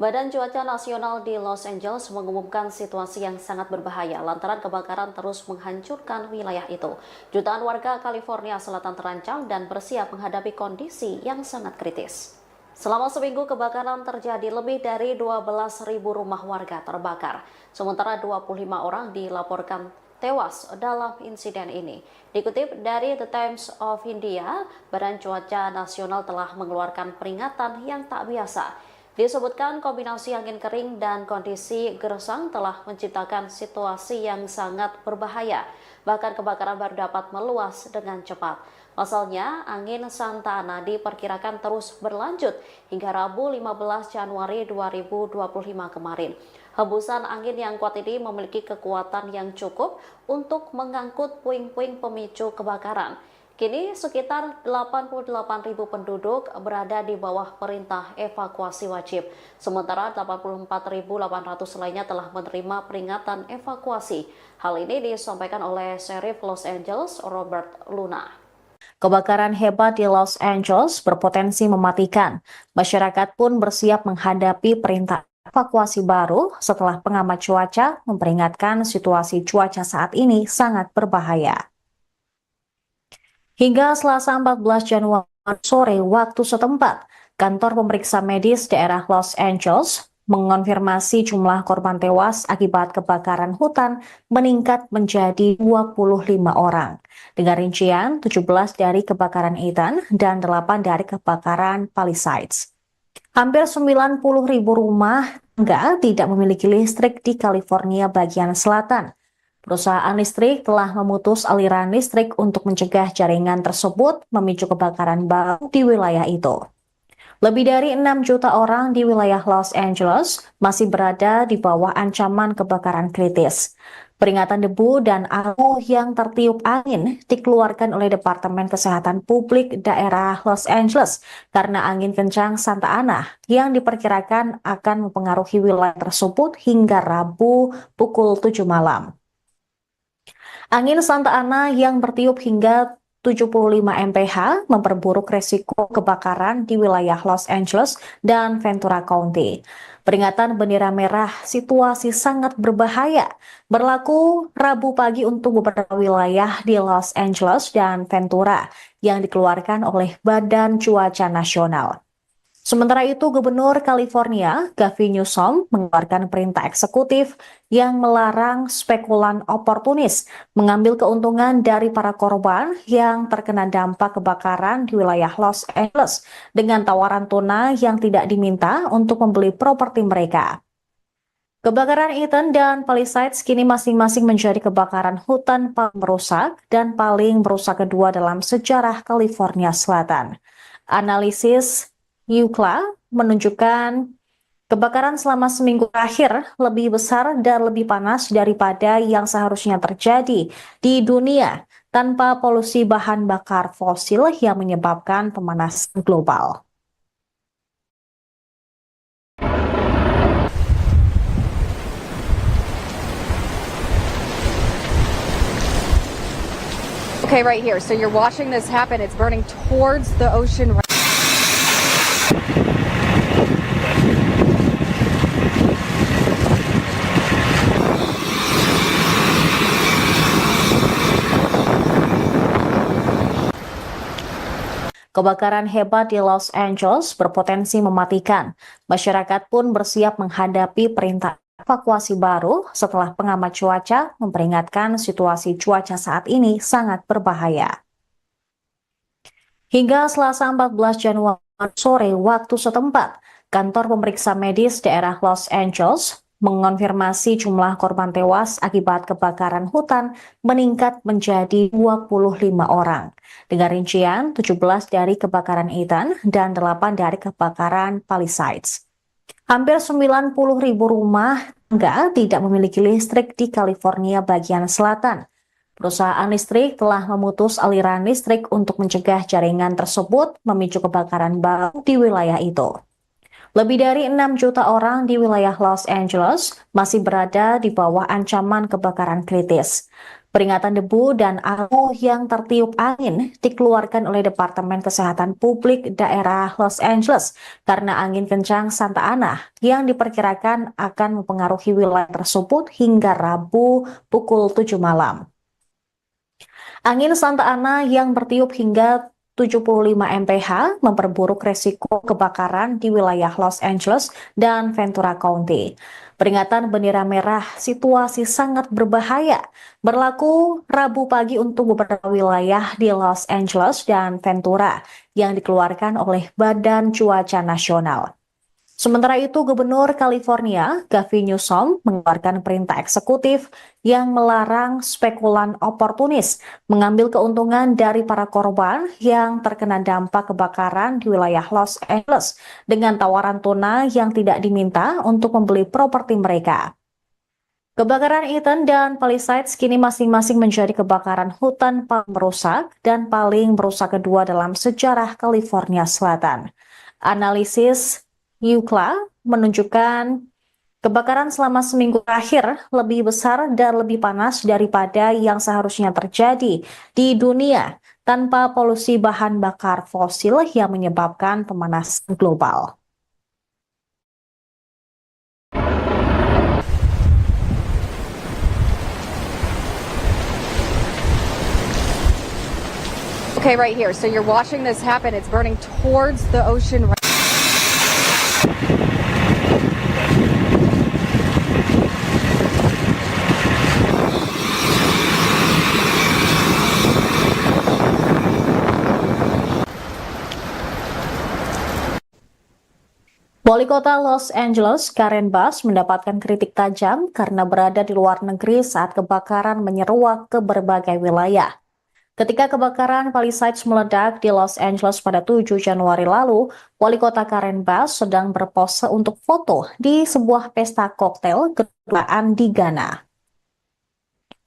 Badan Cuaca Nasional di Los Angeles mengumumkan situasi yang sangat berbahaya lantaran kebakaran terus menghancurkan wilayah itu. Jutaan warga California Selatan terancam dan bersiap menghadapi kondisi yang sangat kritis. Selama seminggu kebakaran terjadi, lebih dari 12.000 rumah warga terbakar. Sementara 25 orang dilaporkan tewas dalam insiden ini. Dikutip dari The Times of India, Badan Cuaca Nasional telah mengeluarkan peringatan yang tak biasa. Disebutkan kombinasi angin kering dan kondisi gersang telah menciptakan situasi yang sangat berbahaya. Bahkan kebakaran baru dapat meluas dengan cepat. Pasalnya, angin Santa Ana diperkirakan terus berlanjut hingga Rabu 15 Januari 2025 kemarin. Hembusan angin yang kuat ini memiliki kekuatan yang cukup untuk mengangkut puing-puing pemicu kebakaran. Kini sekitar 88.000 penduduk berada di bawah perintah evakuasi wajib. Sementara 84.800 lainnya telah menerima peringatan evakuasi. Hal ini disampaikan oleh Sheriff Los Angeles, Robert Luna. Kebakaran hebat di Los Angeles berpotensi mematikan. Masyarakat pun bersiap menghadapi perintah evakuasi baru setelah pengamat cuaca memperingatkan situasi cuaca saat ini sangat berbahaya. Hingga Selasa 14 Januari sore waktu setempat, kantor pemeriksa medis daerah Los Angeles mengonfirmasi jumlah korban tewas akibat kebakaran hutan meningkat menjadi 25 orang. Dengan rincian 17 dari kebakaran Ethan dan 8 dari kebakaran Palisades. Hampir 90.000 rumah tangga tidak memiliki listrik di California bagian selatan. Perusahaan listrik telah memutus aliran listrik untuk mencegah jaringan tersebut memicu kebakaran baru di wilayah itu. Lebih dari 6 juta orang di wilayah Los Angeles masih berada di bawah ancaman kebakaran kritis. Peringatan debu dan abu yang tertiup angin dikeluarkan oleh Departemen Kesehatan Publik daerah Los Angeles karena angin kencang Santa Ana yang diperkirakan akan mempengaruhi wilayah tersebut hingga Rabu pukul 7 malam. Angin Santa Ana yang bertiup hingga 75 mph memperburuk resiko kebakaran di wilayah Los Angeles dan Ventura County. Peringatan bendera merah situasi sangat berbahaya berlaku Rabu pagi untuk beberapa wilayah di Los Angeles dan Ventura yang dikeluarkan oleh Badan Cuaca Nasional. Sementara itu, Gubernur California, Gavin Newsom, mengeluarkan perintah eksekutif yang melarang spekulan oportunis mengambil keuntungan dari para korban yang terkena dampak kebakaran di wilayah Los Angeles dengan tawaran tunai yang tidak diminta untuk membeli properti mereka. Kebakaran Ethan dan Palisades kini masing-masing menjadi kebakaran hutan paling merusak dan paling merusak kedua dalam sejarah California Selatan. Analisis UCLA menunjukkan kebakaran selama seminggu terakhir lebih besar dan lebih panas daripada yang seharusnya terjadi di dunia tanpa polusi bahan bakar fosil yang menyebabkan pemanasan global. Okay, right here. So you're watching this happen. It's burning towards the ocean. Kebakaran hebat di Los Angeles berpotensi mematikan. Masyarakat pun bersiap menghadapi perintah evakuasi baru setelah pengamat cuaca memperingatkan situasi cuaca saat ini sangat berbahaya. Hingga Selasa 14 Januari sore waktu setempat, kantor pemeriksa medis daerah Los Angeles mengonfirmasi jumlah korban tewas akibat kebakaran hutan meningkat menjadi 25 orang. Dengan rincian 17 dari kebakaran Ethan dan 8 dari kebakaran Palisades. Hampir 90.000 rumah tangga tidak memiliki listrik di California bagian selatan. Perusahaan listrik telah memutus aliran listrik untuk mencegah jaringan tersebut memicu kebakaran baru di wilayah itu. Lebih dari 6 juta orang di wilayah Los Angeles masih berada di bawah ancaman kebakaran kritis. Peringatan debu dan abu yang tertiup angin dikeluarkan oleh Departemen Kesehatan Publik Daerah Los Angeles karena angin kencang Santa Ana yang diperkirakan akan mempengaruhi wilayah tersebut hingga Rabu pukul 7 malam. Angin Santa Ana yang bertiup hingga 75 mph memperburuk resiko kebakaran di wilayah Los Angeles dan Ventura County. Peringatan bendera merah situasi sangat berbahaya berlaku Rabu pagi untuk beberapa wilayah di Los Angeles dan Ventura yang dikeluarkan oleh Badan Cuaca Nasional. Sementara itu, Gubernur California, Gavin Newsom, mengeluarkan perintah eksekutif yang melarang spekulan oportunis mengambil keuntungan dari para korban yang terkena dampak kebakaran di wilayah Los Angeles dengan tawaran tunai yang tidak diminta untuk membeli properti mereka. Kebakaran Eaton dan Palisades kini masing-masing menjadi kebakaran hutan paling merusak dan paling merusak kedua dalam sejarah California Selatan. Analisis Yukla menunjukkan kebakaran selama seminggu terakhir lebih besar dan lebih panas daripada yang seharusnya terjadi di dunia tanpa polusi bahan bakar fosil yang menyebabkan pemanasan global. Okay, right here. So you're watching this happen. It's burning towards the ocean. Wali Kota Los Angeles, Karen Bass, mendapatkan kritik tajam karena berada di luar negeri saat kebakaran menyeruak ke berbagai wilayah. Ketika kebakaran Palisades meledak di Los Angeles pada 7 Januari lalu, Wali Kota Karen Bass sedang berpose untuk foto di sebuah pesta koktail kedutaan di Ghana.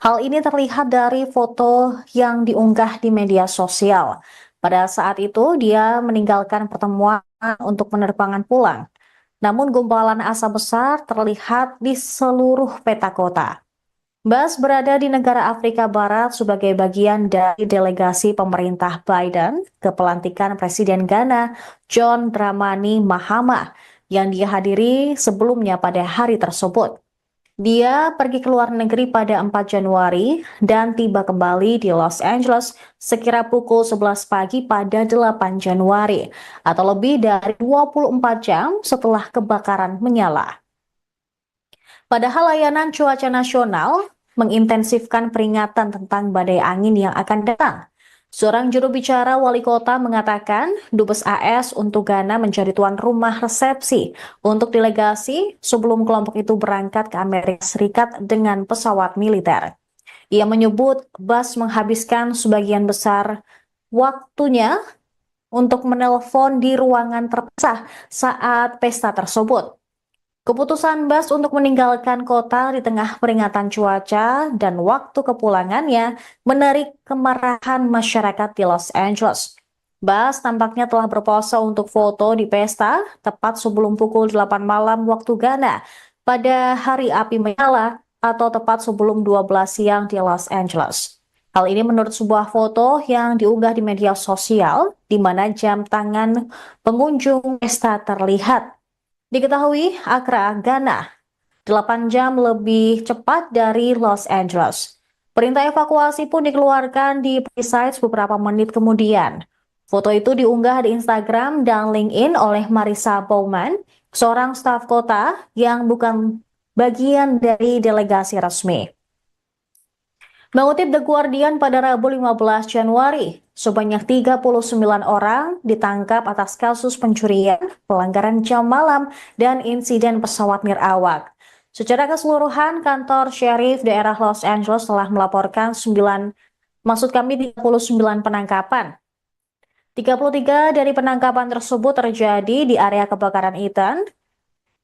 Hal ini terlihat dari foto yang diunggah di media sosial. Pada saat itu, dia meninggalkan pertemuan untuk penerbangan pulang. Namun gumpalan asap besar terlihat di seluruh peta kota. Bass berada di negara Afrika Barat sebagai bagian dari delegasi pemerintah Biden ke pelantikan Presiden Ghana John Dramani Mahama yang dihadiri sebelumnya pada hari tersebut. Dia pergi ke luar negeri pada 4 Januari dan tiba kembali di Los Angeles sekira pukul 11 pagi pada 8 Januari atau lebih dari 24 jam setelah kebakaran menyala. Padahal layanan cuaca nasional mengintensifkan peringatan tentang badai angin yang akan datang. Seorang juru bicara wali kota mengatakan Dubes AS untuk Ghana menjadi tuan rumah resepsi untuk delegasi sebelum kelompok itu berangkat ke Amerika Serikat dengan pesawat militer. Ia menyebut Bass menghabiskan sebagian besar waktunya untuk menelpon di ruangan terpisah saat pesta tersebut. Keputusan Bass untuk meninggalkan kota di tengah peringatan cuaca dan waktu kepulangannya menarik kemarahan masyarakat di Los Angeles. Bass tampaknya telah berpose untuk foto di pesta tepat sebelum pukul 8 malam waktu Ghana pada hari api menyala atau tepat sebelum 12 siang di Los Angeles. Hal ini menurut sebuah foto yang diunggah di media sosial di mana jam tangan pengunjung pesta terlihat. Diketahui Accra, Ghana, 8 jam lebih cepat dari Los Angeles. Perintah evakuasi pun dikeluarkan di Palisades beberapa menit kemudian. Foto itu diunggah di Instagram dan LinkedIn oleh Marissa Bowman, seorang staf kota yang bukan bagian dari delegasi resmi. Mengutip The Guardian pada Rabu 15 Januari, sebanyak 39 orang ditangkap atas kasus pencurian, pelanggaran jam malam, dan insiden pesawat nirawak. Secara keseluruhan, kantor Sheriff daerah Los Angeles telah melaporkan 39 penangkapan. 33 dari penangkapan tersebut terjadi di area kebakaran Eaton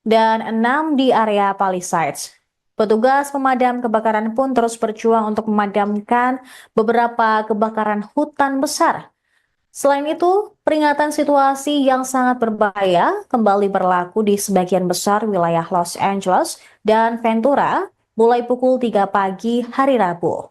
dan 6 di area Palisades. Petugas pemadam kebakaran pun terus berjuang untuk memadamkan beberapa kebakaran hutan besar. Selain itu, peringatan situasi yang sangat berbahaya kembali berlaku di sebagian besar wilayah Los Angeles dan Ventura mulai pukul 3 pagi hari Rabu.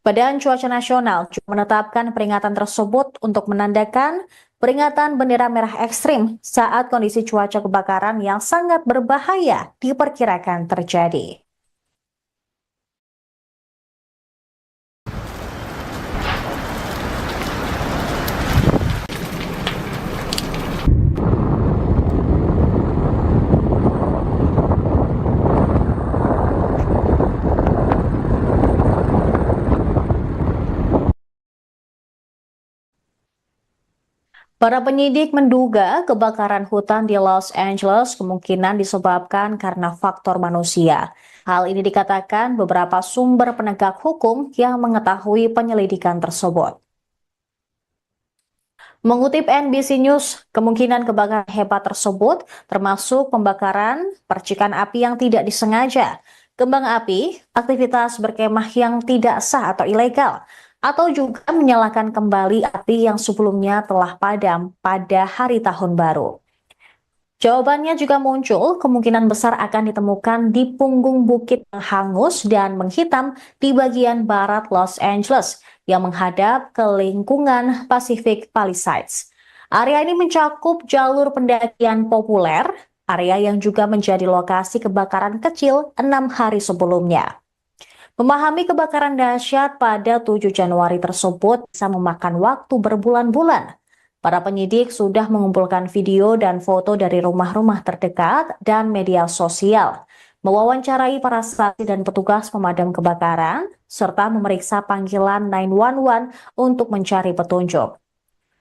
Badan Cuaca Nasional juga menetapkan peringatan tersebut untuk menandakan peringatan bendera merah ekstrim saat kondisi cuaca kebakaran yang sangat berbahaya diperkirakan terjadi. Para penyidik menduga kebakaran hutan di Los Angeles kemungkinan disebabkan karena faktor manusia. Hal ini dikatakan beberapa sumber penegak hukum yang mengetahui penyelidikan tersebut. Mengutip NBC News, kemungkinan kebakaran hebat tersebut termasuk pembakaran, percikan api yang tidak disengaja, kembang api, aktivitas berkemah yang tidak sah atau ilegal, atau juga menyalakan kembali api yang sebelumnya telah padam pada hari tahun baru. Jawabannya juga muncul, kemungkinan besar akan ditemukan di punggung bukit yang hangus dan menghitam di bagian barat Los Angeles yang menghadap ke lingkungan Pacific Palisades. Area ini mencakup jalur pendakian populer, area yang juga menjadi lokasi kebakaran kecil 6 hari sebelumnya. Memahami kebakaran dahsyat pada 7 Januari tersebut bisa memakan waktu berbulan-bulan. Para penyidik sudah mengumpulkan video dan foto dari rumah-rumah terdekat dan media sosial, mewawancarai para saksi dan petugas pemadam kebakaran, serta memeriksa panggilan 911 untuk mencari petunjuk.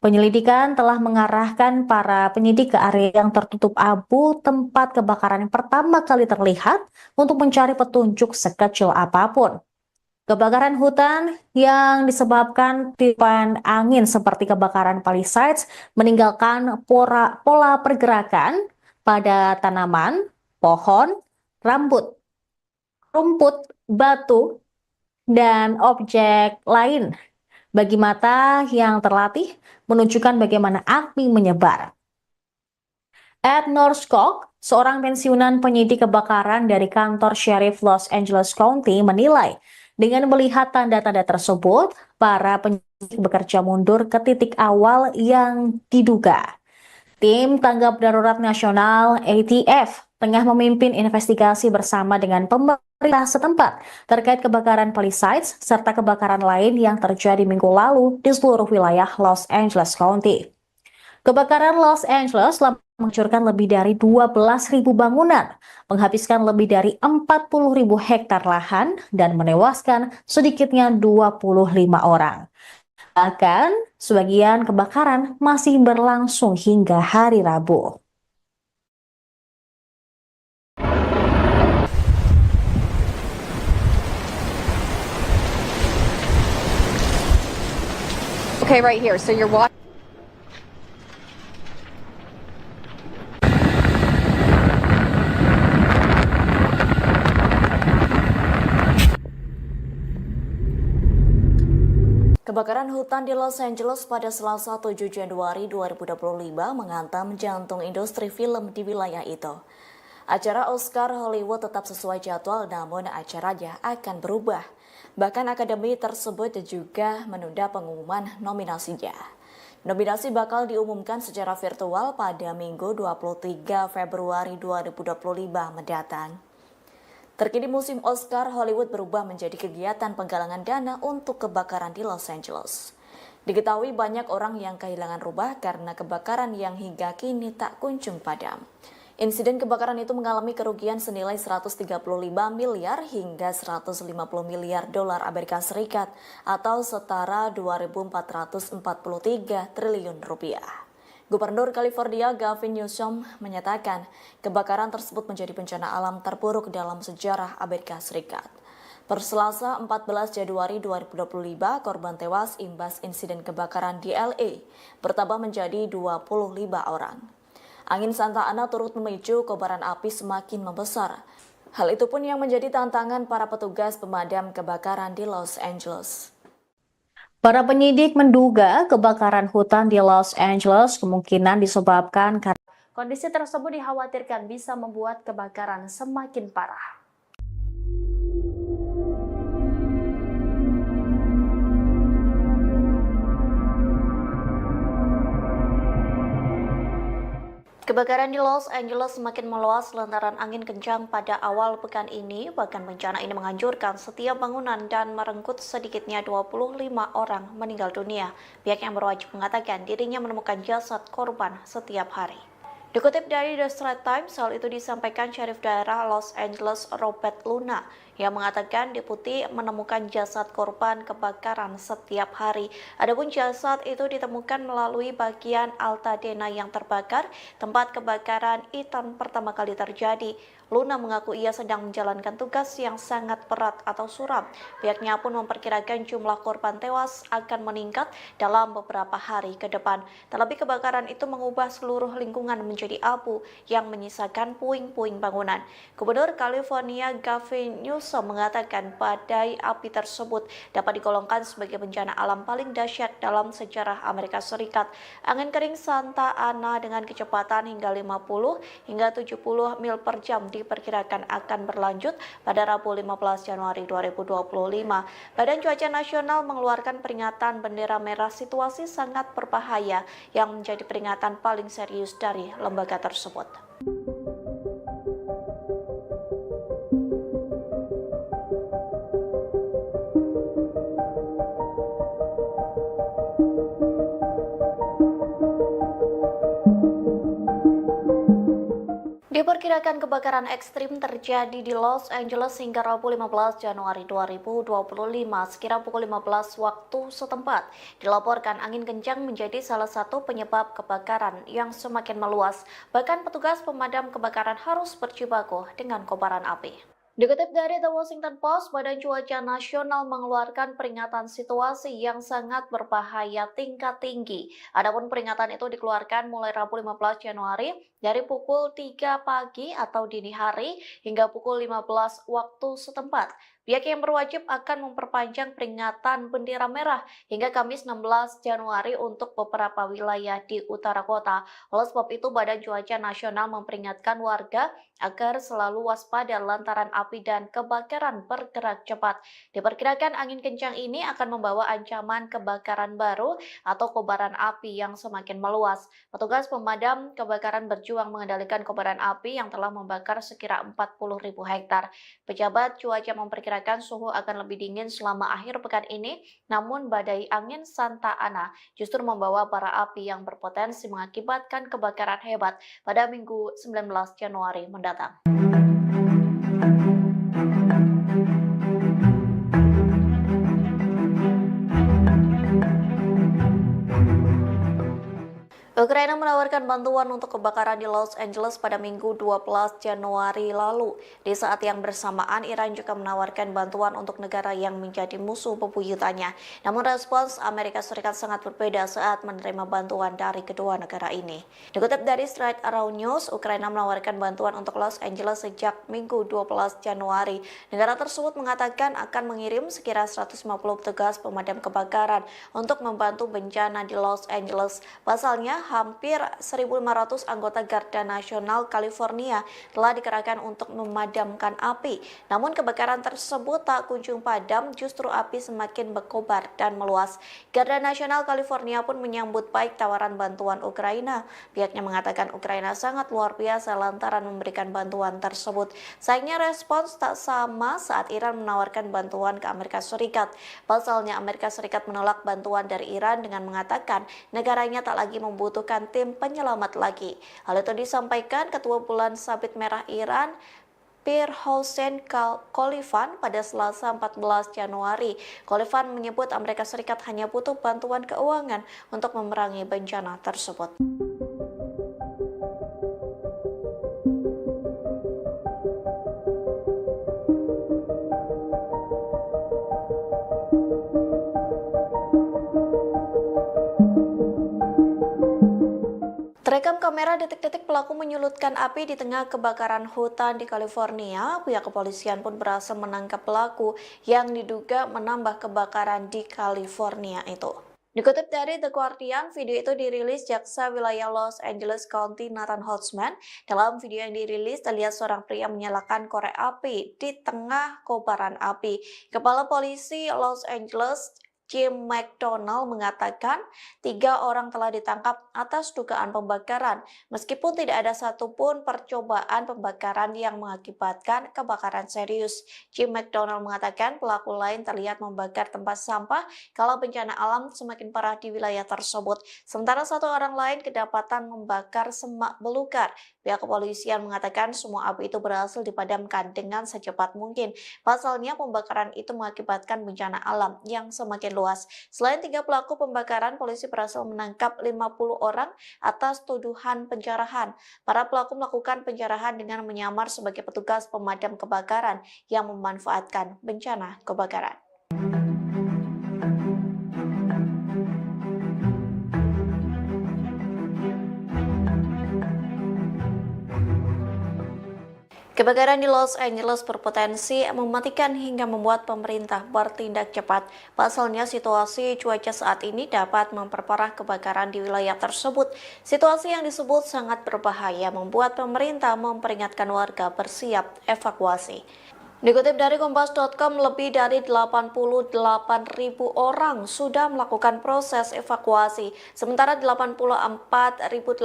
Penyelidikan telah mengarahkan para penyidik ke area yang tertutup abu tempat kebakaran yang pertama kali terlihat untuk mencari petunjuk sekecil apapun. Kebakaran hutan yang disebabkan tiupan angin seperti kebakaran Palisades meninggalkan pola pergerakan pada tanaman, pohon, rumput, batu, dan objek lain. Bagi mata yang terlatih, menunjukkan bagaimana api menyebar. Ed Norskog, seorang pensiunan penyidik kebakaran dari kantor Sheriff Los Angeles County, menilai dengan melihat tanda-tanda tersebut, para penyidik bekerja mundur ke titik awal yang diduga. Tim Tanggap Darurat Nasional ATF tengah memimpin investigasi bersama dengan pemerintah setempat terkait kebakaran Palisades serta kebakaran lain yang terjadi minggu lalu di seluruh wilayah Los Angeles County. Kebakaran Los Angeles telah menghancurkan lebih dari 12.000 bangunan, menghabiskan lebih dari 40.000 hektar lahan, dan menewaskan sedikitnya 25 orang. Bahkan, sebagian kebakaran masih berlangsung hingga hari Rabu. Okay, right here. So you're watching. Kebakaran hutan di Los Angeles pada Selasa 7 Januari 2025 menghantam jantung industri film di wilayah itu. Acara Oscar Hollywood tetap sesuai jadwal, namun acaranya akan berubah. Bahkan akademi tersebut juga menunda pengumuman nominasinya. Nominasi bakal diumumkan secara virtual pada Minggu 23 Februari 2025 mendatang. Terkini musim Oscar Hollywood berubah menjadi kegiatan penggalangan dana untuk kebakaran di Los Angeles. Diketahui banyak orang yang kehilangan rumah karena kebakaran yang hingga kini tak kunjung padam. Insiden kebakaran itu mengalami kerugian senilai 135 miliar hingga 150 miliar dolar Amerika Serikat atau setara 2.443 triliun rupiah. Gubernur California Gavin Newsom menyatakan kebakaran tersebut menjadi bencana alam terburuk dalam sejarah Amerika Serikat. Per Selasa 14 Januari 2025, korban tewas imbas insiden kebakaran di LA bertambah menjadi 25 orang. Angin Santa Ana turut memicu kobaran api semakin membesar. Hal itu pun yang menjadi tantangan para petugas pemadam kebakaran di Los Angeles. Para penyidik menduga kebakaran hutan di Los Angeles kemungkinan disebabkan karena kondisi tersebut dikhawatirkan bisa membuat kebakaran semakin parah. Kebakaran di Los Angeles semakin meluas lantaran angin kencang pada awal pekan ini. Bahkan bencana ini menghancurkan setiap bangunan dan merenggut sedikitnya 25 orang meninggal dunia. Pihak yang berwajib mengatakan dirinya menemukan jasad korban setiap hari. Dikutip dari The Straits Times, hal itu disampaikan Syarif Daerah Los Angeles Robert Luna yang mengatakan deputi menemukan jasad korban kebakaran setiap hari. Adapun jasad itu ditemukan melalui bagian Altadena yang terbakar, tempat kebakaran Ethan pertama kali terjadi. Luna mengaku ia sedang menjalankan tugas yang sangat berat atau suram. Pihaknya pun memperkirakan jumlah korban tewas akan meningkat dalam beberapa hari ke depan. Terlebih kebakaran itu mengubah seluruh lingkungan menjadi abu yang menyisakan puing-puing bangunan. Gubernur California Gavin Newsom mengatakan badai api tersebut dapat digolongkan sebagai bencana alam paling dahsyat dalam sejarah Amerika Serikat. Angin kering Santa Ana dengan kecepatan hingga 50 hingga 70 mil per jam diperkirakan akan berlanjut pada Rabu 15 Januari 2025. Badan Cuaca Nasional mengeluarkan peringatan bendera merah situasi sangat berbahaya yang menjadi peringatan paling serius dari lembaga tersebut. Diperkirakan kebakaran ekstrim terjadi di Los Angeles hingga Rabu 15 Januari 2025 sekira pukul 15 waktu setempat. Dilaporkan angin kencang menjadi salah satu penyebab kebakaran yang semakin meluas. Bahkan petugas pemadam kebakaran harus berjibaku dengan kobaran api. Dikutip dari The Washington Post, Badan Cuaca Nasional mengeluarkan peringatan situasi yang sangat berbahaya tingkat tinggi. Adapun peringatan itu dikeluarkan mulai Rabu 15 Januari dari pukul 3 pagi atau dini hari hingga pukul 15 waktu setempat. Pihak yang berwajib akan memperpanjang peringatan bendera merah hingga Kamis 16 Januari untuk beberapa wilayah di utara kota. Oleh sebab itu, Badan Cuaca Nasional memperingatkan warga agar selalu waspada lantaran api dan kebakaran bergerak cepat. Diperkirakan angin kencang ini akan membawa ancaman kebakaran baru atau kobaran api yang semakin meluas. Petugas pemadam kebakaran berjuang mengendalikan kobaran api yang telah membakar sekira 40.000 hektar. Pejabat cuaca memperkirakan suhu akan lebih dingin selama akhir pekan ini, namun badai angin Santa Ana justru membawa bara api yang berpotensi mengakibatkan kebakaran hebat pada Minggu 19 Januari mendatang. Ukraina menawarkan bantuan untuk kebakaran di Los Angeles pada Minggu 12 Januari lalu. Di saat yang bersamaan, Iran juga menawarkan bantuan untuk negara yang menjadi musuh bebuyutannya. Namun respons Amerika Serikat sangat berbeda saat menerima bantuan dari kedua negara ini. Dikutip dari Straight Around News, Ukraina menawarkan bantuan untuk Los Angeles sejak Minggu 12 Januari. Negara tersebut mengatakan akan mengirim sekira 150 petugas pemadam kebakaran untuk membantu bencana di Los Angeles. Pasalnya, hampir 1.500 anggota Garda Nasional California telah dikerahkan untuk memadamkan api. Namun kebakaran tersebut tak kunjung padam, justru api semakin berkobar dan meluas. Garda Nasional California pun menyambut baik tawaran bantuan Ukraina. Pihaknya mengatakan Ukraina sangat luar biasa lantaran memberikan bantuan tersebut. Sayangnya respons tak sama saat Iran menawarkan bantuan ke Amerika Serikat. Pasalnya Amerika Serikat menolak bantuan dari Iran dengan mengatakan negaranya tak lagi membutuhkan tim penyelamat lagi. Hal itu disampaikan Ketua Bulan Sabit Merah Iran Pir Hossein Khalifan pada Selasa 14 Januari. Khalifan menyebut Amerika Serikat hanya butuh bantuan keuangan untuk memerangi bencana tersebut. Terekam kamera detik-detik pelaku menyulutkan api di tengah kebakaran hutan di California. Pihak kepolisian pun berhasil menangkap pelaku yang diduga menambah kebakaran di California itu. Dikutip dari The Guardian, video itu dirilis Jaksa Wilayah Los Angeles County Nathan Holtzman. Dalam video yang dirilis, terlihat seorang pria menyalakan korek api di tengah kobaran api. Kepala Polisi Los Angeles Jim McDonald mengatakan 3 orang telah ditangkap atas dugaan pembakaran, meskipun tidak ada satupun percobaan pembakaran yang mengakibatkan kebakaran serius. Jim McDonald mengatakan pelaku lain terlihat membakar tempat sampah kalau bencana alam semakin parah di wilayah tersebut. Sementara 1 orang lain kedapatan membakar semak belukar. Pihak kepolisian mengatakan semua api itu berhasil dipadamkan dengan secepat mungkin. Pasalnya pembakaran itu mengakibatkan bencana alam yang semakin luas. Selain 3 pelaku pembakaran, polisi berhasil menangkap 50 orang atas tuduhan penjarahan. Para pelaku melakukan penjarahan dengan menyamar sebagai petugas pemadam kebakaran yang memanfaatkan bencana kebakaran. Kebakaran di Los Angeles berpotensi mematikan hingga membuat pemerintah bertindak cepat. Pasalnya situasi cuaca saat ini dapat memperparah kebakaran di wilayah tersebut. Situasi yang disebut sangat berbahaya membuat pemerintah memperingatkan warga bersiap evakuasi. Dikutip dari Kompas.com, lebih dari 88.000 orang sudah melakukan proses evakuasi, sementara 84.800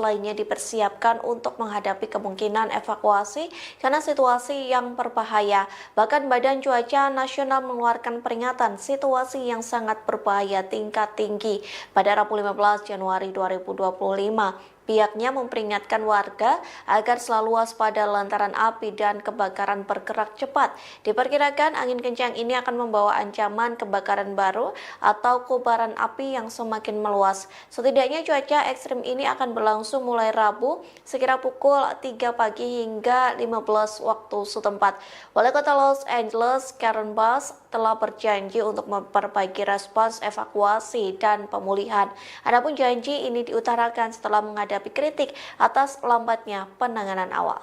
lainnya dipersiapkan untuk menghadapi kemungkinan evakuasi karena situasi yang berbahaya. Bahkan Badan Cuaca Nasional mengeluarkan peringatan situasi yang sangat berbahaya tingkat tinggi pada Rabu 15 Januari 2025. Pihaknya memperingatkan warga agar selalu waspada lantaran api dan kebakaran bergerak cepat. Diperkirakan angin kencang ini akan membawa ancaman kebakaran baru atau kobaran api yang semakin meluas. Setidaknya cuaca ekstrim ini akan berlangsung mulai Rabu sekira pukul 3 pagi hingga 15 waktu setempat. Wali Kota Los Angeles, Karen Bass, telah berjanji untuk memperbaiki respons evakuasi dan pemulihan. Adapun janji ini diutarakan setelah menghadapi kritik atas lambatnya penanganan awal.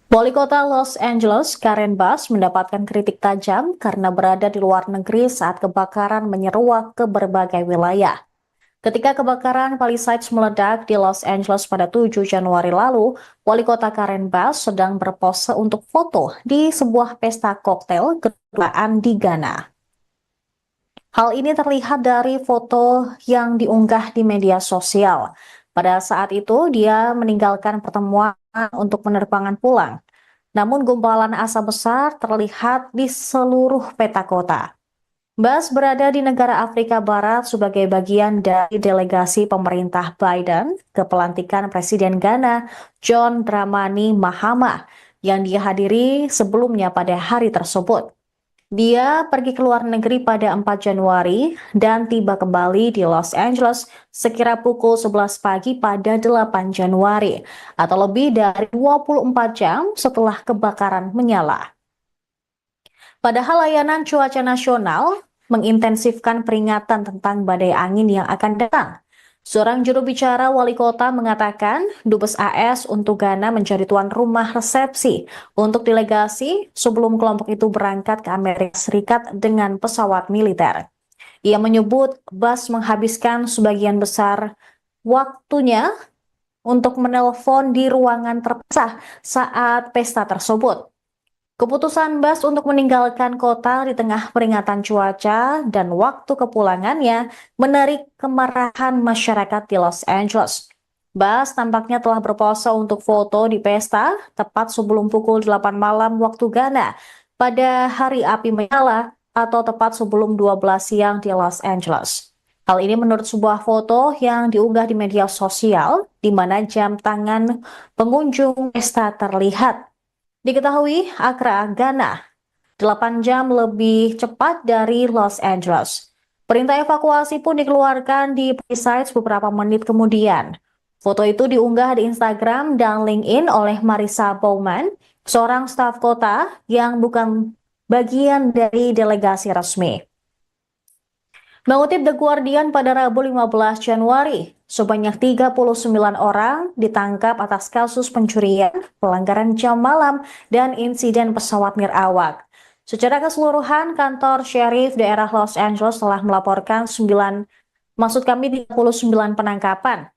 Wali Kota Los Angeles, Karen Bass, mendapatkan kritik tajam karena berada di luar negeri saat kebakaran menyeruak ke berbagai wilayah. Ketika kebakaran Palisades meledak di Los Angeles pada 7 Januari lalu, Wali Kota Karen Bass sedang berpose untuk foto di sebuah pesta koktail kedutaan di Ghana. Hal ini terlihat dari foto yang diunggah di media sosial. Pada saat itu, dia meninggalkan pertemuan untuk penerbangan pulang. Namun gumpalan asap besar terlihat di seluruh peta kota. Bass berada di negara Afrika Barat sebagai bagian dari delegasi pemerintah Biden ke pelantikan Presiden Ghana John Dramani Mahama yang dihadiri sebelumnya pada hari tersebut. Dia pergi ke luar negeri pada 4 Januari dan tiba kembali di Los Angeles sekira pukul 11 pagi pada 8 Januari atau lebih dari 24 jam setelah kebakaran menyala. Padahal layanan cuaca nasional mengintensifkan peringatan tentang badai angin yang akan datang. Seorang juru bicara wali kota mengatakan Dubes AS untuk Ghana menjadi tuan rumah resepsi untuk delegasi sebelum kelompok itu berangkat ke Amerika Serikat dengan pesawat militer. Ia menyebut Bass menghabiskan sebagian besar waktunya untuk menelpon di ruangan terpisah saat pesta tersebut. Keputusan Bass untuk meninggalkan kota di tengah peringatan cuaca dan waktu kepulangannya menarik kemarahan masyarakat di Los Angeles. Bass tampaknya telah berpose untuk foto di pesta tepat sebelum pukul 8 malam waktu Ghana pada hari api menyala atau tepat sebelum 12 siang di Los Angeles. Hal ini menurut sebuah foto yang diunggah di media sosial di mana jam tangan pengunjung pesta terlihat. Diketahui Accra, Ghana, 8 jam lebih cepat dari Los Angeles. Perintah evakuasi pun dikeluarkan di Palisades beberapa menit kemudian. Foto itu diunggah di Instagram dan LinkedIn oleh Marissa Bowman, seorang staf kota yang bukan bagian dari delegasi resmi. Mengutip The Guardian pada Rabu 15 Januari, sebanyak 39 orang ditangkap atas kasus pencurian, pelanggaran jam malam, dan insiden pesawat nirawak. Secara keseluruhan, kantor Sheriff daerah Los Angeles telah melaporkan 39 penangkapan.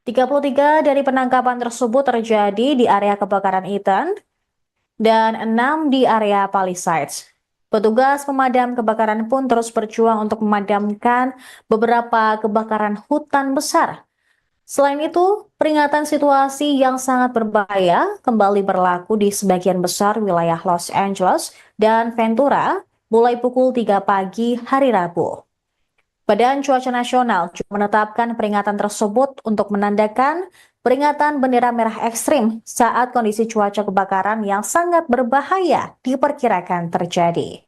33 dari penangkapan tersebut terjadi di area kebakaran Eaton dan 6 di area Palisades. Petugas pemadam kebakaran pun terus berjuang untuk memadamkan beberapa kebakaran hutan besar. Selain itu, peringatan situasi yang sangat berbahaya kembali berlaku di sebagian besar wilayah Los Angeles dan Ventura mulai pukul 3 pagi hari Rabu. Badan Cuaca Nasional juga menetapkan peringatan tersebut untuk menandakan peringatan bendera merah ekstrim saat kondisi cuaca kebakaran yang sangat berbahaya diperkirakan terjadi.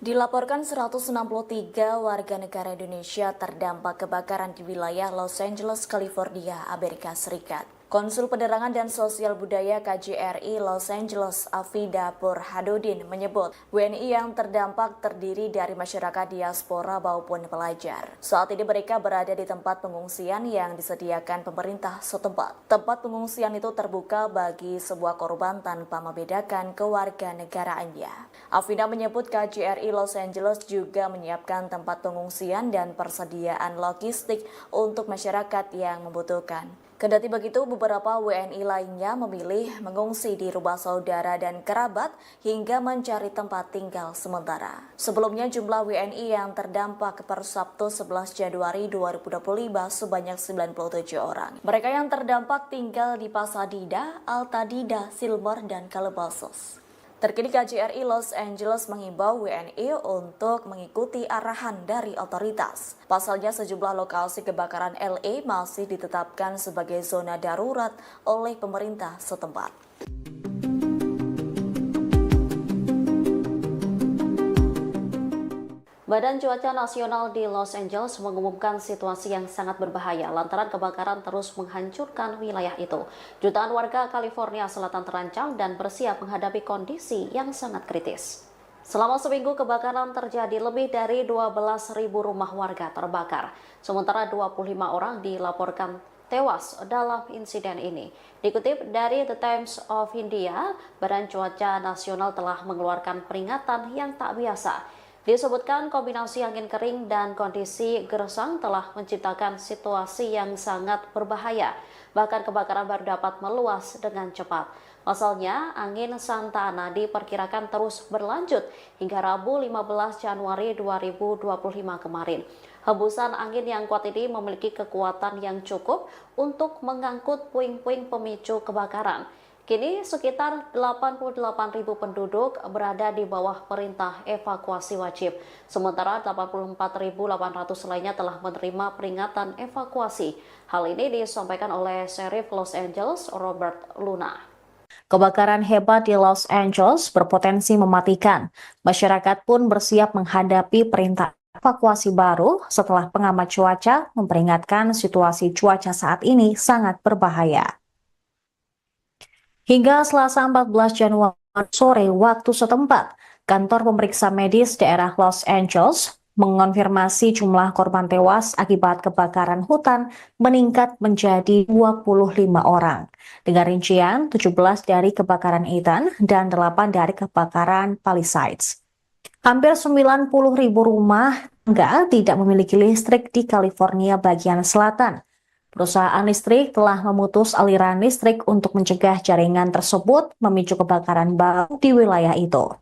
Dilaporkan 163 warga negara Indonesia terdampak kebakaran di wilayah Los Angeles, California, Amerika Serikat. Konsul Penerangan dan Sosial Budaya KJRI Los Angeles, Afida Burhanuddin menyebut WNI yang terdampak terdiri dari masyarakat diaspora maupun pelajar. Saat ini mereka berada di tempat pengungsian yang disediakan pemerintah setempat. Tempat pengungsian itu terbuka bagi sebuah korban tanpa membedakan kewarganegaraannya. Afida menyebut KJRI Los Angeles juga menyiapkan tempat pengungsian dan persediaan logistik untuk masyarakat yang membutuhkan. Kendati begitu, beberapa WNI lainnya memilih mengungsi di rumah saudara dan kerabat hingga mencari tempat tinggal sementara. Sebelumnya, jumlah WNI yang terdampak per Sabtu 11 Januari 2025 sebanyak 97 orang. Mereka yang terdampak tinggal di Pasadena, Altadena, Silver, dan Calabasas. Terkini KJRI Los Angeles mengimbau WNI untuk mengikuti arahan dari otoritas. Pasalnya sejumlah lokasi kebakaran LA masih ditetapkan sebagai zona darurat oleh pemerintah setempat. Badan Cuaca Nasional di Los Angeles mengumumkan situasi yang sangat berbahaya lantaran kebakaran terus menghancurkan wilayah itu. Jutaan warga California Selatan terancam dan bersiap menghadapi kondisi yang sangat kritis. Selama seminggu kebakaran terjadi, lebih dari 12.000 rumah warga terbakar. Sementara 25 orang dilaporkan tewas dalam insiden ini. Dikutip dari The Times of India, Badan Cuaca Nasional telah mengeluarkan peringatan yang tak biasa. Disebutkan kombinasi angin kering dan kondisi gersang telah menciptakan situasi yang sangat berbahaya. Bahkan kebakaran baru dapat meluas dengan cepat. Pasalnya, angin Santa Ana diperkirakan terus berlanjut hingga Rabu 15 Januari 2025 kemarin. Hembusan angin yang kuat ini memiliki kekuatan yang cukup untuk mengangkut puing-puing pemicu kebakaran. Kini sekitar 88.000 penduduk berada di bawah perintah evakuasi wajib. Sementara 84.800 lainnya telah menerima peringatan evakuasi. Hal ini disampaikan oleh Sheriff Los Angeles, Robert Luna. Kebakaran hebat di Los Angeles berpotensi mematikan. Masyarakat pun bersiap menghadapi perintah evakuasi baru setelah pengamat cuaca memperingatkan situasi cuaca saat ini sangat berbahaya. Hingga Selasa 14 Januari sore waktu setempat, kantor pemeriksa medis daerah Los Angeles mengonfirmasi jumlah korban tewas akibat kebakaran hutan meningkat menjadi 25 orang. Dengan rincian 17 dari kebakaran Ethan dan 8 dari kebakaran Palisades. Hampir 90.000 rumah tangga tidak memiliki listrik di California bagian selatan. Perusahaan listrik telah memutus aliran listrik untuk mencegah jaringan tersebut memicu kebakaran baru di wilayah itu.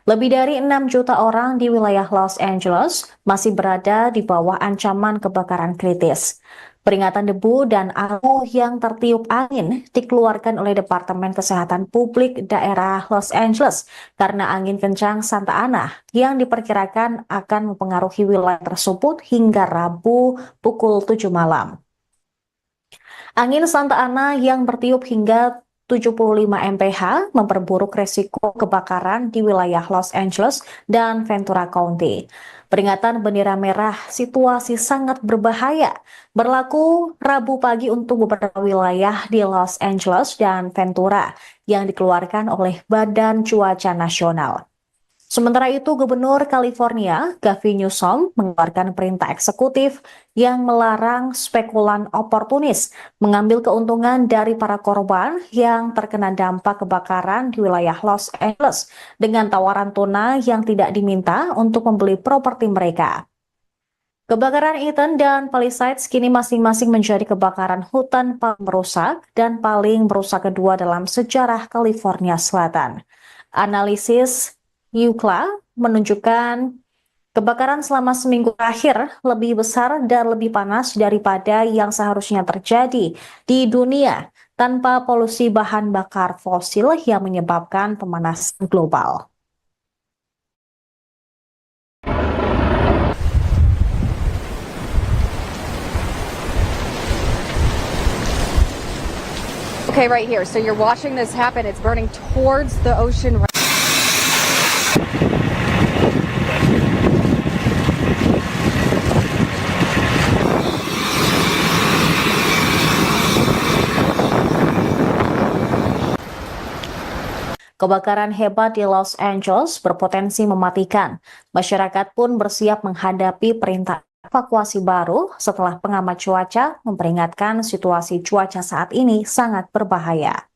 Lebih dari 6 juta orang di wilayah Los Angeles masih berada di bawah ancaman kebakaran kritis. Peringatan debu dan abu yang tertiup angin dikeluarkan oleh Departemen Kesehatan Publik daerah Los Angeles karena angin kencang Santa Ana yang diperkirakan akan mempengaruhi wilayah tersebut hingga Rabu pukul 7 malam. Angin Santa Ana yang bertiup hingga 75 mph memperburuk resiko kebakaran di wilayah Los Angeles dan Ventura County. Peringatan bendera merah situasi sangat berbahaya berlaku Rabu pagi untuk beberapa wilayah di Los Angeles dan Ventura yang dikeluarkan oleh Badan Cuaca Nasional. Sementara itu, Gubernur California, Gavin Newsom, mengeluarkan perintah eksekutif yang melarang spekulan oportunis mengambil keuntungan dari para korban yang terkena dampak kebakaran di wilayah Los Angeles dengan tawaran tunai yang tidak diminta untuk membeli properti mereka. Kebakaran Eaton dan Palisades kini masing-masing menjadi kebakaran hutan paling merusak dan paling merusak kedua dalam sejarah California Selatan. Analisis Yukla menunjukkan kebakaran selama seminggu terakhir lebih besar dan lebih panas daripada yang seharusnya terjadi di dunia tanpa polusi bahan bakar fosil yang menyebabkan pemanasan global. Okay, right here. So you're watching this happen. It's burning towards the ocean. Kebakaran hebat di Los Angeles berpotensi mematikan. Masyarakat pun bersiap menghadapi perintah evakuasi baru setelah pengamat cuaca memperingatkan situasi cuaca saat ini sangat berbahaya.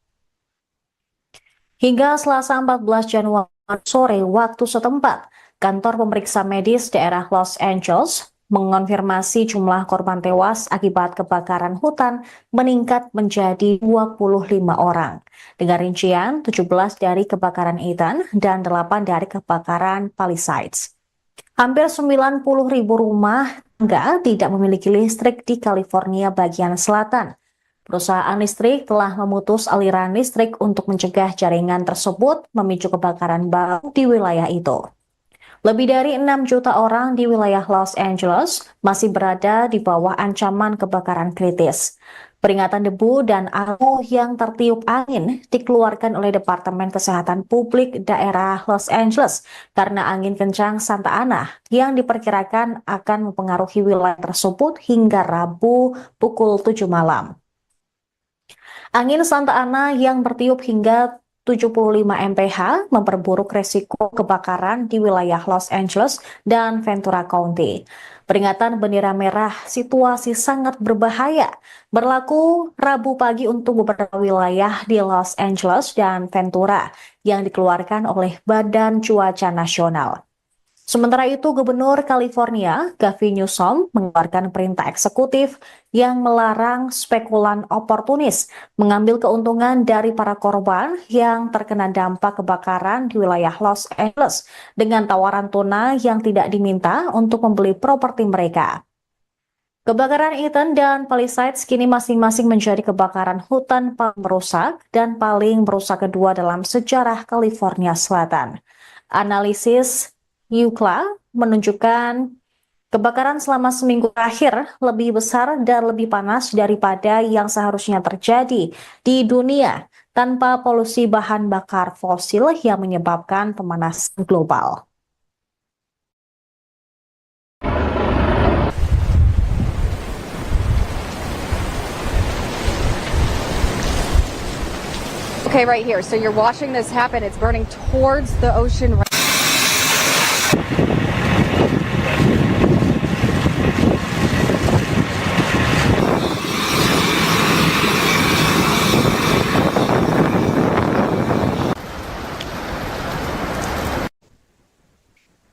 Hingga Selasa 14 Januari sore waktu setempat, kantor pemeriksa medis daerah Los Angeles mengonfirmasi jumlah korban tewas akibat kebakaran hutan meningkat menjadi 25 orang. Dengan rincian 17 dari kebakaran Eaton dan 8 dari kebakaran Palisades. Hampir 90.000 rumah tangga tidak memiliki listrik di California bagian selatan. Perusahaan listrik telah memutus aliran listrik untuk mencegah jaringan tersebut memicu kebakaran baru di wilayah itu. Lebih dari 6 juta orang di wilayah Los Angeles masih berada di bawah ancaman kebakaran kritis. Peringatan debu dan abu yang tertiup angin dikeluarkan oleh Departemen Kesehatan Publik daerah Los Angeles karena angin kencang Santa Ana yang diperkirakan akan mempengaruhi wilayah tersebut hingga Rabu pukul 7 malam. Angin Santa Ana yang bertiup hingga 75 mph memperburuk resiko kebakaran di wilayah Los Angeles dan Ventura County. Peringatan bendera merah situasi sangat berbahaya berlaku Rabu pagi untuk beberapa wilayah di Los Angeles dan Ventura yang dikeluarkan oleh Badan Cuaca Nasional. Sementara itu, Gubernur California, Gavin Newsom, mengeluarkan perintah eksekutif yang melarang spekulan oportunis mengambil keuntungan dari para korban yang terkena dampak kebakaran di wilayah Los Angeles dengan tawaran tunai yang tidak diminta untuk membeli properti mereka. Kebakaran Eaton dan Palisades kini masing-masing menjadi kebakaran hutan paling merusak dan paling merusak kedua dalam sejarah California Selatan. Analisis Yukla menunjukkan kebakaran selama seminggu terakhir lebih besar dan lebih panas daripada yang seharusnya terjadi di dunia tanpa polusi bahan bakar fosil yang menyebabkan pemanasan global. Okay, right here. So you're watching this happen. It's burning towards the ocean.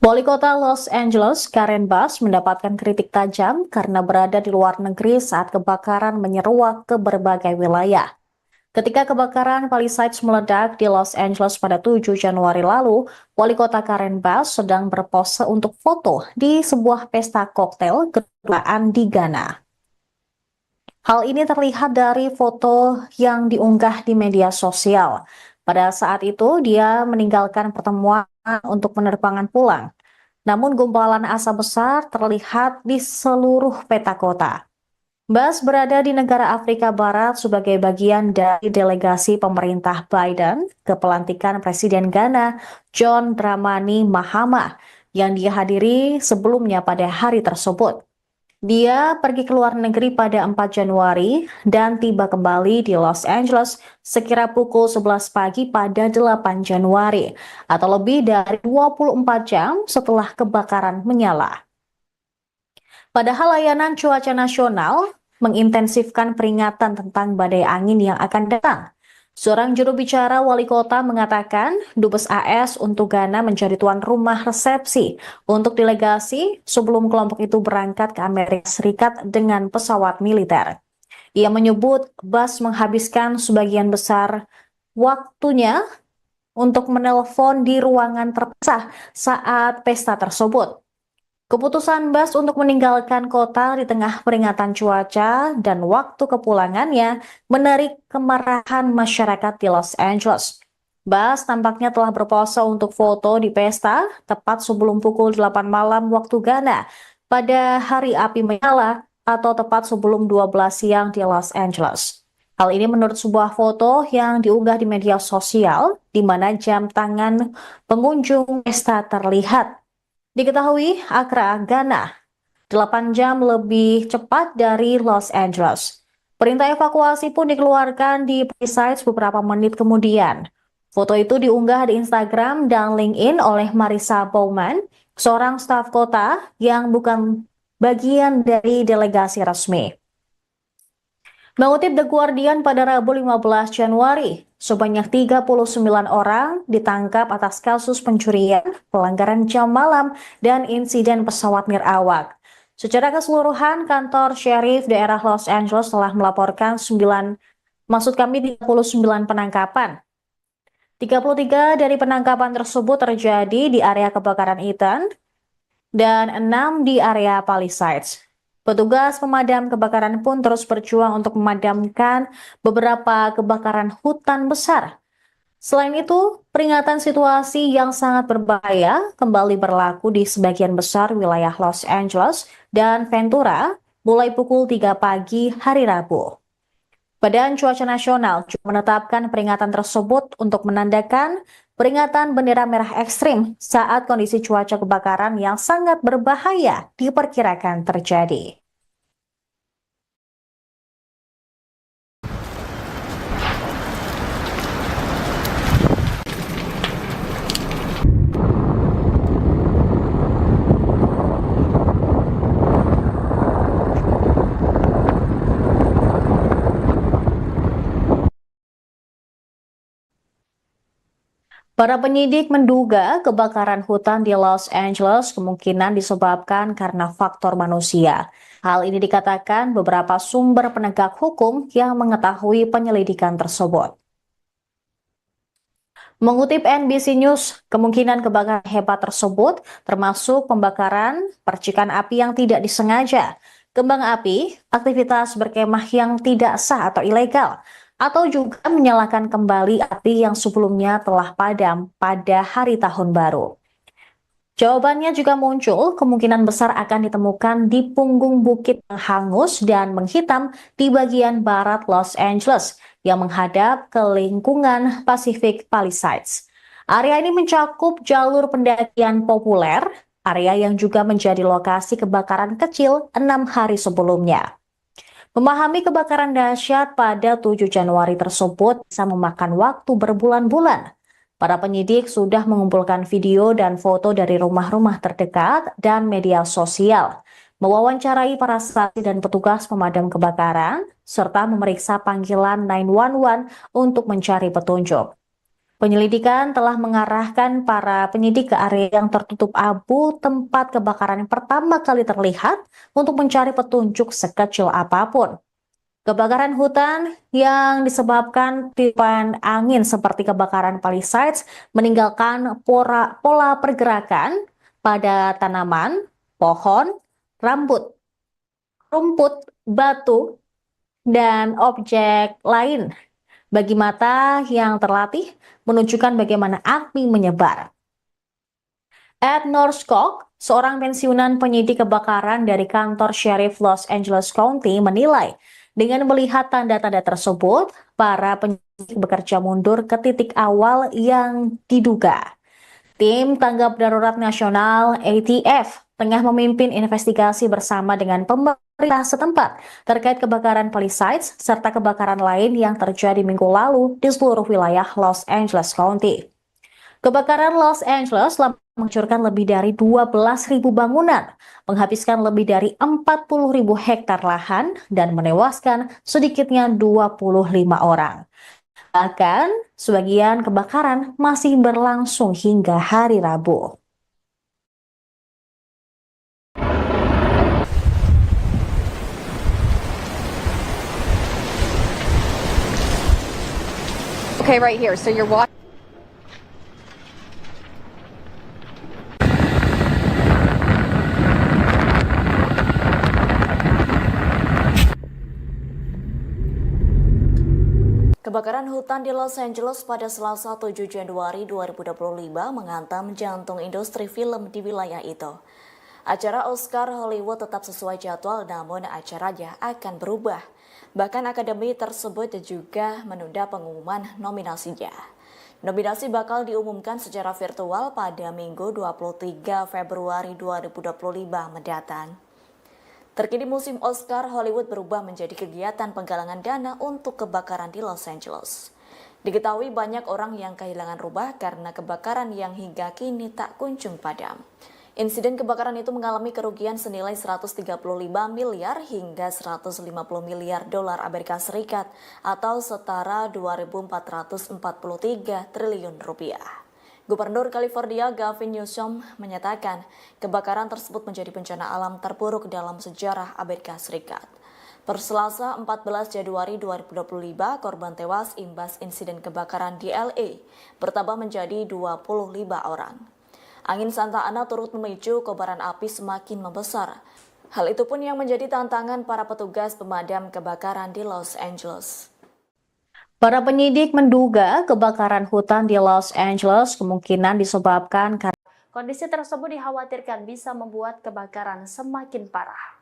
Wali Kota Los Angeles, Karen Bass, mendapatkan kritik tajam karena berada di luar negeri saat kebakaran menyeruak ke berbagai wilayah. Ketika kebakaran Palisades meledak di Los Angeles pada 7 Januari lalu, Wali Kota Karen Bass sedang berpose untuk foto di sebuah pesta koktail kedutaan di Ghana. Hal ini terlihat dari foto yang diunggah di media sosial. Pada saat itu, dia meninggalkan pertemuan untuk penerbangan pulang. Namun gumpalan asap besar terlihat di seluruh peta kota. Bass berada di negara Afrika Barat sebagai bagian dari delegasi pemerintah Biden ke pelantikan Presiden Ghana John Dramani Mahama yang dihadiri sebelumnya pada hari tersebut. Dia pergi ke luar negeri pada 4 Januari dan tiba kembali di Los Angeles sekira pukul 11 pagi pada 8 Januari atau lebih dari 24 jam setelah kebakaran menyala. Padahal layanan cuaca nasional mengintensifkan peringatan tentang badai angin yang akan datang. Seorang juru bicara wali kota mengatakan Dubes AS untuk Ghana menjadi tuan rumah resepsi untuk delegasi sebelum kelompok itu berangkat ke Amerika Serikat dengan pesawat militer. Ia menyebut Bas menghabiskan sebagian besar waktunya untuk menelpon di ruangan terpisah saat pesta tersebut. Keputusan Bas untuk meninggalkan kota di tengah peringatan cuaca dan waktu kepulangannya menarik kemarahan masyarakat di Los Angeles. Bas tampaknya telah berpose untuk foto di pesta tepat sebelum pukul 8 malam waktu Ghana pada hari api menyala atau tepat sebelum 12 siang di Los Angeles. Hal ini menurut sebuah foto yang diunggah di media sosial di mana jam tangan pengunjung pesta terlihat. Diketahui Accra, Ghana, 8 jam lebih cepat dari Los Angeles. Perintah evakuasi pun dikeluarkan di Palisades beberapa menit kemudian. Foto itu diunggah di Instagram dan LinkedIn oleh Marissa Bowman, seorang staf kota yang bukan bagian dari delegasi resmi. Mengutip The Guardian pada Rabu 15 Januari, sebanyak 39 orang ditangkap atas kasus pencurian, pelanggaran jam malam, dan insiden pesawat nirawak. Secara keseluruhan, kantor Sheriff daerah Los Angeles telah melaporkan 39 penangkapan. 33 dari penangkapan tersebut terjadi di area kebakaran Eaton dan 6 di area Palisades. Petugas pemadam kebakaran pun terus berjuang untuk memadamkan beberapa kebakaran hutan besar. Selain itu, peringatan situasi yang sangat berbahaya kembali berlaku di sebagian besar wilayah Los Angeles dan Ventura mulai pukul 3 pagi hari Rabu. Badan Cuaca Nasional juga menetapkan peringatan tersebut untuk menandakan peringatan bendera merah ekstrim saat kondisi cuaca kebakaran yang sangat berbahaya diperkirakan terjadi. Para penyidik menduga kebakaran hutan di Los Angeles kemungkinan disebabkan karena faktor manusia. Hal ini dikatakan beberapa sumber penegak hukum yang mengetahui penyelidikan tersebut. Mengutip NBC News, kemungkinan kebakaran hebat tersebut termasuk pembakaran, percikan api yang tidak disengaja, kembang api, aktivitas berkemah yang tidak sah atau ilegal, atau juga menyalakan kembali api yang sebelumnya telah padam pada hari tahun baru. Jawabannya juga muncul, kemungkinan besar akan ditemukan di punggung bukit yang hangus dan menghitam di bagian barat Los Angeles yang menghadap ke lingkungan Pacific Palisades. Area ini mencakup jalur pendakian populer, area yang juga menjadi lokasi kebakaran kecil 6 hari sebelumnya. Memahami kebakaran dahsyat pada 7 Januari tersebut bisa memakan waktu berbulan-bulan. Para penyidik sudah mengumpulkan video dan foto dari rumah-rumah terdekat dan media sosial, mewawancarai para saksi dan petugas pemadam kebakaran, serta memeriksa panggilan 911 untuk mencari petunjuk. Penyelidikan telah mengarahkan para penyidik ke area yang tertutup abu tempat kebakaran yang pertama kali terlihat untuk mencari petunjuk sekecil apapun. Kebakaran hutan yang disebabkan tiupan angin seperti kebakaran Palisades meninggalkan pola pergerakan pada tanaman, pohon, rumput, batu, dan objek lain. Bagi mata yang terlatih, menunjukkan bagaimana api menyebar. Ed Norskog, seorang pensiunan penyidik kebakaran dari kantor Sheriff Los Angeles County, menilai dengan melihat tanda-tanda tersebut, para penyidik bekerja mundur ke titik awal yang diduga. Tim Tanggap Darurat Nasional ATF tengah memimpin investigasi bersama dengan pemerintah setempat terkait kebakaran Palisades serta kebakaran lain yang terjadi minggu lalu di seluruh wilayah Los Angeles County. Kebakaran Los Angeles telah menghancurkan lebih dari 12.000 bangunan, menghabiskan lebih dari 40.000 hektar lahan, dan menewaskan sedikitnya 25 orang. Bahkan, sebagian kebakaran masih berlangsung hingga hari Rabu. Okay, right here. So you're watching. Kebakaran hutan di Los Angeles pada Selasa 7 Januari 2025 menghantam jantung industri film di wilayah itu. Acara Oscar Hollywood tetap sesuai jadwal, namun acaranya akan berubah. Bahkan akademi tersebut juga menunda pengumuman nominasinya. Nominasi bakal diumumkan secara virtual pada Minggu 23 Februari 2025 mendatang. Terkini musim Oscar Hollywood berubah menjadi kegiatan penggalangan dana untuk kebakaran di Los Angeles. Diketahui banyak orang yang kehilangan rumah karena kebakaran yang hingga kini tak kunjung padam. Insiden kebakaran itu mengalami kerugian senilai 135 miliar hingga 150 miliar dolar Amerika Serikat atau setara 2.443 triliun rupiah. Gubernur California Gavin Newsom menyatakan kebakaran tersebut menjadi bencana alam terburuk dalam sejarah Amerika Serikat. Per Selasa 14 Januari 2025, korban tewas imbas insiden kebakaran di LA bertambah menjadi 25 orang. Angin Santa Ana turut memicu kobaran api semakin membesar. Hal itu pun yang menjadi tantangan para petugas pemadam kebakaran di Los Angeles. Para penyidik menduga kebakaran hutan di Los Angeles kemungkinan disebabkan karena kondisi tersebut dikhawatirkan bisa membuat kebakaran semakin parah.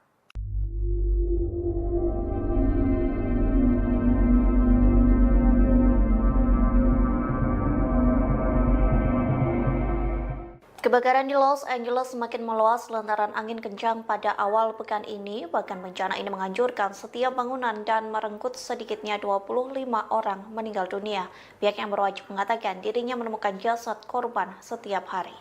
Kebakaran di Los Angeles semakin meluas lantaran angin kencang pada awal pekan ini. Bahkan bencana ini menghancurkan setiap bangunan dan merenggut sedikitnya 25 orang meninggal dunia. Pihak yang berwajib mengatakan dirinya menemukan jasad korban setiap hari.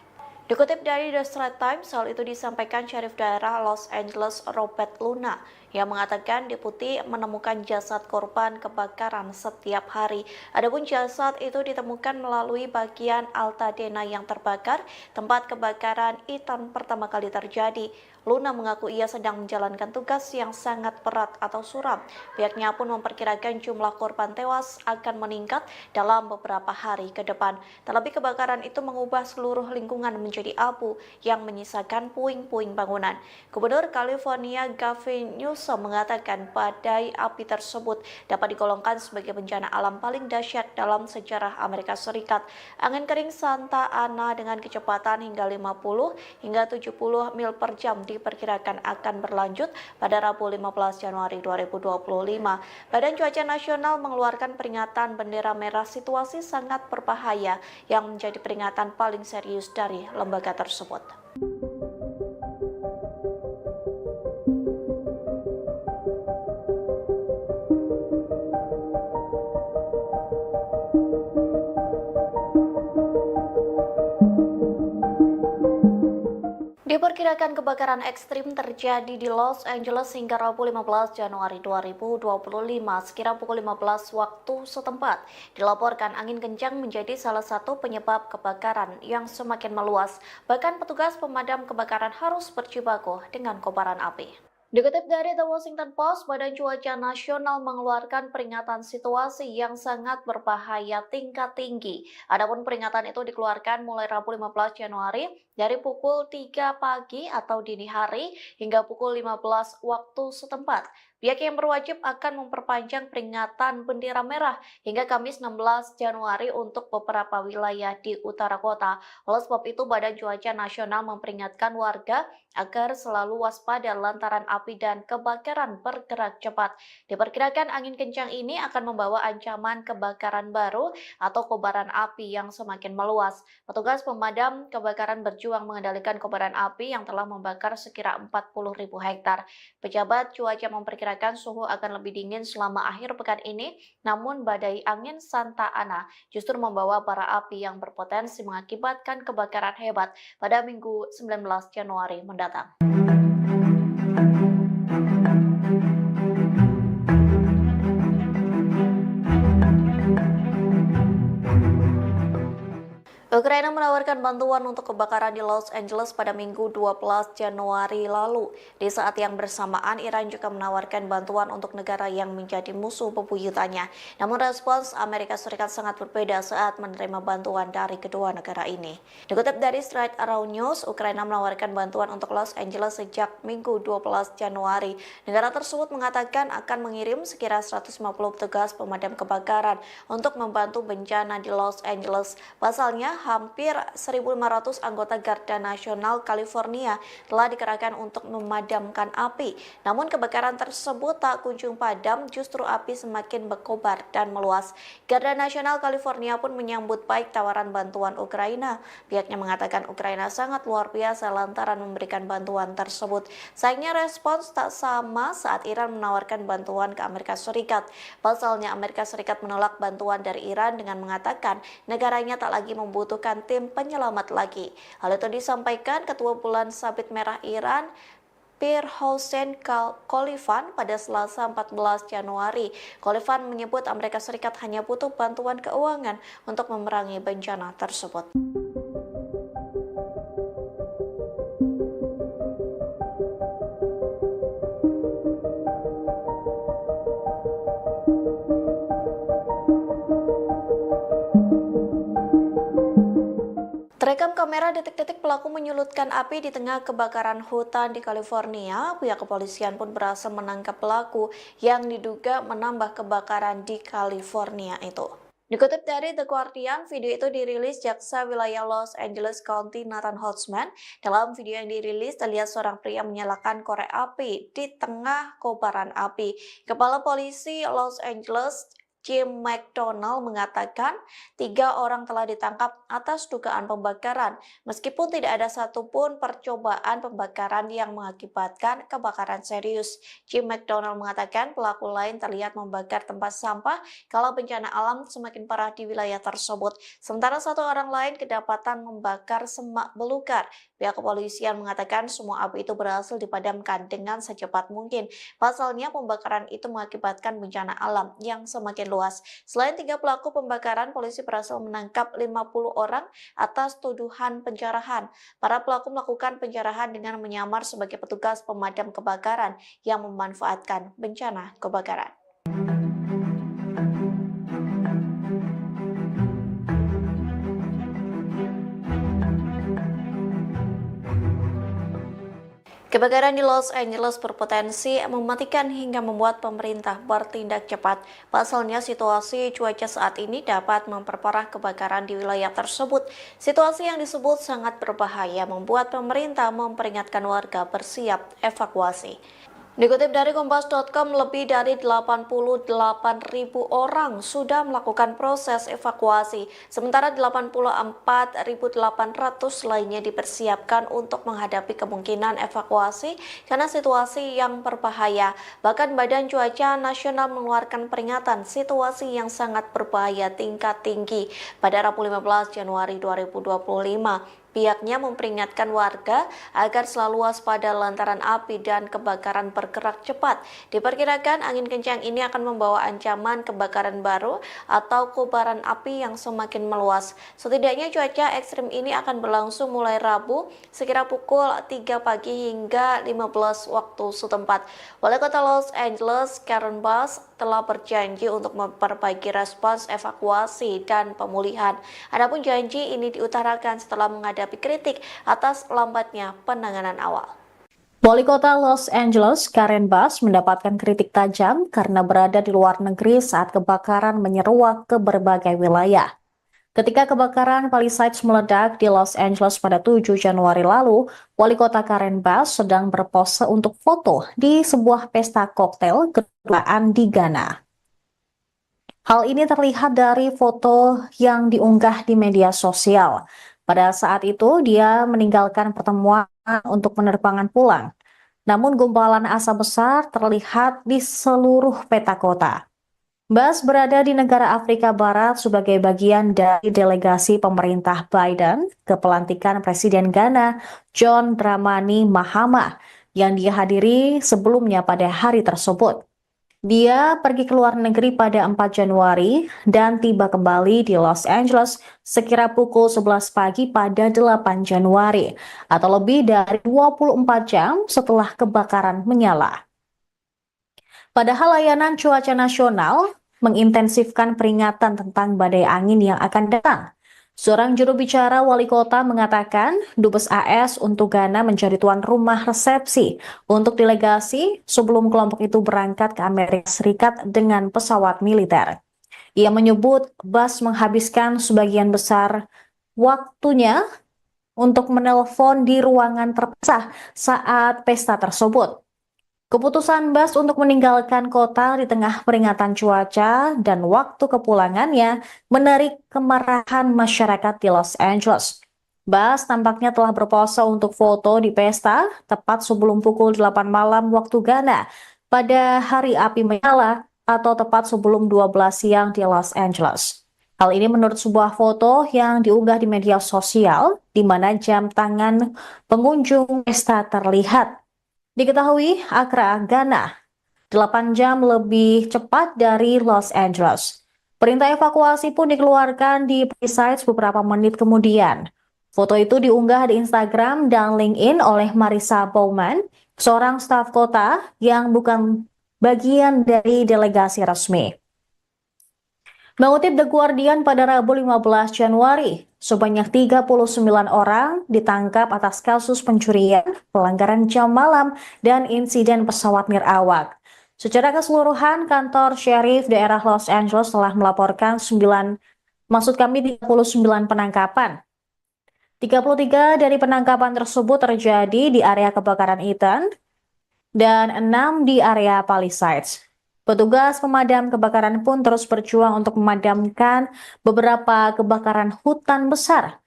Dikutip dari The Straits Times, hal itu disampaikan Syarif Daerah Los Angeles Robert Luna yang mengatakan deputi menemukan jasad korban kebakaran setiap hari. Adapun jasad itu ditemukan melalui bagian Altadena yang terbakar, tempat kebakaran Ethan pertama kali terjadi. Luna mengaku ia sedang menjalankan tugas yang sangat berat atau suram. Pihaknya pun memperkirakan jumlah korban tewas akan meningkat dalam beberapa hari ke depan. Terlebih kebakaran itu mengubah seluruh lingkungan menjadi abu yang menyisakan puing-puing bangunan. Gubernur California Gavin Newsom mengatakan badai api tersebut dapat digolongkan sebagai bencana alam paling dahsyat dalam sejarah Amerika Serikat. Angin kering Santa Ana dengan kecepatan hingga 50 hingga 70 mil per jam diperkirakan akan berlanjut pada Rabu 15 Januari 2025. Badan Cuaca Nasional mengeluarkan peringatan bendera merah situasi sangat berbahaya yang menjadi peringatan paling serius dari lembaga tersebut. Diperkirakan kebakaran ekstrim terjadi di Los Angeles hingga Rabu 15 Januari 2025 sekira pukul 15 waktu setempat. Dilaporkan angin kencang menjadi salah satu penyebab kebakaran yang semakin meluas. Bahkan petugas pemadam kebakaran harus berjibaku dengan kobaran api. Dikutip dari The Washington Post, Badan Cuaca Nasional mengeluarkan peringatan situasi yang sangat berbahaya tingkat tinggi. Adapun peringatan itu dikeluarkan mulai Rabu 15 Januari dari pukul 3 pagi atau dini hari hingga pukul 15 waktu setempat. Pihak yang berwajib akan memperpanjang peringatan bendera merah hingga Kamis 16 Januari untuk beberapa wilayah di utara kota. Oleh sebab itu, Badan Cuaca Nasional memperingatkan warga agar selalu waspada lantaran api dan kebakaran bergerak cepat. Diperkirakan angin kencang ini akan membawa ancaman kebakaran baru atau kobaran api yang semakin meluas. Petugas pemadam kebakaran berjuang mengendalikan kobaran api yang telah membakar sekira 40.000 hektar. Pejabat cuaca memperkirakan suhu akan lebih dingin selama akhir pekan ini, namun badai angin Santa Ana justru membawa bara api yang berpotensi mengakibatkan kebakaran hebat pada Minggu 19 Januari mendatang. Ukraina menawarkan bantuan untuk kebakaran di Los Angeles pada Minggu 12 Januari lalu. Di saat yang bersamaan, Iran juga menawarkan bantuan untuk negara yang menjadi musuh bebuyutannya. Namun respons Amerika Serikat sangat berbeda saat menerima bantuan dari kedua negara ini. Dikutip dari Straight Around News, Ukraina menawarkan bantuan untuk Los Angeles sejak Minggu 12 Januari. Negara tersebut mengatakan akan mengirim sekira 150 petugas pemadam kebakaran untuk membantu bencana di Los Angeles. Pasalnya, hampir 1.500 anggota Garda Nasional California telah dikerahkan untuk memadamkan api. Namun kebakaran tersebut tak kunjung padam, justru api semakin berkobar dan meluas. Garda Nasional California pun menyambut baik tawaran bantuan Ukraina. Pihaknya mengatakan Ukraina sangat luar biasa lantaran memberikan bantuan tersebut. Sayangnya respons tak sama saat Iran menawarkan bantuan ke Amerika Serikat. Pasalnya Amerika Serikat menolak bantuan dari Iran dengan mengatakan negaranya tak lagi membutuhkan tim penyelamat lagi. Hal itu disampaikan Ketua Bulan Sabit Merah Iran, Pir Hossein Khalifan pada Selasa 14 Januari. Khalifan menyebut Amerika Serikat hanya butuh bantuan keuangan untuk memerangi bencana tersebut. Terekam kamera detik-detik pelaku menyulutkan api di tengah kebakaran hutan di California. Pihak kepolisian pun berhasil menangkap pelaku yang diduga menambah kebakaran di California itu. Dikutip dari The Guardian, video itu dirilis Jaksa Wilayah Los Angeles County Nathan Holtzman. Dalam video yang dirilis, terlihat seorang pria menyalakan korek api di tengah kobaran api. Kepala Polisi Los Angeles Jim McDonald mengatakan 3 orang telah ditangkap atas dugaan pembakaran, meskipun tidak ada satupun percobaan pembakaran yang mengakibatkan kebakaran serius. Jim McDonald mengatakan pelaku lain terlihat membakar tempat sampah kalau bencana alam semakin parah di wilayah tersebut. Sementara 1 orang lain kedapatan membakar semak belukar. Pihak kepolisian mengatakan semua api itu berhasil dipadamkan dengan secepat mungkin. Pasalnya pembakaran itu mengakibatkan bencana alam yang semakin luas. Selain 3 pelaku pembakaran, polisi berhasil menangkap 50 orang atas tuduhan penjarahan. Para pelaku melakukan penjarahan dengan menyamar sebagai petugas pemadam kebakaran yang memanfaatkan bencana kebakaran. Kebakaran di Los Angeles berpotensi mematikan hingga membuat pemerintah bertindak cepat. Pasalnya situasi cuaca saat ini dapat memperparah kebakaran di wilayah tersebut. Situasi yang disebut sangat berbahaya membuat pemerintah memperingatkan warga bersiap evakuasi. Dikutip dari Kompas.com, lebih dari 88.000 orang sudah melakukan proses evakuasi, sementara 84.800 lainnya dipersiapkan untuk menghadapi kemungkinan evakuasi karena situasi yang berbahaya. Bahkan Badan Cuaca Nasional mengeluarkan peringatan situasi yang sangat berbahaya tingkat tinggi pada Rabu 15 Januari 2025. Pihaknya memperingatkan warga agar selalu waspada lantaran api dan kebakaran bergerak cepat. Diperkirakan angin kencang ini akan membawa ancaman kebakaran baru atau kobaran api yang semakin meluas. Setidaknya cuaca ekstrim ini akan berlangsung mulai Rabu sekira pukul 3 pagi hingga 15 waktu setempat. Wali Kota Los Angeles, Karen Bass, telah berjanji untuk memperbaiki respons evakuasi dan pemulihan. Adapun janji ini diutarakan setelah menghadapi kritik atas lambatnya penanganan awal. Wali Kota Los Angeles, Karen Bass, mendapatkan kritik tajam karena berada di luar negeri saat kebakaran menyeruak ke berbagai wilayah. Ketika kebakaran Palisades meledak di Los Angeles pada 7 Januari lalu, Wali Kota Karen Bass sedang berpose untuk foto di sebuah pesta koktail kedutaan di Ghana. Hal ini terlihat dari foto yang diunggah di media sosial. Pada saat itu, dia meninggalkan pertemuan untuk penerbangan pulang. Namun gumpalan asap besar terlihat di seluruh peta kota. Bass berada di negara Afrika Barat sebagai bagian dari delegasi pemerintah Biden ke pelantikan Presiden Ghana John Dramani Mahama yang dihadiri sebelumnya pada hari tersebut. Dia pergi ke luar negeri pada 4 Januari dan tiba kembali di Los Angeles sekira pukul 11 pagi pada 8 Januari atau lebih dari 24 jam setelah kebakaran menyala. Padahal layanan cuaca nasional mengintensifkan peringatan tentang badai angin yang akan datang. Seorang juru bicara wali kota mengatakan Dubes AS untuk Ghana menjadi tuan rumah resepsi untuk delegasi sebelum kelompok itu berangkat ke Amerika Serikat dengan pesawat militer. Ia menyebut Bass menghabiskan sebagian besar waktunya untuk menelpon di ruangan terpisah saat pesta tersebut. Keputusan Bass untuk meninggalkan kota di tengah peringatan cuaca dan waktu kepulangannya menarik kemarahan masyarakat di Los Angeles. Bass tampaknya telah berpose untuk foto di pesta tepat sebelum pukul 8 malam waktu Ghana pada hari api menyala atau tepat sebelum 12 siang di Los Angeles. Hal ini menurut sebuah foto yang diunggah di media sosial di mana jam tangan pengunjung pesta terlihat. Diketahui Accra, Ghana, 8 jam lebih cepat dari Los Angeles. Perintah evakuasi pun dikeluarkan di Palisades beberapa menit kemudian. Foto itu diunggah di Instagram dan LinkedIn oleh Marissa Bowman, seorang staf kota yang bukan bagian dari delegasi resmi. Mengutip The Guardian pada Rabu 15 Januari, sebanyak 39 orang ditangkap atas kasus pencurian, pelanggaran jam malam, dan insiden pesawat nirawak. Secara keseluruhan, kantor Sheriff daerah Los Angeles telah melaporkan 39 penangkapan. 33 dari penangkapan tersebut terjadi di area kebakaran Eaton dan 6 di area Palisades. Petugas pemadam kebakaran pun terus berjuang untuk memadamkan beberapa kebakaran hutan besar.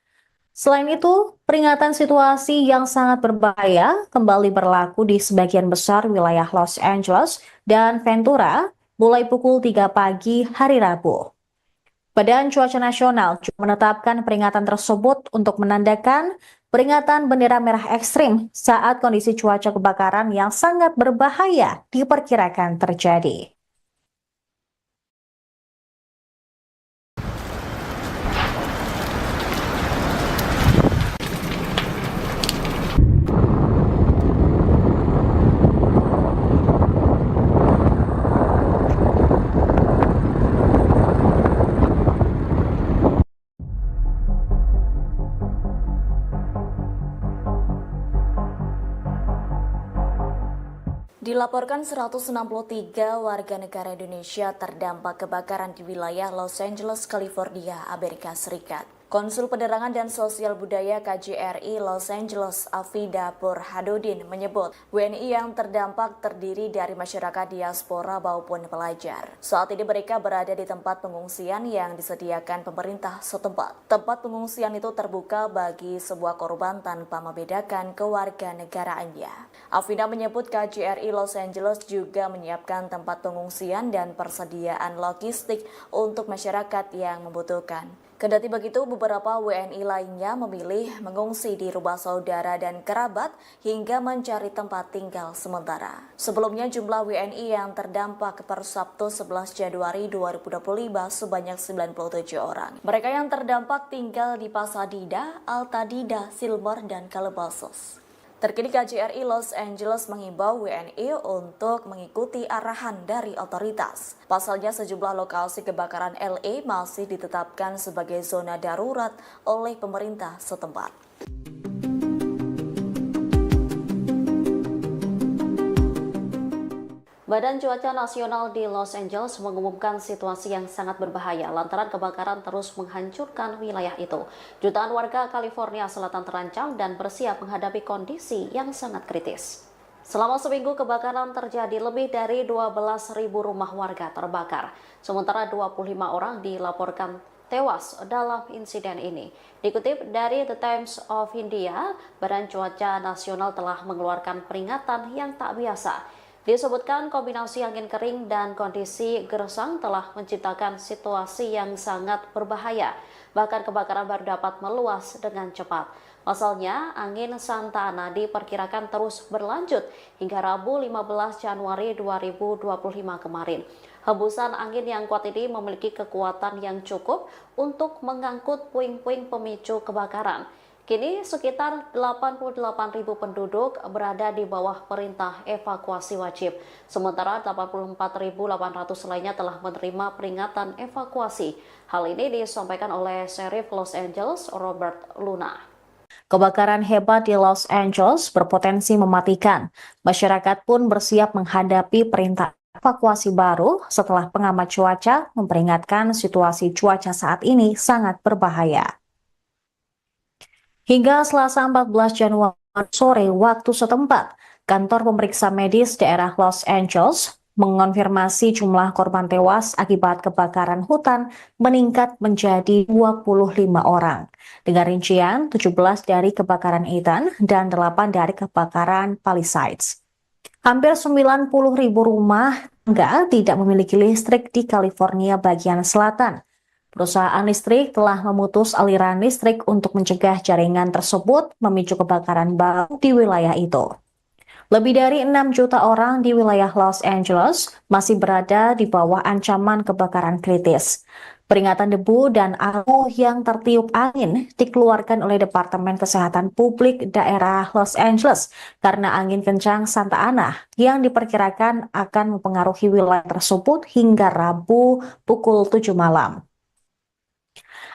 Selain itu, peringatan situasi yang sangat berbahaya kembali berlaku di sebagian besar wilayah Los Angeles dan Ventura mulai pukul 3 pagi hari Rabu. Badan Cuaca Nasional juga menetapkan peringatan tersebut untuk menandakan peringatan bendera merah ekstrim saat kondisi cuaca kebakaran yang sangat berbahaya diperkirakan terjadi. Dilaporkan 163 warga negara Indonesia terdampak kebakaran di wilayah Los Angeles, California, Amerika Serikat. Konsul Penerangan dan Sosial Budaya KJRI Los Angeles, Afida Burhanuddin menyebut WNI yang terdampak terdiri dari masyarakat diaspora maupun pelajar. Saat ini mereka berada di tempat pengungsian yang disediakan pemerintah setempat. Tempat pengungsian itu terbuka bagi sebuah korban tanpa membedakan kewarganegaraannya. Afida menyebut KJRI Los Angeles juga menyiapkan tempat pengungsian dan persediaan logistik untuk masyarakat yang membutuhkan. Kendati begitu, beberapa WNI lainnya memilih mengungsi di rumah saudara dan kerabat hingga mencari tempat tinggal sementara. Sebelumnya, jumlah WNI yang terdampak per Sabtu 11 Januari 2025 sebanyak 97 orang. Mereka yang terdampak tinggal di Pasadena, Altadena, Silver, dan Calabasas. Terkini KJRI Los Angeles mengimbau WNI untuk mengikuti arahan dari otoritas. Pasalnya sejumlah lokasi kebakaran LA masih ditetapkan sebagai zona darurat oleh pemerintah setempat. Badan Cuaca Nasional di Los Angeles mengumumkan situasi yang sangat berbahaya lantaran kebakaran terus menghancurkan wilayah itu. Jutaan warga California Selatan terancam dan bersiap menghadapi kondisi yang sangat kritis. Selama seminggu kebakaran terjadi, lebih dari 12.000 rumah warga terbakar. Sementara 25 orang dilaporkan tewas dalam insiden ini. Dikutip dari The Times of India, Badan Cuaca Nasional telah mengeluarkan peringatan yang tak biasa. Disebutkan kombinasi angin kering dan kondisi gersang telah menciptakan situasi yang sangat berbahaya. Bahkan kebakaran baru dapat meluas dengan cepat. Pasalnya, angin Santa Ana diperkirakan terus berlanjut hingga Rabu 15 Januari 2025 kemarin. Hembusan angin yang kuat ini memiliki kekuatan yang cukup untuk mengangkut puing-puing pemicu kebakaran. Kini sekitar 88.000 penduduk berada di bawah perintah evakuasi wajib. Sementara 84.800 lainnya telah menerima peringatan evakuasi. Hal ini disampaikan oleh Sheriff Los Angeles, Robert Luna. Kebakaran hebat di Los Angeles berpotensi mematikan. Masyarakat pun bersiap menghadapi perintah evakuasi baru setelah pengamat cuaca memperingatkan situasi cuaca saat ini sangat berbahaya. Hingga Selasa 14 Januari sore waktu setempat, kantor pemeriksa medis daerah Los Angeles mengonfirmasi jumlah korban tewas akibat kebakaran hutan meningkat menjadi 25 orang. Dengan rincian 17 dari kebakaran Ethan dan 8 dari kebakaran Palisades. Hampir 90.000 rumah tangga tidak memiliki listrik di California bagian selatan. Perusahaan listrik telah memutus aliran listrik untuk mencegah jaringan tersebut memicu kebakaran baru di wilayah itu. Lebih dari 6 juta orang di wilayah Los Angeles masih berada di bawah ancaman kebakaran kritis. Peringatan debu dan abu yang tertiup angin dikeluarkan oleh Departemen Kesehatan Publik daerah Los Angeles karena angin kencang Santa Ana yang diperkirakan akan mempengaruhi wilayah tersebut hingga Rabu pukul 7 malam.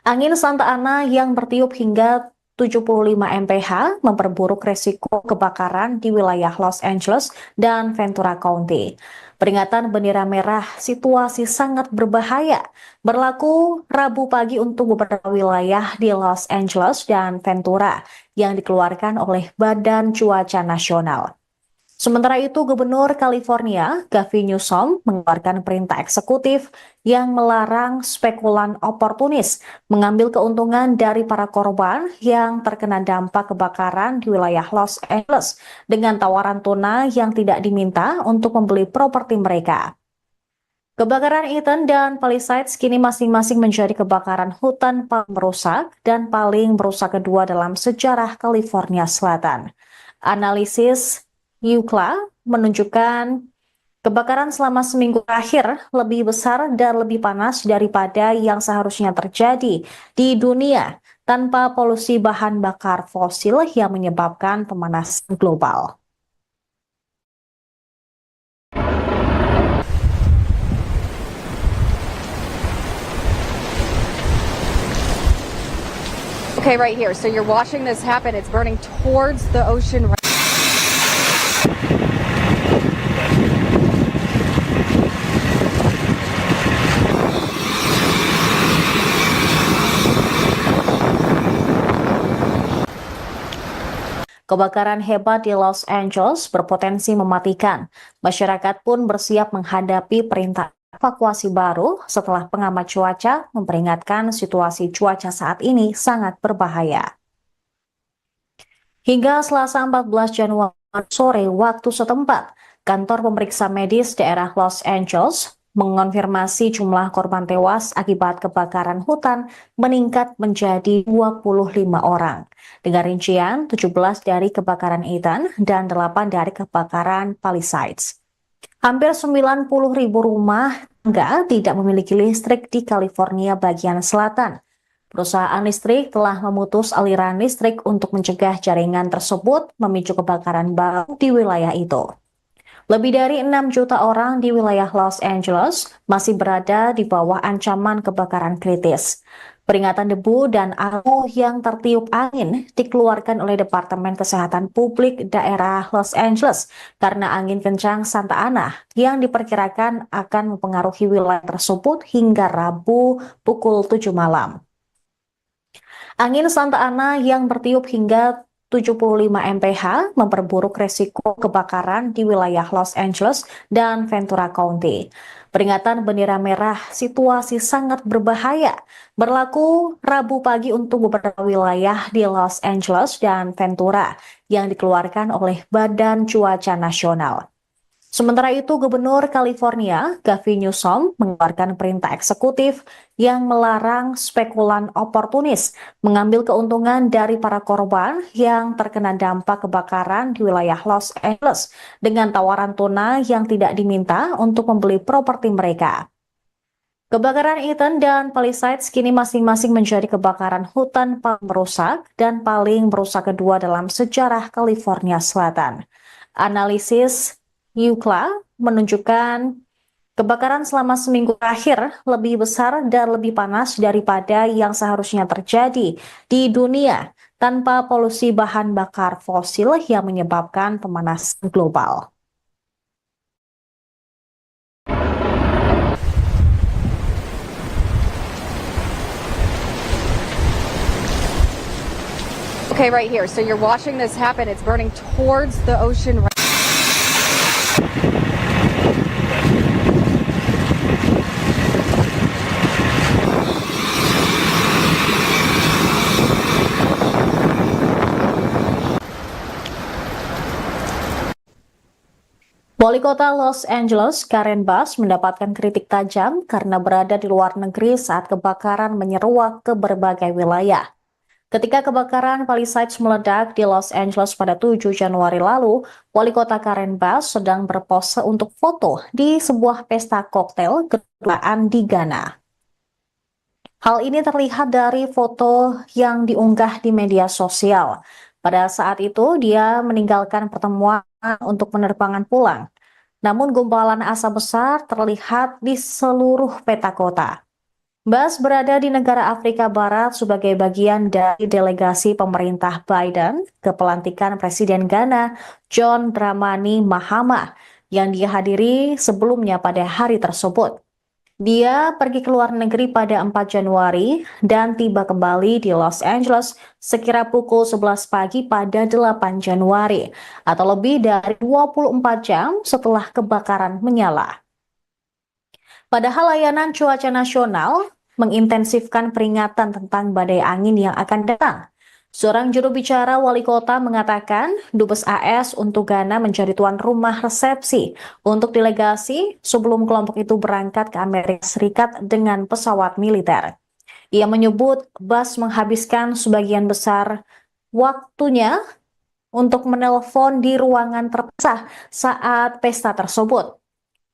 Angin Santa Ana yang bertiup hingga 75 mph memperburuk resiko kebakaran di wilayah Los Angeles dan Ventura County. Peringatan bendera merah situasi sangat berbahaya berlaku Rabu pagi untuk beberapa wilayah di Los Angeles dan Ventura yang dikeluarkan oleh Badan Cuaca Nasional. Sementara itu, Gubernur California, Gavin Newsom, mengeluarkan perintah eksekutif yang melarang spekulan oportunis mengambil keuntungan dari para korban yang terkena dampak kebakaran di wilayah Los Angeles dengan tawaran tunai yang tidak diminta untuk membeli properti mereka. Kebakaran Ethan dan Palisades kini masing-masing menjadi kebakaran hutan paling merusak dan paling merusak kedua dalam sejarah California Selatan. Analisis UCLA menunjukkan kebakaran selama seminggu terakhir lebih besar dan lebih panas daripada yang seharusnya terjadi di dunia tanpa polusi bahan bakar fosil yang menyebabkan pemanasan global. Okay, right here. So you're watching this happen. It's burning towards the ocean. Kebakaran hebat di Los Angeles berpotensi mematikan. Masyarakat pun bersiap menghadapi perintah evakuasi baru setelah pengamat cuaca memperingatkan situasi cuaca saat ini sangat berbahaya. Hingga Selasa 14 Januari sore waktu setempat, kantor pemeriksa medis daerah Los Angeles mengonfirmasi jumlah korban tewas akibat kebakaran hutan meningkat menjadi 25 orang. Dengan rincian 17 dari kebakaran Ethan dan 8 dari kebakaran Palisades. Hampir 90.000 rumah tangga tidak memiliki listrik di California bagian selatan. Perusahaan listrik telah memutus aliran listrik untuk mencegah jaringan tersebut memicu kebakaran baru di wilayah itu. Lebih dari 6 juta orang di wilayah Los Angeles masih berada di bawah ancaman kebakaran kritis. Peringatan debu dan abu yang tertiup angin dikeluarkan oleh Departemen Kesehatan Publik Daerah Los Angeles karena angin kencang Santa Ana yang diperkirakan akan mempengaruhi wilayah tersebut hingga Rabu pukul 7 malam. Angin Santa Ana yang bertiup hingga 75 mph memperburuk resiko kebakaran di wilayah Los Angeles dan Ventura County. Peringatan bendera merah situasi sangat berbahaya berlaku Rabu pagi untuk beberapa wilayah di Los Angeles dan Ventura yang dikeluarkan oleh Badan Cuaca Nasional. Sementara itu, Gubernur California, Gavin Newsom, mengeluarkan perintah eksekutif yang melarang spekulan oportunis mengambil keuntungan dari para korban yang terkena dampak kebakaran di wilayah Los Angeles dengan tawaran tunai yang tidak diminta untuk membeli properti mereka. Kebakaran Eaton dan Palisades kini masing-masing menjadi kebakaran hutan paling merusak dan paling merusak kedua dalam sejarah California Selatan. Analisis UCLA menunjukkan kebakaran selama seminggu terakhir lebih besar dan lebih panas daripada yang seharusnya terjadi di dunia tanpa polusi bahan bakar fosil yang menyebabkan pemanasan global. Okay, right here. So you're watching this happen. It's burning towards the ocean. Wali Kota Los Angeles, Karen Bass, mendapatkan kritik tajam karena berada di luar negeri saat kebakaran menyeruak ke berbagai wilayah. Ketika kebakaran Palisades meledak di Los Angeles pada 7 Januari lalu, Wali Kota Karen Bass sedang berpose untuk foto di sebuah pesta koktail kedutaan di Ghana. Hal ini terlihat dari foto yang diunggah di media sosial. Pada saat itu, dia meninggalkan pertemuan untuk penerbangan pulang. Namun gumpalan asap besar terlihat di seluruh peta kota. Bass berada di negara Afrika Barat sebagai bagian dari delegasi pemerintah Biden ke pelantikan Presiden Ghana John Dramani Mahama yang dihadiri sebelumnya pada hari tersebut. Dia pergi ke luar negeri pada 4 Januari dan tiba kembali di Los Angeles sekira pukul 11 pagi pada 8 Januari atau lebih dari 24 jam setelah kebakaran menyala. Padahal layanan cuaca nasional mengintensifkan peringatan tentang badai angin yang akan datang. Seorang juru bicara wali kota mengatakan Dubes AS untuk Ghana menjadi tuan rumah resepsi untuk delegasi sebelum kelompok itu berangkat ke Amerika Serikat dengan pesawat militer. Ia menyebut Bass menghabiskan sebagian besar waktunya untuk menelpon di ruangan terpisah saat pesta tersebut.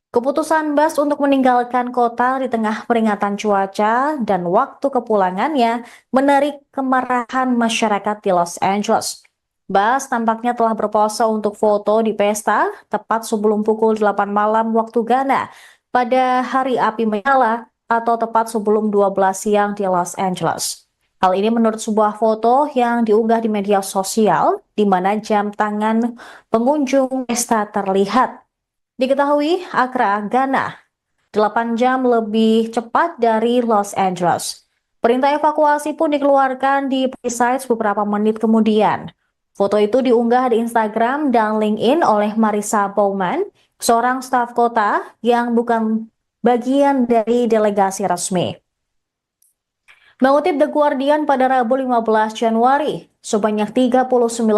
Keputusan Bass untuk meninggalkan kota di tengah peringatan cuaca dan waktu kepulangannya menarik kemarahan masyarakat di Los Angeles. Bass tampaknya telah berpose untuk foto di pesta tepat sebelum pukul 8 malam waktu Ghana pada hari api menyala atau tepat sebelum 12 siang di Los Angeles. Hal ini menurut sebuah foto yang diunggah di media sosial di mana jam tangan pengunjung pesta terlihat. Diketahui Accra, Ghana, 8 jam lebih cepat dari Los Angeles. Perintah evakuasi pun dikeluarkan di Palisades beberapa menit kemudian. Foto itu diunggah di Instagram dan LinkedIn oleh Marissa Bowman, seorang staf kota yang bukan bagian dari delegasi resmi. Mengutip The Guardian pada Rabu 15 Januari, sebanyak 39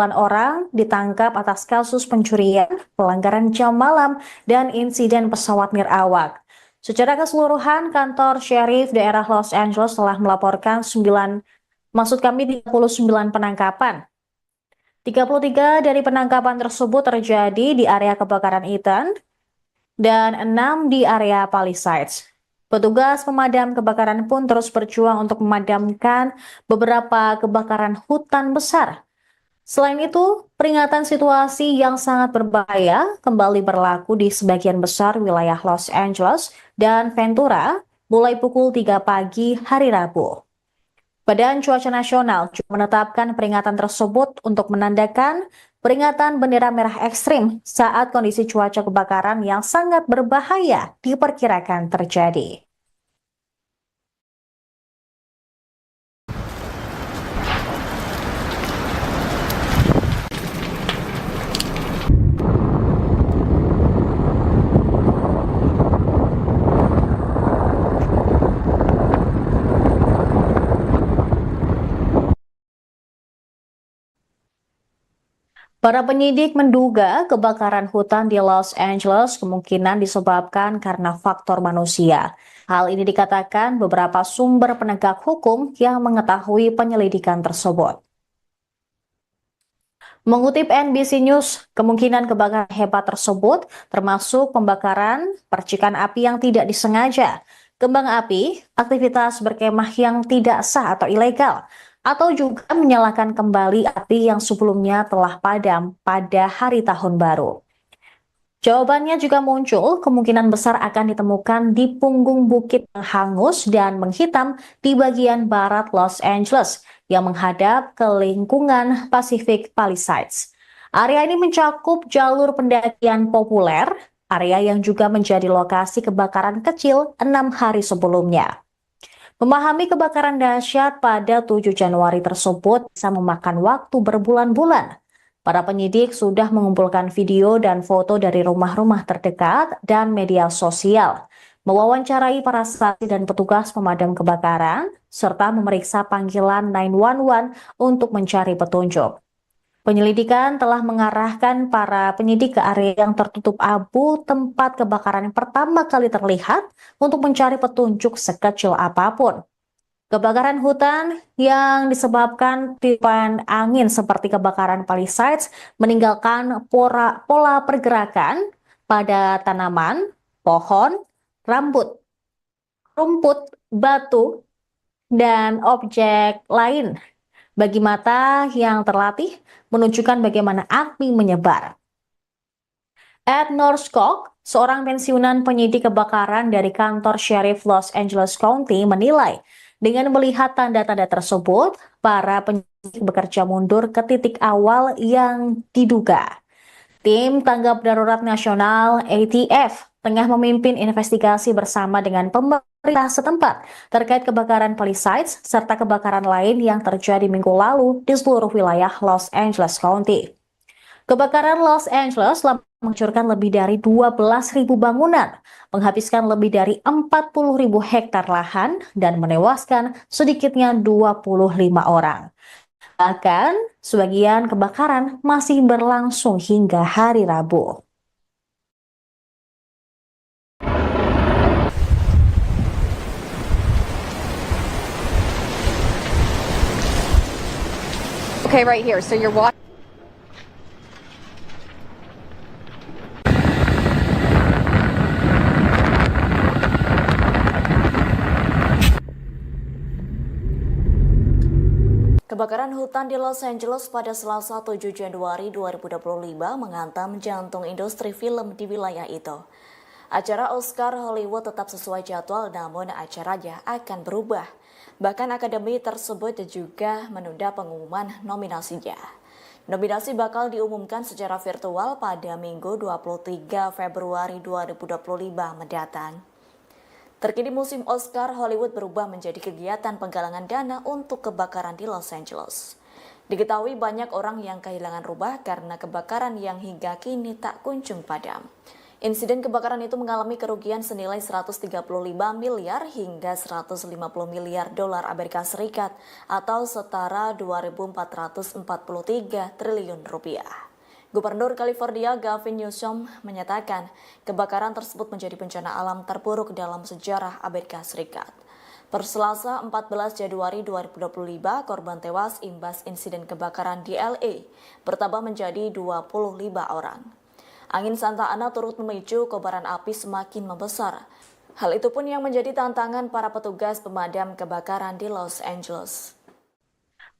orang ditangkap atas kasus pencurian, pelanggaran jam malam, dan insiden pesawat nirawak. Secara keseluruhan, kantor Sheriff daerah Los Angeles telah melaporkan 39 penangkapan. 33 dari penangkapan tersebut terjadi di area kebakaran Eaton dan 6 di area Palisades. Petugas pemadam kebakaran pun terus berjuang untuk memadamkan beberapa kebakaran hutan besar. Selain itu, peringatan situasi yang sangat berbahaya kembali berlaku di sebagian besar wilayah Los Angeles dan Ventura mulai pukul 3 pagi hari Rabu. Badan Cuaca Nasional juga menetapkan peringatan tersebut untuk menandakan peringatan bendera merah ekstrim saat kondisi cuaca kebakaran yang sangat berbahaya diperkirakan terjadi. Para penyidik menduga kebakaran hutan di Los Angeles kemungkinan disebabkan karena faktor manusia. Hal ini dikatakan beberapa sumber penegak hukum yang mengetahui penyelidikan tersebut. Mengutip NBC News, kemungkinan kebakaran hebat tersebut termasuk pembakaran percikan api yang tidak disengaja, kembang api, aktivitas berkemah yang tidak sah atau ilegal, atau juga menyalakan kembali api yang sebelumnya telah padam pada hari tahun baru. Jawabannya juga muncul, kemungkinan besar akan ditemukan di punggung bukit yang hangus dan menghitam di bagian barat Los Angeles yang menghadap ke lingkungan Pacific Palisades. Area ini mencakup jalur pendakian populer, area yang juga menjadi lokasi kebakaran kecil 6 hari sebelumnya. Memahami kebakaran dahsyat pada 7 Januari tersebut bisa memakan waktu berbulan-bulan. Para penyidik sudah mengumpulkan video dan foto dari rumah-rumah terdekat dan media sosial, mewawancarai para saksi dan petugas pemadam kebakaran, serta memeriksa panggilan 911 untuk mencari petunjuk. Penyelidikan telah mengarahkan para penyidik ke area yang tertutup abu tempat kebakaran yang pertama kali terlihat untuk mencari petunjuk sekecil apapun. Kebakaran hutan yang disebabkan tiupan angin seperti kebakaran Palisades meninggalkan pola pergerakan pada tanaman, pohon, rumput, batu, dan objek lain. Bagi mata yang terlatih, menunjukkan bagaimana api menyebar. Ed Norskog, seorang pensiunan penyidik kebakaran dari kantor Sheriff Los Angeles County, menilai dengan melihat tanda-tanda tersebut, para penyidik bekerja mundur ke titik awal yang diduga. Tim Tanggap Darurat Nasional ATF tengah memimpin investigasi bersama dengan pemerintah setempat terkait kebakaran Palisades serta kebakaran lain yang terjadi minggu lalu di seluruh wilayah Los Angeles County. Kebakaran Los Angeles telah menghancurkan lebih dari 12.000 bangunan, menghabiskan lebih dari 40.000 hektar lahan, dan menewaskan sedikitnya 25 orang. Bahkan, sebagian kebakaran masih berlangsung hingga hari Rabu. Okay, right here. So you're watching. Kebakaran hutan di Los Angeles pada Selasa 7 Januari 2025 menghantam jantung industri film di wilayah itu. Acara Oscar Hollywood tetap sesuai jadwal, namun acaranya akan berubah. Bahkan akademi tersebut juga menunda pengumuman nominasinya. Nominasi bakal diumumkan secara virtual pada Minggu 23 Februari 2025 mendatang. Terkini musim Oscar Hollywood berubah menjadi kegiatan penggalangan dana untuk kebakaran di Los Angeles. Diketahui banyak orang yang kehilangan rumah karena kebakaran yang hingga kini tak kunjung padam. Insiden kebakaran itu mengalami kerugian senilai 135 miliar hingga 150 miliar dolar Amerika Serikat atau setara 2.443 triliun rupiah. Gubernur California Gavin Newsom menyatakan kebakaran tersebut menjadi bencana alam terburuk dalam sejarah Amerika Serikat. Per Selasa 14 Januari 2025, korban tewas imbas insiden kebakaran di LA bertambah menjadi 25 orang. Angin Santa Ana turut memicu kobaran api semakin membesar. Hal itu pun yang menjadi tantangan para petugas pemadam kebakaran di Los Angeles.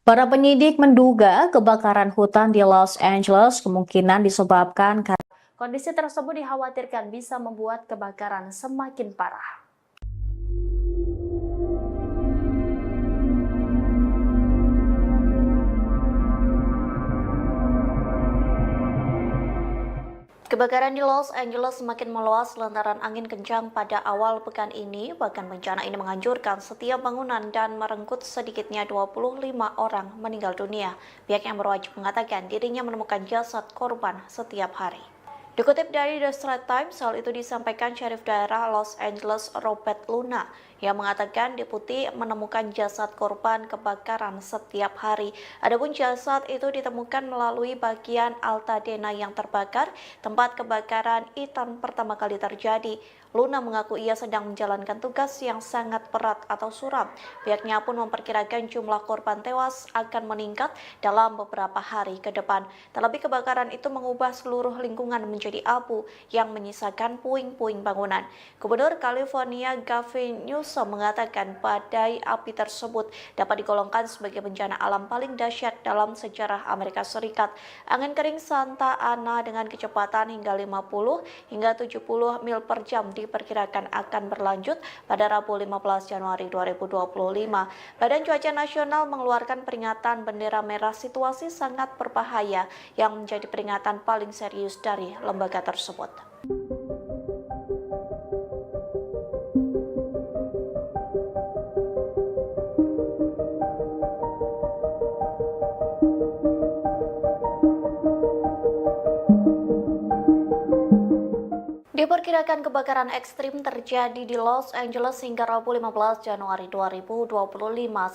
Para penyidik menduga kebakaran hutan di Los Angeles kemungkinan disebabkan karena Kondisi tersebut dikhawatirkan bisa membuat kebakaran semakin parah. Kebakaran di Los Angeles semakin meluas lantaran angin kencang pada awal pekan ini. Bahkan bencana ini menghancurkan setiap bangunan dan merenggut sedikitnya 25 orang meninggal dunia. Pihak yang berwajib mengatakan dirinya menemukan jasad korban setiap hari. Dikutip dari The Straits Times, hal itu disampaikan Syarif Daerah Los Angeles Robert Luna yang mengatakan deputi menemukan jasad korban kebakaran setiap hari. Adapun jasad itu ditemukan melalui bagian Altadena yang terbakar, tempat kebakaran Ethan pertama kali terjadi. Luna mengaku ia sedang menjalankan tugas yang sangat berat atau suram. Pihaknya pun memperkirakan jumlah korban tewas akan meningkat dalam beberapa hari ke depan. Terlebih kebakaran itu mengubah seluruh lingkungan menjadi abu yang menyisakan puing-puing bangunan. Gubernur California Gavin Newsom mengatakan badai api tersebut dapat digolongkan sebagai bencana alam paling dahsyat dalam sejarah Amerika Serikat. Angin kering Santa Ana dengan kecepatan hingga 50 hingga 70 mil per jam diperkirakan akan berlanjut pada Rabu 15 Januari 2025. Badan Cuaca Nasional mengeluarkan peringatan bendera merah situasi sangat berbahaya yang menjadi peringatan paling serius dari lembaga tersebut. Diperkirakan kebakaran ekstrim terjadi di Los Angeles hingga Rabu 15 Januari 2025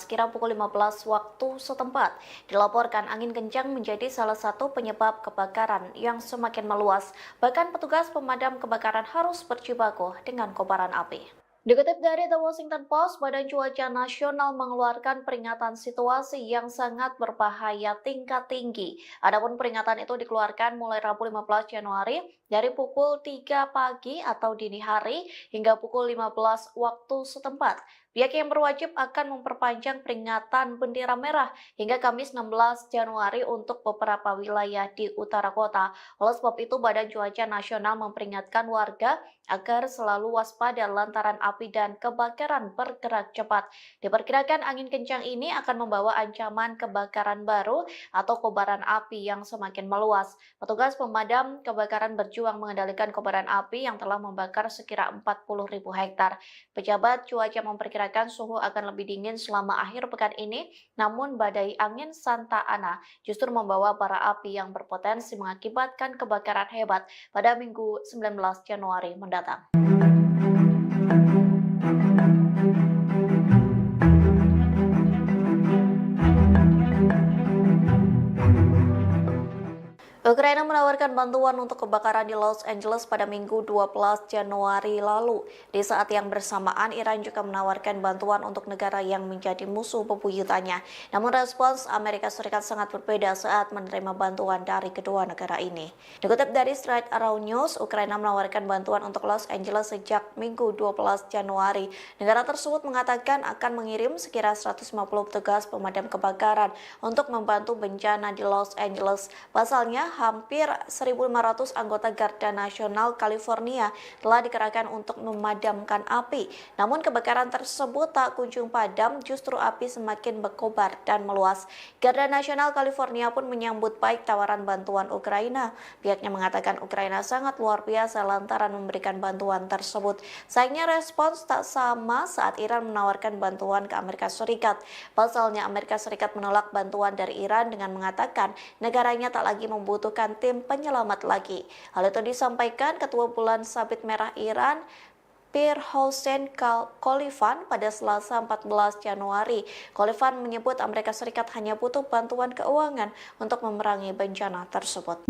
sekira pukul 15 waktu setempat. Dilaporkan angin kencang menjadi salah satu penyebab kebakaran yang semakin meluas. Bahkan petugas pemadam kebakaran harus berjibaku dengan kobaran api. Dikutip dari The Washington Post, Badan Cuaca Nasional mengeluarkan peringatan situasi yang sangat berbahaya tingkat tinggi. Adapun peringatan itu dikeluarkan mulai Rabu 15 Januari dari pukul 3 pagi atau dini hari hingga pukul 15 waktu setempat. Pihak yang berwajib akan memperpanjang peringatan bendera merah hingga Kamis 16 Januari untuk beberapa wilayah di utara kota. Oleh sebab itu, Badan Cuaca Nasional memperingatkan warga agar selalu waspada lantaran api dan kebakaran bergerak cepat. Diperkirakan angin kencang ini akan membawa ancaman kebakaran baru atau kobaran api yang semakin meluas. Petugas pemadam kebakaran berjuang mengendalikan kobaran api yang telah membakar sekira 40.000 hektar. Pejabat cuaca memperkirakan suhu akan lebih dingin selama akhir pekan ini, namun badai angin Santa Ana justru membawa bara api yang berpotensi mengakibatkan kebakaran hebat pada Minggu 19 Januari mendatang. Ukraina menawarkan bantuan untuk kebakaran di Los Angeles pada Minggu 12 Januari lalu. Di saat yang bersamaan, Iran juga menawarkan bantuan untuk negara yang menjadi musuh bebuyutannya. Namun respons Amerika Serikat sangat berbeda saat menerima bantuan dari kedua negara ini. Dikutip dari Straight Around News, Ukraina menawarkan bantuan untuk Los Angeles sejak Minggu 12 Januari. Negara tersebut mengatakan akan mengirim sekira 150 petugas pemadam kebakaran untuk membantu bencana di Los Angeles. Pasalnya, hampir 1.500 anggota Garda Nasional California telah dikerahkan untuk memadamkan api. Namun kebakaran tersebut tak kunjung padam, justru api semakin berkobar dan meluas. Garda Nasional California pun menyambut baik tawaran bantuan Ukraina. Pihaknya mengatakan Ukraina sangat luar biasa lantaran memberikan bantuan tersebut. Sayangnya respons tak sama saat Iran menawarkan bantuan ke Amerika Serikat. Pasalnya Amerika Serikat menolak bantuan dari Iran dengan mengatakan negaranya tak lagi membutuhkan tim penyelamat lagi. Hal itu disampaikan Ketua Bulan Sabit Merah Iran Pir Hossein Khalifan pada Selasa 14 Januari. Khalifan menyebut Amerika Serikat hanya butuh bantuan keuangan untuk memerangi bencana tersebut.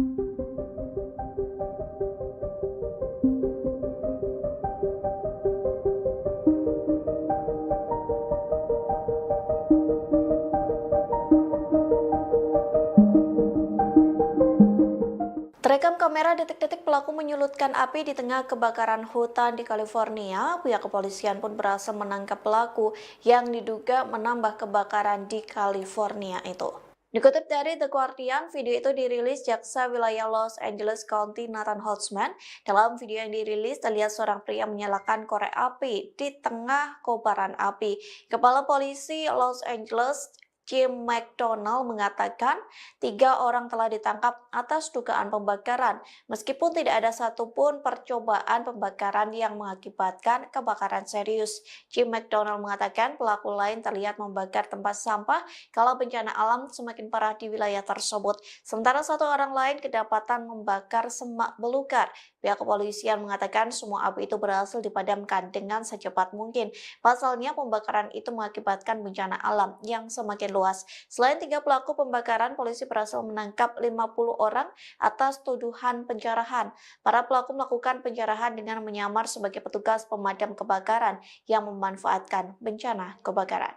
Terekam kamera detik-detik pelaku menyulutkan api di tengah kebakaran hutan di California. Pihak kepolisian pun berhasil menangkap pelaku yang diduga menambah kebakaran di California itu. Dikutip dari The Guardian, video itu dirilis jaksa wilayah Los Angeles County Nathan Holtzman. Dalam video yang dirilis, terlihat seorang pria menyalakan korek api di tengah kobaran api. Kepala polisi Los Angeles Jim McDonald mengatakan 3 orang telah ditangkap atas dugaan pembakaran, meskipun tidak ada satupun percobaan pembakaran yang mengakibatkan kebakaran serius. Jim McDonald mengatakan pelaku lain terlihat membakar tempat sampah kalau bencana alam semakin parah di wilayah tersebut. Sementara 1 orang lain kedapatan membakar semak belukar. Pihak kepolisian mengatakan semua api itu berhasil dipadamkan dengan secepat mungkin. Pasalnya pembakaran itu mengakibatkan bencana alam yang semakin luas. Selain 3 pelaku pembakaran, polisi berhasil menangkap 50 orang atas tuduhan penjarahan. Para pelaku melakukan penjarahan dengan menyamar sebagai petugas pemadam kebakaran yang memanfaatkan bencana kebakaran.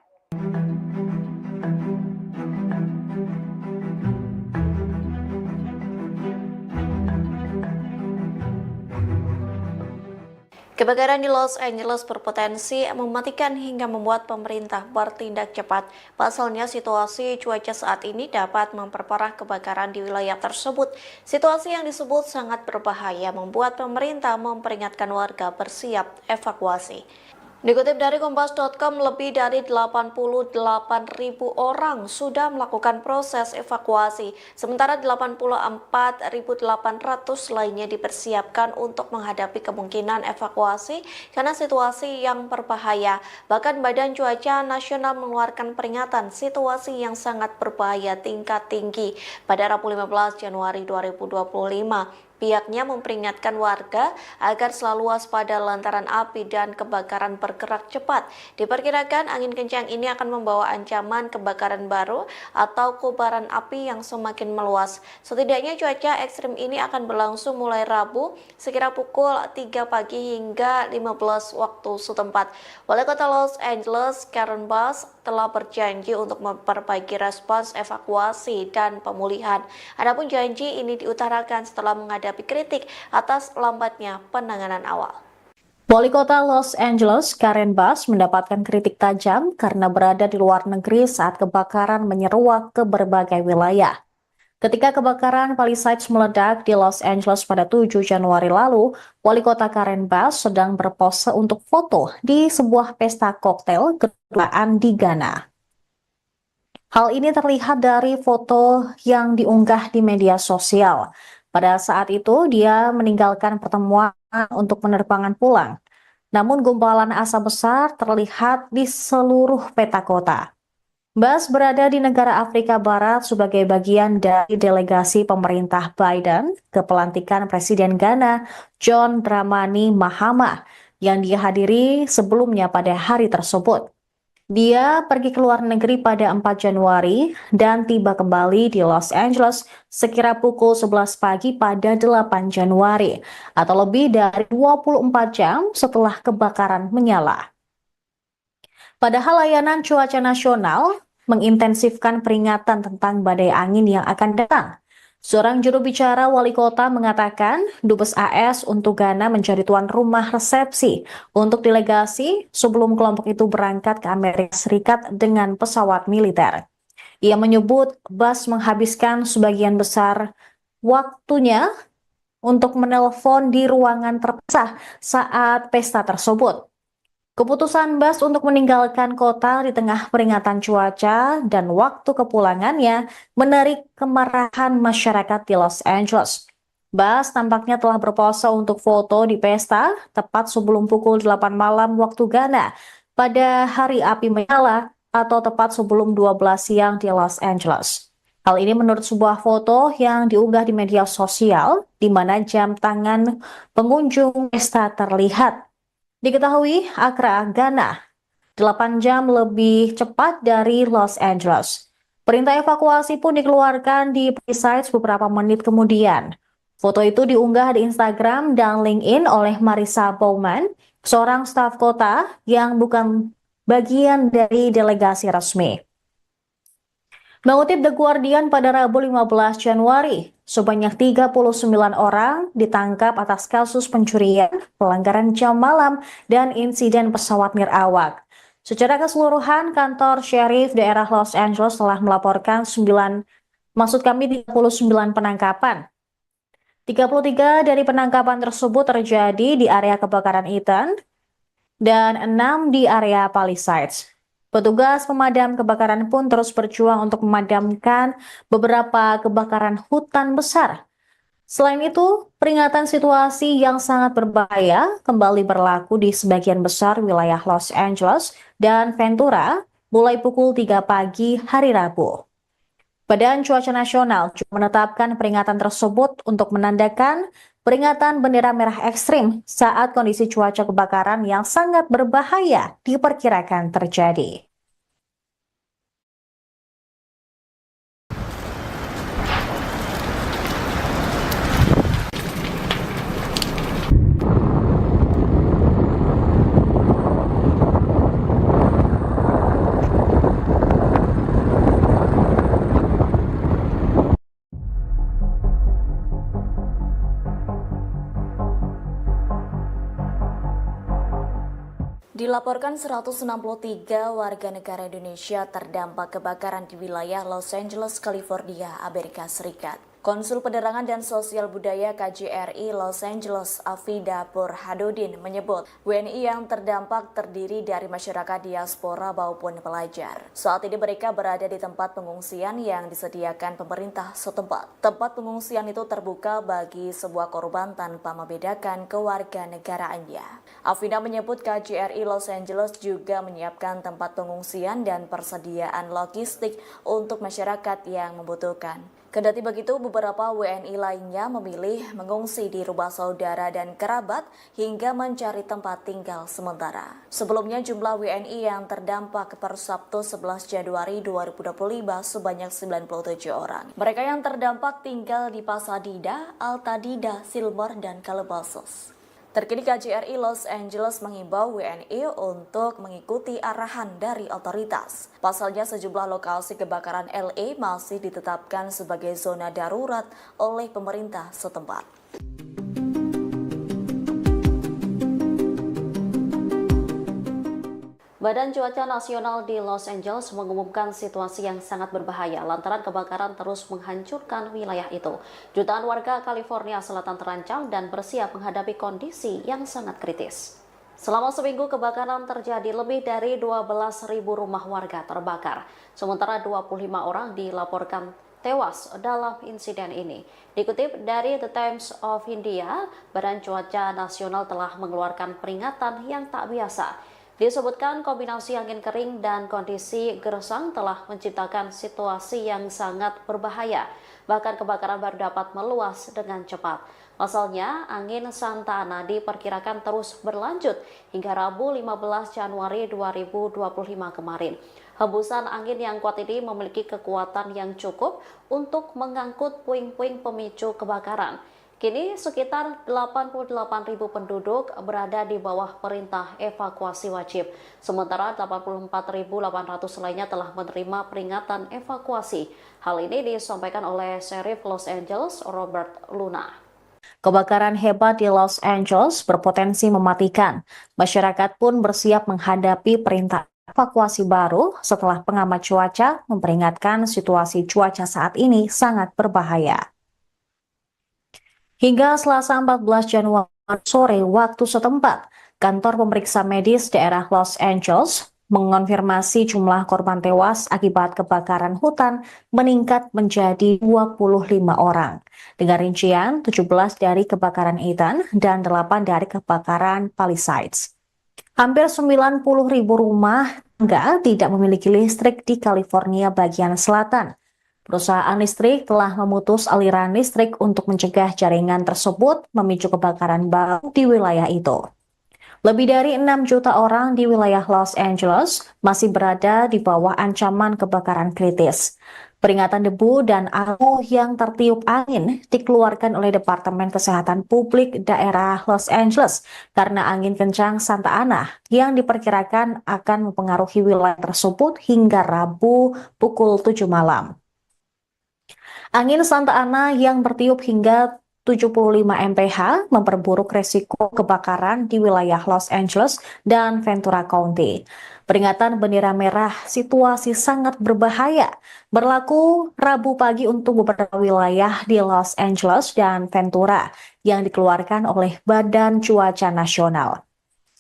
Kebakaran di Los Angeles berpotensi mematikan hingga membuat pemerintah bertindak cepat. Pasalnya situasi cuaca saat ini dapat memperparah kebakaran di wilayah tersebut. Situasi yang disebut sangat berbahaya membuat pemerintah memperingatkan warga bersiap evakuasi. Dikutip dari Kompas.com, lebih dari 88.000 orang sudah melakukan proses evakuasi, sementara 84.800 lainnya dipersiapkan untuk menghadapi kemungkinan evakuasi karena situasi yang berbahaya. Bahkan Badan Cuaca Nasional mengeluarkan peringatan situasi yang sangat berbahaya tingkat tinggi pada Rabu 15 Januari 2025. Pihaknya memperingatkan warga agar selalu waspada lantaran api dan kebakaran bergerak cepat. Diperkirakan angin kencang ini akan membawa ancaman kebakaran baru atau kobaran api yang semakin meluas. Setidaknya cuaca ekstrim ini akan berlangsung mulai Rabu sekira pukul 3 pagi hingga 15 waktu setempat. Wali Kota Los Angeles, Karen Bass, telah berjanji untuk memperbaiki respons evakuasi dan pemulihan. Adapun janji ini diutarakan setelah menghadapi kritik atas lambatnya penanganan awal. Wali Kota Los Angeles, Karen Bass, mendapatkan kritik tajam karena berada di luar negeri saat kebakaran menyeruak ke berbagai wilayah. Ketika kebakaran Palisades meledak di Los Angeles pada 7 Januari lalu, Wali Kota Karen Bass sedang berpose untuk foto di sebuah pesta koktail kedutaan di Ghana. Hal ini terlihat dari foto yang diunggah di media sosial. Pada saat itu, dia meninggalkan pertemuan untuk penerbangan pulang. Namun gumpalan asap besar terlihat di seluruh peta kota. Bass berada di negara Afrika Barat sebagai bagian dari delegasi pemerintah Biden ke pelantikan Presiden Ghana John Dramani Mahama yang dihadiri sebelumnya pada hari tersebut. Dia pergi ke luar negeri pada 4 Januari dan tiba kembali di Los Angeles sekira pukul 11 pagi pada 8 Januari atau lebih dari 24 jam setelah kebakaran menyala. Padahal layanan cuaca nasional mengintensifkan peringatan tentang badai angin yang akan datang. Seorang juru bicara wali kota mengatakan Dubes AS untuk Ghana menjadi tuan rumah resepsi untuk delegasi sebelum kelompok itu berangkat ke Amerika Serikat dengan pesawat militer. Ia menyebut Bass menghabiskan sebagian besar waktunya untuk menelpon di ruangan terpisah saat pesta tersebut. Keputusan Bass untuk meninggalkan kota di tengah peringatan cuaca dan waktu kepulangannya menarik kemarahan masyarakat di Los Angeles. Bass tampaknya telah berpose untuk foto di pesta tepat sebelum pukul 8 malam waktu Ghana pada hari api menyala atau tepat sebelum 12 siang di Los Angeles. Hal ini menurut sebuah foto yang diunggah di media sosial di mana jam tangan pengunjung pesta terlihat. Diketahui Accra, Ghana, 8 jam lebih cepat dari Los Angeles. Perintah evakuasi pun dikeluarkan di Palisades beberapa menit kemudian. Foto itu diunggah di Instagram dan LinkedIn oleh Marissa Bowman, seorang staf kota yang bukan bagian dari delegasi resmi. Mengutip The Guardian pada Rabu 15 Januari, sebanyak 39 orang ditangkap atas kasus pencurian, pelanggaran jam malam, dan insiden pesawat nirawak. Secara keseluruhan, kantor Sheriff daerah Los Angeles telah melaporkan 39 penangkapan. 33 dari penangkapan tersebut terjadi di area kebakaran Eaton dan 6 di area Palisades. Petugas pemadam kebakaran pun terus berjuang untuk memadamkan beberapa kebakaran hutan besar. Selain itu, peringatan situasi yang sangat berbahaya kembali berlaku di sebagian besar wilayah Los Angeles dan Ventura mulai pukul 3 pagi hari Rabu. Badan Cuaca Nasional juga menetapkan peringatan tersebut untuk menandakan peringatan bendera merah ekstrim saat kondisi cuaca kebakaran yang sangat berbahaya diperkirakan terjadi. Dilaporkan 163 warga negara Indonesia terdampak kebakaran di wilayah Los Angeles, California, Amerika Serikat. Konsul Penerangan dan Sosial Budaya KJRI Los Angeles, Afida Burhanuddin menyebut WNI yang terdampak terdiri dari masyarakat diaspora maupun pelajar. Saat ini mereka berada di tempat pengungsian yang disediakan pemerintah setempat. Tempat pengungsian itu terbuka bagi sebuah korban tanpa membedakan kewarganegaraannya. Afida menyebut KJRI Los Angeles juga menyiapkan tempat pengungsian dan persediaan logistik untuk masyarakat yang membutuhkan. Kendati begitu, beberapa WNI lainnya memilih mengungsi di rumah saudara dan kerabat hingga mencari tempat tinggal sementara. Sebelumnya, jumlah WNI yang terdampak per Sabtu 11 Januari 2025 sebanyak 97 orang. Mereka yang terdampak tinggal di Pasadena, Altadena, Silver, dan Calabasas. Terkini KJRI Los Angeles mengimbau WNI untuk mengikuti arahan dari otoritas. Pasalnya sejumlah lokasi kebakaran LA masih ditetapkan sebagai zona darurat oleh pemerintah setempat. Badan Cuaca Nasional di Los Angeles mengumumkan situasi yang sangat berbahaya lantaran kebakaran terus menghancurkan wilayah itu. Jutaan warga California Selatan terancam dan bersiap menghadapi kondisi yang sangat kritis. Selama seminggu kebakaran terjadi, lebih dari 12.000 rumah warga terbakar. Sementara 25 orang dilaporkan tewas dalam insiden ini. Dikutip dari The Times of India, Badan Cuaca Nasional telah mengeluarkan peringatan yang tak biasa. Disebutkan kombinasi angin kering dan kondisi gersang telah menciptakan situasi yang sangat berbahaya. Bahkan kebakaran baru dapat meluas dengan cepat. Pasalnya, angin Santa Ana diperkirakan terus berlanjut hingga Rabu 15 Januari 2025 kemarin. Hembusan angin yang kuat ini memiliki kekuatan yang cukup untuk mengangkut puing-puing pemicu kebakaran. Kini sekitar 88.000 penduduk berada di bawah perintah evakuasi wajib. Sementara 84.800 lainnya telah menerima peringatan evakuasi. Hal ini disampaikan oleh Sheriff Los Angeles, Robert Luna. Kebakaran hebat di Los Angeles berpotensi mematikan. Masyarakat pun bersiap menghadapi perintah evakuasi baru setelah pengamat cuaca memperingatkan situasi cuaca saat ini sangat berbahaya. Hingga Selasa 14 Januari sore waktu setempat, kantor pemeriksa medis daerah Los Angeles mengonfirmasi jumlah korban tewas akibat kebakaran hutan meningkat menjadi 25 orang. Dengan rincian 17 dari kebakaran Ethan dan 8 dari kebakaran Palisades. Hampir 90.000 rumah tangga tidak memiliki listrik di California bagian selatan. Perusahaan listrik telah memutus aliran listrik untuk mencegah jaringan tersebut memicu kebakaran baru di wilayah itu. Lebih dari 6 juta orang di wilayah Los Angeles masih berada di bawah ancaman kebakaran kritis. Peringatan debu dan abu yang tertiup angin dikeluarkan oleh Departemen Kesehatan Publik daerah Los Angeles karena angin kencang Santa Ana yang diperkirakan akan mempengaruhi wilayah tersebut hingga Rabu pukul 7 malam. Angin Santa Ana yang bertiup hingga 75 mph memperburuk resiko kebakaran di wilayah Los Angeles dan Ventura County. Peringatan bendera merah situasi sangat berbahaya berlaku Rabu pagi untuk beberapa wilayah di Los Angeles dan Ventura yang dikeluarkan oleh Badan Cuaca Nasional.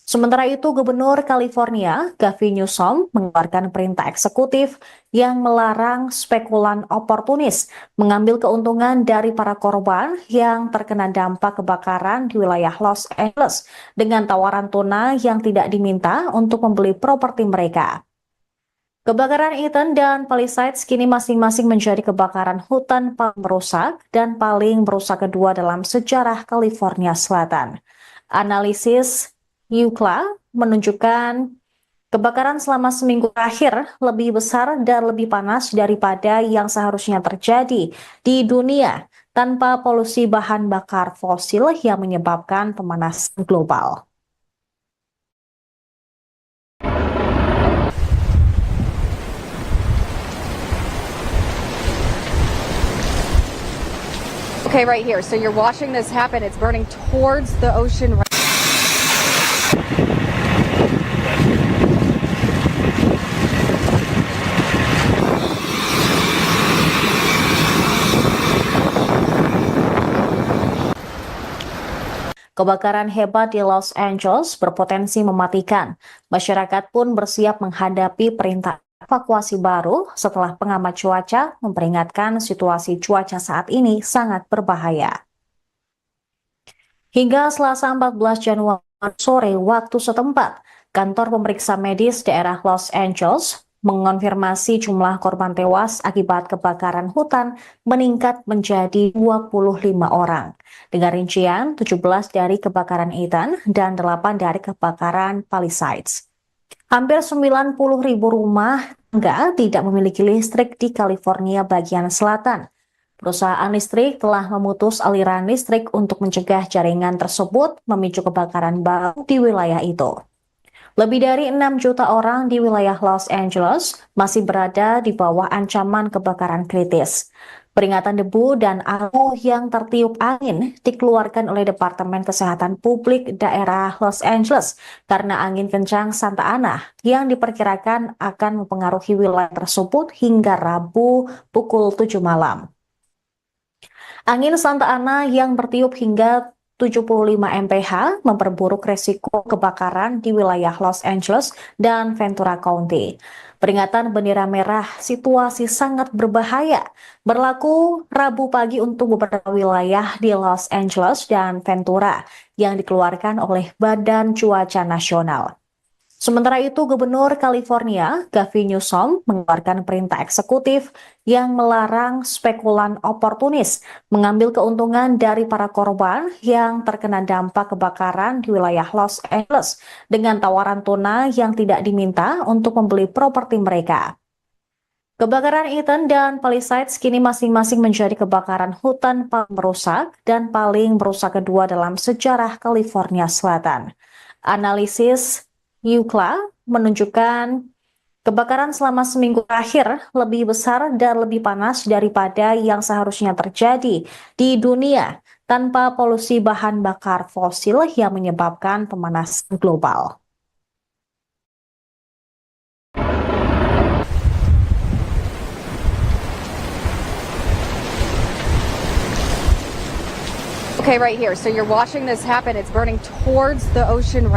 Sementara itu, Gubernur California, Gavin Newsom, mengeluarkan perintah eksekutif yang melarang spekulan oportunis mengambil keuntungan dari para korban yang terkena dampak kebakaran di wilayah Los Angeles dengan tawaran tunai yang tidak diminta untuk membeli properti mereka. Kebakaran Eaton dan Palisades kini masing-masing menjadi kebakaran hutan paling merusak dan paling merusak kedua dalam sejarah California Selatan. Analisis UCLA menunjukkan kebakaran selama seminggu terakhir lebih besar dan lebih panas daripada yang seharusnya terjadi di dunia tanpa polusi bahan bakar fosil yang menyebabkan pemanasan global. Okay, right here. So you're watching this happen. It's burning towards the ocean. Kebakaran hebat di Los Angeles berpotensi mematikan. Masyarakat pun bersiap menghadapi perintah evakuasi baru setelah pengamat cuaca memperingatkan situasi cuaca saat ini sangat berbahaya. Hingga Selasa 14 Januari sore waktu setempat, kantor pemeriksa medis daerah Los Angeles mengonfirmasi jumlah korban tewas akibat kebakaran hutan meningkat menjadi 25 orang. Dengan rincian 17 dari kebakaran Eaton dan 8 dari kebakaran Palisades. Hampir 90.000 rumah tangga tidak memiliki listrik di California bagian selatan. Perusahaan listrik telah memutus aliran listrik untuk mencegah jaringan tersebut memicu kebakaran baru di wilayah itu. Lebih dari 6 juta orang di wilayah Los Angeles masih berada di bawah ancaman kebakaran kritis. Peringatan debu dan abu yang tertiup angin dikeluarkan oleh Departemen Kesehatan Publik daerah Los Angeles karena angin kencang Santa Ana yang diperkirakan akan mempengaruhi wilayah tersebut hingga Rabu pukul 7 malam. Angin Santa Ana yang bertiup hingga 75 mph memperburuk resiko kebakaran di wilayah Los Angeles dan Ventura County. Peringatan bendera merah situasi sangat berbahaya berlaku Rabu pagi untuk beberapa wilayah di Los Angeles dan Ventura yang dikeluarkan oleh Badan Cuaca Nasional. Sementara itu, Gubernur California, Gavin Newsom, mengeluarkan perintah eksekutif yang melarang spekulan oportunis mengambil keuntungan dari para korban yang terkena dampak kebakaran di wilayah Los Angeles dengan tawaran tunai yang tidak diminta untuk membeli properti mereka. Kebakaran Eaton dan Palisades kini masing-masing menjadi kebakaran hutan paling merusak dan paling merusak kedua dalam sejarah California Selatan. Analisis UCLA menunjukkan kebakaran selama seminggu terakhir lebih besar dan lebih panas daripada yang seharusnya terjadi di dunia tanpa polusi bahan bakar fosil yang menyebabkan pemanasan global. Okay, right here. So you're watching this happen. It's burning towards the ocean.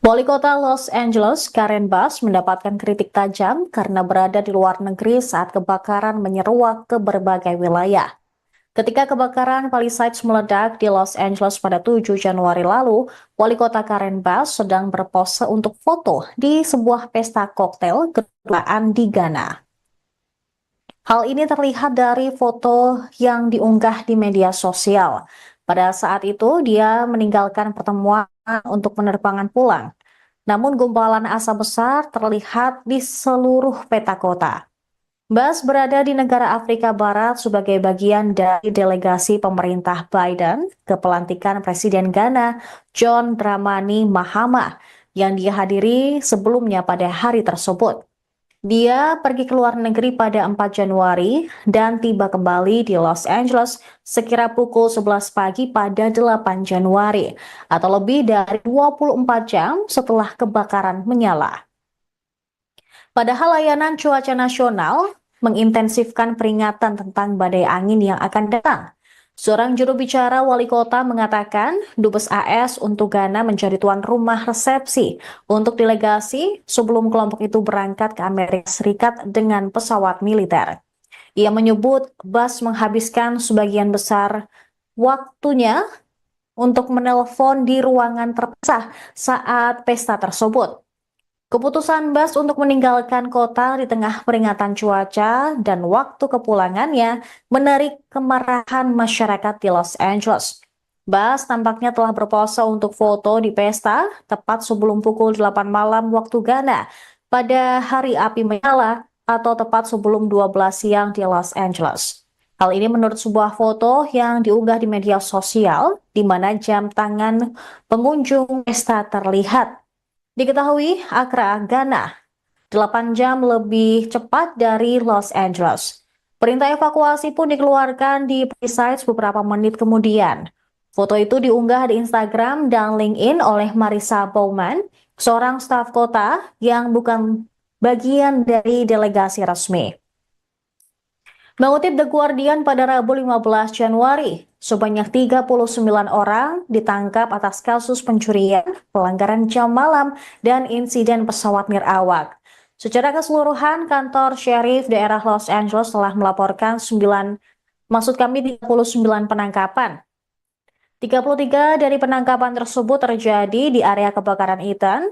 Wali Kota Los Angeles, Karen Bass, mendapatkan kritik tajam karena berada di luar negeri saat kebakaran menyeruak ke berbagai wilayah. Ketika kebakaran Palisades meledak di Los Angeles pada 7 Januari lalu, Wali Kota Karen Bass sedang berpose untuk foto di sebuah pesta koktail kedutaan di Ghana. Hal ini terlihat dari foto yang diunggah di media sosial. Pada saat itu, dia meninggalkan pertemuan untuk penerbangan pulang. Namun gumpalan asap besar terlihat di seluruh peta kota. Bass berada di negara Afrika Barat sebagai bagian dari delegasi pemerintah Biden ke pelantikan Presiden Ghana John Dramani Mahama yang dihadiri sebelumnya pada hari tersebut. Dia pergi ke luar negeri pada 4 Januari dan tiba kembali di Los Angeles sekira pukul 11 pagi pada 8 Januari atau lebih dari 24 jam setelah kebakaran menyala. Padahal layanan cuaca nasional mengintensifkan peringatan tentang badai angin yang akan datang. Seorang juru bicara wali kota mengatakan Dubes AS untuk Ghana menjadi tuan rumah resepsi untuk delegasi sebelum kelompok itu berangkat ke Amerika Serikat dengan pesawat militer. Ia menyebut Bas menghabiskan sebagian besar waktunya untuk menelpon di ruangan terpisah saat pesta tersebut. Keputusan Bas untuk meninggalkan kota di tengah peringatan cuaca dan waktu kepulangannya menarik kemarahan masyarakat di Los Angeles. Bas tampaknya telah berpose untuk foto di pesta tepat sebelum pukul 8 malam waktu Ghana pada hari api menyala atau tepat sebelum 12 siang di Los Angeles. Hal ini menurut sebuah foto yang diunggah di media sosial di mana jam tangan pengunjung pesta terlihat. Diketahui Accra, Ghana, 8 jam lebih cepat dari Los Angeles. Perintah evakuasi pun dikeluarkan di Palisades beberapa menit kemudian. Foto itu diunggah di Instagram dan LinkedIn oleh Marissa Bowman, seorang staf kota yang bukan bagian dari delegasi resmi. Mengutip The Guardian pada Rabu 15 Januari, sebanyak 39 orang ditangkap atas kasus pencurian, pelanggaran jam malam, dan insiden pesawat nirawak. Secara keseluruhan, kantor Sheriff daerah Los Angeles telah melaporkan 39 penangkapan. 33 dari penangkapan tersebut terjadi di area kebakaran Eaton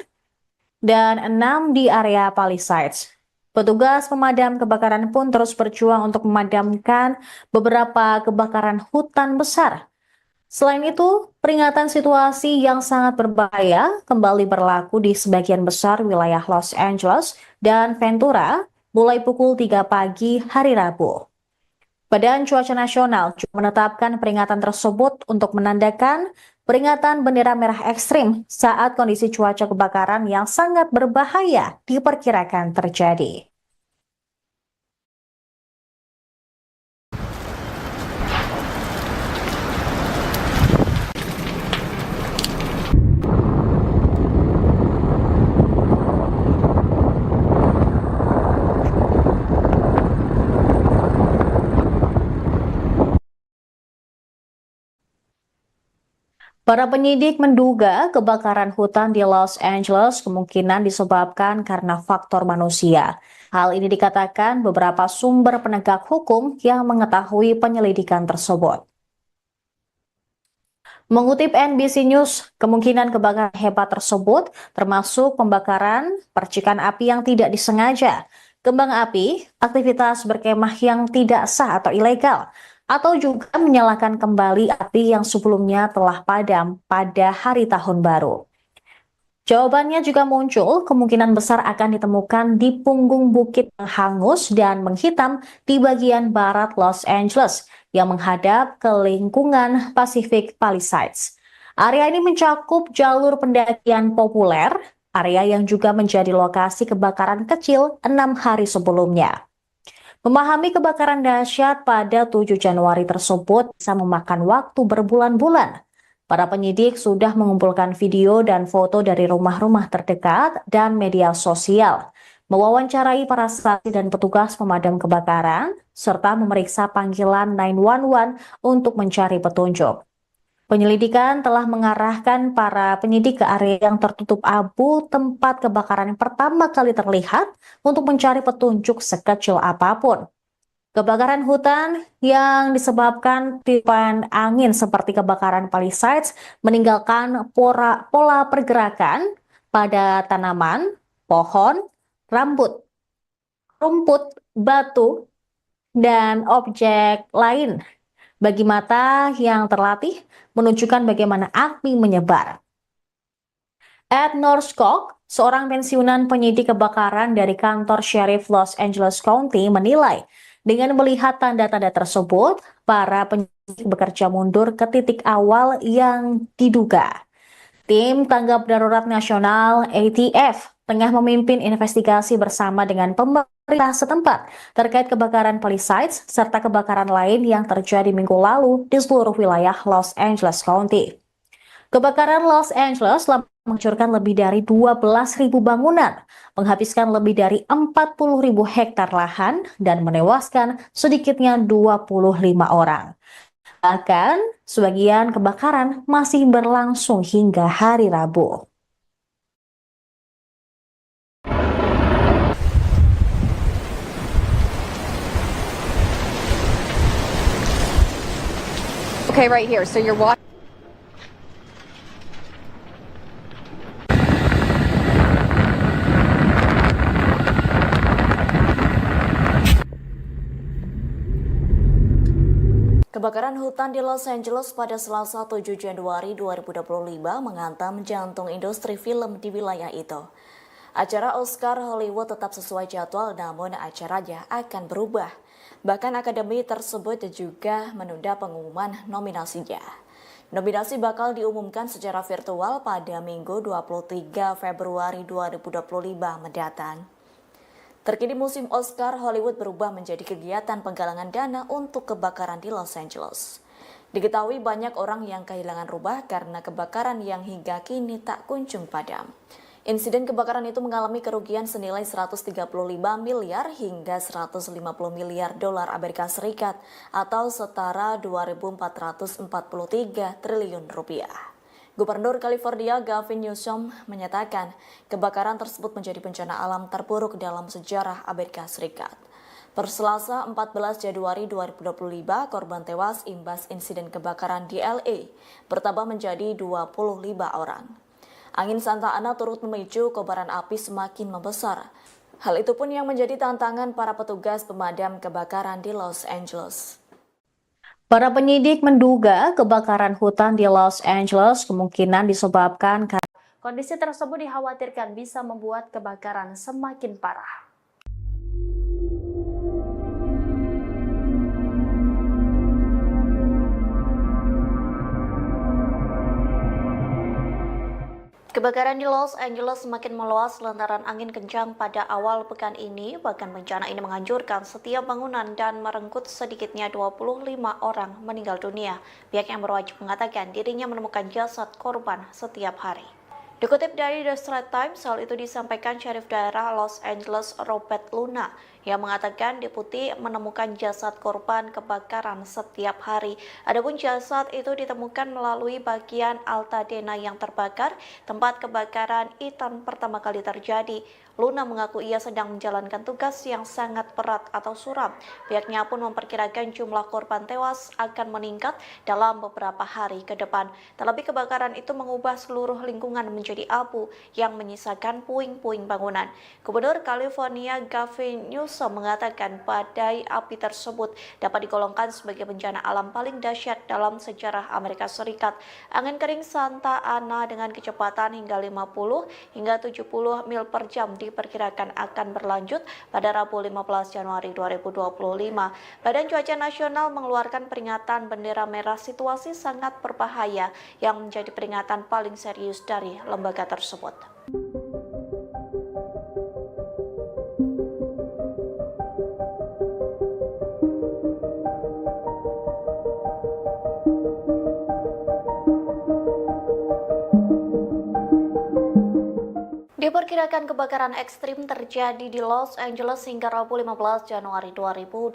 dan 6 di area Palisades. Petugas pemadam kebakaran pun terus berjuang untuk memadamkan beberapa kebakaran hutan besar. Selain itu, peringatan situasi yang sangat berbahaya kembali berlaku di sebagian besar wilayah Los Angeles dan Ventura mulai pukul 3 pagi hari Rabu. Badan Cuaca Nasional juga menetapkan peringatan tersebut untuk menandakan peringatan bendera merah ekstrim saat kondisi cuaca kebakaran yang sangat berbahaya diperkirakan terjadi. Para penyidik menduga kebakaran hutan di Los Angeles kemungkinan disebabkan karena faktor manusia. Hal ini dikatakan beberapa sumber penegak hukum yang mengetahui penyelidikan tersebut. Mengutip NBC News, kemungkinan kebakaran hebat tersebut termasuk pembakaran, percikan api yang tidak disengaja, kembang api, aktivitas berkemah yang tidak sah atau ilegal, atau juga menyalakan kembali api yang sebelumnya telah padam pada hari tahun baru. Jawabannya juga muncul, kemungkinan besar akan ditemukan di punggung bukit yang hangus dan menghitam di bagian barat Los Angeles yang menghadap ke lingkungan Pacific Palisades. Area ini mencakup jalur pendakian populer, area yang juga menjadi lokasi kebakaran kecil 6 hari sebelumnya. Memahami kebakaran dahsyat pada 7 Januari tersebut bisa memakan waktu berbulan-bulan. Para penyidik sudah mengumpulkan video dan foto dari rumah-rumah terdekat dan media sosial, mewawancarai para saksi dan petugas pemadam kebakaran, serta memeriksa panggilan 911 untuk mencari petunjuk. Penyelidikan telah mengarahkan para penyidik ke area yang tertutup abu tempat kebakaran yang pertama kali terlihat untuk mencari petunjuk sekecil apapun. Kebakaran hutan yang disebabkan tiupan angin seperti kebakaran Palisades meninggalkan pola pergerakan pada tanaman, pohon, rumput, batu, dan objek lain. Bagi mata yang terlatih, menunjukkan bagaimana api menyebar. Ed Norskog, seorang pensiunan penyidik kebakaran dari kantor Sheriff Los Angeles County, menilai dengan melihat tanda-tanda tersebut, para penyidik bekerja mundur ke titik awal yang diduga. Tim Tanggap Darurat Nasional ATF tengah memimpin investigasi bersama dengan pemerintah setempat terkait kebakaran Palisades serta kebakaran lain yang terjadi minggu lalu di seluruh wilayah Los Angeles County. Kebakaran Los Angeles telah menghancurkan lebih dari 12.000 bangunan, menghabiskan lebih dari 40.000 hektar lahan, dan menewaskan sedikitnya 25 orang. Bahkan, sebagian kebakaran masih berlangsung hingga hari Rabu. Okay, right here. So you're watching. Kebakaran hutan di Los Angeles pada Selasa 7 Januari 2025 menghantam jantung industri film di wilayah itu. Acara Oscar Hollywood tetap sesuai jadwal, namun acaranya akan berubah. Bahkan akademi tersebut juga menunda pengumuman nominasinya. Nominasi bakal diumumkan secara virtual pada Minggu 23 Februari 2025 mendatang. Terkini musim Oscar Hollywood berubah menjadi kegiatan penggalangan dana untuk kebakaran di Los Angeles. Diketahui banyak orang yang kehilangan rumah karena kebakaran yang hingga kini tak kunjung padam. Insiden kebakaran itu mengalami kerugian senilai 135 miliar hingga 150 miliar dolar Amerika Serikat atau setara 2.443 triliun rupiah. Gubernur California Gavin Newsom menyatakan kebakaran tersebut menjadi bencana alam terburuk dalam sejarah Amerika Serikat. Per Selasa 14 Januari 2025, korban tewas imbas insiden kebakaran di LA bertambah menjadi 25 orang. Angin Santa Ana turut memicu kobaran api semakin membesar. Hal itu pun yang menjadi tantangan para petugas pemadam kebakaran di Los Angeles. Para penyidik menduga kebakaran hutan di Los Angeles kemungkinan disebabkan karena Kondisi tersebut dikhawatirkan bisa membuat kebakaran semakin parah. Kebakaran di Los Angeles semakin meluas lantaran angin kencang pada awal pekan ini. Bahkan bencana ini menghancurkan setiap bangunan dan merenggut sedikitnya 25 orang meninggal dunia. Pihak yang berwajib mengatakan dirinya menemukan jasad korban setiap hari. Dikutip dari The Straits Times, hal itu disampaikan Syarif Daerah Los Angeles Robert Luna yang mengatakan deputi menemukan jasad korban kebakaran setiap hari. Adapun jasad itu ditemukan melalui bagian Altadena yang terbakar, tempat kebakaran Ethan pertama kali terjadi. Luna mengaku ia sedang menjalankan tugas yang sangat berat atau suram. Pihaknya pun memperkirakan jumlah korban tewas akan meningkat dalam beberapa hari ke depan. Terlebih kebakaran itu mengubah seluruh lingkungan menjadi abu yang menyisakan puing-puing bangunan. Gubernur California Gavin Newsom mengatakan badai api tersebut dapat digolongkan sebagai bencana alam paling dahsyat dalam sejarah Amerika Serikat. Angin kering Santa Ana dengan kecepatan hingga 50 hingga 70 mil per jam diperkirakan akan berlanjut pada Rabu 15 Januari 2025. Badan Cuaca Nasional mengeluarkan peringatan bendera merah situasi sangat berbahaya yang menjadi peringatan paling serius dari lembaga tersebut. Diperkirakan kebakaran ekstrim terjadi di Los Angeles hingga Rabu 15 Januari 2025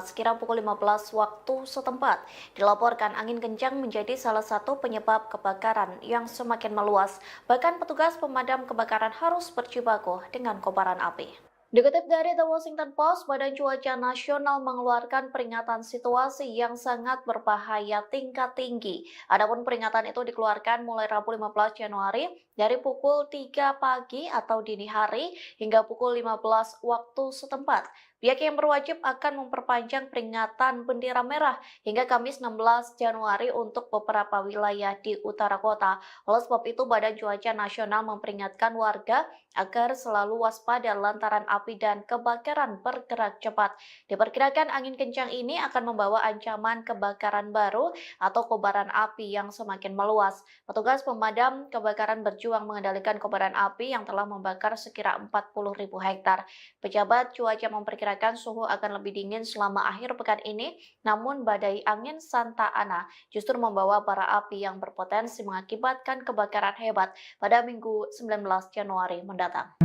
sekira pukul 15 waktu setempat. Dilaporkan angin kencang menjadi salah satu penyebab kebakaran yang semakin meluas. Bahkan petugas pemadam kebakaran harus berjibaku dengan kobaran api. Dikutip dari The Washington Post, Badan Cuaca Nasional mengeluarkan peringatan situasi yang sangat berbahaya tingkat tinggi. Adapun peringatan itu dikeluarkan mulai Rabu 15 Januari dari pukul 3 pagi atau dini hari hingga pukul 15 waktu setempat. Pihak yang berwajib akan memperpanjang peringatan bendera merah hingga Kamis 16 Januari untuk beberapa wilayah di utara kota. Oleh sebab itu, Badan Cuaca Nasional memperingatkan warga agar selalu waspada lantaran api dan kebakaran bergerak cepat. Diperkirakan angin kencang ini akan membawa ancaman kebakaran baru atau kobaran api yang semakin meluas. Petugas pemadam kebakaran berjuang berjuang mengendalikan kobaran api yang telah membakar sekira 40.000 hektar. Pejabat cuaca memperkirakan suhu akan lebih dingin selama akhir pekan ini, namun badai angin Santa Ana justru membawa bara api yang berpotensi mengakibatkan kebakaran hebat pada Minggu 19 Januari mendatang.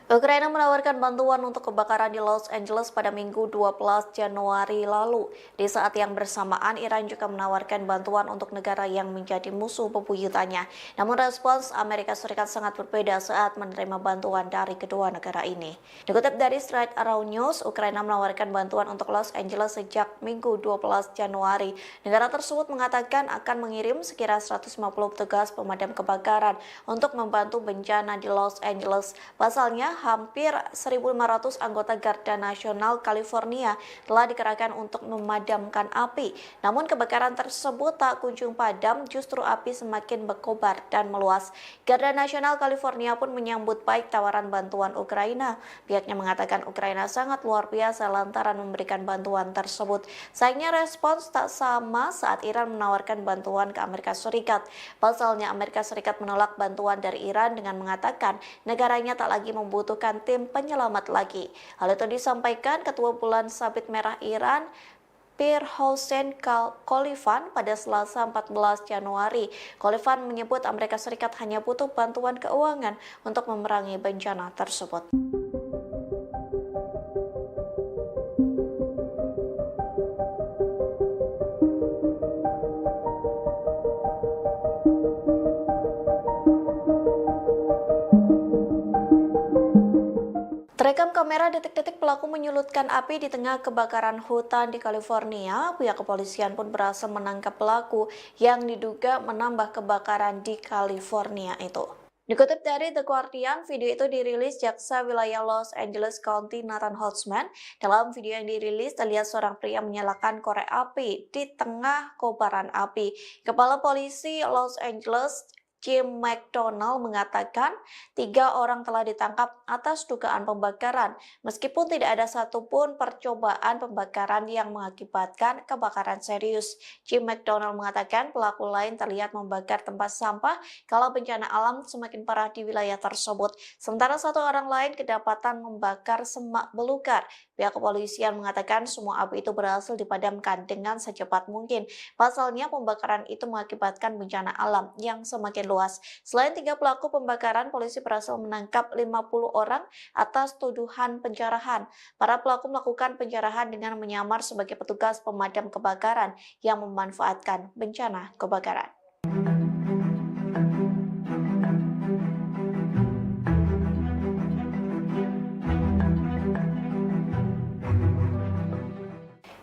Ukraina menawarkan bantuan untuk kebakaran di Los Angeles pada Minggu 12 Januari lalu. Di saat yang bersamaan, Iran juga menawarkan bantuan untuk negara yang menjadi musuh bebuyutannya. Namun respons Amerika Serikat sangat berbeda saat menerima bantuan dari kedua negara ini. Dikutip dari Straight Around News, Ukraina menawarkan bantuan untuk Los Angeles sejak Minggu 12 Januari. Negara tersebut mengatakan akan mengirim sekira 150 petugas pemadam kebakaran untuk membantu bencana di Los Angeles. Pasalnya, hampir 1.500 anggota Garda Nasional California telah dikerahkan untuk memadamkan api. Namun kebakaran tersebut tak kunjung padam, justru api semakin berkobar dan meluas. Garda Nasional California pun menyambut baik tawaran bantuan Ukraina. Pihaknya mengatakan Ukraina sangat luar biasa lantaran memberikan bantuan tersebut. Sayangnya respons tak sama saat Iran menawarkan bantuan ke Amerika Serikat. Pasalnya Amerika Serikat menolak bantuan dari Iran dengan mengatakan negaranya tak lagi membutuhkan tim penyelamat lagi. Hal itu disampaikan Ketua Bulan Sabit Merah Iran, Pir Hossein Khalifan pada Selasa 14 Januari. Khalifan menyebut Amerika Serikat hanya butuh bantuan keuangan untuk memerangi bencana tersebut. Terekam kamera detik-detik pelaku menyulutkan api di tengah kebakaran hutan di California. Pihak kepolisian pun berhasil menangkap pelaku yang diduga menambah kebakaran di California itu. Dikutip dari The Guardian, video itu dirilis jaksa wilayah Los Angeles County Nathan Holtzman. Dalam video yang dirilis, terlihat seorang pria menyalakan korek api di tengah kobaran api. Kepala polisi Los Angeles, Jim McDonald, mengatakan 3 orang telah ditangkap atas dugaan pembakaran, meskipun tidak ada satupun percobaan pembakaran yang mengakibatkan kebakaran serius. Jim McDonald mengatakan pelaku lain terlihat membakar tempat sampah kalau bencana alam semakin parah di wilayah tersebut. Sementara 1 orang lain kedapatan membakar semak belukar. Pihak kepolisian mengatakan semua api itu berhasil dipadamkan dengan secepat mungkin. Pasalnya pembakaran itu mengakibatkan bencana alam yang semakin luas. Selain 3 pelaku pembakaran, polisi berhasil menangkap 50 orang atas tuduhan penjarahan. Para pelaku melakukan penjarahan dengan menyamar sebagai petugas pemadam kebakaran yang memanfaatkan bencana kebakaran.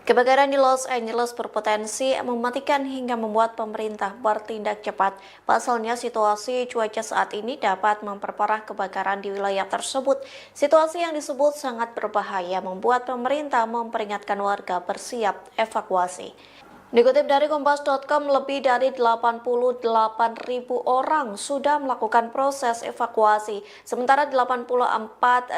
Kebakaran di Los Angeles berpotensi mematikan hingga membuat pemerintah bertindak cepat. Pasalnya situasi cuaca saat ini dapat memperparah kebakaran di wilayah tersebut. Situasi yang disebut sangat berbahaya membuat pemerintah memperingatkan warga bersiap evakuasi. Dikutip dari Kompas.com, lebih dari 88.000 orang sudah melakukan proses evakuasi, sementara 84.800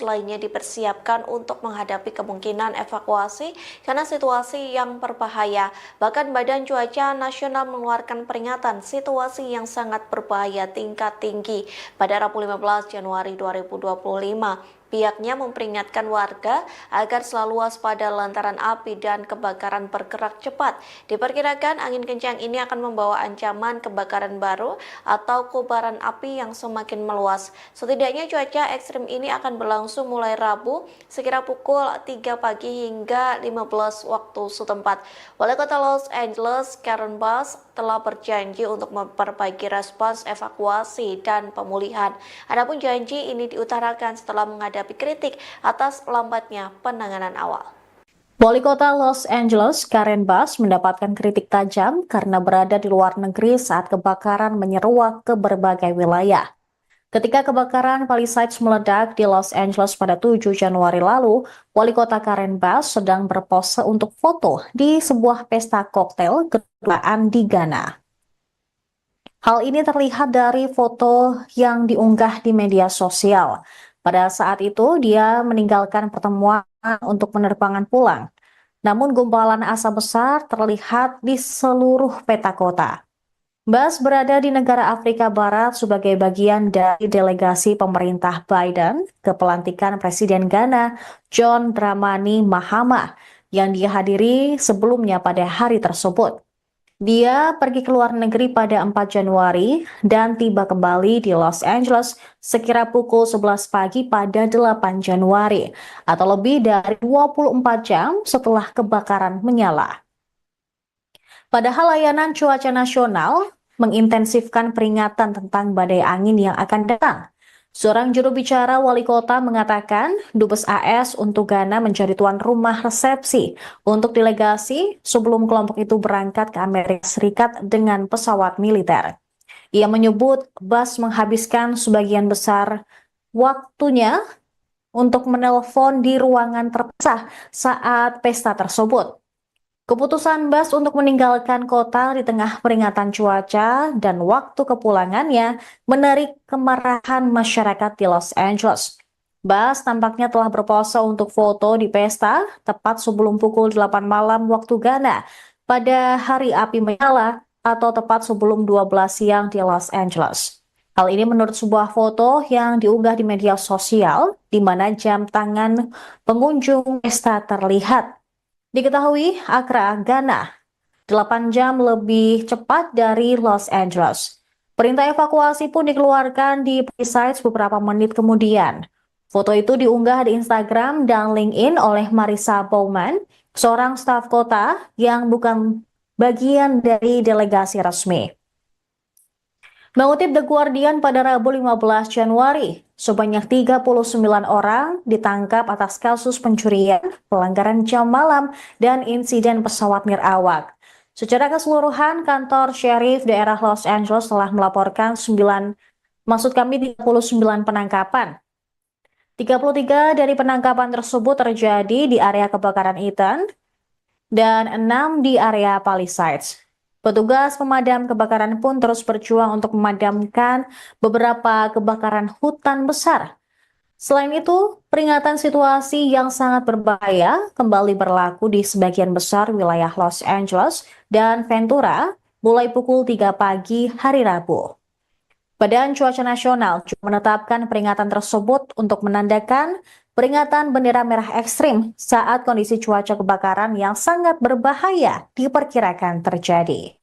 lainnya dipersiapkan untuk menghadapi kemungkinan evakuasi karena situasi yang berbahaya. Bahkan Badan Cuaca Nasional mengeluarkan peringatan situasi yang sangat berbahaya tingkat tinggi pada Rabu 15 Januari 2025. Pihaknya memperingatkan warga agar selalu waspada lantaran api dan kebakaran bergerak cepat. Diperkirakan angin kencang ini akan membawa ancaman kebakaran baru atau kobaran api yang semakin meluas. Setidaknya cuaca ekstrim ini akan berlangsung mulai Rabu sekira pukul 3 pagi hingga 15 waktu setempat. Wali Kota Los Angeles, Karen Bass, telah berjanji untuk memperbaiki respons evakuasi dan pemulihan. Adapun janji ini diutarakan setelah menghadapi kritik atas lambatnya penanganan awal. Wali Kota Los Angeles, Karen Bass, mendapatkan kritik tajam karena berada di luar negeri saat kebakaran menyeruak ke berbagai wilayah. Ketika kebakaran Palisades meledak di Los Angeles pada 7 Januari lalu, Wali Kota Karen Bass sedang berpose untuk foto di sebuah pesta koktail kedutaan di Ghana. Hal ini terlihat dari foto yang diunggah di media sosial. Pada saat itu, dia meninggalkan pertemuan untuk penerbangan pulang. Namun gumpalan asap besar terlihat di seluruh peta kota. Bas berada di negara Afrika Barat sebagai bagian dari delegasi pemerintah Biden ke pelantikan Presiden Ghana John Dramani Mahama yang dihadiri sebelumnya pada hari tersebut. Dia pergi ke luar negeri pada 4 Januari dan tiba kembali di Los Angeles sekira pukul 11 pagi pada 8 Januari atau lebih dari 24 jam setelah kebakaran menyala. Padahal layanan cuaca nasional mengintensifkan peringatan tentang badai angin yang akan datang. Seorang juru bicara wali kota mengatakan Dubes AS untuk Ghana menjadi tuan rumah resepsi untuk delegasi sebelum kelompok itu berangkat ke Amerika Serikat dengan pesawat militer. Ia menyebut Bas menghabiskan sebagian besar waktunya untuk menelpon di ruangan terpisah saat pesta tersebut. Keputusan Bas untuk meninggalkan kota di tengah peringatan cuaca dan waktu kepulangannya menarik kemarahan masyarakat di Los Angeles. Bas tampaknya telah berpose untuk foto di pesta tepat sebelum pukul 8 malam waktu Ghana pada hari api menyala atau tepat sebelum 12 siang di Los Angeles. Hal ini menurut sebuah foto yang diunggah di media sosial di mana jam tangan pengunjung pesta terlihat. Diketahui Accra, Ghana, 8 jam lebih cepat dari Los Angeles. Perintah evakuasi pun dikeluarkan di Palisades beberapa menit kemudian. Foto itu diunggah di Instagram dan LinkedIn oleh Marissa Bowman, seorang staf kota yang bukan bagian dari delegasi resmi. Mengutip The Guardian pada Rabu 15 Januari, sebanyak 39 orang ditangkap atas kasus pencurian, pelanggaran jam malam, dan insiden pesawat nirawak. Secara keseluruhan, kantor sheriff daerah Los Angeles telah melaporkan 39 penangkapan. 33 dari penangkapan tersebut terjadi di area kebakaran Eaton dan 6 di area Palisades. Petugas pemadam kebakaran pun terus berjuang untuk memadamkan beberapa kebakaran hutan besar. Selain itu, peringatan situasi yang sangat berbahaya kembali berlaku di sebagian besar wilayah Los Angeles dan Ventura mulai pukul 3 pagi hari Rabu. Badan Cuaca Nasional juga menetapkan peringatan tersebut untuk menandakan peringatan bendera merah ekstrim saat kondisi cuaca kebakaran yang sangat berbahaya diperkirakan terjadi.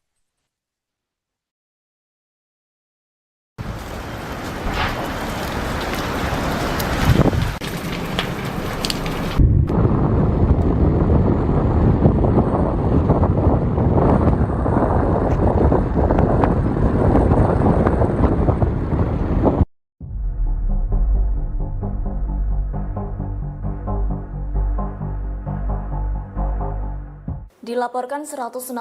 Dilaporkan 163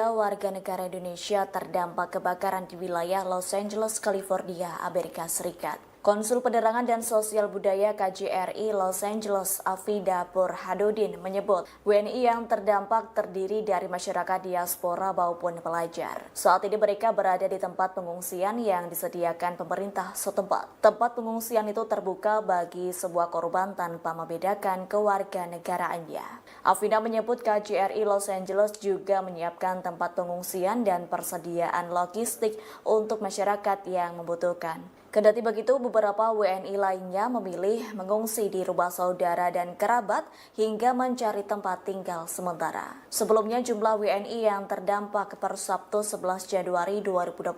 warga negara Indonesia terdampak kebakaran di wilayah Los Angeles, California, Amerika Serikat. Konsul Penerangan dan Sosial Budaya KJRI Los Angeles, Afida Burhanuddin menyebut WNI yang terdampak terdiri dari masyarakat diaspora maupun pelajar. Saat ini mereka berada di tempat pengungsian yang disediakan pemerintah setempat. Tempat pengungsian itu terbuka bagi sebuah korban tanpa membedakan kewarganegaraannya. Afida menyebut KJRI Los Angeles juga menyiapkan tempat pengungsian dan persediaan logistik untuk masyarakat yang membutuhkan. Kendati begitu, beberapa WNI lainnya memilih mengungsi di rumah saudara dan kerabat hingga mencari tempat tinggal sementara. Sebelumnya, jumlah WNI yang terdampak per Sabtu 11 Januari 2025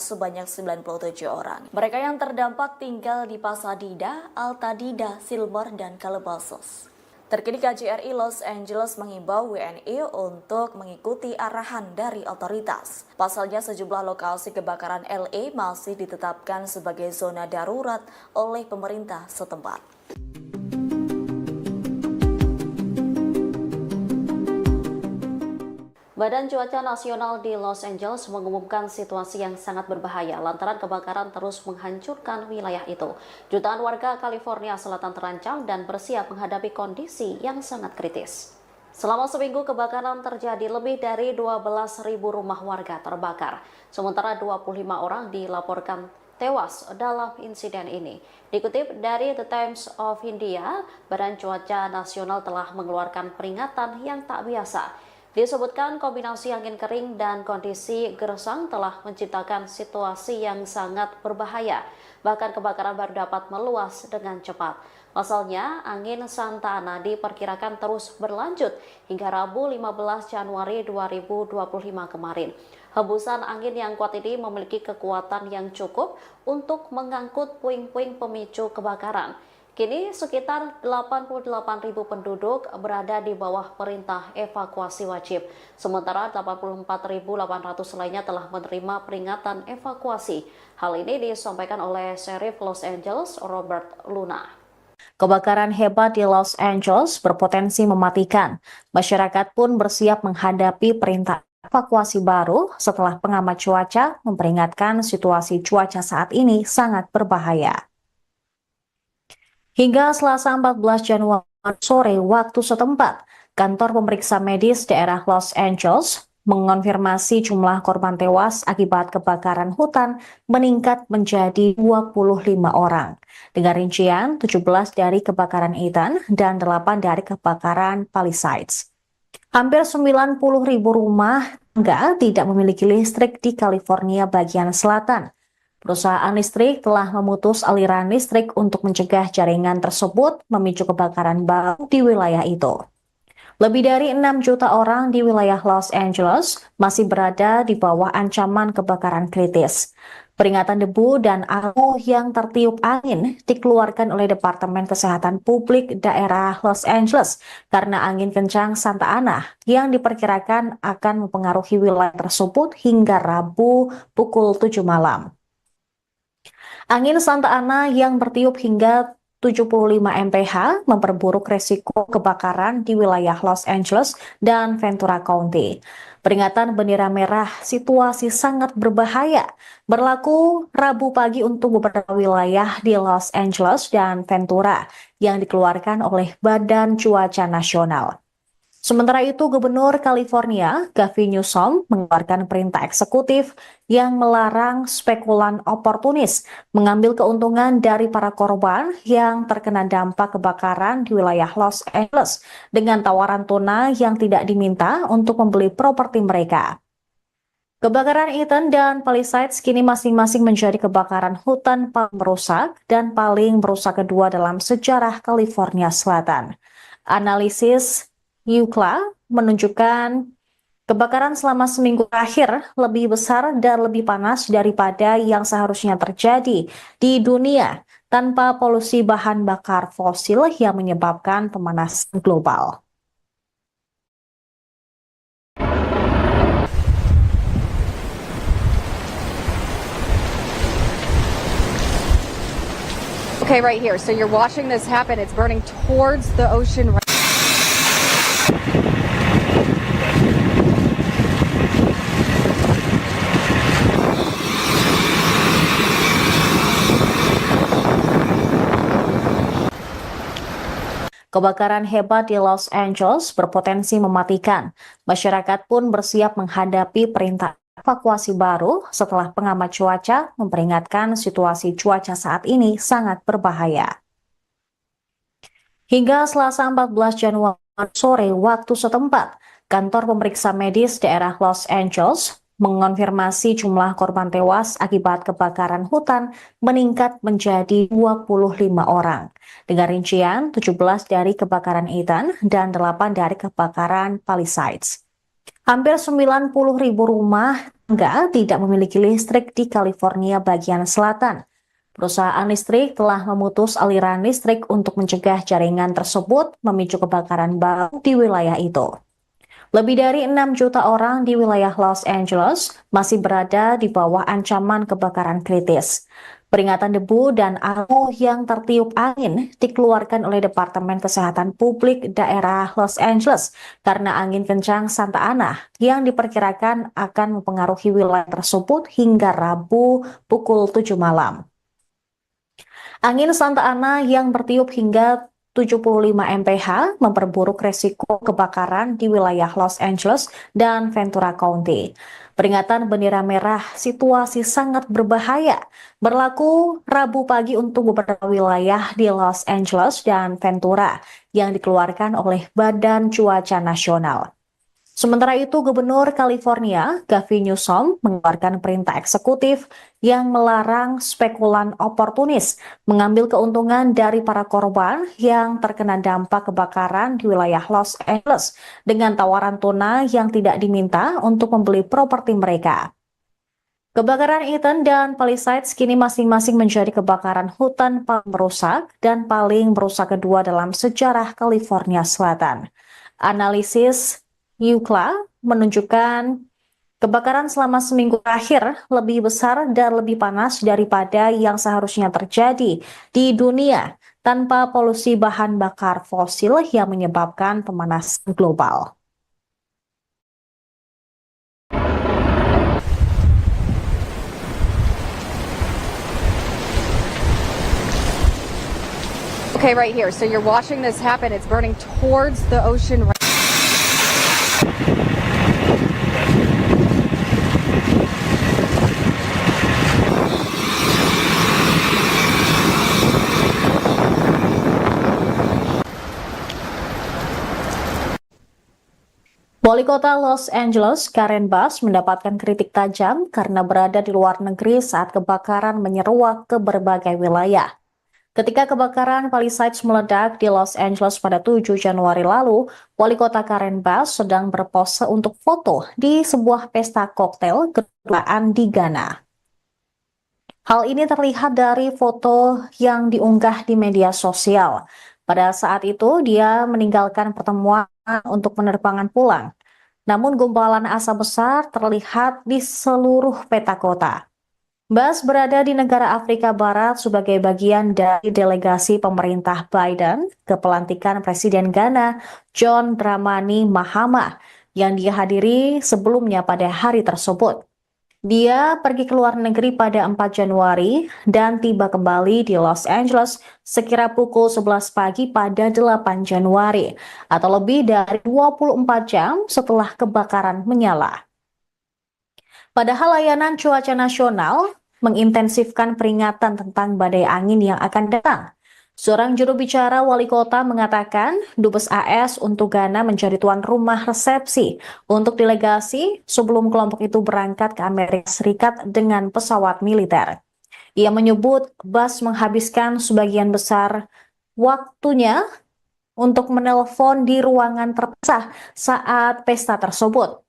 sebanyak 97 orang. Mereka yang terdampak tinggal di Pasadena, Altadena, Silver, dan Calabasas. Terkini KJRI Los Angeles mengimbau WNI untuk mengikuti arahan dari otoritas. Pasalnya sejumlah lokasi kebakaran LA masih ditetapkan sebagai zona darurat oleh pemerintah setempat. Badan Cuaca Nasional di Los Angeles mengumumkan situasi yang sangat berbahaya lantaran kebakaran terus menghancurkan wilayah itu. Jutaan warga California Selatan terancam dan bersiap menghadapi kondisi yang sangat kritis. Selama seminggu kebakaran terjadi, lebih dari 12.000 rumah warga terbakar. Sementara 25 orang dilaporkan tewas dalam insiden ini. Dikutip dari The Times of India, Badan Cuaca Nasional telah mengeluarkan peringatan yang tak biasa. Disebutkan kombinasi angin kering dan kondisi gersang telah menciptakan situasi yang sangat berbahaya. Bahkan kebakaran baru dapat meluas dengan cepat. Pasalnya, angin Santa Ana diperkirakan terus berlanjut hingga Rabu 15 Januari 2025 kemarin. Hembusan angin yang kuat ini memiliki kekuatan yang cukup untuk mengangkut puing-puing pemicu kebakaran. Kini sekitar 88.000 penduduk berada di bawah perintah evakuasi wajib. Sementara 84.800 lainnya telah menerima peringatan evakuasi. Hal ini disampaikan oleh Sheriff Los Angeles, Robert Luna. Kebakaran hebat di Los Angeles berpotensi mematikan. Masyarakat pun bersiap menghadapi perintah evakuasi baru setelah pengamat cuaca memperingatkan situasi cuaca saat ini sangat berbahaya. Hingga Selasa 14 Januari sore waktu setempat, kantor pemeriksa medis daerah Los Angeles mengonfirmasi jumlah korban tewas akibat kebakaran hutan meningkat menjadi 25 orang. Dengan rincian 17 dari kebakaran Ethan dan 8 dari kebakaran Palisades. Hampir 90.000 rumah tangga tidak memiliki listrik di California bagian selatan. Perusahaan listrik telah memutus aliran listrik untuk mencegah jaringan tersebut memicu kebakaran baru di wilayah itu. Lebih dari 6 juta orang di wilayah Los Angeles masih berada di bawah ancaman kebakaran kritis. Peringatan debu dan abu yang tertiup angin dikeluarkan oleh Departemen Kesehatan Publik daerah Los Angeles karena angin kencang Santa Ana yang diperkirakan akan mempengaruhi wilayah tersebut hingga Rabu pukul 7 malam. Angin Santa Ana yang bertiup hingga 75 mph memperburuk resiko kebakaran di wilayah Los Angeles dan Ventura County. Peringatan bendera merah situasi sangat berbahaya berlaku Rabu pagi untuk beberapa wilayah di Los Angeles dan Ventura yang dikeluarkan oleh Badan Cuaca Nasional. Sementara itu, Gubernur California, Gavin Newsom, mengeluarkan perintah eksekutif yang melarang spekulan oportunis mengambil keuntungan dari para korban yang terkena dampak kebakaran di wilayah Los Angeles dengan tawaran tunai yang tidak diminta untuk membeli properti mereka. Kebakaran Ethan dan Palisades kini masing-masing menjadi kebakaran hutan paling merusak dan paling merusak kedua dalam sejarah California Selatan. Analisis UCLA menunjukkan kebakaran selama seminggu terakhir lebih besar dan lebih panas daripada yang seharusnya terjadi di dunia tanpa polusi bahan bakar fosil yang menyebabkan pemanasan global. Okay, right here. So you're watching this happen. It's burning towards the ocean. Kebakaran hebat di Los Angeles berpotensi mematikan. Masyarakat pun bersiap menghadapi perintah evakuasi baru setelah pengamat cuaca memperingatkan situasi cuaca saat ini sangat berbahaya. Hingga Selasa 14 Januari sore waktu setempat, kantor pemeriksa medis daerah Los Angeles mengonfirmasi jumlah korban tewas akibat kebakaran hutan meningkat menjadi 25 orang. Dengan rincian 17 dari kebakaran Ethan dan 8 dari kebakaran Palisades. Hampir 90.000 rumah tangga tidak memiliki listrik di California bagian selatan. Perusahaan listrik telah memutus aliran listrik untuk mencegah jaringan tersebut memicu kebakaran baru di wilayah itu. Lebih dari 6 juta orang di wilayah Los Angeles masih berada di bawah ancaman kebakaran kritis. Peringatan debu dan abu yang tertiup angin dikeluarkan oleh Departemen Kesehatan Publik daerah Los Angeles karena angin kencang Santa Ana yang diperkirakan akan mempengaruhi wilayah tersebut hingga Rabu pukul 7 malam. Angin Santa Ana yang bertiup hingga mph memperburuk resiko kebakaran di wilayah Los Angeles dan Ventura County. Peringatan bendera merah situasi sangat berbahaya berlaku Rabu pagi untuk beberapa wilayah di Los Angeles dan Ventura yang dikeluarkan oleh Badan Cuaca Nasional. Sementara itu, Gubernur California, Gavin Newsom, mengeluarkan perintah eksekutif yang melarang spekulan oportunis mengambil keuntungan dari para korban yang terkena dampak kebakaran di wilayah Los Angeles dengan tawaran tunai yang tidak diminta untuk membeli properti mereka. Kebakaran Eaton dan Palisades kini masing-masing menjadi kebakaran hutan paling merusak dan paling merusak kedua dalam sejarah California Selatan. Analisis UCLA menunjukkan kebakaran selama seminggu terakhir lebih besar dan lebih panas daripada yang seharusnya terjadi di dunia tanpa polusi bahan bakar fosil yang menyebabkan pemanasan global. Okay, right here. So you're watching this happen. It's burning towards the ocean. Wali Kota Los Angeles, Karen Bass, mendapatkan kritik tajam karena berada di luar negeri saat kebakaran menyeruak ke berbagai wilayah. Ketika kebakaran Palisades meledak di Los Angeles pada 7 Januari lalu, Wali Kota Karen Bass sedang berpose untuk foto di sebuah pesta koktail kedutaan di Ghana. Hal ini terlihat dari foto yang diunggah di media sosial. Pada saat itu, dia meninggalkan pertemuan untuk penerbangan pulang. Namun gumpalan asap besar terlihat di seluruh peta kota. Bass berada di negara Afrika Barat sebagai bagian dari delegasi pemerintah Biden ke pelantikan Presiden Ghana John Dramani Mahama yang dia hadiri sebelumnya pada hari tersebut. Dia pergi ke luar negeri pada 4 Januari dan tiba kembali di Los Angeles sekira pukul 11 pagi pada 8 Januari atau lebih dari 24 jam setelah kebakaran menyala. Padahal layanan cuaca nasional mengintensifkan peringatan tentang badai angin yang akan datang. Seorang juru bicara wali kota mengatakan Dubes AS untuk Ghana menjadi tuan rumah resepsi untuk delegasi sebelum kelompok itu berangkat ke Amerika Serikat dengan pesawat militer. Ia menyebut Bass menghabiskan sebagian besar waktunya untuk menelpon di ruangan terpisah saat pesta tersebut.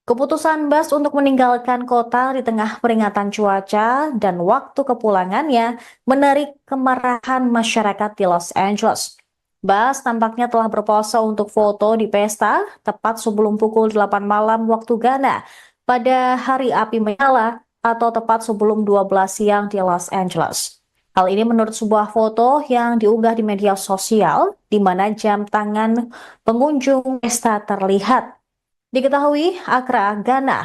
Keputusan Bass untuk meninggalkan kota di tengah peringatan cuaca dan waktu kepulangannya menarik kemarahan masyarakat di Los Angeles. Bass tampaknya telah berpose untuk foto di pesta tepat sebelum pukul 8 malam waktu Ghana pada hari api menyala atau tepat sebelum 12 siang di Los Angeles. Hal ini menurut sebuah foto yang diunggah di media sosial di mana jam tangan pengunjung pesta terlihat. Diketahui Accra, Ghana,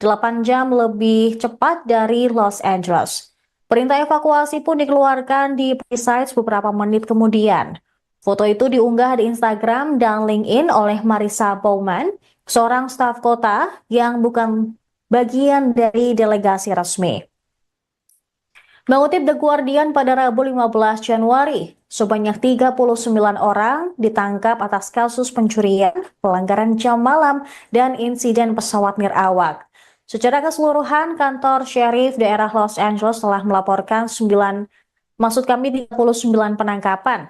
8 jam lebih cepat dari Los Angeles. Perintah evakuasi pun dikeluarkan di Palisades beberapa menit kemudian. Foto itu diunggah di Instagram dan LinkedIn oleh Marissa Bowman, seorang staf kota yang bukan bagian dari delegasi resmi. Mengutip The Guardian pada Rabu 15 Januari, sebanyak 39 orang ditangkap atas kasus pencurian, pelanggaran jam malam, dan insiden pesawat nirawak. Secara keseluruhan, kantor sheriff daerah Los Angeles telah melaporkan 39 penangkapan.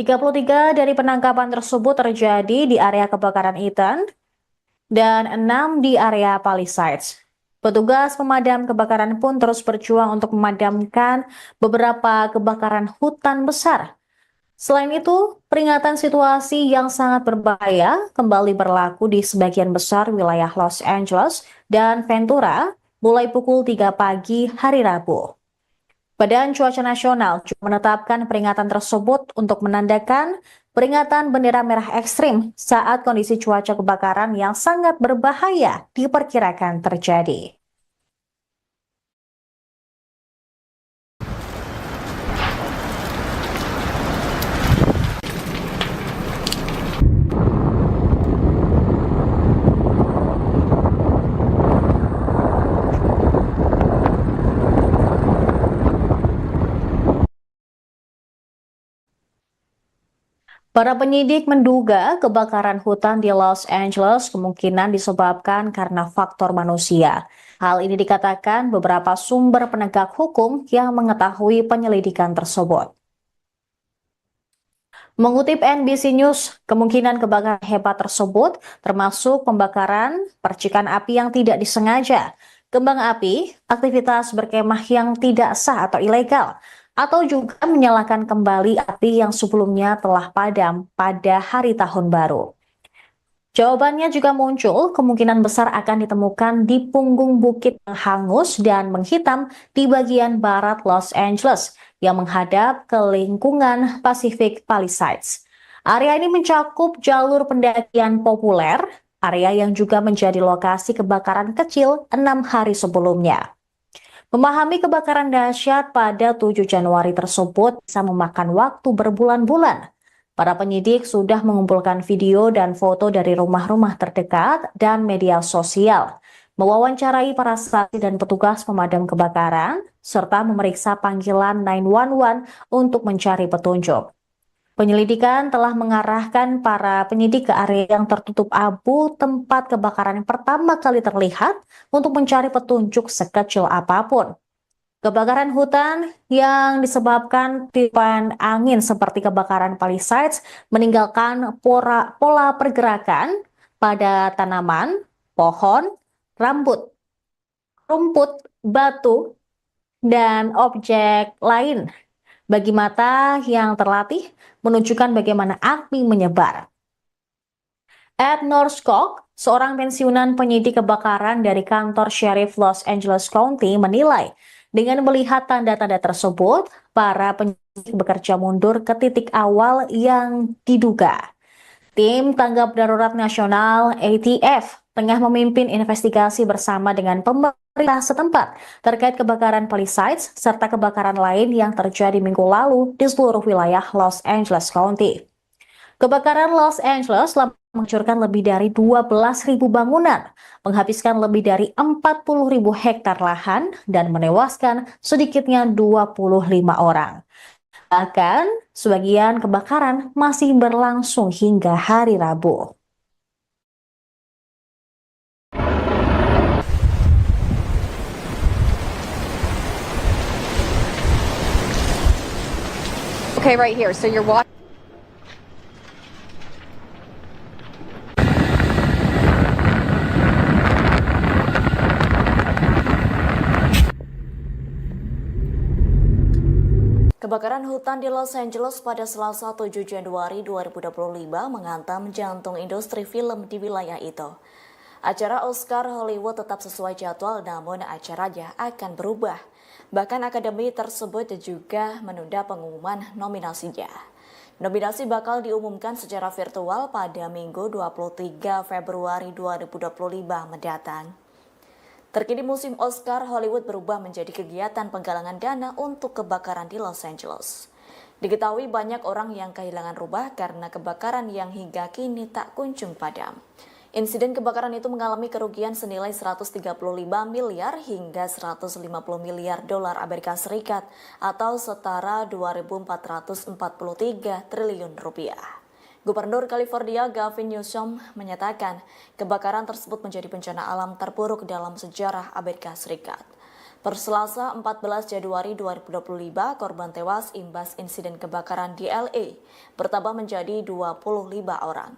33 dari penangkapan tersebut terjadi di area kebakaran Eaton dan 6 di area Palisades. Petugas pemadam kebakaran pun terus berjuang untuk memadamkan beberapa kebakaran hutan besar. Selain itu, peringatan situasi yang sangat berbahaya kembali berlaku di sebagian besar wilayah Los Angeles dan Ventura mulai pukul 3 pagi hari Rabu. Badan Cuaca Nasional juga menetapkan peringatan tersebut untuk menandakan peringatan bendera merah ekstrim saat kondisi cuaca kebakaran yang sangat berbahaya diperkirakan terjadi. Para penyidik menduga kebakaran hutan di Los Angeles kemungkinan disebabkan karena faktor manusia. Hal ini dikatakan beberapa sumber penegak hukum yang mengetahui penyelidikan tersebut. Mengutip NBC News, kemungkinan kebakaran hebat tersebut termasuk pembakaran, percikan api yang tidak disengaja, kembang api, aktivitas berkemah yang tidak sah atau ilegal, atau juga menyalakan kembali api yang sebelumnya telah padam pada hari tahun baru. Jawabannya juga muncul, kemungkinan besar akan ditemukan di punggung bukit yang hangus dan menghitam di bagian barat Los Angeles yang menghadap ke lingkungan Pacific Palisades. Area ini mencakup jalur pendakian populer, area yang juga menjadi lokasi kebakaran kecil 6 hari sebelumnya. Memahami kebakaran dahsyat pada 7 Januari tersebut bisa memakan waktu berbulan-bulan. Para penyidik sudah mengumpulkan video dan foto dari rumah-rumah terdekat dan media sosial, mewawancarai para saksi dan petugas pemadam kebakaran, serta memeriksa panggilan 911 untuk mencari petunjuk. Penyelidikan telah mengarahkan para penyidik ke area yang tertutup abu tempat kebakaran yang pertama kali terlihat untuk mencari petunjuk sekecil apapun. Kebakaran hutan yang disebabkan tiupan angin seperti kebakaran Palisades meninggalkan pola pergerakan pada tanaman, pohon, rumput, batu, dan objek lain. Bagi mata yang terlatih, menunjukkan bagaimana api menyebar. Ed Norskog, seorang pensiunan penyidik kebakaran dari kantor Sheriff Los Angeles County, menilai dengan melihat tanda-tanda tersebut, para penyidik bekerja mundur ke titik awal yang diduga. Tim Tanggap Darurat Nasional ATF tengah memimpin investigasi bersama dengan pemerintah setempat terkait kebakaran Palisades serta kebakaran lain yang terjadi minggu lalu di seluruh wilayah Los Angeles County. Kebakaran Los Angeles telah menghancurkan lebih dari 12.000 bangunan, menghabiskan lebih dari 40.000 hektar lahan, dan menewaskan sedikitnya 25 orang. Bahkan, sebagian kebakaran masih berlangsung hingga hari Rabu. Okay, right here. So you're watching. Kebakaran hutan di Los Angeles pada Selasa 7 Januari 2025 menghantam jantung industri film di wilayah itu. Acara Oscar Hollywood tetap sesuai jadwal, namun acaranya akan berubah. Bahkan akademi tersebut juga menunda pengumuman nominasinya. Nominasi bakal diumumkan secara virtual pada Minggu 23 Februari 2025 mendatang. Terkini musim Oscar Hollywood berubah menjadi kegiatan penggalangan dana untuk kebakaran di Los Angeles. Diketahui banyak orang yang kehilangan rumah karena kebakaran yang hingga kini tak kunjung padam. Insiden kebakaran itu mengalami kerugian senilai 135 miliar hingga 150 miliar dolar Amerika Serikat atau setara 2.443 triliun rupiah. Gubernur California Gavin Newsom menyatakan kebakaran tersebut menjadi bencana alam terburuk dalam sejarah Amerika Serikat. Per Selasa 14 Januari 2025, korban tewas imbas insiden kebakaran di LA bertambah menjadi 25 orang.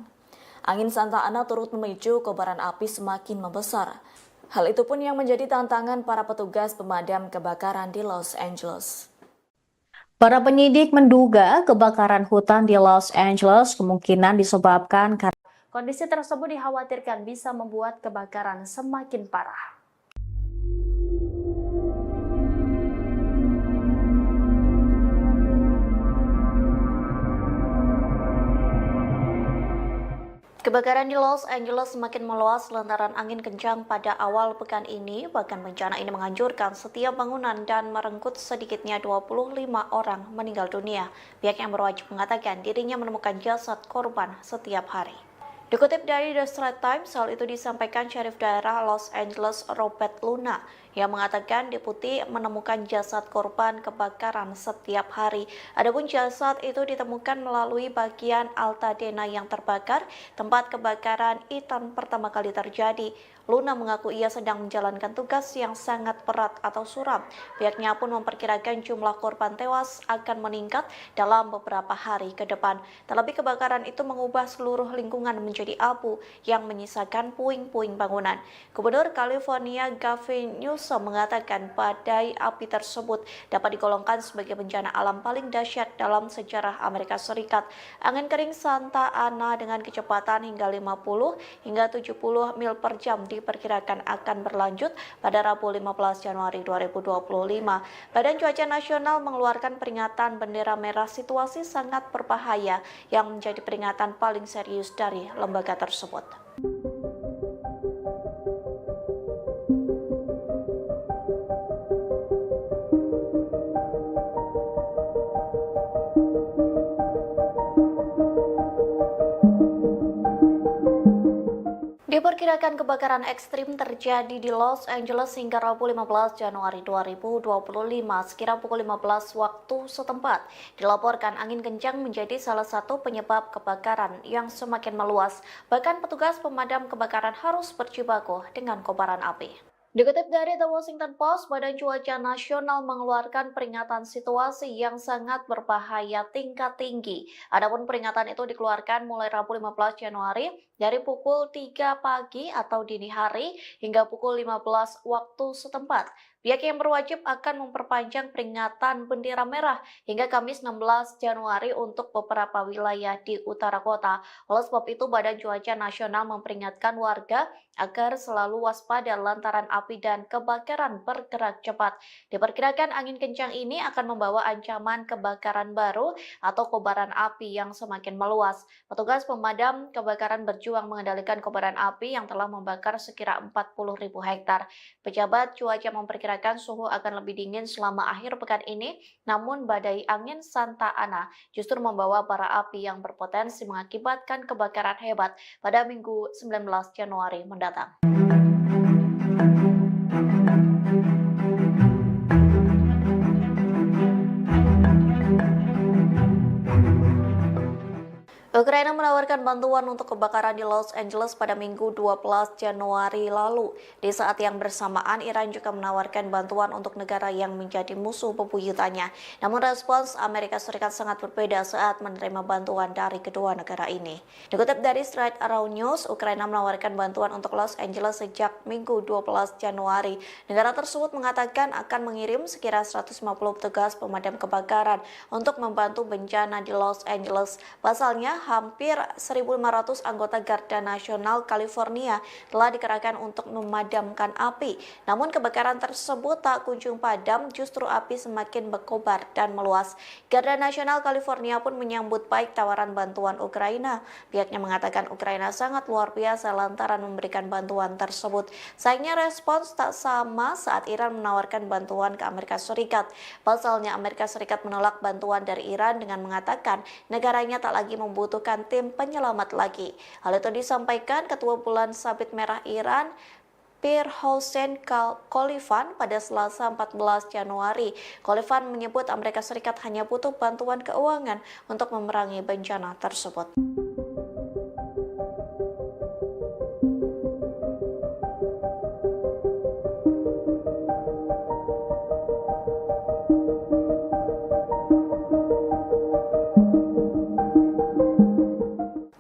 Angin Santa Ana turut memicu kobaran api semakin membesar. Hal itu pun yang menjadi tantangan para petugas pemadam kebakaran di Los Angeles. Para penyidik menduga kebakaran hutan di Los Angeles kemungkinan disebabkan karena kondisi tersebut dikhawatirkan bisa membuat kebakaran semakin parah. Kebakaran di Los Angeles semakin meluas lantaran angin kencang pada awal pekan ini. Bahkan bencana ini menghancurkan setiap bangunan dan merenggut sedikitnya 25 orang meninggal dunia. Pihak yang berwajib mengatakan dirinya menemukan jasad korban setiap hari. Dikutip dari The Straits Times, hal itu disampaikan Syarif Daerah Los Angeles Robert Luna Ia mengatakan Deputi menemukan jasad korban kebakaran setiap hari. Adapun jasad itu ditemukan melalui bagian Altadena yang terbakar, tempat kebakaran Itan pertama kali terjadi. Luna mengaku ia sedang menjalankan tugas yang sangat berat atau suram. Pihaknya pun memperkirakan jumlah korban tewas akan meningkat dalam beberapa hari ke depan. Terlebih kebakaran itu mengubah seluruh lingkungan menjadi abu yang menyisakan puing-puing bangunan. Gubernur California Gavin Newsom mengatakan badai api tersebut dapat digolongkan sebagai bencana alam paling dahsyat dalam sejarah Amerika Serikat. Angin kering Santa Ana dengan kecepatan hingga 50 hingga 70 mil per jam diperkirakan akan berlanjut pada Rabu 15 Januari 2025. Badan Cuaca Nasional mengeluarkan peringatan bendera merah situasi sangat berbahaya yang menjadi peringatan paling serius dari lembaga tersebut. Diperkirakan kebakaran ekstrim terjadi di Los Angeles hingga Rabu 15 Januari 2025 sekira pukul 15 waktu setempat. Dilaporkan angin kencang menjadi salah satu penyebab kebakaran yang semakin meluas. Bahkan petugas pemadam kebakaran harus berjibaku dengan kobaran api. Dikutip dari The Washington Post, Badan Cuaca Nasional mengeluarkan peringatan situasi yang sangat berbahaya tingkat tinggi. Adapun peringatan itu dikeluarkan mulai Rabu 15 Januari dari pukul 3 pagi atau dini hari hingga pukul 15 waktu setempat. Pihak yang berwajib akan memperpanjang peringatan bendera merah hingga Kamis 16 Januari untuk beberapa wilayah di utara kota. Oleh sebab itu, Badan Cuaca Nasional memperingatkan warga agar selalu waspada lantaran api dan kebakaran bergerak cepat. Diperkirakan angin kencang ini akan membawa ancaman kebakaran baru atau kobaran api yang semakin meluas. Petugas pemadam kebakaran berjuang mengendalikan kobaran api yang telah membakar sekira 40.000 hektar. Pejabat cuaca memperkirakan suhu akan lebih dingin selama akhir pekan ini, namun badai angin Santa Ana justru membawa bara api yang berpotensi mengakibatkan kebakaran hebat pada Minggu 19 Januari mendatang. Ukraina menawarkan bantuan untuk kebakaran di Los Angeles pada Minggu 12 Januari lalu. Di saat yang bersamaan, Iran juga menawarkan bantuan untuk negara yang menjadi musuh bebuyutannya. Namun respons Amerika Serikat sangat berbeda saat menerima bantuan dari kedua negara ini. Dikutip dari Straight Around News, Ukraina menawarkan bantuan untuk Los Angeles sejak Minggu 12 Januari. Negara tersebut mengatakan akan mengirim sekira 150 petugas pemadam kebakaran untuk membantu bencana di Los Angeles. Pasalnya, hampir 1.500 anggota Garda Nasional California telah dikerahkan untuk memadamkan api. Namun kebakaran tersebut tak kunjung padam, justru api semakin berkobar dan meluas. Garda Nasional California pun menyambut baik tawaran bantuan Ukraina. Pihaknya mengatakan Ukraina sangat luar biasa lantaran memberikan bantuan tersebut. Sayangnya respons tak sama saat Iran menawarkan bantuan ke Amerika Serikat. Pasalnya Amerika Serikat menolak bantuan dari Iran dengan mengatakan negaranya tak lagi membutuhkan tim penyelamat lagi. Hal itu disampaikan Ketua Bulan Sabit Merah Iran Pir Hossein Khalifan pada Selasa 14 Januari. Khalifan menyebut Amerika Serikat hanya butuh bantuan keuangan untuk memerangi bencana tersebut.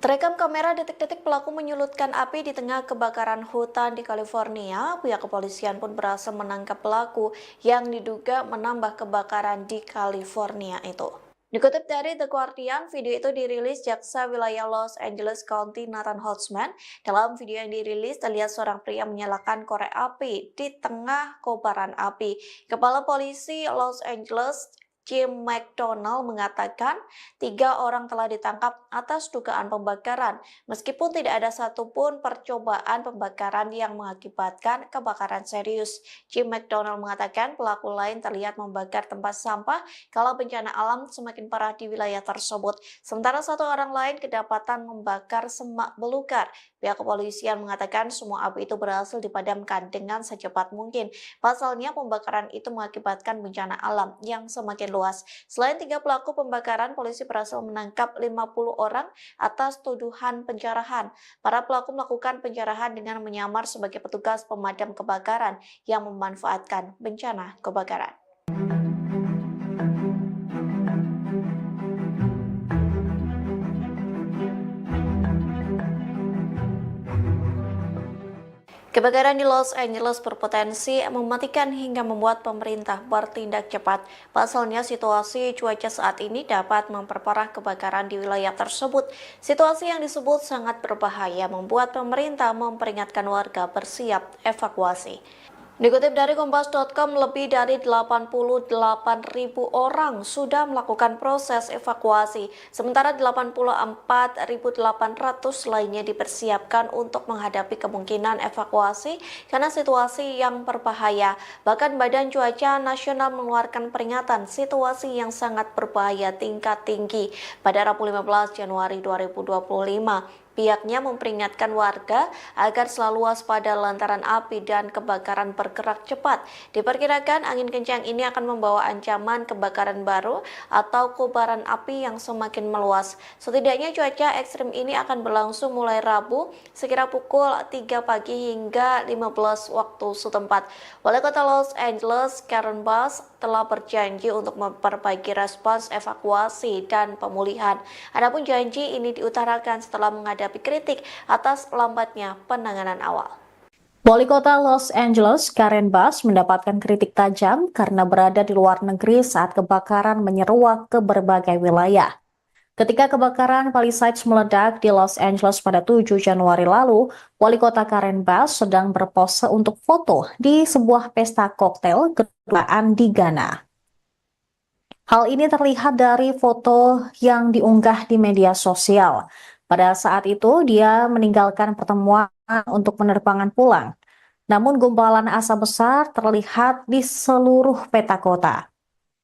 Terekam kamera detik-detik pelaku menyulutkan api di tengah kebakaran hutan di California. Pihak kepolisian pun berhasil menangkap pelaku yang diduga menambah kebakaran di California itu. Dikutip dari The Guardian, video itu dirilis Jaksa Wilayah Los Angeles County Nathan Holtzman. Dalam video yang dirilis, terlihat seorang pria menyalakan korek api di tengah kobaran api. Kepala Polisi Los Angeles Jim McDonald mengatakan 3 orang telah ditangkap atas dugaan pembakaran, meskipun tidak ada satupun percobaan pembakaran yang mengakibatkan kebakaran serius. Jim McDonald mengatakan pelaku lain terlihat membakar tempat sampah kalau bencana alam semakin parah di wilayah tersebut. Sementara 1 orang lain kedapatan membakar semak belukar. Pihak kepolisian mengatakan semua api itu berhasil dipadamkan dengan secepat mungkin. Pasalnya, pembakaran itu mengakibatkan bencana alam yang semakin luas. Selain 3 pelaku pembakaran, polisi berhasil menangkap 50 orang atas tuduhan penjarahan. Para pelaku melakukan penjarahan dengan menyamar sebagai petugas pemadam kebakaran yang memanfaatkan bencana kebakaran. Kebakaran di Los Angeles berpotensi mematikan hingga membuat pemerintah bertindak cepat. Pasalnya, situasi cuaca saat ini dapat memperparah kebakaran di wilayah tersebut. Situasi yang disebut sangat berbahaya membuat pemerintah memperingatkan warga bersiap evakuasi. Dikutip dari Kompas.com, lebih dari 88.000 orang sudah melakukan proses evakuasi, sementara 84.800 lainnya dipersiapkan untuk menghadapi kemungkinan evakuasi karena situasi yang berbahaya. Bahkan Badan Cuaca Nasional mengeluarkan peringatan situasi yang sangat berbahaya tingkat tinggi pada Rabu 15 Januari 2025. Pihaknya memperingatkan warga agar selalu waspada lantaran api dan kebakaran bergerak cepat. Diperkirakan angin kencang ini akan membawa ancaman kebakaran baru atau kobaran api yang semakin meluas. Setidaknya cuaca ekstrim ini akan berlangsung mulai Rabu sekira pukul 3 pagi hingga 15 waktu setempat. Wali Kota Los Angeles, Karen Bass, telah berjanji untuk memperbaiki respons evakuasi dan pemulihan. Adapun janji ini diutarakan setelah menghadapi kritik atas lambatnya penanganan awal. Wali Kota Los Angeles, Karen Bass, mendapatkan kritik tajam karena berada di luar negeri saat kebakaran menyeruak ke berbagai wilayah. Ketika kebakaran Palisades meledak di Los Angeles pada 7 Januari lalu, Wali Kota Karen Bass sedang berpose untuk foto di sebuah pesta koktail kedutaan di Ghana. Hal ini terlihat dari foto yang diunggah di media sosial. Pada saat itu, dia meninggalkan pertemuan untuk penerbangan pulang. Namun gumpalan asap besar terlihat di seluruh peta kota.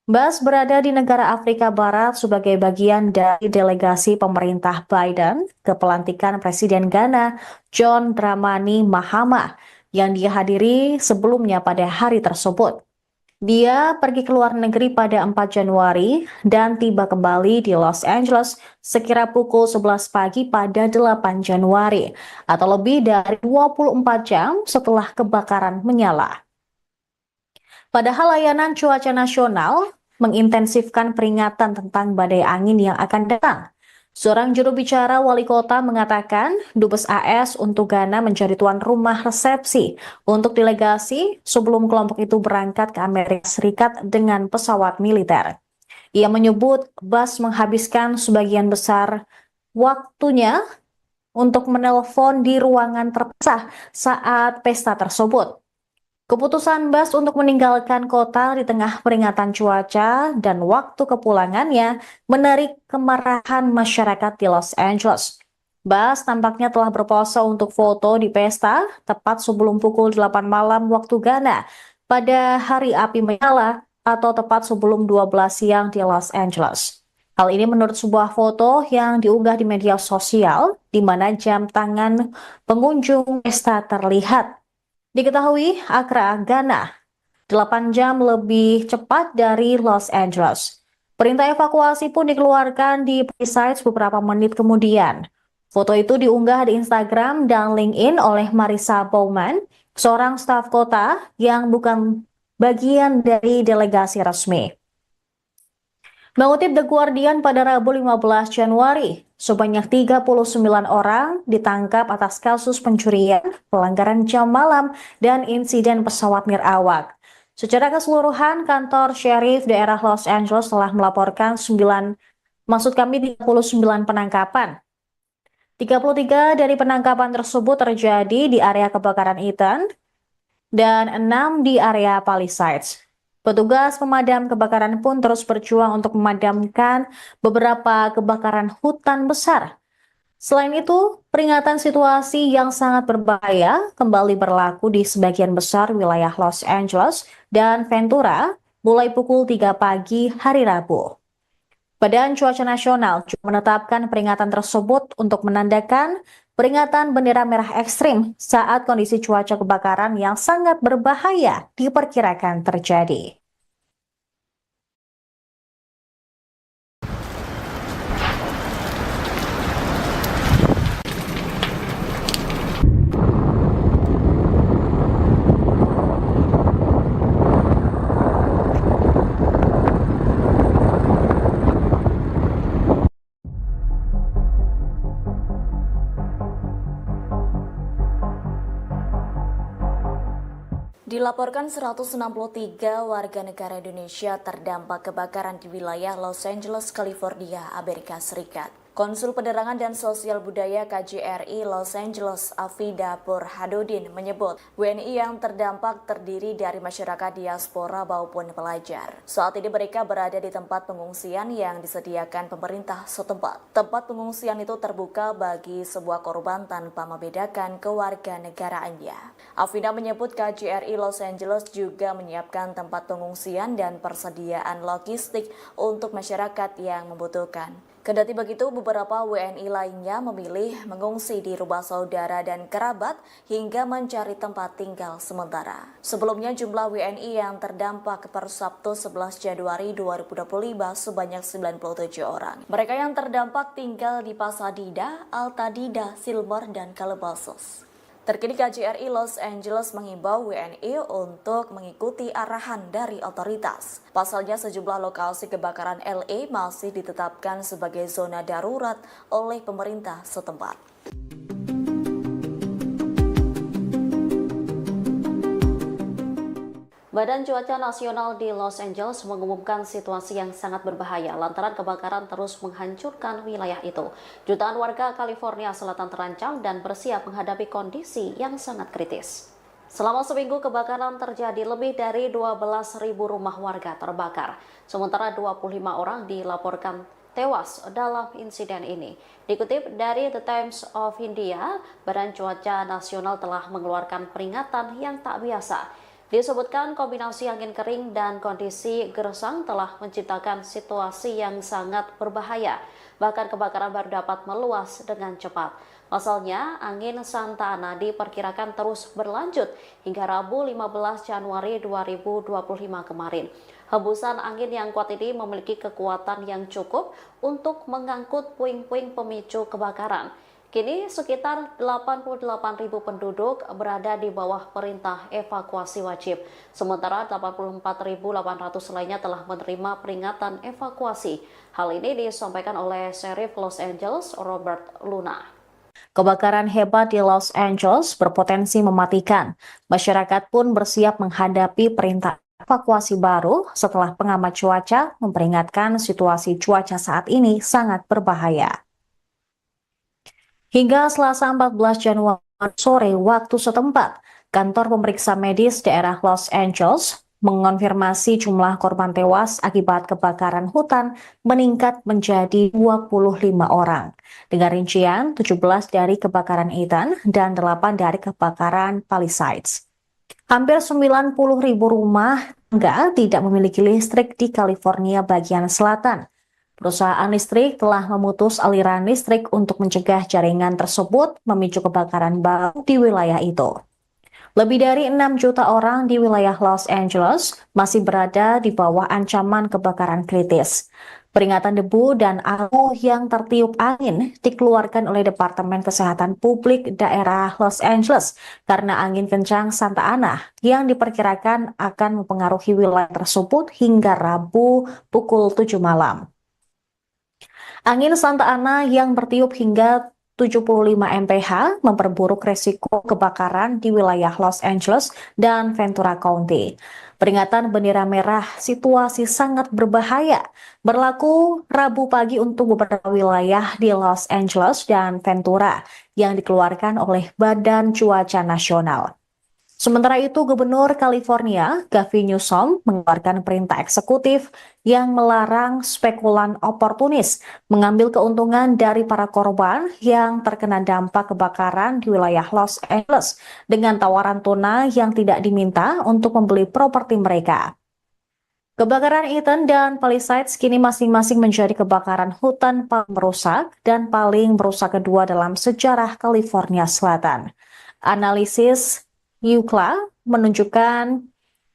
Bass berada di negara Afrika Barat sebagai bagian dari delegasi pemerintah Biden ke pelantikan Presiden Ghana John Dramani Mahama yang dihadiri sebelumnya pada hari tersebut. Dia pergi ke luar negeri pada 4 Januari dan tiba kembali di Los Angeles sekira pukul 11 pagi pada 8 Januari atau lebih dari 24 jam setelah kebakaran menyala. Padahal layanan cuaca nasional mengintensifkan peringatan tentang badai angin yang akan datang. Seorang juru bicara wali kota mengatakan Dubes AS untuk Ghana menjadi tuan rumah resepsi untuk delegasi sebelum kelompok itu berangkat ke Amerika Serikat dengan pesawat militer. Ia menyebut Bass menghabiskan sebagian besar waktunya untuk menelpon di ruangan terpisah saat pesta tersebut. Keputusan Bass untuk meninggalkan kota di tengah peringatan cuaca dan waktu kepulangannya menarik kemarahan masyarakat di Los Angeles. Bass tampaknya telah berpose untuk foto di pesta tepat sebelum pukul 8 malam waktu Ghana pada hari api menyala atau tepat sebelum 12 siang di Los Angeles. Hal ini menurut sebuah foto yang diunggah di media sosial di mana jam tangan pengunjung pesta terlihat. Diketahui Accra, Ghana, 8 jam lebih cepat dari Los Angeles. Perintah evakuasi pun dikeluarkan di Palisades beberapa menit kemudian. Foto itu diunggah di Instagram dan LinkedIn oleh Marissa Bowman, seorang staf kota yang bukan bagian dari delegasi resmi. Mengutip The Guardian pada Rabu 15 Januari, sebanyak 39 orang ditangkap atas kasus pencurian, pelanggaran jam malam, dan insiden pesawat nirawak. Secara keseluruhan, kantor Sheriff daerah Los Angeles telah melaporkan 39 penangkapan. 33 dari penangkapan tersebut terjadi di area kebakaran Eaton dan 6 di area Palisades. Petugas pemadam kebakaran pun terus berjuang untuk memadamkan beberapa kebakaran hutan besar. Selain itu, peringatan situasi yang sangat berbahaya kembali berlaku di sebagian besar wilayah Los Angeles dan Ventura mulai pukul 3 pagi hari Rabu. Badan Cuaca Nasional juga menetapkan peringatan tersebut untuk menandakan Peringatan bendera merah ekstrim saat kondisi cuaca kebakaran yang sangat berbahaya diperkirakan terjadi. Dilaporkan 163 warga negara Indonesia terdampak kebakaran di wilayah Los Angeles, California, Amerika Serikat. Konsul Penerangan dan Sosial Budaya KJRI Los Angeles, Afida Burhanuddin menyebut WNI yang terdampak terdiri dari masyarakat diaspora maupun pelajar. Saat ini mereka berada di tempat pengungsian yang disediakan pemerintah setempat. Tempat pengungsian itu terbuka bagi sebuah korban tanpa membedakan kewarganegaraannya. Afida menyebut KJRI Los Angeles juga menyiapkan tempat pengungsian dan persediaan logistik untuk masyarakat yang membutuhkan. Kendati begitu, beberapa WNI lainnya memilih mengungsi di rumah saudara dan kerabat hingga mencari tempat tinggal sementara. Sebelumnya, jumlah WNI yang terdampak per Sabtu 11 Januari 2025 sebanyak 97 orang. Mereka yang terdampak tinggal di Pasadena, Altadena, Silver, dan Calabasas. Terkini KJRI Los Angeles mengimbau WNI untuk mengikuti arahan dari otoritas. Pasalnya sejumlah lokasi kebakaran LA masih ditetapkan sebagai zona darurat oleh pemerintah setempat. Badan Cuaca Nasional di Los Angeles mengumumkan situasi yang sangat berbahaya lantaran kebakaran terus menghancurkan wilayah itu. Jutaan warga California Selatan terancam dan bersiap menghadapi kondisi yang sangat kritis. Selama seminggu kebakaran terjadi, lebih dari 12.000 rumah warga terbakar. Sementara 25 orang dilaporkan tewas dalam insiden ini. Dikutip dari The Times of India, Badan Cuaca Nasional telah mengeluarkan peringatan yang tak biasa. Disebutkan kombinasi angin kering dan kondisi gersang telah menciptakan situasi yang sangat berbahaya. Bahkan kebakaran baru dapat meluas dengan cepat. Pasalnya, angin Santa Ana diperkirakan terus berlanjut hingga Rabu 15 Januari 2025 kemarin. Hembusan angin yang kuat ini memiliki kekuatan yang cukup untuk mengangkut puing-puing pemicu kebakaran. Kini sekitar 88.000 penduduk berada di bawah perintah evakuasi wajib. Sementara 84.800 lainnya telah menerima peringatan evakuasi. Hal ini disampaikan oleh Sheriff Los Angeles, Robert Luna. Kebakaran hebat di Los Angeles berpotensi mematikan. Masyarakat pun bersiap menghadapi perintah evakuasi baru setelah pengamat cuaca memperingatkan situasi cuaca saat ini sangat berbahaya. Hingga Selasa 14 Januari sore waktu setempat, kantor pemeriksa medis daerah Los Angeles mengonfirmasi jumlah korban tewas akibat kebakaran hutan meningkat menjadi 25 orang. Dengan rincian 17 dari kebakaran Ethan dan 8 dari kebakaran Palisades. Hampir 90.000 rumah tangga tidak memiliki listrik di California bagian selatan. Perusahaan listrik telah memutus aliran listrik untuk mencegah jaringan tersebut memicu kebakaran baru di wilayah itu. Lebih dari 6 juta orang di wilayah Los Angeles masih berada di bawah ancaman kebakaran kritis. Peringatan debu dan abu yang tertiup angin dikeluarkan oleh Departemen Kesehatan Publik daerah Los Angeles karena angin kencang Santa Ana yang diperkirakan akan mempengaruhi wilayah tersebut hingga Rabu pukul 7 malam. Angin Santa Ana yang bertiup hingga 75 mph memperburuk resiko kebakaran di wilayah Los Angeles dan Ventura County. Peringatan bendera merah situasi sangat berbahaya berlaku Rabu pagi untuk beberapa wilayah di Los Angeles dan Ventura yang dikeluarkan oleh Badan Cuaca Nasional. Sementara itu, Gubernur California, Gavin Newsom, mengeluarkan perintah eksekutif yang melarang spekulan oportunis mengambil keuntungan dari para korban yang terkena dampak kebakaran di wilayah Los Angeles dengan tawaran tunai yang tidak diminta untuk membeli properti mereka. Kebakaran Eaton dan Palisades kini masing-masing menjadi kebakaran hutan paling merusak dan paling merusak kedua dalam sejarah California Selatan. Analisis UCLA menunjukkan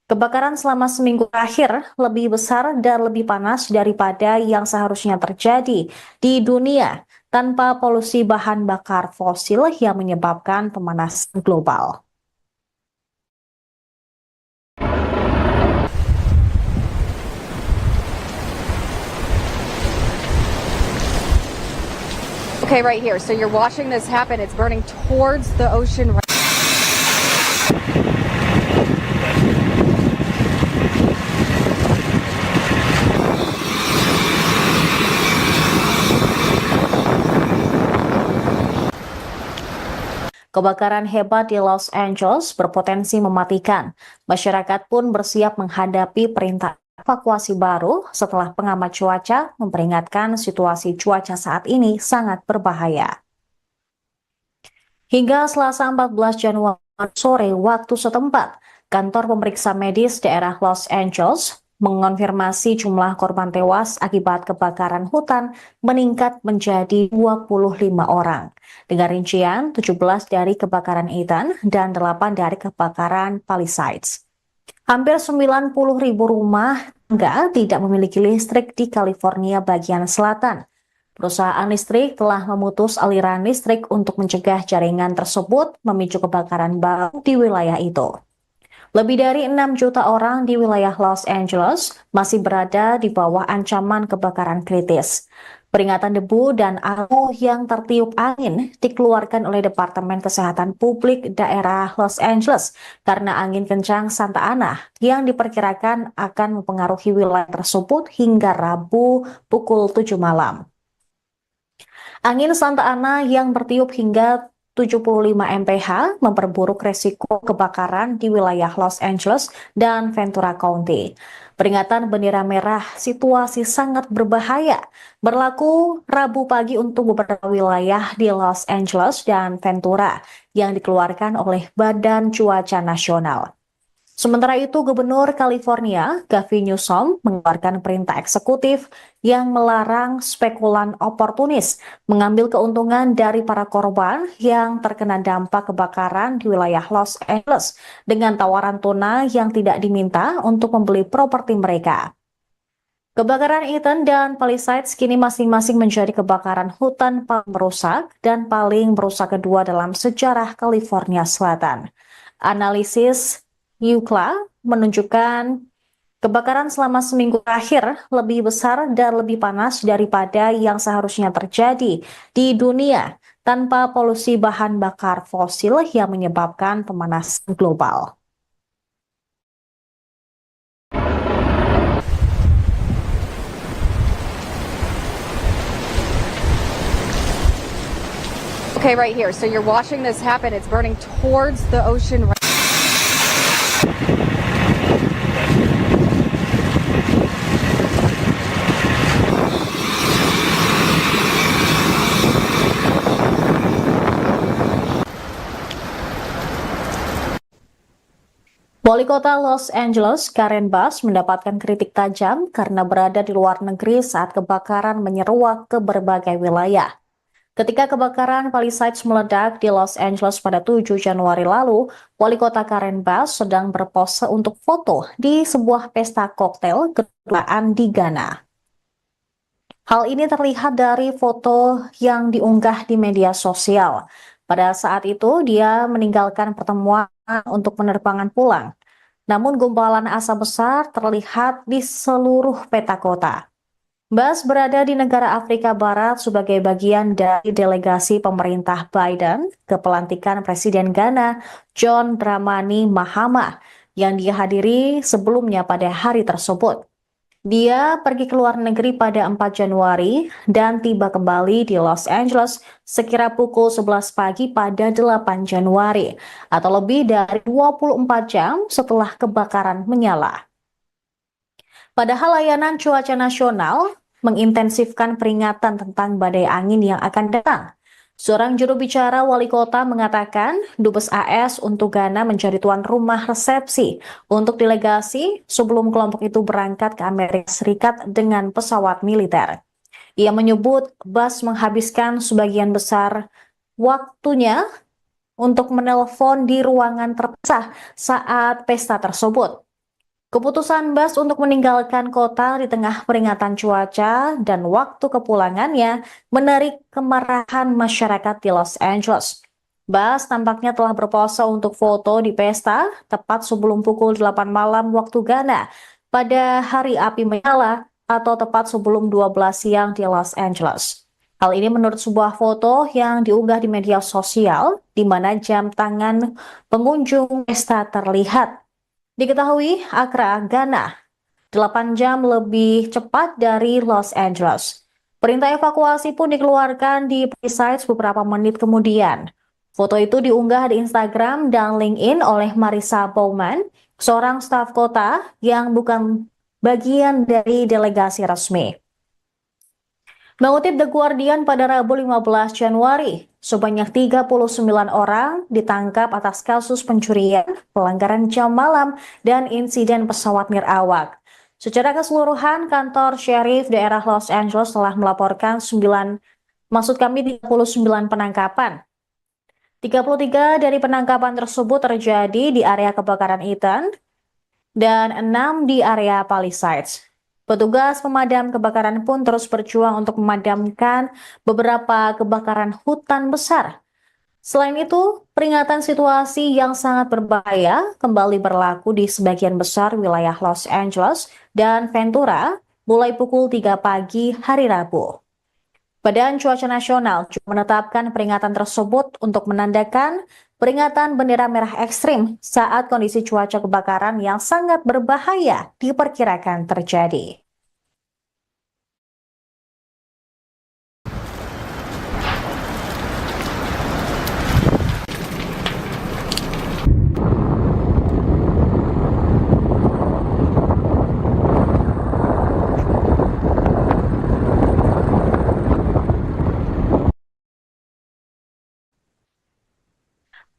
kebakaran selama seminggu terakhir lebih besar dan lebih panas daripada yang seharusnya terjadi di dunia tanpa polusi bahan bakar fosil yang menyebabkan pemanasan global. Okay, right here. So you're watching this happen. It's burning towards the ocean. Kebakaran hebat di Los Angeles berpotensi mematikan. Masyarakat pun bersiap menghadapi perintah evakuasi baru setelah pengamat cuaca memperingatkan situasi cuaca saat ini sangat berbahaya. Hingga Selasa 14 Januari sore waktu setempat, kantor pemeriksa medis daerah Los Angeles mengonfirmasi jumlah korban tewas akibat kebakaran hutan meningkat menjadi 25 orang. Dengan rincian 17 dari kebakaran Eaton dan 8 dari kebakaran Palisades. Hampir 90.000 rumah tangga tidak memiliki listrik di California bagian selatan. Perusahaan listrik telah memutus aliran listrik untuk mencegah jaringan tersebut memicu kebakaran baru di wilayah itu. Lebih dari 6 juta orang di wilayah Los Angeles masih berada di bawah ancaman kebakaran kritis. Peringatan debu dan abu yang tertiup angin dikeluarkan oleh Departemen Kesehatan Publik daerah Los Angeles karena angin kencang Santa Ana yang diperkirakan akan mempengaruhi wilayah tersebut hingga Rabu pukul 7 malam. Angin Santa Ana yang bertiup hingga 75 mph memperburuk resiko kebakaran di wilayah Los Angeles dan Ventura County. Peringatan bendera merah situasi sangat berbahaya berlaku Rabu pagi untuk beberapa wilayah di Los Angeles dan Ventura yang dikeluarkan oleh Badan Cuaca Nasional. Sementara itu, Gubernur California, Gavin Newsom, mengeluarkan perintah eksekutif yang melarang spekulan oportunis mengambil keuntungan dari para korban yang terkena dampak kebakaran di wilayah Los Angeles dengan tawaran tunai yang tidak diminta untuk membeli properti mereka. Kebakaran Eaton dan Palisades kini masing-masing menjadi kebakaran hutan paling merusak dan paling merusak kedua dalam sejarah California Selatan. Analisis UCLA menunjukkan kebakaran selama seminggu terakhir lebih besar dan lebih panas daripada yang seharusnya terjadi di dunia tanpa polusi bahan bakar fosil yang menyebabkan pemanasan global. Okay, right here. So you're watching this happen. It's burning towards the ocean. Wali Kota Los Angeles, Karen Bass, mendapatkan kritik tajam karena berada di luar negeri saat kebakaran menyeruak ke berbagai wilayah. Ketika kebakaran Palisades meledak di Los Angeles pada 7 Januari lalu, Wali Kota Karen Bass sedang berpose untuk foto di sebuah pesta koktail kedutaan di Ghana. Hal ini terlihat dari foto yang diunggah di media sosial. Pada saat itu, dia meninggalkan pertemuan untuk penerbangan pulang. Namun gumpalan asap besar terlihat di seluruh peta kota. Bass berada di negara Afrika Barat sebagai bagian dari delegasi pemerintah Biden ke pelantikan Presiden Ghana John Dramani Mahama yang dihadiri sebelumnya pada hari tersebut. Dia pergi ke luar negeri pada 4 Januari dan tiba kembali di Los Angeles sekira pukul 11 pagi pada 8 Januari atau lebih dari 24 jam setelah kebakaran menyala. Padahal layanan cuaca nasional mengintensifkan peringatan tentang badai angin yang akan datang. Seorang juru bicara wali kota mengatakan Dubes AS untuk Ghana menjadi tuan rumah resepsi untuk delegasi sebelum kelompok itu berangkat ke Amerika Serikat dengan pesawat militer. Ia menyebut Bas menghabiskan sebagian besar waktunya untuk menelpon di ruangan terpisah saat pesta tersebut. Keputusan Bas untuk meninggalkan kota di tengah peringatan cuaca dan waktu kepulangannya menarik kemarahan masyarakat di Los Angeles. Bas tampaknya telah berpose untuk foto di pesta tepat sebelum pukul 8 malam waktu Ghana pada hari api menyala atau tepat sebelum 12 siang di Los Angeles. Hal ini menurut sebuah foto yang diunggah di media sosial di mana jam tangan pengunjung pesta terlihat. Diketahui Accra, Ghana, 8 jam lebih cepat dari Los Angeles. Perintah evakuasi pun dikeluarkan di Palisades beberapa menit kemudian. Foto itu diunggah di Instagram dan LinkedIn oleh Marissa Bowman, seorang staf kota yang bukan bagian dari delegasi resmi. Mengutip The Guardian pada Rabu 15 Januari, sebanyak 39 orang ditangkap atas kasus pencurian, pelanggaran jam malam, dan insiden pesawat nirawak. Secara keseluruhan, kantor sheriff daerah Los Angeles telah melaporkan 39 penangkapan. 33 dari penangkapan tersebut terjadi di area kebakaran Eaton dan 6 di area Palisades. Petugas pemadam kebakaran pun terus berjuang untuk memadamkan beberapa kebakaran hutan besar. Selain itu, peringatan situasi yang sangat berbahaya kembali berlaku di sebagian besar wilayah Los Angeles dan Ventura mulai pukul 3 pagi hari Rabu. Badan Cuaca Nasional juga menetapkan peringatan tersebut untuk menandakan peringatan bendera merah ekstrim saat kondisi cuaca kebakaran yang sangat berbahaya diperkirakan terjadi.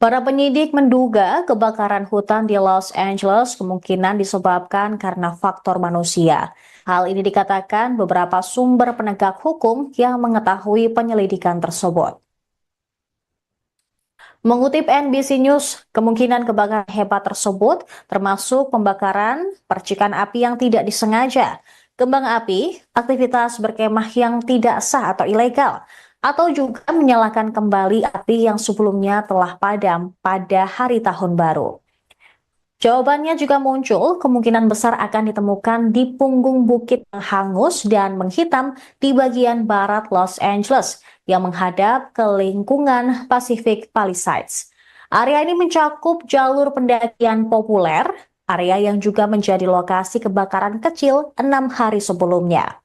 Para penyidik menduga kebakaran hutan di Los Angeles kemungkinan disebabkan karena faktor manusia. Hal ini dikatakan beberapa sumber penegak hukum yang mengetahui penyelidikan tersebut. Mengutip NBC News, kemungkinan kebakaran hebat tersebut termasuk pembakaran, percikan api yang tidak disengaja, kembang api, aktivitas berkemah yang tidak sah atau ilegal, atau juga menyalakan kembali api yang sebelumnya telah padam pada hari tahun baru. Jawabannya juga muncul, kemungkinan besar akan ditemukan di punggung bukit yang hangus dan menghitam di bagian barat Los Angeles yang menghadap ke lingkungan Pacific Palisades. Area ini mencakup jalur pendakian populer, area yang juga menjadi lokasi kebakaran kecil 6 hari sebelumnya.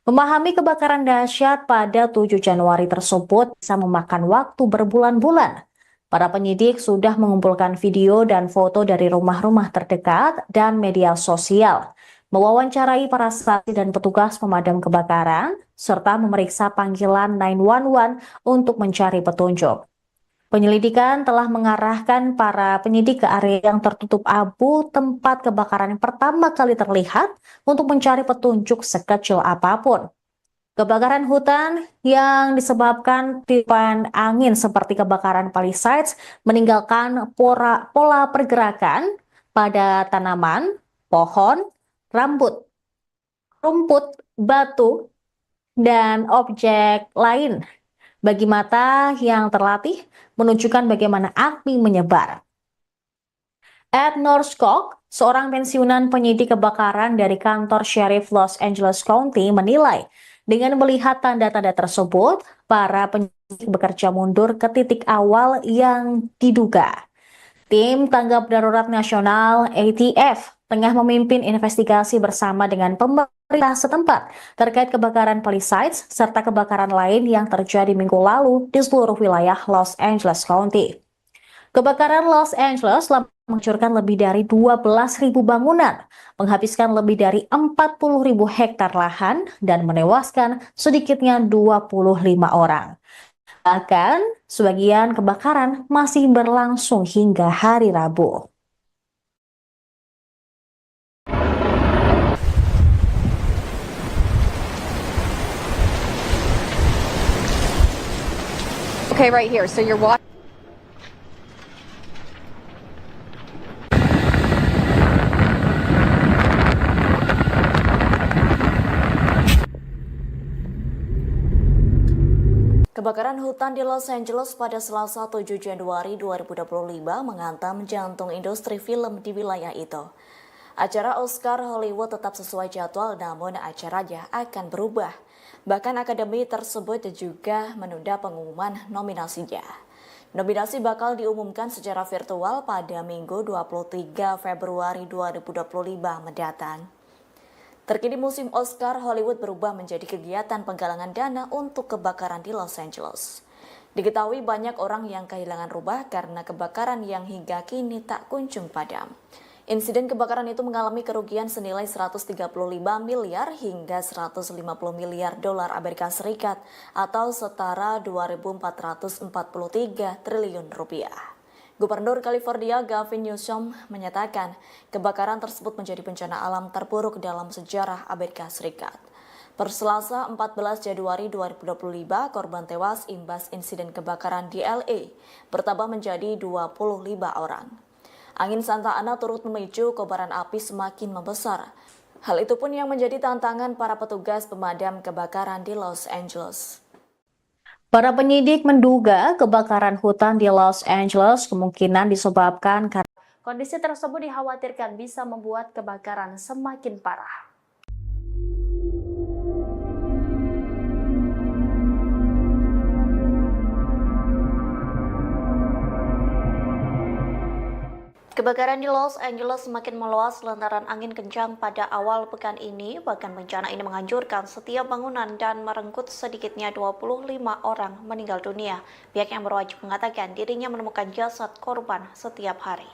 Memahami kebakaran dahsyat pada 7 Januari tersebut bisa memakan waktu berbulan-bulan. Para penyidik sudah mengumpulkan video dan foto dari rumah-rumah terdekat dan media sosial, mewawancarai para saksi dan petugas pemadam kebakaran, serta memeriksa panggilan 911 untuk mencari petunjuk. Penyelidikan telah mengarahkan para penyidik ke area yang tertutup abu tempat kebakaran yang pertama kali terlihat untuk mencari petunjuk sekecil apapun. Kebakaran hutan yang disebabkan tiupan angin seperti kebakaran Palisades meninggalkan pola pergerakan pada tanaman, pohon, rumput, batu, dan objek lain. Bagi mata yang terlatih, menunjukkan bagaimana api menyebar. Ed Norskog, seorang pensiunan penyidik kebakaran dari kantor Sheriff Los Angeles County, menilai dengan melihat tanda-tanda tersebut, para penyidik bekerja mundur ke titik awal yang diduga. Tim Tanggap Darurat Nasional ATF tengah memimpin investigasi bersama dengan pemerintah setempat terkait kebakaran Palisades serta kebakaran lain yang terjadi minggu lalu di seluruh wilayah Los Angeles County. Kebakaran Los Angeles telah menghancurkan lebih dari 12.000 bangunan, menghabiskan lebih dari 40.000 hektar lahan, dan menewaskan sedikitnya 25 orang. Bahkan, sebagian kebakaran masih berlangsung hingga hari Rabu. Okay, right here. So you're watching. Kebakaran hutan di Los Angeles pada Selasa 7 Januari 2025 menghantam jantung industri film di wilayah itu. Acara Oscar Hollywood tetap sesuai jadwal, namun acaranya akan berubah. Bahkan akademi tersebut juga menunda pengumuman nominasinya. Nominasi bakal diumumkan secara virtual pada Minggu 23 Februari 2025 mendatang. Terkini musim Oscar Hollywood berubah menjadi kegiatan penggalangan dana untuk kebakaran di Los Angeles. Diketahui banyak orang yang kehilangan rumah karena kebakaran yang hingga kini tak kunjung padam. Insiden kebakaran itu mengalami kerugian senilai 135 miliar hingga 150 miliar dolar Amerika Serikat atau setara 2.443 triliun rupiah. Gubernur California Gavin Newsom menyatakan kebakaran tersebut menjadi bencana alam terburuk dalam sejarah Amerika Serikat. Per Selasa 14 Januari 2025, korban tewas imbas insiden kebakaran di LA bertambah menjadi 25 orang. Angin Santa Ana turut memicu kobaran api semakin membesar. Hal itu pun yang menjadi tantangan para petugas pemadam kebakaran di Los Angeles. Para penyidik menduga kebakaran hutan di Los Angeles kemungkinan disebabkan karena Kondisi tersebut dikhawatirkan bisa membuat kebakaran semakin parah. Kebakaran di Los Angeles semakin meluas lantaran angin kencang pada awal pekan ini. Bahkan bencana ini menghancurkan setiap bangunan dan merenggut sedikitnya 25 orang meninggal dunia. Pihak yang berwajib mengatakan dirinya menemukan jasad korban setiap hari.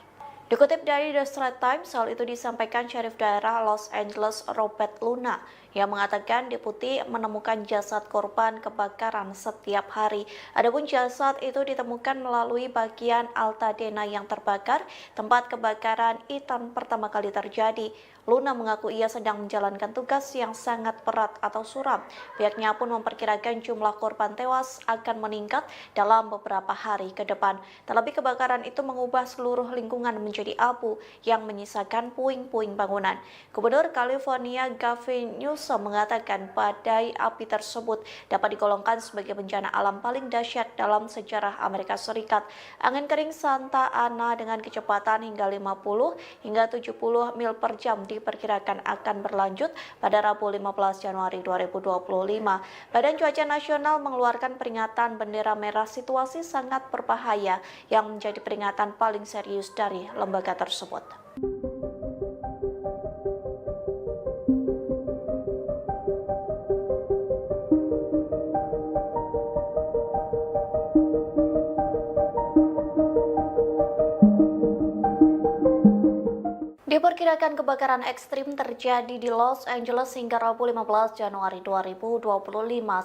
Dikutip dari The Straits Times, hal itu disampaikan Syarif Daerah Los Angeles Robert Luna yang mengatakan deputi menemukan jasad korban kebakaran setiap hari. Adapun jasad itu ditemukan melalui bagian Altadena yang terbakar, tempat kebakaran Ethan pertama kali terjadi. Luna mengaku ia sedang menjalankan tugas yang sangat berat atau suram. Pihaknya pun memperkirakan jumlah korban tewas akan meningkat dalam beberapa hari ke depan. Terlebih kebakaran itu mengubah seluruh lingkungan menjadi abu yang menyisakan puing-puing bangunan. Gubernur California Gavin Newsom mengatakan badai api tersebut dapat digolongkan sebagai bencana alam paling dahsyat dalam sejarah Amerika Serikat. Angin kering Santa Ana dengan kecepatan hingga 50 hingga 70 mil per jam diperkirakan akan berlanjut pada Rabu 15 Januari 2025. Badan Cuaca Nasional mengeluarkan peringatan bendera merah situasi sangat berbahaya yang menjadi peringatan paling serius dari lembaga tersebut. Diperkirakan kebakaran ekstrim terjadi di Los Angeles hingga Rabu 15 Januari 2025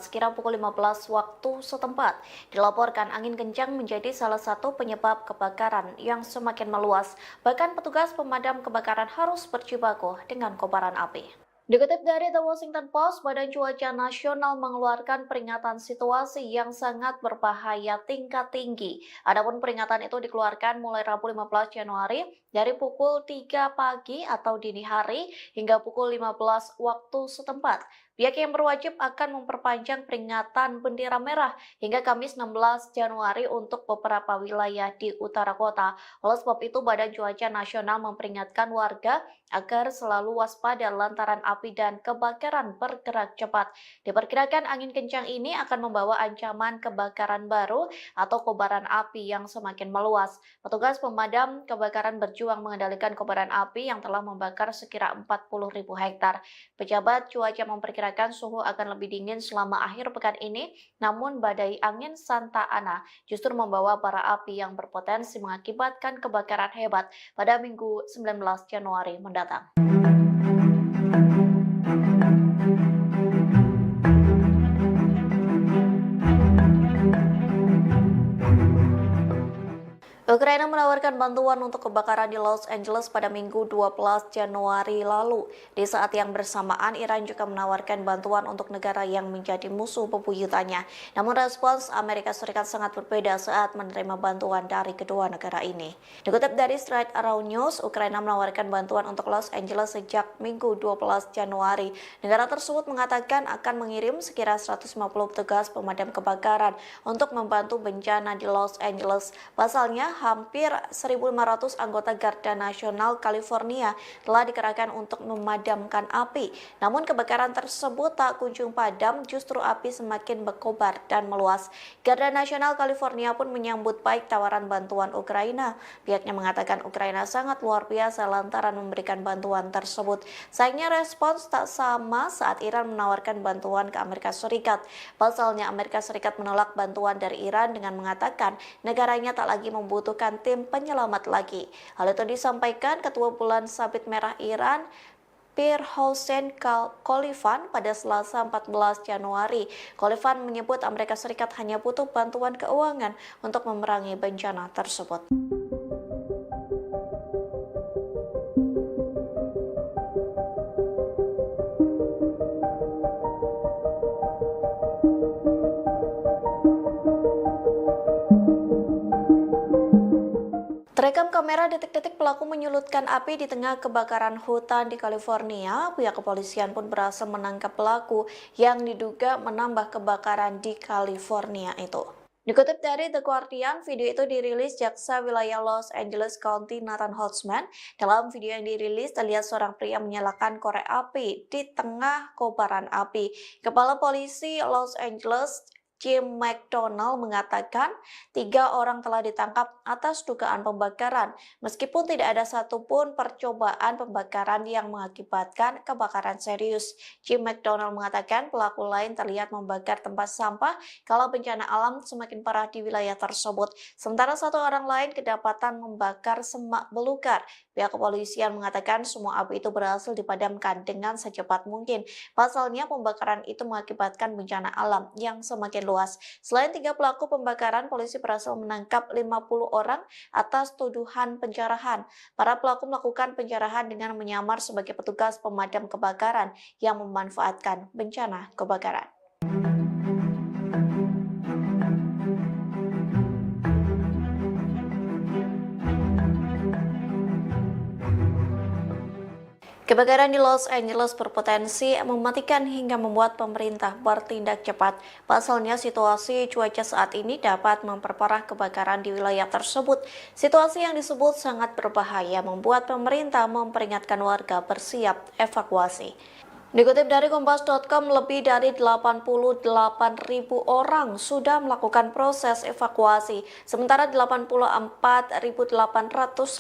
sekira pukul 15 waktu setempat. Dilaporkan angin kencang menjadi salah satu penyebab kebakaran yang semakin meluas. Bahkan petugas pemadam kebakaran harus berjibaku dengan kobaran api. Dikutip dari The Washington Post, Badan Cuaca Nasional mengeluarkan peringatan situasi yang sangat berbahaya tingkat tinggi. Adapun peringatan itu dikeluarkan mulai Rabu 15 Januari dari pukul 3 pagi atau dini hari hingga pukul 15 waktu setempat. Pihak yang berwajib akan memperpanjang peringatan bendera merah hingga Kamis 16 Januari untuk beberapa wilayah di utara kota. Oleh sebab itu, Badan Cuaca Nasional memperingatkan warga agar selalu waspada lantaran api dan kebakaran bergerak cepat. Diperkirakan angin kencang ini akan membawa ancaman kebakaran baru atau kobaran api yang semakin meluas. Petugas pemadam kebakaran berjuang mengendalikan kobaran api yang telah membakar sekira 40.000 hektar. Pejabat cuaca memperkirakan suhu akan lebih dingin selama akhir pekan ini, namun badai angin Santa Ana justru membawa bara api yang berpotensi mengakibatkan kebakaran hebat pada Minggu 19 Januari mendatang. Ukraina menawarkan bantuan untuk kebakaran di Los Angeles pada Minggu 12 Januari lalu. Di saat yang bersamaan, Iran juga menawarkan bantuan untuk negara yang menjadi musuh bebuyutannya. Namun respons Amerika Serikat sangat berbeda saat menerima bantuan dari kedua negara ini. Dikutip dari Straight Around News, Ukraina menawarkan bantuan untuk Los Angeles sejak Minggu 12 Januari. Negara tersebut mengatakan akan mengirim sekira 150 petugas pemadam kebakaran untuk membantu bencana di Los Angeles. Pasalnya, hampir 1.500 anggota Garda Nasional California telah dikerahkan untuk memadamkan api. Namun kebakaran tersebut tak kunjung padam, justru api semakin berkobar dan meluas. Garda Nasional California pun menyambut baik tawaran bantuan Ukraina. Pihaknya mengatakan Ukraina sangat luar biasa lantaran memberikan bantuan tersebut. Sayangnya respons tak sama saat Iran menawarkan bantuan ke Amerika Serikat. Pasalnya Amerika Serikat menolak bantuan dari Iran dengan mengatakan negaranya tak lagi membutuhkan tim penyelamat lagi. Hal itu disampaikan Ketua Bulan Sabit Merah Iran, Pir Hossein Khalifan pada Selasa 14 Januari. Khalifan menyebut Amerika Serikat hanya butuh bantuan keuangan untuk memerangi bencana tersebut. Terekam kamera detik-detik pelaku menyulutkan api di tengah kebakaran hutan di California. Pihak kepolisian pun berhasil menangkap pelaku yang diduga menambah kebakaran di California itu. Dikutip dari The Guardian, video itu dirilis Jaksa Wilayah Los Angeles County Nathan Holtzman. Dalam video yang dirilis, terlihat seorang pria menyalakan korek api di tengah kobaran api. Kepala Polisi Los Angeles Jim McDonald mengatakan 3 orang telah ditangkap atas dugaan pembakaran, meskipun tidak ada satupun percobaan pembakaran yang mengakibatkan kebakaran serius. Jim McDonald mengatakan pelaku lain terlihat membakar tempat sampah kalau bencana alam semakin parah di wilayah tersebut. Sementara 1 orang lain kedapatan membakar semak belukar. Pihak kepolisian mengatakan semua api itu berhasil dipadamkan dengan secepat mungkin. Pasalnya pembakaran itu mengakibatkan bencana alam yang semakin luas. Selain 3 pelaku pembakaran, polisi berhasil menangkap 50 orang atas tuduhan pencerahan. Para pelaku melakukan pencerahan dengan menyamar sebagai petugas pemadam kebakaran yang memanfaatkan bencana kebakaran. Kebakaran di Los Angeles berpotensi mematikan hingga membuat pemerintah bertindak cepat. Pasalnya situasi cuaca saat ini dapat memperparah kebakaran di wilayah tersebut. Situasi yang disebut sangat berbahaya membuat pemerintah memperingatkan warga bersiap evakuasi. Dikutip dari Kompas.com, lebih dari 88.000 orang sudah melakukan proses evakuasi, sementara 84.800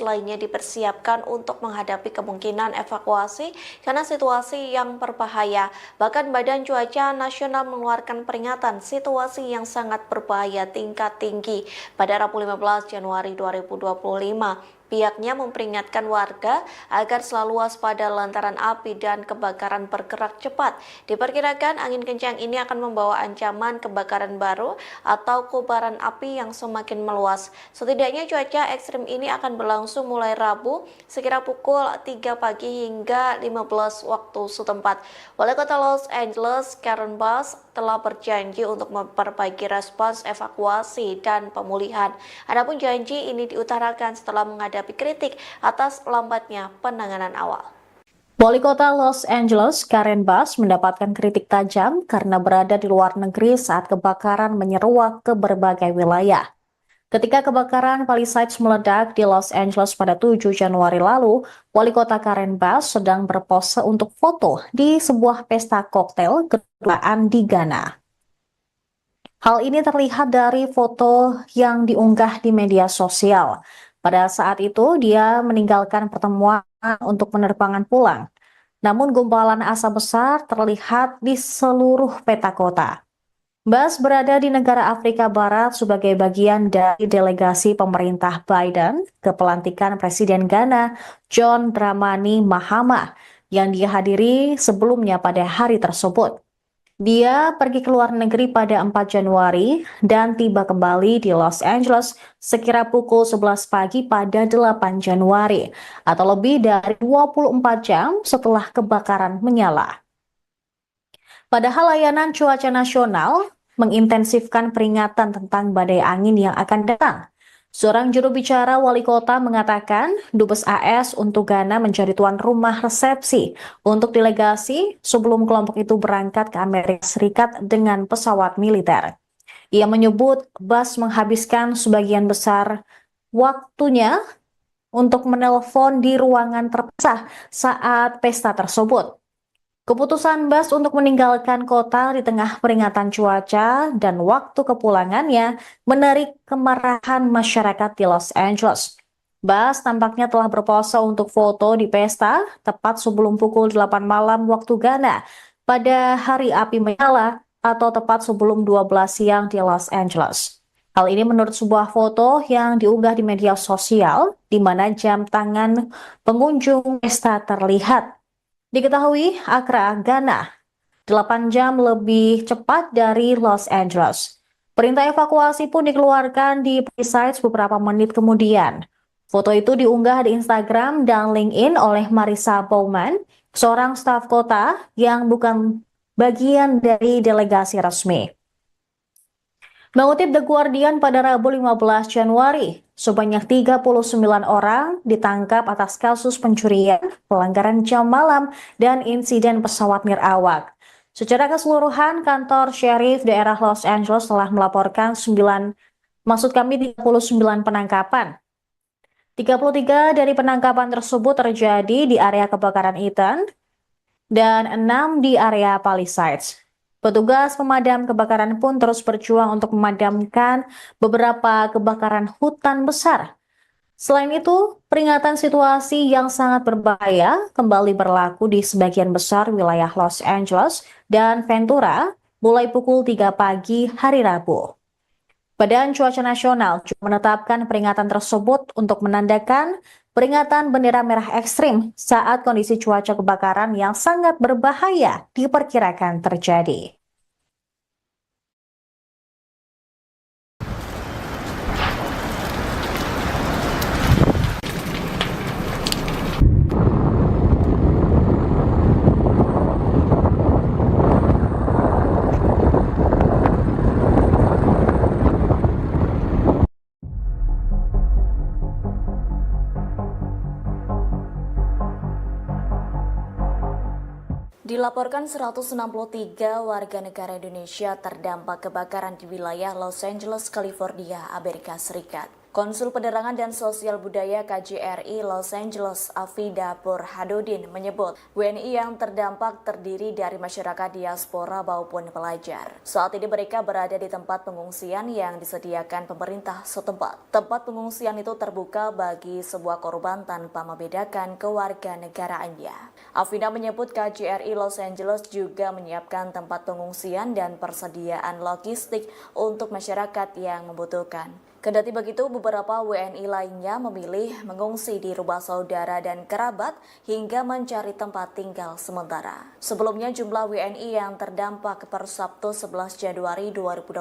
lainnya dipersiapkan untuk menghadapi kemungkinan evakuasi karena situasi yang berbahaya. Bahkan Badan Cuaca Nasional mengeluarkan peringatan situasi yang sangat berbahaya tingkat tinggi pada Rabu 15 Januari 2025. Pihaknya memperingatkan warga agar selalu waspada lantaran api dan kebakaran bergerak cepat. Diperkirakan angin kencang ini akan membawa ancaman kebakaran baru atau kobaran api yang semakin meluas. Setidaknya cuaca ekstrim ini akan berlangsung mulai Rabu sekira pukul 3 pagi hingga 15 waktu setempat. Wali Kota Los Angeles, Karen Bass, telah berjanji untuk memperbaiki respons evakuasi dan pemulihan. Adapun janji ini diutarakan setelah menghadapi kritik atas lambatnya penanganan awal. Wali Kota Los Angeles, Karen Bass, mendapatkan kritik tajam karena berada di luar negeri saat kebakaran menyeruak ke berbagai wilayah. Ketika kebakaran Palisades meledak di Los Angeles pada 7 Januari lalu, Wali Kota Karen Bass sedang berpose untuk foto di sebuah pesta koktail kedutaan di Ghana. Hal ini terlihat dari foto yang diunggah di media sosial. Pada saat itu, dia meninggalkan pertemuan untuk penerbangan pulang. Namun gumpalan asap besar terlihat di seluruh peta kota. Bass berada di negara Afrika Barat sebagai bagian dari delegasi pemerintah Biden ke pelantikan Presiden Ghana John Dramani Mahama yang dihadiri sebelumnya pada hari tersebut. Dia pergi ke luar negeri pada 4 Januari dan tiba kembali di Los Angeles sekira pukul 11 pagi pada 8 Januari atau lebih dari 24 jam setelah kebakaran menyala. Padahal layanan cuaca nasional mengintensifkan peringatan tentang badai angin yang akan datang. Seorang juru bicara wali kota mengatakan Dubes AS untuk Ghana menjadi tuan rumah resepsi untuk delegasi sebelum kelompok itu berangkat ke Amerika Serikat dengan pesawat militer. Ia menyebut Bas menghabiskan sebagian besar waktunya untuk menelpon di ruangan terpisah saat pesta tersebut. Keputusan Bas untuk meninggalkan kota di tengah peringatan cuaca dan waktu kepulangannya menarik kemarahan masyarakat di Los Angeles. Bas tampaknya telah berpose untuk foto di pesta tepat sebelum pukul 8 malam waktu Ghana pada hari api menyala atau tepat sebelum 12 siang di Los Angeles. Hal ini menurut sebuah foto yang diunggah di media sosial di mana jam tangan pengunjung pesta terlihat. Diketahui Accra, Ghana, 8 jam lebih cepat dari Los Angeles. Perintah evakuasi pun dikeluarkan di Palisades beberapa menit kemudian. Foto itu diunggah di Instagram dan LinkedIn oleh Marissa Bowman, seorang staf kota yang bukan bagian dari delegasi resmi. Mengutip The Guardian pada Rabu 15 Januari, sebanyak 39 orang ditangkap atas kasus pencurian, pelanggaran jam malam, dan insiden pesawat nirawak. Secara keseluruhan, kantor Sheriff daerah Los Angeles telah melaporkan 39 penangkapan. 33 dari penangkapan tersebut terjadi di area kebakaran Eaton dan 6 di area Palisades. Petugas pemadam kebakaran pun terus berjuang untuk memadamkan beberapa kebakaran hutan besar. Selain itu, peringatan situasi yang sangat berbahaya kembali berlaku di sebagian besar wilayah Los Angeles dan Ventura mulai pukul 3 pagi hari Rabu. Badan Cuaca Nasional juga menetapkan peringatan tersebut untuk menandakan peringatan bendera merah ekstrim saat kondisi cuaca kebakaran yang sangat berbahaya diperkirakan terjadi. Dilaporkan 163 warga negara Indonesia terdampak kebakaran di wilayah Los Angeles, California, Amerika Serikat. Konsul Penerangan dan Sosial Budaya KJRI Los Angeles, Afida Burhanuddin menyebut WNI yang terdampak terdiri dari masyarakat diaspora maupun pelajar. Saat ini mereka berada di tempat pengungsian yang disediakan pemerintah setempat. Tempat pengungsian itu terbuka bagi sebuah korban tanpa membedakan kewarganegaraannya. Afida menyebut KJRI Los Angeles juga menyiapkan tempat pengungsian dan persediaan logistik untuk masyarakat yang membutuhkan. Kendati begitu, beberapa WNI lainnya memilih mengungsi di rumah saudara dan kerabat hingga mencari tempat tinggal sementara. Sebelumnya, jumlah WNI yang terdampak per Sabtu 11 Januari 2025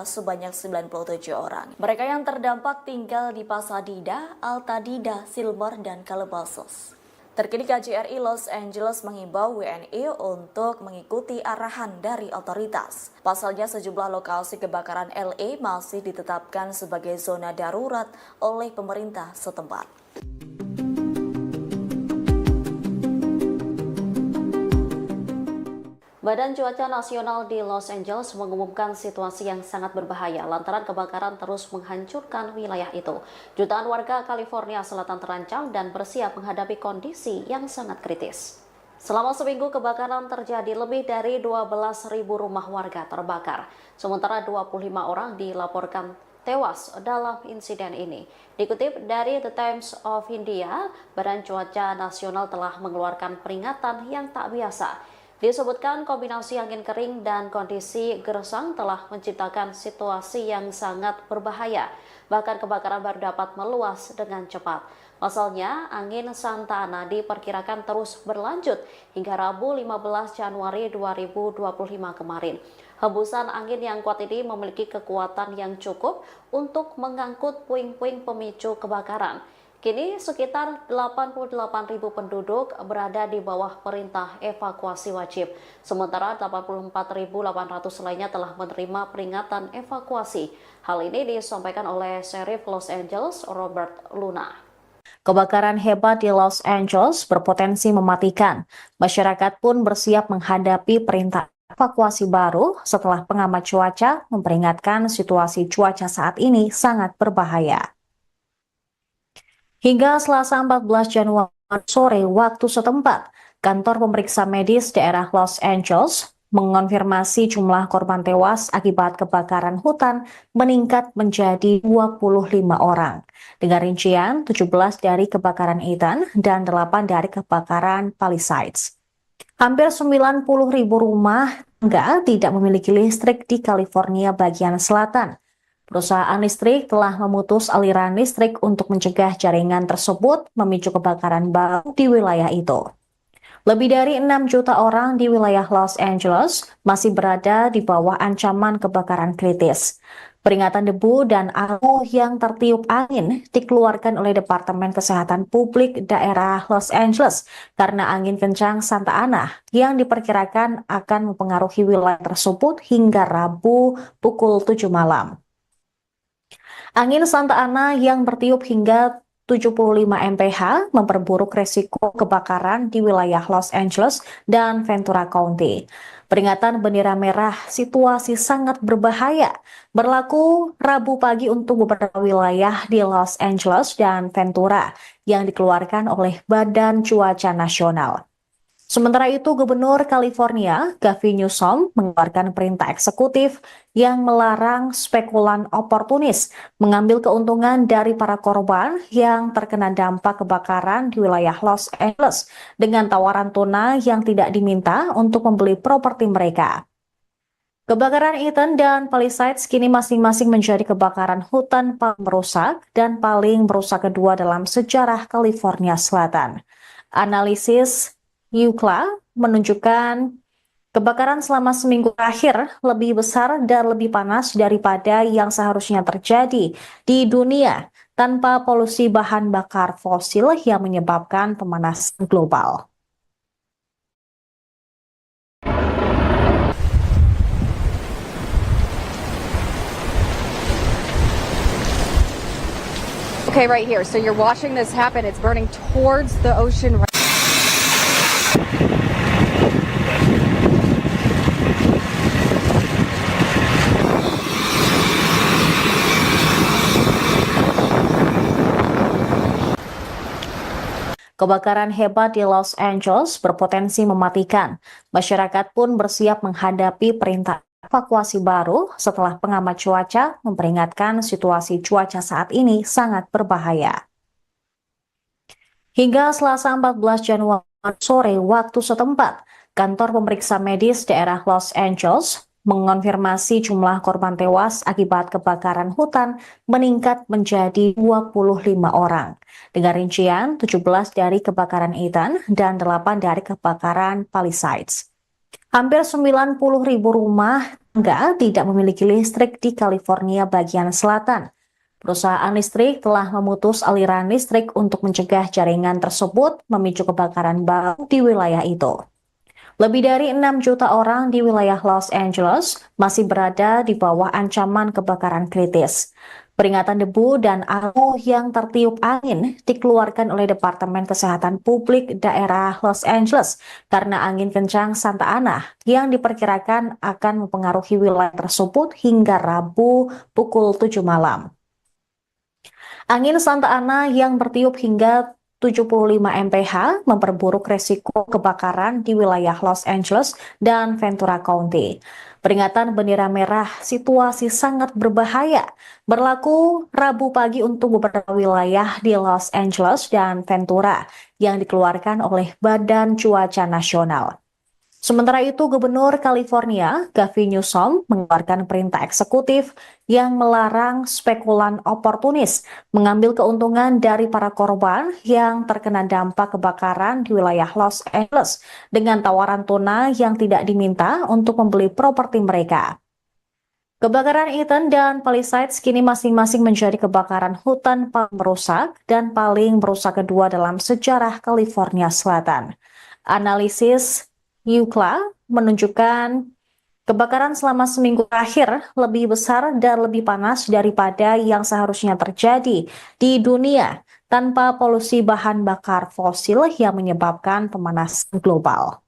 sebanyak 97 orang. Mereka yang terdampak tinggal di Pasadena, Altadena, Silver, dan Calabasas. Terkini KJRI Los Angeles mengimbau WNI untuk mengikuti arahan dari otoritas. Pasalnya sejumlah lokasi kebakaran LA masih ditetapkan sebagai zona darurat oleh pemerintah setempat. Badan Cuaca Nasional di Los Angeles mengumumkan situasi yang sangat berbahaya lantaran kebakaran terus menghancurkan wilayah itu. Jutaan warga California Selatan terancam dan bersiap menghadapi kondisi yang sangat kritis. Selama seminggu kebakaran terjadi, lebih dari 12.000 rumah warga terbakar. Sementara 25 orang dilaporkan tewas dalam insiden ini. Dikutip dari The Times of India, Badan Cuaca Nasional telah mengeluarkan peringatan yang tak biasa. Disebutkan kombinasi angin kering dan kondisi gersang telah menciptakan situasi yang sangat berbahaya. Bahkan kebakaran baru dapat meluas dengan cepat. Pasalnya, angin Santa Ana diperkirakan terus berlanjut hingga Rabu 15 Januari 2025 kemarin. Hembusan angin yang kuat ini memiliki kekuatan yang cukup untuk mengangkut puing-puing pemicu kebakaran. Kini sekitar 88.000 penduduk berada di bawah perintah evakuasi wajib. Sementara 84.800 lainnya telah menerima peringatan evakuasi. Hal ini disampaikan oleh Sheriff Los Angeles, Robert Luna. Kebakaran hebat di Los Angeles berpotensi mematikan. Masyarakat pun bersiap menghadapi perintah evakuasi baru setelah pengamat cuaca memperingatkan situasi cuaca saat ini sangat berbahaya. Hingga Selasa 14 Januari sore waktu setempat, kantor pemeriksa medis daerah Los Angeles mengonfirmasi jumlah korban tewas akibat kebakaran hutan meningkat menjadi 25 orang. Dengan rincian 17 dari kebakaran Ethan dan 8 dari kebakaran Palisades. Hampir 90.000 rumah tangga tidak memiliki listrik di California bagian selatan. Perusahaan listrik telah memutus aliran listrik untuk mencegah jaringan tersebut memicu kebakaran baru di wilayah itu. Lebih dari 6 juta orang di wilayah Los Angeles masih berada di bawah ancaman kebakaran kritis. Peringatan debu dan abu yang tertiup angin dikeluarkan oleh Departemen Kesehatan Publik daerah Los Angeles karena angin kencang Santa Ana yang diperkirakan akan mempengaruhi wilayah tersebut hingga Rabu pukul 7 malam. Angin Santa Ana yang bertiup hingga 75 mph memperburuk resiko kebakaran di wilayah Los Angeles dan Ventura County. Peringatan bendera merah situasi sangat berbahaya berlaku Rabu pagi untuk beberapa wilayah di Los Angeles dan Ventura yang dikeluarkan oleh Badan Cuaca Nasional. Sementara itu, Gubernur California, Gavin Newsom, mengeluarkan perintah eksekutif yang melarang spekulan oportunis mengambil keuntungan dari para korban yang terkena dampak kebakaran di wilayah Los Angeles dengan tawaran tunai yang tidak diminta untuk membeli properti mereka. Kebakaran Ethan dan Palisades kini masing-masing menjadi kebakaran hutan paling merusak dan paling merusak kedua dalam sejarah California Selatan. Analisis Yukla menunjukkan kebakaran selama seminggu terakhir lebih besar dan lebih panas daripada yang seharusnya terjadi di dunia tanpa polusi bahan bakar fosil yang menyebabkan pemanasan global. Okay, right here. So you're watching this happen. It's burning towards the ocean. Kebakaran hebat di Los Angeles berpotensi mematikan. Masyarakat pun bersiap menghadapi perintah evakuasi baru setelah pengamat cuaca memperingatkan situasi cuaca saat ini sangat berbahaya. Hingga Selasa 14 Januari sore waktu setempat, kantor pemeriksa medis daerah Los Angeles mengonfirmasi jumlah korban tewas akibat kebakaran hutan meningkat menjadi 25 orang. Dengan rincian 17 dari kebakaran Ethan dan 8 dari kebakaran Palisades. Hampir 90.000 rumah tangga tidak memiliki listrik di California bagian selatan. Perusahaan listrik telah memutus aliran listrik untuk mencegah jaringan tersebut memicu kebakaran baru di wilayah itu. Lebih dari 6 juta orang di wilayah Los Angeles masih berada di bawah ancaman kebakaran kritis. Peringatan debu dan abu yang tertiup angin dikeluarkan oleh Departemen Kesehatan Publik daerah Los Angeles karena angin kencang Santa Ana yang diperkirakan akan mempengaruhi wilayah tersebut hingga Rabu pukul 7 malam. Angin Santa Ana yang bertiup hingga 75 mph memperburuk resiko kebakaran di wilayah Los Angeles dan Ventura County. Peringatan bendera merah situasi sangat berbahaya berlaku Rabu pagi untuk beberapa wilayah di Los Angeles dan Ventura yang dikeluarkan oleh Badan Cuaca Nasional. Sementara itu, Gubernur California, Gavin Newsom, mengeluarkan perintah eksekutif yang melarang spekulan oportunis mengambil keuntungan dari para korban yang terkena dampak kebakaran di wilayah Los Angeles dengan tawaran tunai yang tidak diminta untuk membeli properti mereka. Kebakaran Eaton dan Palisades kini masing-masing menjadi kebakaran hutan paling merusak dan paling merusak kedua dalam sejarah California Selatan. Analisis Yukla menunjukkan kebakaran selama seminggu terakhir lebih besar dan lebih panas daripada yang seharusnya terjadi di dunia tanpa polusi bahan bakar fosil yang menyebabkan pemanasan global.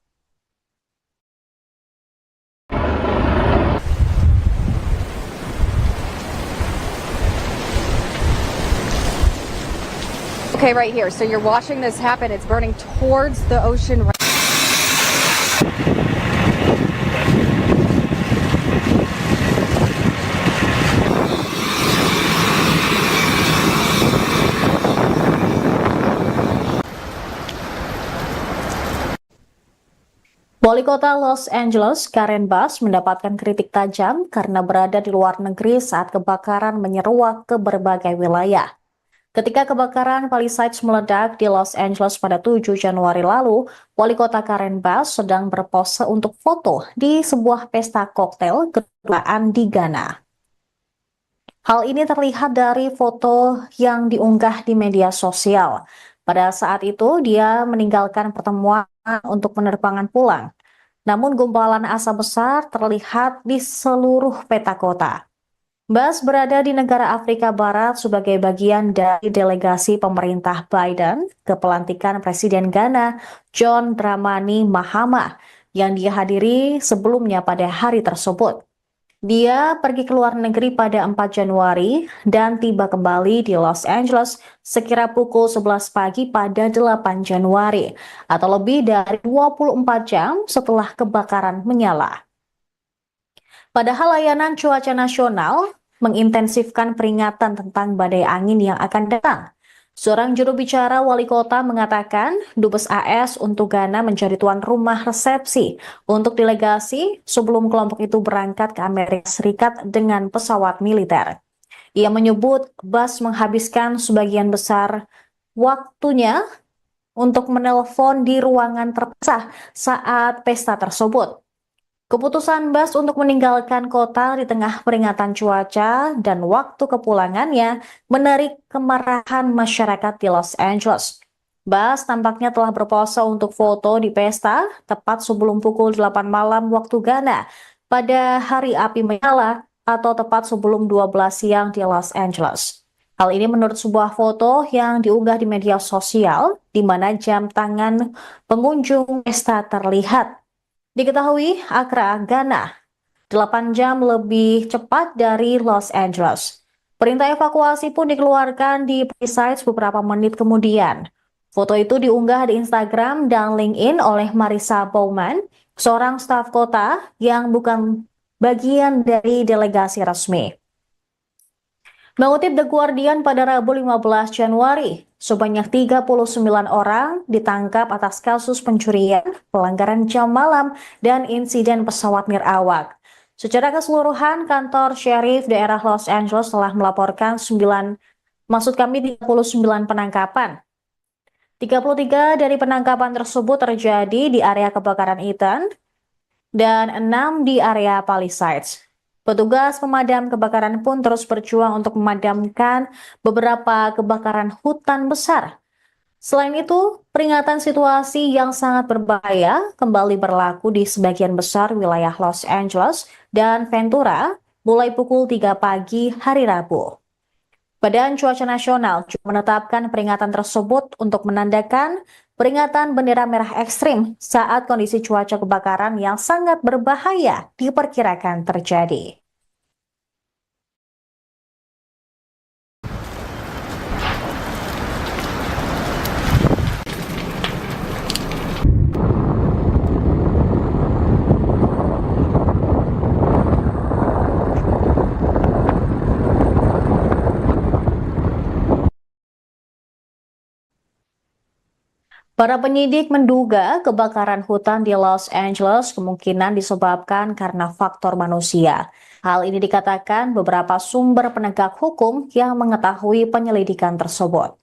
Okay, right here. So you're watching this happen. It's burning towards the ocean. Wali Kota Los Angeles, Karen Bass, mendapatkan kritik tajam karena berada di luar negeri saat kebakaran menyeruak ke berbagai wilayah. Ketika kebakaran Palisades meledak di Los Angeles pada 7 Januari lalu, Wali Kota Karen Bass sedang berpose untuk foto di sebuah pesta koktail kedutaan di Ghana. Hal ini terlihat dari foto yang diunggah di media sosial. Pada saat itu, dia meninggalkan pertemuan untuk penerbangan pulang. Namun gumpalan asap besar terlihat di seluruh peta kota. Bass berada di negara Afrika Barat sebagai bagian dari delegasi pemerintah Biden ke pelantikan Presiden Ghana John Dramani Mahama yang dihadiri sebelumnya pada hari tersebut. Dia pergi ke luar negeri pada 4 Januari dan tiba kembali di Los Angeles sekira pukul 11 pagi pada 8 Januari atau lebih dari 24 jam setelah kebakaran menyala. Padahal layanan cuaca nasional mengintensifkan peringatan tentang badai angin yang akan datang. Seorang juru bicara wali kota mengatakan Dubes AS untuk Ghana menjadi tuan rumah resepsi untuk delegasi sebelum kelompok itu berangkat ke Amerika Serikat dengan pesawat militer. Ia menyebut Bass menghabiskan sebagian besar waktunya untuk menelpon di ruangan terpisah saat pesta tersebut. Keputusan Bass untuk meninggalkan kota di tengah peringatan cuaca dan waktu kepulangannya menarik kemarahan masyarakat di Los Angeles. Bass tampaknya telah berpose untuk foto di pesta tepat sebelum pukul 8 malam waktu Ghana pada hari api menyala atau tepat sebelum 12 siang di Los Angeles. Hal ini menurut sebuah foto yang diunggah di media sosial di mana jam tangan pengunjung pesta terlihat. Diketahui Accra, Ghana, 8 jam lebih cepat dari Los Angeles. Perintah evakuasi pun dikeluarkan di Palisades beberapa menit kemudian. Foto itu diunggah di Instagram dan LinkedIn oleh Marissa Bowman, seorang staf kota yang bukan bagian dari delegasi resmi. Mengutip The Guardian pada Rabu 15 Januari, sebanyak 39 orang ditangkap atas kasus pencurian, pelanggaran jam malam, dan insiden pesawat nirawak. Secara keseluruhan, kantor Sheriff daerah Los Angeles telah melaporkan 39 penangkapan. 33 dari penangkapan tersebut terjadi di area kebakaran Eaton dan 6 di area Palisades. Petugas pemadam kebakaran pun terus berjuang untuk memadamkan beberapa kebakaran hutan besar. Selain itu, peringatan situasi yang sangat berbahaya kembali berlaku di sebagian besar wilayah Los Angeles dan Ventura mulai pukul 3 pagi hari Rabu. Badan Cuaca Nasional juga menetapkan peringatan tersebut untuk menandakan peringatan bendera merah ekstrim saat kondisi cuaca kebakaran yang sangat berbahaya diperkirakan terjadi. Para penyidik menduga kebakaran hutan di Los Angeles kemungkinan disebabkan karena faktor manusia. Hal ini dikatakan beberapa sumber penegak hukum yang mengetahui penyelidikan tersebut.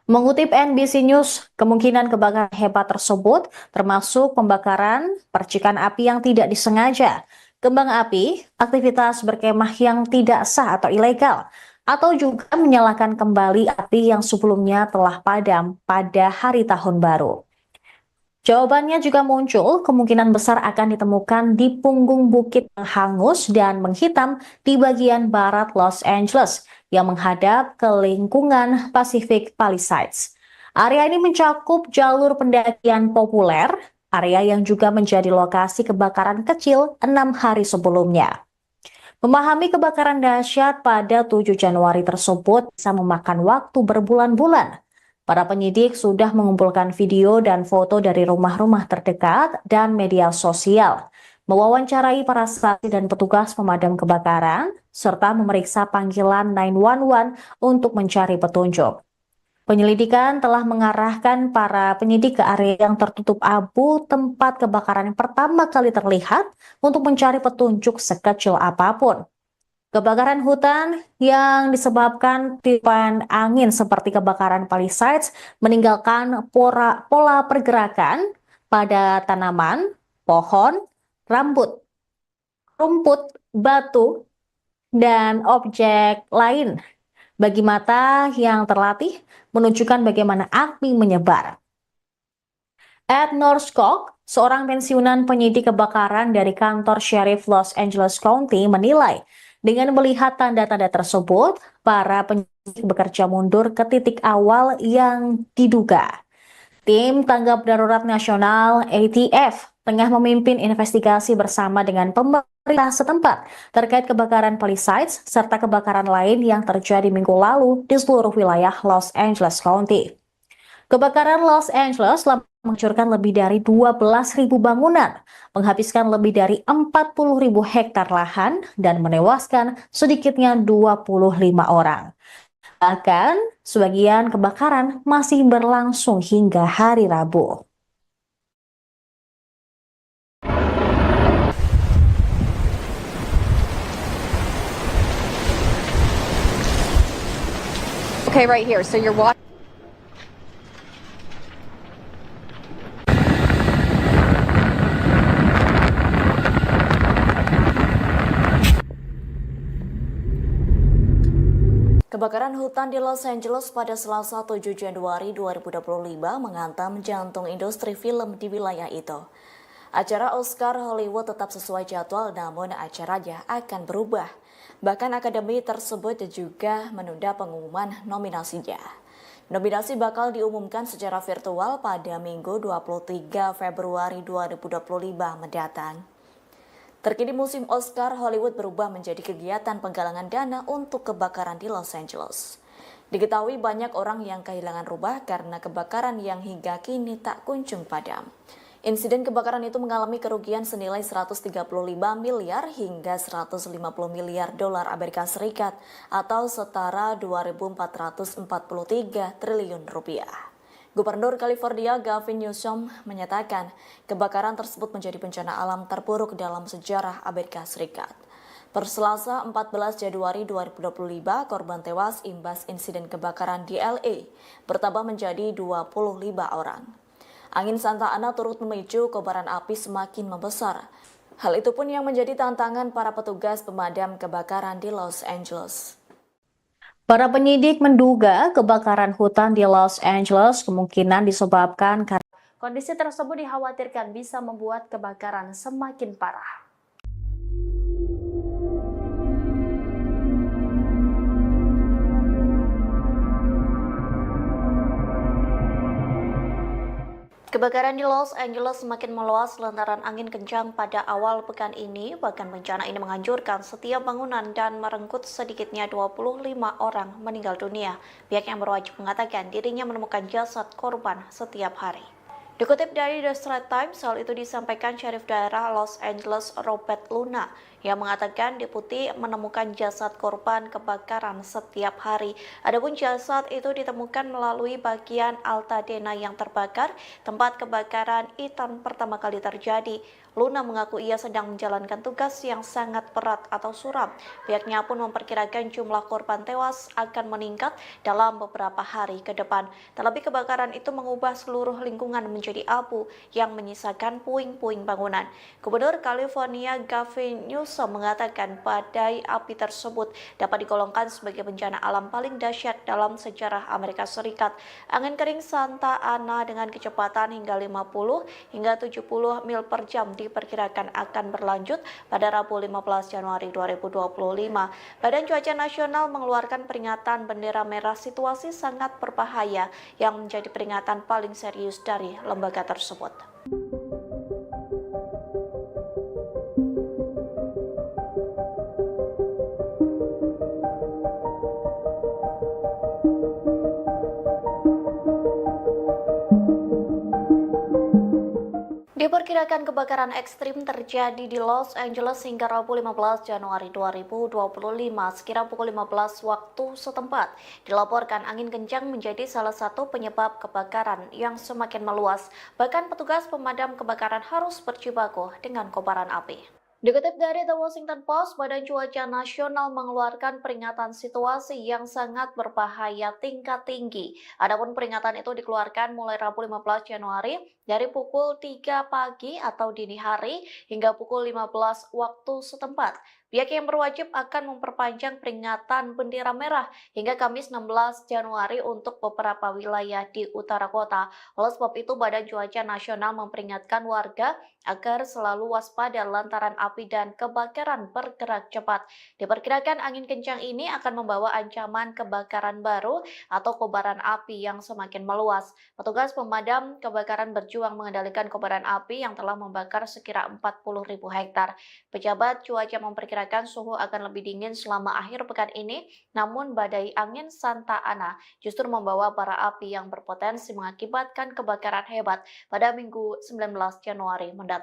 Mengutip NBC News, kemungkinan kebakaran hebat tersebut termasuk pembakaran, percikan api yang tidak disengaja, kembang api, aktivitas berkemah yang tidak sah atau ilegal, atau juga menyalakan kembali api yang sebelumnya telah padam pada hari tahun baru. Jawabannya juga muncul, kemungkinan besar akan ditemukan di punggung bukit yang hangus dan menghitam di bagian barat Los Angeles yang menghadap ke lingkungan Pacific Palisades. Area ini mencakup jalur pendakian populer, area yang juga menjadi lokasi kebakaran kecil 6 hari sebelumnya. Memahami kebakaran dahsyat pada 7 Januari tersebut bisa memakan waktu berbulan-bulan. Para penyidik sudah mengumpulkan video dan foto dari rumah-rumah terdekat dan media sosial, mewawancarai para saksi dan petugas pemadam kebakaran, serta memeriksa panggilan 911 untuk mencari petunjuk. Penyelidikan telah mengarahkan para penyidik ke area yang tertutup abu tempat kebakaran yang pertama kali terlihat untuk mencari petunjuk sekecil apapun. Kebakaran hutan yang disebabkan tiupan angin seperti kebakaran Palisades meninggalkan pola pergerakan pada tanaman, pohon, rumput, batu, dan objek lain. Bagi mata yang terlatih, menunjukkan bagaimana api menyebar. Ed Norskog, seorang pensiunan penyidik kebakaran dari kantor Sheriff Los Angeles County, menilai dengan melihat tanda-tanda tersebut, para penyidik bekerja mundur ke titik awal yang diduga. Tim Tanggap Darurat Nasional ATF tengah memimpin investigasi bersama dengan pemerintah setempat terkait kebakaran Palisades serta kebakaran lain yang terjadi minggu lalu di seluruh wilayah Los Angeles County. Kebakaran Los Angeles telah menghancurkan lebih dari 12.000 bangunan, menghabiskan lebih dari 40.000 hektar lahan, dan menewaskan sedikitnya 25 orang. Bahkan, sebagian kebakaran masih berlangsung hingga hari Rabu. Okay, right here. So you're watching. Kebakaran hutan di Los Angeles pada Selasa 7 Januari 2025 menghantam jantung industri film di wilayah itu. Acara Oscar Hollywood tetap sesuai jadwal, namun acaranya akan berubah. Bahkan akademi tersebut juga menunda pengumuman nominasinya. Nominasi bakal diumumkan secara virtual pada Minggu 23 Februari 2025 mendatang. Terkini musim Oscar Hollywood berubah menjadi kegiatan penggalangan dana untuk kebakaran di Los Angeles. Diketahui banyak orang yang kehilangan rumah karena kebakaran yang hingga kini tak kunjung padam. Insiden kebakaran itu mengalami kerugian senilai 135 miliar hingga 150 miliar dolar Amerika Serikat atau setara 2.443 triliun rupiah. Gubernur California Gavin Newsom menyatakan kebakaran tersebut menjadi bencana alam terburuk dalam sejarah Amerika Serikat. Per Selasa 14 Januari 2025, korban tewas imbas insiden kebakaran di LA bertambah menjadi 25 orang. Angin Santa Ana turut memicu kobaran api semakin membesar. Hal itu pun yang menjadi tantangan para petugas pemadam kebakaran di Los Angeles. Para penyidik menduga kebakaran hutan di Los Angeles kemungkinan disebabkan karena kondisi tersebut dikhawatirkan bisa membuat kebakaran semakin parah. Kebakaran di Los Angeles semakin meluas lantaran angin kencang pada awal pekan ini. Bahkan bencana ini menghancurkan setiap bangunan dan merenggut sedikitnya 25 orang meninggal dunia. Pihak yang berwajib mengatakan dirinya menemukan jasad korban setiap hari. Dikutip dari The Straits Times, hal itu disampaikan Sheriff Daerah Los Angeles Robert Luna yang mengatakan Deputi menemukan jasad korban kebakaran setiap hari. Adapun jasad itu ditemukan melalui bagian Altadena yang terbakar, tempat kebakaran Itan pertama kali terjadi. Luna mengaku ia sedang menjalankan tugas yang sangat berat atau suram. Pihaknya pun memperkirakan jumlah korban tewas akan meningkat dalam beberapa hari ke depan. Terlebih kebakaran itu mengubah seluruh lingkungan menjadi abu yang menyisakan puing-puing bangunan. Gubernur California Gavin Newsom mengatakan badai api tersebut dapat digolongkan sebagai bencana alam paling dahsyat dalam sejarah Amerika Serikat. Angin kering Santa Ana dengan kecepatan hingga 50 hingga 70 mil per jam diperkirakan akan berlanjut pada Rabu 15 Januari 2025. Badan Cuaca Nasional mengeluarkan peringatan bendera merah situasi sangat berbahaya yang menjadi peringatan paling serius dari lembaga tersebut. Diperkirakan kebakaran ekstrim terjadi di Los Angeles hingga Rabu 15 Januari 2025 sekira pukul 15 waktu setempat. Dilaporkan angin kencang menjadi salah satu penyebab kebakaran yang semakin meluas. Bahkan petugas pemadam kebakaran harus berjibaku dengan kobaran api. Dikutip dari The Washington Post, Badan Cuaca Nasional mengeluarkan peringatan situasi yang sangat berbahaya tingkat tinggi. Adapun peringatan itu dikeluarkan mulai Rabu 15 Januari dari pukul 3 pagi atau dini hari hingga pukul 15 waktu setempat. Pihak yang berwajib akan memperpanjang peringatan bendera merah hingga Kamis 16 Januari untuk beberapa wilayah di utara kota. Oleh sebab itu, Badan Cuaca Nasional memperingatkan warga agar selalu waspada lantaran api dan kebakaran bergerak cepat. Diperkirakan angin kencang ini akan membawa ancaman kebakaran baru atau kobaran api yang semakin meluas. Petugas pemadam kebakaran berjuang mengendalikan kobaran api yang telah membakar sekira 40.000 hektar. Pejabat cuaca memperkirakan suhu akan lebih dingin selama akhir pekan ini, namun badai angin Santa Ana justru membawa bara api yang berpotensi mengakibatkan kebakaran hebat pada Minggu 19 Januari mendatang.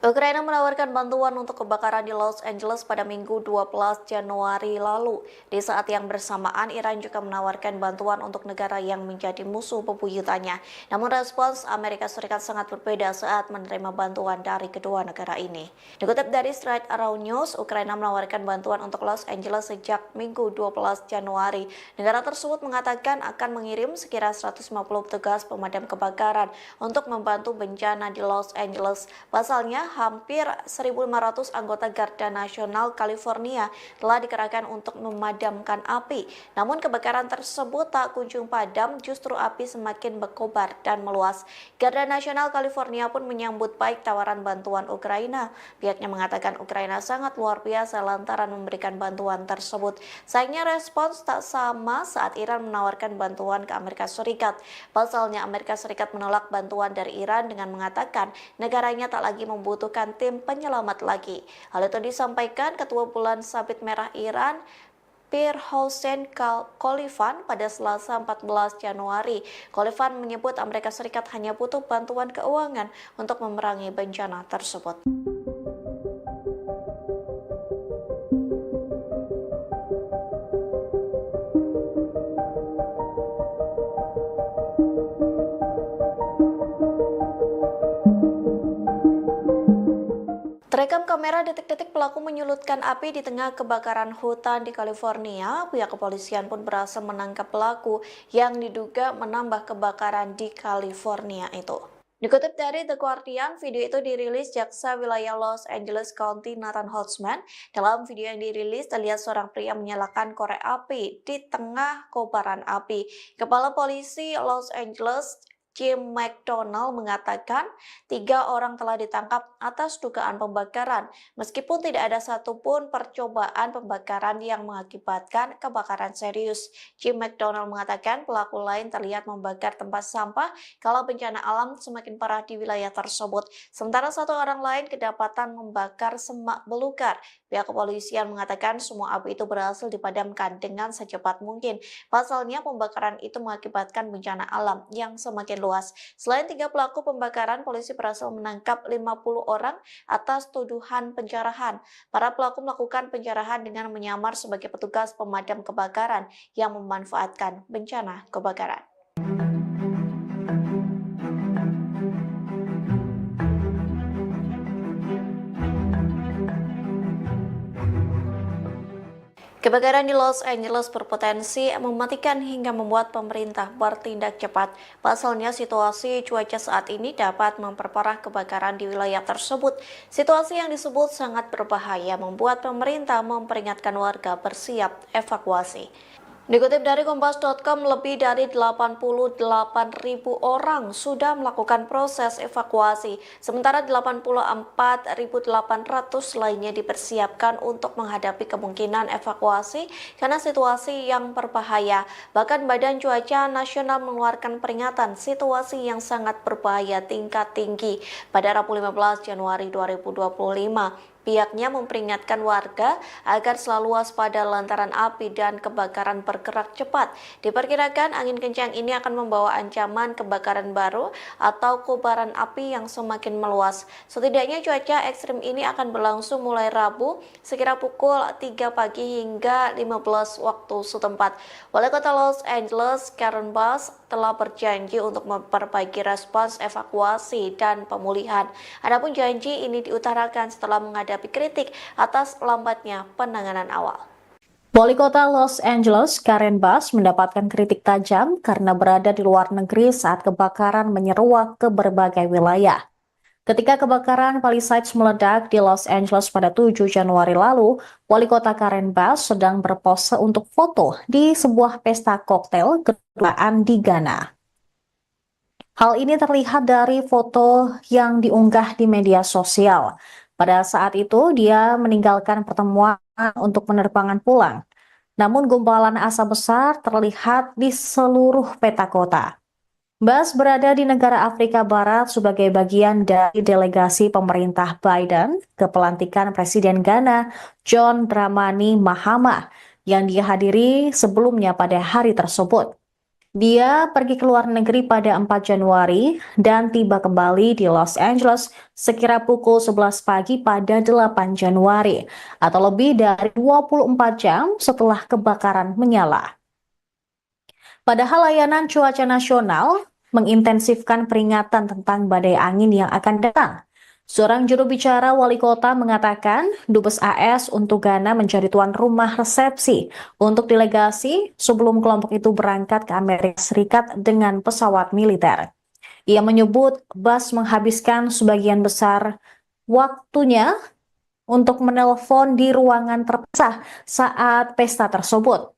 Ukraina menawarkan bantuan untuk kebakaran di Los Angeles pada Minggu 12 Januari lalu. Di saat yang bersamaan, Iran juga menawarkan bantuan untuk negara yang menjadi musuh bebuyutannya. Namun respons Amerika Serikat sangat berbeda saat menerima bantuan dari kedua negara ini. Dikutip dari Straight Around News, Ukraina menawarkan bantuan untuk Los Angeles sejak Minggu 12 Januari. Negara tersebut mengatakan akan mengirim sekira 150 petugas pemadam kebakaran untuk membantu bencana di Los Angeles. Pasalnya, hampir 1.500 anggota Garda Nasional California telah dikerahkan untuk memadamkan api. Namun kebakaran tersebut tak kunjung padam, justru api semakin berkobar dan meluas. Garda Nasional California pun menyambut baik tawaran bantuan Ukraina. Pihaknya mengatakan Ukraina sangat luar biasa lantaran memberikan bantuan tersebut. Sayangnya respons tak sama saat Iran menawarkan bantuan ke Amerika Serikat. Pasalnya Amerika Serikat menolak bantuan dari Iran dengan mengatakan negaranya tak lagi membutuhkan tim penyelamat lagi. Hal itu disampaikan Ketua Bulan Sabit Merah Iran Pir Hossein Khalifan pada Selasa 14 Januari. Khalifan menyebut Amerika Serikat hanya butuh bantuan keuangan untuk memerangi bencana tersebut. Terekam kamera detik-detik pelaku menyulutkan api di tengah kebakaran hutan di California. Pihak kepolisian pun berhasil menangkap pelaku yang diduga menambah kebakaran di California itu. Dikutip dari The Guardian, video itu dirilis Jaksa Wilayah Los Angeles County Nathan Holtzman. Dalam video yang dirilis, terlihat seorang pria menyalakan korek api di tengah kobaran api. Kepala Polisi Los Angeles Jim McDonald mengatakan 3 orang telah ditangkap atas dugaan pembakaran, meskipun tidak ada satupun percobaan pembakaran yang mengakibatkan kebakaran serius. Jim McDonald mengatakan pelaku lain terlihat membakar tempat sampah kalau bencana alam semakin parah di wilayah tersebut. Sementara 1 orang lain kedapatan membakar semak belukar. Pihak kepolisian mengatakan semua api itu berhasil dipadamkan dengan secepat mungkin. Pasalnya pembakaran itu mengakibatkan bencana alam yang semakin luas. Selain 3 pelaku pembakaran, polisi berhasil menangkap 50 orang atas tuduhan penjarahan. Para pelaku melakukan penjarahan dengan menyamar sebagai petugas pemadam kebakaran yang memanfaatkan bencana kebakaran. Kebakaran di Los Angeles berpotensi mematikan hingga membuat pemerintah bertindak cepat. Pasalnya situasi cuaca saat ini dapat memperparah kebakaran di wilayah tersebut. Situasi yang disebut sangat berbahaya membuat pemerintah memperingatkan warga bersiap evakuasi. Dikutip dari Kompas.com, lebih dari 88.000 orang sudah melakukan proses evakuasi, sementara 84.800 lainnya dipersiapkan untuk menghadapi kemungkinan evakuasi karena situasi yang berbahaya. Bahkan Badan Cuaca Nasional mengeluarkan peringatan situasi yang sangat berbahaya tingkat tinggi pada Rabu 15 Januari 2025. Pihaknya memperingatkan warga agar selalu waspada lantaran api dan kebakaran bergerak cepat. Diperkirakan angin kencang ini akan membawa ancaman kebakaran baru atau kobaran api yang semakin meluas. Setidaknya cuaca ekstrim ini akan berlangsung mulai Rabu sekira pukul 3 pagi hingga 15 waktu setempat. Wali Kota Los Angeles, Karen Bass, telah berjanji untuk memperbaiki respons evakuasi dan pemulihan. Adapun janji ini diutarakan setelah menghadapi kritik atas lambatnya penanganan awal. Wali Kota Los Angeles, Karen Bass, mendapatkan kritik tajam karena berada di luar negeri saat kebakaran menyeruak ke berbagai wilayah. Ketika kebakaran Palisades meledak di Los Angeles pada 7 Januari lalu, Wali Kota Karen Bass sedang berpose untuk foto di sebuah pesta koktail kedutaan di Ghana. Hal ini terlihat dari foto yang diunggah di media sosial. Pada saat itu, dia meninggalkan pertemuan untuk penerbangan pulang. Namun gumpalan asap besar terlihat di seluruh peta kota. Bass berada di negara Afrika Barat sebagai bagian dari delegasi pemerintah Biden ke pelantikan Presiden Ghana John Dramani Mahama yang dihadiri sebelumnya pada hari tersebut. Dia pergi ke luar negeri pada 4 Januari dan tiba kembali di Los Angeles sekira pukul 11 pagi pada 8 Januari atau lebih dari 24 jam setelah kebakaran menyala. Padahal layanan cuaca nasional mengintensifkan peringatan tentang badai angin yang akan datang. Seorang juru bicara wali kota mengatakan Dubes AS untuk Ghana menjadi tuan rumah resepsi untuk delegasi sebelum kelompok itu berangkat ke Amerika Serikat dengan pesawat militer. Ia menyebut Bass menghabiskan sebagian besar waktunya untuk menelpon di ruangan terpisah saat pesta tersebut.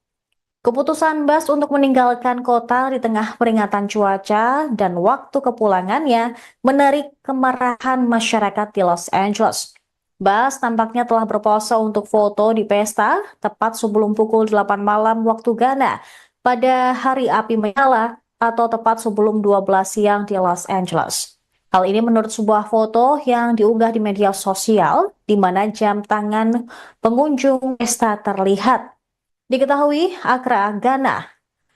Keputusan Bass untuk meninggalkan kota di tengah peringatan cuaca dan waktu kepulangannya menarik kemarahan masyarakat di Los Angeles. Bass tampaknya telah berpose untuk foto di pesta tepat sebelum pukul 8 malam waktu Ghana pada hari api menyala atau tepat sebelum 12 siang di Los Angeles. Hal ini menurut sebuah foto yang diunggah di media sosial di mana jam tangan pengunjung pesta terlihat. Diketahui Accra, Ghana,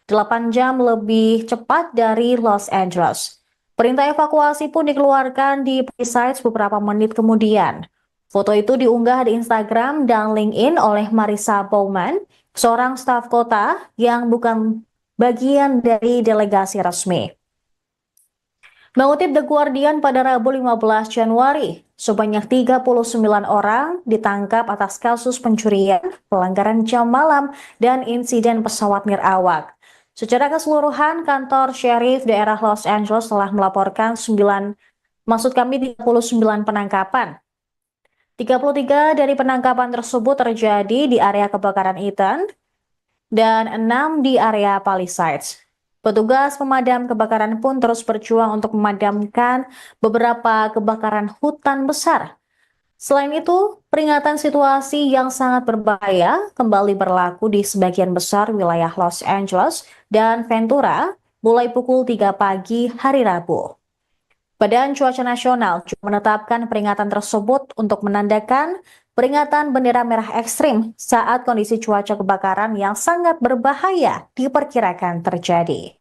8 jam lebih cepat dari Los Angeles. Perintah evakuasi pun dikeluarkan di Palisades beberapa menit kemudian. Foto itu diunggah di Instagram dan LinkedIn oleh Marissa Bowman, seorang staf kota yang bukan bagian dari delegasi resmi. Mengutip The Guardian pada Rabu 15 Januari, sebanyak 39 orang ditangkap atas kasus pencurian, pelanggaran jam malam, dan insiden pesawat nirawak. Secara keseluruhan, kantor Sheriff daerah Los Angeles telah melaporkan 39 penangkapan. 33 dari penangkapan tersebut terjadi di area kebakaran Eaton dan 6 di area Palisades. Petugas pemadam kebakaran pun terus berjuang untuk memadamkan beberapa kebakaran hutan besar. Selain itu, peringatan situasi yang sangat berbahaya kembali berlaku di sebagian besar wilayah Los Angeles dan Ventura mulai pukul 3 pagi hari Rabu. Badan Cuaca Nasional juga menetapkan peringatan tersebut untuk menandakan peringatan bendera merah ekstrim saat kondisi cuaca kebakaran yang sangat berbahaya diperkirakan terjadi.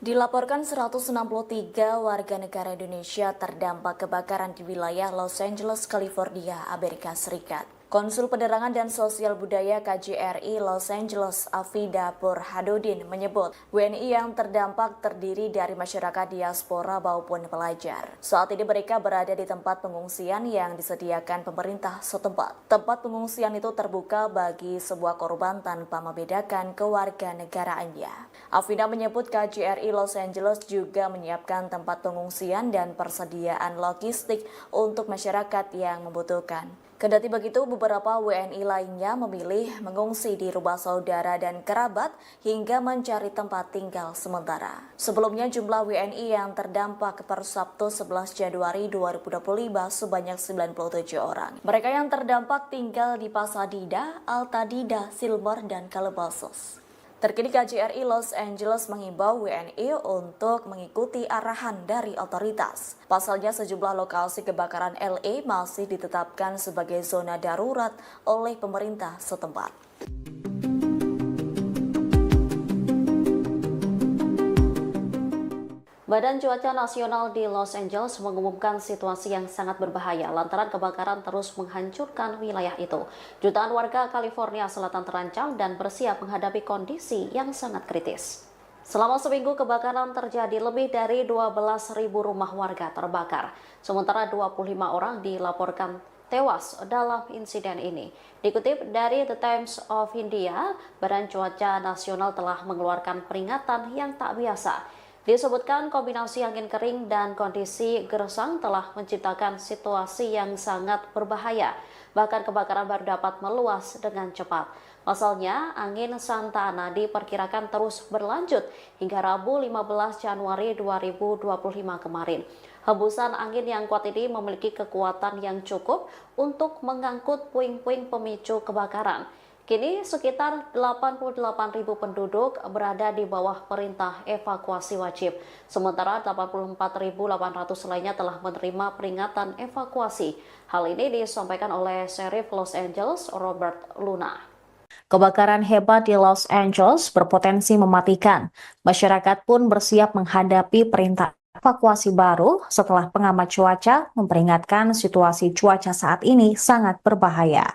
Dilaporkan 163 warga negara Indonesia terdampak kebakaran di wilayah Los Angeles, California, Amerika Serikat. Konsul Penerangan dan Sosial Budaya KJRI Los Angeles, Afida Burhanuddin menyebut WNI yang terdampak terdiri dari masyarakat diaspora maupun pelajar. Saat ini mereka berada di tempat pengungsian yang disediakan pemerintah setempat. Tempat pengungsian itu terbuka bagi sebuah korban tanpa membedakan kewarganegaraannya. Afida menyebut KJRI Los Angeles juga menyiapkan tempat pengungsian dan persediaan logistik untuk masyarakat yang membutuhkan. Kendati begitu, beberapa WNI lainnya memilih mengungsi di rumah saudara dan kerabat hingga mencari tempat tinggal sementara. Sebelumnya, jumlah WNI yang terdampak per Sabtu 11 Januari 2025 sebanyak 97 orang. Mereka yang terdampak tinggal di Pasadena, Altadena, Silver, dan Calabasas. Terkini KJRI Los Angeles mengimbau WNI untuk mengikuti arahan dari otoritas. Pasalnya sejumlah lokasi kebakaran LA masih ditetapkan sebagai zona darurat oleh pemerintah setempat. Badan Cuaca Nasional di Los Angeles mengumumkan situasi yang sangat berbahaya lantaran kebakaran terus menghancurkan wilayah itu. Jutaan warga California Selatan terancam dan bersiap menghadapi kondisi yang sangat kritis. Selama seminggu kebakaran terjadi, lebih dari 12.000 rumah warga terbakar. Sementara 25 orang dilaporkan tewas dalam insiden ini. Dikutip dari The Times of India, Badan Cuaca Nasional telah mengeluarkan peringatan yang tak biasa. Disebutkan kombinasi angin kering dan kondisi gersang telah menciptakan situasi yang sangat berbahaya. Bahkan kebakaran baru dapat meluas dengan cepat. Pasalnya, angin Santa Ana diperkirakan terus berlanjut hingga Rabu 15 Januari 2025 kemarin. Hembusan angin yang kuat ini memiliki kekuatan yang cukup untuk mengangkut puing-puing pemicu kebakaran. Kini sekitar 88.000 penduduk berada di bawah perintah evakuasi wajib. Sementara 84.800 lainnya telah menerima peringatan evakuasi. Hal ini disampaikan oleh Sheriff Los Angeles, Robert Luna. Kebakaran hebat di Los Angeles berpotensi mematikan. Masyarakat pun bersiap menghadapi perintah evakuasi baru setelah pengamat cuaca memperingatkan situasi cuaca saat ini sangat berbahaya.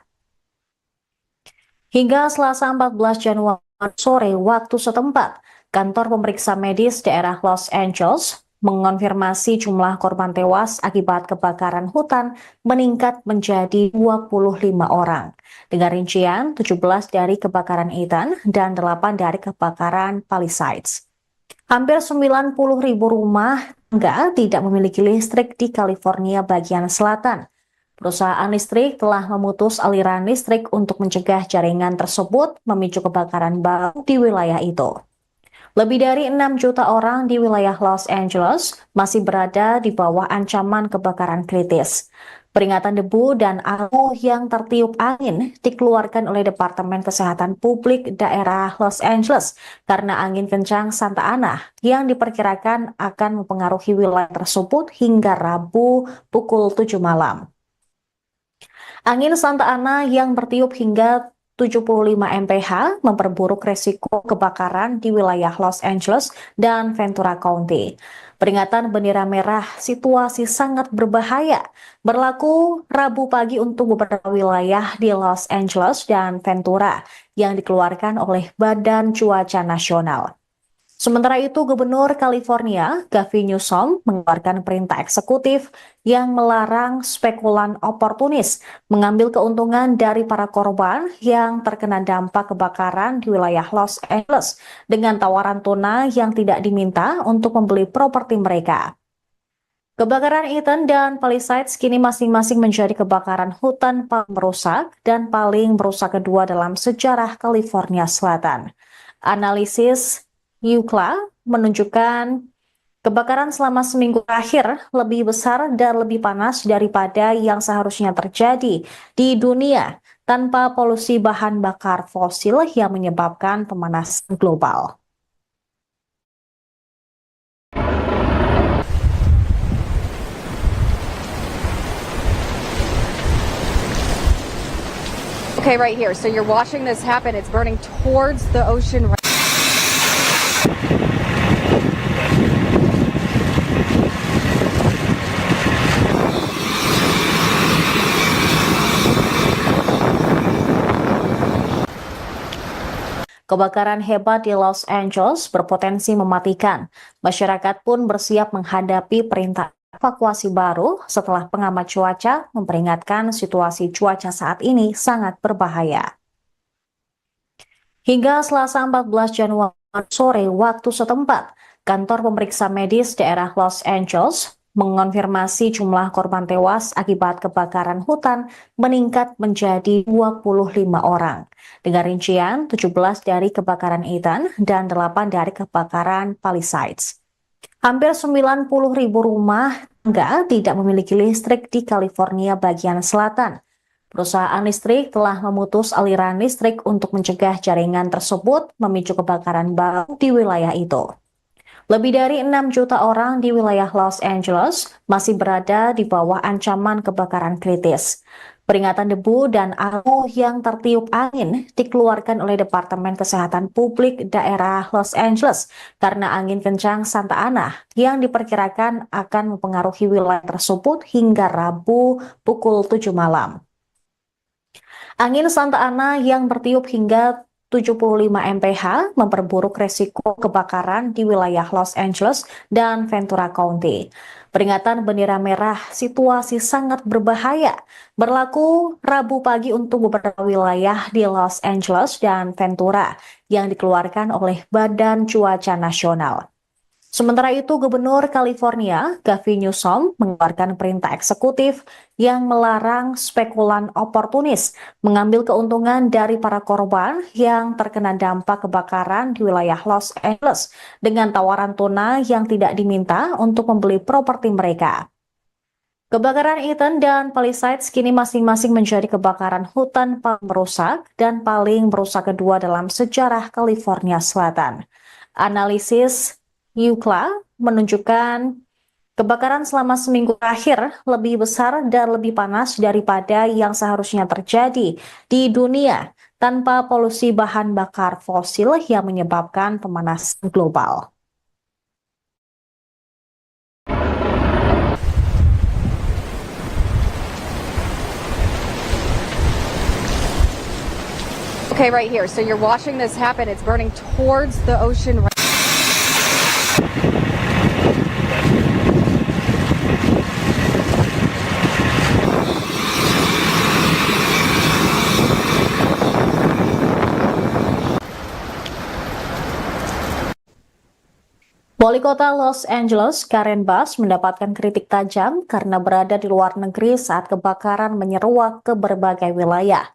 Hingga Selasa 14 Januari sore waktu setempat, kantor pemeriksa medis daerah Los Angeles mengonfirmasi jumlah korban tewas akibat kebakaran hutan meningkat menjadi 25 orang. Dengan rincian 17 dari kebakaran Ethan dan 8 dari kebakaran Palisades. Hampir 90.000 rumah tangga tidak memiliki listrik di California bagian selatan. Perusahaan listrik telah memutus aliran listrik untuk mencegah jaringan tersebut memicu kebakaran baru di wilayah itu. Lebih dari 6 juta orang di wilayah Los Angeles masih berada di bawah ancaman kebakaran kritis. Peringatan debu dan abu yang tertiup angin dikeluarkan oleh Departemen Kesehatan Publik daerah Los Angeles karena angin kencang Santa Ana yang diperkirakan akan mempengaruhi wilayah tersebut hingga Rabu pukul 7 malam. Angin Santa Ana yang bertiup hingga 75 mph memperburuk resiko kebakaran di wilayah Los Angeles dan Ventura County. Peringatan bendera merah situasi sangat berbahaya berlaku Rabu pagi untuk beberapa wilayah di Los Angeles dan Ventura yang dikeluarkan oleh Badan Cuaca Nasional. Sementara itu, Gubernur California, Gavin Newsom, mengeluarkan perintah eksekutif yang melarang spekulan oportunis mengambil keuntungan dari para korban yang terkena dampak kebakaran di wilayah Los Angeles dengan tawaran tunai yang tidak diminta untuk membeli properti mereka. Kebakaran Eaton dan Palisades kini masing-masing menjadi kebakaran hutan paling merusak dan paling merusak kedua dalam sejarah California Selatan. Analisis UCLA menunjukkan kebakaran selama seminggu terakhir lebih besar dan lebih panas daripada yang seharusnya terjadi di dunia tanpa polusi bahan bakar fosil yang menyebabkan pemanasan global. Okay, right here. So you're watching this happen. It's burning towards the ocean. Kebakaran hebat di Los Angeles berpotensi mematikan. Masyarakat pun bersiap menghadapi perintah evakuasi baru setelah pengamat cuaca memperingatkan situasi cuaca saat ini sangat berbahaya. Hingga Selasa 14 Januari sore waktu setempat, kantor pemeriksa medis daerah Los Angeles mengonfirmasi jumlah korban tewas akibat kebakaran hutan meningkat menjadi 25 orang. Dengan rincian 17 dari kebakaran Eaton dan 8 dari kebakaran Palisades. Hampir 90.000 rumah tangga tidak memiliki listrik di California bagian selatan. Perusahaan listrik telah memutus aliran listrik untuk mencegah jaringan tersebut memicu kebakaran baru di wilayah itu. Lebih dari 6 juta orang di wilayah Los Angeles masih berada di bawah ancaman kebakaran kritis. Peringatan debu dan abu yang tertiup angin dikeluarkan oleh Departemen Kesehatan Publik daerah Los Angeles karena angin kencang Santa Ana yang diperkirakan akan mempengaruhi wilayah tersebut hingga Rabu pukul 7 malam. Angin Santa Ana yang bertiup hingga 75 mph memperburuk resiko kebakaran di wilayah Los Angeles dan Ventura County. Peringatan bendera merah situasi sangat berbahaya berlaku Rabu pagi untuk beberapa wilayah di Los Angeles dan Ventura yang dikeluarkan oleh Badan Cuaca Nasional. Sementara itu, Gubernur California, Gavin Newsom, mengeluarkan perintah eksekutif yang melarang spekulan oportunis mengambil keuntungan dari para korban yang terkena dampak kebakaran di wilayah Los Angeles dengan tawaran tunai yang tidak diminta untuk membeli properti mereka. Kebakaran Eaton dan Palisades kini masing-masing menjadi kebakaran hutan paling merusak dan paling merusak kedua dalam sejarah California Selatan. Analisis UCLA menunjukkan kebakaran selama seminggu terakhir lebih besar dan lebih panas daripada yang seharusnya terjadi di dunia tanpa polusi bahan bakar fosil yang menyebabkan pemanasan global. Okay, right here. So you're watching this happen. It's burning towards the ocean. Wali Kota Los Angeles, Karen Bass, mendapatkan kritik tajam karena berada di luar negeri saat kebakaran menyeruak ke berbagai wilayah.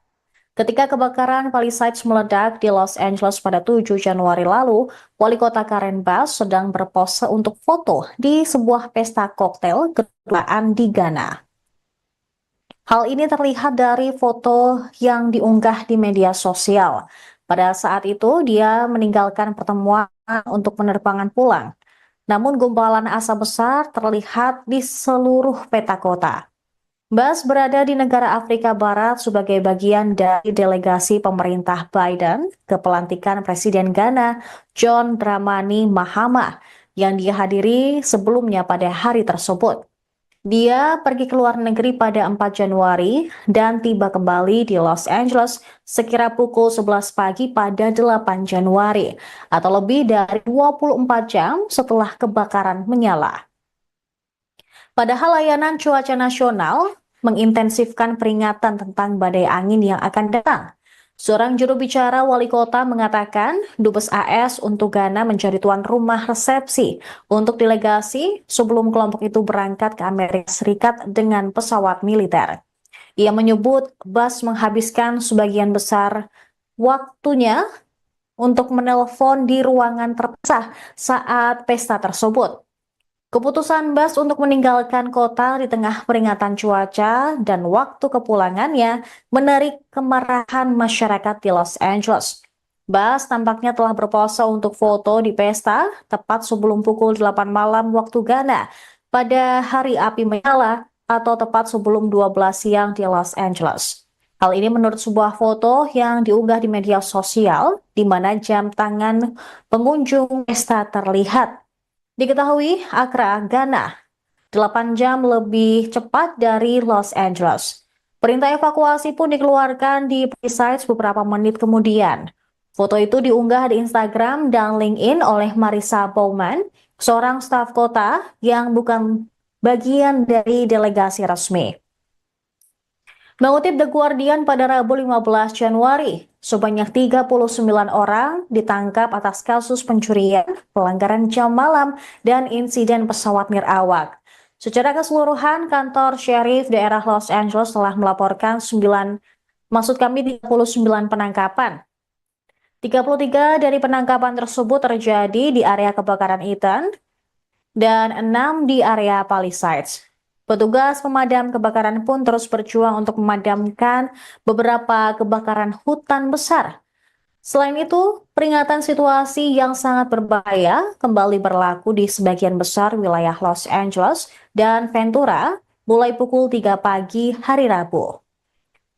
Ketika kebakaran Palisades meledak di Los Angeles pada 7 Januari lalu, Wali Kota Karen Bass sedang berpose untuk foto di sebuah pesta koktail kedutaan di Ghana. Hal ini terlihat dari foto yang diunggah di media sosial. Pada saat itu, dia meninggalkan pertemuan untuk penerbangan pulang. Namun gumpalan asap besar terlihat di seluruh peta kota. Bass berada di negara Afrika Barat sebagai bagian dari delegasi pemerintah Biden ke pelantikan Presiden Ghana John Dramani Mahama yang dihadiri sebelumnya pada hari tersebut. Dia pergi ke luar negeri pada 4 Januari dan tiba kembali di Los Angeles sekira pukul 11 pagi pada 8 Januari atau lebih dari 24 jam setelah kebakaran menyala. Padahal layanan cuaca nasional mengintensifkan peringatan tentang badai angin yang akan datang. Seorang juru bicara wali kota mengatakan Dubes AS untuk Ghana menjadi tuan rumah resepsi untuk delegasi sebelum kelompok itu berangkat ke Amerika Serikat dengan pesawat militer. Ia menyebut Bas menghabiskan sebagian besar waktunya untuk menelpon di ruangan terpisah saat pesta tersebut. Keputusan Bas untuk meninggalkan kota di tengah peringatan cuaca dan waktu kepulangannya menarik kemarahan masyarakat di Los Angeles. Bas tampaknya telah berpose untuk foto di pesta tepat sebelum pukul 8 malam waktu Ghana pada hari api menyala atau tepat sebelum 12 siang di Los Angeles. Hal ini menurut sebuah foto yang diunggah di media sosial di mana jam tangan pengunjung pesta terlihat. Diketahui Accra, Ghana, 8 jam lebih cepat dari Los Angeles. Perintah evakuasi pun dikeluarkan di Palisades beberapa menit kemudian. Foto itu diunggah di Instagram dan LinkedIn oleh Marissa Bowman, seorang staf kota yang bukan bagian dari delegasi resmi. Mengutip The Guardian pada Rabu 15 Januari, sebanyak 39 orang ditangkap atas kasus pencurian, pelanggaran jam malam, dan insiden pesawat nirawak. Secara keseluruhan, kantor Sheriff daerah Los Angeles telah melaporkan 39 penangkapan. 33 dari penangkapan tersebut terjadi di area kebakaran Eaton dan 6 di area Palisades. Petugas pemadam kebakaran pun terus berjuang untuk memadamkan beberapa kebakaran hutan besar. Selain itu, peringatan situasi yang sangat berbahaya kembali berlaku di sebagian besar wilayah Los Angeles dan Ventura mulai pukul 3 pagi hari Rabu.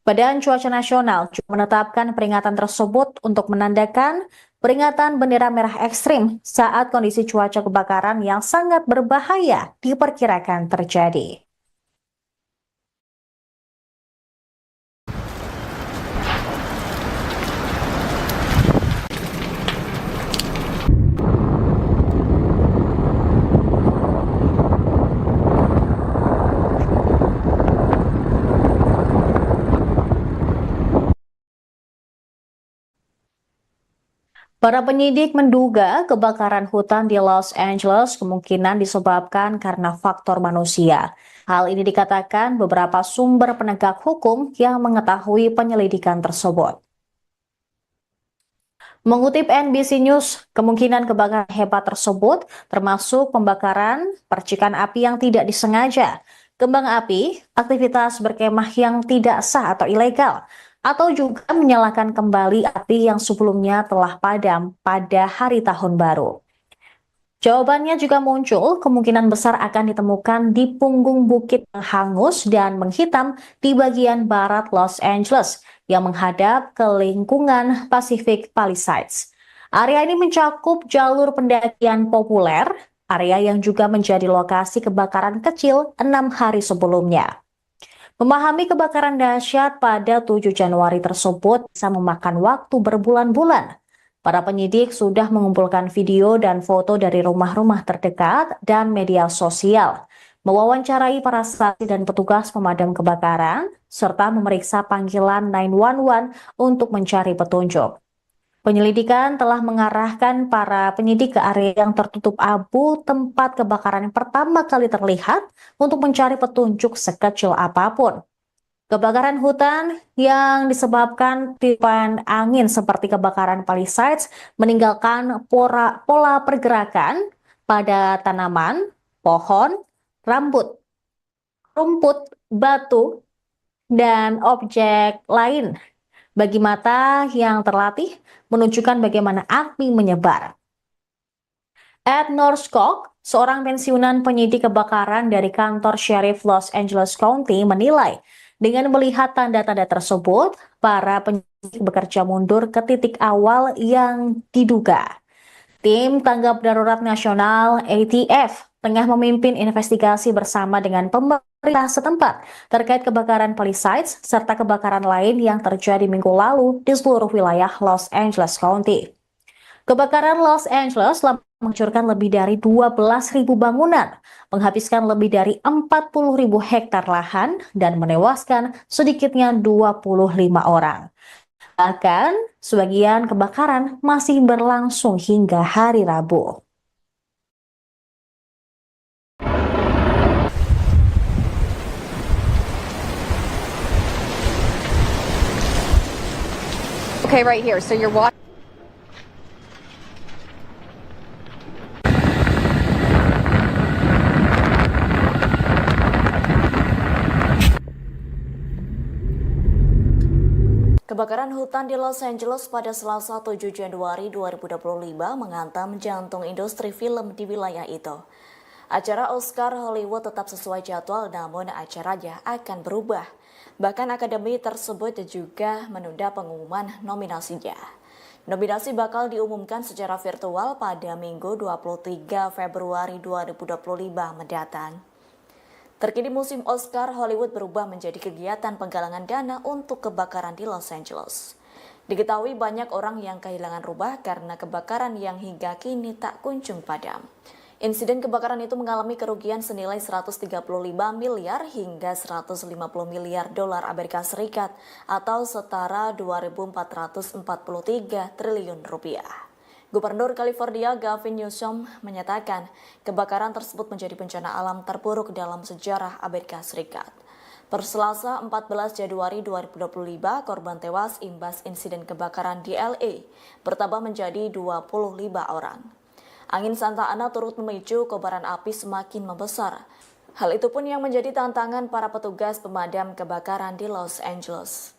Badan Cuaca Nasional juga menetapkan peringatan tersebut untuk menandakan peringatan bendera merah ekstrim saat kondisi cuaca kebakaran yang sangat berbahaya diperkirakan terjadi. Para penyidik menduga kebakaran hutan di Los Angeles kemungkinan disebabkan karena faktor manusia. Hal ini dikatakan beberapa sumber penegak hukum yang mengetahui penyelidikan tersebut. Mengutip NBC News, kemungkinan kebakaran hebat tersebut termasuk pembakaran, percikan api yang tidak disengaja, kembang api, aktivitas berkemah yang tidak sah atau ilegal, atau juga menyalakan kembali api yang sebelumnya telah padam pada hari tahun baru. Jawabannya juga muncul, kemungkinan besar akan ditemukan di punggung bukit yang hangus dan menghitam di bagian barat Los Angeles yang menghadap ke lingkungan Pacific Palisades. Area ini mencakup jalur pendakian populer, area yang juga menjadi lokasi kebakaran kecil 6 hari sebelumnya. Memahami kebakaran dahsyat pada 7 Januari tersebut bisa memakan waktu berbulan-bulan. Para penyidik sudah mengumpulkan video dan foto dari rumah-rumah terdekat dan media sosial, mewawancarai para saksi dan petugas pemadam kebakaran, serta memeriksa panggilan 911 untuk mencari petunjuk. Penyelidikan telah mengarahkan para penyidik ke area yang tertutup abu tempat kebakaran yang pertama kali terlihat untuk mencari petunjuk sekecil apapun. Kebakaran hutan yang disebabkan tiupan angin seperti kebakaran Palisades meninggalkan pola pergerakan pada tanaman, pohon, rumput, batu, dan objek lain. Bagi mata yang terlatih, menunjukkan bagaimana api menyebar. Ed Norskog, seorang pensiunan penyidik kebakaran dari kantor Sheriff Los Angeles County, menilai dengan melihat tanda-tanda tersebut, para penyidik bekerja mundur ke titik awal yang diduga. Tim Tanggap Darurat Nasional ATF tengah memimpin investigasi bersama dengan pemerintah setempat terkait kebakaran Palisades serta kebakaran lain yang terjadi minggu lalu di seluruh wilayah Los Angeles County. Kebakaran Los Angeles telah menghancurkan lebih dari 12.000 bangunan, menghabiskan lebih dari 40.000 hektar lahan, dan menewaskan sedikitnya 25 orang. Bahkan, sebagian kebakaran masih berlangsung hingga hari Rabu. Okay, right here. So you're watching. Kebakaran hutan di Los Angeles pada Selasa 7 Januari 2025 menghantam jantung industri film di wilayah itu. Acara Oscar Hollywood tetap sesuai jadwal, namun acaranya akan berubah. Bahkan akademi tersebut juga menunda pengumuman nominasinya. Nominasi bakal diumumkan secara virtual pada Minggu 23 Februari 2025 mendatang. Terkini musim Oscar Hollywood berubah menjadi kegiatan penggalangan dana untuk kebakaran di Los Angeles. Diketahui banyak orang yang kehilangan rumah karena kebakaran yang hingga kini tak kunjung padam. Insiden kebakaran itu mengalami kerugian senilai 135 miliar hingga 150 miliar dolar Amerika Serikat atau setara 2.443 triliun rupiah. Gubernur California Gavin Newsom menyatakan kebakaran tersebut menjadi bencana alam terburuk dalam sejarah Amerika Serikat. Per Selasa 14 Januari 2025, korban tewas imbas insiden kebakaran di LA bertambah menjadi 25 orang. Angin Santa Ana turut memicu kobaran api semakin membesar. Hal itu pun yang menjadi tantangan para petugas pemadam kebakaran di Los Angeles.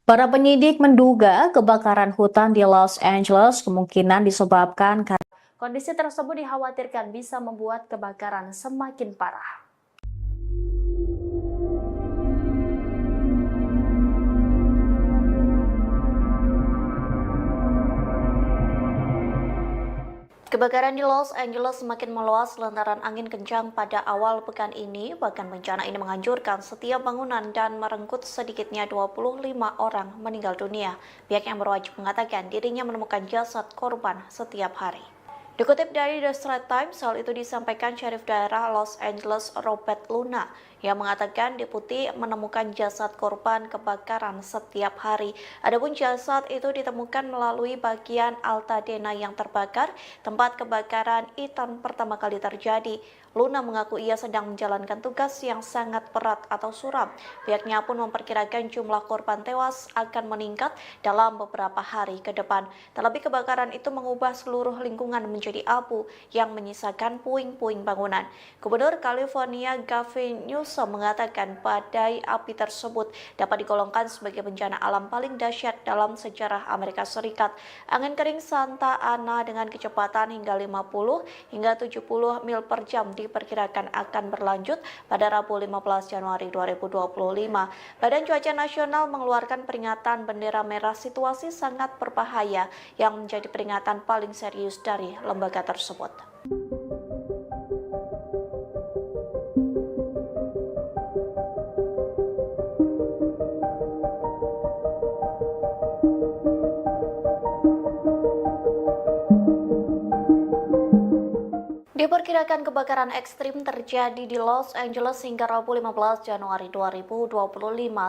Para penyidik menduga kebakaran hutan di Los Angeles kemungkinan disebabkan karena Kondisi tersebut dikhawatirkan bisa membuat kebakaran semakin parah. Kebakaran di Los Angeles semakin meluas lantaran angin kencang pada awal pekan ini. Bahkan bencana ini menghancurkan setiap bangunan dan merenggut sedikitnya 25 orang meninggal dunia. Pihak yang berwajib mengatakan dirinya menemukan jasad korban setiap hari. Dikutip dari The Straits Times, hal itu disampaikan Syarif Daerah Los Angeles Robert Luna yang mengatakan deputi menemukan jasad korban kebakaran setiap hari. Adapun jasad itu ditemukan melalui bagian Altadena yang terbakar, tempat kebakaran Ethan pertama kali terjadi. Luna mengaku ia sedang menjalankan tugas yang sangat berat atau suram. Pihaknya pun memperkirakan jumlah korban tewas akan meningkat dalam beberapa hari ke depan. Terlebih kebakaran itu mengubah seluruh lingkungan menjadi abu yang menyisakan puing-puing bangunan. Gubernur California Gavin Newsom mengatakan badai api tersebut dapat digolongkan sebagai bencana alam paling dahsyat dalam sejarah Amerika Serikat. Angin kering Santa Ana dengan kecepatan hingga 50 hingga 70 mil per jam diperkirakan akan berlanjut pada Rabu 15 Januari 2025. Badan Cuaca Nasional mengeluarkan peringatan bendera merah situasi sangat berbahaya yang menjadi peringatan paling serius dari lembaga tersebut. Diperkirakan kebakaran ekstrim terjadi di Los Angeles hingga Rabu 15 Januari 2025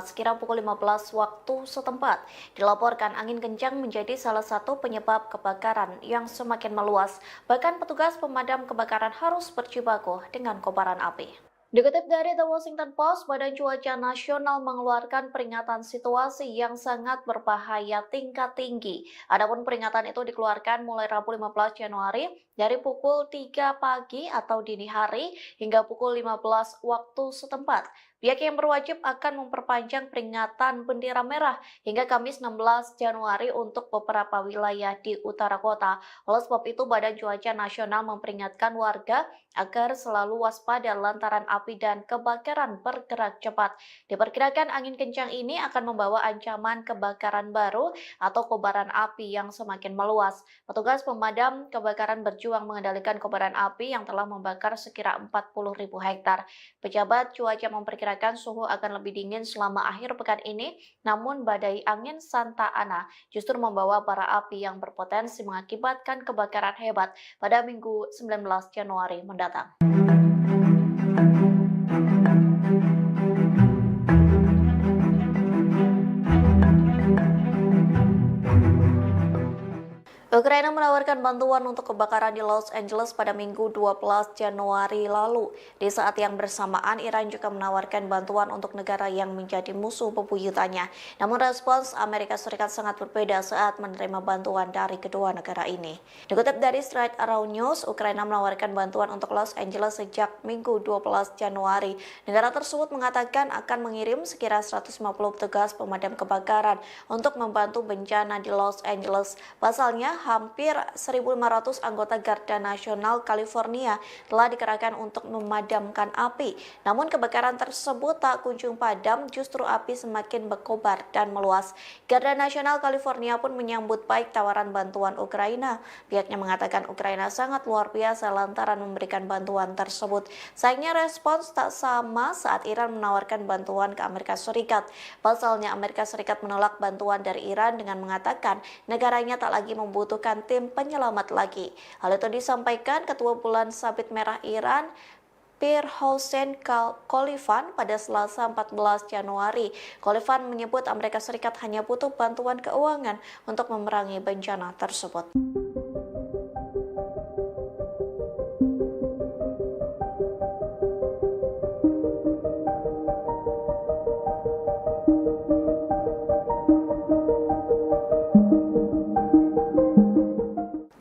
sekira pukul 15 waktu setempat. Dilaporkan angin kencang menjadi salah satu penyebab kebakaran yang semakin meluas. Bahkan petugas pemadam kebakaran harus berjibaku dengan kobaran api. Dikutip dari The Washington Post, Badan Cuaca Nasional mengeluarkan peringatan situasi yang sangat berbahaya tingkat tinggi. Adapun peringatan itu dikeluarkan mulai Rabu 15 Januari dari pukul 3 pagi atau dini hari hingga pukul 15 waktu setempat. Pihak yang berwajib akan memperpanjang peringatan bendera merah hingga Kamis 16 Januari untuk beberapa wilayah di utara kota. Oleh sebab itu, Badan Cuaca Nasional memperingatkan warga agar selalu waspada lantaran api dan kebakaran bergerak cepat. Diperkirakan angin kencang ini akan membawa ancaman kebakaran baru atau kobaran api yang semakin meluas. Petugas pemadam kebakaran berjuang mengendalikan kobaran api yang telah membakar sekira 40.000 hektar. Pejabat cuaca memperkirakan suhu akan lebih dingin selama akhir pekan ini, namun badai angin Santa Ana justru membawa bara api yang berpotensi mengakibatkan kebakaran hebat pada Minggu 19 Januari mendatang. Ukraina menawarkan bantuan untuk kebakaran di Los Angeles pada Minggu 12 Januari lalu. Di saat yang bersamaan, Iran juga menawarkan bantuan untuk negara yang menjadi musuh bebuyutannya. Namun respons Amerika Serikat sangat berbeda saat menerima bantuan dari kedua negara ini. Dikutip dari Straight Around News, Ukraina menawarkan bantuan untuk Los Angeles sejak Minggu 12 Januari. Negara tersebut mengatakan akan mengirim sekira 150 petugas pemadam kebakaran untuk membantu bencana di Los Angeles. Pasalnya, hampir 1.500 anggota Garda Nasional California telah dikerahkan untuk memadamkan api. Namun kebakaran tersebut tak kunjung padam, justru api semakin berkobar dan meluas. Garda Nasional California pun menyambut baik tawaran bantuan Ukraina. Pihaknya mengatakan Ukraina sangat luar biasa lantaran memberikan bantuan tersebut. Sayangnya respons tak sama saat Iran menawarkan bantuan ke Amerika Serikat. Pasalnya Amerika Serikat menolak bantuan dari Iran dengan mengatakan negaranya tak lagi membutuhkan tim penyelamat lagi. Hal itu disampaikan Ketua Bulan Sabit Merah Iran, Pir Hossein Khalifan pada Selasa 14 Januari. Khalifan menyebut Amerika Serikat hanya butuh bantuan keuangan untuk memerangi bencana tersebut.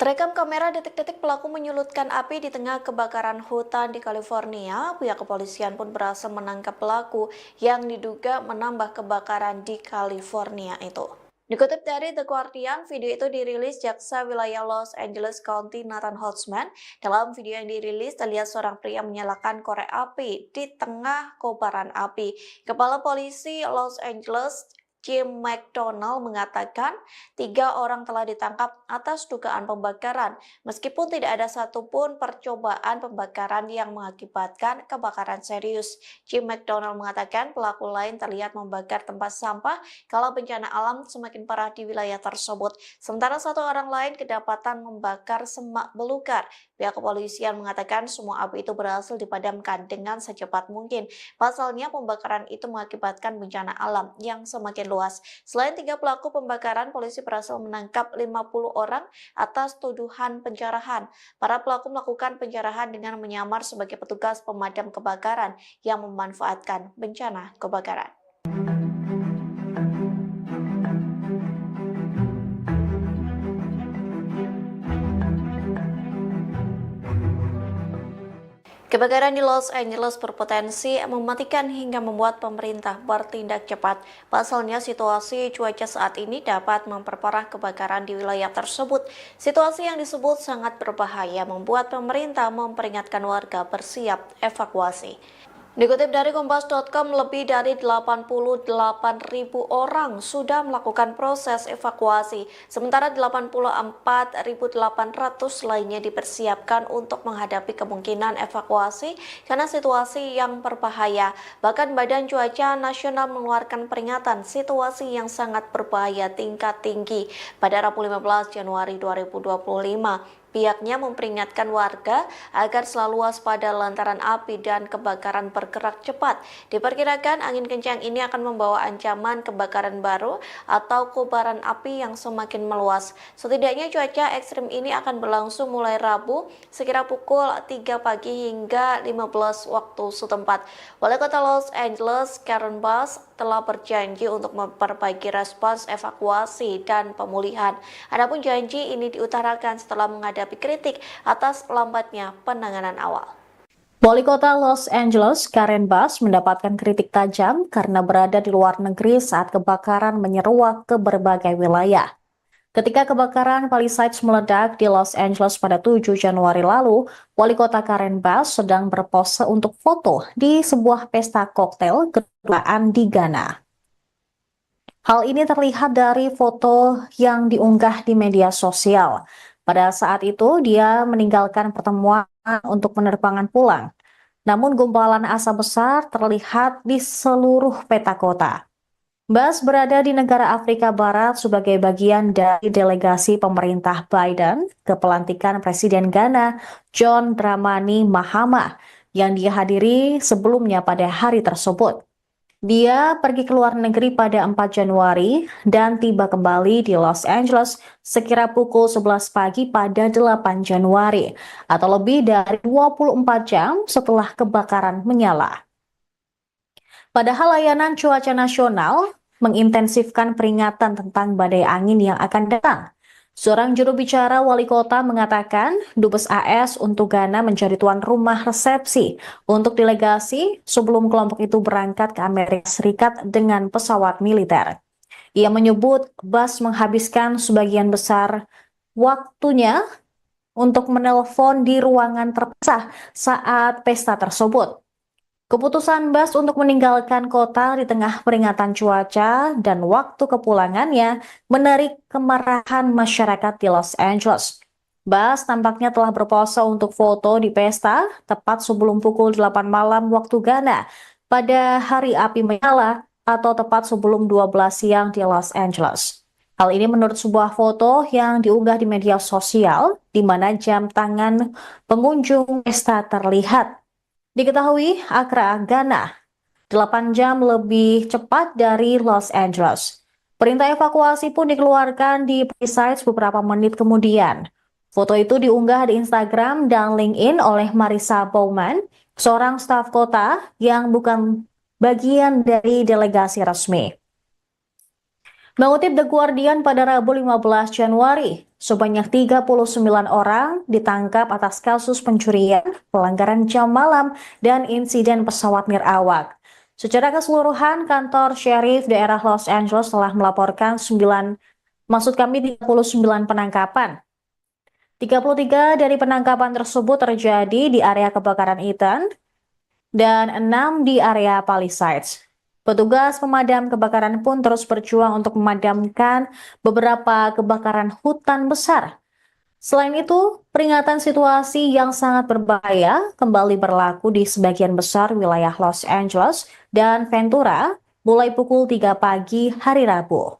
Terekam kamera detik-detik pelaku menyulutkan api di tengah kebakaran hutan di California. Pihak kepolisian pun berhasil menangkap pelaku yang diduga menambah kebakaran di California itu. Dikutip dari The Guardian, video itu dirilis jaksa wilayah Los Angeles County Nathan Holtzman. Dalam video yang dirilis, terlihat seorang pria menyalakan korek api di tengah kobaran api. Kepala polisi Los Angeles, Jim McDonald, mengatakan 3 orang telah ditangkap atas dugaan pembakaran, meskipun tidak ada satupun percobaan pembakaran yang mengakibatkan kebakaran serius. Jim McDonald mengatakan pelaku lain terlihat membakar tempat sampah kalau bencana alam semakin parah di wilayah tersebut. Sementara 1 orang lain kedapatan membakar semak belukar. Pihak kepolisian mengatakan semua api itu berhasil dipadamkan dengan secepat mungkin. Pasalnya pembakaran itu mengakibatkan bencana alam yang semakin luas. Selain 3 pelaku pembakaran, polisi berhasil menangkap 50 orang atas tuduhan penjarahan. Para pelaku melakukan penjarahan dengan menyamar sebagai petugas pemadam kebakaran yang memanfaatkan bencana kebakaran. Kebakaran di Los Angeles berpotensi mematikan hingga membuat pemerintah bertindak cepat. Pasalnya situasi cuaca saat ini dapat memperparah kebakaran di wilayah tersebut. Situasi yang disebut sangat berbahaya membuat pemerintah memperingatkan warga bersiap evakuasi. Dikutip dari Kompas.com, lebih dari 88.000 orang sudah melakukan proses evakuasi, sementara 84.800 lainnya dipersiapkan untuk menghadapi kemungkinan evakuasi karena situasi yang berbahaya. Bahkan Badan Cuaca Nasional mengeluarkan peringatan situasi yang sangat berbahaya tingkat tinggi pada Rabu 15 Januari 2025. Pihaknya memperingatkan warga agar selalu waspada lantaran api dan kebakaran bergerak cepat. Diperkirakan angin kencang ini akan membawa ancaman kebakaran baru atau kobaran api yang semakin meluas. Setidaknya cuaca ekstrim ini akan berlangsung mulai Rabu sekira pukul 3 pagi hingga 15 waktu setempat. Wali Kota Los Angeles, Karen Bass, telah berjanji untuk memperbaiki respons evakuasi dan pemulihan. Adapun janji ini diutarakan setelah menghadapi kritik atas lambatnya penanganan awal. Wali Kota Los Angeles, Karen Bass, mendapatkan kritik tajam karena berada di luar negeri saat kebakaran menyeruak ke berbagai wilayah. Ketika kebakaran Palisades meledak di Los Angeles pada 7 Januari lalu, Wali Kota Karen Bass sedang berpose untuk foto di sebuah pesta koktail kedutaan di Ghana. Hal ini terlihat dari foto yang diunggah di media sosial. Pada saat itu, dia meninggalkan pertemuan untuk penerbangan pulang. Namun gumpalan asap besar terlihat di seluruh peta kota. Bass berada di negara Afrika Barat sebagai bagian dari delegasi pemerintah Biden ke pelantikan Presiden Ghana John Dramani Mahama yang dihadiri sebelumnya pada hari tersebut. Dia pergi ke luar negeri pada 4 Januari dan tiba kembali di Los Angeles sekira pukul 11 pagi pada 8 Januari atau lebih dari 24 jam setelah kebakaran menyala. Padahal layanan cuaca nasional mengintensifkan peringatan tentang badai angin yang akan datang. Seorang juru bicara wali kota mengatakan Dubes AS untuk Ghana menjadi tuan rumah resepsi untuk delegasi sebelum kelompok itu berangkat ke Amerika Serikat dengan pesawat militer. Ia menyebut Bass menghabiskan sebagian besar waktunya untuk menelpon di ruangan terpisah saat pesta tersebut. Keputusan Bass untuk meninggalkan kota di tengah peringatan cuaca dan waktu kepulangannya menarik kemarahan masyarakat di Los Angeles. Bass tampaknya telah berpose untuk foto di pesta tepat sebelum pukul 8 malam waktu Ghana pada hari api menyala atau tepat sebelum 12 siang di Los Angeles. Hal ini menurut sebuah foto yang diunggah di media sosial di mana jam tangan pengunjung pesta terlihat. Diketahui Accra, Ghana, 8 jam lebih cepat dari Los Angeles. Perintah evakuasi pun dikeluarkan di Palisades beberapa menit kemudian. Foto itu diunggah di Instagram dan LinkedIn oleh Marissa Bowman, seorang staf kota yang bukan bagian dari delegasi resmi. Mengutip The Guardian pada Rabu 15 Januari, sebanyak 39 orang ditangkap atas kasus pencurian, pelanggaran jam malam, dan insiden pesawat nirawak. Secara keseluruhan, kantor Sheriff daerah Los Angeles telah melaporkan 39 penangkapan. 33 dari penangkapan tersebut terjadi di area kebakaran Eaton dan 6 di area Palisades. Petugas pemadam kebakaran pun terus berjuang untuk memadamkan beberapa kebakaran hutan besar. Selain itu, peringatan situasi yang sangat berbahaya kembali berlaku di sebagian besar wilayah Los Angeles dan Ventura mulai pukul 3 pagi hari Rabu.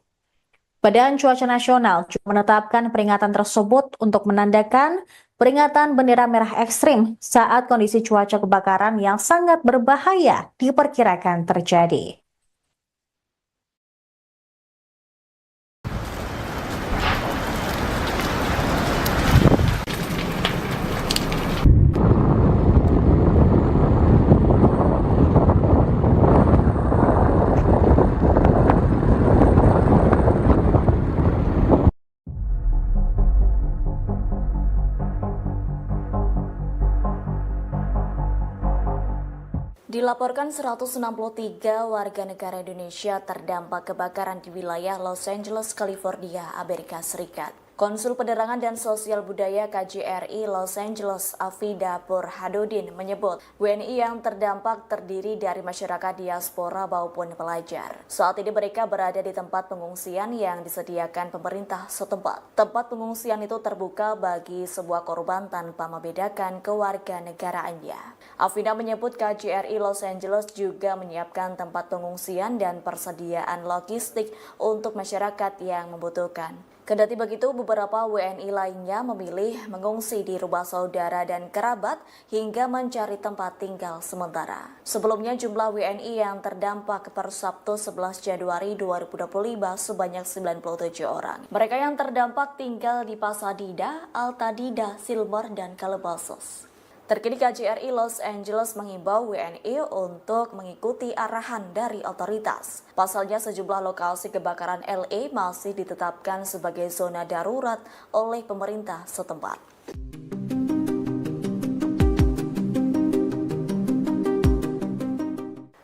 Badan Cuaca Nasional juga menetapkan peringatan tersebut untuk menandakan peringatan bendera merah ekstrim saat kondisi cuaca kebakaran yang sangat berbahaya diperkirakan terjadi. Dilaporkan 163 warga negara Indonesia terdampak kebakaran di wilayah Los Angeles, California, Amerika Serikat. Konsul Penerangan dan Sosial Budaya KJRI Los Angeles, Afida Burhanuddin menyebut WNI yang terdampak terdiri dari masyarakat diaspora maupun pelajar. Saat ini mereka berada di tempat pengungsian yang disediakan pemerintah setempat. Tempat pengungsian itu terbuka bagi sebuah korban tanpa membedakan kewarganegaraannya. Afida menyebut KJRI Los Angeles juga menyiapkan tempat pengungsian dan persediaan logistik untuk masyarakat yang membutuhkan. Kendati begitu, beberapa WNI lainnya memilih mengungsi di rumah saudara dan kerabat hingga mencari tempat tinggal sementara. Sebelumnya, jumlah WNI yang terdampak per Sabtu 11 Januari 2025 sebanyak 97 orang. Mereka yang terdampak tinggal di Pasadena, Altadena, Silver, dan Calabasas. Terkini KJRI Los Angeles mengimbau WNI untuk mengikuti arahan dari otoritas. Pasalnya sejumlah lokasi kebakaran LA masih ditetapkan sebagai zona darurat oleh pemerintah setempat.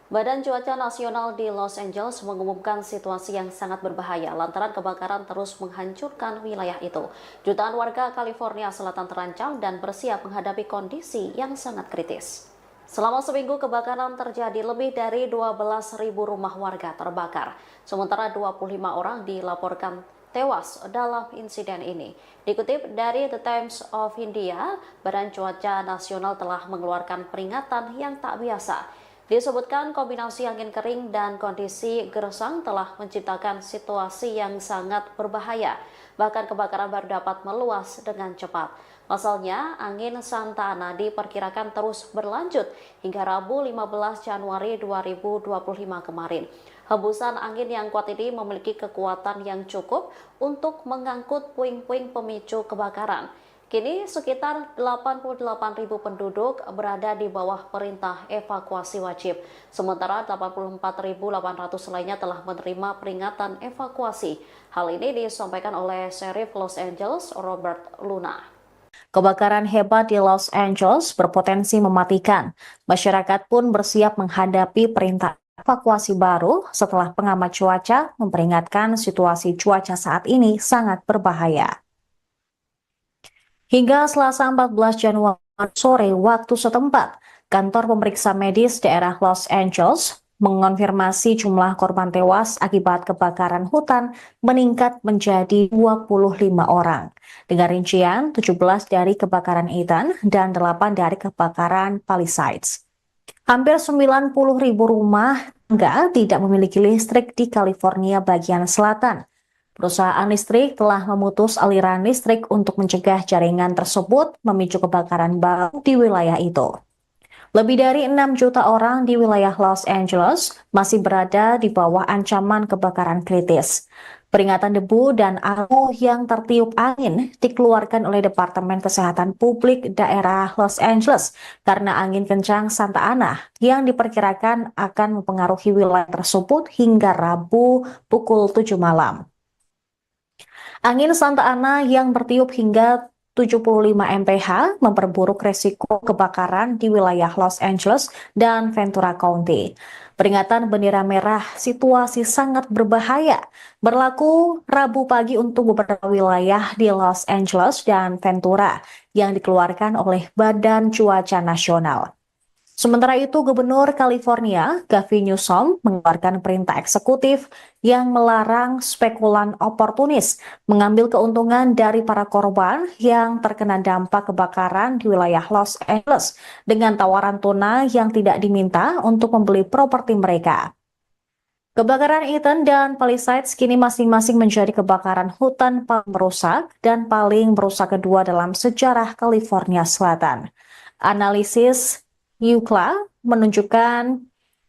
Badan Cuaca Nasional di Los Angeles mengumumkan situasi yang sangat berbahaya lantaran kebakaran terus menghancurkan wilayah itu. Jutaan warga California Selatan terancam dan bersiap menghadapi kondisi yang sangat kritis. Selama seminggu kebakaran terjadi, lebih dari 12.000 rumah warga terbakar. Sementara 25 orang dilaporkan tewas dalam insiden ini. Dikutip dari The Times of India, Badan Cuaca Nasional telah mengeluarkan peringatan yang tak biasa. Disebutkan kombinasi angin kering dan kondisi gersang telah menciptakan situasi yang sangat berbahaya. Bahkan kebakaran baru dapat meluas dengan cepat. Pasalnya, angin Santa Ana diperkirakan terus berlanjut hingga Rabu 15 Januari 2025 kemarin. Hembusan angin yang kuat ini memiliki kekuatan yang cukup untuk mengangkut puing-puing pemicu kebakaran. Kini sekitar 88.000 penduduk berada di bawah perintah evakuasi wajib. Sementara 84.800 lainnya telah menerima peringatan evakuasi. Hal ini disampaikan oleh Sheriff Los Angeles, Robert Luna. Kebakaran hebat di Los Angeles berpotensi mematikan. Masyarakat pun bersiap menghadapi perintah evakuasi baru setelah pengamat cuaca memperingatkan situasi cuaca saat ini sangat berbahaya. Hingga Selasa 14 Januari sore waktu setempat, kantor pemeriksa medis daerah Los Angeles mengonfirmasi jumlah korban tewas akibat kebakaran hutan meningkat menjadi 25 orang. Dengan rincian 17 dari kebakaran Ethan dan 8 dari kebakaran Palisades. Hampir 90.000 rumah tangga tidak memiliki listrik di California bagian selatan. Perusahaan listrik telah memutus aliran listrik untuk mencegah jaringan tersebut memicu kebakaran baru di wilayah itu. Lebih dari 6 juta orang di wilayah Los Angeles masih berada di bawah ancaman kebakaran kritis. Peringatan debu dan abu yang tertiup angin dikeluarkan oleh Departemen Kesehatan Publik daerah Los Angeles karena angin kencang Santa Ana yang diperkirakan akan mempengaruhi wilayah tersebut hingga Rabu pukul 7 malam. Angin Santa Ana yang bertiup hingga 75 mph memperburuk resiko kebakaran di wilayah Los Angeles dan Ventura County. Peringatan bendera merah situasi sangat berbahaya berlaku Rabu pagi untuk beberapa wilayah di Los Angeles dan Ventura yang dikeluarkan oleh Badan Cuaca Nasional. Sementara itu, Gubernur California, Gavin Newsom, mengeluarkan perintah eksekutif yang melarang spekulan oportunis mengambil keuntungan dari para korban yang terkena dampak kebakaran di wilayah Los Angeles dengan tawaran tunai yang tidak diminta untuk membeli properti mereka. Kebakaran Ethan dan Palisades kini masing-masing menjadi kebakaran hutan paling merusak dan paling merusak kedua dalam sejarah California Selatan. Analisis UCLA menunjukkan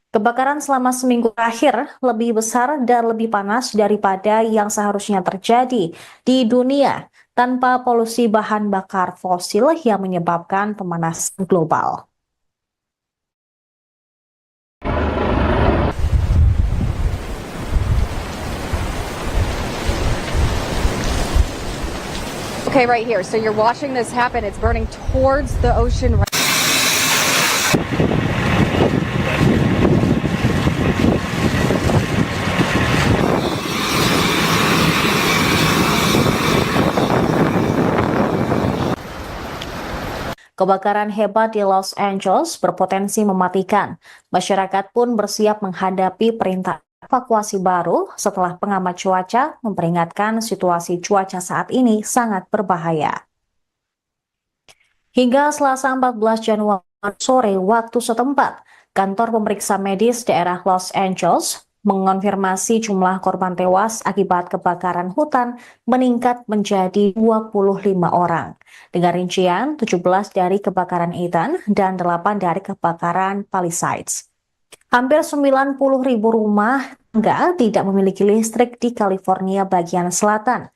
kebakaran selama seminggu terakhir lebih besar dan lebih panas daripada yang seharusnya terjadi di dunia tanpa polusi bahan bakar fosil yang menyebabkan pemanasan global. Okay, right here. So you're watching this happen. It's burning towards the ocean. Kebakaran hebat di Los Angeles berpotensi mematikan. Masyarakat pun bersiap menghadapi perintah evakuasi baru setelah pengamat cuaca memperingatkan situasi cuaca saat ini sangat berbahaya. Hingga Selasa 14 Januari sore waktu setempat, kantor pemeriksa medis daerah Los Angeles mengonfirmasi jumlah korban tewas akibat kebakaran hutan meningkat menjadi 25 orang. Dengan rincian 17 dari kebakaran Ethan dan 8 dari kebakaran Palisades. Hampir 90.000 rumah tangga tidak memiliki listrik di California bagian selatan.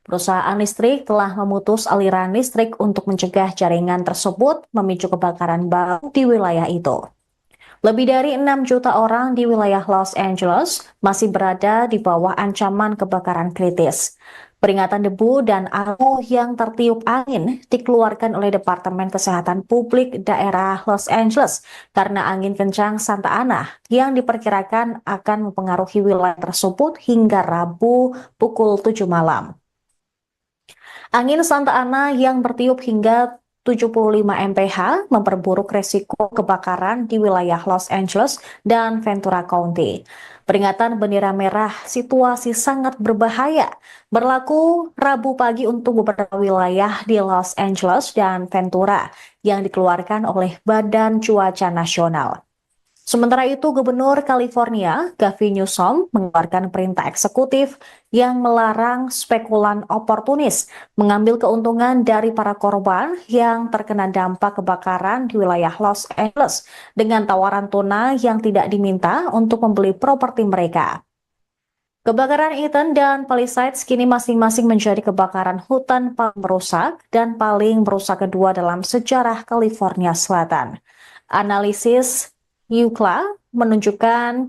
Perusahaan listrik telah memutus aliran listrik untuk mencegah jaringan tersebut memicu kebakaran baru di wilayah itu. Lebih dari 6 juta orang di wilayah Los Angeles masih berada di bawah ancaman kebakaran kritis. Peringatan debu dan abu yang tertiup angin dikeluarkan oleh Departemen Kesehatan Publik Daerah Los Angeles karena angin kencang Santa Ana yang diperkirakan akan mempengaruhi wilayah tersebut hingga Rabu pukul 7 malam. Angin Santa Ana yang bertiup hingga 75 mph memperburuk resiko kebakaran di wilayah Los Angeles dan Ventura County. Peringatan bendera merah situasi sangat berbahaya berlaku Rabu pagi untuk beberapa wilayah di Los Angeles dan Ventura yang dikeluarkan oleh Badan Cuaca Nasional. Sementara itu, Gubernur California, Gavin Newsom, mengeluarkan perintah eksekutif yang melarang spekulan oportunis mengambil keuntungan dari para korban yang terkena dampak kebakaran di wilayah Los Angeles dengan tawaran tunai yang tidak diminta untuk membeli properti mereka. Kebakaran Eaton dan Palisades kini masing-masing menjadi kebakaran hutan paling merusak dan paling merusak kedua dalam sejarah California Selatan. Analisis UCLA menunjukkan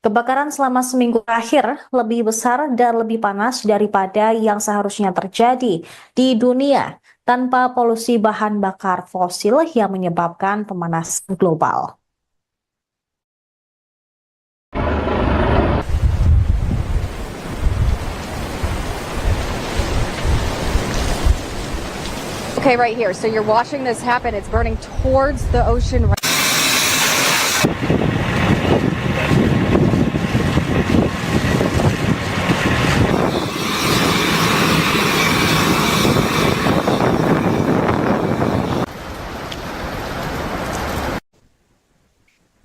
kebakaran selama seminggu terakhir lebih besar dan lebih panas daripada yang seharusnya terjadi di dunia tanpa polusi bahan bakar fosil yang menyebabkan pemanasan global. Okay, right here. So you're watching this happen. It's burning towards the ocean.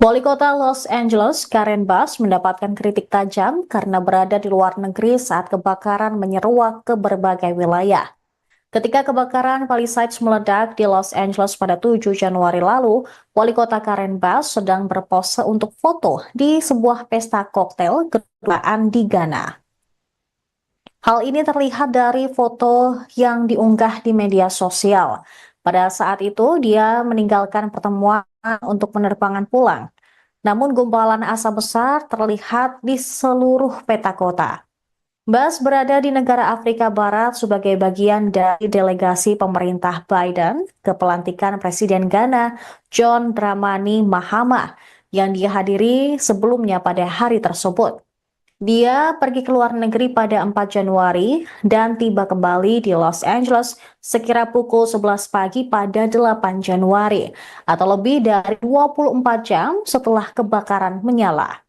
Wali Kota Los Angeles, Karen Bass, mendapatkan kritik tajam karena berada di luar negeri saat kebakaran menyeruak ke berbagai wilayah. Ketika kebakaran Palisades meledak di Los Angeles pada 7 Januari lalu, Wali Kota Karen Bass sedang berpose untuk foto di sebuah pesta koktail kedutaan di Ghana. Hal ini terlihat dari foto yang diunggah di media sosial. Pada saat itu, dia meninggalkan pertemuan untuk penerbangan pulang. Namun gumpalan asap besar terlihat di seluruh peta kota. Bass berada di negara Afrika Barat sebagai bagian dari delegasi pemerintah Biden ke pelantikan Presiden Ghana John Dramani Mahama yang dihadiri sebelumnya pada hari tersebut. Dia pergi ke luar negeri pada 4 Januari dan tiba kembali di Los Angeles sekira pukul 11 pagi pada 8 Januari atau lebih dari 24 jam setelah kebakaran menyala.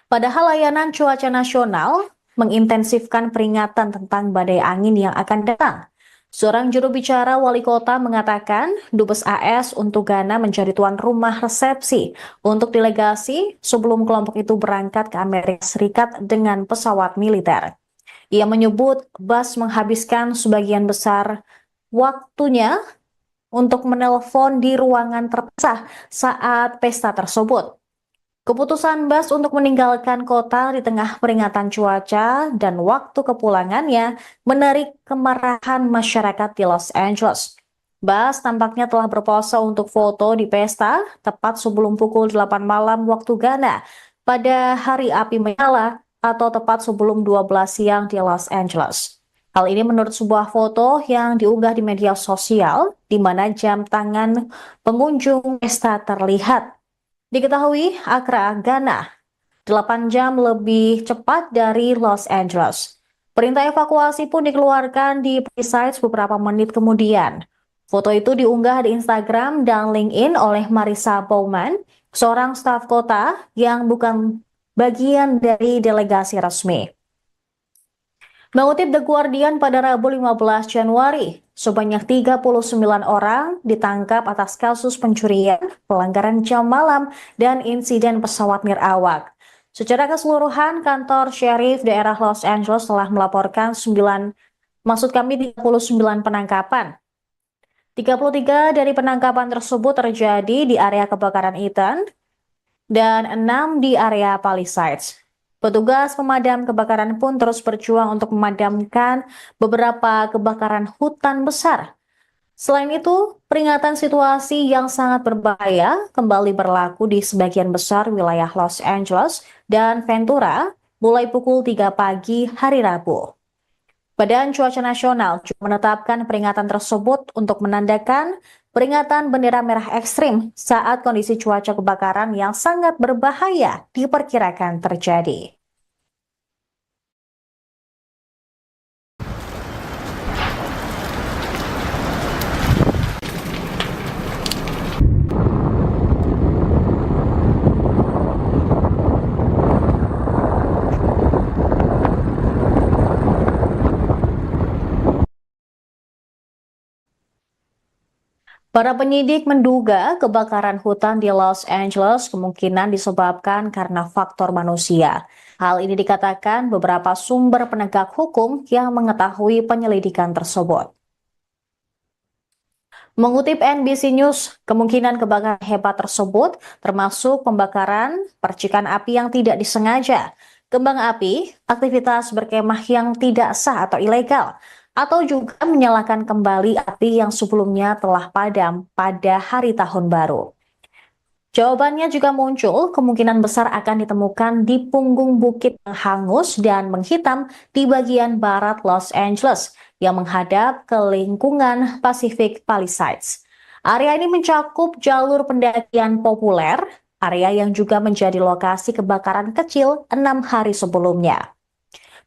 Padahal layanan cuaca nasional mengintensifkan peringatan tentang badai angin yang akan datang. Seorang juru bicara wali kota mengatakan Dubes AS untuk Ghana menjadi tuan rumah resepsi untuk delegasi sebelum kelompok itu berangkat ke Amerika Serikat dengan pesawat militer. Ia menyebut Bass menghabiskan sebagian besar waktunya untuk menelpon di ruangan terpisah saat pesta tersebut. Keputusan Bass untuk meninggalkan kota di tengah peringatan cuaca dan waktu kepulangannya menarik kemarahan masyarakat di Los Angeles. Bass tampaknya telah berpose untuk foto di pesta tepat sebelum pukul 8 malam waktu Ghana pada hari api menyala atau tepat sebelum 12 siang di Los Angeles. Hal ini menurut sebuah foto yang diunggah di media sosial di mana jam tangan pengunjung pesta terlihat. Diketahui Accra, Ghana, 8 jam lebih cepat dari Los Angeles. Perintah evakuasi pun dikeluarkan di Palisades beberapa menit kemudian. Foto itu diunggah di Instagram dan LinkedIn oleh Marissa Bowman, seorang staf kota yang bukan bagian dari delegasi resmi. Mengutip The Guardian pada Rabu 15 Januari, sebanyak 39 orang ditangkap atas kasus pencurian, pelanggaran jam malam, dan insiden pesawat nirawak. Secara keseluruhan, kantor Sheriff daerah Los Angeles telah melaporkan 39 penangkapan. 33 dari penangkapan tersebut terjadi di area kebakaran Eaton dan 6 di area Palisades. Petugas pemadam kebakaran pun terus berjuang untuk memadamkan beberapa kebakaran hutan besar. Selain itu, peringatan situasi yang sangat berbahaya kembali berlaku di sebagian besar wilayah Los Angeles dan Ventura mulai pukul 3 pagi hari Rabu. Badan Cuaca Nasional juga menetapkan peringatan tersebut untuk menandakan peringatan bendera merah ekstrim saat kondisi cuaca kebakaran yang sangat berbahaya diperkirakan terjadi. Para penyidik menduga kebakaran hutan di Los Angeles kemungkinan disebabkan karena faktor manusia. Hal ini dikatakan beberapa sumber penegak hukum yang mengetahui penyelidikan tersebut. Mengutip NBC News, kemungkinan kebakaran hebat tersebut termasuk pembakaran, percikan api yang tidak disengaja, kembang api, aktivitas berkemah yang tidak sah atau ilegal, atau juga menyalakan kembali api yang sebelumnya telah padam pada hari tahun baru. Jawabannya juga muncul, kemungkinan besar akan ditemukan di punggung bukit yang hangus dan menghitam di bagian barat Los Angeles yang menghadap ke lingkungan Pacific Palisades. Area ini mencakup jalur pendakian populer, area yang juga menjadi lokasi kebakaran kecil 6 hari sebelumnya.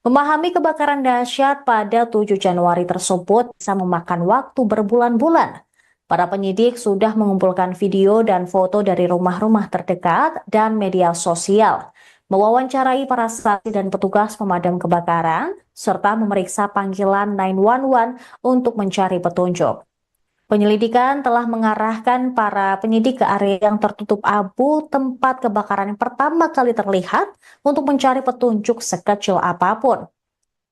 Memahami kebakaran dahsyat pada 7 Januari tersebut bisa memakan waktu berbulan-bulan. Para penyidik sudah mengumpulkan video dan foto dari rumah-rumah terdekat dan media sosial, mewawancarai para saksi dan petugas pemadam kebakaran, serta memeriksa panggilan 911 untuk mencari petunjuk. Penyelidikan telah mengarahkan para penyidik ke area yang tertutup abu tempat kebakaran yang pertama kali terlihat untuk mencari petunjuk sekecil apapun.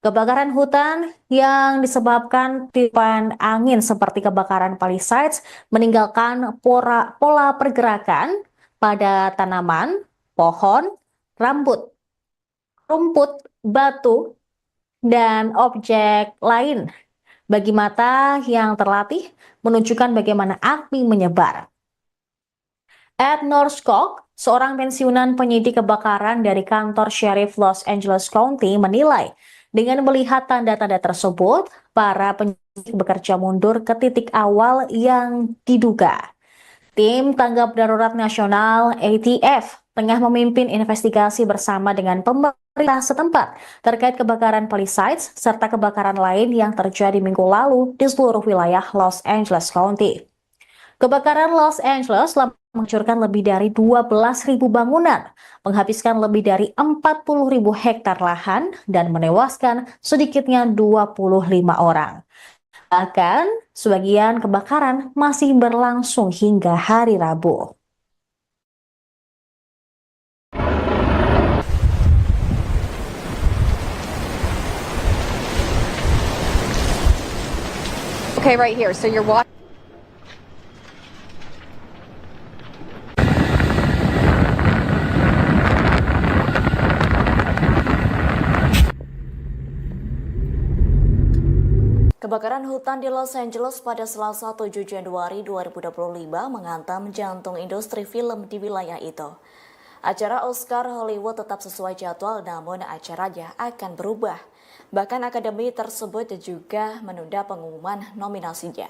Kebakaran hutan yang disebabkan tiupan angin seperti kebakaran Palisades meninggalkan pola pergerakan pada tanaman, pohon, rumput, batu, dan objek lain. Bagi mata yang terlatih, menunjukkan bagaimana api menyebar. Ed Norskog, seorang pensiunan penyidik kebakaran dari kantor Sheriff Los Angeles County, menilai dengan melihat tanda-tanda tersebut, para penyidik bekerja mundur ke titik awal yang diduga. Tim Tanggap Darurat Nasional ATF tengah memimpin investigasi bersama dengan pemerintah setempat terkait kebakaran Palisades serta kebakaran lain yang terjadi minggu lalu di seluruh wilayah Los Angeles County. Kebakaran Los Angeles telah menghancurkan lebih dari 12.000 bangunan, menghabiskan lebih dari 40.000 hektar lahan, dan menewaskan sedikitnya 25 orang. Bahkan, sebagian kebakaran masih berlangsung hingga hari Rabu. Okay, right here. So you're watching. Kebakaran hutan di Los Angeles pada Selasa 7 Januari 2025 menghantam jantung industri film di wilayah itu. Acara Oscar Hollywood tetap sesuai jadwal, namun acaranya akan berubah. Bahkan akademi tersebut juga menunda pengumuman nominasinya.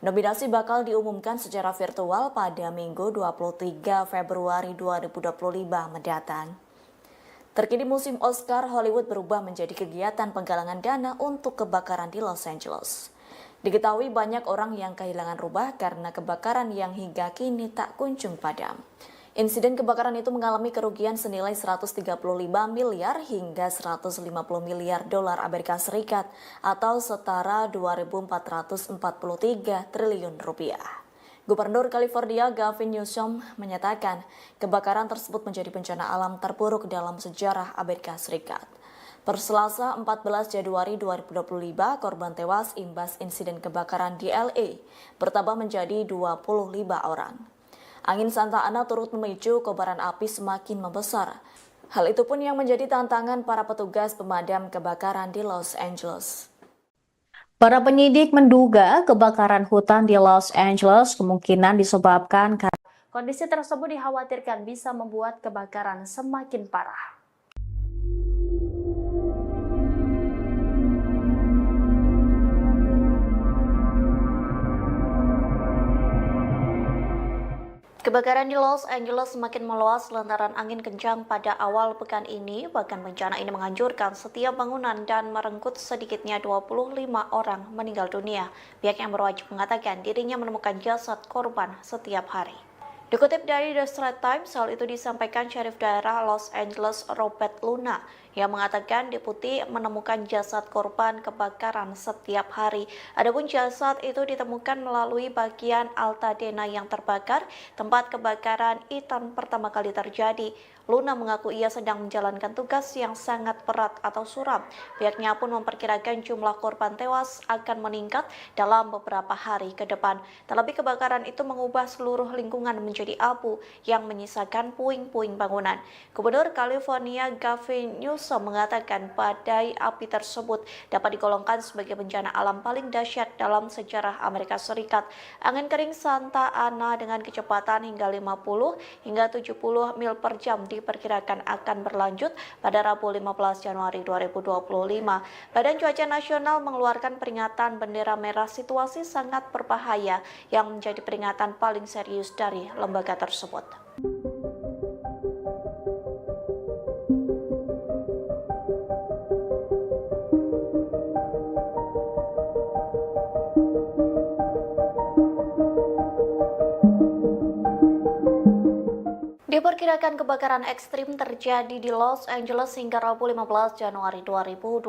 Nominasi bakal diumumkan secara virtual pada Minggu 23 Februari 2025 mendatang. Terkini musim Oscar Hollywood berubah menjadi kegiatan penggalangan dana untuk kebakaran di Los Angeles. Diketahui banyak orang yang kehilangan rumah karena kebakaran yang hingga kini tak kunjung padam. Insiden kebakaran itu mengalami kerugian senilai 135 miliar hingga 150 miliar dolar Amerika Serikat atau setara 2.443 triliun rupiah. Gubernur California Gavin Newsom menyatakan kebakaran tersebut menjadi bencana alam terburuk dalam sejarah Amerika Serikat. Per Selasa 14 Januari 2025, korban tewas imbas insiden kebakaran di LA bertambah menjadi 25 orang. Angin Santa Ana turut memicu kobaran api semakin membesar. Hal itu pun yang menjadi tantangan para petugas pemadam kebakaran di Los Angeles. Para penyidik menduga kebakaran hutan di Los Angeles kemungkinan disebabkan karena kondisi tersebut dikhawatirkan bisa membuat kebakaran semakin parah. Kebakaran di Los Angeles semakin meluas lantaran angin kencang pada awal pekan ini. Bahkan bencana ini menghancurkan setiap bangunan dan merenggut sedikitnya 25 orang meninggal dunia. Pihak yang berwajib mengatakan dirinya menemukan jasad korban setiap hari. Dikutip dari The Straits Times, hal itu disampaikan Syarif Daerah Los Angeles Robert Luna yang mengatakan deputi menemukan jasad korban kebakaran setiap hari. Adapun jasad itu ditemukan melalui bagian Altadena yang terbakar, tempat kebakaran Ethan pertama kali terjadi. Luna mengaku ia sedang menjalankan tugas yang sangat berat atau suram. Pihaknya pun memperkirakan jumlah korban tewas akan meningkat dalam beberapa hari ke depan. Terlebih kebakaran itu mengubah seluruh lingkungan menjadi abu yang menyisakan puing-puing bangunan. Gubernur California Gavin Newsom mengatakan badai api tersebut dapat digolongkan sebagai bencana alam paling dahsyat dalam sejarah Amerika Serikat. Angin kering Santa Ana dengan kecepatan hingga 50 hingga 70 mil per jam diperkirakan akan berlanjut pada Rabu 15 Januari 2025. Badan Cuaca Nasional mengeluarkan peringatan bendera merah situasi sangat berbahaya yang menjadi peringatan paling serius dari lembaga tersebut. Diperkirakan kebakaran ekstrim terjadi di Los Angeles hingga Rabu 15 Januari 2025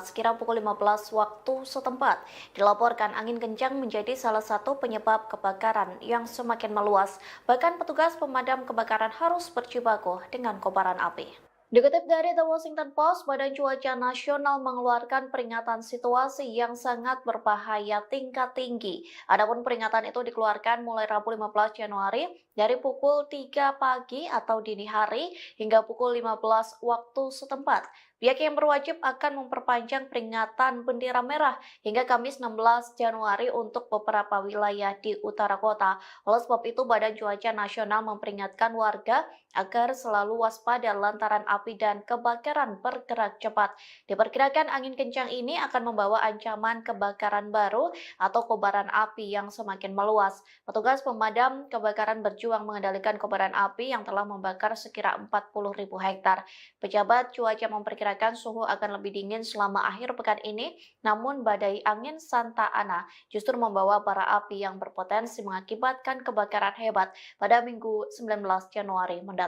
sekira pukul 15 waktu setempat. Dilaporkan angin kencang menjadi salah satu penyebab kebakaran yang semakin meluas. Bahkan petugas pemadam kebakaran harus berjibaku dengan kobaran api. Dikutip dari The Washington Post, Badan Cuaca Nasional mengeluarkan peringatan situasi yang sangat berbahaya tingkat tinggi. Adapun peringatan itu dikeluarkan mulai Rabu 15 Januari dari pukul 3 pagi atau dini hari hingga pukul 15 waktu setempat. Pihak yang berwajib akan memperpanjang peringatan bendera merah hingga Kamis 16 Januari untuk beberapa wilayah di utara kota. Oleh sebab itu, Badan Cuaca Nasional memperingatkan warga agar selalu waspada lantaran api dan kebakaran bergerak cepat. Diperkirakan angin kencang ini akan membawa ancaman kebakaran baru atau kobaran api yang semakin meluas. Petugas pemadam kebakaran berjuang mengendalikan kobaran api yang telah membakar sekira 40.000 hektar. Pejabat cuaca memperkirakan suhu akan lebih dingin selama akhir pekan ini, namun badai angin Santa Ana justru membawa bara api yang berpotensi mengakibatkan kebakaran hebat pada Minggu 19 Januari mendatang.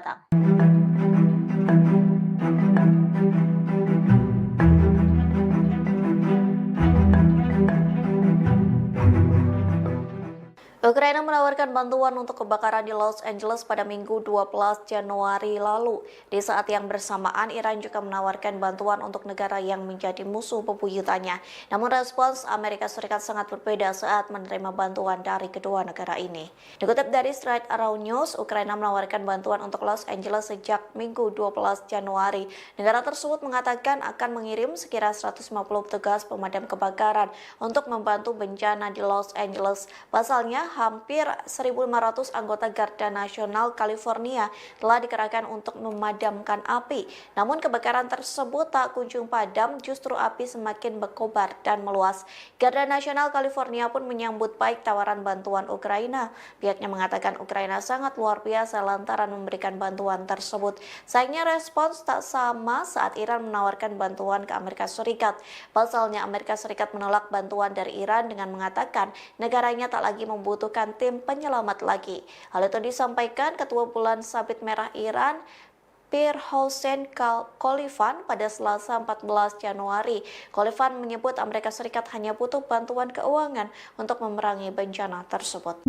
Ukraina menawarkan bantuan untuk kebakaran di Los Angeles pada Minggu 12 Januari lalu. Di saat yang bersamaan, Iran juga menawarkan bantuan untuk negara yang menjadi musuh bebuyutannya. Namun respons Amerika Serikat sangat berbeda saat menerima bantuan dari kedua negara ini. Dikutip dari Straight Around News, Ukraina menawarkan bantuan untuk Los Angeles sejak Minggu 12 Januari. Negara tersebut mengatakan akan mengirim sekira 150 petugas pemadam kebakaran untuk membantu bencana di Los Angeles. Pasalnya, hampir 1.500 anggota Garda Nasional California telah dikerahkan untuk memadamkan api. Namun kebakaran tersebut tak kunjung padam, justru api semakin berkobar dan meluas. Garda Nasional California pun menyambut baik tawaran bantuan Ukraina. Pihaknya mengatakan Ukraina sangat luar biasa lantaran memberikan bantuan tersebut. Sayangnya respons tak sama saat Iran menawarkan bantuan ke Amerika Serikat. Pasalnya Amerika Serikat menolak bantuan dari Iran dengan mengatakan negaranya tak lagi membutuhkan tim penyelamat lagi. Hal itu disampaikan Ketua Bulan Sabit Merah Iran Pir Hossein Khalifan pada Selasa 14 Januari. Khalifan menyebut Amerika Serikat hanya butuh bantuan keuangan untuk memerangi bencana tersebut.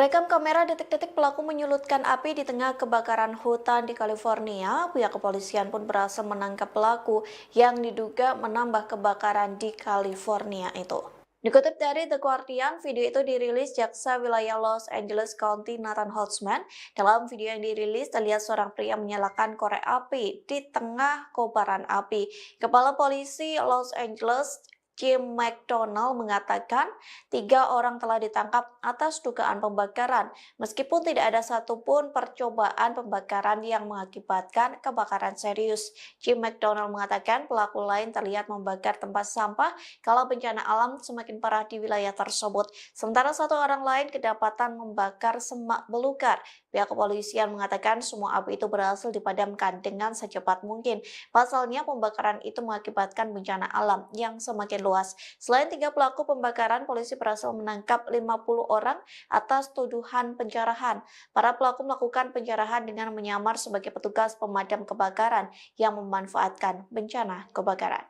Terekam kamera detik-detik pelaku menyulutkan api di tengah kebakaran hutan di California. Pihak kepolisian pun berhasil menangkap pelaku yang diduga menambah kebakaran di California itu. Dikutip dari The Guardian, video itu dirilis jaksa wilayah Los Angeles County Nathan Holtzman. Dalam video yang dirilis, terlihat seorang pria menyalakan korek api di tengah kobaran api. Kepala polisi Los Angeles Jim McDonald mengatakan 3 orang telah ditangkap atas dugaan pembakaran, meskipun tidak ada satupun percobaan pembakaran yang mengakibatkan kebakaran serius. Jim McDonald mengatakan pelaku lain terlihat membakar tempat sampah kalau bencana alam semakin parah di wilayah tersebut. Sementara 1 orang lain kedapatan membakar semak belukar. Pihak kepolisian mengatakan semua api itu berhasil dipadamkan dengan secepat mungkin. Pasalnya pembakaran itu mengakibatkan bencana alam yang semakin luas. Selain 3 pelaku pembakaran, polisi berhasil menangkap 50 orang atas tuduhan penjarahan. Para pelaku melakukan penjarahan dengan menyamar sebagai petugas pemadam kebakaran yang memanfaatkan bencana kebakaran.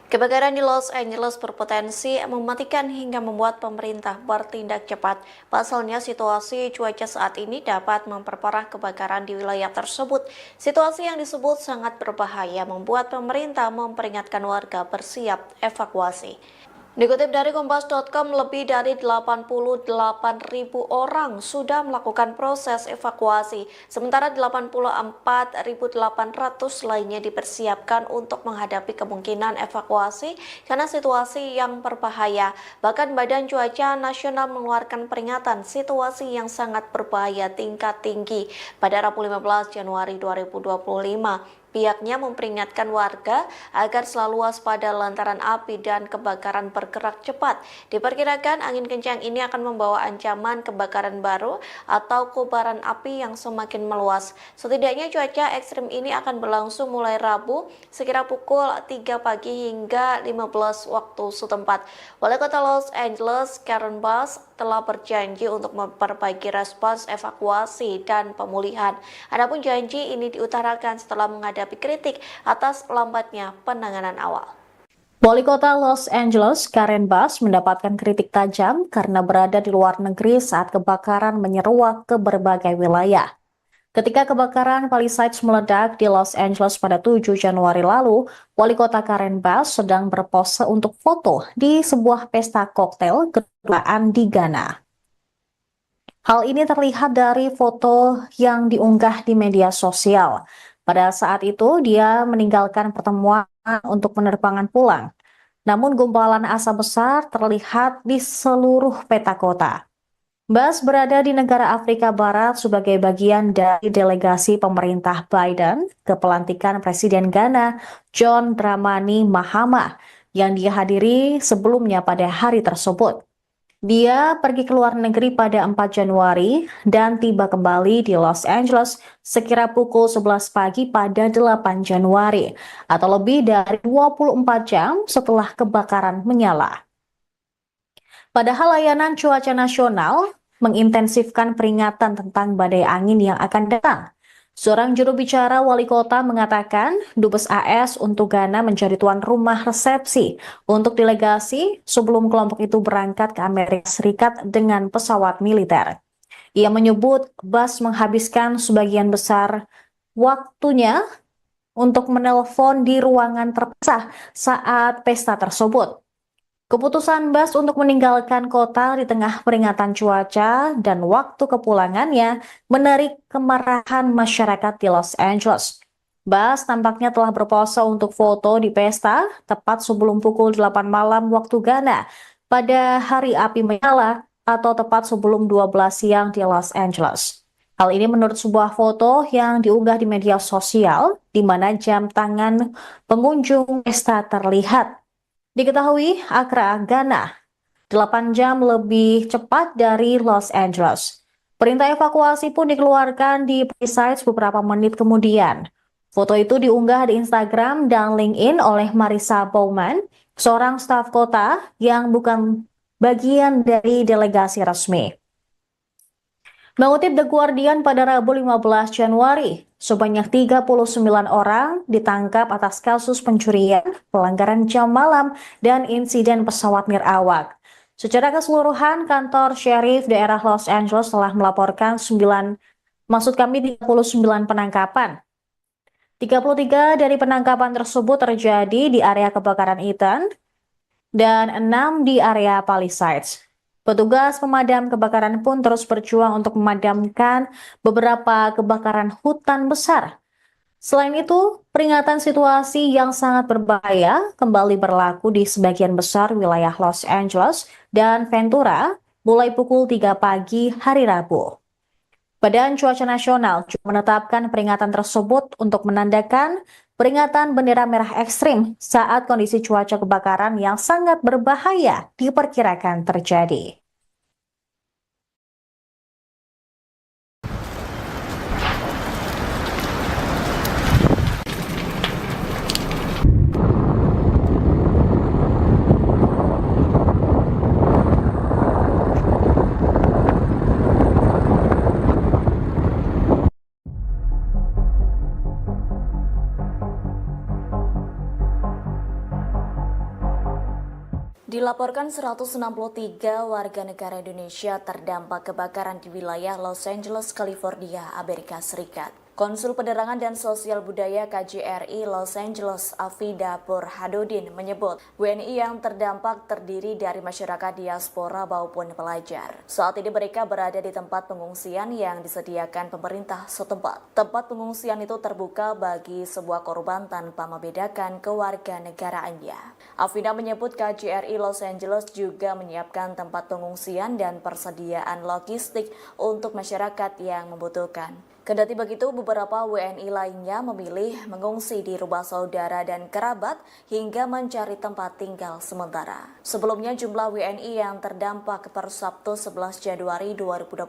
Kebakaran di Los Angeles berpotensi mematikan hingga membuat pemerintah bertindak cepat. Pasalnya situasi cuaca saat ini dapat memperparah kebakaran di wilayah tersebut. Situasi yang disebut sangat berbahaya membuat pemerintah memperingatkan warga bersiap evakuasi. Dikutip dari Kompas.com, lebih dari 88.000 orang sudah melakukan proses evakuasi, sementara 84.800 lainnya dipersiapkan untuk menghadapi kemungkinan evakuasi karena situasi yang berbahaya. Bahkan Badan Cuaca Nasional mengeluarkan peringatan situasi yang sangat berbahaya tingkat tinggi pada Rabu 15 Januari 2025. Pihaknya memperingatkan warga agar selalu waspada lantaran api dan kebakaran bergerak cepat. Diperkirakan angin kencang ini akan membawa ancaman kebakaran baru atau kobaran api yang semakin meluas. Setidaknya cuaca ekstrim ini akan berlangsung mulai Rabu sekira pukul 3 pagi hingga 15 waktu setempat. Wali Kota Los Angeles, Karen Bass, telah berjanji untuk memperbaiki respons evakuasi dan pemulihan. Adapun janji ini diutarakan setelah menghadapi kritik atas lambatnya penanganan awal. Wali Kota Los Angeles, Karen Bass, mendapatkan kritik tajam karena berada di luar negeri saat kebakaran menyeruak ke berbagai wilayah. Ketika kebakaran Palisades meledak di Los Angeles pada 7 Januari lalu, Wali Kota Karen Bass sedang berpose untuk foto di sebuah pesta koktail kedutaan di Ghana. Hal ini terlihat dari foto yang diunggah di media sosial. Pada saat itu, dia meninggalkan pertemuan untuk penerbangan pulang. Namun gumpalan asap besar terlihat di seluruh peta kota. Bass berada di negara Afrika Barat sebagai bagian dari delegasi pemerintah Biden ke pelantikan Presiden Ghana John Dramani Mahama yang dihadiri sebelumnya pada hari tersebut. Dia pergi ke luar negeri pada 4 Januari dan tiba kembali di Los Angeles sekira pukul 11 pagi pada 8 Januari atau lebih dari 24 jam setelah kebakaran menyala. Padahal layanan cuaca nasional mengintensifkan peringatan tentang badai angin yang akan datang. Seorang juru bicara wali kota mengatakan Dubes AS untuk Ghana menjadi tuan rumah resepsi untuk delegasi sebelum kelompok itu berangkat ke Amerika Serikat dengan pesawat militer. Ia menyebut Bass menghabiskan sebagian besar waktunya untuk menelpon di ruangan terpisah saat pesta tersebut. Keputusan Bass untuk meninggalkan kota di tengah peringatan cuaca dan waktu kepulangannya menarik kemarahan masyarakat di Los Angeles. Bass tampaknya telah berpose untuk foto di pesta tepat sebelum pukul 8 malam waktu Ghana pada hari api menyala atau tepat sebelum 12 siang di Los Angeles. Hal ini menurut sebuah foto yang diunggah di media sosial di mana jam tangan pengunjung pesta terlihat. Diketahui Accra, Ghana, 8 jam lebih cepat dari Los Angeles. Perintah evakuasi pun dikeluarkan di Palisades beberapa menit kemudian. Foto itu diunggah di Instagram dan LinkedIn oleh Marissa Bowman, seorang staf kota yang bukan bagian dari delegasi resmi. Mengutip The Guardian pada Rabu 15 Januari, sebanyak 39 orang ditangkap atas kasus pencurian, pelanggaran jam malam, dan insiden pesawat nirawak. Secara keseluruhan, kantor Sheriff daerah Los Angeles telah melaporkan 39 penangkapan. 33 dari penangkapan tersebut terjadi di area kebakaran Eaton dan 6 di area Palisades. Petugas pemadam kebakaran pun terus berjuang untuk memadamkan beberapa kebakaran hutan besar. Selain itu, peringatan situasi yang sangat berbahaya kembali berlaku di sebagian besar wilayah Los Angeles dan Ventura mulai pukul 3 pagi hari Rabu. Badan Cuaca Nasional juga menetapkan peringatan tersebut untuk menandakan peringatan bendera merah ekstrim saat kondisi cuaca kebakaran yang sangat berbahaya diperkirakan terjadi. Dilaporkan 163 warga negara Indonesia terdampak kebakaran di wilayah Los Angeles, California, Amerika Serikat. Konsul Penerangan dan Sosial Budaya KJRI Los Angeles, Afida Burhanuddin menyebut WNI yang terdampak terdiri dari masyarakat diaspora maupun pelajar. Saat ini mereka berada di tempat pengungsian yang disediakan pemerintah setempat. Tempat pengungsian itu terbuka bagi sebuah korban tanpa membedakan kewarganegaraannya. Afida menyebut KJRI Los Angeles juga menyiapkan tempat pengungsian dan persediaan logistik untuk masyarakat yang membutuhkan. Kendati begitu, beberapa WNI lainnya memilih mengungsi di rumah saudara dan kerabat hingga mencari tempat tinggal sementara. Sebelumnya, jumlah WNI yang terdampak per Sabtu 11 Januari 2025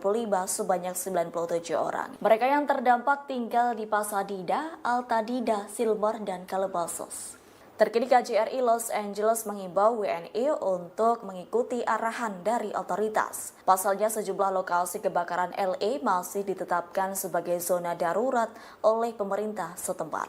sebanyak 97 orang. Mereka yang terdampak tinggal di Pasadena, Altadena, Silver, dan Calabasas. Terkini KJRI Los Angeles mengimbau WNI untuk mengikuti arahan dari otoritas. Pasalnya sejumlah lokasi kebakaran LA masih ditetapkan sebagai zona darurat oleh pemerintah setempat.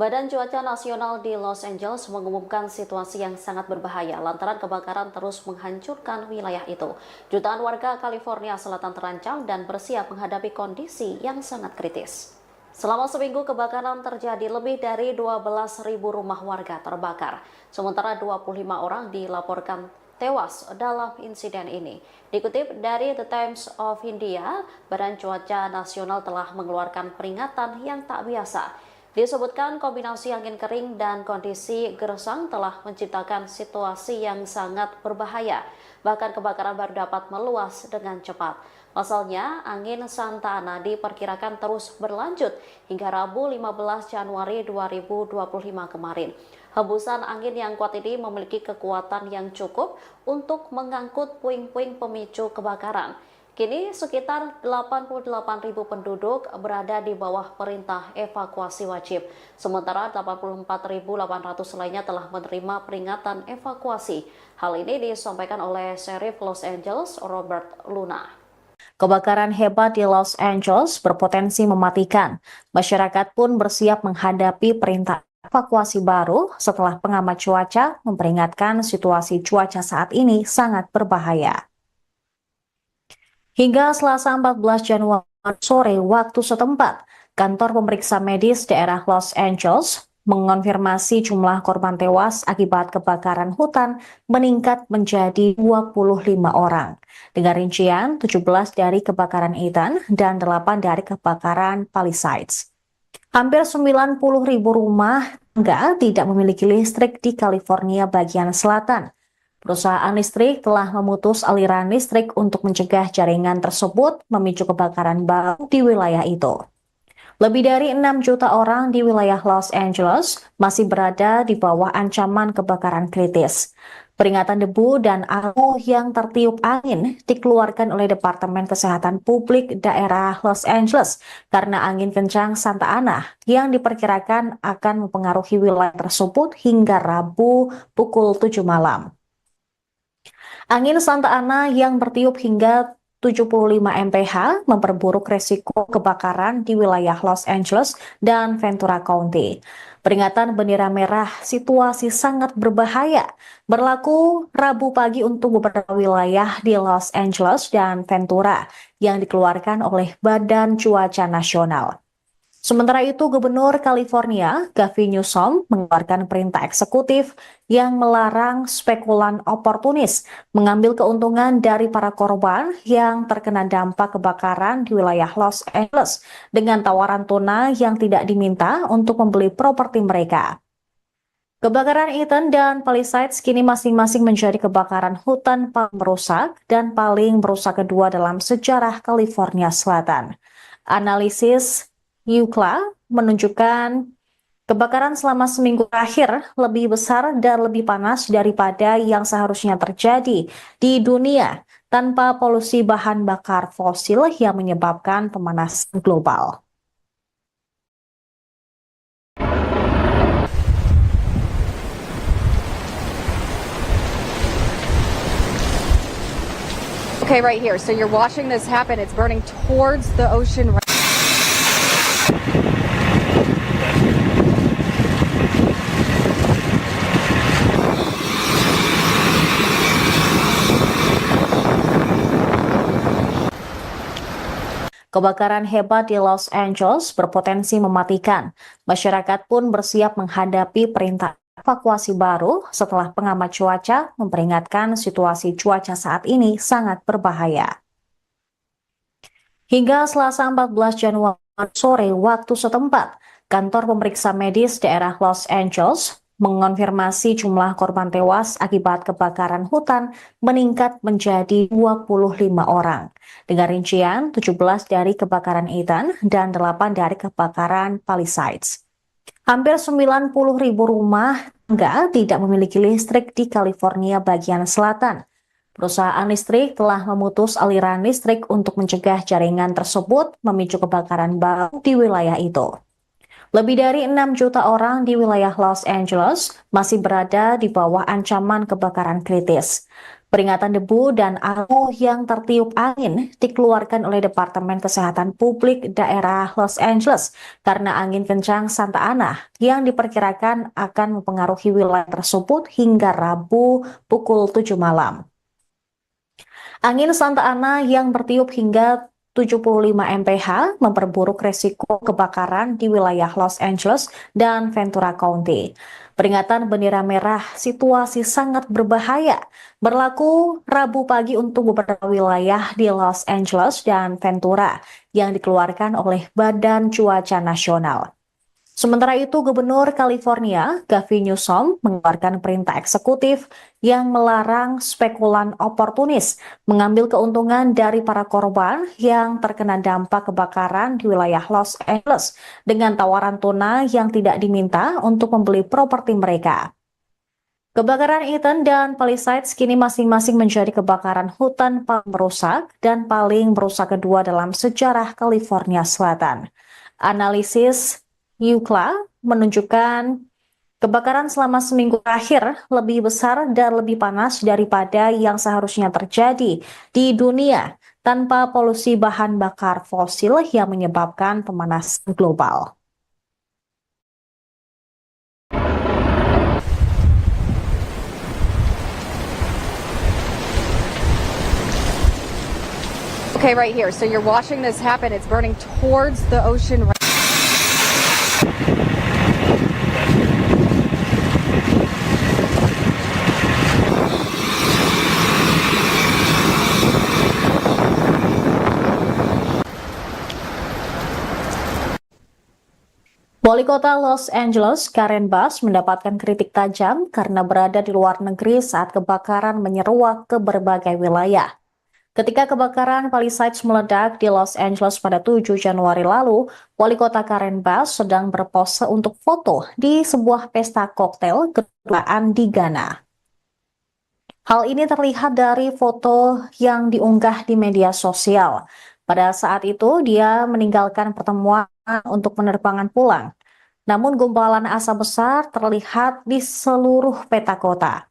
Badan Cuaca Nasional di Los Angeles mengumumkan situasi yang sangat berbahaya lantaran kebakaran terus menghancurkan wilayah itu. Jutaan warga California Selatan terancam dan bersiap menghadapi kondisi yang sangat kritis. Selama seminggu kebakaran terjadi, lebih dari 12.000 rumah warga terbakar. Sementara 25 orang dilaporkan tewas dalam insiden ini. Dikutip dari The Times of India, Badan Cuaca Nasional telah mengeluarkan peringatan yang tak biasa. Disebutkan kombinasi angin kering dan kondisi gersang telah menciptakan situasi yang sangat berbahaya. Bahkan kebakaran baru dapat meluas dengan cepat. Pasalnya, angin Santa Ana diperkirakan terus berlanjut hingga Rabu 15 Januari 2025 kemarin. Hembusan angin yang kuat ini memiliki kekuatan yang cukup untuk mengangkut puing-puing pemicu kebakaran. Kini sekitar 88.000 penduduk berada di bawah perintah evakuasi wajib. Sementara 84.800 lainnya telah menerima peringatan evakuasi. Hal ini disampaikan oleh Sheriff Los Angeles, Robert Luna. Kebakaran hebat di Los Angeles berpotensi mematikan. Masyarakat pun bersiap menghadapi perintah evakuasi baru setelah pengamat cuaca memperingatkan situasi cuaca saat ini sangat berbahaya. Hingga Selasa 14 Januari sore waktu setempat, kantor pemeriksa medis daerah Los Angeles mengonfirmasi jumlah korban tewas akibat kebakaran hutan meningkat menjadi 25 orang. Dengan rincian 17 dari kebakaran Ethan dan 8 dari kebakaran Palisades. Hampir 90.000 rumah tangga tidak memiliki listrik di California bagian selatan. Perusahaan listrik telah memutus aliran listrik untuk mencegah jaringan tersebut memicu kebakaran baru di wilayah itu. Lebih dari 6 juta orang di wilayah Los Angeles masih berada di bawah ancaman kebakaran kritis. Peringatan debu dan abu yang tertiup angin dikeluarkan oleh Departemen Kesehatan Publik daerah Los Angeles karena angin kencang Santa Ana yang diperkirakan akan mempengaruhi wilayah tersebut hingga Rabu pukul 7 malam. Angin Santa Ana yang bertiup hingga 75 mph memperburuk resiko kebakaran di wilayah Los Angeles dan Ventura County. Peringatan bendera merah situasi sangat berbahaya berlaku Rabu pagi untuk beberapa wilayah di Los Angeles dan Ventura yang dikeluarkan oleh Badan Cuaca Nasional. Sementara itu, Gubernur California, Gavin Newsom, mengeluarkan perintah eksekutif yang melarang spekulan oportunis mengambil keuntungan dari para korban yang terkena dampak kebakaran di wilayah Los Angeles dengan tawaran tunai yang tidak diminta untuk membeli properti mereka. Kebakaran Eaton dan Palisades kini masing-masing menjadi kebakaran hutan paling merusak dan paling merusak kedua dalam sejarah California Selatan. Analisis UCLA menunjukkan kebakaran selama seminggu terakhir lebih besar dan lebih panas daripada yang seharusnya terjadi di dunia tanpa polusi bahan bakar fosil yang menyebabkan pemanasan global. Okay, right here. So you're watching this happen. It's burning towards the ocean. Kebakaran hebat di Los Angeles berpotensi mematikan. Masyarakat pun bersiap menghadapi perintah evakuasi baru setelah pengamat cuaca memperingatkan situasi cuaca saat ini sangat berbahaya. Hingga Selasa 14 Januari sore waktu setempat, kantor pemeriksa medis daerah Los Angeles mengonfirmasi jumlah korban tewas akibat kebakaran hutan meningkat menjadi 25 orang. Dengan rincian 17 dari kebakaran Eaton dan 8 dari kebakaran Palisades. Hampir 90.000 rumah tangga tidak memiliki listrik di California bagian selatan. Perusahaan listrik telah memutus aliran listrik untuk mencegah jaringan tersebut memicu kebakaran baru di wilayah itu. Lebih dari 6 juta orang di wilayah Los Angeles masih berada di bawah ancaman kebakaran kritis. Peringatan debu dan abu yang tertiup angin dikeluarkan oleh Departemen Kesehatan Publik daerah Los Angeles karena angin kencang Santa Ana yang diperkirakan akan mempengaruhi wilayah tersebut hingga Rabu pukul 7 malam. Angin Santa Ana yang bertiup hingga 75 mph memperburuk resiko kebakaran di wilayah Los Angeles dan Ventura County. Peringatan bendera merah situasi sangat berbahaya berlaku Rabu pagi untuk beberapa wilayah di Los Angeles dan Ventura yang dikeluarkan oleh Badan Cuaca Nasional. Sementara itu, Gubernur California, Gavin Newsom, mengeluarkan perintah eksekutif yang melarang spekulan oportunis mengambil keuntungan dari para korban yang terkena dampak kebakaran di wilayah Los Angeles dengan tawaran tunai yang tidak diminta untuk membeli properti mereka. Kebakaran Eaton dan Palisades kini masing-masing menjadi kebakaran hutan paling merusak dan paling merusak kedua dalam sejarah California Selatan. Analisis UCLA menunjukkan kebakaran selama seminggu terakhir lebih besar dan lebih panas daripada yang seharusnya terjadi di dunia tanpa polusi bahan bakar fosil yang menyebabkan pemanasan global. Okay, right here. So you're watching this happen. It's burning towards the ocean. Wali Kota Los Angeles, Karen Bass, mendapatkan kritik tajam karena berada di luar negeri saat kebakaran menyeruak ke berbagai wilayah. Ketika kebakaran Palisades meledak di Los Angeles pada 7 Januari lalu, Wali Kota Karen Bass sedang berpose untuk foto di sebuah pesta koktail kedutaan di Ghana. Hal ini terlihat dari foto yang diunggah di media sosial. Pada saat itu, dia meninggalkan pertemuan untuk penerbangan pulang. Namun gumpalan asap besar terlihat di seluruh peta kota.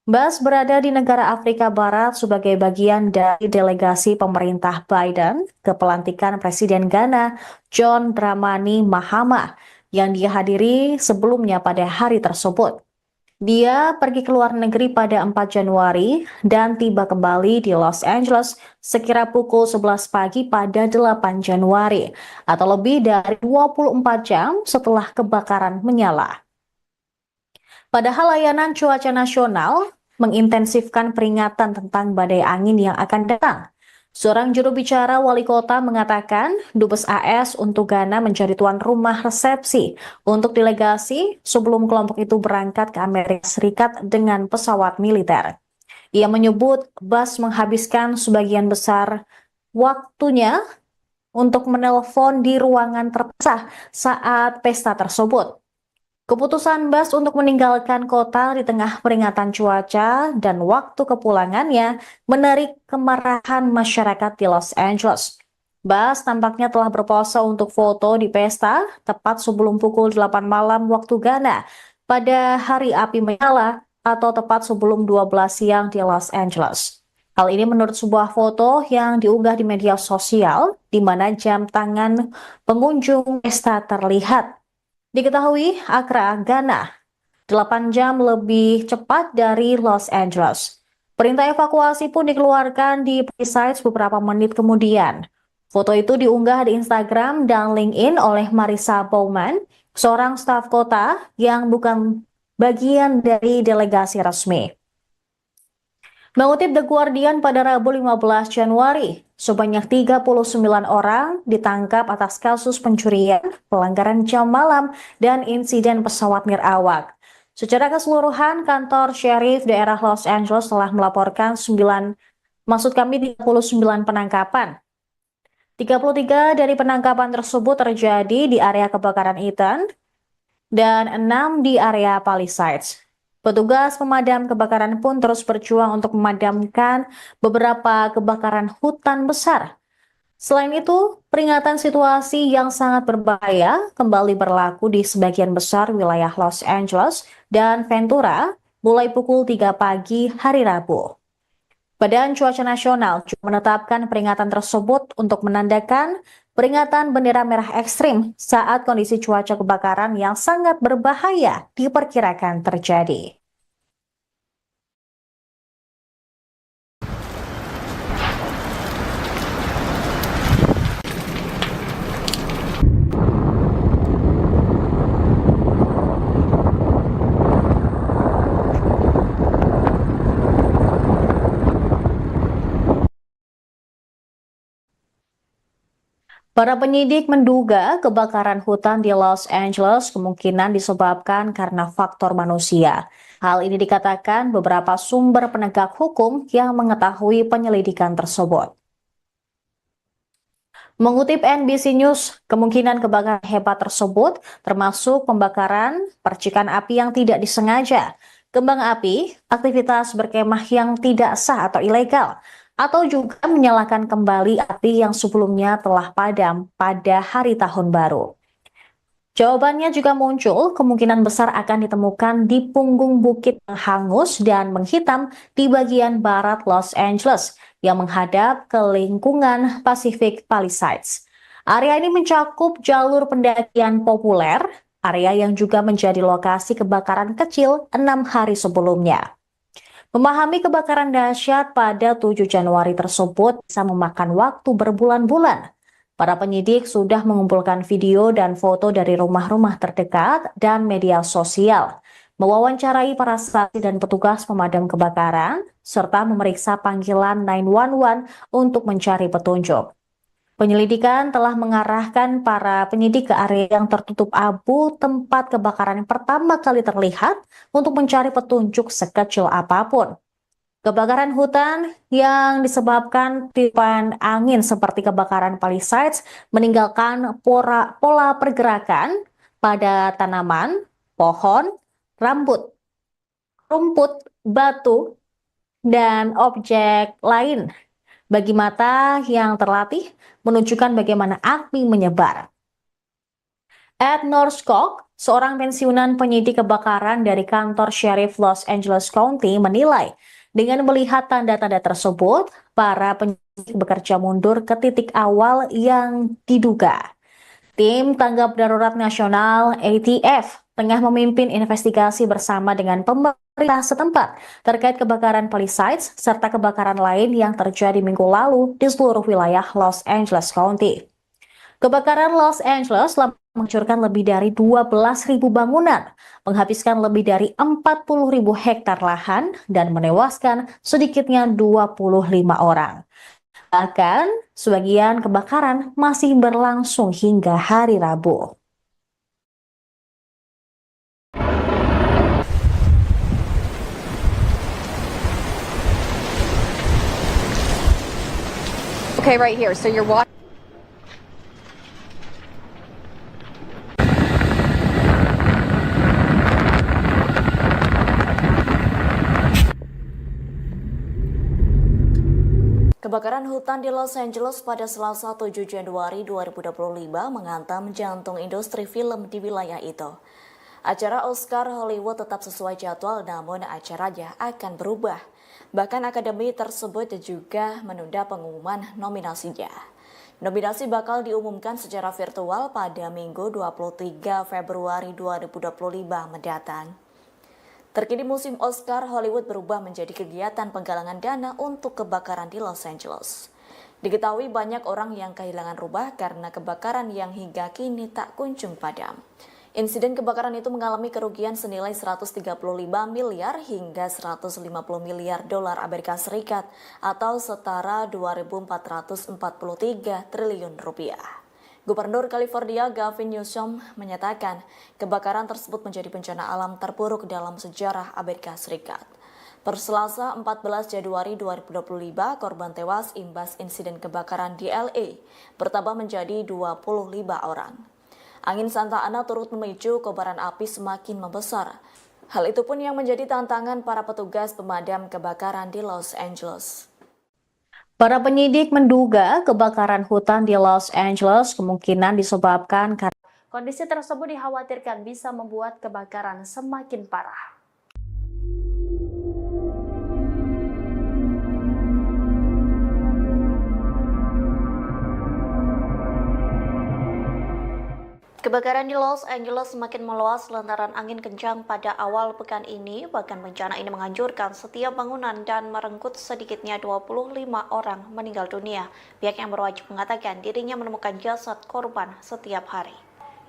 Bass berada di negara Afrika Barat sebagai bagian dari delegasi pemerintah Biden ke pelantikan Presiden Ghana John Dramani Mahama yang dihadiri sebelumnya pada hari tersebut. Dia pergi ke luar negeri pada 4 Januari dan tiba kembali di Los Angeles sekira pukul 11 pagi pada 8 Januari atau lebih dari 24 jam setelah kebakaran menyala. Padahal layanan cuaca nasional mengintensifkan peringatan tentang badai angin yang akan datang. Seorang juru bicara wali kota mengatakan Dubes AS untuk Ghana menjadi tuan rumah resepsi untuk delegasi sebelum kelompok itu berangkat ke Amerika Serikat dengan pesawat militer. Ia menyebut Bas menghabiskan sebagian besar waktunya untuk menelpon di ruangan terpisah saat pesta tersebut. Keputusan Bas untuk meninggalkan kota di tengah peringatan cuaca dan waktu kepulangannya menarik kemarahan masyarakat di Los Angeles. Bas tampaknya telah berpose untuk foto di pesta tepat sebelum pukul 8 malam waktu Ghana pada hari api menyala atau tepat sebelum 12 siang di Los Angeles. Hal ini menurut sebuah foto yang diunggah di media sosial di mana jam tangan pengunjung pesta terlihat. Diketahui Accra, Ghana, 8 jam lebih cepat dari Los Angeles. Perintah evakuasi pun dikeluarkan di Palisades beberapa menit kemudian. Foto itu diunggah di Instagram dan LinkedIn oleh Marissa Bowman, seorang staf kota yang bukan bagian dari delegasi resmi. Mengutip The Guardian pada Rabu 15 Januari, sebanyak 39 orang ditangkap atas kasus pencurian, pelanggaran jam malam, dan insiden pesawat nirawak. Secara keseluruhan, kantor sheriff daerah Los Angeles telah melaporkan 39 penangkapan. 33 dari penangkapan tersebut terjadi di area kebakaran Eaton dan 6 di area Palisades. Petugas pemadam kebakaran pun terus berjuang untuk memadamkan beberapa kebakaran hutan besar. Selain itu, peringatan situasi yang sangat berbahaya kembali berlaku di sebagian besar wilayah Los Angeles dan Ventura mulai pukul 3 pagi hari Rabu. Badan Cuaca Nasional juga menetapkan peringatan tersebut untuk menandakan peringatan bendera merah ekstrim saat kondisi cuaca kebakaran yang sangat berbahaya diperkirakan terjadi. Para penyidik menduga kebakaran hutan di Los Angeles kemungkinan disebabkan karena faktor manusia. Hal ini dikatakan beberapa sumber penegak hukum yang mengetahui penyelidikan tersebut. Mengutip NBC News, kemungkinan kebakaran hebat tersebut termasuk pembakaran, percikan api yang tidak disengaja, kembang api, aktivitas berkemah yang tidak sah atau ilegal, atau juga menyalakan kembali api yang sebelumnya telah padam pada hari tahun baru. Jawabannya juga muncul, kemungkinan besar akan ditemukan di punggung bukit yang hangus dan menghitam di bagian barat Los Angeles yang menghadap ke lingkungan Pacific Palisades. Area ini mencakup jalur pendakian populer, area yang juga menjadi lokasi kebakaran kecil 6 hari sebelumnya. Memahami kebakaran dahsyat pada 7 Januari tersebut bisa memakan waktu berbulan-bulan. Para penyidik sudah mengumpulkan video dan foto dari rumah-rumah terdekat dan media sosial, mewawancarai para saksi dan petugas pemadam kebakaran, serta memeriksa panggilan 911 untuk mencari petunjuk. Penyelidikan telah mengarahkan para penyidik ke area yang tertutup abu tempat kebakaran yang pertama kali terlihat untuk mencari petunjuk sekecil apapun. Kebakaran hutan yang disebabkan tiupan angin seperti kebakaran Palisades meninggalkan pola pergerakan pada tanaman, pohon, rumput, batu, dan objek lain. Bagi mata yang terlatih, menunjukkan bagaimana api menyebar. Ed Norskog, seorang pensiunan penyidik kebakaran dari kantor Sheriff Los Angeles County, menilai dengan melihat tanda-tanda tersebut, para penyidik bekerja mundur ke titik awal yang diduga. Tim Tanggap Darurat Nasional ATF tengah memimpin investigasi bersama dengan pemerintah setempat terkait kebakaran Palisades serta kebakaran lain yang terjadi minggu lalu di seluruh wilayah Los Angeles County. Kebakaran Los Angeles telah menghancurkan lebih dari 12.000 bangunan, menghabiskan lebih dari 40.000 hektar lahan, dan menewaskan sedikitnya 25 orang. Bahkan, sebagian kebakaran masih berlangsung hingga hari Rabu. Okay, right here. So you're watching. Kebakaran hutan di Los Angeles pada Selasa 7 Januari 2025 menghantam jantung industri film di wilayah itu. Acara Oscar Hollywood tetap sesuai jadwal, namun acaranya akan berubah. Bahkan akademi tersebut juga menunda pengumuman nominasinya. Nominasi bakal diumumkan secara virtual pada Minggu 23 Februari 2025 mendatang. Terkini musim Oscar Hollywood berubah menjadi kegiatan penggalangan dana untuk kebakaran di Los Angeles. Diketahui banyak orang yang kehilangan rumah karena kebakaran yang hingga kini tak kunjung padam. Insiden kebakaran itu mengalami kerugian senilai 135 miliar hingga 150 miliar dolar Amerika Serikat atau setara 2.443 triliun rupiah. Gubernur California Gavin Newsom menyatakan kebakaran tersebut menjadi bencana alam terburuk dalam sejarah Amerika Serikat. Per Selasa 14 Januari 2025, korban tewas imbas insiden kebakaran di LA bertambah menjadi 25 orang. Angin Santa Ana turut memicu kobaran api semakin membesar. Hal itu pun yang menjadi tantangan para petugas pemadam kebakaran di Los Angeles. Para penyidik menduga kebakaran hutan di Los Angeles kemungkinan disebabkan karena Kondisi tersebut dikhawatirkan bisa membuat kebakaran semakin parah. Kebakaran di Los Angeles semakin meluas lantaran angin kencang pada awal pekan ini. Bahkan bencana ini menghancurkan setiap bangunan dan merenggut sedikitnya 25 orang meninggal dunia. Pihak yang berwajib mengatakan dirinya menemukan jasad korban setiap hari.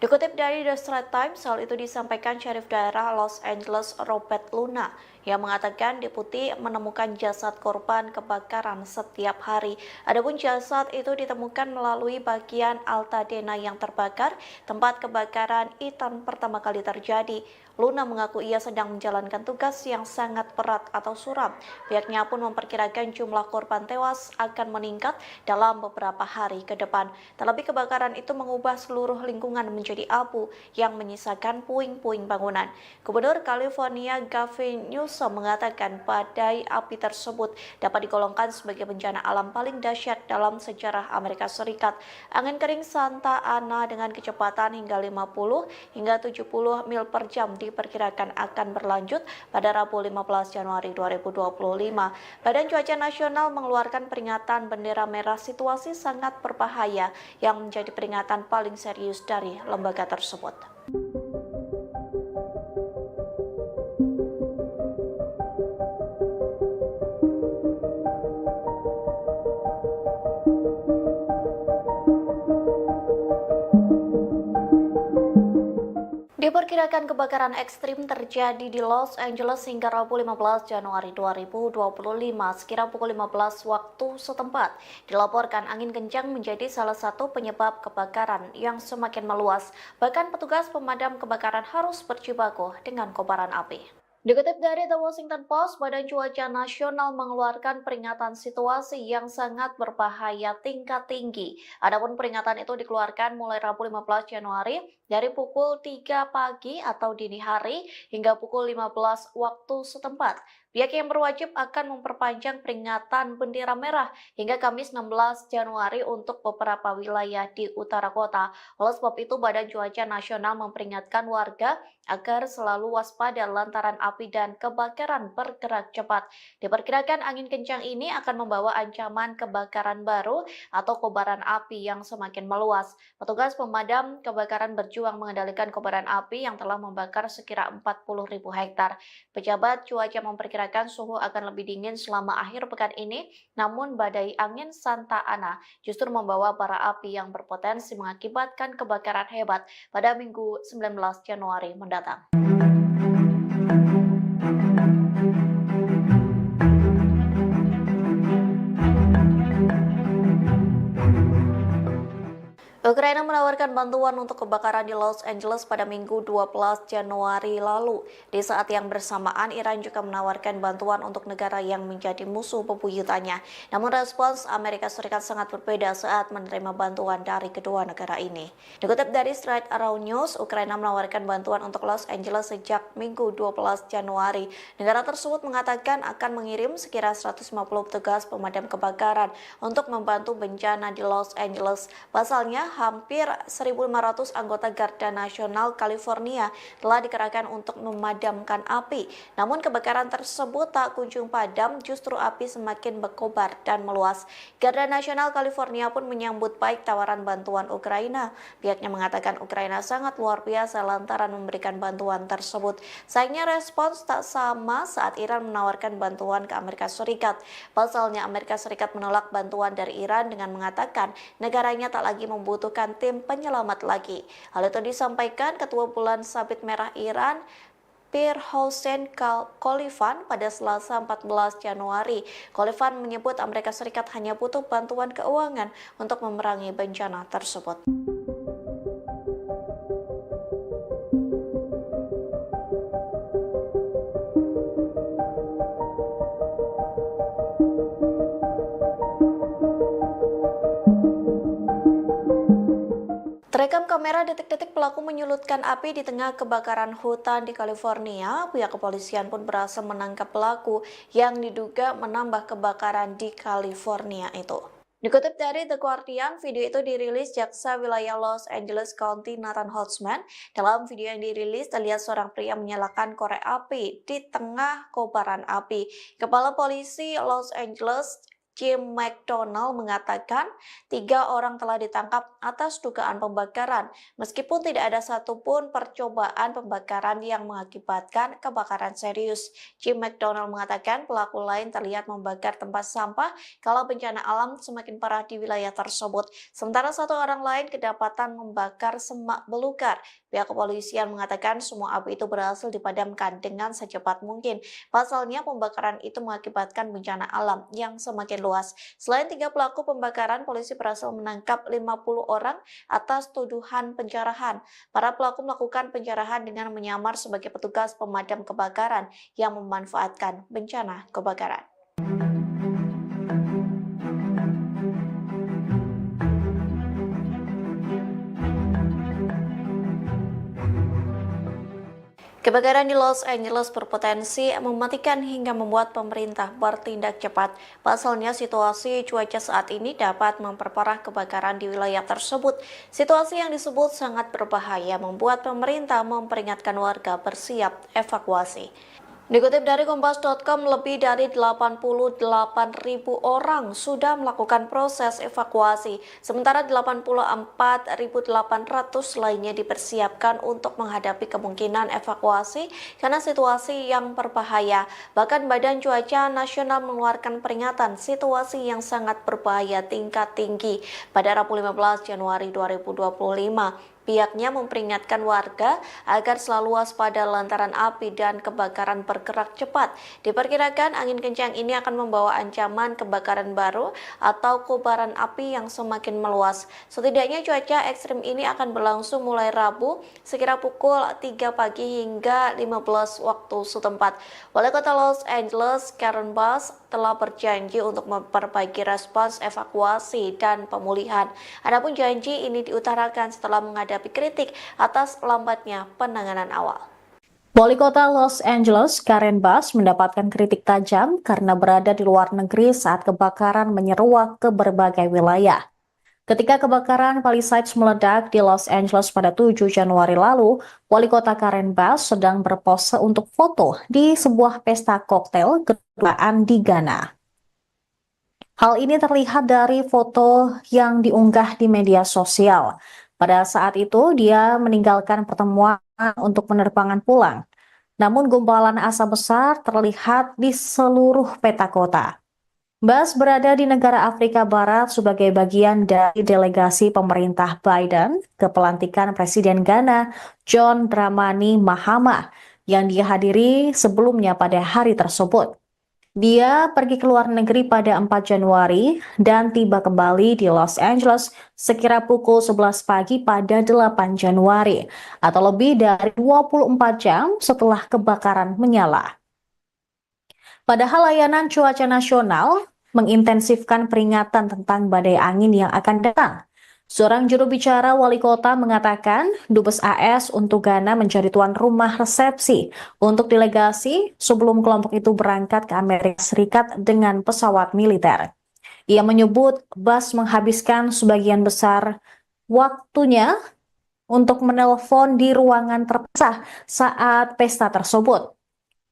Dikutip dari The Straits Times, hal itu disampaikan Syarif Daerah Los Angeles Robert Luna yang mengatakan deputi menemukan jasad korban kebakaran setiap hari. Adapun jasad itu ditemukan melalui bagian Altadena yang terbakar, tempat kebakaran Ethan pertama kali terjadi. Luna mengaku ia sedang menjalankan tugas yang sangat berat atau suram. Pihaknya pun memperkirakan jumlah korban tewas akan meningkat dalam beberapa hari ke depan. Terlebih kebakaran itu mengubah seluruh lingkungan menjadi abu yang menyisakan puing-puing bangunan. Gubernur California Gavin Newsom mengatakan badai api tersebut dapat digolongkan sebagai bencana alam paling dahsyat dalam sejarah Amerika Serikat. Angin kering Santa Ana dengan kecepatan hingga 50 hingga 70 mil per jam diperkirakan akan berlanjut pada Rabu 15 Januari 2025. Badan Cuaca Nasional mengeluarkan peringatan bendera merah situasi sangat berbahaya yang menjadi peringatan paling serius dari lembaga tersebut. Diperkirakan kebakaran ekstrim terjadi di Los Angeles hingga Rabu 15 Januari 2025 sekira pukul 15 waktu setempat. Dilaporkan angin kencang menjadi salah satu penyebab kebakaran yang semakin meluas. Bahkan petugas pemadam kebakaran harus berjibaku dengan kobaran api. Dikutip dari The Washington Post, Badan Cuaca Nasional mengeluarkan peringatan situasi yang sangat berbahaya tingkat tinggi. Adapun peringatan itu dikeluarkan mulai Rabu 15 Januari dari pukul 3 pagi atau dini hari hingga pukul 15 waktu setempat. Pihak yang berwajib akan memperpanjang peringatan bendera merah hingga Kamis 16 Januari untuk beberapa wilayah di utara kota. Oleh sebab itu, Badan Cuaca Nasional memperingatkan warga agar selalu waspada lantaran api dan kebakaran bergerak cepat. Diperkirakan angin kencang ini akan membawa ancaman kebakaran baru atau kobaran api yang semakin meluas. Petugas pemadam kebakaran berjuang mengendalikan kobaran api yang telah membakar sekira 40.000 hektar. Pejabat cuaca memperkirakan suhu akan lebih dingin selama akhir pekan ini, namun badai angin Santa Ana justru membawa bara api yang berpotensi mengakibatkan kebakaran hebat pada Minggu 19 Januari mendatang. Ukraina menawarkan bantuan untuk kebakaran di Los Angeles pada Minggu 12 Januari lalu. Di saat yang bersamaan, Iran juga menawarkan bantuan untuk negara yang menjadi musuh bebuyutannya. Namun respons Amerika Serikat sangat berbeda saat menerima bantuan dari kedua negara ini. Dikutip dari Straight Around News, Ukraina menawarkan bantuan untuk Los Angeles sejak Minggu 12 Januari. Negara tersebut mengatakan akan mengirim sekira 150 petugas pemadam kebakaran untuk membantu bencana di Los Angeles. Pasalnya, hampir 1.500 anggota Garda Nasional California telah dikerahkan untuk memadamkan api. Namun kebakaran tersebut tak kunjung padam, justru api semakin berkobar dan meluas. Garda Nasional California pun menyambut baik tawaran bantuan Ukraina. Pihaknya mengatakan Ukraina sangat luar biasa lantaran memberikan bantuan tersebut. Sayangnya respons tak sama saat Iran menawarkan bantuan ke Amerika Serikat. Pasalnya Amerika Serikat menolak bantuan dari Iran dengan mengatakan negaranya tak lagi membutuhkan tim penyelamat lagi. Hal itu disampaikan Ketua Bulan Sabit Merah Iran, Pir Hossein Khalifan pada Selasa 14 Januari. Khalifan menyebut Amerika Serikat hanya butuh bantuan keuangan untuk memerangi bencana tersebut. Terekam kamera detik-detik pelaku menyulutkan api di tengah kebakaran hutan di California. Pihak kepolisian pun berhasil menangkap pelaku yang diduga menambah kebakaran di California itu. Dikutip dari The Guardian, video itu dirilis Jaksa Wilayah Los Angeles County Nathan Holtzman. Dalam video yang dirilis, terlihat seorang pria menyalakan korek api di tengah kobaran api. Kepala Polisi Los Angeles Jim McDonald mengatakan 3 orang telah ditangkap atas dugaan pembakaran, meskipun tidak ada satupun percobaan pembakaran yang mengakibatkan kebakaran serius. Jim McDonald mengatakan pelaku lain terlihat membakar tempat sampah kalau bencana alam semakin parah di wilayah tersebut. Sementara 1 orang lain kedapatan membakar semak belukar. Pihak kepolisian mengatakan semua api itu berhasil dipadamkan dengan secepat mungkin. Pasalnya pembakaran itu mengakibatkan bencana alam yang semakin luas. Selain 3 pelaku pembakaran, polisi berhasil menangkap 50 orang atas tuduhan penjarahan. Para pelaku melakukan penjarahan dengan menyamar sebagai petugas pemadam kebakaran yang memanfaatkan bencana kebakaran. Kebakaran di Los Angeles berpotensi mematikan hingga membuat pemerintah bertindak cepat. Pasalnya situasi cuaca saat ini dapat memperparah kebakaran di wilayah tersebut. Situasi yang disebut sangat berbahaya membuat pemerintah memperingatkan warga bersiap evakuasi. Dikutip dari Kompas.com, lebih dari 88.000 orang sudah melakukan proses evakuasi, sementara 84.800 lainnya dipersiapkan untuk menghadapi kemungkinan evakuasi karena situasi yang berbahaya. Bahkan Badan Cuaca Nasional mengeluarkan peringatan situasi yang sangat berbahaya tingkat tinggi pada Rabu 15 Januari 2025. Pihaknya memperingatkan warga agar selalu waspada lantaran api dan kebakaran bergerak cepat. Diperkirakan angin kencang ini akan membawa ancaman kebakaran baru atau kobaran api yang semakin meluas. Setidaknya cuaca ekstrim ini akan berlangsung mulai Rabu sekira pukul 3 pagi hingga 15 waktu setempat. Wali Kota Los Angeles, Karen Bass, telah berjanji untuk memperbaiki respons evakuasi dan pemulihan. Adapun janji ini diutarakan setelah menghadapi kritik atas lambatnya penanganan awal. Wali Kota Los Angeles, Karen Bass, mendapatkan kritik tajam karena berada di luar negeri saat kebakaran menyeruak ke berbagai wilayah. Ketika kebakaran Palisades meledak di Los Angeles pada 7 Januari lalu, Wali Kota Karen Bass sedang berpose untuk foto di sebuah pesta koktail kedutaan di Ghana. Hal ini terlihat dari foto yang diunggah di media sosial. Pada saat itu, dia meninggalkan pertemuan untuk penerbangan pulang. Namun gumpalan asap besar terlihat di seluruh peta kota. Bass berada di negara Afrika Barat sebagai bagian dari delegasi pemerintah Biden ke pelantikan Presiden Ghana John Dramani Mahama yang dihadiri sebelumnya pada hari tersebut. Dia pergi ke luar negeri pada 4 Januari dan tiba kembali di Los Angeles sekira pukul 11 pagi pada 8 Januari atau lebih dari 24 jam setelah kebakaran menyala. Padahal layanan cuaca nasional mengintensifkan peringatan tentang badai angin yang akan datang. Seorang juru bicara wali kota mengatakan Dubes AS untuk Ghana menjadi tuan rumah resepsi untuk delegasi sebelum kelompok itu berangkat ke Amerika Serikat dengan pesawat militer. Ia menyebut Bass menghabiskan sebagian besar waktunya untuk menelpon di ruangan terpisah saat pesta tersebut.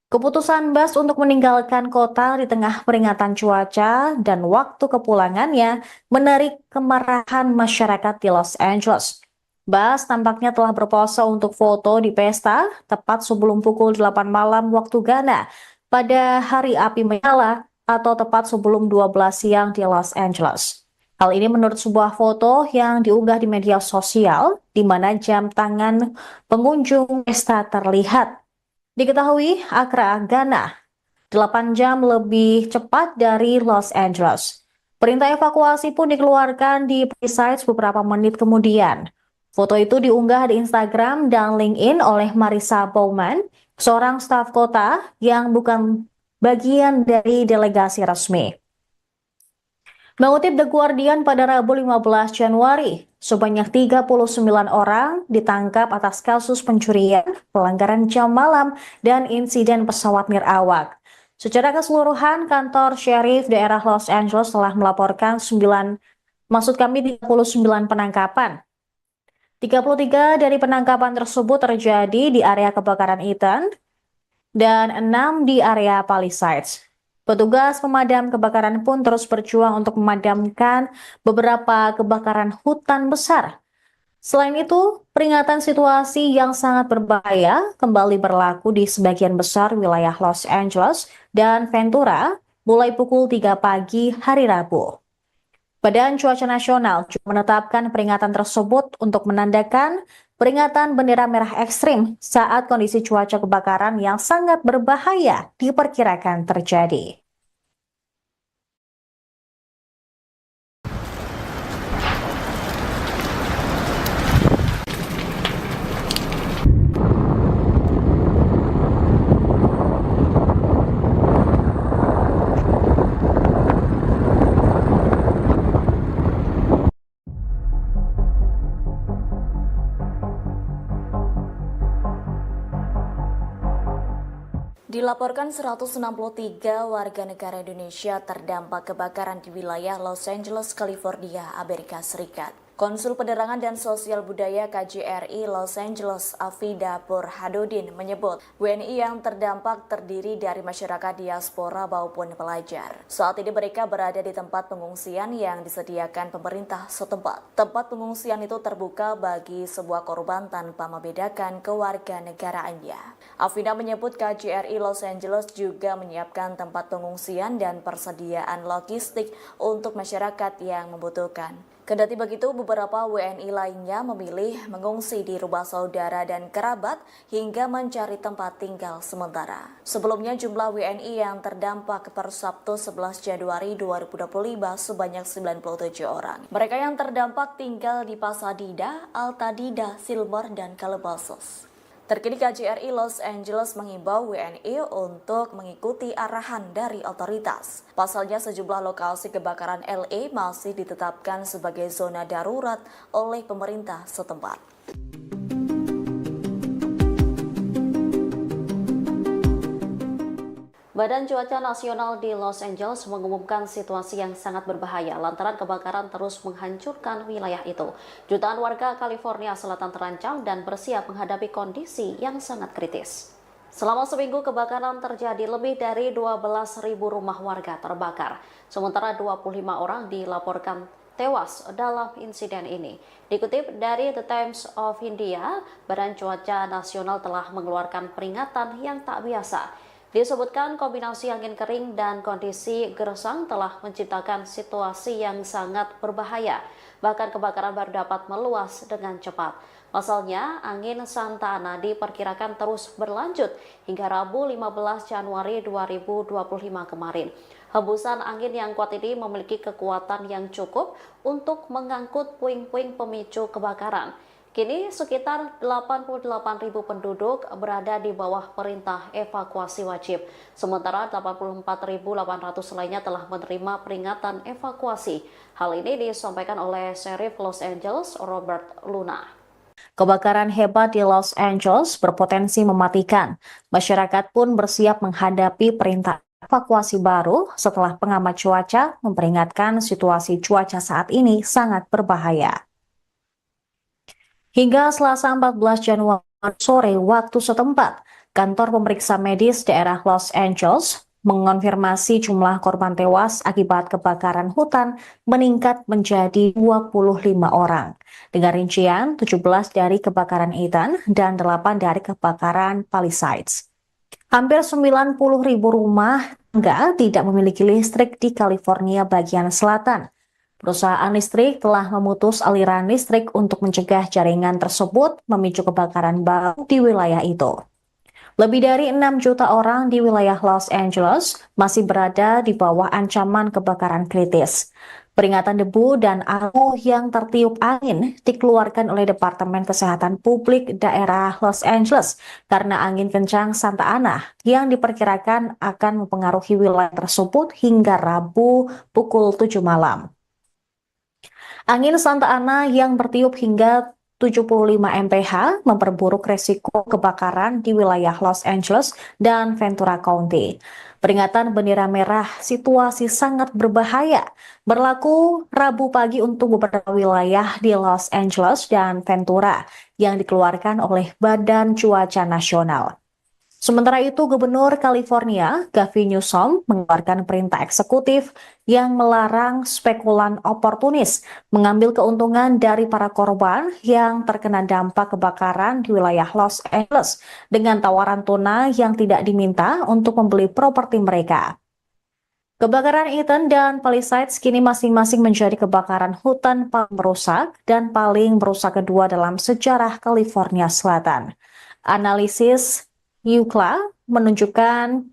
Keputusan Bass untuk meninggalkan kota di tengah peringatan cuaca dan waktu kepulangannya menarik kemarahan masyarakat di Los Angeles. Bass tampaknya telah berpose untuk foto di pesta tepat sebelum pukul 8 malam waktu Ghana pada hari api menyala atau tepat sebelum 12 siang di Los Angeles. Hal ini menurut sebuah foto yang diunggah di media sosial di mana jam tangan pengunjung pesta terlihat. Diketahui Accra, Ghana, 8 jam lebih cepat dari Los Angeles. Perintah evakuasi pun dikeluarkan di Palisades beberapa menit kemudian. Foto itu diunggah di Instagram dan LinkedIn oleh Marissa Bowman, seorang staf kota yang bukan bagian dari delegasi resmi. Mengutip The Guardian pada Rabu 15 Januari, sebanyak 39 orang ditangkap atas kasus pencurian, pelanggaran jam malam, dan insiden pesawat nirawak. Secara keseluruhan, kantor Sheriff daerah Los Angeles telah melaporkan 39 penangkapan. 33 dari penangkapan tersebut terjadi di area kebakaran Eaton dan 6 di area Palisades. Petugas pemadam kebakaran pun terus berjuang untuk memadamkan beberapa kebakaran hutan besar. Selain itu, peringatan situasi yang sangat berbahaya kembali berlaku di sebagian besar wilayah Los Angeles dan Ventura mulai pukul 3 pagi hari Rabu. Badan Cuaca Nasional juga menetapkan peringatan tersebut untuk menandakan peringatan bendera merah ekstrim saat kondisi cuaca kebakaran yang sangat berbahaya diperkirakan terjadi. Dilaporkan 163 warga negara Indonesia terdampak kebakaran di wilayah Los Angeles, California, Amerika Serikat. Konsul Penerangan dan Sosial Budaya KJRI Los Angeles, Afida Burhanuddin menyebut WNI yang terdampak terdiri dari masyarakat diaspora maupun pelajar. Saat ini mereka berada di tempat pengungsian yang disediakan pemerintah setempat. Tempat pengungsian itu terbuka bagi sebuah korban tanpa membedakan kewarganegaraannya. Afida menyebut KJRI Los Angeles juga menyiapkan tempat pengungsian dan persediaan logistik untuk masyarakat yang membutuhkan. Kendati begitu, beberapa WNI lainnya memilih mengungsi di rumah saudara dan kerabat hingga mencari tempat tinggal sementara. Sebelumnya, jumlah WNI yang terdampak per Sabtu 11 Januari 2025 sebanyak 97 orang. Mereka yang terdampak tinggal di Pasadena, Altadena, Silver, dan Calabasas. Terkini KJRI Los Angeles mengimbau WNI untuk mengikuti arahan dari otoritas. Pasalnya sejumlah lokasi kebakaran LA masih ditetapkan sebagai zona darurat oleh pemerintah setempat. Badan Cuaca Nasional di Los Angeles mengumumkan situasi yang sangat berbahaya lantaran kebakaran terus menghancurkan wilayah itu. Jutaan warga California Selatan terancam dan bersiap menghadapi kondisi yang sangat kritis. Selama seminggu kebakaran terjadi, lebih dari 12.000 rumah warga terbakar. Sementara 25 orang dilaporkan tewas dalam insiden ini. Dikutip dari The Times of India, Badan Cuaca Nasional telah mengeluarkan peringatan yang tak biasa. Disebutkan kombinasi angin kering dan kondisi gersang telah menciptakan situasi yang sangat berbahaya. Bahkan kebakaran baru dapat meluas dengan cepat. Pasalnya, angin Santa Ana diperkirakan terus berlanjut hingga Rabu 15 Januari 2025 kemarin. Hembusan angin yang kuat ini memiliki kekuatan yang cukup untuk mengangkut puing-puing pemicu kebakaran. Kini sekitar 88.000 penduduk berada di bawah perintah evakuasi wajib. Sementara 84.800 lainnya telah menerima peringatan evakuasi. Hal ini disampaikan oleh Sheriff Los Angeles, Robert Luna. Kebakaran hebat di Los Angeles berpotensi mematikan. Masyarakat pun bersiap menghadapi perintah evakuasi baru setelah pengamat cuaca memperingatkan situasi cuaca saat ini sangat berbahaya. Hingga Selasa 14 Januari sore waktu setempat, kantor pemeriksa medis daerah Los Angeles mengonfirmasi jumlah korban tewas akibat kebakaran hutan meningkat menjadi 25 orang. Dengan rincian 17 dari kebakaran Ethan dan 8 dari kebakaran Palisades. Hampir 90.000 rumah tangga tidak memiliki listrik di California bagian selatan. Perusahaan listrik telah memutus aliran listrik untuk mencegah jaringan tersebut memicu kebakaran baru di wilayah itu. Lebih dari 6 juta orang di wilayah Los Angeles masih berada di bawah ancaman kebakaran kritis. Peringatan debu dan abu yang tertiup angin dikeluarkan oleh Departemen Kesehatan Publik daerah Los Angeles karena angin kencang Santa Ana yang diperkirakan akan mempengaruhi wilayah tersebut hingga Rabu pukul 7 malam. Angin Santa Ana yang bertiup hingga 75 mph memperburuk resiko kebakaran di wilayah Los Angeles dan Ventura County. Peringatan bendera merah situasi sangat berbahaya berlaku Rabu pagi untuk beberapa wilayah di Los Angeles dan Ventura yang dikeluarkan oleh Badan Cuaca Nasional. Sementara itu, Gubernur California, Gavin Newsom, mengeluarkan perintah eksekutif yang melarang spekulan oportunis mengambil keuntungan dari para korban yang terkena dampak kebakaran di wilayah Los Angeles dengan tawaran tunai yang tidak diminta untuk membeli properti mereka. Kebakaran Ethan dan Palisades kini masing-masing menjadi kebakaran hutan paling merusak dan paling merusak kedua dalam sejarah California Selatan. Analisis UCLA menunjukkan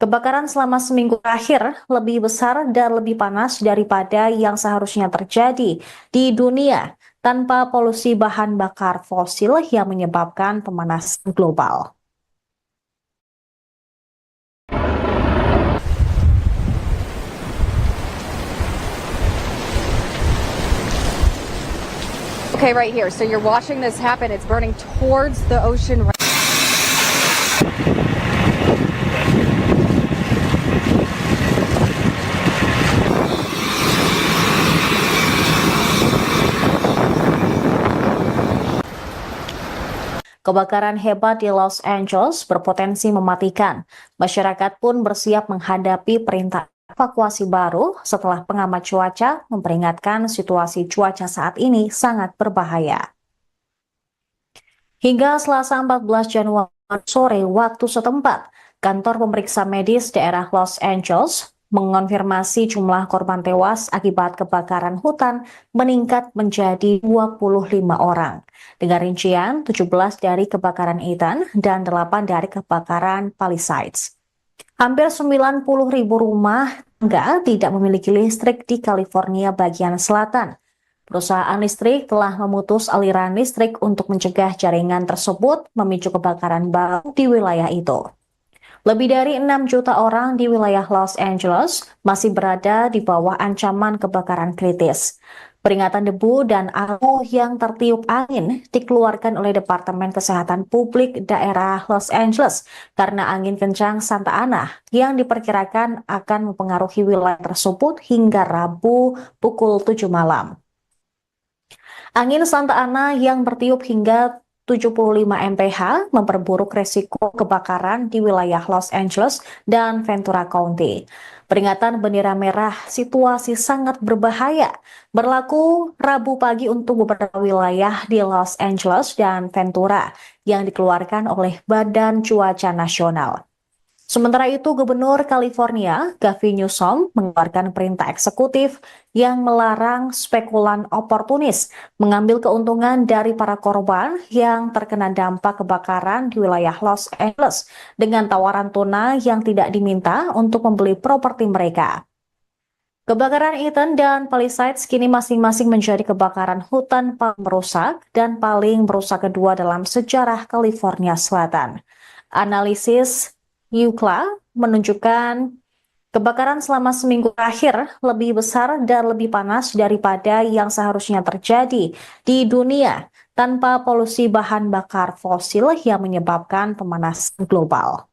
kebakaran selama seminggu terakhir lebih besar dan lebih panas daripada yang seharusnya terjadi di dunia tanpa polusi bahan bakar fosil yang menyebabkan pemanasan global. Okay, right here. So you're watching this happen. It's burning towards the ocean. Kebakaran hebat di Los Angeles berpotensi mematikan. Masyarakat pun bersiap menghadapi perintah evakuasi baru setelah pengamat cuaca memperingatkan situasi cuaca saat ini sangat berbahaya. Hingga Selasa 14 Januari sore waktu setempat, kantor pemeriksa medis daerah Los Angeles mengonfirmasi jumlah korban tewas akibat kebakaran hutan meningkat menjadi 25 orang. Dengan rincian 17 dari kebakaran Ethan dan 8 dari kebakaran Palisades. Hampir 90.000 rumah tangga tidak memiliki listrik di California bagian selatan. Perusahaan listrik telah memutus aliran listrik untuk mencegah jaringan tersebut memicu kebakaran baru di wilayah itu. Lebih dari 6 juta orang di wilayah Los Angeles masih berada di bawah ancaman kebakaran kritis. Peringatan debu dan abu yang tertiup angin dikeluarkan oleh Departemen Kesehatan Publik Daerah Los Angeles karena angin kencang Santa Ana yang diperkirakan akan mempengaruhi wilayah tersebut hingga Rabu pukul 7 malam. Angin Santa Ana yang bertiup hingga 75 mph memperburuk resiko kebakaran di wilayah Los Angeles dan Ventura County. Peringatan bendera merah situasi sangat berbahaya berlaku Rabu pagi untuk beberapa wilayah di Los Angeles dan Ventura yang dikeluarkan oleh Badan Cuaca Nasional. Sementara itu, Gubernur California, Gavin Newsom, mengeluarkan perintah eksekutif yang melarang spekulan oportunis mengambil keuntungan dari para korban yang terkena dampak kebakaran di wilayah Los Angeles dengan tawaran tunai yang tidak diminta untuk membeli properti mereka. Kebakaran Eaton dan Palisades kini masing-masing menjadi kebakaran hutan paling merusak dan paling merusak kedua dalam sejarah California Selatan. Analisis UCLA menunjukkan kebakaran selama seminggu terakhir lebih besar dan lebih panas daripada yang seharusnya terjadi di dunia tanpa polusi bahan bakar fosil yang menyebabkan pemanasan global.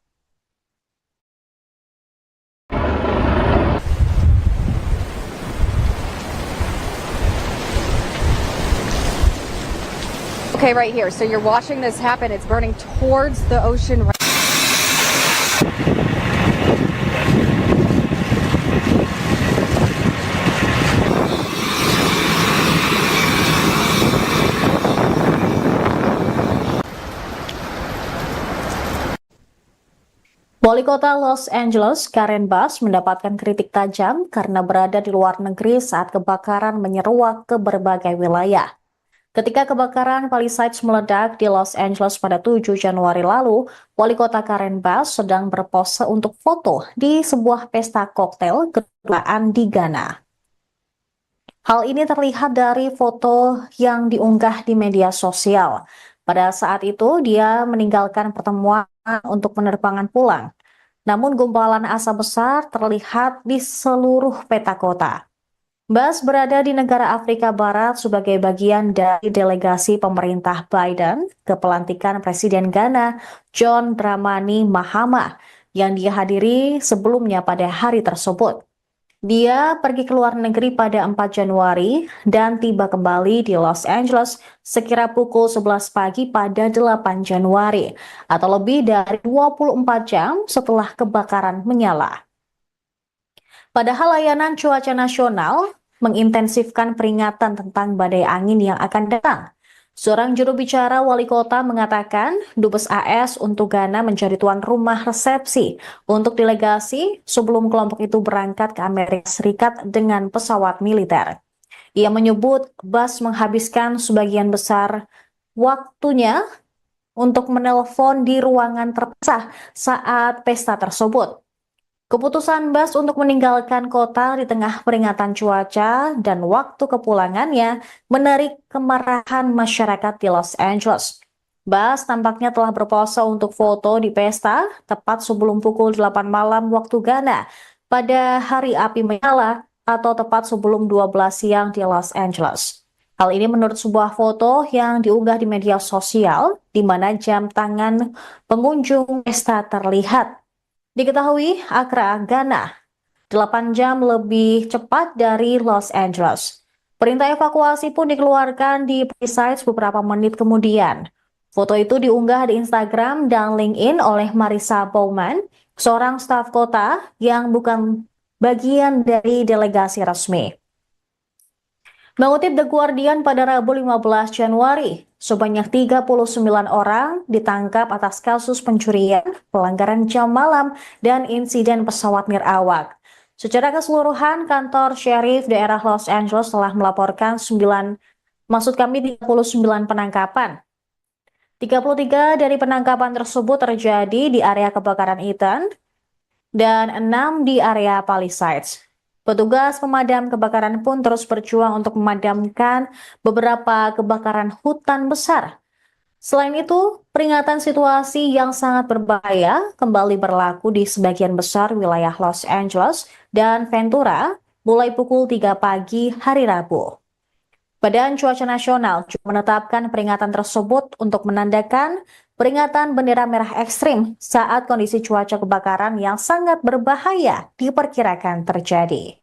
Okay, right here. So you're watching this happen. It's burning towards the ocean. Wali Kota Los Angeles, Karen Bass, mendapatkan kritik tajam karena berada di luar negeri saat kebakaran menyeruak ke berbagai wilayah. Ketika kebakaran Palisades meledak di Los Angeles pada 7 Januari lalu, Wali Kota Karen Bass sedang berpose untuk foto di sebuah pesta koktail kedutaan di Ghana. Hal ini terlihat dari foto yang diunggah di media sosial. Pada saat itu, dia meninggalkan pertemuan untuk penerbangan pulang. Namun gumpalan asap besar terlihat di seluruh peta kota. Bass berada di negara Afrika Barat sebagai bagian dari delegasi pemerintah Biden ke pelantikan Presiden Ghana John Dramani Mahama yang dihadiri sebelumnya pada hari tersebut. Dia pergi ke luar negeri pada 4 Januari dan tiba kembali di Los Angeles sekira pukul 11 pagi pada 8 Januari atau lebih dari 24 jam setelah kebakaran menyala. Padahal layanan cuaca nasional mengintensifkan peringatan tentang badai angin yang akan datang. Seorang juru bicara wali kota mengatakan Dubes AS untuk Ghana menjadi tuan rumah resepsi untuk delegasi sebelum kelompok itu berangkat ke Amerika Serikat dengan pesawat militer. Ia menyebut Bass menghabiskan sebagian besar waktunya untuk menelpon di ruangan terpisah saat pesta tersebut. Keputusan Bass untuk meninggalkan kota di tengah peringatan cuaca dan waktu kepulangannya menarik kemarahan masyarakat di Los Angeles. Bass tampaknya telah berpose untuk foto di pesta tepat sebelum pukul 8 malam waktu Ghana pada hari api menyala atau tepat sebelum 12 siang di Los Angeles. Hal ini menurut sebuah foto yang diunggah di media sosial di mana jam tangan pengunjung pesta terlihat. Diketahui Accra, Ghana, 8 jam lebih cepat dari Los Angeles. Perintah evakuasi pun dikeluarkan di Palisades beberapa menit kemudian. Foto itu diunggah di Instagram dan LinkedIn oleh Marissa Bowman, seorang staf kota yang bukan bagian dari delegasi resmi. Mengutip The Guardian pada Rabu 15 Januari, sebanyak 39 orang ditangkap atas kasus pencurian, pelanggaran jam malam, dan insiden pesawat nirawak. Secara keseluruhan, kantor Sheriff daerah Los Angeles telah melaporkan 39 penangkapan. 33 dari penangkapan tersebut terjadi di area kebakaran Eaton dan 6 di area Palisades. Petugas pemadam kebakaran pun terus berjuang untuk memadamkan beberapa kebakaran hutan besar. Selain itu, peringatan situasi yang sangat berbahaya kembali berlaku di sebagian besar wilayah Los Angeles dan Ventura mulai pukul 3 pagi hari Rabu. Badan Cuaca Nasional juga menetapkan peringatan tersebut untuk menandakan peringatan bendera merah ekstrim saat kondisi cuaca kebakaran yang sangat berbahaya diperkirakan terjadi.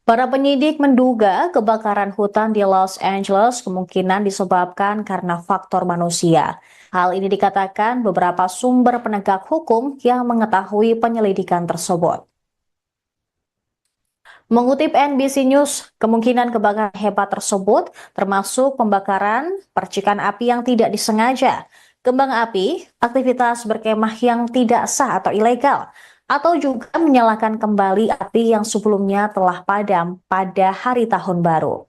Para penyidik menduga kebakaran hutan di Los Angeles kemungkinan disebabkan karena faktor manusia. Hal ini dikatakan beberapa sumber penegak hukum yang mengetahui penyelidikan tersebut. Mengutip NBC News, kemungkinan kebakaran hebat tersebut termasuk pembakaran, percikan api yang tidak disengaja, kembang api, aktivitas berkemah yang tidak sah atau ilegal, atau juga menyalakan kembali api yang sebelumnya telah padam pada hari tahun baru.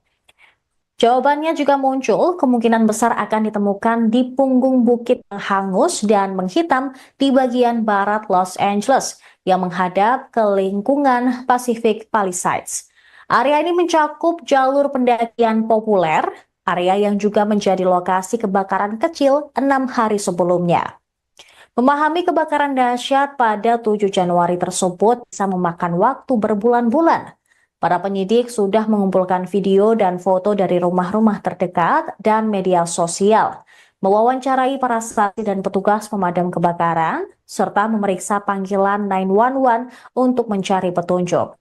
Jawabannya juga muncul, kemungkinan besar akan ditemukan di punggung bukit yang hangus dan menghitam di bagian barat Los Angeles yang menghadap ke lingkungan Pacific Palisades. Area ini mencakup jalur pendakian populer, area yang juga menjadi lokasi kebakaran kecil 6 hari sebelumnya. Memahami kebakaran dahsyat pada 7 Januari tersebut bisa memakan waktu berbulan-bulan. Para penyidik sudah mengumpulkan video dan foto dari rumah-rumah terdekat dan media sosial, mewawancarai para saksi dan petugas pemadam kebakaran, serta memeriksa panggilan 911 untuk mencari petunjuk.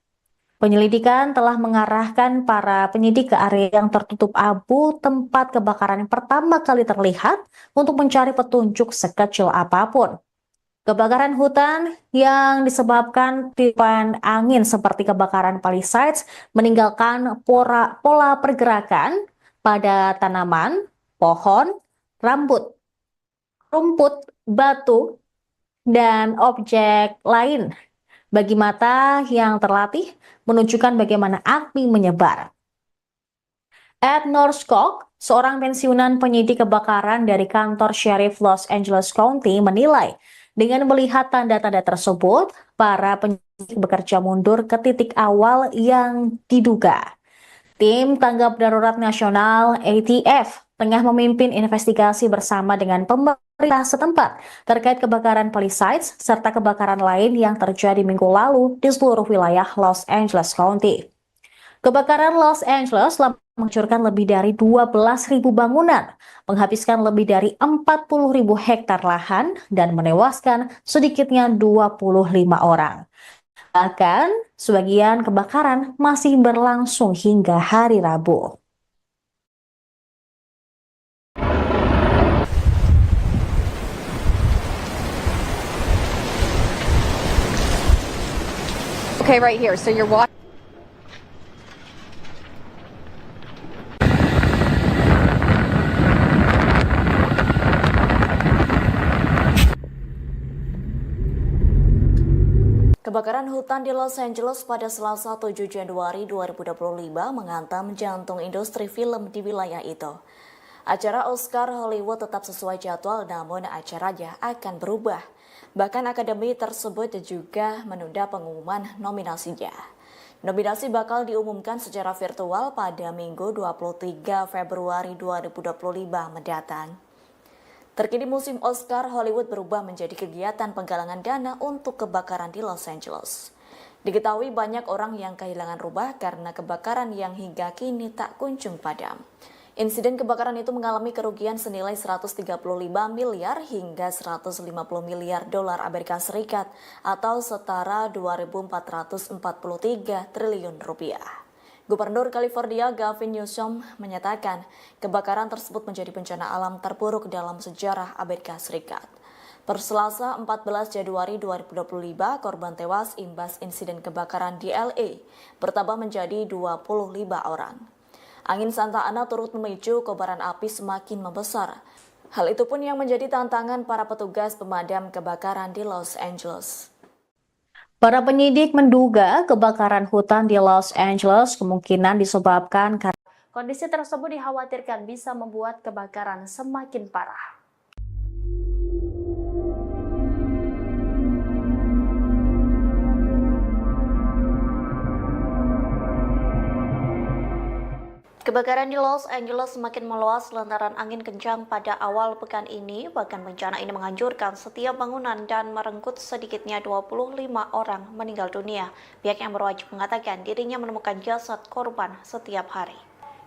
Penyelidikan telah mengarahkan para penyidik ke area yang tertutup abu tempat kebakaran yang pertama kali terlihat untuk mencari petunjuk sekecil apapun. Kebakaran hutan yang disebabkan tiupan angin seperti kebakaran Palisades meninggalkan pola pergerakan pada tanaman, pohon, rumput, batu, dan objek lain. Bagi mata yang terlatih, menunjukkan bagaimana api menyebar. Ed Norskog, seorang pensiunan penyidik kebakaran dari kantor Sheriff Los Angeles County, menilai dengan melihat tanda-tanda tersebut, para penyidik bekerja mundur ke titik awal yang diduga. Tim Tanggap Darurat Nasional ATF tengah memimpin investigasi bersama dengan pemerintah setempat terkait kebakaran Palisades serta kebakaran lain yang terjadi minggu lalu di seluruh wilayah Los Angeles County. Kebakaran Los Angeles telah menghancurkan lebih dari 12.000 bangunan, menghabiskan lebih dari 40.000 hektar lahan, dan menewaskan sedikitnya 25 orang. Bahkan, sebagian kebakaran masih berlangsung hingga hari Rabu. Okay, right here. So you're watching. Kebakaran hutan di Los Angeles pada Selasa 7 Januari 2025 menghantam jantung industri film di wilayah itu. Acara Oscar Hollywood tetap sesuai jadwal, namun acaranya akan berubah. Bahkan akademi tersebut juga menunda pengumuman nominasinya. Nominasi bakal diumumkan secara virtual pada Minggu 23 Februari 2025 mendatang. Terkini musim Oscar Hollywood berubah menjadi kegiatan penggalangan dana untuk kebakaran di Los Angeles. Diketahui banyak orang yang kehilangan rumah karena kebakaran yang hingga kini tak kunjung padam. Insiden kebakaran itu mengalami kerugian senilai 135 miliar hingga 150 miliar dolar Amerika Serikat atau setara 2.443 triliun rupiah. Gubernur California Gavin Newsom menyatakan kebakaran tersebut menjadi bencana alam terburuk dalam sejarah Amerika Serikat. Per Selasa 14 Januari 2025, korban tewas imbas insiden kebakaran di LA bertambah menjadi 25 orang. Angin Santa Ana turut memicu kobaran api semakin membesar. Hal itu pun yang menjadi tantangan para petugas pemadam kebakaran di Los Angeles. Para penyidik menduga kebakaran hutan di Los Angeles kemungkinan disebabkan karena kondisi tersebut dikhawatirkan bisa membuat kebakaran semakin parah. Kebakaran di Los Angeles semakin meluas lantaran angin kencang pada awal pekan ini. Bahkan bencana ini menghancurkan setiap bangunan dan merenggut sedikitnya 25 orang meninggal dunia. Pihak yang berwajib mengatakan dirinya menemukan jasad korban setiap hari.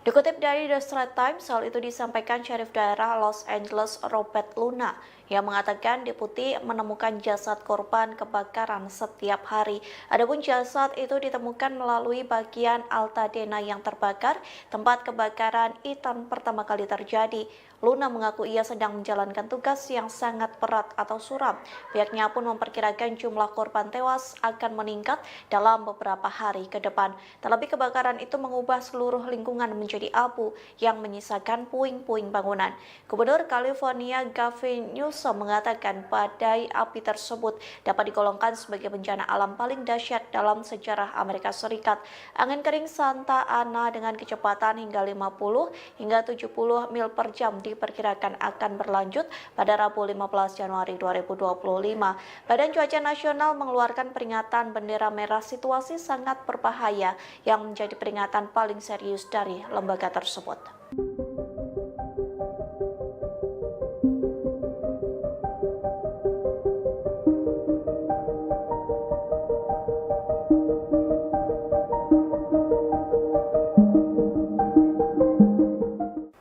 Dikutip dari The Straits Times, hal itu disampaikan Syarif Daerah Los Angeles Robert Luna yang mengatakan deputi menemukan jasad korban kebakaran setiap hari. Adapun jasad itu ditemukan melalui bagian Altadena yang terbakar, tempat kebakaran Ethan pertama kali terjadi. Luna mengaku ia sedang menjalankan tugas yang sangat berat atau suram. Pihaknya pun memperkirakan jumlah korban tewas akan meningkat dalam beberapa hari ke depan. Terlebih kebakaran itu mengubah seluruh lingkungan menjadi abu yang menyisakan puing-puing bangunan. Gubernur California Gavin Newsom mengatakan badai api tersebut dapat digolongkan sebagai bencana alam paling dahsyat dalam sejarah Amerika Serikat. Angin kering Santa Ana dengan kecepatan hingga 50 hingga 70 mil per jam diperkirakan akan berlanjut pada Rabu 15 Januari 2025. Badan Cuaca Nasional mengeluarkan peringatan bendera merah situasi sangat berbahaya yang menjadi peringatan paling serius dari lembaga tersebut.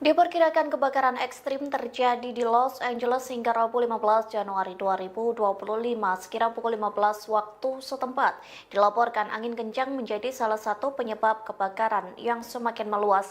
Diperkirakan kebakaran ekstrim terjadi di Los Angeles hingga Rabu 15 Januari 2025 sekira pukul 15 waktu setempat. Dilaporkan angin kencang menjadi salah satu penyebab kebakaran yang semakin meluas.